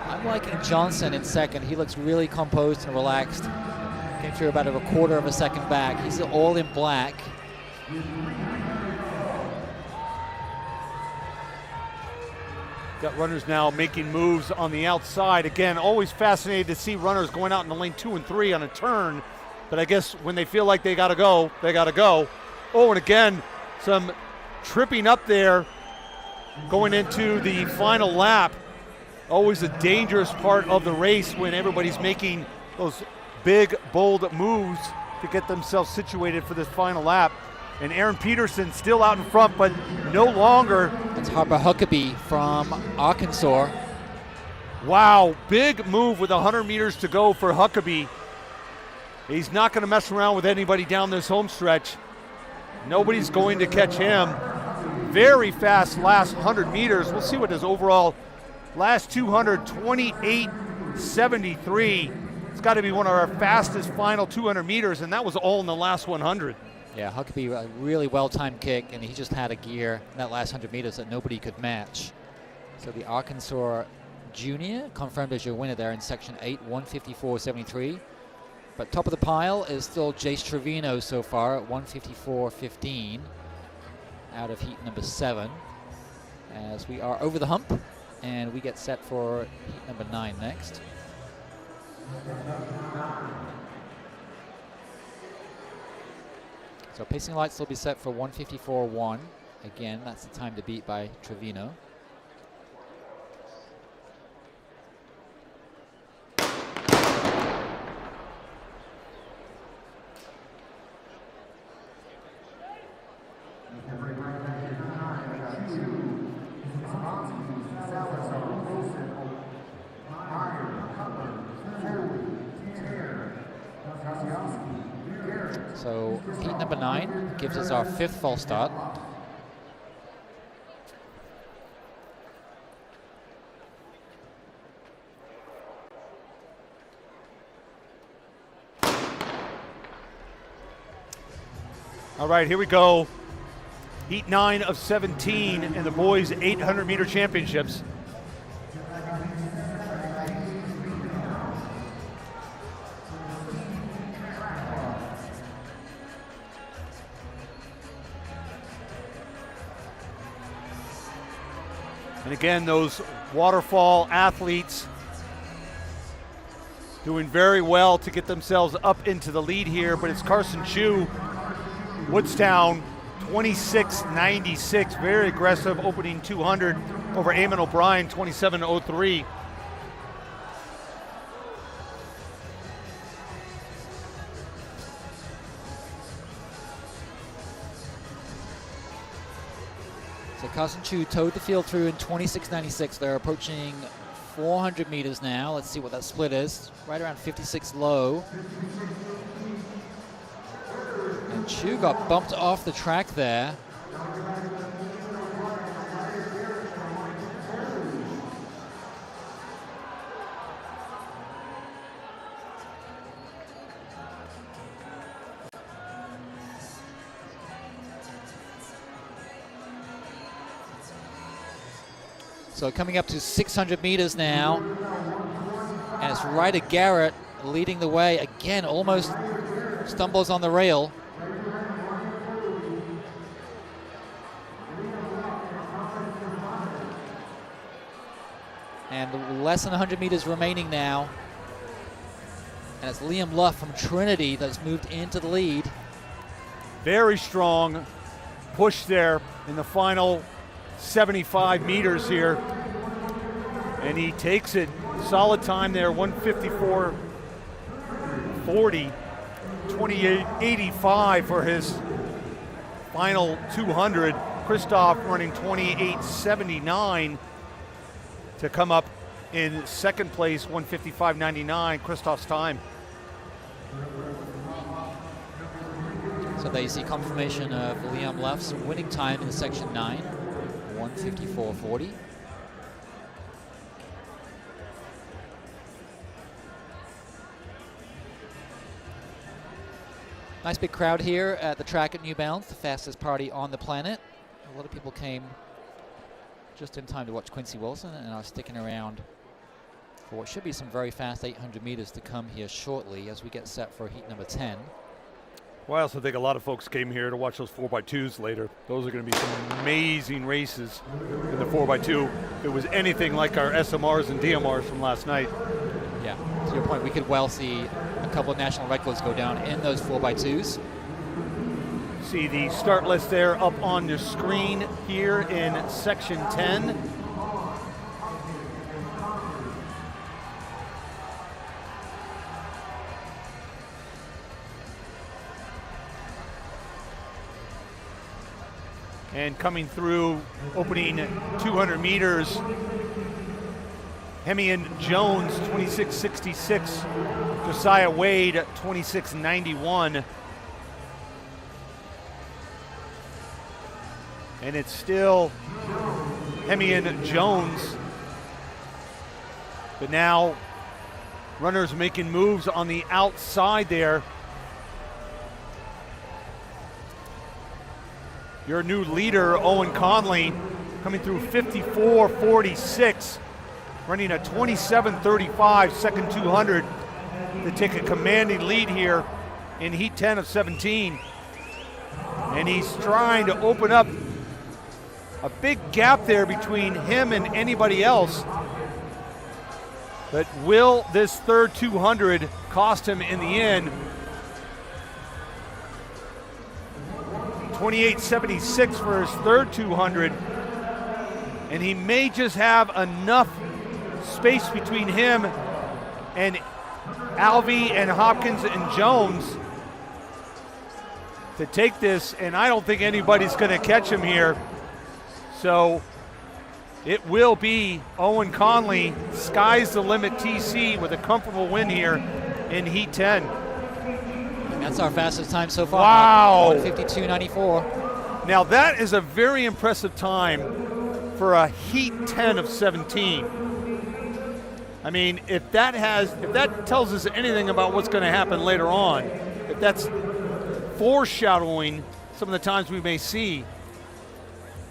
I'm liking Johnson in second. He looks really composed and relaxed. Came through about a quarter of a second back. He's all in black. Got runners now making moves on the outside. Again, always fascinated to see runners going out in the lane 2 and 3 on a turn. But I guess when they feel like they got to go, they got to go. Oh, and again, some tripping up there going into the final lap. Always a dangerous part of the race when everybody's making those big, bold moves to get themselves situated for this final lap. And Aaron Peterson still out in front, but no longer. That's Harper Huckabee from Arkansas. Wow, big move with 100 meters to go for Huckabee. He's not going to mess around with anybody down this home stretch. Nobody's going to catch him. Very fast last 100 meters. We'll see what his overall last 200, 28:73. It's got to be one of our fastest final 200 meters, and that was all in the last 100. Yeah, Huckabee, a really well-timed kick, and he just had a gear in that last 100 meters that nobody could match. So the Arkansas junior confirmed as your winner there in section 8, 154.73. But top of the pile is still Jace Trevino so far at 154.15 out of heat number 7. As we are over the hump, and we get set for heat number 9 next. So pacing lights will be set for 154.1. Again, that's the time to beat by Trevino. So heat number 9 gives us our 5th false start. All right, here we go. Heat 9 of 17 in the boys 800 meter championships. And again, those waterfall athletes doing very well to get themselves up into the lead here, but it's Carson Chu, Woodstown, 26.96, very aggressive opening 200 over Eamon O'Brien, 27.03. So Carson Chu towed the field through in 26.96. They're approaching 400 meters now. Let's see what that split is. Right around 56 low. And Chu got bumped off the track there. So coming up to 600 meters now, and it's Ryder Garrett leading the way. Again, almost stumbles on the rail. And less than 100 meters remaining now. And it's Liam Luff from Trinity that's moved into the lead. Very strong push there in the final 75 meters here. And he takes it. Solid time there, 154.40, 28.85 for his final 200. Christoph running 28.79 to come up in second place, 155.99, Christoph's time. So there you see confirmation of Liam Luff's winning time in section 9, 154.40. Nice big crowd here at the track at New Balance, the fastest party on the planet. A lot of people came just in time to watch Quincy Wilson and are sticking around for what should be some very fast 800 meters to come here shortly as we get set for heat number 10. Well, I also think a lot of folks came here to watch those 4x2s later. Those are going to be some amazing races in the 4x2. If it was anything like our SMRs and DMRs from last night. Yeah, to your point, we could well see a couple of national records go down in those 4x2s. See the start list there up on the screen here in section 10. And coming through, opening 200 meters, Hemian Jones, 26.66. Josiah Wade, 26.91. And it's still Hemian Jones. But now runners making moves on the outside there. Your new leader, Owen Conley, coming through 54.46, running a 27.35 second 200 to take a commanding lead here in heat 10 of 17. And he's trying to open up a big gap there between him and anybody else. But will this third 200 cost him in the end? 28.76 for his third 200, and he may just have enough space between him and Alvey and Hopkins and Jones to take this, and I don't think anybody's going to catch him here. So it will be Owen Conley, sky's the limit TC, with a comfortable win here in heat 10. That's our fastest time so far. Wow. 152.94. Now that is a very impressive time for a heat 10 of 17. I mean, if that tells us anything about what's going to happen later on, if that's foreshadowing some of the times we may see,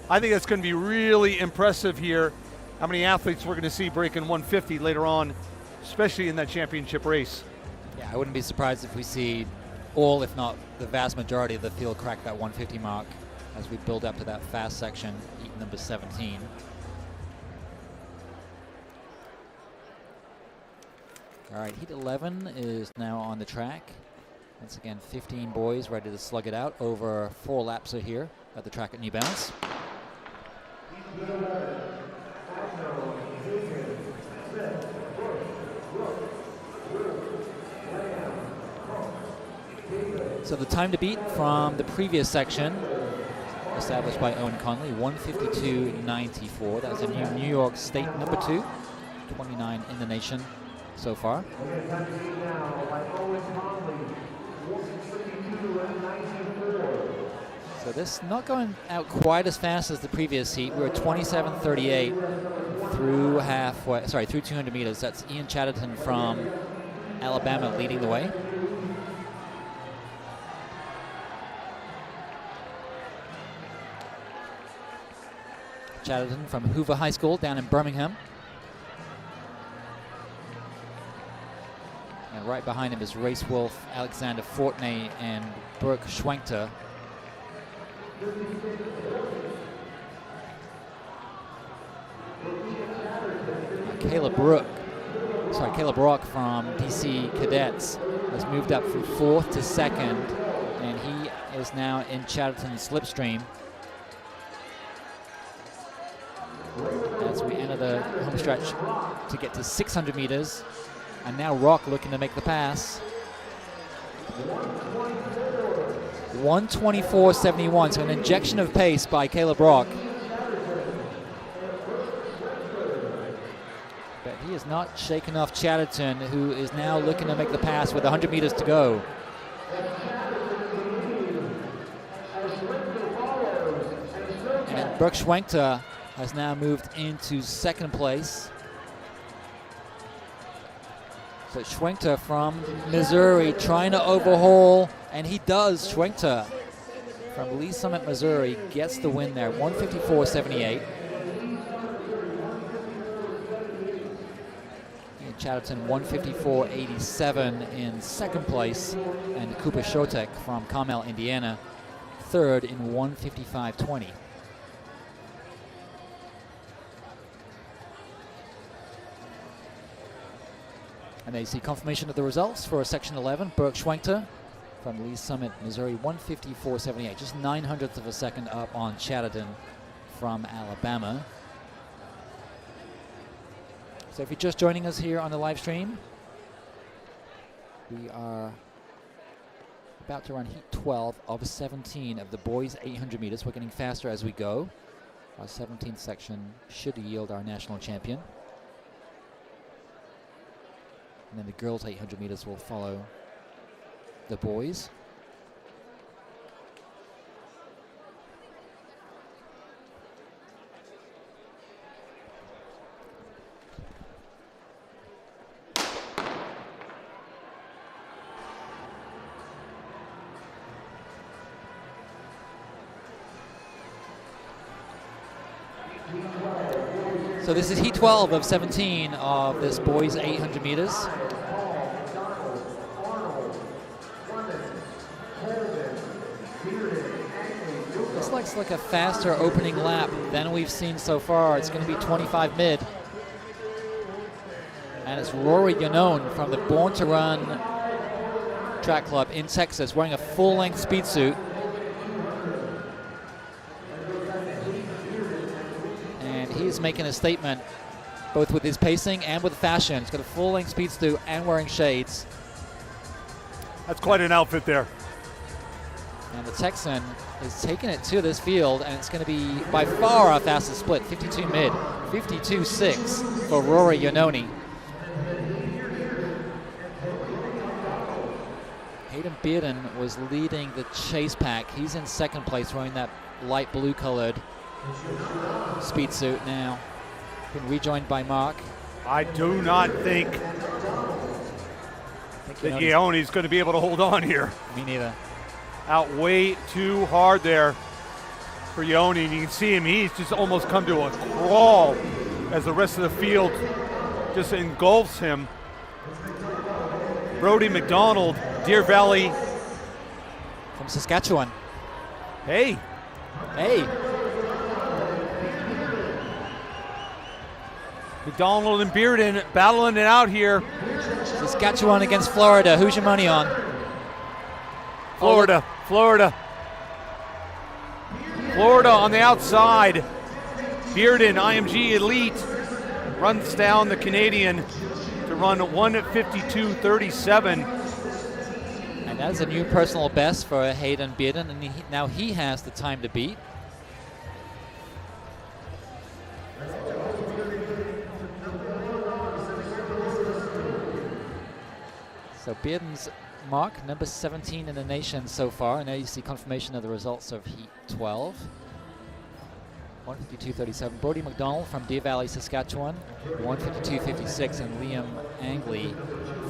I think that's going to be really impressive here. How many athletes we're going to see breaking 150 later on, especially in that championship race. Yeah, I wouldn't be surprised if we see all, if not the vast majority of the field crack that 150 mark as we build up to that fast section, heat number 17. All right, heat 11 is now on the track. Once again, 15 boys ready to slug it out. Over 4 laps are here at the track at New Balance. So the time to beat from the previous section, established by Owen Conley, 152.94. That was a New York State number 2, 29 in the nation so far. So this not going out quite as fast as the previous heat. We were 27.38 through through 200 meters. That's Ian Chatterton from Alabama leading the way. Chatterton from Hoover High School down in Birmingham. And right behind him is Race Wolf, Alexander Fortney, and Brooke Schwenkter. Caleb Rock from DC Cadets has moved up from 4th to 2nd, and he is now in Chatterton's slipstream. as we enter the home stretch to get to 600 meters. And now Rock looking to make the pass. 1:24.71, so an injection of pace by Caleb Rock. But he is not shaking off Chatterton, who is now looking to make the pass with 100 meters to go. And Brooke Schwenkter has now moved into second place. So Schwenkter from Missouri trying to overhaul, and he does. Schwenkter from Lee Summit, Missouri gets the win there, 1:54.78. And Chatterton 1:54.87 in second place, and Cooper Shotek from Carmel, Indiana, third in 1:55.20. And there you see confirmation of the results for section 11. Brooke Schwenkter from Lee Summit, Missouri, 1:54.78, just 900ths of a second up on Chatterton from Alabama. So if you're just joining us here on the live stream, we are about to run heat 12 of 17 of the boys 800 meters. We're getting faster as we go. Our 17th section should yield our national champion. And then the girls 800 meters will follow the boys. So this is heat 12 of 17 of this boys 800 meters. This looks like a faster opening lap than we've seen so far. It's going to be 25 mid. And it's Rory Yanone from the Born to Run track club in Texas wearing a full-length speed suit. He's making a statement both with his pacing and with fashion. He's got a full-length speed suit and wearing shades. That's quite an outfit there. And the Texan is taking it to this field, and it's going to be by far our fastest split, 52 mid, 52.6 for Rory Yanone. Hayden Bearden was leading the chase pack. He's in second place wearing that light blue colored speed suit now. Been rejoined by Mark. I do not think that Yaone's going to be able to hold on here. Me neither. Out way too hard there for Yaone. And you can see him, he's just almost come to a crawl as the rest of the field just engulfs him. Brody McDonald, Deer Valley. From Saskatchewan. Hey. Hey. McDonald and Bearden battling it out here. Saskatchewan against Florida. Who's your money on? Florida. Florida on the outside. Bearden, IMG Elite, runs down the Canadian to run 1:52.37. And that is a new personal best for Hayden Bearden, and now he has the time to beat. So Bearden's mark, number 17 in the nation so far. And there you see confirmation of the results of heat 12. 1:52.37. Brody McDonald from Deer Valley, Saskatchewan, 1:52.56, and Liam Angley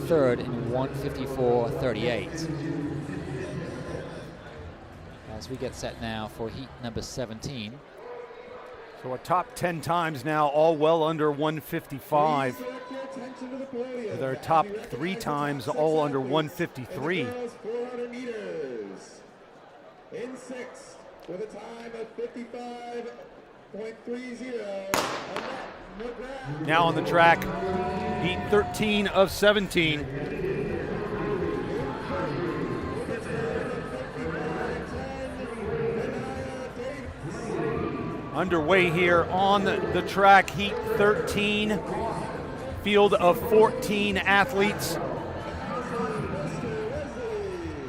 third in 1:54.38. As we get set now for heat number 17. So our top 10 times now, all well under 1:55. With our top 3 times all under 1:53. 400 meters. In sixth with a time of 55.30. Now on the track, heat 13 of 17. underway here on the track, heat 13, field of 14 athletes.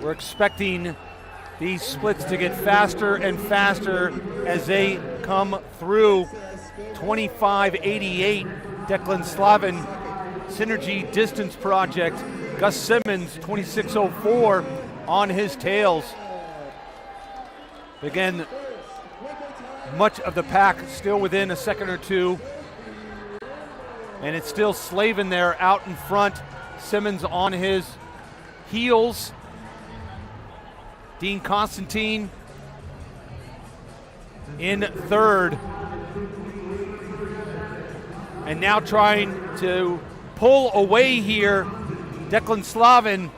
We're expecting these splits to get faster and faster as they come through. 25.88, Declan Slavin, Synergy Distance Project. Gus Simmons, 26.04 on his tails. Again, much of the pack still within a second or two. And it's still Slavin there out in front. Simmons on his heels. Dean Constantine in third. And now trying to pull away here, Declan Slavin,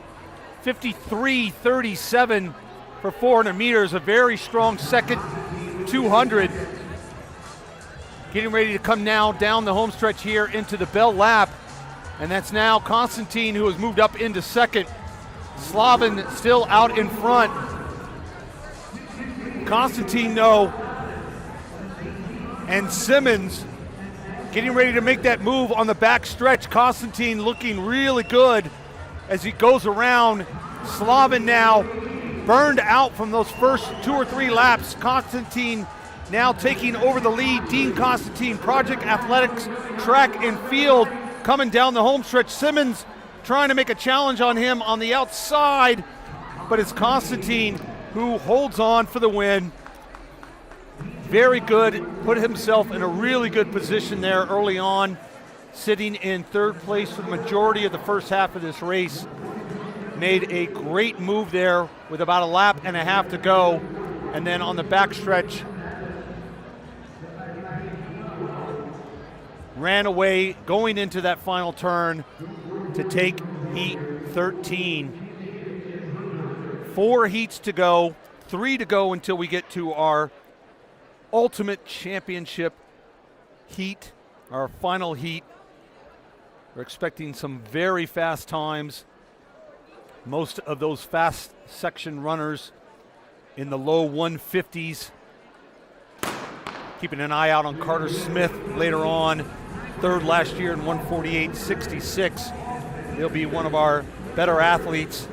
53.37 for 400 meters, a very strong second 200. Getting ready to come now down the home stretch here into the bell lap. And that's now Constantine, who has moved up into second. Slavin still out in front. Constantine, though, and Simmons getting ready to make that move on the back stretch. Constantine looking really good as he goes around. Slavin now burned out from those first 2 or 3 laps. Constantine now taking over the lead. Dean Constantine, Project Athletics, track and field, coming down the home stretch. Simmons trying to make a challenge on him on the outside, but it's Constantine who holds on for the win. Very good, put himself in a really good position there early on, sitting in third place for the majority of the first half of this race. Made a great move there with about a lap and a half to go, and then on the backstretch, ran away going into that final turn to take heat 13. 4 heats to go, 3 to go until we get to our ultimate championship heat, our final heat. We're expecting some very fast times. Most of those fast section runners in the low 150s. Keeping an eye out on Carter Smith later on. Third last year in 148.66. He'll be one of our better athletes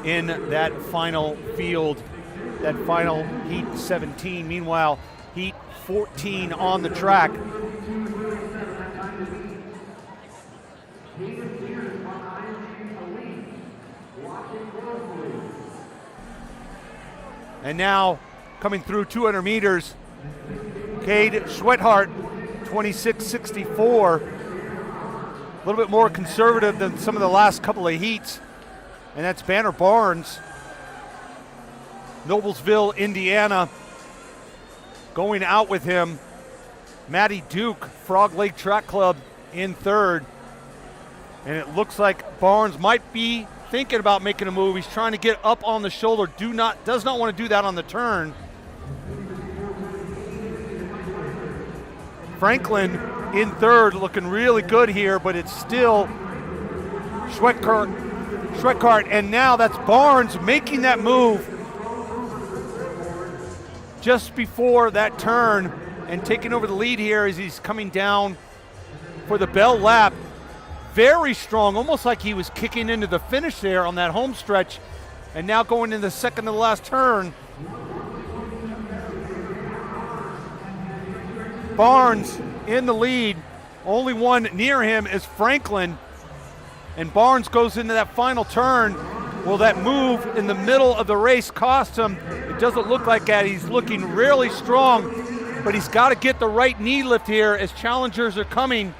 in that final field, that final heat 17. Meanwhile, heat 14 on the track. And now coming through 200 meters, Cade Schwethart, 26.64. A little bit more conservative than some of the last couple of heats. And that's Banner Barnes, Noblesville, Indiana, going out with him. Matty Duke, Frog Lake Track Club, in third. And it looks like Barnes might be thinking about making a move. He's trying to get up on the shoulder. Does not want to do that on the turn. Franklin in third, looking really good here, but it's still Schweckhart, and now that's Barnes making that move just before that turn and taking over the lead here as he's coming down for the bell lap. Very strong, almost like he was kicking into the finish there on that home stretch, and now going in the second to the last turn. Barnes in the lead. Only one near him is Franklin, and Barnes goes into that final turn. Will that move in the middle of the race cost him? It doesn't look like that. He's looking really strong, but he's got to get the right knee lift here as challengers are coming.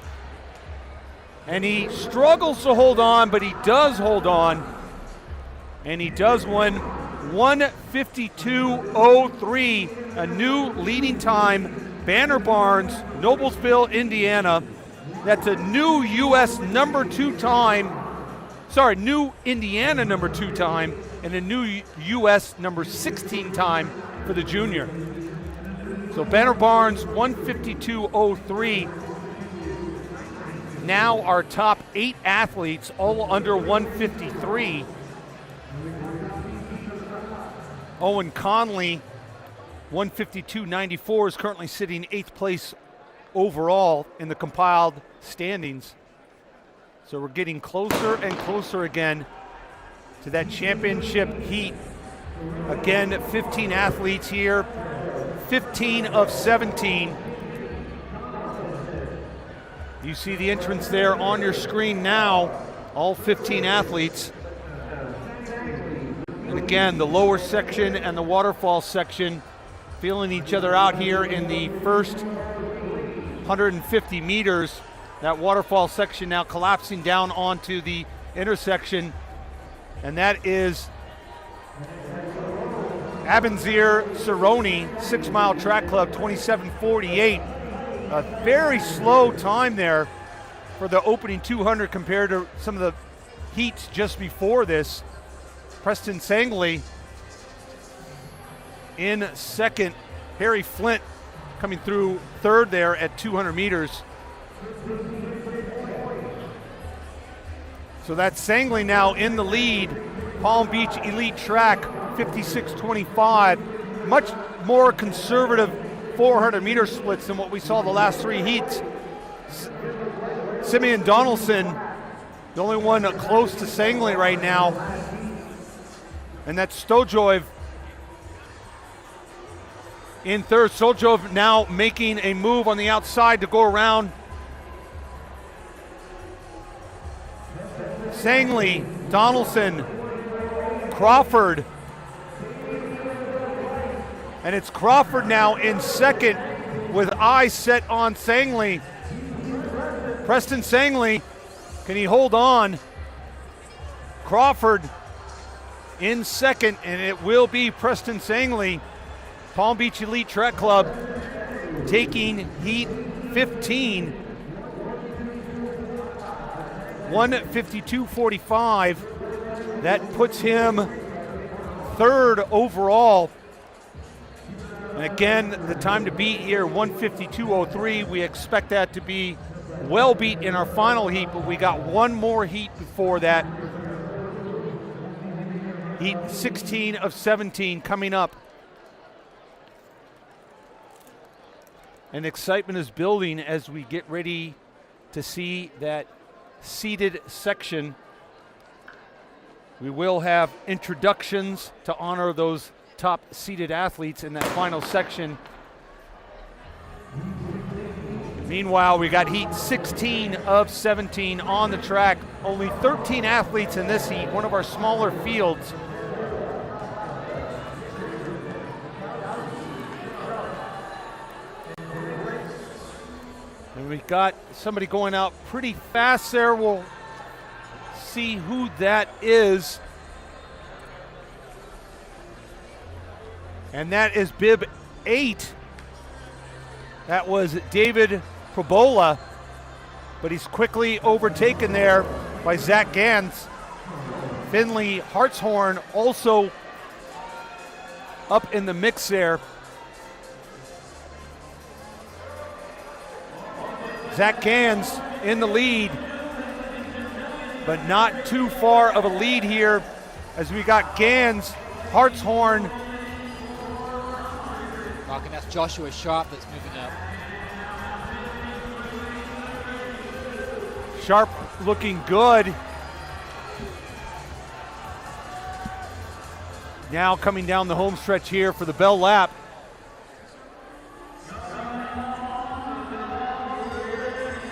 And he struggles to hold on, but he does hold on. And he does win 1:52.03, a new leading time. Banner Barnes, Noblesville, Indiana. That's a new U.S. number 2 time. Sorry, new Indiana number 2 time, and a new U.S. number 16 time for the junior. So Banner Barnes, 1:52.03. Now our top 8 athletes, all under 153. Owen Conley, 152.94 is currently sitting 8th place overall in the compiled standings. So we're getting closer and closer again to that championship heat. Again, 15 athletes here, 15 of 17. You see the entrance there on your screen now, all 15 athletes. And again, the lower section and the waterfall section feeling each other out here in the first 150 meters. That waterfall section now collapsing down onto the intersection, and that is Abenzir Cerrone, 6 Mile Track Club, 27:48. A very slow time there for the opening 200 compared to some of the heats just before this. Preston Sangley in second. Harry Flint coming through third there at 200 meters. So that's Sangley now in the lead. Palm Beach Elite Track, 56:25. Much more conservative 400-meter splits than what we saw the last 3 heats. Simeon Donaldson, the only one close to Sangley right now. And that's Stojoev in third. Stojoev now making a move on the outside to go around Sangley, Donaldson, Crawford. And it's Crawford now in second with eyes set on Sangley. Preston Sangley, can he hold on? Crawford in second, and it will be Preston Sangley. Palm Beach Elite Track Club taking heat 15. 152.45. That puts him third overall. And again, the time to beat here, 152.03. We expect that to be well beat in our final heat, but we got one more heat before that. Heat 16 of 17 coming up. And excitement is building as we get ready to see that seated section. We will have introductions to honor those top seated athletes in that final section. Meanwhile, we got heat 16 of 17 on the track. Only 13 athletes in this heat, one of our smaller fields. And we've got somebody going out pretty fast there. We'll see who that is. And that is bib 8. That was David Probola, but he's quickly overtaken there by Zach Gans. Finley Hartshorn also up in the mix there. Zach Gans in the lead, but not too far of a lead here as we got Gans, Hartshorn. And that's Joshua Sharp that's moving up. Sharp looking good. Now coming down the home stretch here for the bell lap.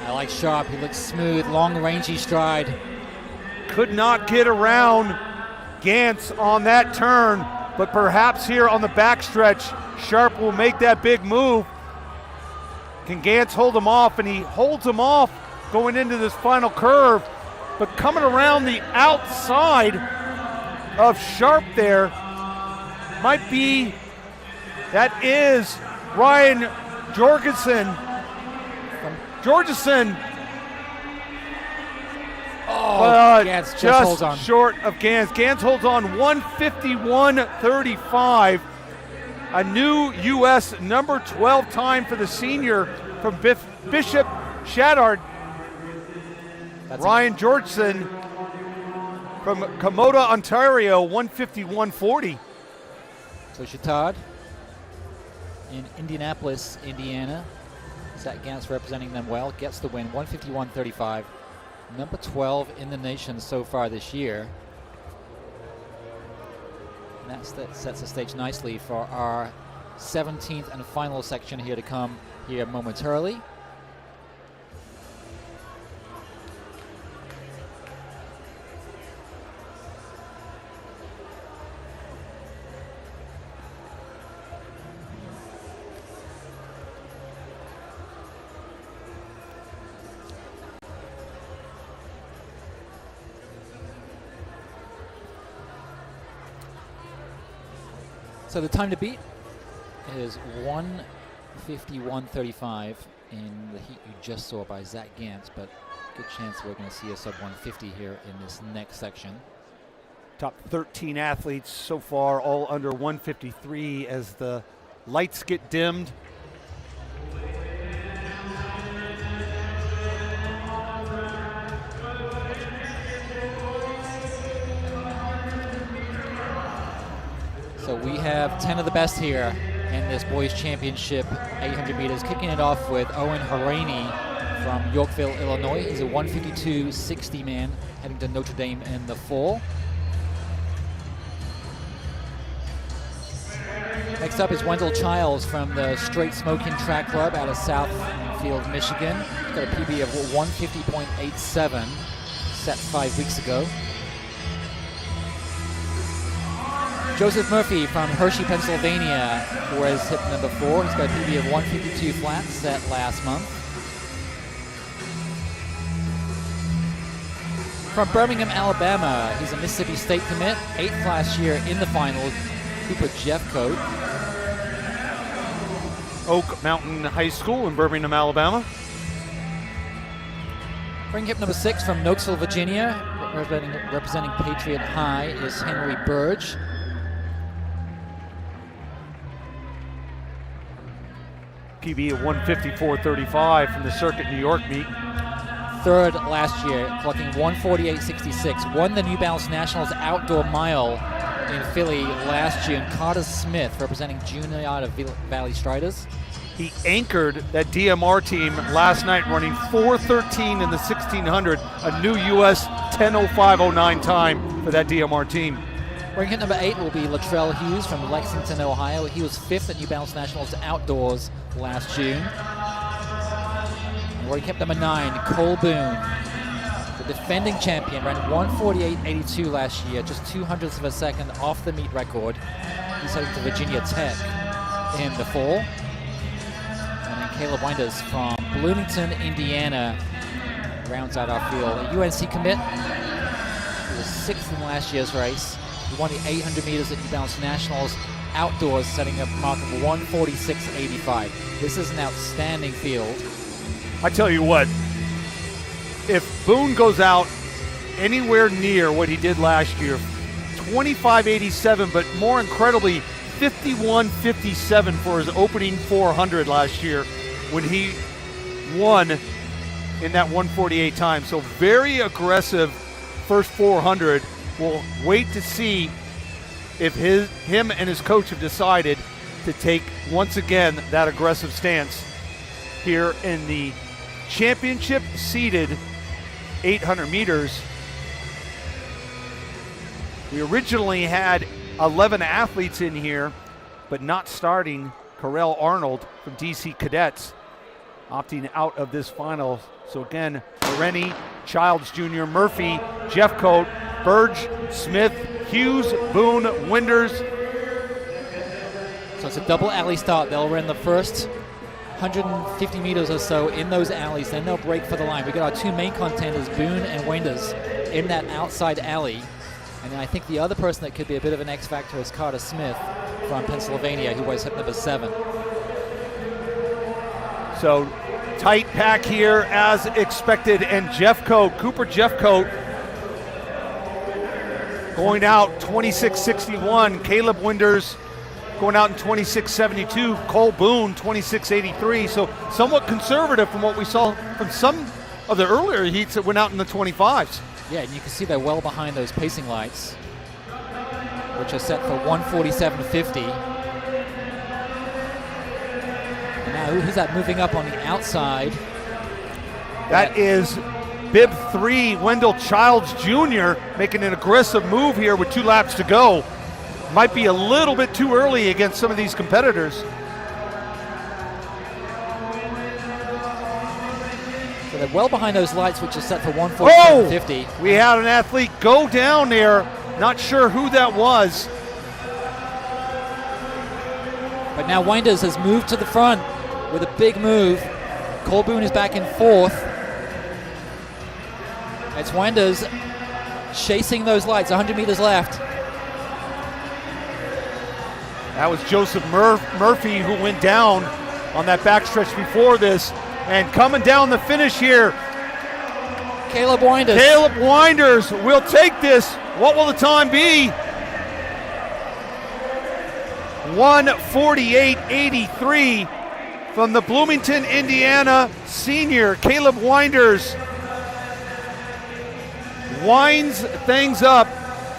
I like Sharp. He looks smooth, long, rangy stride. Could not get around Gans on that turn, but perhaps here on the backstretch, Sharp will make that big move. Can Gans hold him off? And he holds him off going into this final curve, but coming around the outside of Sharp there might be, that is Ryan Jorgensen. Oh, Gans just holds on. Short of Gans. Gans holds on 151.35. A new U.S. number 12 time for the senior from Bishop Shaddard. Ryan Georgeson from Komoda, Ontario, 151.40. So Shatard in Indianapolis, Indiana. Zach Gantz representing them well, gets the win, 151.35. Number 12 in the nation so far this year. And that sets the stage nicely for our 17th and final section here to come here momentarily. So the time to beat is 1:51.35 in the heat you just saw by Zach Gantz, but good chance we're going to see a sub 150 here in this next section. Top 13 athletes so far, all under 153 as the lights get dimmed. So we have 10 of the best here in this boys championship 800 meters, kicking it off with Owen Haraney from Yorkville, Illinois. He's a 152.60 man heading to Notre Dame in the fall. Next up is Wendell Childs from the Straight Smoking Track Club out of Southfield, Michigan. He's got a PB of 150.87 set 5 weeks ago. Joseph Murphy from Hershey, Pennsylvania, who was hit number 4. He's got a PB of 152 flat set last month. From Birmingham, Alabama, he's a Mississippi State commit, 8th last year in the final, Cooper Jeffcoat. Oak Mountain High School in Birmingham, Alabama. Ring hip number 6 from Knoxville, Virginia, representing Patriot High, is Henry Burge. PB at 154.35 from the Circuit New York meet. 3rd last year, clocking 148.66. Won the New Balance Nationals Outdoor Mile in Philly last June. Carter Smith, representing Junior out of Valley Striders. He anchored that DMR team last night, running 4:13 in the 1600, a new U.S. 10:05.09 time for that DMR team. Ring hit number 8 will be Latrell Hughes from Lexington, Ohio. He was 5th at New Balance Nationals Outdoors last June. And ring hit number 9, Cole Boone, the defending champion, ran 148.82 last year, just 0.02 of a second off the meet record. He's heading to Virginia Tech in the fall. And then Caleb Winders from Bloomington, Indiana, rounds out our field. A UNC commit. He was 6th in last year's race. He won the 800 meters at New Balance Nationals Outdoors, setting a mark of 146.85. This is an outstanding field. I tell you what, if Boone goes out anywhere near what he did last year, 25.87, but more incredibly, 51.57 for his opening 400 last year when he won in that 148 time. So very aggressive first 400. We'll wait to see if him and his coach have decided to take, once again, that aggressive stance here in the championship seeded 800 meters. We originally had 11 athletes in here, but not starting. Carell Arnold from DC Cadets opting out of this final. So again, Rennie, Childs Jr., Murphy, Jeffcoat, Burge, Smith, Hughes, Boone, Winders. So it's a double alley start. They'll run the first 150 meters or so in those alleys, then they'll break for the line. We got our 2 main contenders, Boone and Winders, in that outside alley. And then I think the other person that could be a bit of an X factor is Carter Smith from Pennsylvania, who was hit number 7. So tight pack here as expected, and Cooper Jeffcoat going out 26.61. Caleb Winders going out in 26.72. Cole Boone 26.83. So somewhat conservative from what we saw from some of the earlier heats that went out in the 25s. Yeah, and you can see they're well behind those pacing lights, which are set for 147.50. who's that moving up on the outside? That is bib 3, Wendell Childs Jr. making an aggressive move here with 2 laps to go. Might be a little bit too early against some of these competitors. So they're well behind those lights, which is set for 1:47.50. We had an athlete go down there. Not sure who that was. But now Winders has moved to the front with a big move. Cole Boone is back in 4th. It's Winders chasing those lights, 100 meters left. That was Joseph Murphy who went down on that backstretch before this. And coming down the finish here, Caleb Winders. Caleb Winders will take this. What will the time be? 1:48.83 from the Bloomington, Indiana senior, Caleb Winders. Winds things up,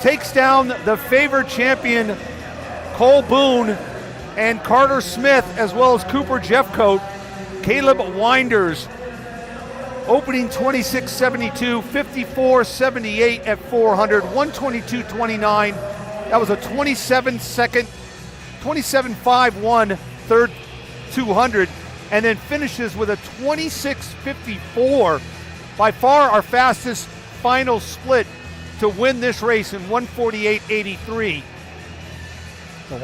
takes down the favored champion, Cole Boone, and Carter Smith, as well as Cooper Jeffcoat. Caleb Winders opening 26.72, 54.78 at 400, 122.29. That was a 27.51 third 200, and then finishes with a 26.54. By far our fastest final split to win this race in 1:48.83.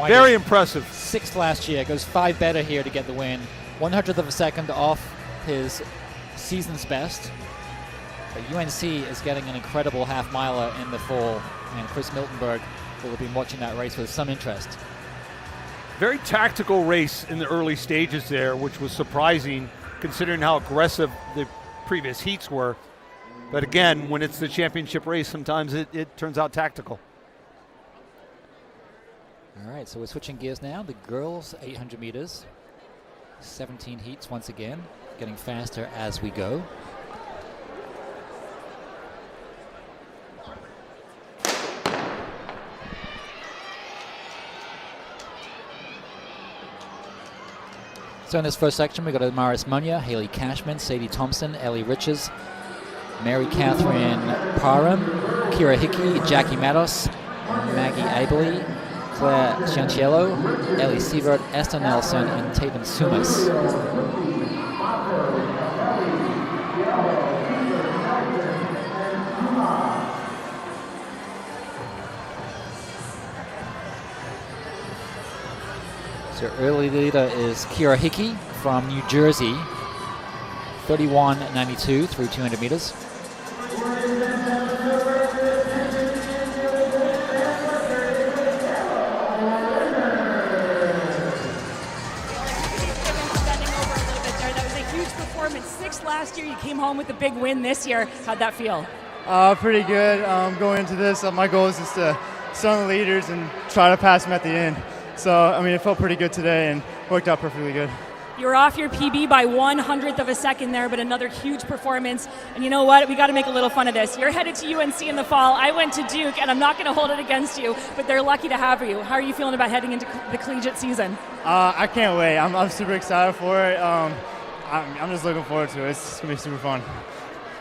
Very impressive. 6th last year, goes 5 better here to get the win. 100th of a second off his season's best. But UNC is getting an incredible half miler in the fall, and Chris Miltenberg will have been watching that race with some interest. Very tactical race in the early stages there, which was surprising considering how aggressive the previous heats were. But again, when it's the championship race, sometimes it turns out tactical. All right, so we're switching gears now. The girls 800 meters, 17 heats once again, getting faster as we go. So in this first section, we got Amaris Munya, Haley Cashman, Sadie Thompson, Ellie Riches, Mary Catherine Parham, Kira Hickey, Jackie Matos, Maggie Abley, Claire Cianciello, Ellie Sievert, Esther Nelson, and Taven Sumas. So early leader is Kira Hickey from New Jersey, 31.92 through 200 meters. Last year, you came home with a big win. This year, how'd that feel? Pretty good. Going into this, my goal is just to stun the leaders and try to pass them at the end. So, I mean, it felt pretty good today and worked out perfectly good. You were off your PB by 1/100th of a second there, but another huge performance. And you know what? We got to make a little fun of this. You're headed to UNC in the fall. I went to Duke, and I'm not going to hold it against you, but they're lucky to have you. How are you feeling about heading into the collegiate season? I can't wait. I'm super excited for it. I'm just looking forward to it. It's going to be super fun.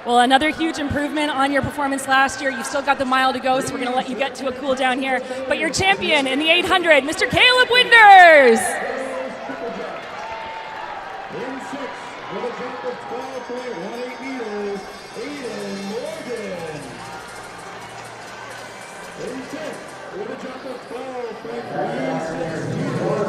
Well, another huge improvement on your performance last year. You've still got the mile to go, so we're going to let you get to a cool down here. But your champion in the 800, Mr. Caleb Winders. In 6, with a drop of 12.18 meters, Aiden Morgan. In 10th, with a drop of 12.36 meters.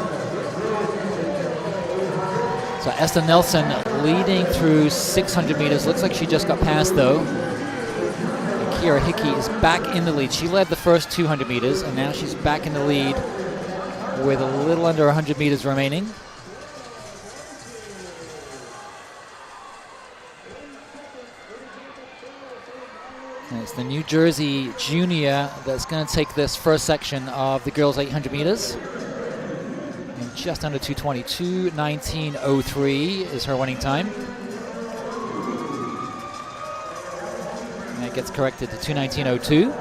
So Esther Nelson leading through 600 meters. Looks like she just got past though. And Kira Hickey is back in the lead. She led the first 200 meters and now she's back in the lead with a little under 100 meters remaining. And it's the New Jersey junior that's going to take this first section of the girls 800 meters. And just under 2:22, 19:03 is her winning time. And it gets corrected to 2:19:02.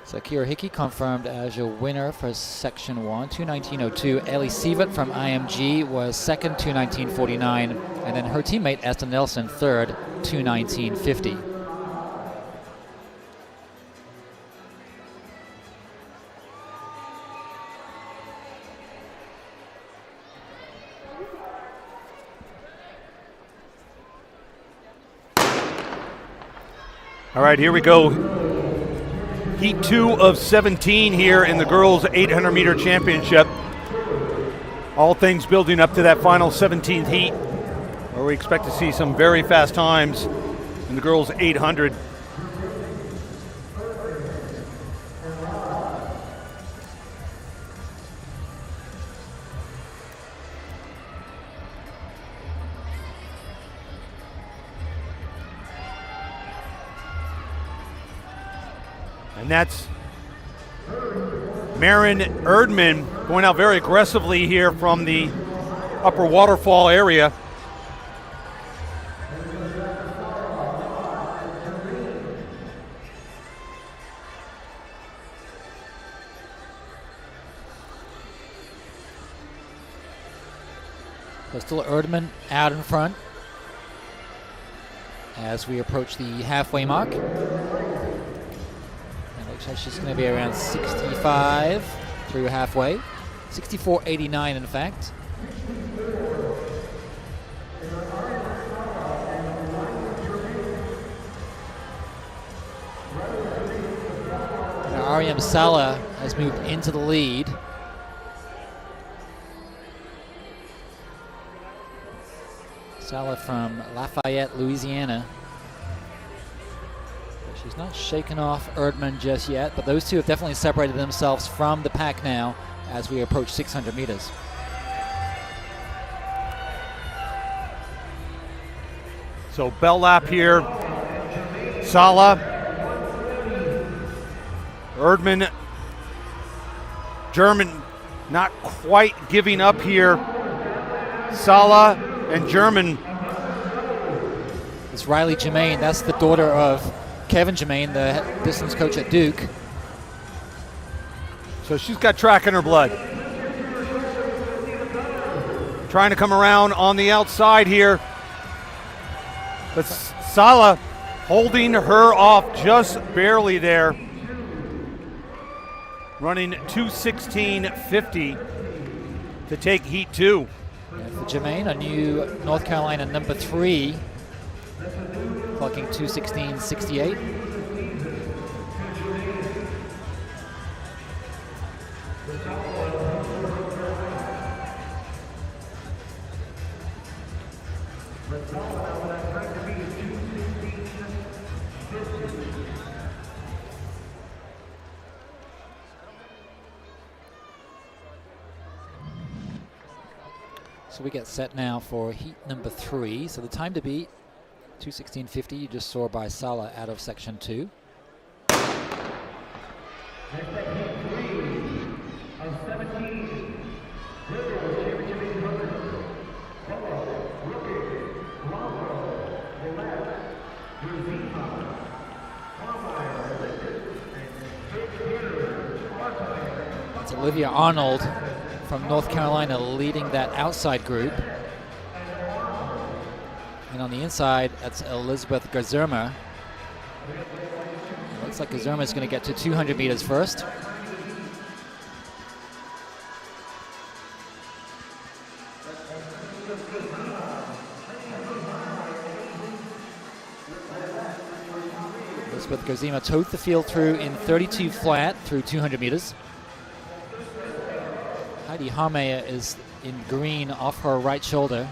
So Kira Hickey confirmed as your winner for Section 1, 2:19.02. Ellie Sievert from IMG was second, 2:19.49. And then her teammate, Esther Nelson, third, 2:19.50. All right, here we go. Heat 2 of 17 here in the girls' 800-meter championship. All things building up to that final 17th heat, where we expect to see some very fast times in the girls' 800. And that's Marin Erdman going out very aggressively here from the upper waterfall area. So still Erdman out in front as we approach the halfway mark. She's going to be around 65 through halfway. 64.89 in fact. Now Ariam Sala has moved into the lead. Sala from Lafayette, Louisiana. She's not shaken off Erdman just yet, but those two have definitely separated themselves from the pack now as we approach 600 meters. So bell lap here. Sala, Erdman, German not quite giving up here. Sala and German. It's Riley Germain, that's the daughter of Kevin Germain, the distance coach at Duke. So she's got track in her blood. Trying to come around on the outside here. But Sala holding her off just barely there. Running 2:16.50 to take heat 2. For Germain, a new North Carolina number 3. Clocking 2:16.68. So we get set now for heat number 3. So the time to beat 2:16.50, you just saw by Sala out of section 2. It's Olivia Arnold from North Carolina leading that outside group. And on the inside, that's Elizabeth Gazerma. Looks like Gazerma is going to get to 200 meters first. Elizabeth Gazerma towed the field through in 32 flat through 200 meters. Heidi Hameyer is in green off her right shoulder.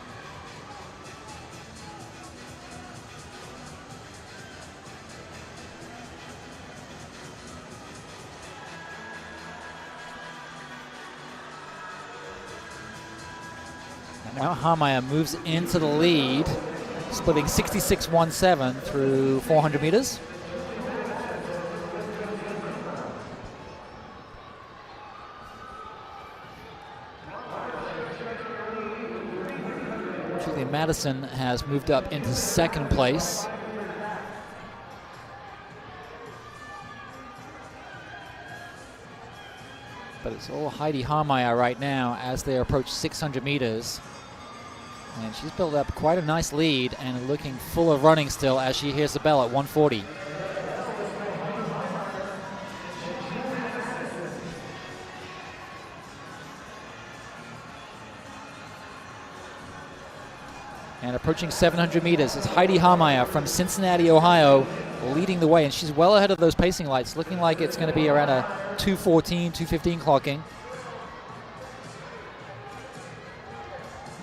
Now Hameyer moves into the lead, splitting 66.17 through 400 meters. Julia Madison has moved up into second place. But it's all Heidi Harmeyer right now as they approach 600 meters. And she's built up quite a nice lead and looking full of running still as she hears the bell at 140. And approaching 700 meters is Heidi Harmeyer from Cincinnati, Ohio, leading the way. And she's well ahead of those pacing lights, looking like it's going to be around a 2:14, 2:15 clocking.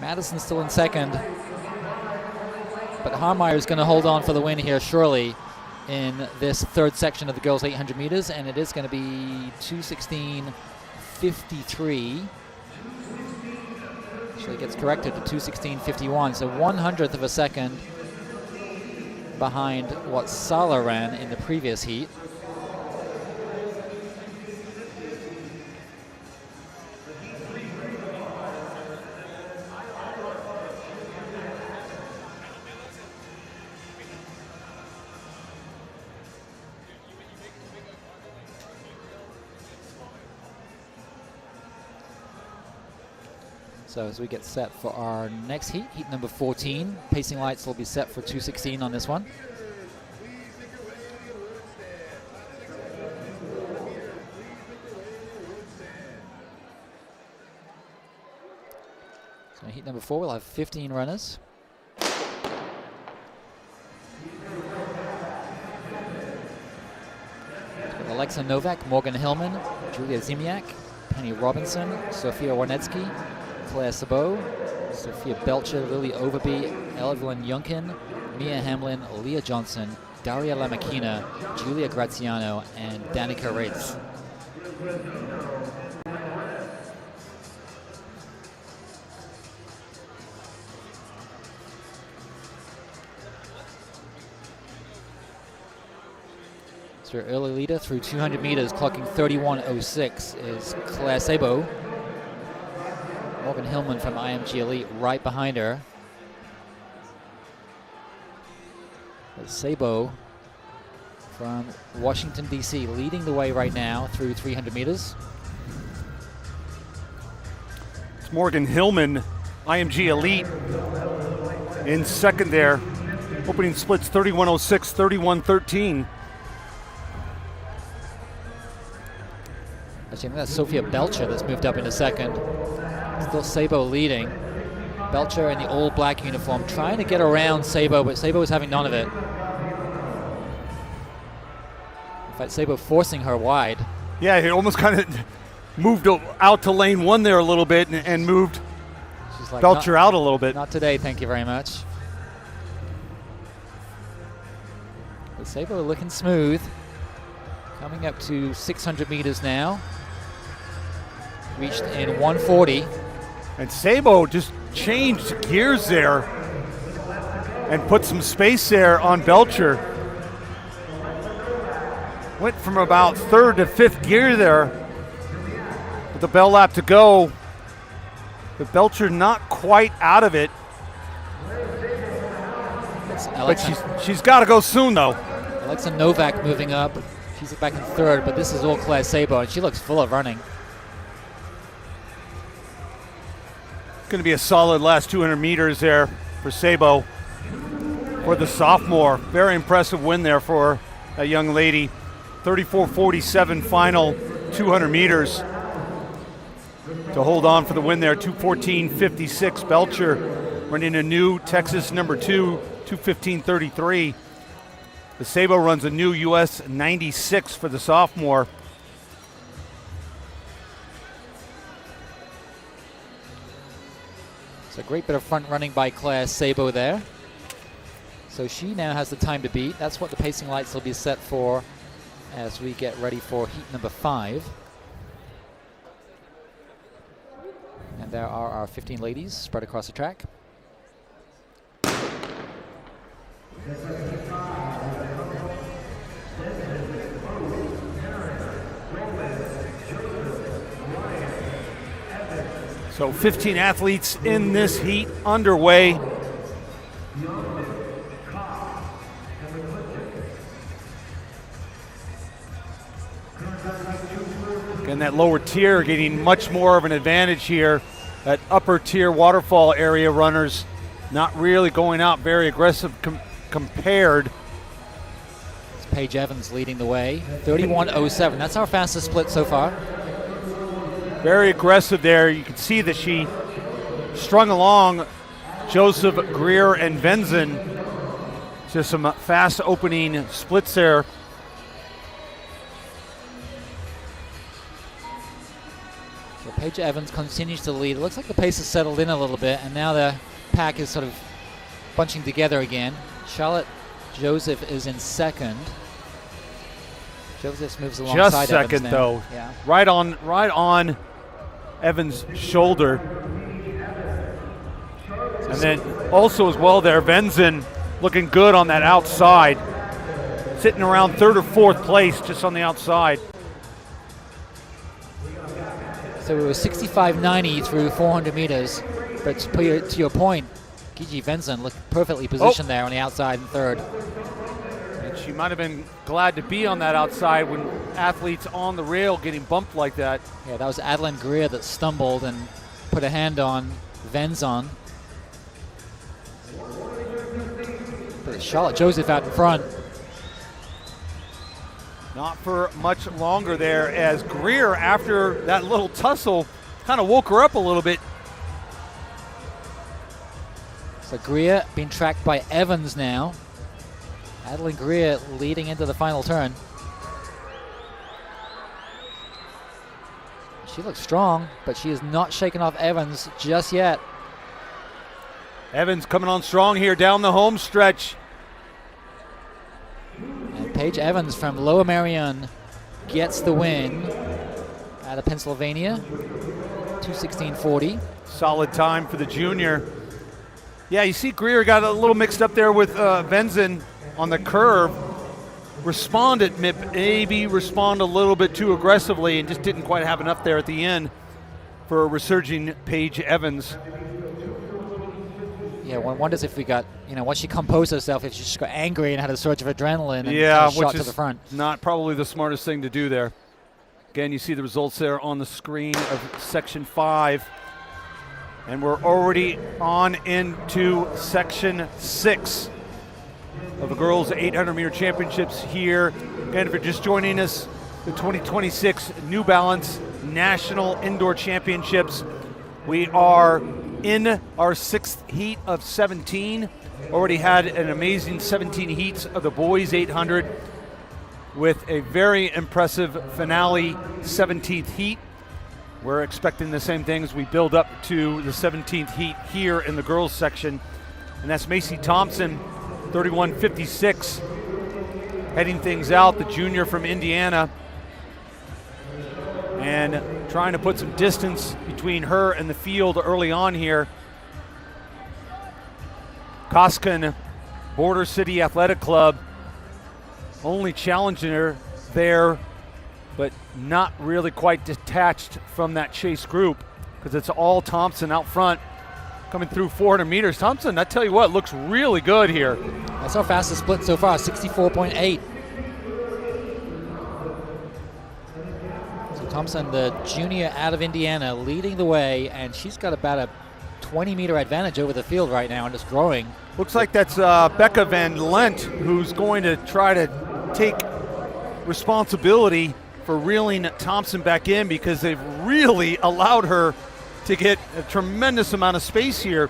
Madison still in second. But Harmeyer is going to hold on for the win here, surely, in this third section of the girls' 800 meters. And it is going to be 2:16.53. Actually gets corrected to 2:16.51, so 1/100th of a second behind what Sala ran in the previous heat. So as we get set for our next heat, heat number 14, pacing lights will be set for 2:16 on this one. So heat number 4 will have 15 runners. Alexa Novak, Morgan Hillman, Julia Zimiak, Penny Robinson, Sophia Warnetsky, Claire Sabot, Sophia Belcher, Lily Overby, Evelyn Yunkin, Mia Hamlin, Leah Johnson, Daria Lamakina, Julia Graziano, and Danica Reitz. So your early leader through 200 meters, clocking 31:06, is Claire Sabot. Morgan Hillman from IMG Elite right behind her. But Sabot from Washington, D.C. leading the way right now through 300 meters. It's Morgan Hillman, IMG Elite, in second there. Opening splits 31:06, 31:13. Actually, I think that's Sophia Belcher that's moved up into second. Still Sabot leading. Belcher in the all-black uniform, trying to get around Sabot, but Sabot is having none of it. In fact, Sabot forcing her wide. Yeah, he almost kind of moved out to lane 1 there a little bit and moved She's like, Belcher out a little bit. Not today, thank you very much. But Sabot looking smooth. Coming up to 600 meters now. Reached in 1:40. And Sabot just changed gears there and put some space there on Belcher. Went from about 3rd to 5th gear there with the bell lap to go. But Belcher not quite out of it. But she's got to go soon, though. Alexa Novak moving up. She's back in 3rd, but this is all Claire Sabot, and she looks full of running. Going to be a solid last 200 meters there for Sabot, for the sophomore. Very impressive win there for that young lady. 34:47 final 200 meters to hold on for the win there. 2:14.56. Belcher running a new Texas number 2, 2:15.33. The Sabot runs a new US 96 for the sophomore. So a great bit of front running by Claire Sabot there. So she now has the time to beat. That's what the pacing lights will be set for as we get ready for heat number 5. And there are our 15 ladies spread across the track. So 15 athletes in this heat underway. Again, that that lower tier getting much more of an advantage here. That upper tier waterfall area runners not really going out very aggressive compared. It's Paige Evans leading the way, 31.07. That's our fastest split so far. Very aggressive there. You can see that she strung along Joseph, Greer, and Venzen. Just some fast opening splits there. So Paige Evans continues to lead. It looks like the pace has settled in a little bit, and now the pack is sort of bunching together again. Charlotte Joseph is in second. Joseph moves alongside Just second Evans now. though. Yeah. Right on Evans' shoulder. And then also as well there, Venzen looking good on that outside. Sitting around third or fourth place just on the outside. So we were 65.90 through 400 meters. But to your point, Gigi Venzen looked perfectly positioned there on the outside in third. And she might have been glad to be on that outside when athletes on the rail getting bumped like that. Yeah, that was Adeline Greer that stumbled and put a hand on Venzon. But Charlotte Joseph out in front. Not for much longer there, as Greer, after that little tussle, kind of woke her up a little bit. So Greer being tracked by Evans now. Adeline Greer leading into the final turn. She looks strong, but she is not shaking off Evans just yet. Evans coming on strong here down the home stretch. And Paige Evans from Lower Merion gets the win out of Pennsylvania. 2:16.40. Solid time for the junior. Yeah, you see Greer got a little mixed up there with Venzen on the curve. Maybe respond a little bit too aggressively and just didn't quite have enough there at the end for a resurging Paige Evans. Yeah, one wonders if we got, once she composed herself, if she just got angry and had a surge of adrenaline and yeah, shot which to is the front. Not probably the smartest thing to do there. Again, you see the results there on the screen of Section 5. And we're already on into Section 6 of the Girls 800-meter championships here. Again, if you're just joining us, the 2026 New Balance National Indoor Championships. We are in our sixth heat of 17. Already had an amazing 17 heats of the boys 800 with a very impressive finale 17th heat. We're expecting the same thing as we build up to the 17th heat here in the girls section. And that's Macy Thompson, 31.56, heading things out, the junior from Indiana. And trying to put some distance between her and the field early on here. Koskan Border City Athletic Club only challenging her there, but not really quite detached from that chase group because it's all Thompson out front coming through 400 meters. Thompson, I tell you what, looks really good here. That's our fastest split so far, 64.8. So Thompson, the junior out of Indiana, leading the way, and she's got about a 20-meter advantage over the field right now, and it's growing. Looks like that's Becca Van Lent, who's going to try to take responsibility for reeling Thompson back in because they've really allowed her to get a tremendous amount of space here.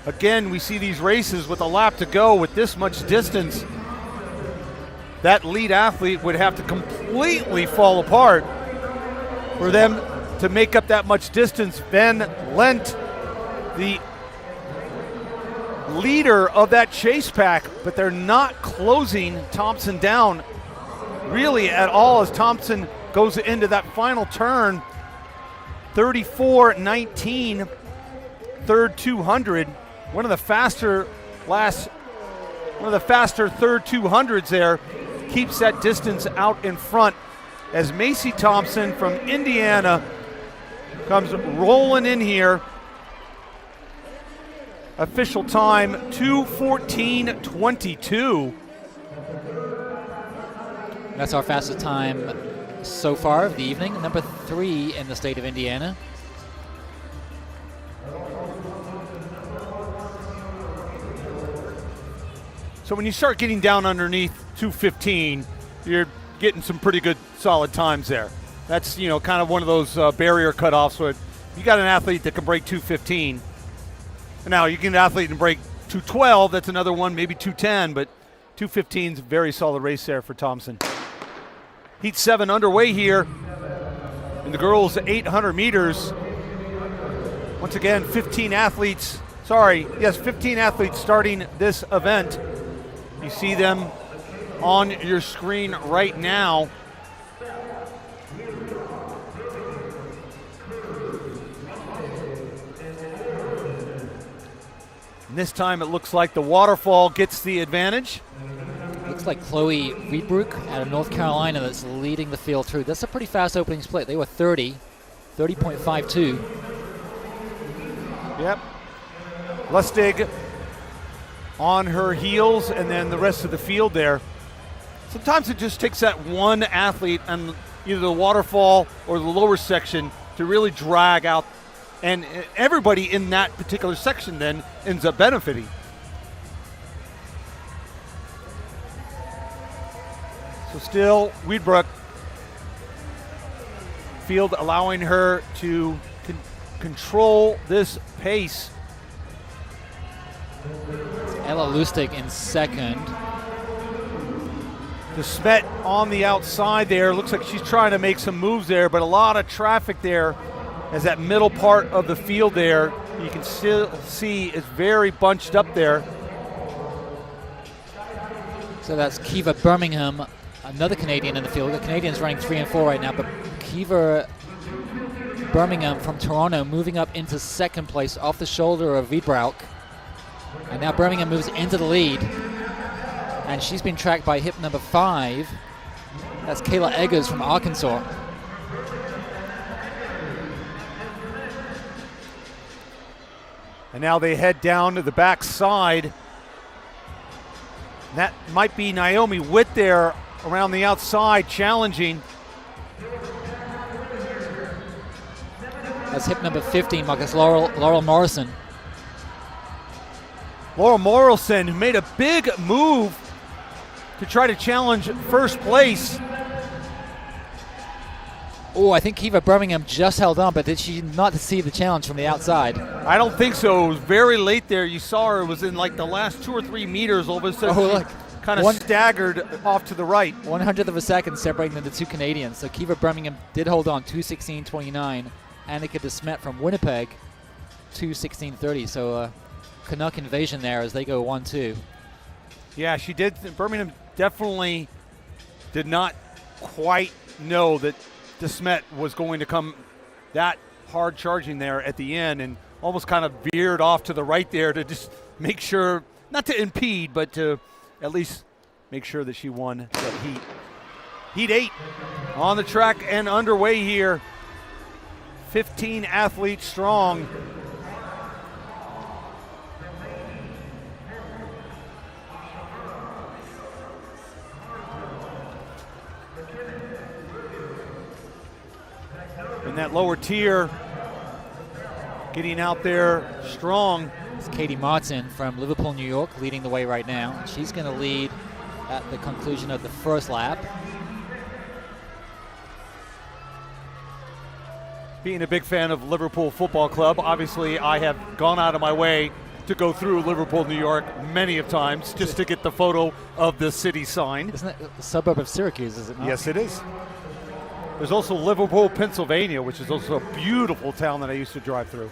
Again, we see these races with a lap to go with this much distance. That lead athlete would have to completely fall apart for them to make up that much distance. Van Lent, the leader of that chase pack, but they're not closing Thompson down really at all as Thompson goes into that final turn. 34.19, third 200. One of the faster third 200s there. Keeps that distance out in front as Macy Thompson from Indiana comes rolling in here. Official time 2:14.22. That's our fastest time so far of the evening, number 3 in the state of Indiana. So when you start getting down underneath 2:15, you're getting some pretty good solid times there. That's, you know, kind of one of those barrier cutoffs where you got an athlete that can break 2:15. Now you get an athlete that can break 2:12, that's another one, maybe 2:10, but 2:15 is a very solid race there for Thompson. Heat 7 underway here in the girls' 800 meters. Once again, 15 athletes starting this event. You see them on your screen right now. And this time it looks like the waterfall gets the advantage. Looks like Chloe Riedbrook out of North Carolina that's leading the field through. That's a pretty fast opening split. They were 30.52. Yep. Lustig on her heels, and then the rest of the field there. Sometimes it just takes that one athlete on either the waterfall or the lower section to really drag out, and everybody in that particular section then ends up benefiting. So still, Riedbrook, field allowing her to control this pace. Ella Lustig in second. De Smet on the outside there. Looks like she's trying to make some moves there, but a lot of traffic there as that middle part of the field there, you can still see is very bunched up there. So that's Kiva Birmingham, another Canadian in the field. The Canadians running 3 and 4 right now, but Kiva Birmingham from Toronto moving up into second place off the shoulder of Riedbrook. And now Birmingham moves into the lead. And she's been tracked by hip number 5. That's Kayla Eggers from Arkansas. And now they head down to the back side. That might be Naomi Witt there around the outside challenging. That's hip number 15, Marcus Laurel Morrison. Laurel Morrison, who made a big move to try to challenge first place. Oh, I think Kiva Birmingham just held on, but did she not see the challenge from the outside? I don't think so. It was very late there. You saw her. It was in like the last 2 or 3 meters. All of a sudden, kind of staggered off to the right. 100th of a second separating the two Canadians. So Kiva Birmingham did hold on, 2:16.29. Annika De Smet from Winnipeg, 2:16.30. So Canuck invasion there as they go 1-2. Yeah, she did. Birmingham definitely did not quite know that De Smet was going to come that hard charging there at the end, and almost kind of veered off to the right there to just make sure, not to impede, but to at least make sure that she won that heat. Heat 8 on the track and underway here. 15 athletes strong. In that lower tier, getting out there strong. It's Katie Martin from Liverpool, New York, leading the way right now. She's going to lead at the conclusion of the first lap. Being a big fan of Liverpool Football Club, obviously I have gone out of my way to go through Liverpool, New York many of times just to get the photo of the city sign. Isn't it a suburb of Syracuse, is it not? Yes, it is. There's also Liverpool, Pennsylvania, which is also a beautiful town that I used to drive through.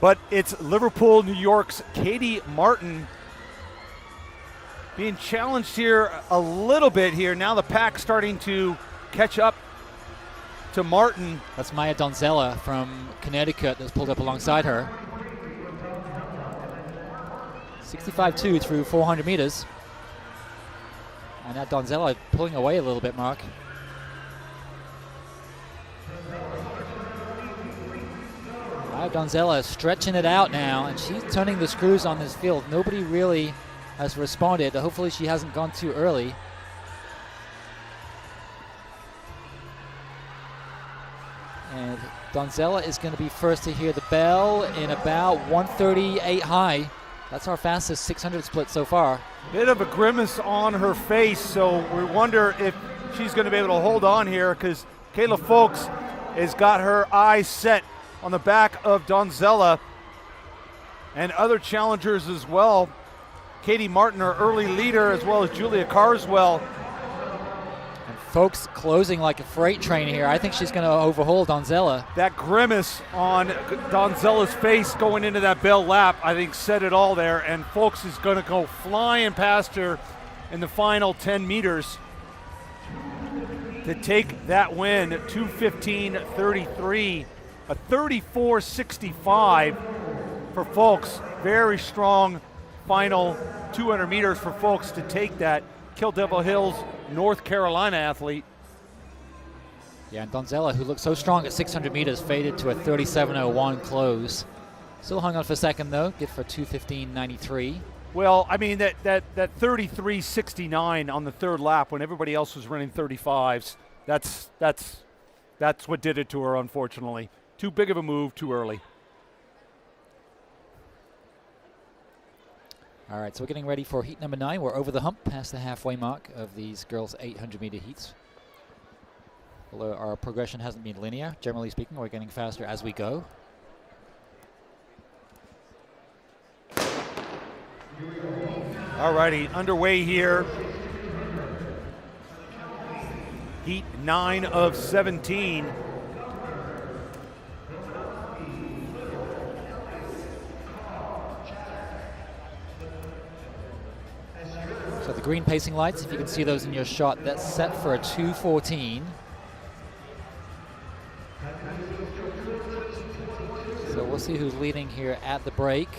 But it's Liverpool, New York's Katie Martin being challenged here a little bit here. Now the pack starting to catch up to Martin. That's Maya Donzella from Connecticut that's pulled up alongside her. 65.2 through 400 meters. And that Donzella pulling away a little bit, Mark. Maya Donzella stretching it out now, and she's turning the screws on this field. Nobody really has responded. Hopefully she hasn't gone too early. And Donzella is going to be first to hear the bell in about 138 high. That's our fastest 600 split so far. Bit of a grimace on her face, so we wonder if she's going to be able to hold on here, because Kayla Folks has got her eyes set on the back of Donzella and other challengers as well. Katie Martin, her early leader, as well as Julia Carswell. And Folks closing like a freight train here. I think she's going to overhaul Donzella. That grimace on Donzella's face going into that bell lap, I think, said it all there, and Folks is going to go flying past her in the final 10 meters to take that win. 2:15.33, a 34.65 for Folks. Very strong final 200 meters for Folks to take that. Kill Devil Hills, North Carolina athlete. Yeah, and Donzella, who looked so strong at 600 meters, faded to a 37.01 close. Still hung on for second, though. Good for 2:15.93. Well, I mean, that 33.69 on the third lap when everybody else was running 35s, that's what did it to her, unfortunately. Too big of a move, too early. All right, so we're getting ready for heat number 9. We're over the hump, past the halfway mark of these girls' 800-meter heats. Although our progression hasn't been linear, generally speaking, we're getting faster as we go. All righty, underway here. Heat 9 of 17. So the green pacing lights, if you can see those in your shot, that's set for a 2:14. So we'll see who's leading here at the break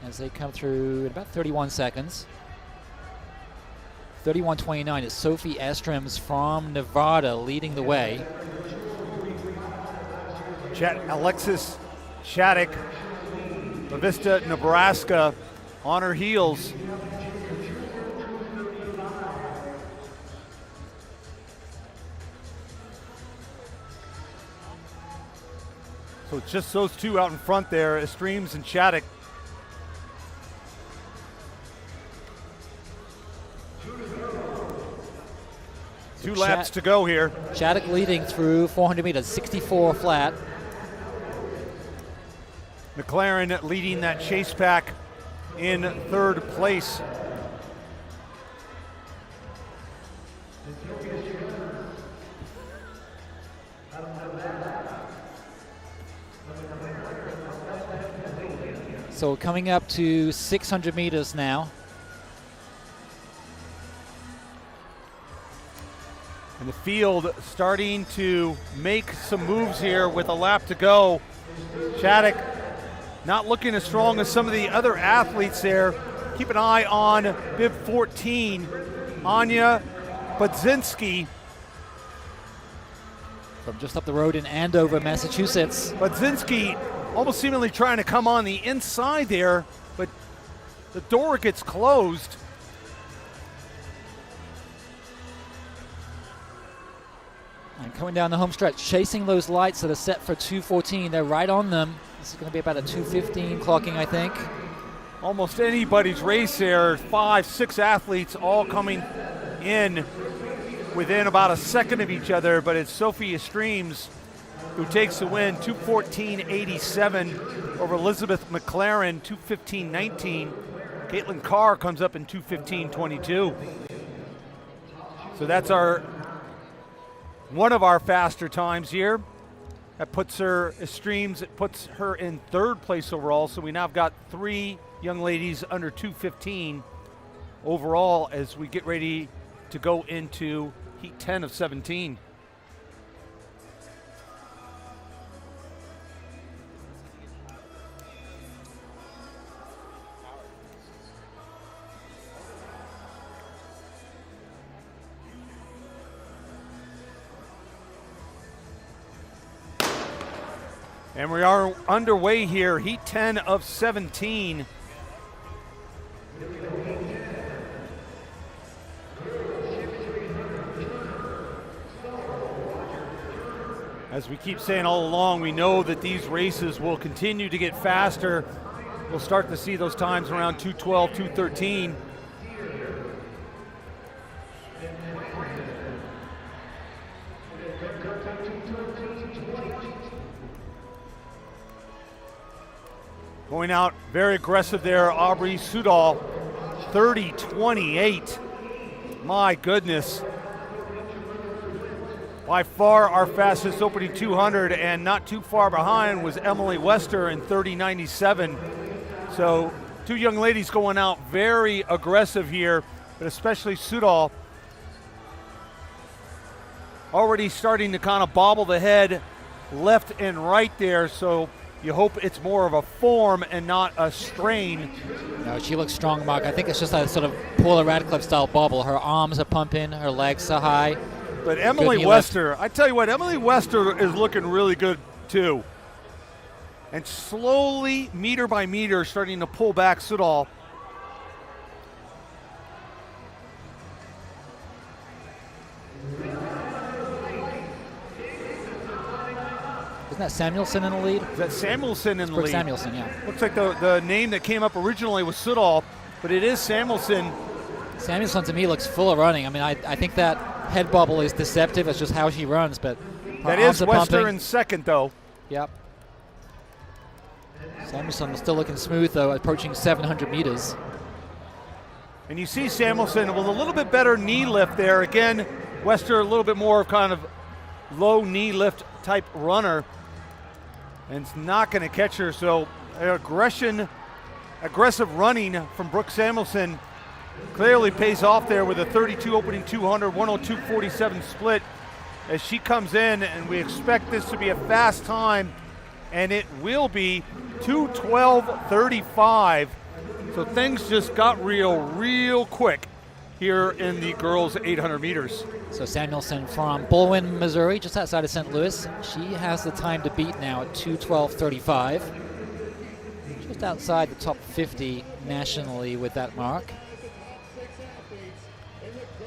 as they come through in about 31 seconds. 31:29 is Sophie Estrems from Nevada leading the way. Alexis Shattuck, La Vista, Nebraska, on her heels. So it's just those two out in front there, Estrems and Shattuck. Two laps to go here. Shattuck leading through 400 meters, 64 flat. McLaren leading that chase pack in third place. So coming up to 600 meters now. And the field starting to make some moves here with a lap to go. Shattuck not looking as strong as some of the other athletes there. Keep an eye on bib 14, Anya Budzinski. From just up the road in Andover, Massachusetts. Budzinski almost seemingly trying to come on the inside there, but the door gets closed. And coming down the home stretch, chasing those lights that are set for 2:14. They're right on them. This is going to be about a 2:15 clocking, I think. Almost anybody's race there. 5, 6 athletes all coming in within about a second of each other, but it's Sophie Estrems who takes the win, 2:14.87 over Elizabeth McLaren, 2:15.19. Caitlin Carr comes up in 2:15.22. So that's one of our faster times here. That puts her, Estrems, it puts her in third place overall. So we now have got 3 young ladies under 2:15 overall as we get ready to go into heat 10 of 17. And we are underway here, heat 10 of 17. As we keep saying all along, we know that these races will continue to get faster. We'll start to see those times around 2:12, 2:13. Going out very aggressive there, Aubrey Sudal, 30:28. My goodness. By far our fastest opening 200, and not too far behind was Emily Wester in 30:97. So two young ladies going out very aggressive here, but especially Sudal already starting to kind of bobble the head left and right there. So you hope it's more of a form and not a strain. No, she looks strong, Mark. I think it's just a sort of Paula Radcliffe style bobble. Her arms are pumping, her legs are high. But Emily Wester, I tell you what, Emily Wester is looking really good too. And slowly, meter by meter, starting to pull back Sudal. Isn't that Samuelson in the lead? Is that Samuelson in the Brooke lead? Samuelson, yeah. Looks like the name that came up originally was Sudal, but it is Samuelson. Samuelson to me looks full of running. I mean, I think that head bobble is deceptive. It's just how she runs, but that is Wester in second, though. Yep. Samuelson is still looking smooth, though, approaching 700 meters. And you see Samuelson with a little bit better knee lift there. Again, Wester a little bit more of kind of low knee lift type runner. And it's not going to catch her. So aggressive running from Brooke Samuelson clearly pays off there with a 32 opening 200, 102.47 split as she comes in, and we expect this to be a fast time, and it will be 2:12.35. So things just got real quick here in the girls' 800 meters. So Samuelson from Bullwin, Missouri, just outside of St. Louis. She has the time to beat now at 2:12.35. Just outside the top 50 nationally with that mark.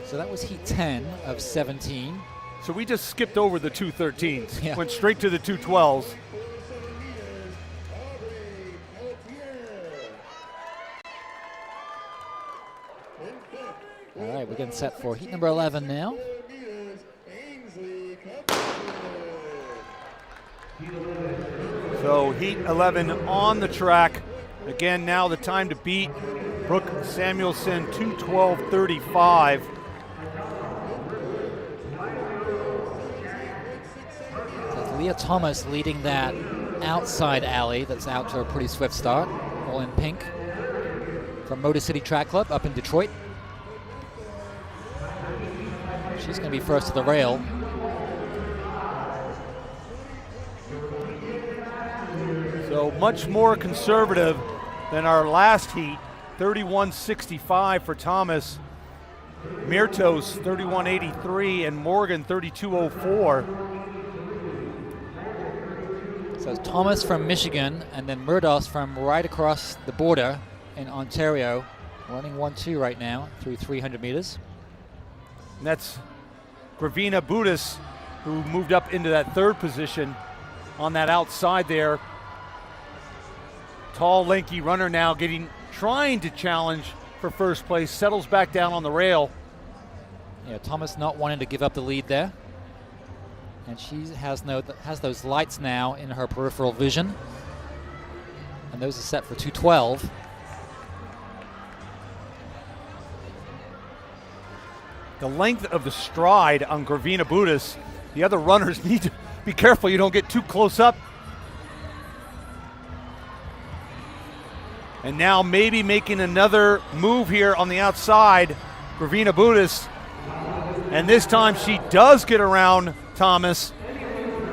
So that was heat 10 of 17. So we just skipped over the 2:13s, yeah. Went straight to the 2:12s. All right, we're getting set for heat number 11 now. So heat 11 on the track. Again, now the time to beat Brooke Samuelson, 2:12.35. So Leah Thomas leading that outside alley that's out to a pretty swift start, all in pink, from Motor City Track Club up in Detroit. She's going to be first to the rail. So much more conservative than our last heat, 31.65 for Thomas. Mirtos, 31.83, and Morgan, 32.04. So it's Thomas from Michigan, and then Murdos from right across the border in Ontario, running 1-2 right now through 300 meters. And that's Gravina Budis, who moved up into that third position on that outside there. Tall, lanky runner now trying to challenge for first place, settles back down on the rail. Yeah, Thomas not wanting to give up the lead there. And she has those lights now in her peripheral vision. And those are set for 2:12. The length of the stride on Gravina Budis, the other runners need to be careful you don't get too close up. And now maybe making another move here on the outside, Gravina Budis. And this time she does get around Thomas.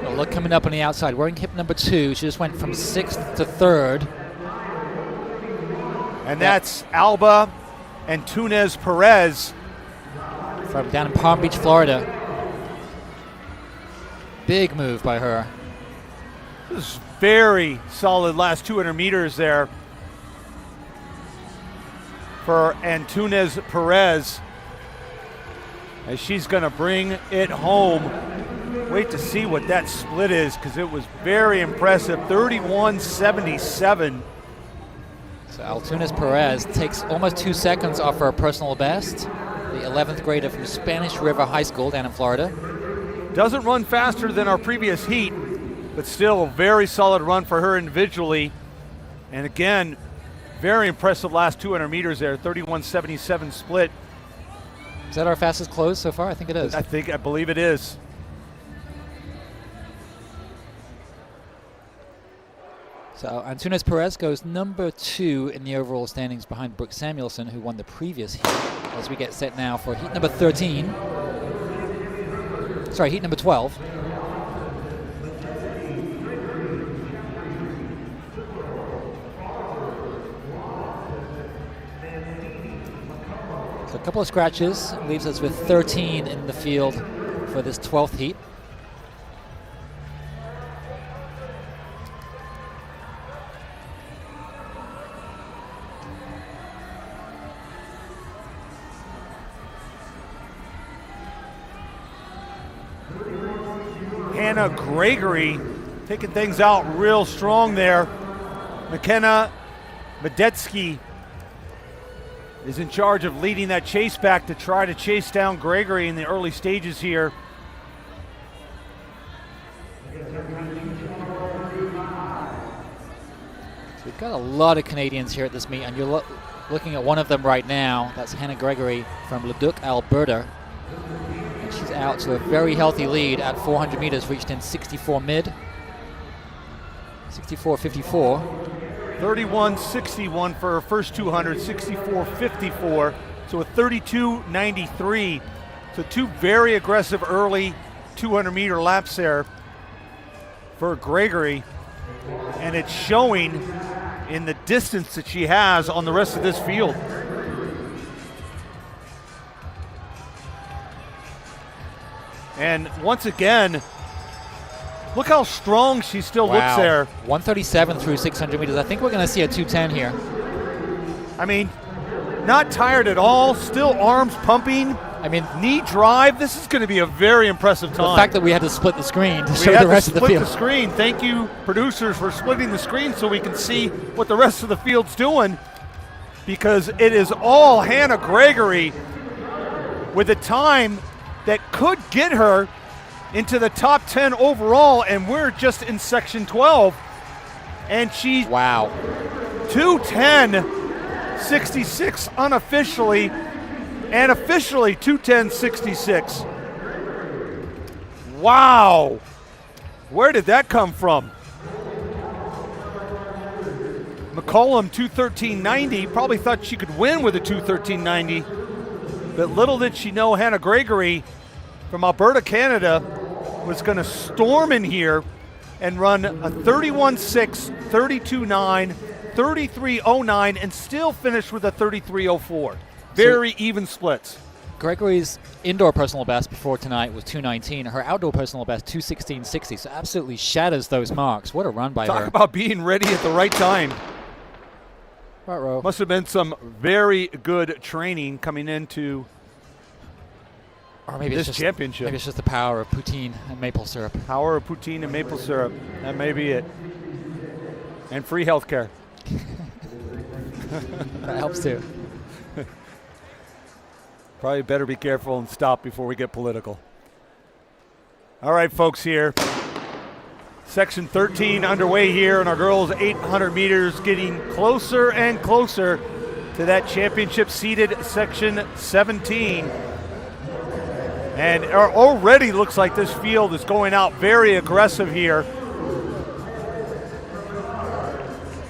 Well, look coming up on the outside. Wearing hip number 2. She just went from 6th to 3rd. And that's Alba and Tunez Perez. From down in Palm Beach, Florida. Big move by her. This is very solid last 200 meters there for Antunes Perez, as she's going to bring it home Wait to see what that split is, because it was very impressive. 31.77. So Altunes Perez takes almost 2 seconds off her personal best. The 11th grader from Spanish River High School down in Florida. Doesn't run faster than our previous heat, but still a very solid run for her individually. And again, very impressive last 200 meters there, 31.77 split. Is that our fastest close so far? I think it is. I believe it is. So Antunes Perez goes number 2 in the overall standings behind Brooke Samuelson, who won the previous heat, as we get set now for heat number 13. Sorry, heat number 12. So a couple of scratches leaves us with 13 in the field for this 12th heat. Hannah Gregory taking things out real strong there. McKenna Medetsky is in charge of leading that chase back to try to chase down Gregory in the early stages here. So we've got a lot of Canadians here at this meet, and you're looking at one of them right now. That's Hannah Gregory from Leduc, Alberta. And she's out to a very healthy lead at 400 meters, reached in 64 mid. 64.54. 31.61 for her first 200, 64.54, so a 32.93. So 2 very aggressive early 200-meter laps there for Gregory, and it's showing in the distance that she has on the rest of this field. And once again, look how strong she still looks there. 137 through 600 meters. I think we're going to see a 210 here. I mean, not tired at all, still arms pumping. I mean, knee drive. This is going to be a very impressive time. The fact that we had to split the screen to show the rest of the field. We had to split the screen. Thank you, producers, for splitting the screen so we can see what the rest of the field's doing, because it is all Hannah Gregory with a time that could get her into the top 10 overall, and we're just in section 12. And she 2:10.66 unofficially, and officially 2:10.66. Wow. Where did that come from? McCollum 2:13.90, probably thought she could win with a 2:13.90, but little did she know Hannah Gregory from Alberta, Canada, was going to storm in here and run a 31.6, 32.9, 33.09, and still finish with a 33.04. Very even splits. Gregory's indoor personal best before tonight was 2:19. Her outdoor personal best 2:16.60. So absolutely shatters those marks. What a run by her. Talk about being ready at the right time. Right row. Must have been some very good training coming into or maybe this it's just, championship. Maybe it's just the power of poutine and maple syrup. Power of poutine and maple syrup. That may be it. And free health care. That helps too. Probably better be careful and stop before we get political. All right, folks, here. Section 13 underway here, and our girls 800 meters getting closer and closer to that championship seeded section 17. And it already looks like this field is going out very aggressive here.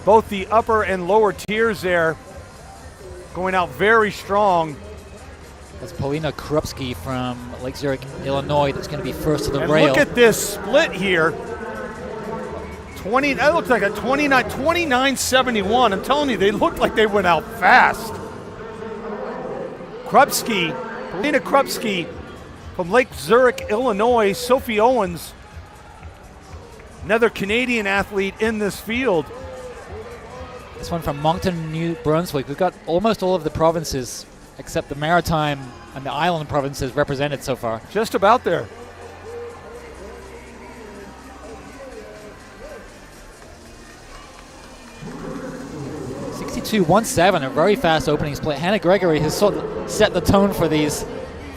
Both the upper and lower tiers there going out very strong. That's Paulina Krupski from Lake Zurich, Illinois, that's going to be first to the and rail. Look at this split here. That looks like a 29.71. I'm telling you, they looked like they went out fast. Krupski, Paulina Krupski from Lake Zurich, Illinois, Sophie Owens, another Canadian athlete in this field. This one from Moncton, New Brunswick. We've got almost all of the provinces except the Maritime and the Island provinces represented so far. Just about there. 32.17, a very fast opening split. Hannah Gregory has sort of set the tone for these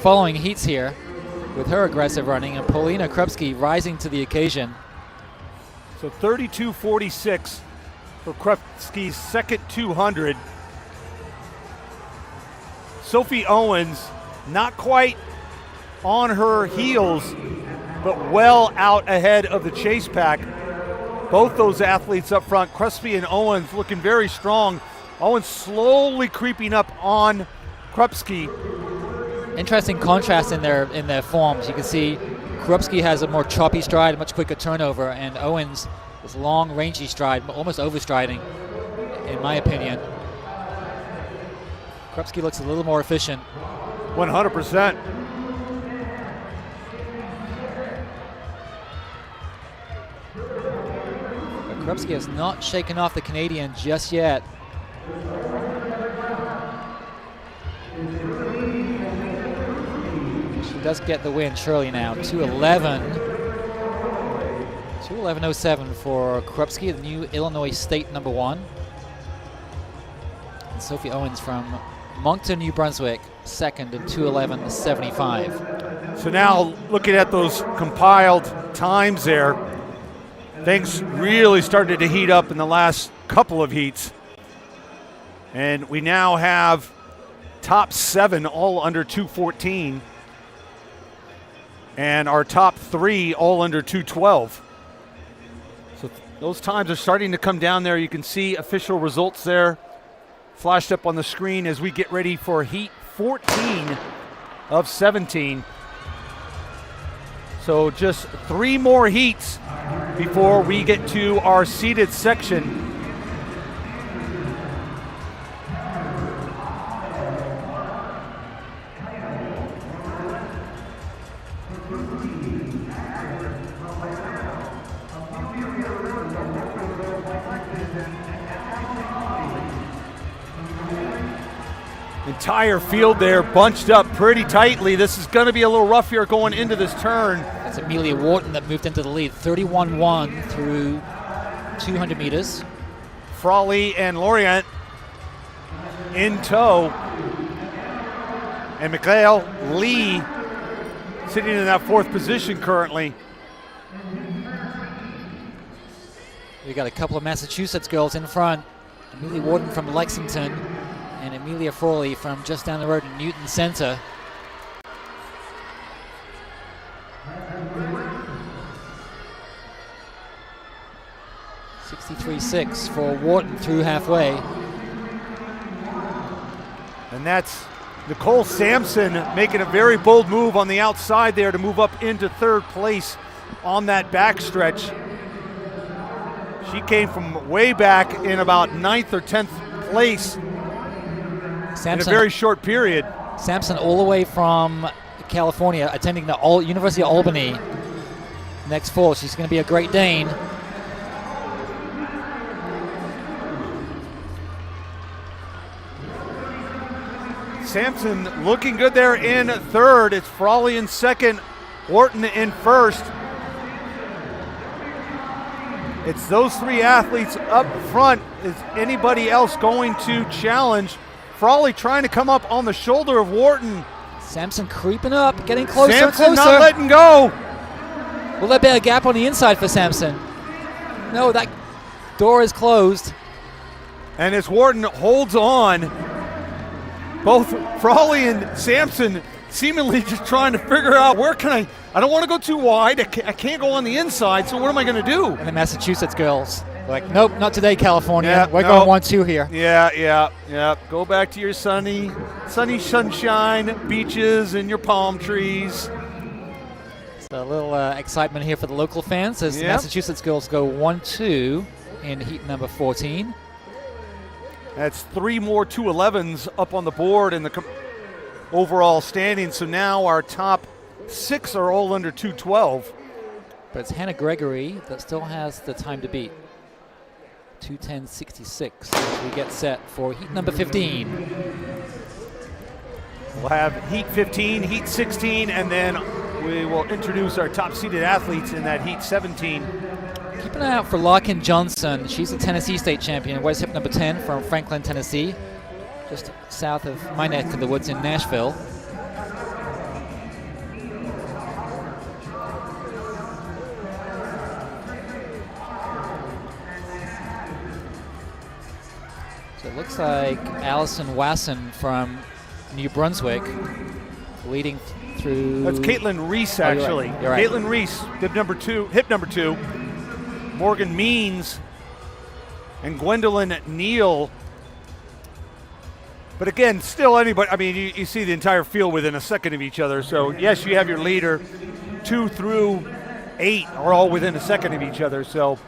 following heats here with her aggressive running, and Paulina Krupski rising to the occasion. So 32.46 for Krupski's second 200. Sophie Owens not quite on her heels, but well out ahead of the chase pack. Both those athletes up front, Krupski and Owens, looking very strong. Owens slowly creeping up on Krupski. Interesting contrast in their forms. You can see Krupski has a more choppy stride, a much quicker turnover, and Owens this long, rangy stride, almost overstriding, in my opinion. Krupski looks a little more efficient. 100%. But Krupski has not shaken off the Canadian just yet. She does get the win, Shirley, now. 2:11.07 for Krupski, the new Illinois State #1. And Sophie Owens from Moncton, New Brunswick, second in 2:11.75. So now looking at those compiled times there, things really started to heat up in the last couple of heats. And we now have top 7 all under 2:14. And our top 3 all under 2:12. So those times are starting to come down there. You can see official results there flashed up on the screen as we get ready for heat 14 of 17. So just 3 more heats before we get to our seated section. Entire field there bunched up pretty tightly. This is going to be a little rough here going into this turn. That's Amelia Wharton that moved into the lead, 31.1 through 200 meters. Frawley and Lorient in tow. And Mikhail Lee sitting in that 4th position currently. We got a couple of Massachusetts girls in front. Amelia Wharton from Lexington and Amelia Frawley from just down the road in Newton Center. .63.6 for Wharton through halfway. And that's Nicole Sampson making a very bold move on the outside there to move up into 3rd place on that backstretch. She came from way back in about 9th or 10th place in a very short period. Sampson all the way from California, attending the University of Albany next fall. She's going to be a Great Dane. Sampson looking good there in 3rd. It's Frawley in 2nd, Wharton in 1st. It's those 3 athletes up front. Is anybody else going to challenge? Frawley trying to come up on the shoulder of Wharton. Sampson creeping up, getting closer Sampson and closer. not letting go. Will there be a gap on the inside for Sampson? No, that door is closed. And as Wharton holds on, both Frawley and Sampson seemingly just trying to figure out where can I don't want to go too wide. I can't go on the inside, so what am I going to do? And the Massachusetts girls like, nope, not today, California. Yeah, We're going 1-2 here. Yeah. Go back to your sunny sunshine, beaches, and your palm trees. So a little excitement here for the local fans as the Massachusetts girls go 1-2 in heat number 14. That's 3 more 2:11s up on the board in the overall standing. So now our top 6 are all under 2:12. But it's Hannah Gregory that still has the time to beat. 2:10.66 as we get set for heat number 15. We'll have heat 15, heat 16, and then we will introduce our top seeded athletes in that heat 17. Keep an eye out for Larkin Johnson. She's a Tennessee State champion, West hip number 10 from Franklin, Tennessee, just south of my neck of the woods in Nashville. So it looks like Allison Wasson from New Brunswick leading through. That's Caitlin Reese, Oh, actually. you're right. Caitlin Reese, hip number two. Morgan Means and Gwendolyn Neal. But again, still anybody, I mean, you see the entire field within a second of each other. So yes, you have your leader. 2 through 8 are all within a second of each other. So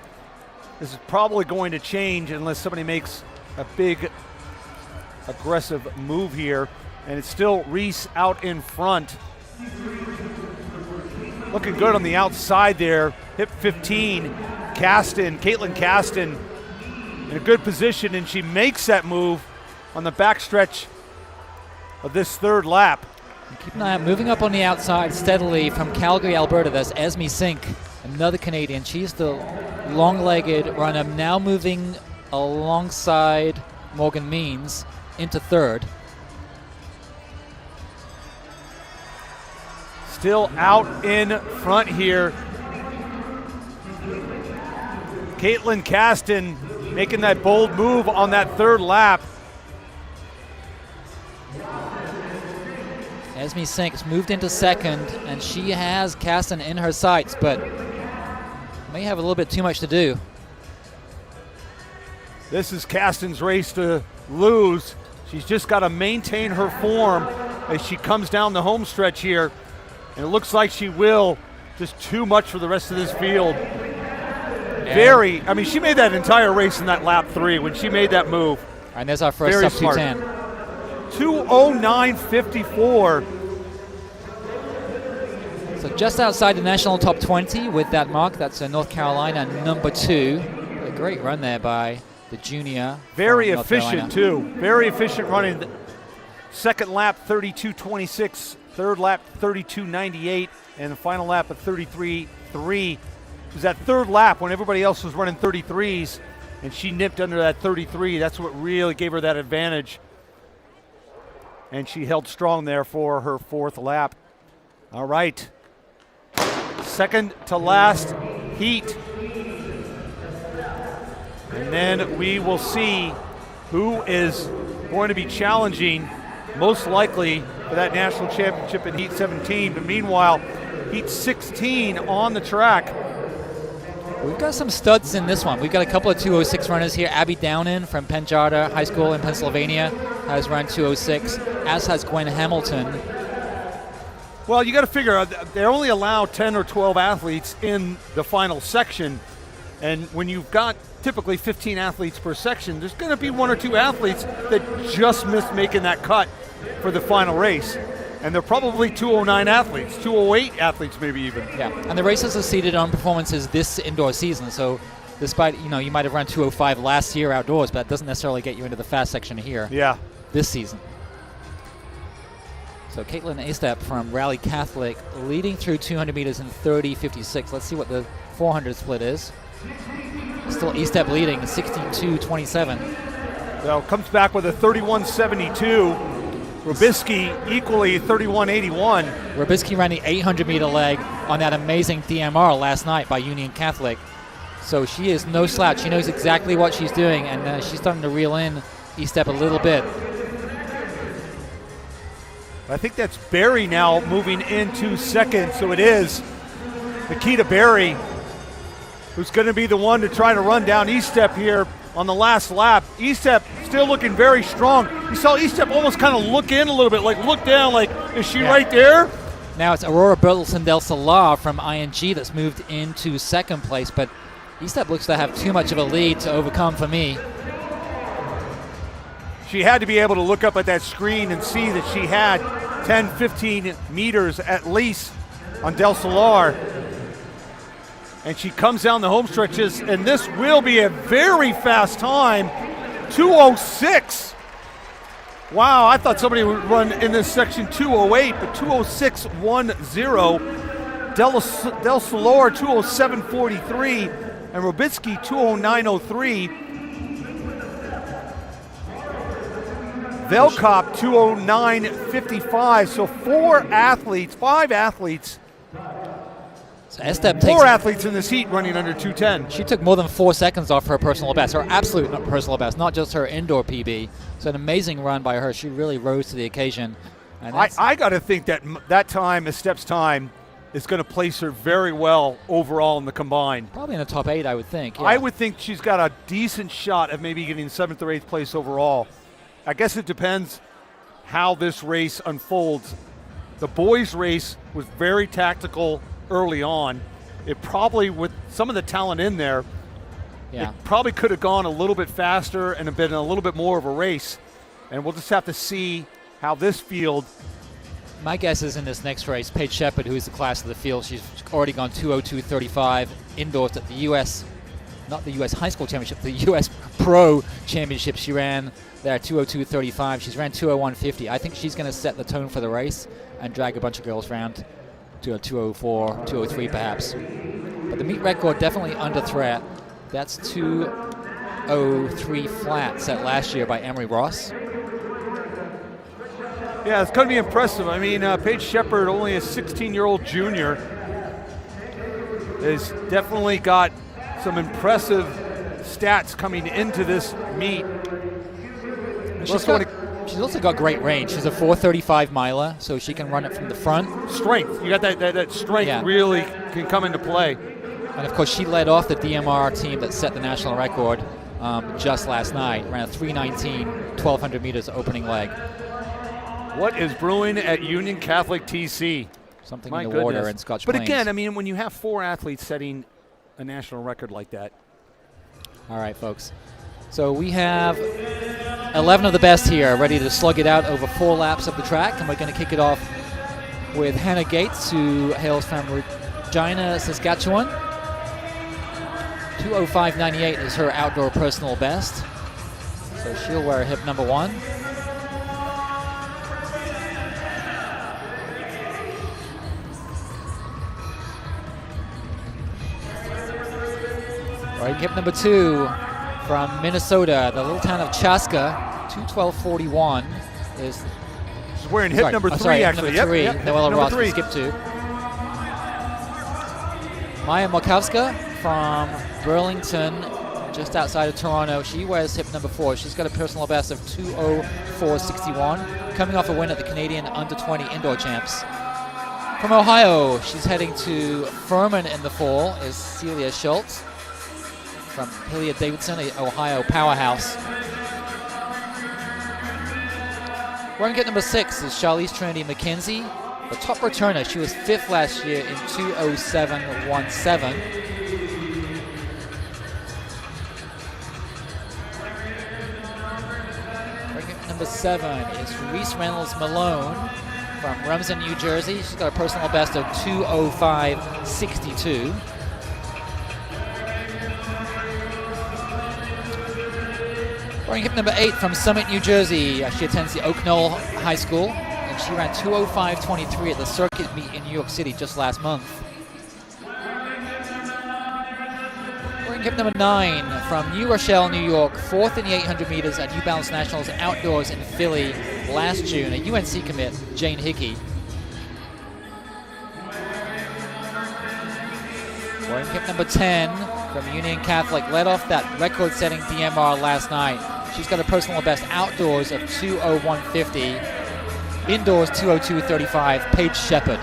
this is probably going to change unless somebody makes a big aggressive move here. And it's still Reese out in front. Looking good on the outside there. Hip 15, Caitlin Caston in a good position, and she makes that move on the backstretch of this third lap. Keep an eye out, moving up on the outside steadily from Calgary, Alberta. That's Esme Sink, another Canadian. She's the long-legged runner, now moving alongside Morgan Means into third. Still out in front here. Caitlin Caston making that bold move on that third lap. Esme Sink's moved into second, and she has Caston in her sights, but may have a little bit too much to do. This is Caston's race to lose. She's just got to maintain her form as she comes down the home stretch here. And it looks like she will. Just too much for the rest of this field. I mean, she made that entire race in that lap 3 when she made that move. And there's our first Very sub smart. 210. 2:09.54. So just outside the national top 20 with that mark. That's North Carolina number 2. A great run there by the junior. Very from North efficient, Carolina. too. Very efficient running. Second lap, 32.26. Third lap, 32.98. And the final lap of 33.3. It was that third lap when everybody else was running 33s, and she nipped under that 33. That's what really gave her that advantage. And she held strong there for her fourth lap. All right. Second to last heat. And then we will see who is going to be challenging most likely for that national championship in Heat 17. But meanwhile, Heat 16 on the track. We've got some studs in this one. We've got a couple of 206 runners here. Abby Downen from Penn Charter High School in Pennsylvania has run 206, as has Gwen Hamilton. Well, you got to figure they only allow 10 or 12 athletes in the final section. And when you've got typically 15 athletes per section, there's going to be 1 or 2 athletes that just missed making that cut for the final race. And they're probably 209 athletes, 208 athletes maybe even. Yeah, and the races are seeded on performances this indoor season. So despite, you might have run 205 last year outdoors, but that doesn't necessarily get you into the fast section here this season. So Caitlin Astep from Raleigh Catholic leading through 200 meters in 30.56. Let's see what the 400 split is. Still Astep leading, 62.27. So comes back with a 31.72. Robisky equally 31.81. Robisky ran the 800-meter leg on that amazing DMR last night by Union Catholic. So she is no slouch. She knows exactly what she's doing, and she's starting to reel in Estep a little bit. I think that's Barry now moving into second. So it is Nikita Barry who's going to be the one to try to run down Estep here on the last lap. Estep still looking very strong. You saw Estep almost kind of look in a little bit, like look down, like, is she right there? Now it's Aurora Bertelsen del Solar from ING that's moved into second place, but Estep looks to have too much of a lead to overcome for me. She had to be able to look up at that screen and see that she had 10, 15 meters at least on Del Solar. And she comes down the home stretches, and this will be a very fast time, 2:06. Wow, I thought somebody would run in this section 2:08, but 2:06.10. Del Solar 2:07.43, and Robitsky 209.03. Velkop 209.55. So five athletes. So Estep Four athletes in this heat running under 210. She took more than 4 seconds off her personal best, her absolute personal best, not just her indoor PB. So an amazing run by her. She really rose to the occasion. And I got to think that time, Estep's time, is going to place her very well overall in the combined. Probably in the top 8, I would think. Yeah. I would think she's got a decent shot of maybe getting 7th or 8th place overall. I guess it depends how this race unfolds. The boys' race was very tactical early on. It probably, with some of the talent in there, it probably could have gone a little bit faster and been a little bit more of a race. And we'll just have to see how this field. My guess is in this next race, Paige Shepard, who is the class of the field, she's already gone 2:02.35 indoors at the U.S., not the U.S. High School Championship, the U.S. Pro Championship. She ran there at 2:02.35. She's ran 2:01.50. I think she's going to set the tone for the race and drag a bunch of girls around to a 2:04, 2:03 perhaps. But the meet record definitely under threat. That's 2:03 flat set last year by Emery Ross. Yeah, it's going to be impressive. I mean, Paige Shepard, only a 16-year-old junior, has definitely got some impressive stats coming into this meet. She's also got great range. She's a 4:35 miler, so she can run it from the front. Strength. You got that strength really can come into play. And of course, she led off the DMR team that set the national record just last night. Ran a 3:19, 1,200 meters opening leg. What is brewing at Union Catholic TC? Something in the water in Scotch Plains. But again, I mean, when you have 4 athletes setting a national record like that. All right, folks. So we have 11 of the best here ready to slug it out over 4 laps of the track, and we're going to kick it off with Hannah Gates, who hails from Regina, Saskatchewan. 2:05.98 is her outdoor personal best, so she'll wear hip number 1. Right, hip number 2 from Minnesota, the little town of Chaska, 2:12.41 is. She's wearing hip number 3, actually. Number 3. Yep. Noella Ross, we skip 2. Maya Markowska from Burlington, just outside of Toronto. She wears hip number 4. She's got a personal best of 2:04.61, coming off a win at the Canadian Under-20 Indoor Champs. From Ohio, she's heading to Furman in the fall, is Celia Schultz from Hilliard-Davidson, the Ohio powerhouse. Running kit number 6 is Charlize Trinity McKenzie, the top returner. She was 5th last year in 2:07.17. Running kit number 7 is Reese Reynolds Malone from Rumson, New Jersey. She's got a personal best of 2:05.62. Running hip number 8 from Summit, New Jersey. She attends the Oak Knoll High School, and she ran 2:05.23 at the circuit meet in New York City just last month. Running hip number 9 from New Rochelle, New York, 4th in the 800 meters at newbalance nationals outdoors in Philly last June. A UNC commit, Jane Hickey. Running hip number 10 from Union Catholic, led off that record-setting DMR last night. She's got a personal best outdoors of 2:01.50. Indoors, 2:02.35. Paige Shepard.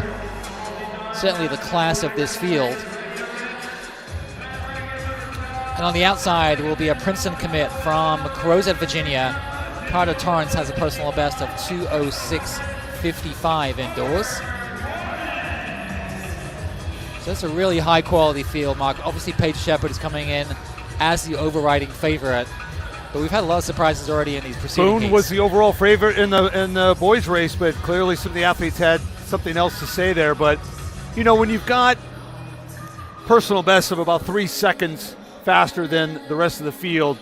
Certainly the class of this field. And on the outside will be a Princeton commit from Crozet, Virginia. Carter Torrance has a personal best of 2:06.55 indoors. So that's a really high-quality field, Mark. Obviously, Paige Shepard is coming in as the overriding favorite. But we've had a lot of surprises already in these preceding Boone heats. was the overall favorite in the boys' race, but clearly some of the athletes had something else to say there. But, you know, when you've got personal best of about 3 seconds faster than the rest of the field,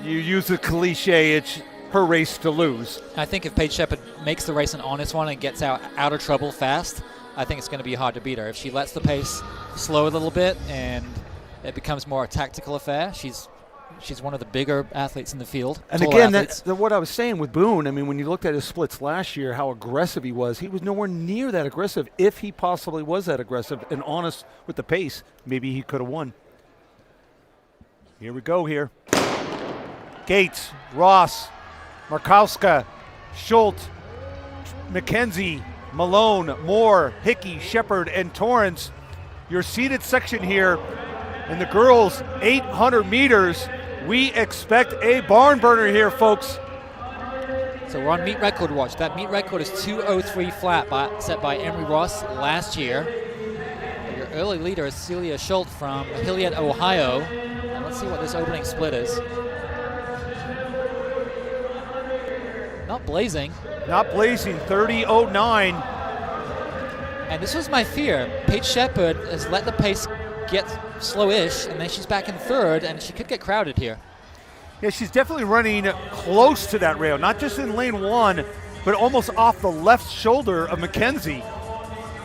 you use the cliche, it's her race to lose. I think if Paige Shepard makes the race an honest one and gets out of trouble fast, I think it's going to be hard to beat her. If she lets the pace slow a little bit and it becomes more a tactical affair. She's one of the bigger athletes in the field. And taller again, athletes. what I was saying with Boone, I mean, when you looked at his splits last year, how aggressive he was nowhere near that aggressive. If he possibly was that aggressive and honest with the pace, maybe he could have won. Here we go here. Gates, Ross, Markowska, Schultz, McKenzie, Malone, Moore, Hickey, Shepard, and Torrance. Your seated section here in the girls' 800 meters. We expect a barn burner here, folks. So we're on meet record watch. That meet record is 2:03 flat set by Emery Ross last year. Your early leader is Celia Schultz from Hilliard, Ohio. And let's see what this opening split is. Not blazing. Not blazing, 30:09. And this was my fear. Paige Shepard has let the pace get slow-ish, and then she's back in third, and she could get crowded here. Yeah, she's definitely running close to that rail, not just in lane one, but almost off the left shoulder of McKenzie.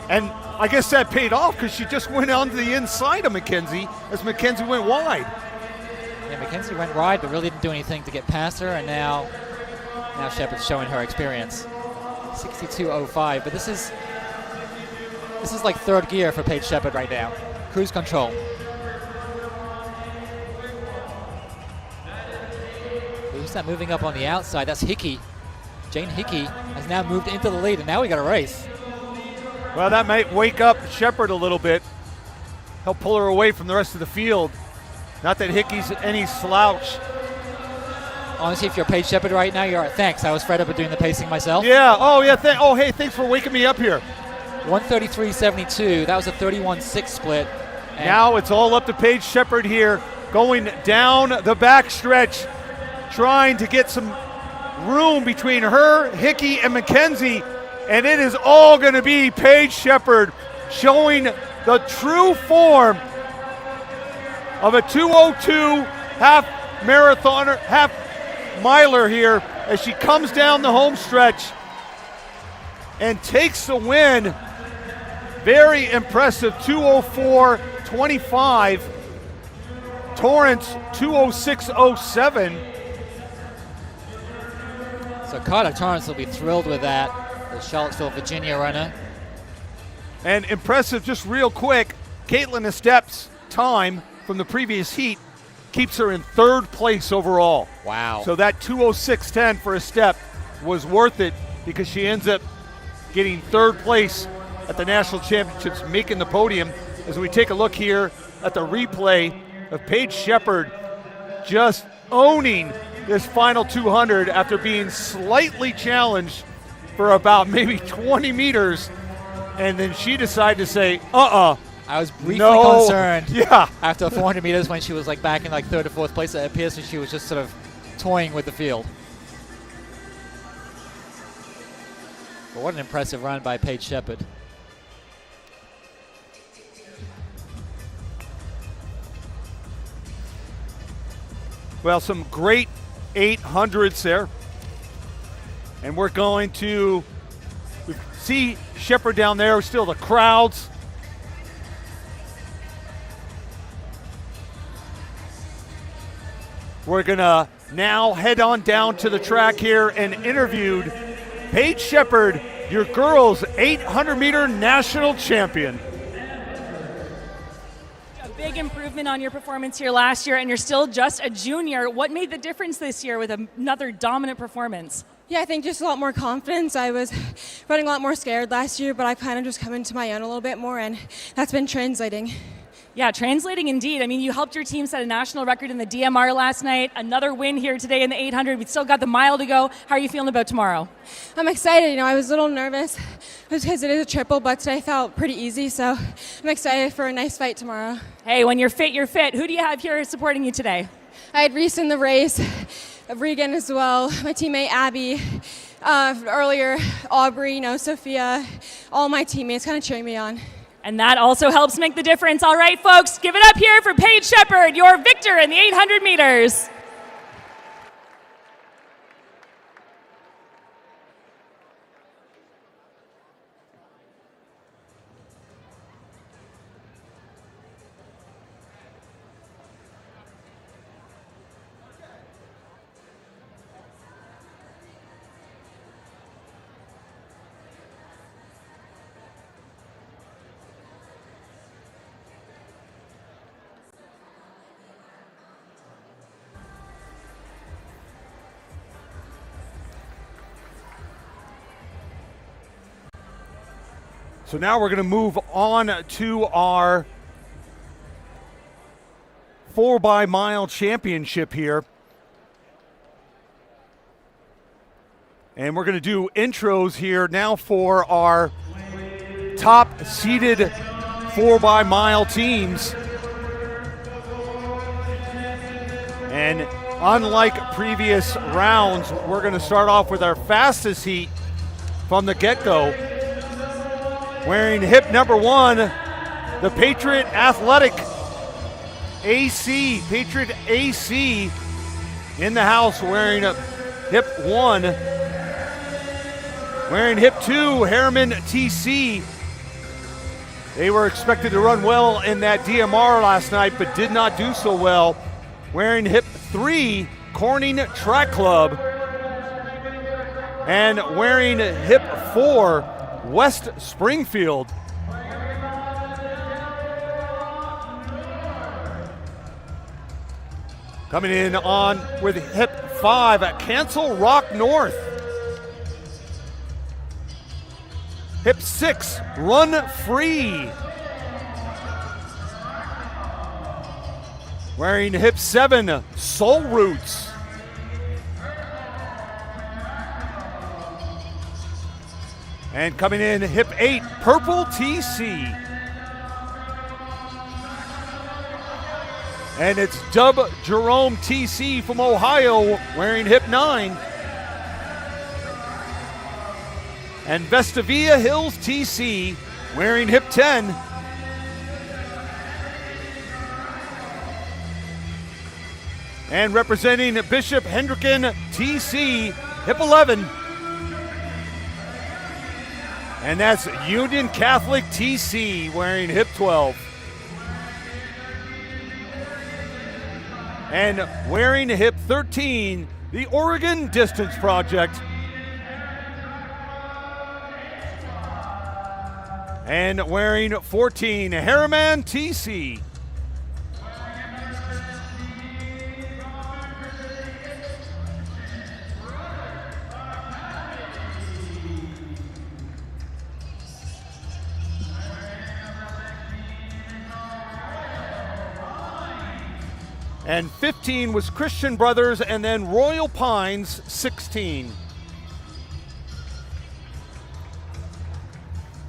And I guess that paid off because she just went onto the inside of McKenzie as McKenzie went wide. Yeah, McKenzie went wide, but really didn't do anything to get past her, and now Shepard's showing her experience. 62.05, but this is like third gear for Paige Shepard right now. Cruise control. Who's that moving up on the outside? That's Hickey. Jane Hickey has now moved into the lead, and now we got a race. Well, that might wake up Shepard a little bit. Help pull her away from the rest of the field. Not that Hickey's any slouch. Honestly, if you're Paige Shepard right now, you're thanks. I was fed up with doing the pacing myself. Yeah. Oh, yeah. Hey, thanks for waking me up here. 133.72. That was a 31.6 split. And now it's all up to Paige Shepard here, going down the backstretch, trying to get some room between her, Hickey, and McKenzie. And it is all going to be Paige Shepard showing the true form of a 2:02 half marathoner, half miler here as she comes down the home stretch and takes the win. Very impressive, 2:04.25. Torrance, 2:06.07. So Carter Torrance will be thrilled with that, the Charlottesville, Virginia runner. And impressive, just real quick, Caitlin Estep's time from the previous heat keeps her in third place overall. Wow. So that 2:06.10 for Estep was worth it because she ends up getting third place at the national championships, making the podium. As we take a look here at the replay of Paige Shepard just owning this final 200 after being slightly challenged for about maybe 20 meters. And then she decided to say, I was briefly concerned after 400 meters when she was like back in like third or fourth place. It appears that she was just sort of toying with the field. But what an impressive run by Paige Shepard. Well, some great 800s there. And we're going to see Shepard down there, still the crowds. We're gonna now head on down to the track here and interviewed Paige Shepard, your girls 800-meter national champion. A big improvement on your performance here last year, and you're still just a junior. What made the difference this year with another dominant performance? Yeah, I think just a lot more confidence. I was running a lot more scared last year, but I kind of just come into my own a little bit more, and that's been translating. Yeah, translating indeed. I mean, you helped your team set a national record in the DMR last night. Another win here today in the 800. We still got the mile to go. How are you feeling about tomorrow? I'm excited. You know, I was a little nervous because it is a triple, but today felt pretty easy, so I'm excited for a nice fight tomorrow. Hey, when you're fit, you're fit. Who do you have here supporting you today? I had Reese in the race, Regan as well, my teammate Abby, earlier Aubrey, you know, Sophia, all my teammates kind of cheering me on. And that also helps make the difference. All right, folks, give it up here for Paige Shepard, your victor in the 800 meters. So now we're going to move on to our 4x-mile championship here. And we're going to do intros here now for our top seeded 4x-mile teams. And unlike previous rounds, we're going to start off with our fastest heat from the get-go. Wearing hip number 1, the Patriot Athletic AC. Patriot AC in the house wearing hip 1. Wearing hip 2, Harriman TC. They were expected to run well in that DMR last night, but did not do so well. Wearing hip 3, Corning Track Club. And wearing hip 4, West Springfield. Coming in on with hip 5 at Cancel Rock North. Hip 6, Run Free. Wearing hip 7, Soul Roots. And coming in hip 8, Purple TC. And it's Dub Jerome TC from Ohio wearing hip 9. And Vestavia Hills TC wearing hip 10. And representing Bishop Hendricken TC, hip 11. And that's Union Catholic TC wearing hip 12. And wearing hip 13, the Oregon Distance Project. And wearing 14, Harriman TC. And 15 was Christian Brothers, and then Royal Pines, 16.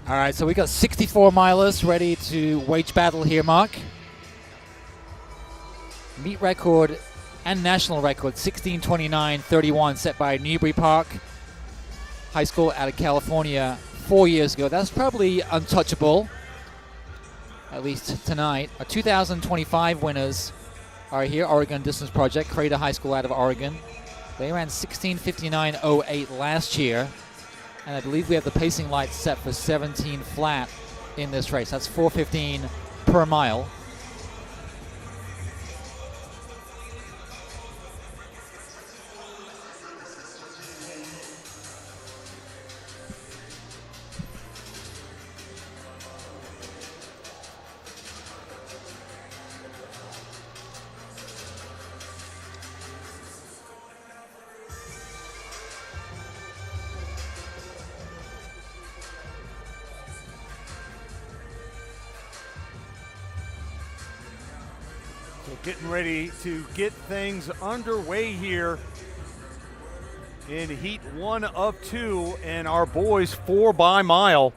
All right, so we got 64 milers ready to wage battle here, Mark. Meet record and national record, 16:29:31, set by Newbury Park High School out of California 4 years ago. That's probably untouchable, at least tonight. Our 2025 winners are here, Oregon Distance Project, Crater High School out of Oregon. They ran 16:59:08 last year. And I believe we have the pacing lights set for 17 flat in this race. That's 4:15 per mile. Getting ready to get things underway here in heat 1 of 2 in our boys 4x-mile.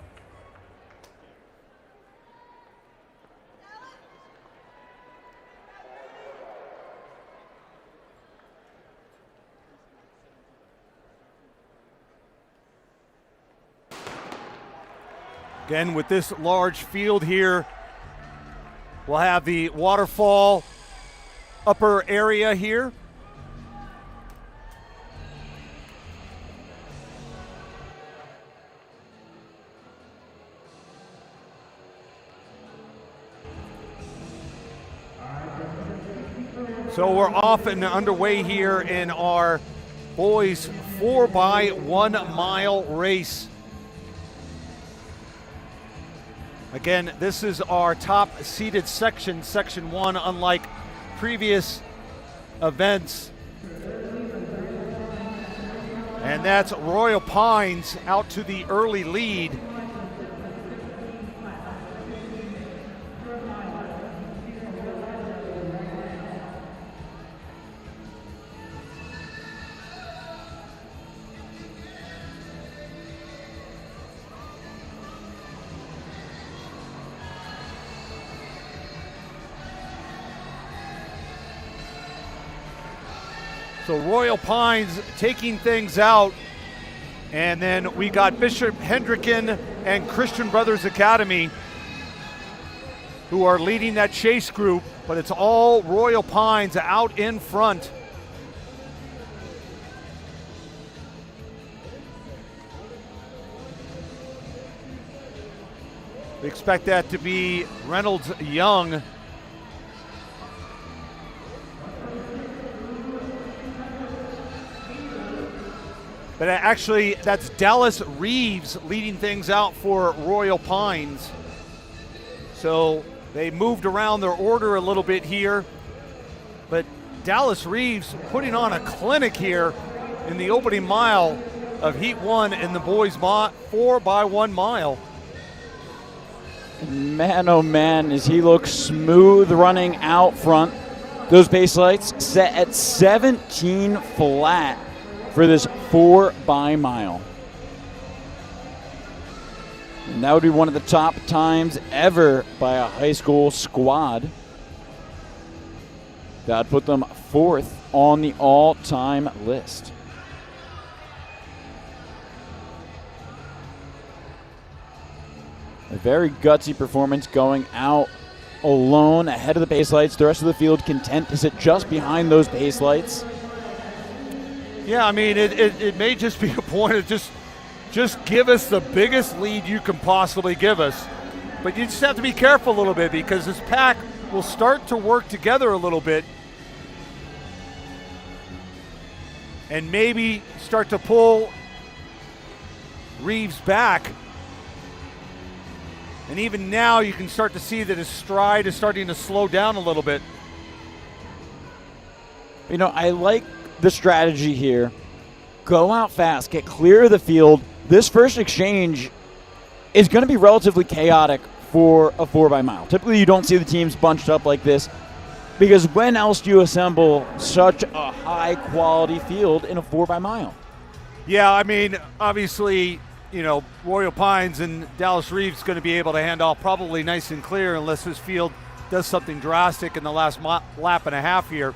Again, with this large field here, we'll have the waterfall upper area here. So we're off and underway here in our boys 4x1 mile race. Again, this is our top seeded section, section 1, unlike previous events. And that's Royal Pines out to the early lead. So Royal Pines taking things out. And then we got Bishop Hendricken and Christian Brothers Academy who are leading that chase group, but it's all Royal Pines out in front. We expect that to be Reynolds Young. But actually, that's Dallas Reeves leading things out for Royal Pines. So they moved around their order a little bit here. But Dallas Reeves putting on a clinic here in the opening mile of Heat 1 in the boys' 4x1 mile. Man, oh man, as he looks smooth running out front. Those base lights set at 17 flat for this 4x mile. And that would be one of the top times ever by a high school squad. That would put them 4th on the all-time list. A very gutsy performance going out alone ahead of the base lights. The rest of the field content to sit just behind those base lights. Yeah, I mean, it may just be a point of just give us the biggest lead you can possibly give us. But you just have to be careful a little bit because this pack will start to work together a little bit and maybe start to pull Reeves back. And even now you can start to see that his stride is starting to slow down a little bit. You know, I like the strategy here. Go out fast, get clear of the field. This first exchange is going to be relatively chaotic for a 4x mile. Typically you don't see the teams bunched up like this because when else do you assemble such a high quality field in a 4x mile? Yeah, I mean, obviously, you know, Royal Pines and Dallas Reeves going to be able to hand off probably nice and clear unless this field does something drastic in the last lap and a half here.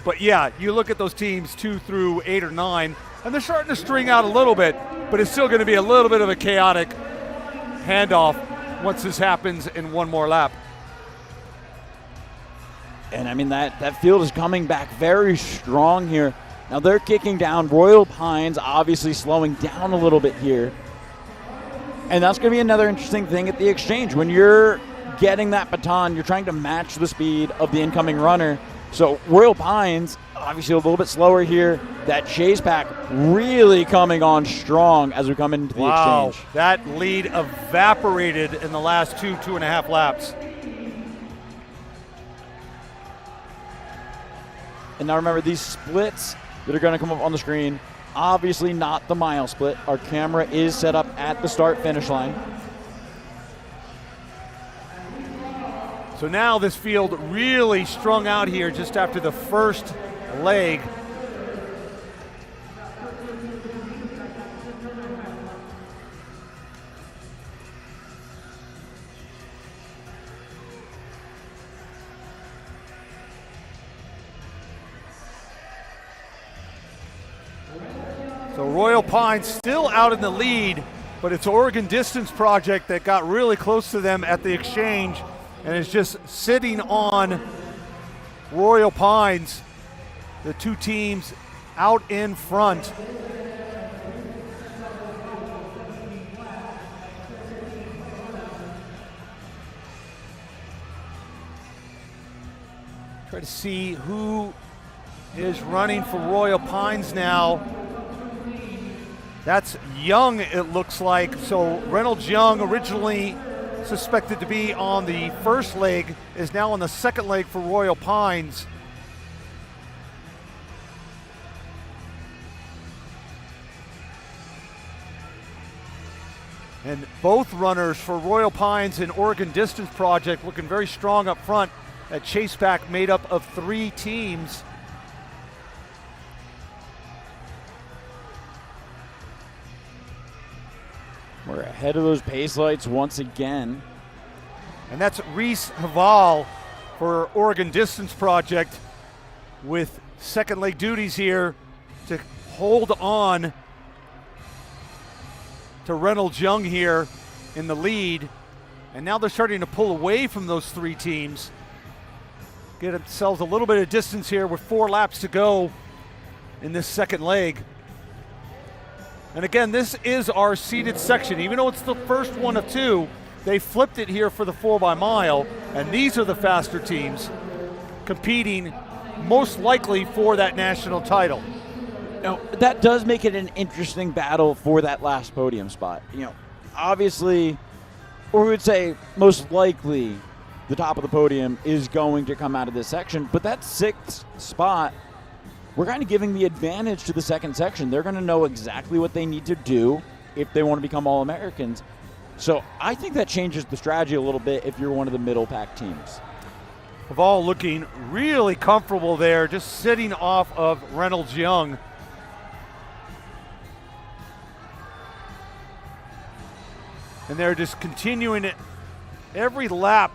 But yeah, you look at those teams 2 through 8 or 9, and they're starting to string out a little bit, but it's still going to be a little bit of a chaotic handoff once this happens in one more lap. And I mean, that field is coming back very strong here. Now they're kicking down. Royal Pines obviously slowing down a little bit here. And that's going to be another interesting thing at the exchange. When you're getting that baton, you're trying to match the speed of the incoming runner. So Royal Pines, obviously a little bit slower here. That chase pack really coming on strong as we come into the exchange. That lead evaporated in the last 2.5 laps. And now remember, these splits that are going to come up on the screen, obviously not the mile split. Our camera is set up at the start-finish line. So now this field really strung out here just after the first leg. So Royal Pines still out in the lead, but it's Oregon Distance Project that got really close to them at the exchange and is just sitting on Royal Pines. The two teams out in front. Try to see who is running for Royal Pines now. That's Young, it looks like. So Reynolds Young, originally suspected to be on the first leg, is now on the second leg for Royal Pines. And both runners for Royal Pines and Oregon Distance Project looking very strong up front. That chase pack made up of 3 teams. We're ahead of those pace lights once again. And that's Reese Haval for Oregon Distance Project with second leg duties here to hold on to Reynolds Young here in the lead. And now they're starting to pull away from those three teams. Get themselves a little bit of distance here with 4 laps to go in this second leg. And again, this is our seeded section. Even though it's the first one of 2, they flipped it here for the 4x-mile, and these are the faster teams competing most likely for that national title. Now, that does make it an interesting battle for that last podium spot. Obviously, or we would say most likely the top of the podium is going to come out of this section, but that 6th spot, we're kind of giving the advantage to the second section. They're going to know exactly what they need to do if they want to become All-Americans. So I think that changes the strategy a little bit if you're one of the middle pack teams. All looking really comfortable there, just sitting off of Reynolds Young. And they're just continuing it every lap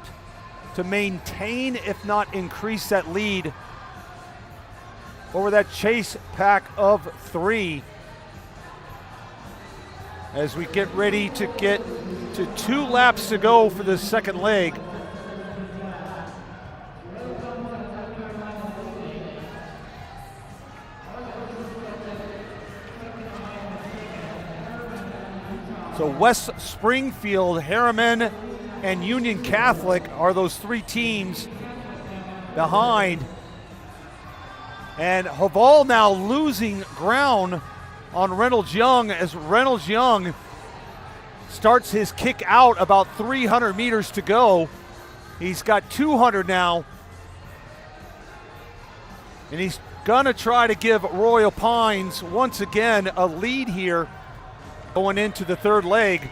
to maintain, if not increase, that lead over that chase pack of 3. As we get ready to get to 2 laps to go for this second leg. So West Springfield, Harriman, and Union Catholic are those 3 teams behind. And Haval now losing ground on Reynolds Young as Reynolds Young starts his kick out about 300 meters to go. He's got 200 now. And he's gonna try to give Royal Pines once again a lead here going into the third leg.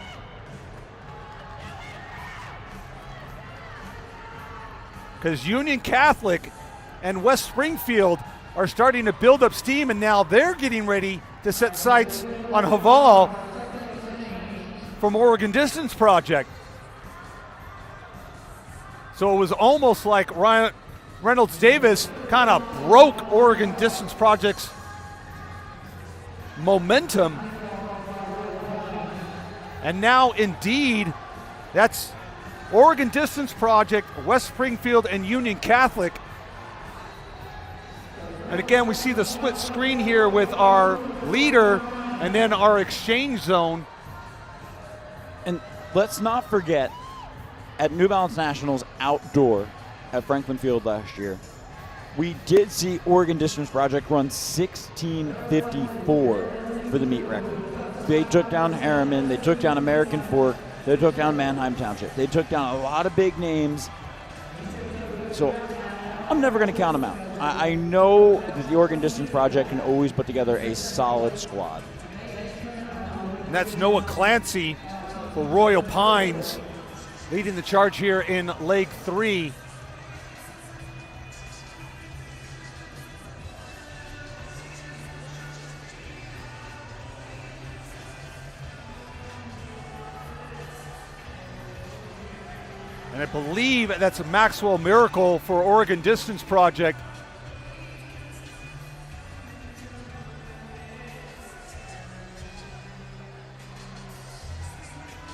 Because Union Catholic and West Springfield are starting to build up steam, and now they're getting ready to set sights on Haval from Oregon Distance Project. So it was almost like Reynolds Davis kind of broke Oregon Distance Project's momentum. And now, indeed, that's Oregon Distance Project, West Springfield, and Union Catholic. And again, we see the split screen here with our leader and then our exchange zone. And let's not forget, at New Balance Nationals outdoor at Franklin Field last year, we did see Oregon Distance Project run 16:54 for the meet record. They took down Harriman, they took down American Fork, they took down Manheim Township. They took down a lot of big names. So I'm never going to count them out. I know that the Oregon Distance Project can always put together a solid squad. And that's Noah Clancy for Royal Pines leading the charge here in leg 3. And I believe that's a Maxwell Miracle for Oregon Distance Project.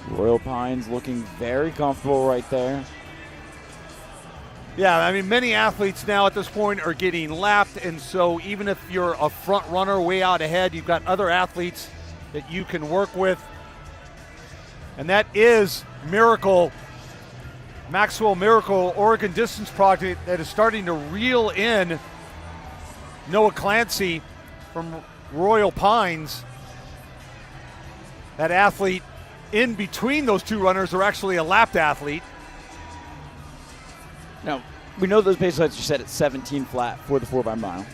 Royal Pines looking very comfortable right there. Yeah, I mean, many athletes now at this point are getting lapped, and so even if you're a front runner way out ahead, you've got other athletes that you can work with. And that is Miracle, Maxwell Miracle, Oregon Distance Project, that is starting to reel in Noah Clancy from Royal Pines. That athlete in between those two runners are actually a lapped athlete. Now, we know those pace lights are set at 17 flat for the 4x-mile.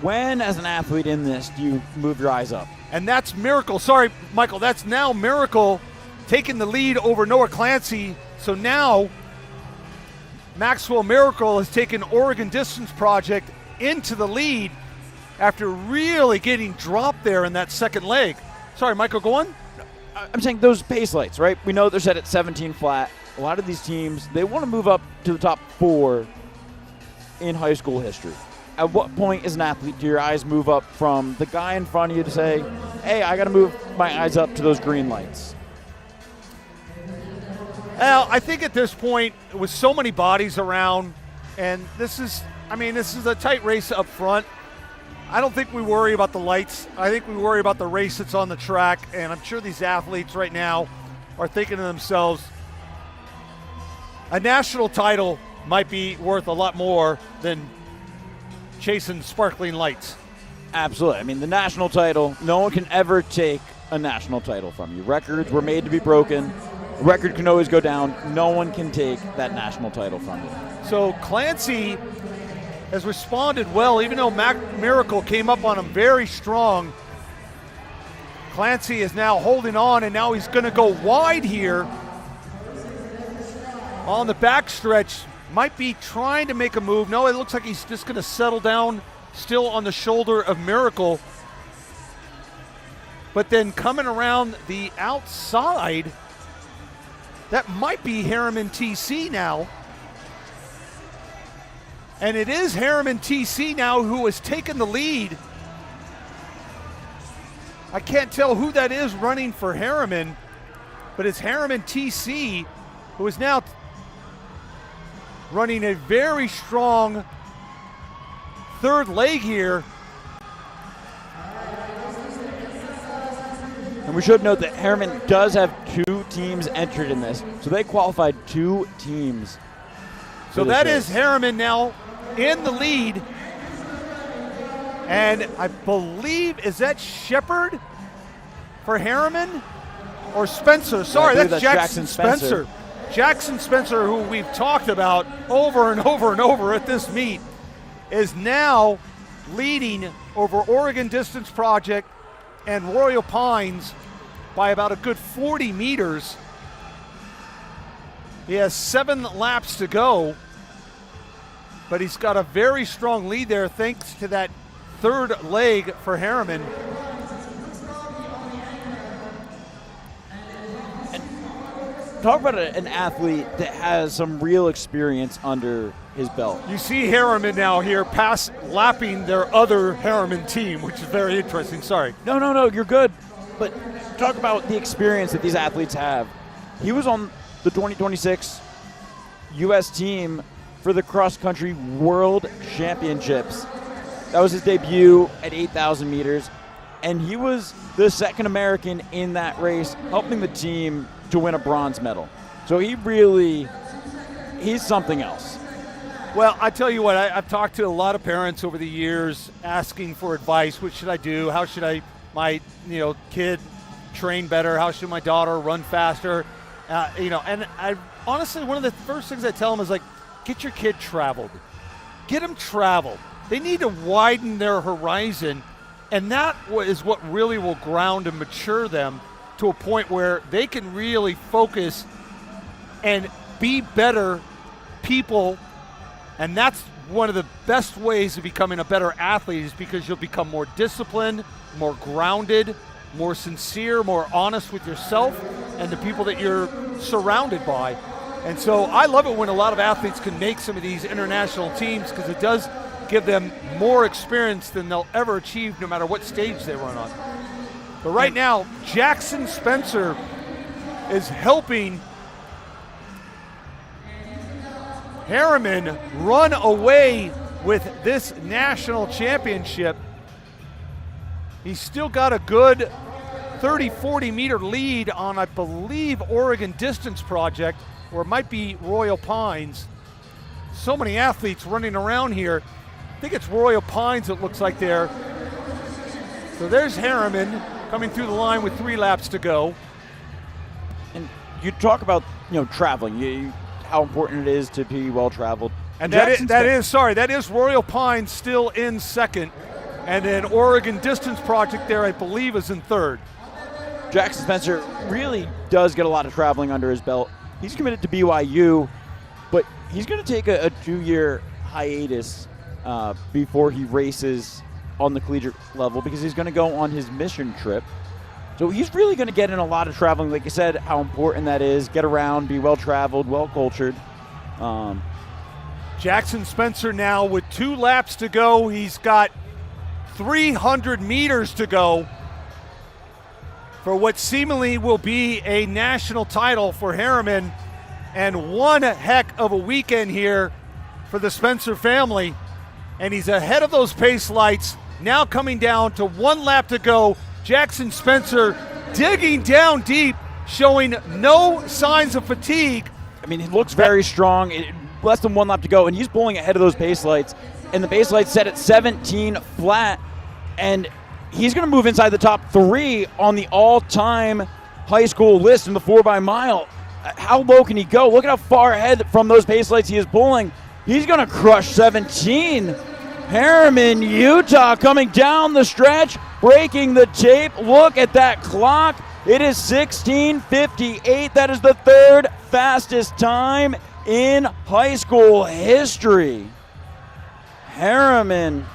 When, as an athlete in this, do you move your eyes up? And that's Miracle. Sorry, Michael, that's now Miracle taking the lead over Noah Clancy. So now Maxwell Miracle has taken Oregon Distance Project into the lead after really getting dropped there in that second leg. Sorry, Michael, go on. I'm saying those pace lights, right? We know they're set at 17 flat. A lot of these teams, they want to move up to the top 4 in high school history. At what point as an athlete do your eyes move up from the guy in front of you to say, hey, I got to move my eyes up to those green lights? Well, I think at this point, with so many bodies around, and this is a tight race up front, I don't think we worry about the lights. I think we worry about the race that's on the track, and I'm sure these athletes right now are thinking to themselves, a national title might be worth a lot more than chasing sparkling lights. Absolutely. I mean, the national title, no one can ever take a national title from you. Records were made to be broken. A record can always go down. No one can take that national title from you. So Clancy has responded well, even though Miracle came up on him very strong. Clancy is now holding on, and now he's going to go wide here on the backstretch. Might be trying to make a move. No, it looks like he's just going to settle down still on the shoulder of Miracle. But then coming around the outside, that might be Harriman TC now. And it is Harriman TC now who has taken the lead. I can't tell who that is running for Harriman, but it's Harriman TC who is now running a very strong third leg here. And we should note that Harriman does have 2 teams entered in this. So they qualified 2 teams. So that is Harriman now in the lead. And I believe, is that Shepard for Harriman? Or Spencer? Sorry, that's Jackson Spencer. Jackson Spencer, who we've talked about over and over and over at this meet, is now leading over Oregon Distance Project and Royal Pines by about a good 40 meters. He has 7 laps to go, but he's got a very strong lead there thanks to that third leg for Harriman. Talk about an athlete that has some real experience under his belt. You see Harriman now here lapping their other Harriman team, which is very interesting. Sorry. No, you're good. But talk about the experience that these athletes have. He was on the 2026 U.S. team for the cross-country World Championships. That was his debut at 8,000 meters, and he was the second American in that race, helping the team to win a bronze medal. So he's something else. Well, I tell you what, I've talked to a lot of parents over the years asking for advice. What should I do? How should my kid train better? How should my daughter run faster? And I honestly, one of the first things I tell them is like, get your kid traveled. Get them traveled. They need to widen their horizon, and that is what really will ground and mature them to a point where they can really focus and be better people. And that's one of the best ways of becoming a better athlete, is because you'll become more disciplined, more grounded, more sincere, more honest with yourself and the people that you're surrounded by. And so I love it when a lot of athletes can make some of these international teams, because it does give them more experience than they'll ever achieve no matter what stage they run on. But right now, Jackson Spencer is helping Harriman run away with this national championship. He's still got a good 30-40 meter lead on, I believe, Oregon Distance Project, or it might be Royal Pines. So many athletes running around here. I think it's Royal Pines, it looks like there. So there's Harriman coming through the line with 3 laps to go. And you talk about traveling, how important it is to be well traveled. And that is Royal Pines still in second, and then Oregon Distance Project there, I believe, is in third. Jackson Spencer really does get a lot of traveling under his belt. He's committed to BYU, but he's going to take a 2-year hiatus before he races on the collegiate level, because he's going to go on his mission trip. So he's really going to get in a lot of traveling. Like you said, how important that is. Get around, be well-traveled, well-cultured. Jackson Spencer now with 2 laps to go. He's got 300 meters to go for what seemingly will be a national title for Harriman, and one heck of a weekend here for the Spencer family. And he's ahead of those pace lights, now coming down to 1 lap to go. Jackson Spencer digging down deep, showing no signs of fatigue. I mean, he looks very strong. Less than 1 lap to go, and he's pulling ahead of those pace lights. And the pace lights set at 17 flat, and he's going to move inside the top 3 on the all-time high school list in the 4x-mile. How low can he go? Look at how far ahead from those pace lights he is pulling. He's going to crush 17. Harriman, Utah, coming down the stretch, breaking the tape. Look at that clock. It is 16:58. That is the 3rd fastest time in high school history. Harriman.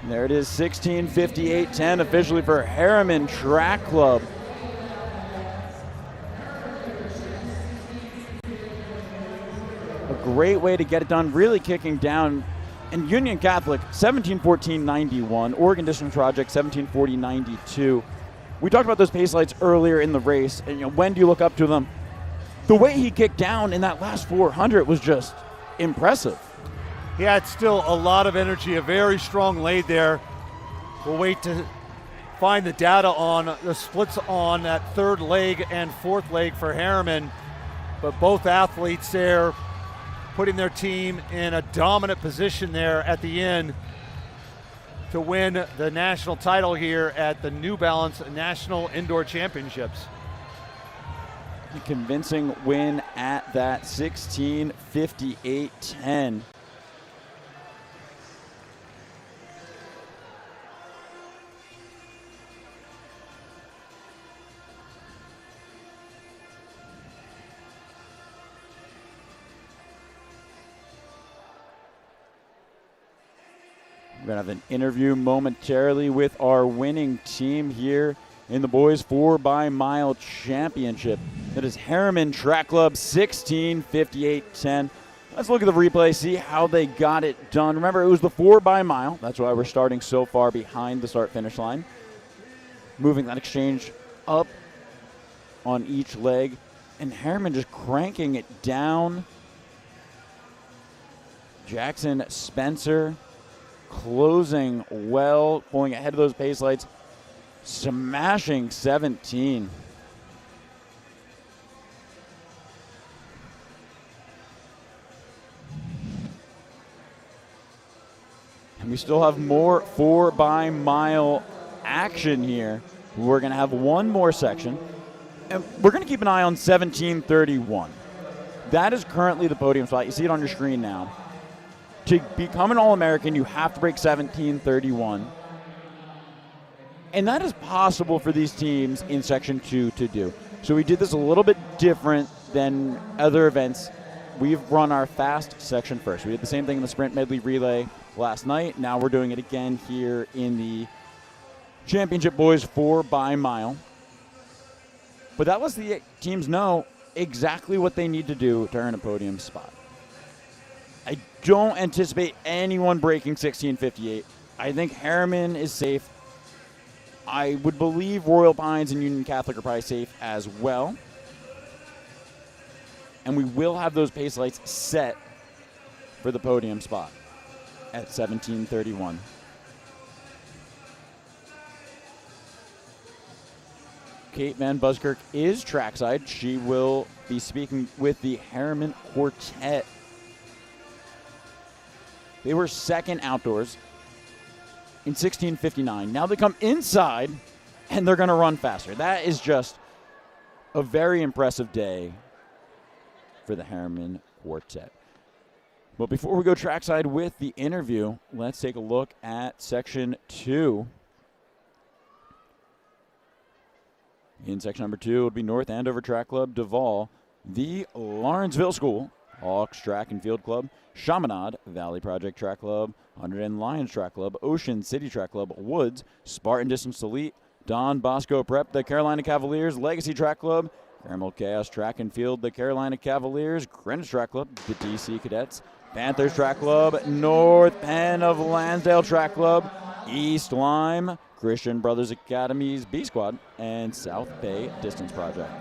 There it is, 16:58.10 officially for Harriman Track Club. A great way to get it done, really kicking down. And Union Catholic, 17:14.91. Oregon Distance Project, 17:40.92. We talked about those pace lights earlier in the race, and when do you look up to them? The way he kicked down in that last 400 was just impressive. He had still a lot of energy, a very strong lead there. We'll wait to find the data on the splits on that 3rd leg and 4th leg for Harriman. But both athletes there putting their team in a dominant position there at the end to win the national title here at the New Balance National Indoor Championships. A convincing win at that, 16:58.10. We're going to have an interview momentarily with our winning team here in the boys 4x-mile championship. That is Harriman Track Club, 16:58.10. Let's look at the replay, see how they got it done. Remember, it was the 4x-mile. That's why we're starting so far behind the start-finish line. Moving that exchange up on each leg. And Harriman just cranking it down. Jackson Spencer closing well, pulling ahead of those pace lights, smashing 17. And we still have more 4x-mile action here. We're going to have one more section, and we're going to keep an eye on 17:31. That is currently the podium spot. You see it on your screen now. To become an All-American, you have to break 17:31. And that is possible for these teams in Section 2 to do. So we did this a little bit different than other events. We've run our fast section first. We did the same thing in the sprint medley relay last night. Now we're doing it again here in the championship boys 4x-mile. But that lets the teams know exactly what they need to do to earn a podium spot. I don't anticipate anyone breaking 16:58. I think Harriman is safe. I would believe Royal Pines and Union Catholic are probably safe as well. And we will have those pace lights set for the podium spot at 17:31. Kate Van Buskirk is trackside. She will be speaking with the Harriman Quartet. They were second outdoors in 16:59. Now they come inside, and they're going to run faster. That is just a very impressive day for the Harriman Quartet. But before we go trackside with the interview, let's take a look at Section 2. In Section number 2, it would be North Andover Track Club, Duval, the Lawrenceville School, Hawks Track and Field Club, Chaminade, Valley Project Track Club, Hunterdon Lions Track Club, Ocean City Track Club, Woods, Spartan Distance Elite, Don Bosco Prep, the Carolina Cavaliers. Legacy Track Club, Caramel Chaos Track and Field, the Carolina Cavaliers. Greenwich Track Club, the DC Cadets. Panthers Track Club, North Penn of Lansdale Track Club, East Lyme, Christian Brothers Academy's B Squad, and South Bay Distance Project.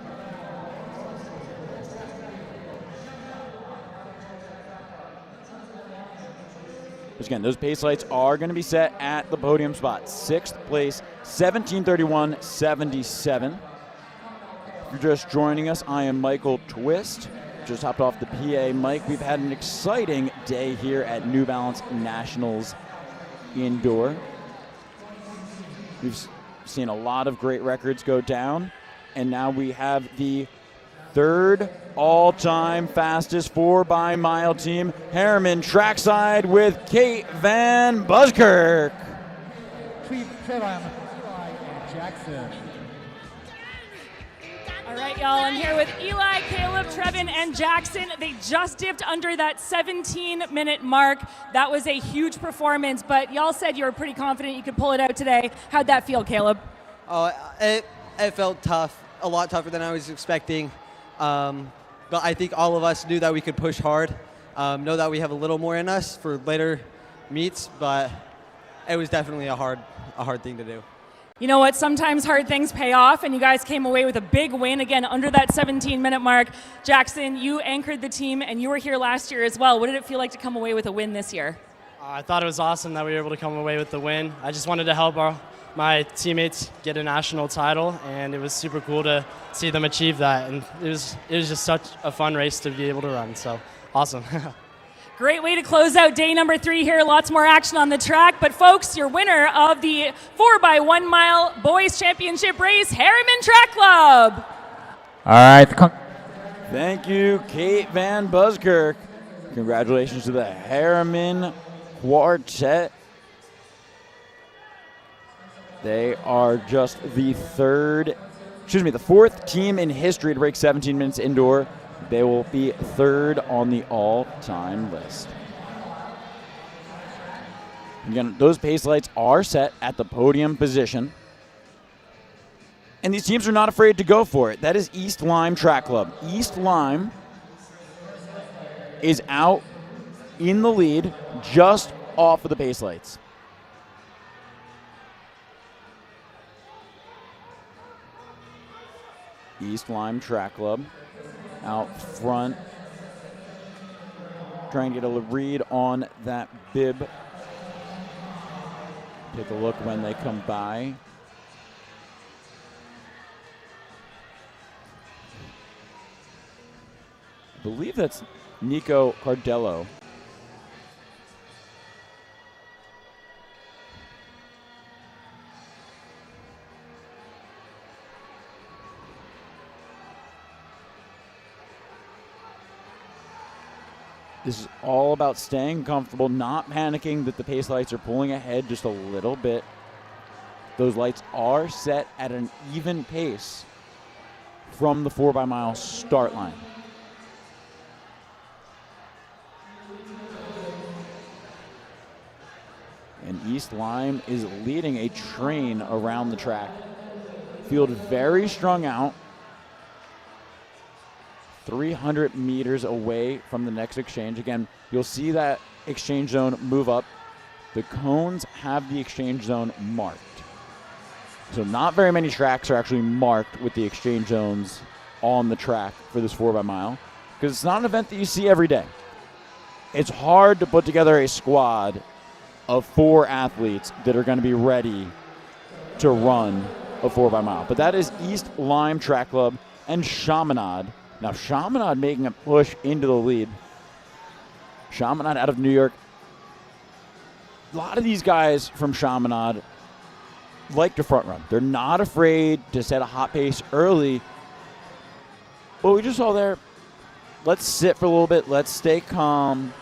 Again, those pace lights are going to be set at the podium spot. 6th place, 17:31.77. If you're just joining us, I am Michael Twist. Just hopped off the PA mic. We've had an exciting day here at New Balance Nationals Indoor. We've seen a lot of great records go down, and now we have the third all-time fastest 4x-mile team, Harriman Trackside with Kate Van Buskirk. Jackson. All right, y'all, I'm here with Eli, Caleb, Trevin, and Jackson. They just dipped under that 17-minute mark. That was a huge performance, but y'all said you were pretty confident you could pull it out today. How'd that feel, Caleb? Oh, it felt tough, a lot tougher than I was expecting. But I think all of us knew that we could push hard, know that we have a little more in us for later meets, but it was definitely a hard thing to do. You know what? Sometimes hard things pay off, and you guys came away with a big win, again, under that 17-minute mark. Jackson, you anchored the team, and you were here last year as well. What did it feel like to come away with a win this year? I thought it was awesome that we were able to come away with the win. I just wanted to help my teammates get a national title, and it was super cool to see them achieve that. And it was just such a fun race to be able to run, so awesome. Great way to close out day number 3 here. Lots more action on the track. But, folks, your winner of the 4x1 mile boys championship race, Harriman Track Club. All right. Thank you, Kate Van Buskirk. Congratulations to the Harriman Quartet. They are just the fourth team in history to break 17 minutes indoor. They will be third on the all-time list. Again, those pace lights are set at the podium position. And these teams are not afraid to go for it. That is East Lyme Track Club. East Lyme is out in the lead just off of the pace lights. East Lyme Track Club out front, trying to get a read on that bib. Take a look when they come by. I believe that's Nico Cardello. This is all about staying comfortable, not panicking that the pace lights are pulling ahead just a little bit. Those lights are set at an even pace from the 4x-mile start line. And East Lyme is leading a train around the track. Field very strung out. 300 meters away from the next exchange. Again, you'll see that exchange zone move up. The cones have the exchange zone marked. So not very many tracks are actually marked with the exchange zones on the track for this 4x-mile, because it's not an event that you see every day. It's hard to put together a squad of 4 athletes that are going to be ready to run a 4x-mile. But that is East Lyme Track Club and Chaminade. Now, Chaminade making a push into the lead. Chaminade out of New York. A lot of these guys from Chaminade like to front run. They're not afraid to set a hot pace early. But we just saw there, let's sit for a little bit, let's stay calm.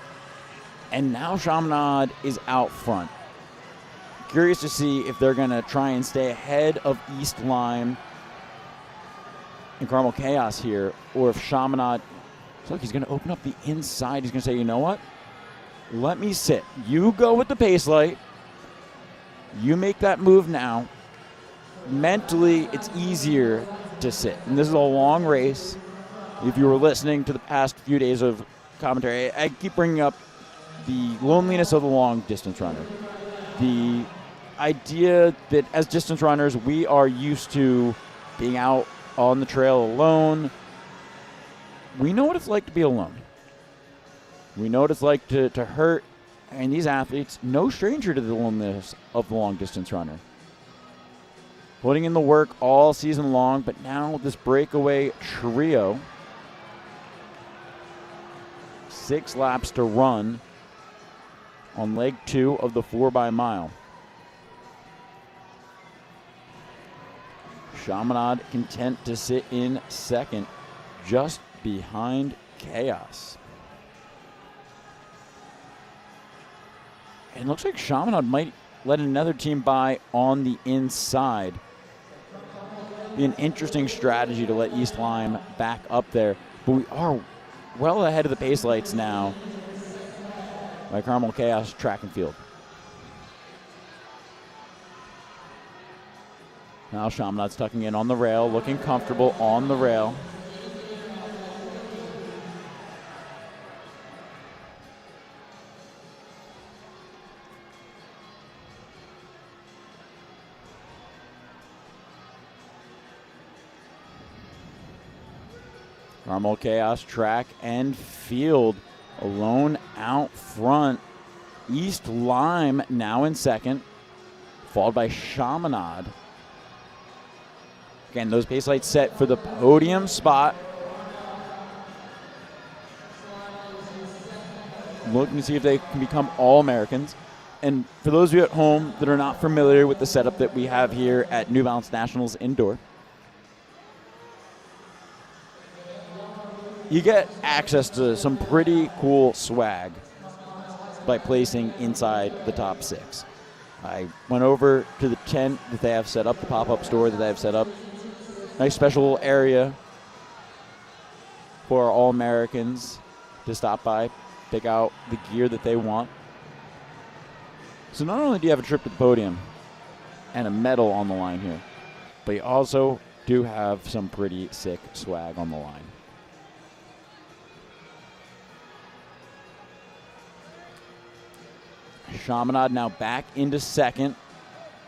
And now Chaminade is out front. Curious to see if they're going to try and stay ahead of East Lyme and Caramel Chaos here, or if Chaminade, look, he's going to open up the inside. He's going to say, you know what? Let me sit. You go with the pace light. You make that move now. mentally it's easier to sit. And this is a long race. If you were listening to the past few days of commentary, I keep bringing up the loneliness of the long distance runner. The idea that as distance runners, we are used to being out on the trail alone. We know what it's like to be alone. We know what it's like to hurt. And these athletes, no stranger to the loneliness of the long distance runner. Putting in the work all season long, but now this breakaway trio. 6 laps to run on leg 2 of the 4x mile. Chaminade content to sit in second, just behind Chaos. And it looks like Chaminade might let another team by on the inside. Be an interesting strategy to let East Lyme back up there. But we are well ahead of the pace lights now by Carmel Chaos Track and Field. Now Chaminade's tucking in on the rail, looking comfortable on the rail. Carmel Chaos Track and Field alone out front. East Lyme now in second, followed by Chaminade. Again, those pace lights set for the podium spot. Looking to see if they can become All-Americans. And for those of you at home that are not familiar with the setup that we have here at New Balance Nationals Indoor, you get access to some pretty cool swag by placing inside the top 6. I went over to the tent that they have set up, the pop-up store that they have set up. Nice special area for All-Americans to stop by, pick out the gear that they want. So not only do you have a trip to the podium and a medal on the line here, but you also do have some pretty sick swag on the line. Chaminade now back into second.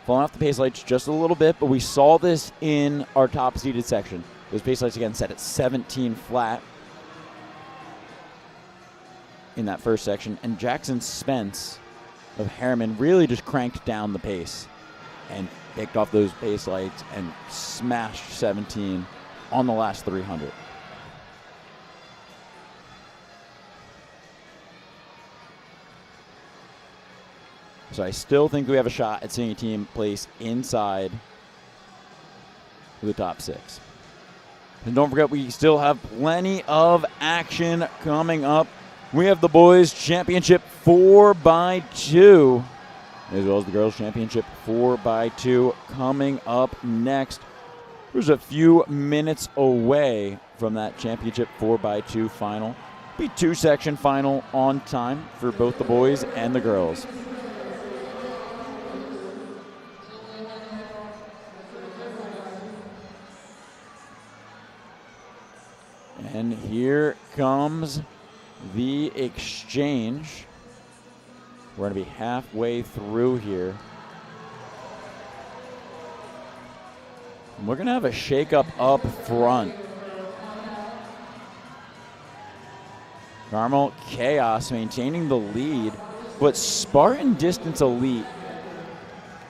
Falling off the pace lights just a little bit, but we saw this in our top seeded section. Those pace lights again set at 17 flat in that first section. And Jackson Spence of Harriman really just cranked down the pace and picked off those pace lights and smashed 17 on the last 300. So I still think we have a shot at seeing a team place inside the top 6. And don't forget, we still have plenty of action coming up. We have the boys' championship 4x2, as well as the girls' championship 4x2 coming up next. There's a few minutes away from that championship 4x2 final. Be 2-section final on time for both the boys and the girls. And here comes the exchange. We're going to be halfway through here. And we're going to have a shakeup up front. Carmel Chaos maintaining the lead, but Spartan Distance Elite,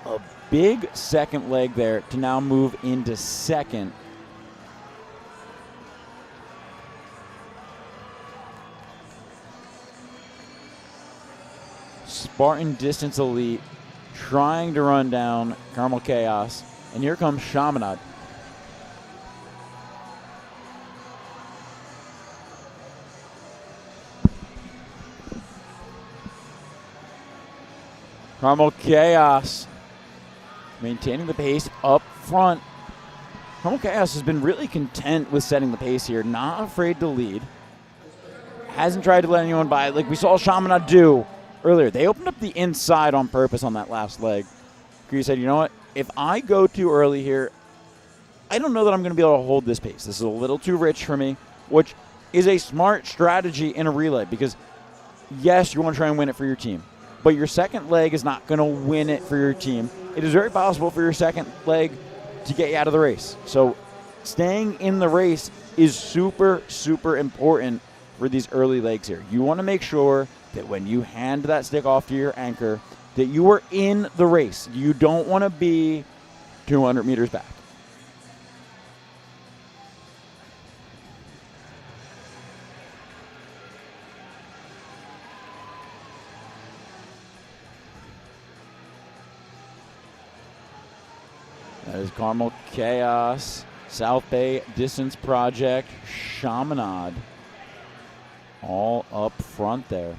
a big second leg there to now move into second. Spartan Distance Elite trying to run down Carmel Chaos. And here comes Chaminade. Carmel Chaos maintaining the pace up front. Carmel Chaos has been really content with setting the pace here, not afraid to lead. Hasn't tried to let anyone by, like we saw Chaminade do earlier. They opened up the inside on purpose on that last leg. Cree said, you know what? if I go too early here, I don't know that I'm going to be able to hold this pace. This is a little too rich for me, which is a smart strategy in a relay because, yes, you want to try and win it for your team, but your second leg is not going to win it for your team. It is very possible for your second leg to get you out of the race. So staying in the race is super, super important for these early legs here. You want to make sure that when you hand that stick off to your anchor, that you are in the race. You don't want to be 200 meters back. That is Carmel Chaos, South Bay Distance Project, Chaminade, all up front there.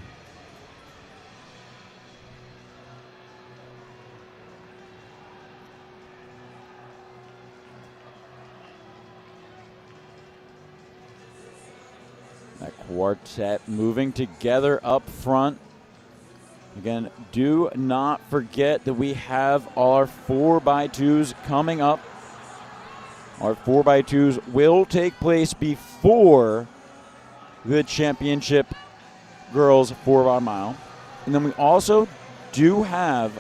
That quartet moving together up front. Again, do not forget that we have our 4x2s coming up. Our 4x2s will take place before the championship girls 4 mile. And then we also do have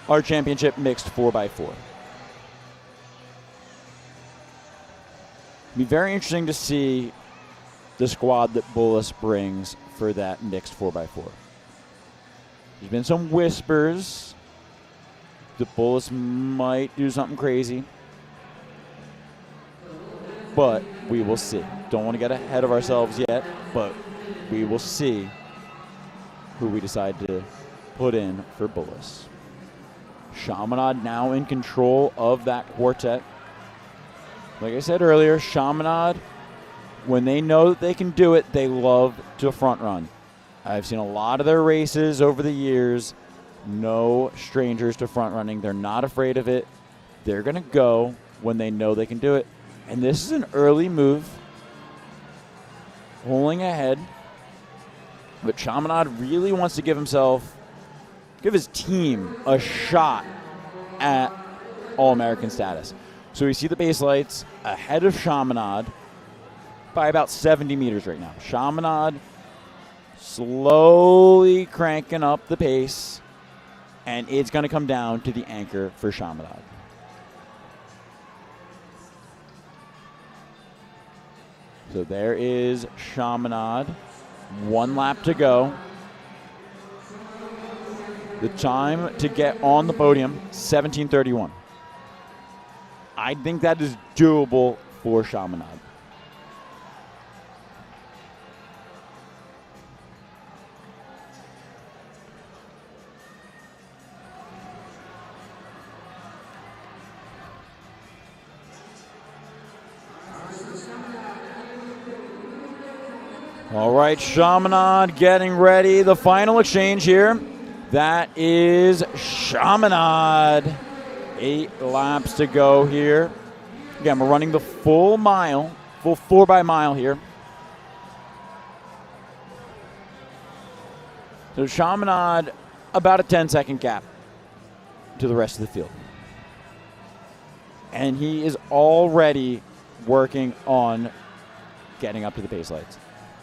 our championship mixed 4x4. It'll be very interesting to see the squad that Bullis brings for that mixed 4x4. There's been some whispers that Bullis might do something crazy, but we will see. Don't want to get ahead of ourselves yet, but we will see who we decide to put in for Bullis. Chaminade now in control of that quartet. Like I said earlier, Chaminade, when they know that they can do it, they love to front run. I've seen a lot of their races over the years. No strangers to front running. They're not afraid of it. They're going to go when they know they can do it. And this is an early move. Pulling ahead. But Chaminade really wants to give his team a shot at All-American status. So we see the base lights ahead of Chaminade by about 70 meters right now. Chaminade slowly cranking up the pace, and it's going to come down to the anchor for Chaminade. So there is Chaminade. 1 lap to go. The time to get on the podium, 17:31. I think that is doable for Chaminade. All right, Chaminade getting ready. The final exchange here. That is Chaminade. 8 laps to go here. Again, we're running the full mile, full 4 by mile here. So Chaminade, about a 10-second gap to the rest of the field. And he is already working on getting up to the pace lights.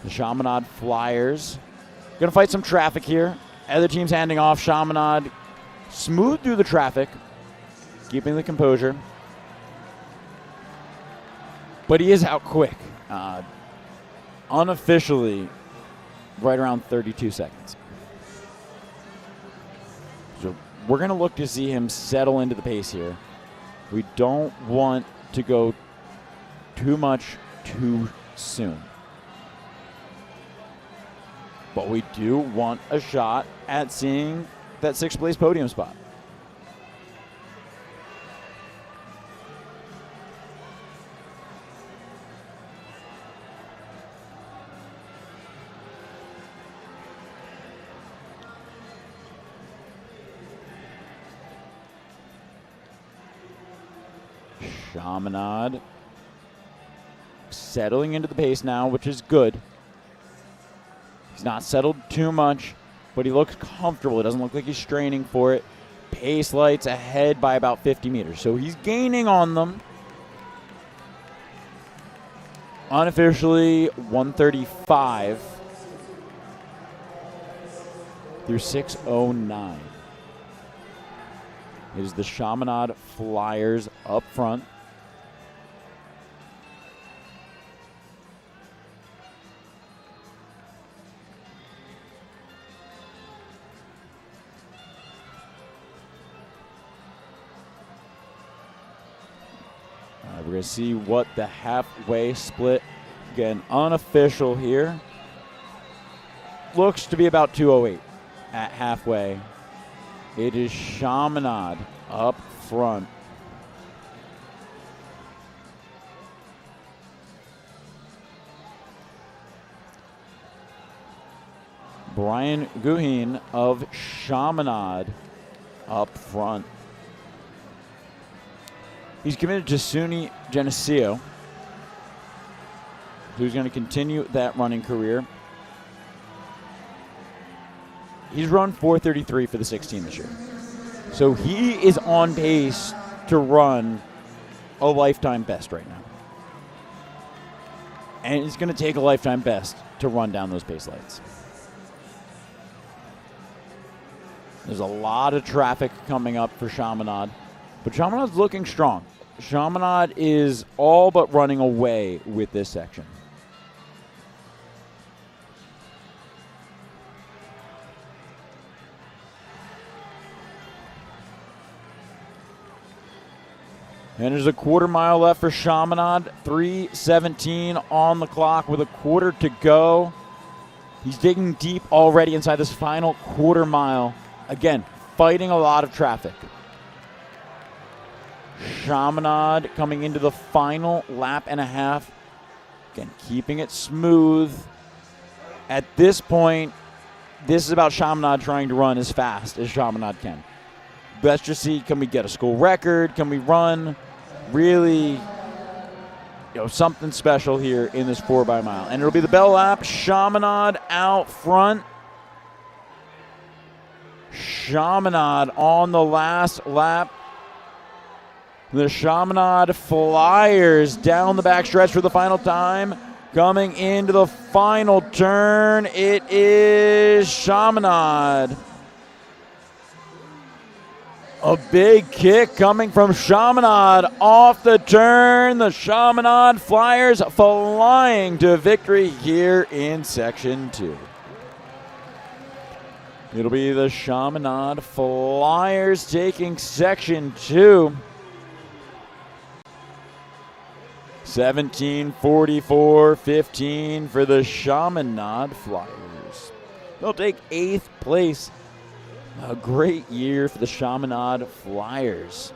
The Chaminade Flyers going to fight some traffic here. Other teams handing off. Chaminade smooth through the traffic, keeping the composure. But he is out quick. Unofficially, right around 32 seconds. So we're going to look to see him settle into the pace here. We don't want to go too much too soon. But we do want a shot at seeing that 6th place podium spot. Chaminade settling into the pace now, which is good. He's not settled too much, but he looks comfortable. It doesn't look like he's straining for it. pace lights ahead by about 50 meters. So he's gaining on them. Unofficially 135 through 6:09. It is the Chaminade Flyers up front. We're going to see what the halfway split, again, unofficial here. Looks to be about 2:08 at halfway. It is Chaminade up front. Brian Guhin of Chaminade up front. He's committed to SUNY Geneseo, who's going to continue that running career. He's run 4:33 for the 16 this year. So he is on pace to run a lifetime best right now. And it's going to take a lifetime best to run down those pace lights. There's a lot of traffic coming up for Chaminade, but Chaminade's looking strong. Chaminade is all but running away with this section. And there's a quarter mile left for Chaminade. 3:17 on the clock with a quarter to go. He's digging deep already inside this final quarter mile. Again, fighting a lot of traffic. Chaminade coming into the final lap and a half. Again, keeping it smooth. At this point, this is about Chaminade trying to run as fast as Chaminade can. Let's just see, can we get a school record? Can we run really, something special here in this 4x mile? And it'll be the bell lap. Chaminade out front. Chaminade on the last lap. The Chaminade Flyers down the back stretch for the final time. Coming into the final turn, it is Chaminade. A big kick coming from Chaminade off the turn. The Chaminade Flyers flying to victory here in Section 2. It'll be the Chaminade Flyers taking Section 2. 17:44-15 for the Chaminade Flyers. They'll take 8th place. A great year for the Chaminade Flyers.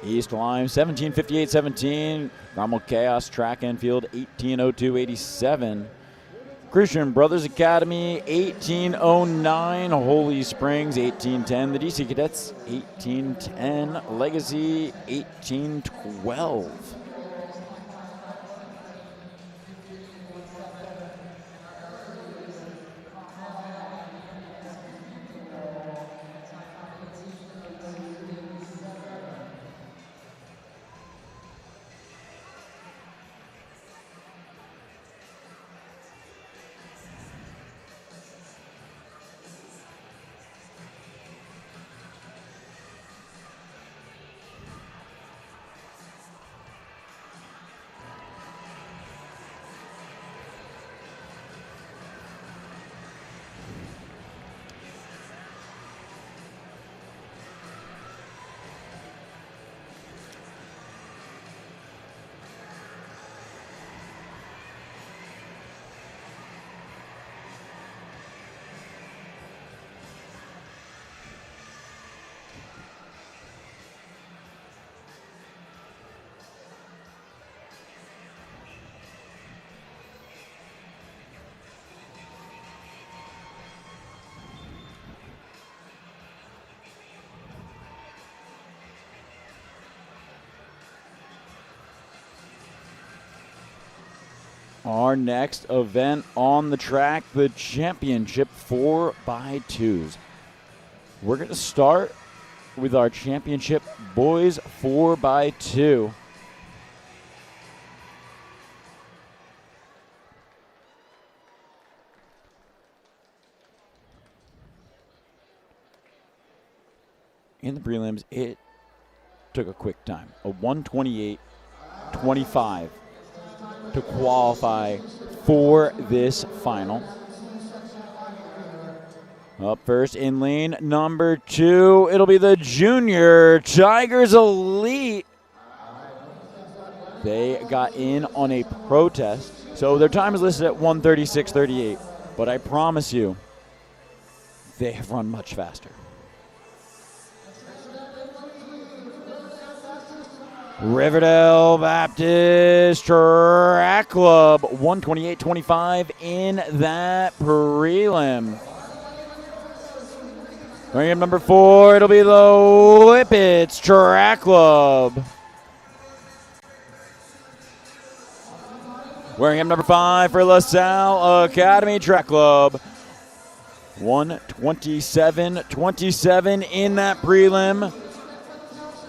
East Lyme, 17:58-17. Normal Chaos Track and Field, 18:02-87. Christian Brothers Academy, 18:09. Holy Springs, 18:10. The DC Cadets, 18:10. Legacy, 18:12. Our next event on the track, the championship 4x2s. We're going to start with our championship boys 4x2. In the prelims, it took a quick time, a 1:28.25 to qualify for this final. Up first in lane number 2, it'll be the Junior Tigers Elite. They got in on a protest, so their time is listed at 1:36.38, but I promise you, they have run much faster. Riverdale Baptist Track Club, 1:28.25 in that prelim. Going in number 4, it'll be the Whippets Track Club. Wearing him number 5 for LaSalle Academy Track Club. 1:27.27 in that prelim.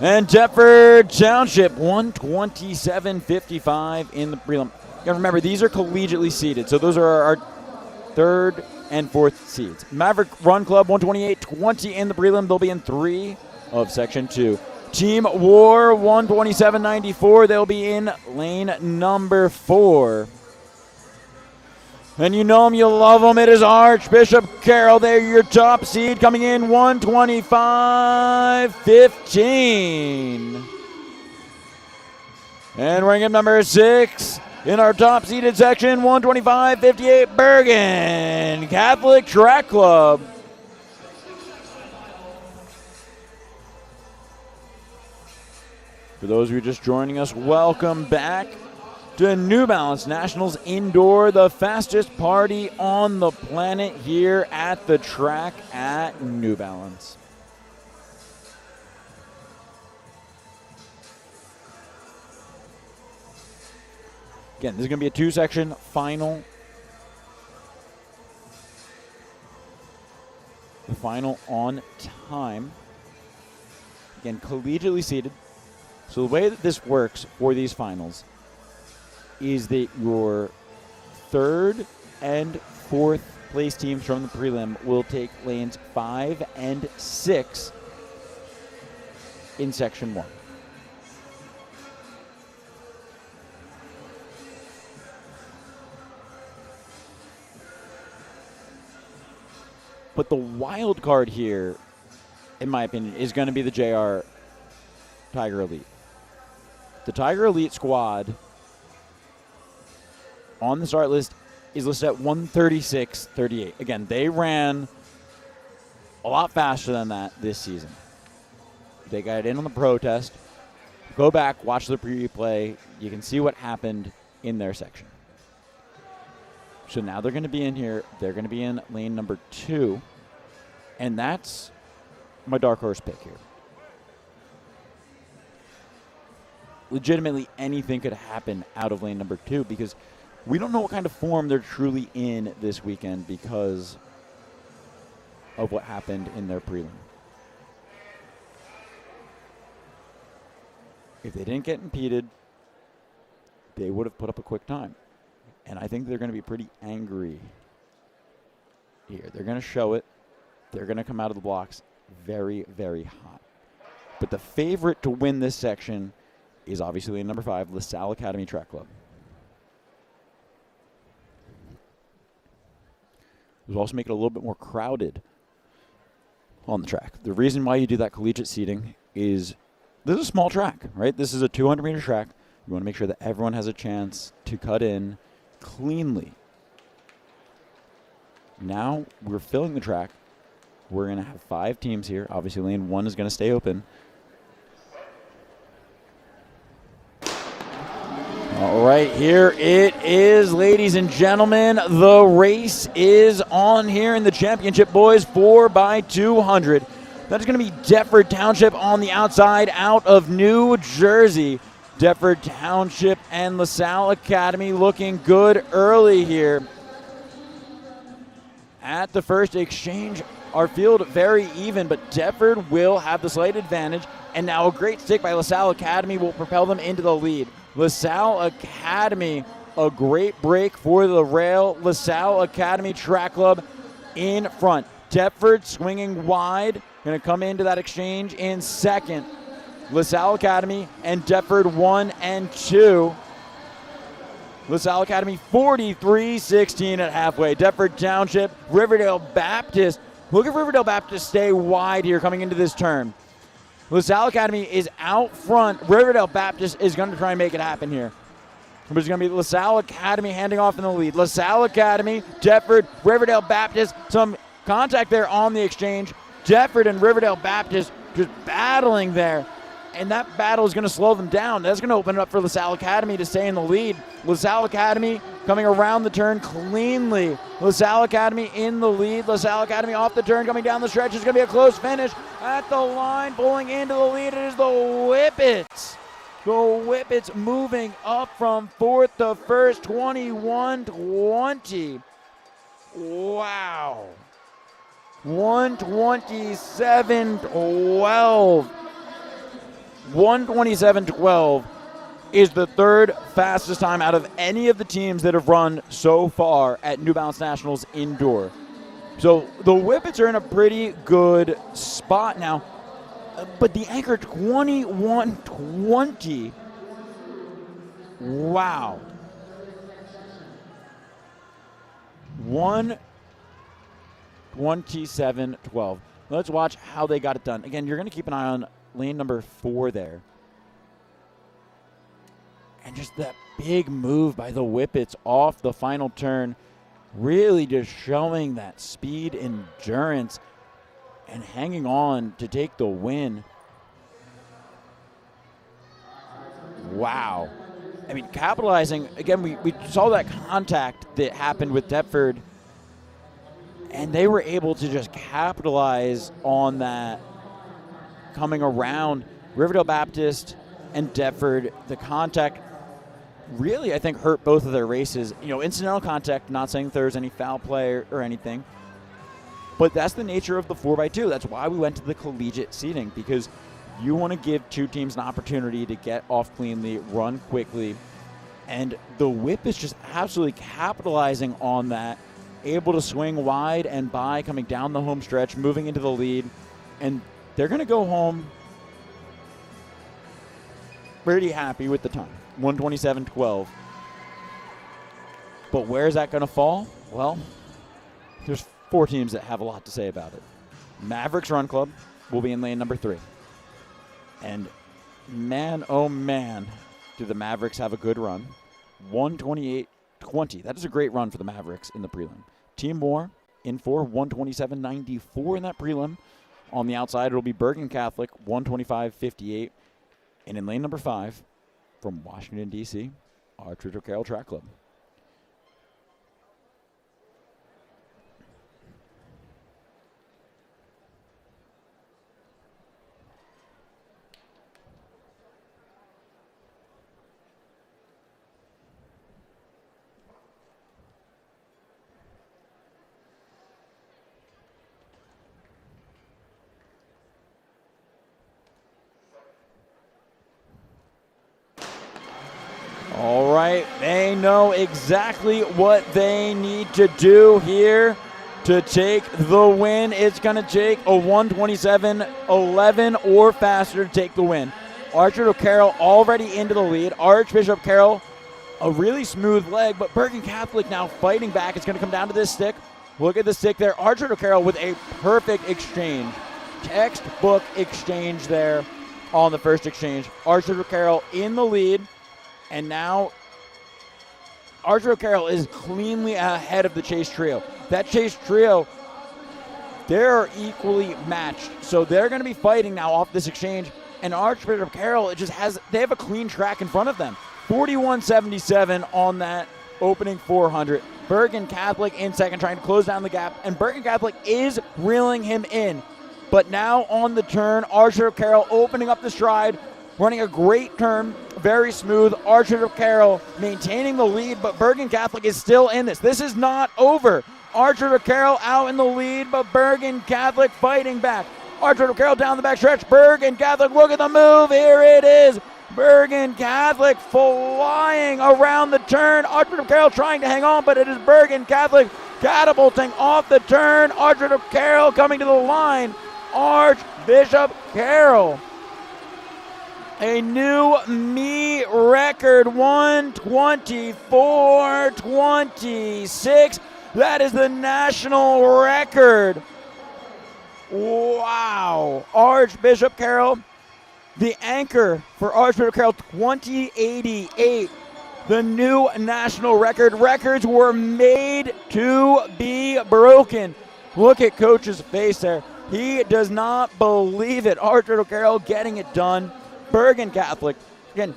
And Deptford Township, 1:27.55 in the prelim. And remember, these are collegiately seeded, so those are our 3rd and 4th seeds. Maverick Run Club, 1:28.20 in the prelim. They'll be in 3 of Section 2. Team War, 1:27.94. They'll be in lane number 4. And you know them, you love them. It is Archbishop Carroll. They're your top seed, coming in 1:25.15. And ring up number 6 in our top seeded section, 1:25.58, Bergen Catholic Track Club. For those of you just joining us, welcome back to New Balance Nationals Indoor, the fastest party on the planet here at the track at New Balance. Again, this is going to be a 2-section final. The final on time. Again, collegiately seated. So the way that this works for these finals is that your 3rd and 4th place teams from the prelim will take lanes 5 and 6 in Section 1. But the wild card here, in my opinion, is going to be the JR Tiger Elite. The Tiger Elite squad on the start list is listed at 1:36.38. Again, they ran a lot faster than that this season. They got in on the protest. Go back, watch the replay. You can see what happened in their section. So now they're going to be in here. They're going to be in lane number 2. And that's my dark horse pick here. Legitimately, anything could happen out of lane number 2 because we don't know what kind of form they're truly in this weekend because of what happened in their prelim. If they didn't get impeded, they would have put up a quick time. And I think they're going to be pretty angry here. They're going to show it. They're going to come out of the blocks very, very hot. But the favorite to win this section is obviously lane number 5, LaSalle Academy Track Club. We'll also make it a little bit more crowded on the track. The reason why you do that collegiate seating is this is a small track, right? This is a 200-meter track. You want to make sure that everyone has a chance to cut in cleanly. Now we're filling the track. We're going to have 5 teams here. Obviously, lane 1 is going to stay open. All right, here it is, ladies and gentlemen. The race is on here in the championship, boys, 4x200. That's going to be Deptford Township on the outside out of New Jersey. Deptford Township and LaSalle Academy looking good early here. At the first exchange, our field very even, but Deptford will have the slight advantage. And now a great stick by LaSalle Academy will propel them into the lead. LaSalle Academy, a great break for the rail. LaSalle Academy Track Club in front. Deptford swinging wide, going to come into that exchange in second. LaSalle Academy and Deptford 1 and 2. LaSalle Academy 43-16 at halfway. Deptford Township, Riverdale Baptist. Look at Riverdale Baptist stay wide here coming into this turn. LaSalle Academy is out front. Riverdale Baptist is going to try and make it happen here. There's going to be LaSalle Academy handing off in the lead. LaSalle Academy, Deptford, Riverdale Baptist. Some contact there on the exchange. Deptford and Riverdale Baptist just battling there. And that battle is going to slow them down. That's going to open it up for LaSalle Academy to stay in the lead. LaSalle Academy coming around the turn cleanly. LaSalle Academy in the lead. LaSalle Academy off the turn, coming down the stretch. It's going to be a close finish. At the line, pulling into the lead, it is the Whippets. The Whippets moving up from fourth to first, 21-20. Wow. 127-12. 127-12 is the third fastest time out of any of the teams that have run so far at New Balance Nationals indoor. So the Whippets are in a pretty good spot now. But the anchor 21-20. Wow. 127-12. Let's watch how they got it done. Again, you're going to keep an eye on lane number 4 there. And just that big move by the Whippets off the final turn, really just showing that speed, endurance, and hanging on to take the win. Wow. I mean, capitalizing, again, we saw that contact that happened with Deptford, and they were able to just capitalize on that coming around. Riverdale Baptist and Deptford, the contact really, I think, hurt both of their races. You know, incidental contact, not saying there's any foul play or anything, but that's the nature of the 4x2. That's why we went to the collegiate seating, because you want to give two teams an opportunity to get off cleanly, run quickly, and the Whip is just absolutely capitalizing on that, able to swing wide and by, coming down the home stretch, moving into the lead, and they're going to go home pretty happy with the time, 127-12. But where is that going to fall? Well, there's 4 teams that have a lot to say about it. Mavericks Run Club will be in lane number 3. And man, oh man, do the Mavericks have a good run. 128-20. That is a great run for the Mavericks in the prelim. Team Moore in 4, 127-94 in that prelim. On the outside, it'll be Bergen Catholic, 125-58. And in lane number 5, from Washington, D.C., our Churchill Carroll Track Club. All right, they know exactly what they need to do here to take the win. It's going to take a 127-11 or faster to take the win. Archbishop Carroll already into the lead. Archbishop Carroll, a really smooth leg, but Bergen Catholic now fighting back. It's going to come down to this stick. Look at the stick there. Archbishop Carroll with a perfect exchange. Textbook exchange there on the first exchange. Archbishop Carroll in the lead. And now Archbishop Carroll is cleanly ahead of the Chase Trio. That Chase Trio, they're equally matched. So they're going to be fighting now off this exchange. And Archbishop Carroll, they have a clean track in front of them. 41-77 on that opening 400. Bergen Catholic in second, trying to close down the gap. And Bergen Catholic is reeling him in. But now on the turn, Archbishop Carroll opening up the stride. running a great turn, very smooth. Archer Carroll maintaining the lead, but Bergen Catholic is still in this. This is not over. Archer Carroll out in the lead, but Bergen Catholic fighting back. Archer Carroll down the back stretch. Bergen Catholic, look at the move. Here it is. Bergen Catholic flying around the turn. Archer Carroll trying to hang on, but it is Bergen Catholic catapulting off the turn. Archer Carroll coming to the line. Archbishop Carroll. A new meet record, 1:24.26. That is the national record. Wow. Archbishop Carroll, the anchor for Archbishop Carroll, 2088. The new national record. Records were made to be broken. Look at Coach's face there. He does not believe it. Archbishop Carroll getting it done. Bergen Catholic, again,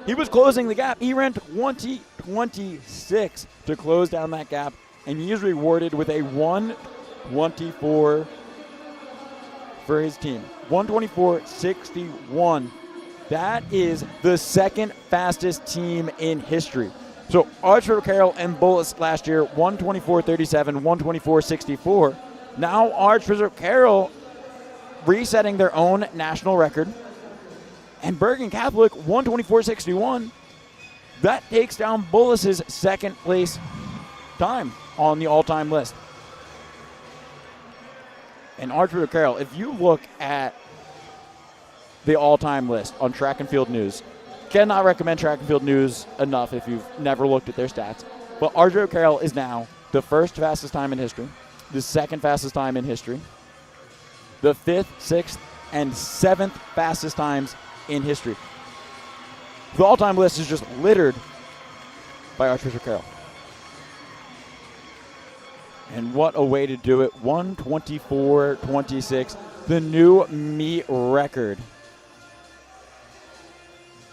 he was closing the gap. He ran 20:26 to close down that gap, and he is rewarded with a 1:24 for his team. 1:24.61. That is the second fastest team in history. So Archbishop Carroll and Bullis last year, 1:24.37, 1:24.64. Now Archbishop Carroll resetting their own national record. And Bergen Catholic, 1:24.61. That takes down Bullis's second place time on the all-time list. And Archbishop Carroll, if you look at the all-time list on Track and Field News, cannot recommend Track and Field News enough if you've never looked at their stats. But Archbishop Carroll is now the first fastest time in history, the second fastest time in history, the fifth, sixth, and seventh fastest times in history. The all-time list is just littered by Archbishop Carroll. And what a way to do it. 1:24.26, the new meet record.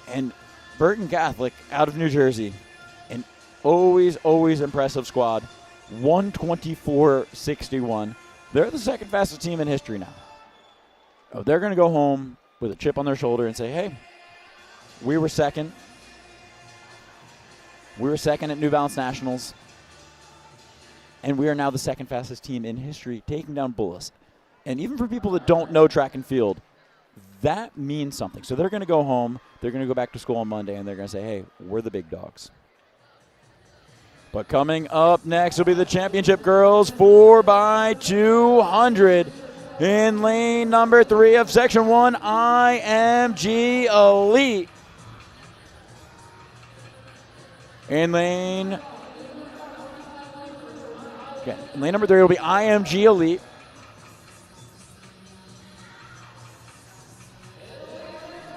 And Bergen Catholic out of New Jersey, an always impressive squad. 1:24.61. They're the second fastest team in history now. Oh, they're going to go home with a chip on their shoulder and say, hey, we were second. We were second at New Balance Nationals. And we are now the second fastest team in history, taking down Bullis. And even for people that don't know track and field, that means something. So they're going to go home, they're going to go back to school on Monday, and they're going to say, hey, we're the big dogs. But coming up next will be the championship girls 4x200. In lane number 3 of Section 1, IMG Elite. In lane number 3 will be IMG Elite.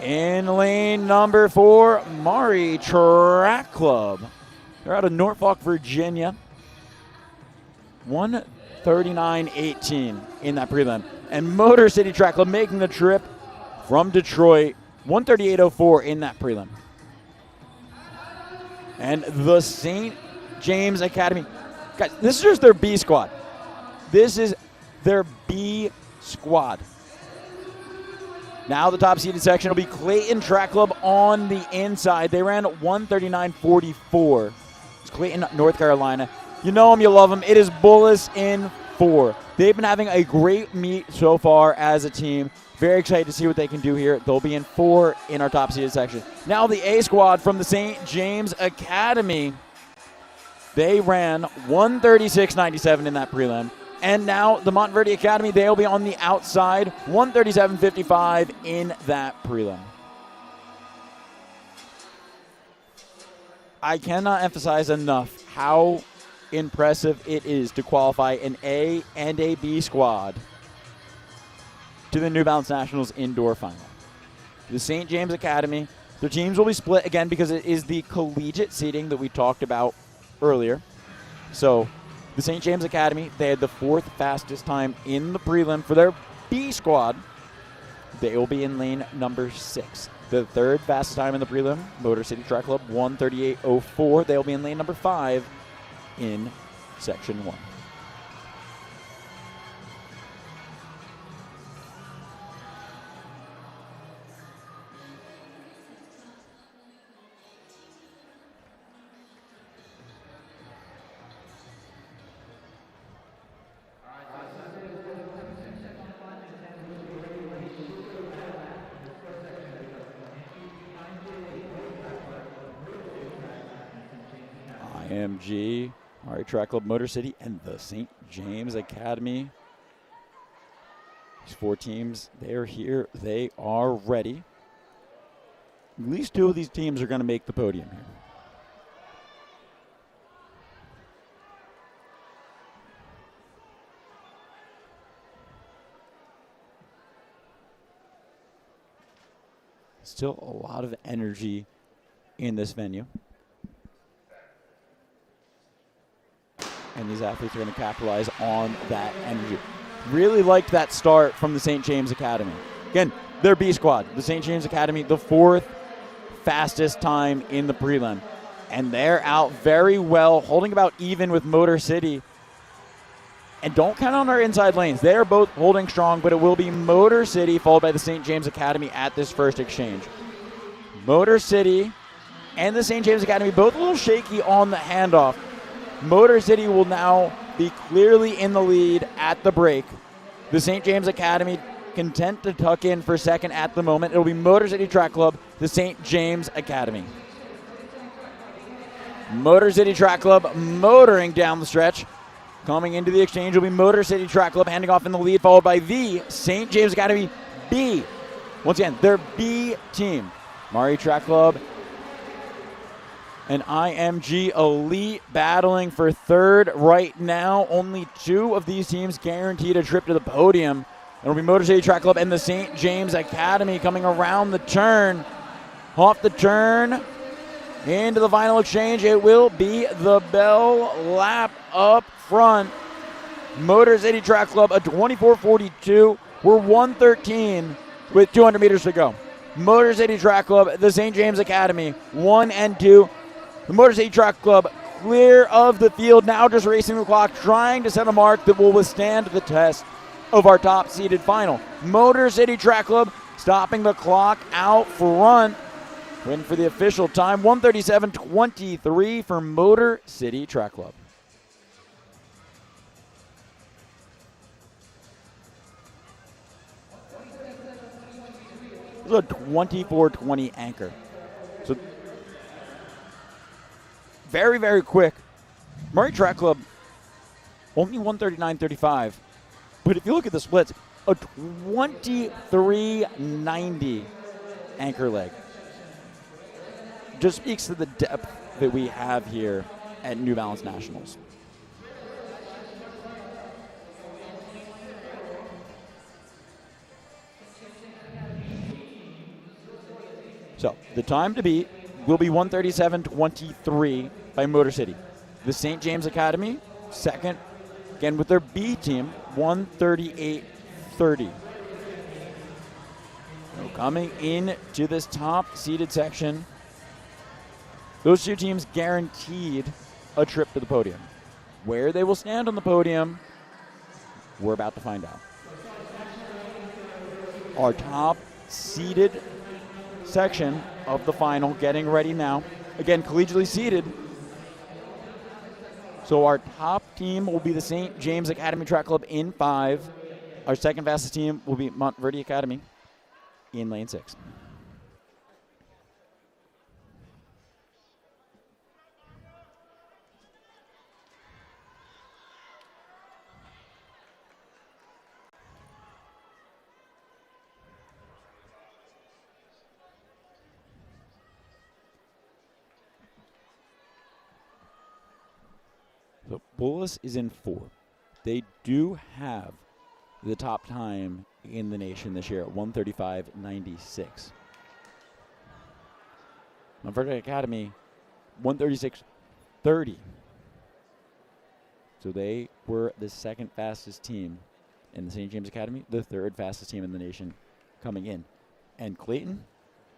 In lane number 4, Mari Track Club. They're out of Norfolk, Virginia. 1:39.18 in that prelim. And Motor City Track Club making the trip from Detroit. 1:38.04 in that prelim. And the St. James Academy. Guys, this is just their B squad. This is their B squad. Now the top seeded section will be Clayton Track Club on the inside. They ran 1:39.44. It's Clayton, North Carolina. You know them, you love them. It is Bullis in 4. They've been having a great meet so far as a team. Very excited to see what they can do here. They'll be in 4 in our top seeded section. Now the A squad from the St. James Academy. They ran 1:36.97 in that prelim. And now the Montverde Academy, they'll be on the outside, 1:37.55 in that prelim. I cannot emphasize enough how impressive it is to qualify an A and a B squad to the New Balance Nationals indoor final. The St. James Academy, their teams will be split again because it is the collegiate seating that we talked about earlier. So the St. James Academy, they had the 4th fastest time in the prelim for their B squad. They will be in lane number 6. The 3rd fastest time in the prelim, Motor City Track Club, 1:38.04. They'll be in lane number 5 in Section 1. IMG, Mari Track Club, Motor City, and the St. James Academy. These 4 teams, they're here. They are ready. At least 2 of these teams are going to make the podium here. Still a lot of energy in this venue. And these athletes are going to capitalize on that energy. Really liked that start from the St. James Academy. Again, they're B squad. The St. James Academy, the 4th fastest time in the prelim. And they're out very well, holding about even with Motor City. And don't count on our inside lanes. They are both holding strong, but it will be Motor City followed by the St. James Academy at this first exchange. Motor City and the St. James Academy both a little shaky on the handoff. Motor City will now be clearly in the lead at the break. The St. James Academy content to tuck in for second at the moment. It will be Motor City Track Club, the St. James Academy. Motor City Track Club motoring down the stretch. Coming into the exchange will be Motor City Track Club, handing off in the lead, followed by the St. James Academy B. Once again, their B team. Mari Track Club and IMG Elite battling for third right now. Only 2 of these teams guaranteed a trip to the podium. It'll be Motor City Track Club and the St. James Academy coming around the turn. Off the turn, into the final exchange. It will be the bell lap up front. Motor City Track Club, a 24:42. We're 1:13 with 200 meters to go. Motor City Track Club, the St. James Academy, 1 and 2. The Motor City Track Club clear of the field, now just racing the clock, trying to set a mark that will withstand the test of our top-seeded final. Motor City Track Club stopping the clock out front. Waiting for the official time, 1:37.23 for Motor City Track Club. This is a 24:20 anchor. So very, very quick. Murray Track Club, only 1:39.35. But if you look at the splits, a 23:90 anchor leg. Just speaks to the depth that we have here at New Balance Nationals. So the time to beat will be 1:37.23 by Motor City. The St. James Academy, second, again with their B team, 1:38.30. So coming into this top seeded section, those 2 teams guaranteed a trip to the podium. Where they will stand on the podium, we're about to find out. Our top seeded section of the final getting ready now. Again, collegiately seeded. So our top team will be the St. James Academy Track Club in 5. Our second fastest team will be Montverde Academy in lane 6. So Bullis is in 4. They do have the top time in the nation this year at 1:35.96. Montverde Academy, 1:36.30. So they were the second fastest team in the St. James Academy, the third fastest team in the nation coming in. And Clayton,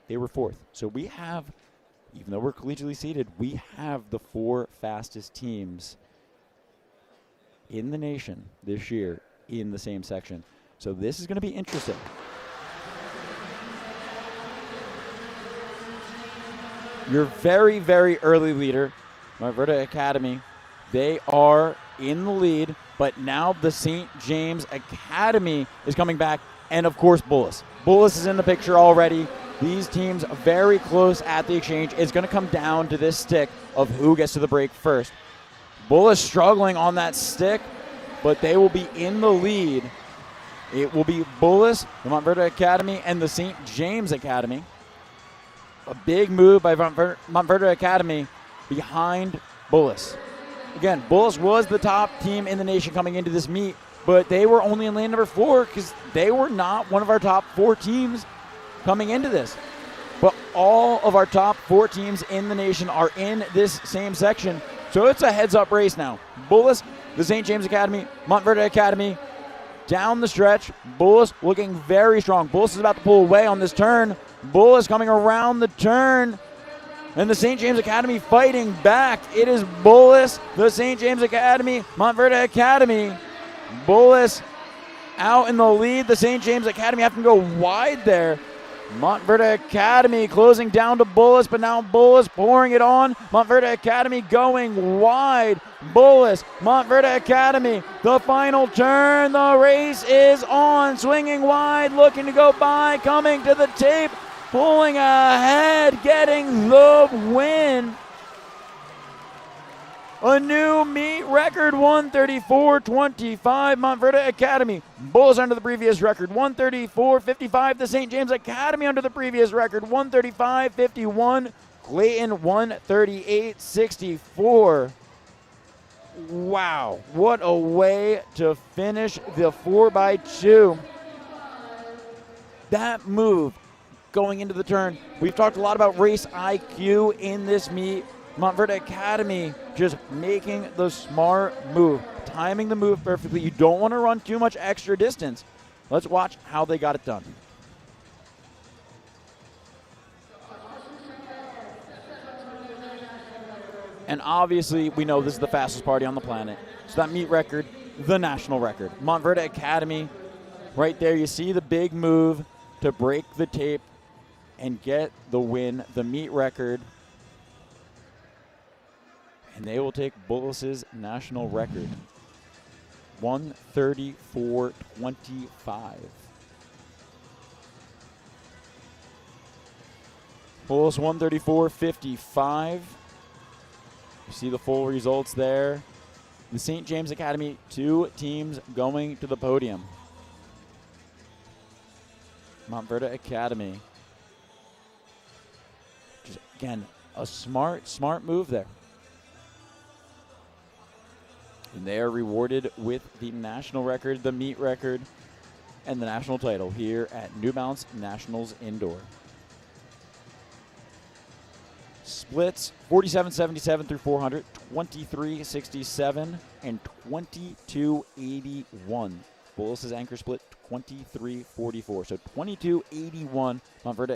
they were 4th. So we have, even though we're collegiately seeded, we have the 4 fastest teams in the nation this year in the same section. So this is going to be interesting. Your very, very early leader, Montverde Academy, they are in the lead, but now the St. James Academy is coming back, and of course Bullis. Bullis is in the picture already. These teams very close at the exchange. It's going to come down to this stick of who gets to the break first. Bullis struggling on that stick, but they will be in the lead. It will be Bullis, the Montverde Academy, and the St. James Academy. A big move by Montverde Academy behind Bullis. Again, Bullis was the top team in the nation coming into this meet, but they were only in lane number 4 because they were not one of our top 4 teams coming into this. But all of our top 4 teams in the nation are in this same section, so it's a heads-up race now. Bullis, the St. James Academy, Montverde Academy, down the stretch. Bullis looking very strong. Bullis is about to pull away on this turn. Bullis coming around the turn, and the St. James Academy fighting back. It is Bullis, the St. James Academy, Montverde Academy. Bullis out in the lead. The St. James Academy having to go wide there. Montverde Academy closing down to Bullis, but now Bullis pouring it on. Montverde Academy going wide. Bullis, Montverde Academy, the final turn. The race is on. Swinging wide, looking to go by, coming to the tape, pulling ahead, getting the win. A new meet record, 134.25, Montverde Academy. Bullis under the previous record, 134.55. The St. James Academy under the previous record, 135.51. Clayton, 138.64. Wow, what a way to finish the 4x2. That move going into the turn. We've talked a lot about race IQ in this meet. Montverde Academy just making the smart move, timing the move perfectly. You don't want to run too much extra distance. Let's watch how they got it done. And obviously, we know this is the fastest party on the planet. So that meet record, the national record. Montverde Academy, right there, you see the big move to break the tape and get the win, the meet record. And they will take Bullis's national record, 134.25. Bullis 134.55. You see the full results there. The St. James Academy, 2 teams going to the podium. Montverde Academy. Just, again, a smart move there. And they are rewarded with the national record, the meet record, and the national title here at New Balance Nationals Indoor. Splits 47.77 through 400, 23.67, and 22.81. Bullis' anchor split 23.44. So 22.81 Montverde